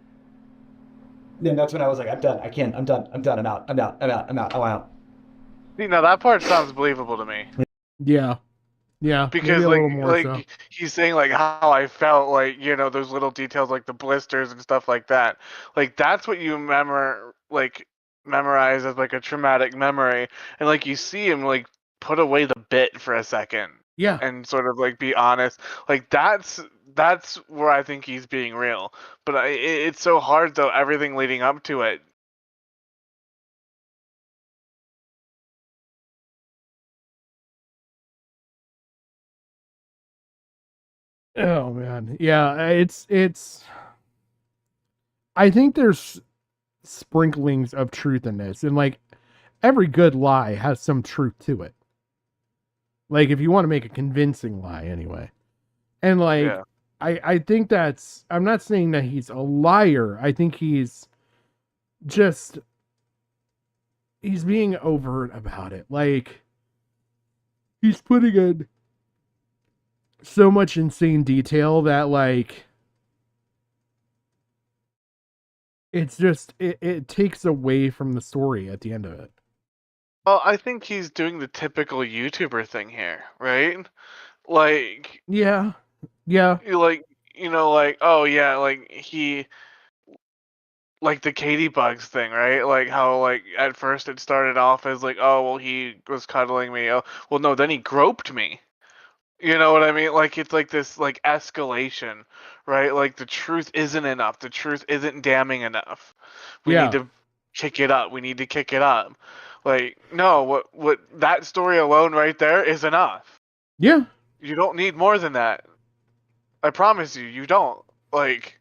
Then that's when I was like, I'm done. I can't. I'm done. I'm out. I'm out. See, now that part sounds believable to me. Yeah. Yeah, because he's saying like how I felt, like, you know, those little details like the blisters and stuff like that. Like that's what you memorize as like a traumatic memory, and like you see him like put away the bit for a second. Yeah. And sort of like be honest. Like that's where I think he's being real. But it's so hard though, everything leading up to it. Oh man, yeah, it's. I think there's sprinklings of truth in this, and like every good lie has some truth to it. Like if you want to make a convincing lie, anyway, and like Yeah. I think that's. I'm not saying that he's a liar. I think he's being overt about it. Like he's putting in so much insane detail that like it's just it takes away from the story at the end of it. Well, I think he's doing the typical YouTuber thing here, right? Like, yeah, like, you know, like, oh yeah, like he, like the Katie Bugs thing, right? Like how like at first it started off as like, oh well, he was cuddling me. Oh well, no, then he groped me. You know what I mean? Like it's like this like escalation, right? Like the truth isn't enough. The truth isn't damning enough. We need to kick it up. We need to kick it up. Like no, what that story alone right there is enough. Yeah. You don't need more than that. I promise you, you don't. Like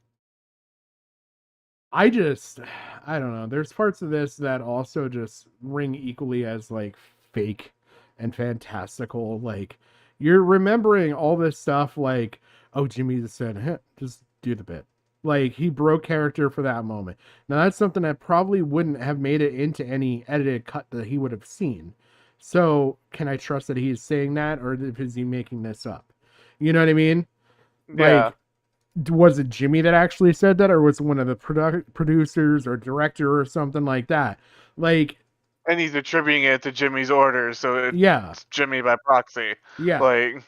I don't know. There's parts of this that also just ring equally as like fake and fantastical. Like you're remembering all this stuff like, oh, Jimmy just said, hey, just do the bit. Like, he broke character for that moment. Now, that's something that probably wouldn't have made it into any edited cut that he would have seen. So, can I trust that he's saying that, or is he making this up? You know what I mean? Yeah. Like, was it Jimmy that actually said that, or was it one of the producers or director or something like that? Like, and he's attributing it to Jimmy's orders, so it's yeah, Jimmy by proxy. yeah. Like,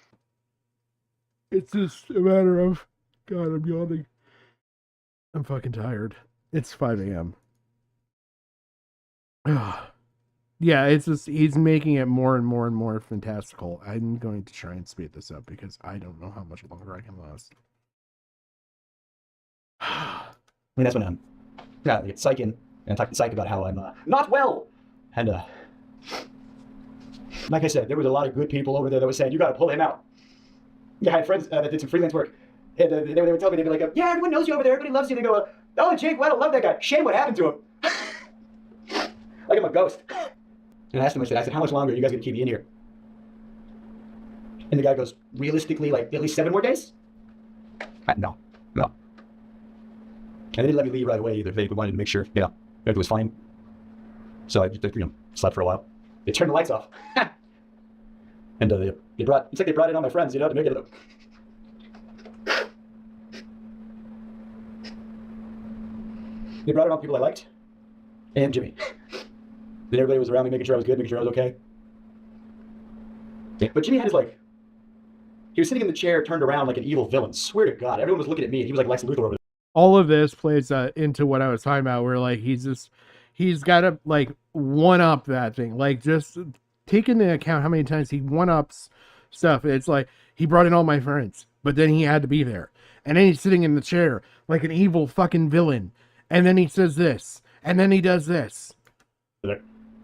It's just a matter of, God, I'm yawning. I'm fucking tired. It's 5 a.m. Yeah, it's just, he's making it more and more and more fantastical. I'm going to try and speed this up because I don't know how much longer I can last. I mean, that's when I'm psyching and talking psych about how I'm not well. And like I said, there was a lot of good people over there that were saying, you got to pull him out. Yeah, I had friends that did some freelance work. And they would tell me, they'd be like, yeah, everyone knows you over there. Everybody loves you. They go, oh, Jake, well, I love that guy. Shame what happened to him. Like I'm a ghost. And I asked him, I said, how much longer are you guys going to keep me in here? And the guy goes, realistically, like at least 7 more days? No. And they didn't let me leave right away either. They wanted to make sure, everything was fine. So I just, slept for a while. They turned the lights off. And they brought in all my friends, to make it look. They brought in all the people I liked, and Jimmy. Then everybody was around me, making sure I was good, making sure I was okay. Yeah. But Jimmy had he was sitting in the chair, turned around like an evil villain. Swear to God, everyone was looking at me, and he was like Lex Luthor over there. All of this plays into what I was talking about, where like he's got to like one up that thing, like just take into account how many times he one ups stuff. It's like he brought in all my friends, but then he had to be there, and then he's sitting in the chair like an evil fucking villain, and then he says this, and then he does this.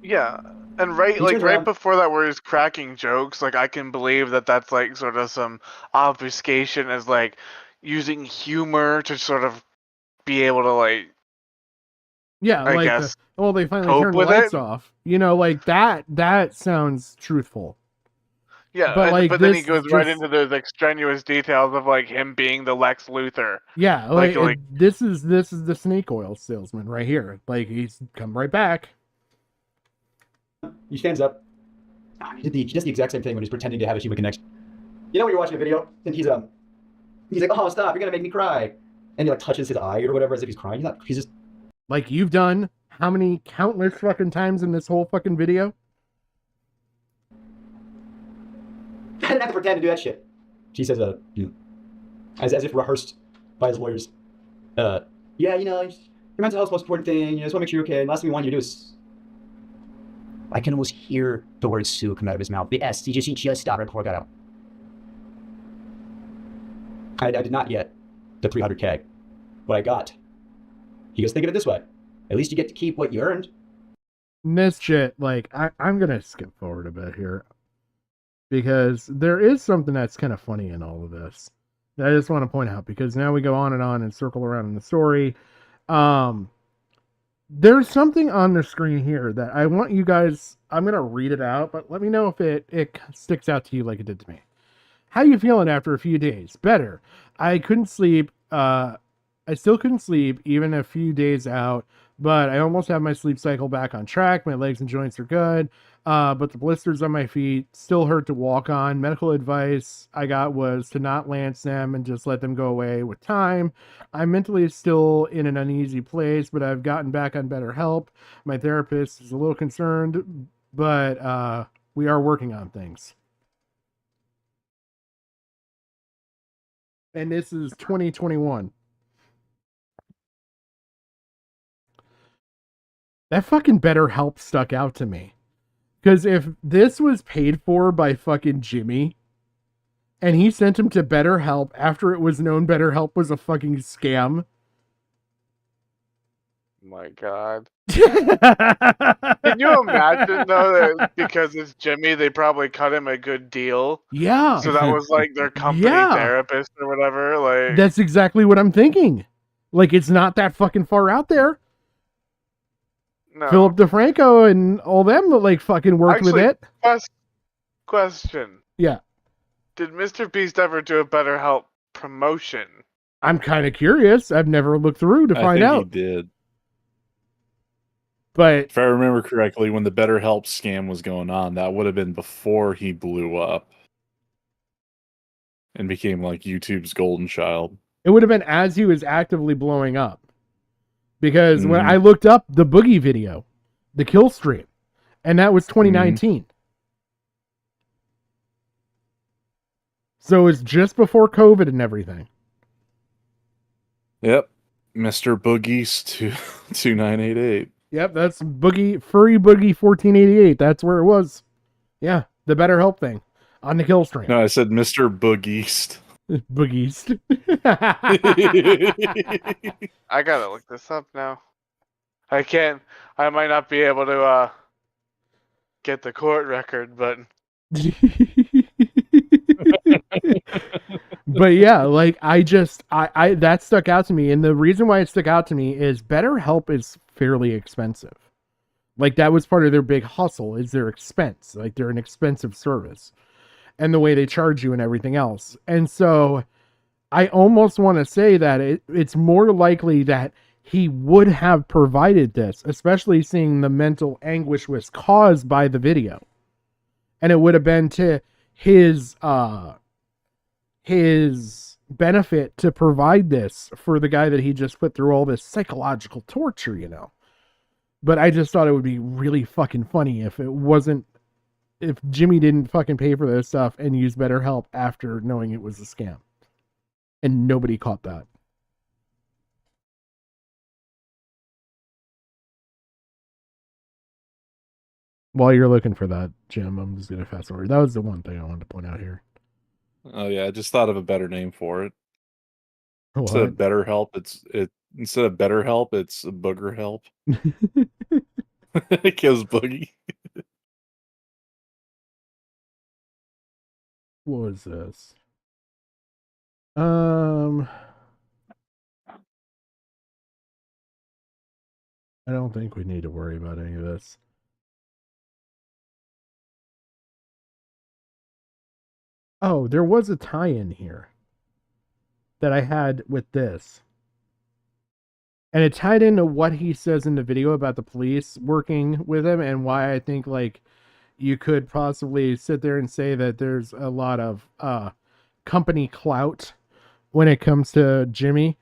Yeah, and right before that, where he's cracking jokes, like I can believe that that's like sort of some obfuscation as like using humor to sort of be able to like. Yeah, I like guess they finally turned the lights off. Like that sounds truthful. Yeah, but then he goes right into those extraneous details of like him being the Lex Luthor. Yeah, this is the snake oil salesman right here. Like he's come right back. He stands up. He does the exact same thing when he's pretending to have a human connection. You know when you're watching a video and he's like, oh, stop, you're gonna make me cry, and he like touches his eye or whatever as if he's crying. He's just like you've done how many countless fucking times in this whole fucking video. I didn't have to pretend to do that shit. She says, as if rehearsed by his lawyers. Yeah, your mental health's the most important thing. Just want to make sure you're okay. And last thing we want you to do is. I can almost hear the word Sue come out of his mouth. The S. He just stopped right before I got out. I did not yet the 300K. What I got. He goes, think of it this way. At least you get to keep what you earned. This shit, like, I'm going to skip forward a bit here. Because there is something that's kind of funny in all of this. That I just want to point out. Because now we go on and circle around in the story. There's something on the screen here that I want you guys, I'm going to read it out, but let me know if it sticks out to you like it did to me. How you feeling after a few days? Better. I couldn't sleep. I still couldn't sleep even a few days out, but I almost have my sleep cycle back on track. My legs and joints are good, but the blisters on my feet still hurt to walk on. Medical advice I got was to not lance them and just let them go away with time. I'm mentally still in an uneasy place, but I've gotten back on better help. My therapist is a little concerned, but we are working on things. And this is 2021. That fucking BetterHelp stuck out to me. Because if this was paid for by fucking Jimmy, and he sent him to BetterHelp after it was known BetterHelp was a fucking scam. My God. Can you imagine, though, that because it's Jimmy, they probably cut him a good deal? Yeah. So that was like their company therapist or whatever? Like That's exactly what I'm thinking. Like, it's not that fucking far out there. No. Philip DeFranco and all them like fucking worked with it. Question. Yeah. Did Mr. Beast ever do a BetterHelp promotion? I'm kind of curious. I've never looked through to find I think out. he did. But if I remember correctly, when the BetterHelp scam was going on, that would have been before he blew up and became like YouTube's golden child. it would have been as he was actively blowing up. Because when Mhm. I looked up the Boogie video, the kill stream, and that was 2019. So it's just before COVID and everything. Yep. Mr. Boogie's 2988. Yep, that's Furry Boogie 1488. That's where it was. Yeah, the BetterHelp thing on the kill stream. No, I said Mr. Boogieast. Boogieast. I gotta look this up now. I can't. I might not be able to get the court record, but But yeah, like I that stuck out to me, and the reason why it stuck out to me is BetterHelp is fairly expensive. Like that was part of their big hustle, is their expense. Like they're an expensive service, and the way they charge you and everything else. And so, I almost want to say that it's more likely that he would have provided this, especially seeing the mental anguish was caused by the video, and it would have been to his benefit to provide this for the guy that he just put through all this psychological torture, you know. But I just thought it would be really fucking funny if Jimmy didn't fucking pay for this stuff and use BetterHelp after knowing it was a scam. And nobody caught that. While you're looking for that, Jim, I'm just going to fast forward. That was the one thing I wanted to point out here. Oh yeah, I just thought of a better name for it. What? Instead of BetterHelp, instead of BetterHelp, it's Booger Help. It kills Boogie. What was this? I don't think we need to worry about any of this. Oh, there was a tie-in here that I had with this. And it tied into what he says in the video about the police working with him and why I think like you could possibly sit there and say that there's a lot of company clout when it comes to Jimmy.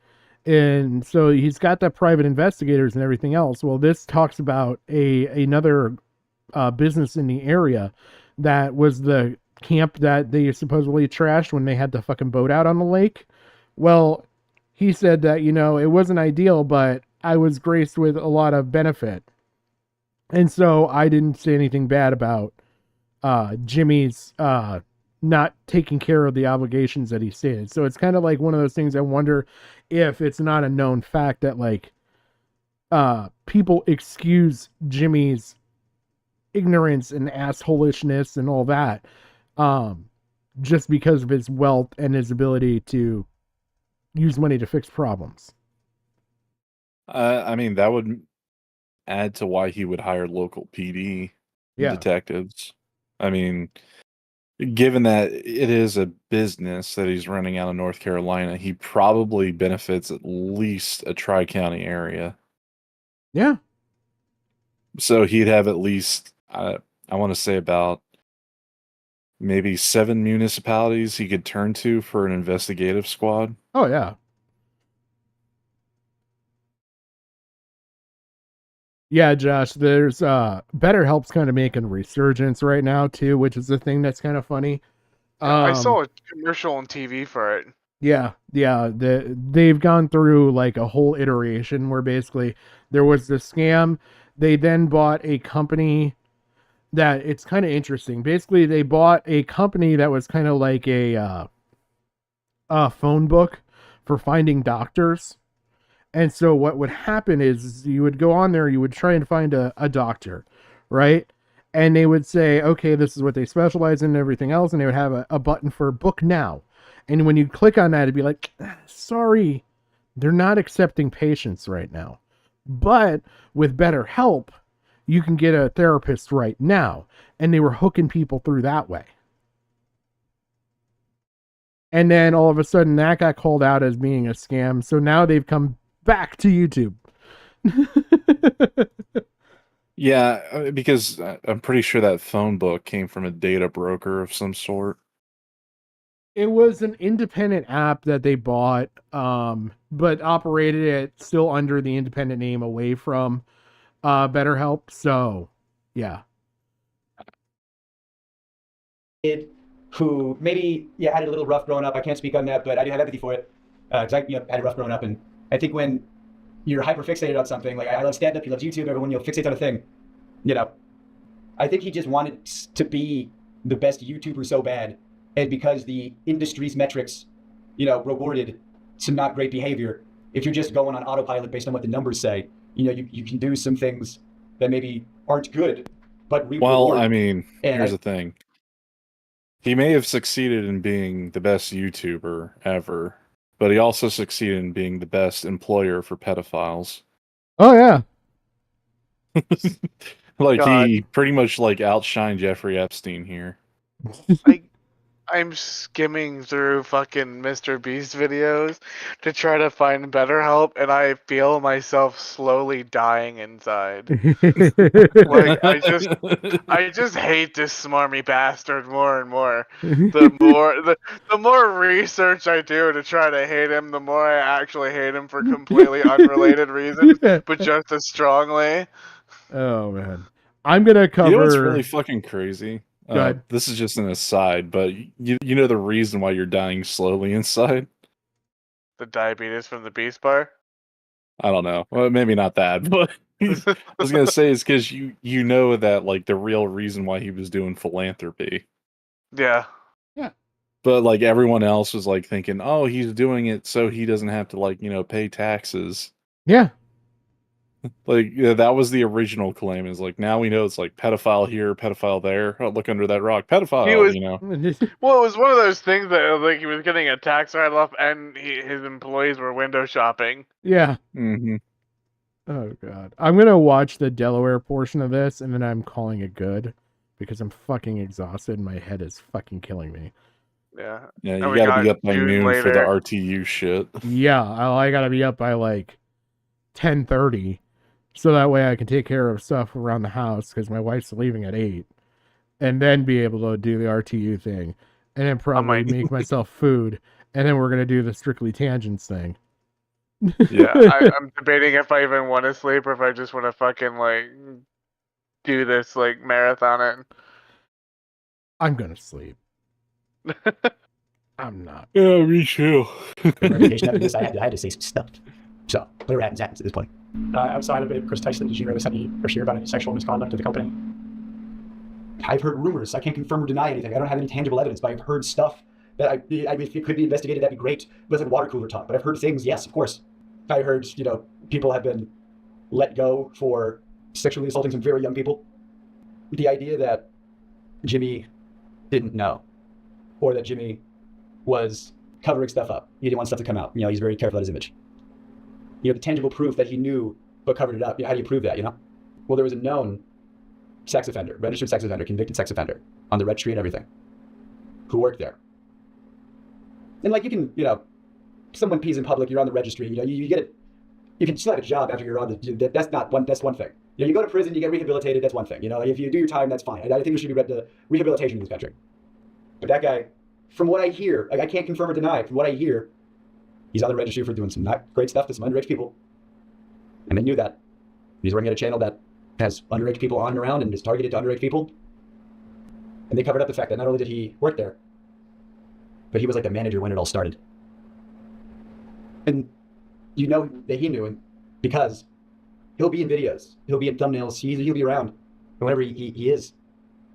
And so he's got the private investigators and everything else. Well, this talks about another business in the area that was the camp that they supposedly trashed when they had the fucking boat out on the lake. Well, he said that, you know, it wasn't ideal, but I was graced with a lot of benefit. And so I didn't say anything bad about Jimmy's not taking care of the obligations that he stated. So it's kind of like one of those things I wonder if it's not a known fact that like people excuse Jimmy's ignorance and assholishness and all that just because of his wealth and his ability to use money to fix problems. I mean, that would add to why he would hire local PD detectives. I mean, given that it is a business that he's running out of North Carolina, he probably benefits at least a tri-county area. Yeah. So he'd have at least, I want to say about maybe 7 municipalities he could turn to for an investigative squad. Oh, yeah. Yeah, Josh, there's BetterHelp's kind of making a resurgence right now too, which is the thing that's kind of funny. I saw a commercial on TV for it. Yeah, they've gone through like a whole iteration where basically there was the scam. They then bought a company that it's kind of interesting. Basically, they bought a company that was kind of like a phone book for finding doctors. And so what would happen is you would go on there, you would try and find a doctor, right? And they would say, okay, this is what they specialize in and everything else. And they would have a button for book now. And when you click on that, it'd be like, sorry, they're not accepting patients right now. But with BetterHelp, you can get a therapist right now. And they were hooking people through that way. And then all of a sudden that got called out as being a scam. So now they've come back to YouTube. Yeah, because I'm pretty sure that phone book came from a data broker of some sort. It was an independent app that they bought, but operated it still under the independent name away from BetterHelp. So, yeah. Kid who maybe had it a little rough growing up. I can't speak on that, but I do have empathy for it because I had it rough growing up, and I think when you're hyper fixated on something, like I love stand up, he loves YouTube, everyone fixates on a thing, I think he just wanted to be the best YouTuber so bad, and because the industry's metrics, rewarded some not great behavior. If you're just going on autopilot based on what the numbers say, you can do some things that maybe aren't good, but Well, I mean, here's the thing. He may have succeeded in being the best YouTuber ever, but he also succeeded in being the best employer for pedophiles. Oh, yeah. He pretty much outshined Jeffrey Epstein here. I'm skimming through fucking Mr. Beast videos to try to find BetterHelp, and I feel myself slowly dying inside. I just hate this smarmy bastard more and more. The more research I do to try to hate him, the more I actually hate him for completely unrelated reasons, but just as strongly. Oh, man. I'm going to cover... You know what's really fucking crazy? Go ahead. This is just an aside, but you know the reason why you're dying slowly inside? The diabetes from the Beast Bar? I don't know. Well, maybe not that, but I was going to say it's because you know that the real reason why he was doing philanthropy. Yeah. Yeah. But everyone else was thinking, oh, he's doing it so he doesn't have to pay taxes. Yeah. That was the original claim. Is now we know it's pedophile here, pedophile there. Oh, look under that rock, pedophile. Well, it was one of those things that he was getting a tax write-off, and his employees were window shopping. Yeah. Mm-hmm. Oh god, I'm gonna watch the Delaware portion of this, and then I'm calling it good because I'm fucking exhausted and my head is fucking killing me. Yeah. Yeah, you gotta be up by noon for the RTU shit. Yeah, I gotta be up by 10:30. So that way I can take care of stuff around the house because my wife's leaving at 8, and then be able to do the RTU thing, and then probably make myself food, and then we're gonna do the Strictly Tangents thing. Yeah, I'm debating if I even want to sleep or if I just want to fucking do this marathon it. I'm gonna sleep. I'm not. Yeah, me too. I had to say some stuff. So whatever happens at this point. Outside of it, Chris Tyson, did you notice any or hear about any sexual misconduct of the company? I've heard rumors. I can't confirm or deny anything. I don't have any tangible evidence, but I've heard stuff that if it could be investigated, that'd be great. But it's water cooler talk. But I've heard things, yes, of course. I heard, people have been let go for sexually assaulting some very young people. The idea that Jimmy didn't know, or that Jimmy was covering stuff up. He didn't want stuff to come out. He's very careful about his image. The tangible proof that he knew but covered it up. How do you prove that, Well, there was a known sex offender, registered sex offender, convicted sex offender on the registry and everything, who worked there. And you can, someone pees in public, you're on the registry, you get it. You can still have a job after you're on the, that's one thing. You go to prison, you get rehabilitated, that's one thing. If you do your time, that's fine. I think there should be rehabilitation in this country. But that guy, from what I hear, I can't confirm or deny, from what I hear, he's on the registry for doing some not great stuff to some underage people. And they knew that. He's working at a channel that has underage people on and around and is targeted to underage people. And they covered up the fact that not only did he work there, but he was the manager when it all started. And that he knew him because he'll be in videos, he'll be in thumbnails, he'll be around. And whenever he is,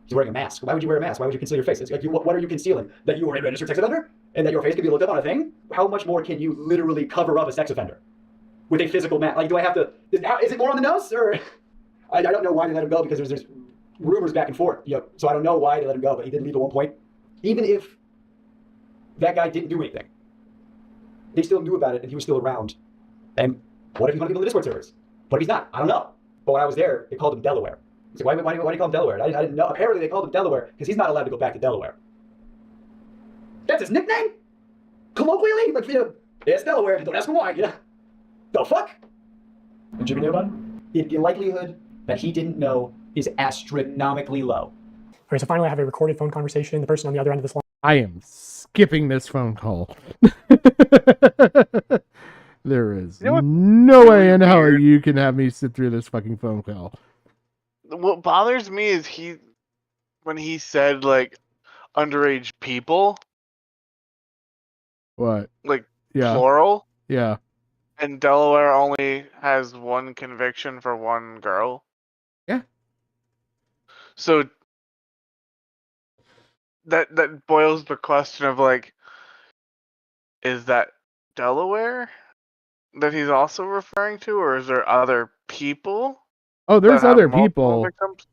he's wearing a mask. Why would you wear a mask? Why would you conceal your face? It's what are you concealing? That you are a registered sex offender? And that your face can be looked up on a thing? How much more can you literally cover up a sex offender? With a physical mask? Do I have to... Is it more on the nose? Or... I don't know why they let him go because there's rumors back and forth. So I don't know why they let him go, but he didn't leave at one point. Even if that guy didn't do anything, they still knew about it and he was still around. And what if he's one of the people in the Discord servers? What if he's not? I don't know. But when I was there, they called him Delaware. So why do you call him Delaware? I didn't know. Apparently they called him Delaware because he's not allowed to go back to Delaware. That's his nickname? colloquially, like, you know, it's Delaware. Don't ask him why, you know. The fuck? And Jimmy knew about it? The likelihood that he didn't know is astronomically low. Okay, so finally I have a recorded phone conversation. The person on the other end of this line. I am skipping this phone call. There is no way in hell you can have me sit through this fucking phone call. What bothers me is when he said like underage people, What? like Yeah. plural, Yeah. and Delaware only has one conviction for one girl. Yeah. So that boils the question of like, is that Delaware that he's also referring to, or is there other people? Oh, there's that have other multiple people. victims?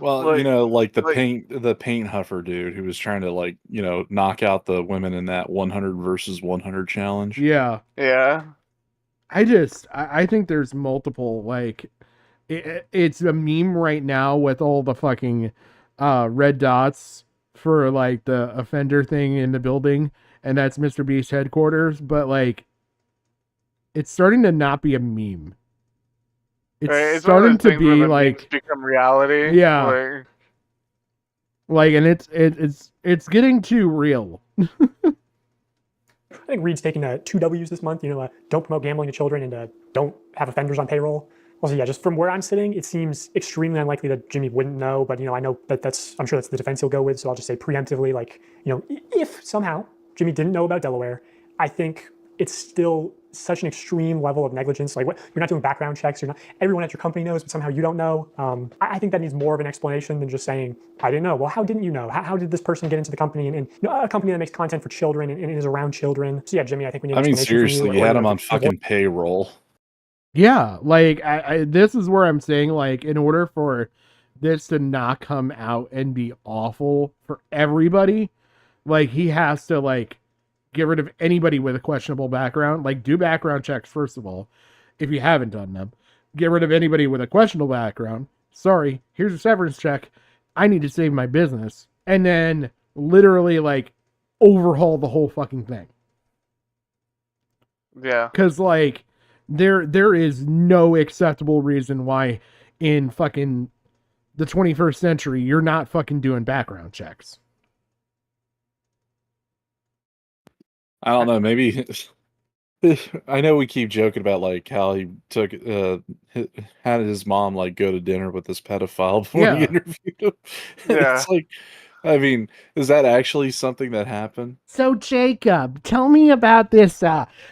Well, Like- you know, like the like- paint huffer dude who was trying to like, you know, knock out the women in that 100 versus 100 challenge. Yeah. Yeah. I think there's multiple, like, it's a meme right now with all the fucking red dots for like the offender thing in the building, and that's Mr. Beast headquarters, but like it's starting to not be a meme. It's Right, one of starting those to things where be the like memes become reality. Yeah. Like, and it's getting too real. I think Reed's taken 2 W's this month. You know, don't promote gambling to children and don't have offenders on payroll. Also, yeah, just from where I'm sitting, it seems extremely unlikely that Jimmy wouldn't know. But you know, I know that I'm sure that's the defense he'll go with. So I'll just say preemptively, like, you know, if somehow Jimmy didn't know about Delaware, I think it's still such an extreme level of negligence. Like, what, you're not doing background checks. You're not. Everyone at your company knows, but somehow you don't know. I think that needs more of an explanation than just saying, I didn't know. Well, how didn't you know? How did this person get into the company and you know, a company that makes content for children and is around children? So yeah, Jimmy, I think we need. I mean, explanation from seriously, you had him on fucking payroll. Yeah, like I this is where I'm saying, like, in order for this to not come out and be awful for everybody, like, he has to like get rid of anybody with a questionable background. Like, do background checks first of all, if you haven't done them. Get rid of anybody with a questionable background. Sorry, here's a severance check. I need to save my business, and then literally like overhaul the whole fucking thing. Yeah. Because like there is no acceptable reason why in fucking the 21st century you're not fucking doing background checks. I don't know, maybe I know we keep joking about like how he took had his mom like go to dinner with this pedophile before he Yeah. interviewed him. Yeah. It's like, I mean, is that actually something that happened? So Jacob, tell me about this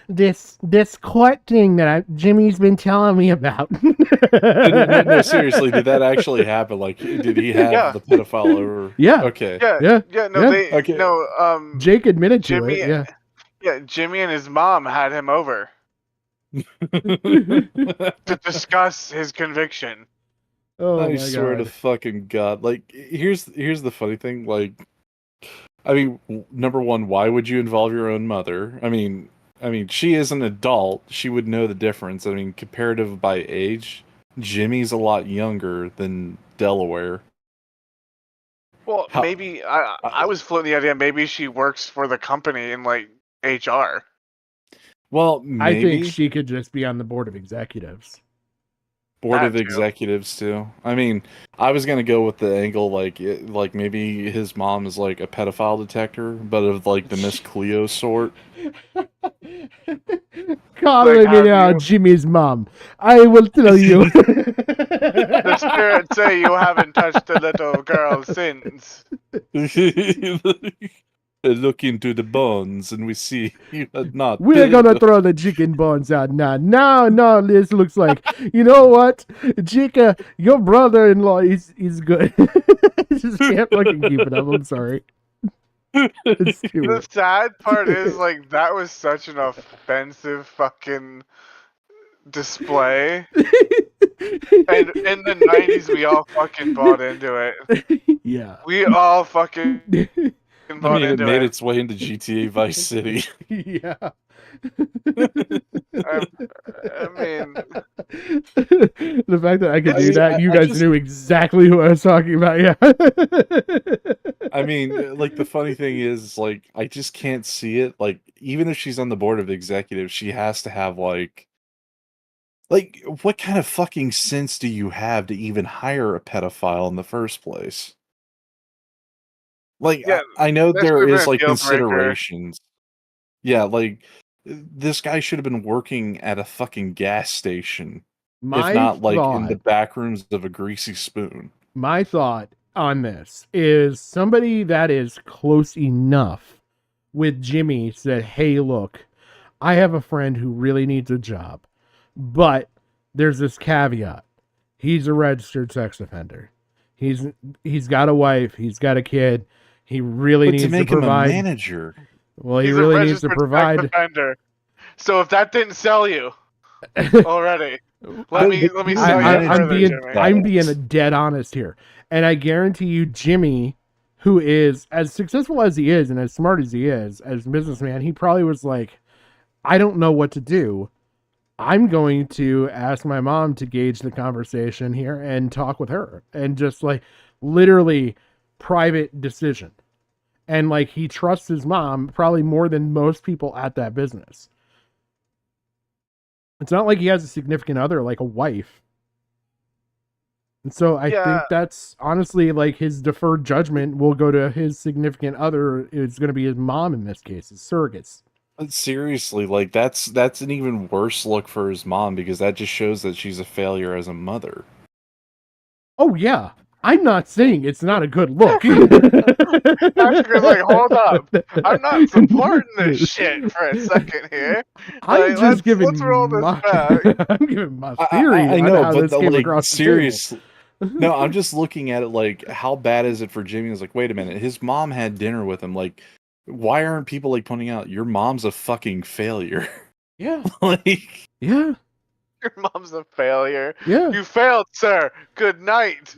this court thing that Jimmy's been telling me about. No, seriously, did that actually happen? Like, did he have Yeah. the pedophile over? Yeah. Okay. Yeah. No, Yeah. they Okay. no. Jake admitted to Jimmy. it. Yeah. Yeah, Jimmy and his mom had him over to discuss his conviction. Oh I my swear to God. fucking God. Like, here's the funny thing. Like, I mean, number one, why would you involve your own mother? I mean, she is an adult. She would know the difference. I mean, comparative by age, Jimmy's a lot younger than Delaware. Well, How- maybe I was floating the idea maybe she works for the company in like HR. Well, I maybe think she could just be on the board of executives. board That of too. executives too. I mean, I was gonna go with the angle like maybe his mom is like a pedophile detector, but of like the Miss Cleo sort. Calling have me now, you- Jimmy's mom. I will tell you. The spirits say you haven't touched a little girl since. Look into the bones, and we see you had not. We're gonna throw the chicken bones out now. No, this looks like, you know what, Chica, your brother-in-law is good. Just can't fucking keep it up. I'm sorry. It's too The much. sad part is like that was such an offensive fucking display. And in the 90s we all fucking bought into it. Yeah. We all fucking fucking I bought mean, it into made it. its way into GTA Vice City. Yeah. I mean, the fact that I could I do mean, that, you I guys just- knew exactly who I was talking about. Yeah. I mean, like the funny thing is, like, I just can't see it. Like, even if she's on the board of executives, she has to have like, what kind of fucking sense do you have to even hire a pedophile in the first place? Like, yeah, I know that should there have been is a like deal breaker. considerations. Yeah, like this guy should have been working at a fucking gas station, if My not like in the thought, back rooms of a greasy spoon. my thought on this is somebody that is close enough with Jimmy said, "Hey, look, I have a friend who really needs a job, but there's this caveat. He's a registered sex offender. He's got a wife, he's got a kid. He really But needs to make him a provide. manager, Well, he He's really a needs to registered provide. sex offender. So if that didn't sell you already, let me sell you further, I'm being dead honest here, and I guarantee you, Jimmy, who is as successful as he is and as smart as he is as a businessman, he probably was like, I don't know what to do. I'm going to ask my mom to gauge the conversation here and talk with her, and just like literally private decision. And like he trusts his mom probably more than most people at that business. It's not like he has a significant other, like a wife. And so I think that's honestly like his deferred judgment will go to his significant other. It's going to be his mom in this case, his surrogates. But seriously, like that's an even worse look for his mom, because that just shows that she's a failure as a mother. Oh yeah, I'm not saying it's not a good look. Actually, like, hold up. I'm not supporting this shit for a second here. I'm Like, just giving let's roll this my, back. I'm giving my theory. I on know, how but this came like across the table. seriously, no, I'm just looking at it like, how bad is it for Jimmy? It's like, wait a minute, his mom had dinner with him. Like, why aren't people like pointing out your mom's a fucking failure? Yeah, like, yeah. Your mom's a failure. Yeah. You failed, sir. Good night.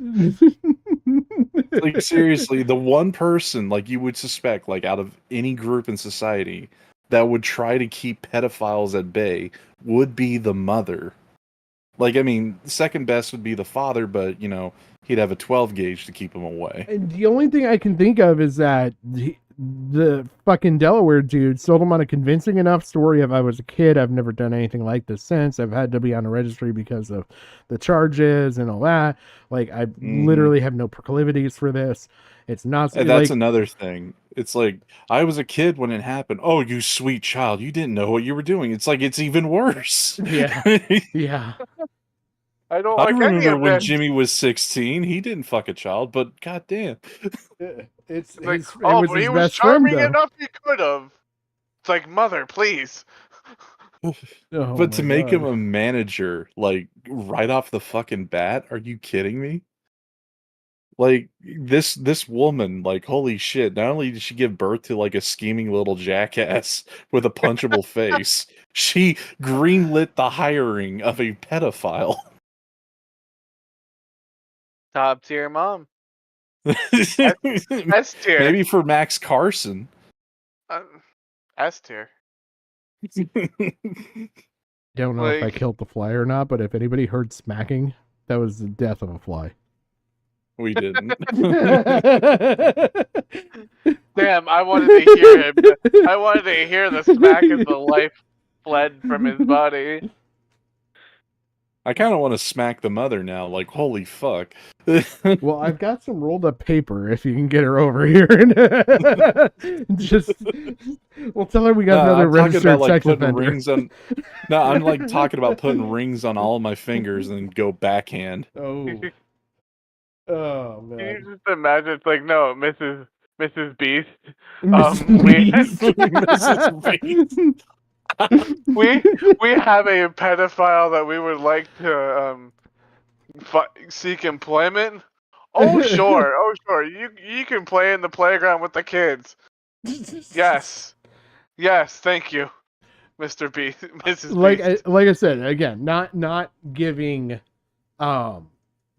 like seriously, the one person like you would suspect, like out of any group in society, that would try to keep pedophiles at bay would be the mother. Like, I mean, second best would be the father, but you know, he'd have a 12 gauge to keep him away. And the only thing I can think of is that the fucking Delaware dude sold him on a convincing enough story of I was a kid. I've never done anything like this since. I've had to be on a registry because of the charges and all that. Like, I literally have no proclivities for this. It's not. And that's like, another thing. It's like, I was a kid when it happened. Oh, you sweet child. You didn't know what you were doing. It's like, it's even worse. Yeah. Yeah. I don't I like any remember of when this. Jimmy was 16. He didn't fuck a child, but goddamn. It's like, it oh, was but his he was best friend, charming though. enough he could have. It's like, mother, please. Oh But to my make him God. a manager, like, right off the fucking bat, are you kidding me? Like, this woman, like, holy shit, not only did she give birth to, like, a scheming little jackass with a punchable face, she greenlit the hiring of a pedophile. Top tier mom. S tier. Maybe for Max Carson. S tier. Don't know if I killed the fly or not, but if anybody heard smacking, that was the death of a fly. We didn't. Damn, I wanted to hear him. I wanted to hear the smack as the life fled from his body. I kind of want to smack the mother now. Like, holy fuck. Well, I've got some rolled up paper if you can get her over here. Just, we'll tell her we got another I'm talking registered about, like, sex putting offender. rings on. No, I'm like talking about putting rings on all of my fingers and go backhand. Oh. Oh Can man. you just imagine? It's like, no, Mrs. Beast. We have a pedophile that we would like to seek employment. Oh sure, oh sure. You can play in the playground with the kids. Yes, thank you, Mr. Beast, Mrs. Beast. Like I said, again, not giving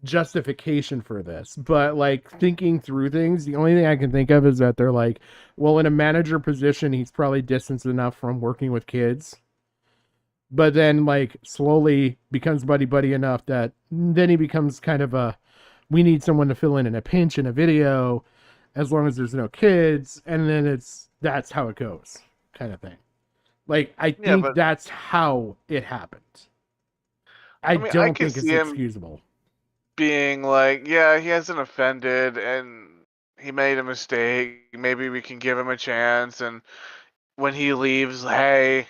justification for this, but like thinking through things, the only thing I can think of is that they're like, well, in a manager position, he's probably distanced enough from working with kids, but then like slowly becomes buddy enough that then he becomes kind of a, we need someone to fill in a pinch in a video as long as there's no kids, and then that's how it goes kind of thing. Like I think that's how it happened. I don't think it's excusable. Being like, yeah, he hasn't offended and he made a mistake. Maybe we can give him a chance. And when he leaves, hey,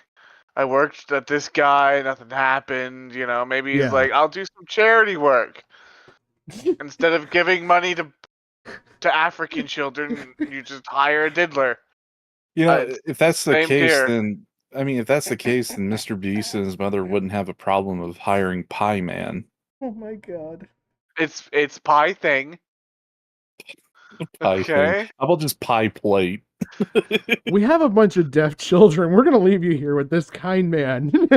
I worked at this guy, nothing happened. You know, maybe he's like, I'll do some charity work instead of giving money to African children. You just hire a diddler. You know, if that's the same case, here. then if that's the case, then Mr. Beast and his mother wouldn't have a problem of hiring Pie Man. Oh my god. It's Pie Thing. Pie Okay. Thing. How about just Pie Plate? We have a bunch of deaf children. We're gonna leave you here with this kind man. No,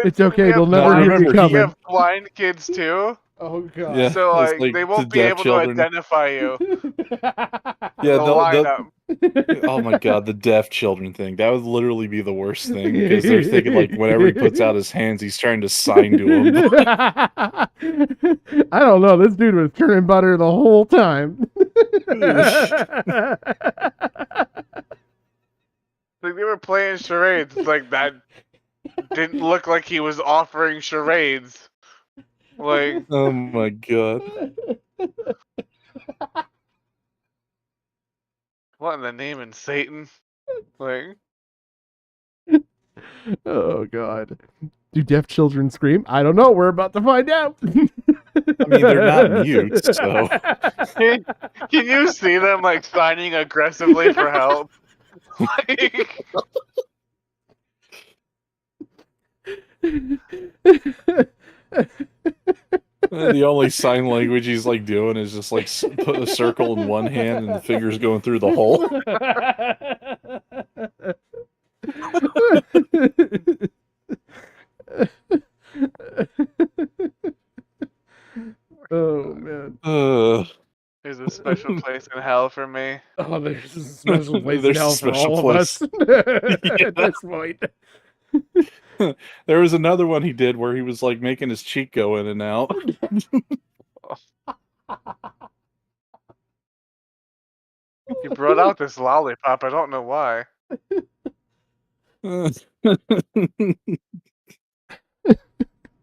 it's okay. They'll never hear you coming. We have blind kids too. Oh god. Yeah, So like they won't be able to identify you. Yeah, they'll oh my god, the deaf children thing. That would literally be the worst thing, because they're thinking like whenever he puts out his hands, he's trying to sign to him. I don't know. This dude was turning butter the whole time. Like they were playing charades. It's like that didn't look like he was offering charades. Like, oh my god. What in the name of Satan? Like, oh god. Do deaf children scream? I don't know. We're about to find out. I mean, they're not mute, so. Can you see them like signing aggressively for help? Like... The only sign language he's like doing is just like put a circle in one hand and the fingers going through the hole. Oh man. There's a special place in hell for me. Oh, there's a special place in hell for all of us at this point. There was another one he did where he was like making his cheek go in and out. You brought out this lollipop. I don't know why. And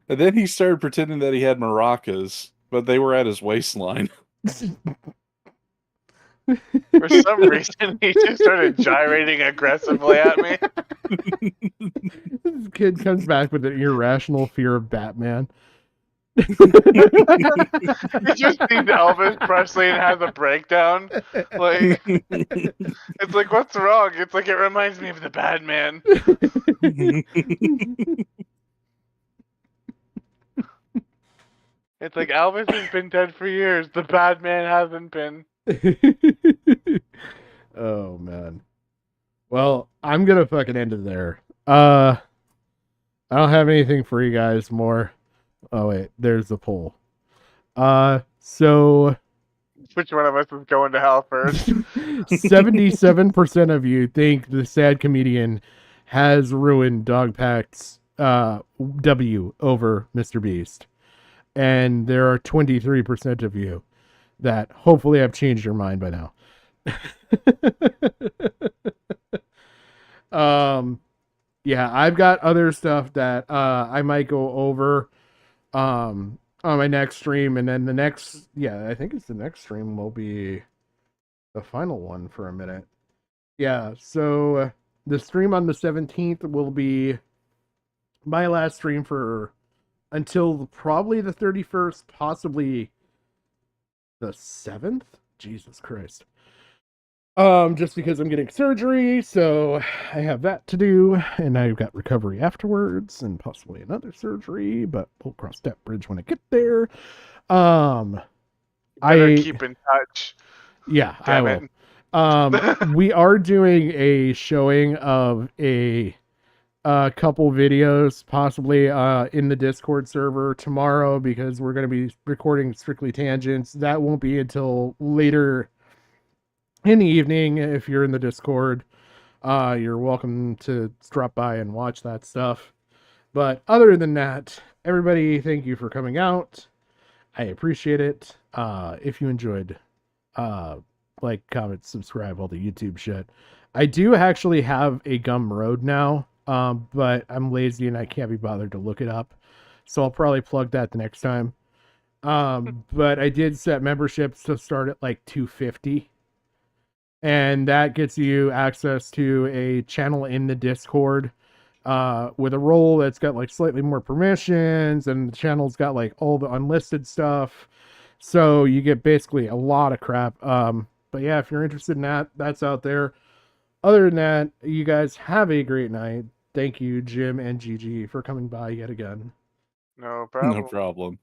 then he started pretending that he had maracas, but they were at his waistline. For some reason, he just started gyrating aggressively at me. This kid comes back with an irrational fear of Batman. He just sees Elvis Presley and has a breakdown. Like, it's like, what's wrong? It's like, it reminds me of the Batman. It's like, Elvis has been dead for years. The Batman hasn't been. Oh man. Well, I'm gonna fucking end it there. I don't have anything for you guys more. Oh wait, there's the poll. So Which one of us is going to hell first? 77% of you think the sad comedian has ruined Dogpack's W over Mr. Beast. And there are 23% of you that hopefully have changed your mind by now. Yeah, I've got other stuff that I might go over on my next stream, and then the next, I think it's the next stream will be the final one for a minute. Yeah, so the stream on the 17th will be my last stream for until probably the 31st, possibly the 7th. Jesus Christ. Just because I'm getting surgery, so I have that to do, and I've got recovery afterwards, and possibly another surgery, but we'll cross that bridge when I get there. Better keep in touch. Yeah, Damn I will. We are doing a showing of a a couple videos, possibly in the Discord server tomorrow, because we're going to be recording Strictly Tangents. That won't be until later in the evening. If you're in the Discord, you're welcome to drop by and watch that stuff. But other than that, everybody, thank you for coming out. I appreciate it. If you enjoyed, like, comment, subscribe, all the YouTube shit. I do actually have a Gumroad now, but I'm lazy and I can't be bothered to look it up. So I'll probably plug that the next time. But I did set memberships to start at like $250. And that gets you access to a channel in the Discord with a role that's got like slightly more permissions, and the channel's got like all the unlisted stuff. So you get basically a lot of crap. But yeah, if you're interested in that, that's out there. Other than that, you guys have a great night. Thank you, Jim and Gigi, for coming by yet again. No problem. No problem.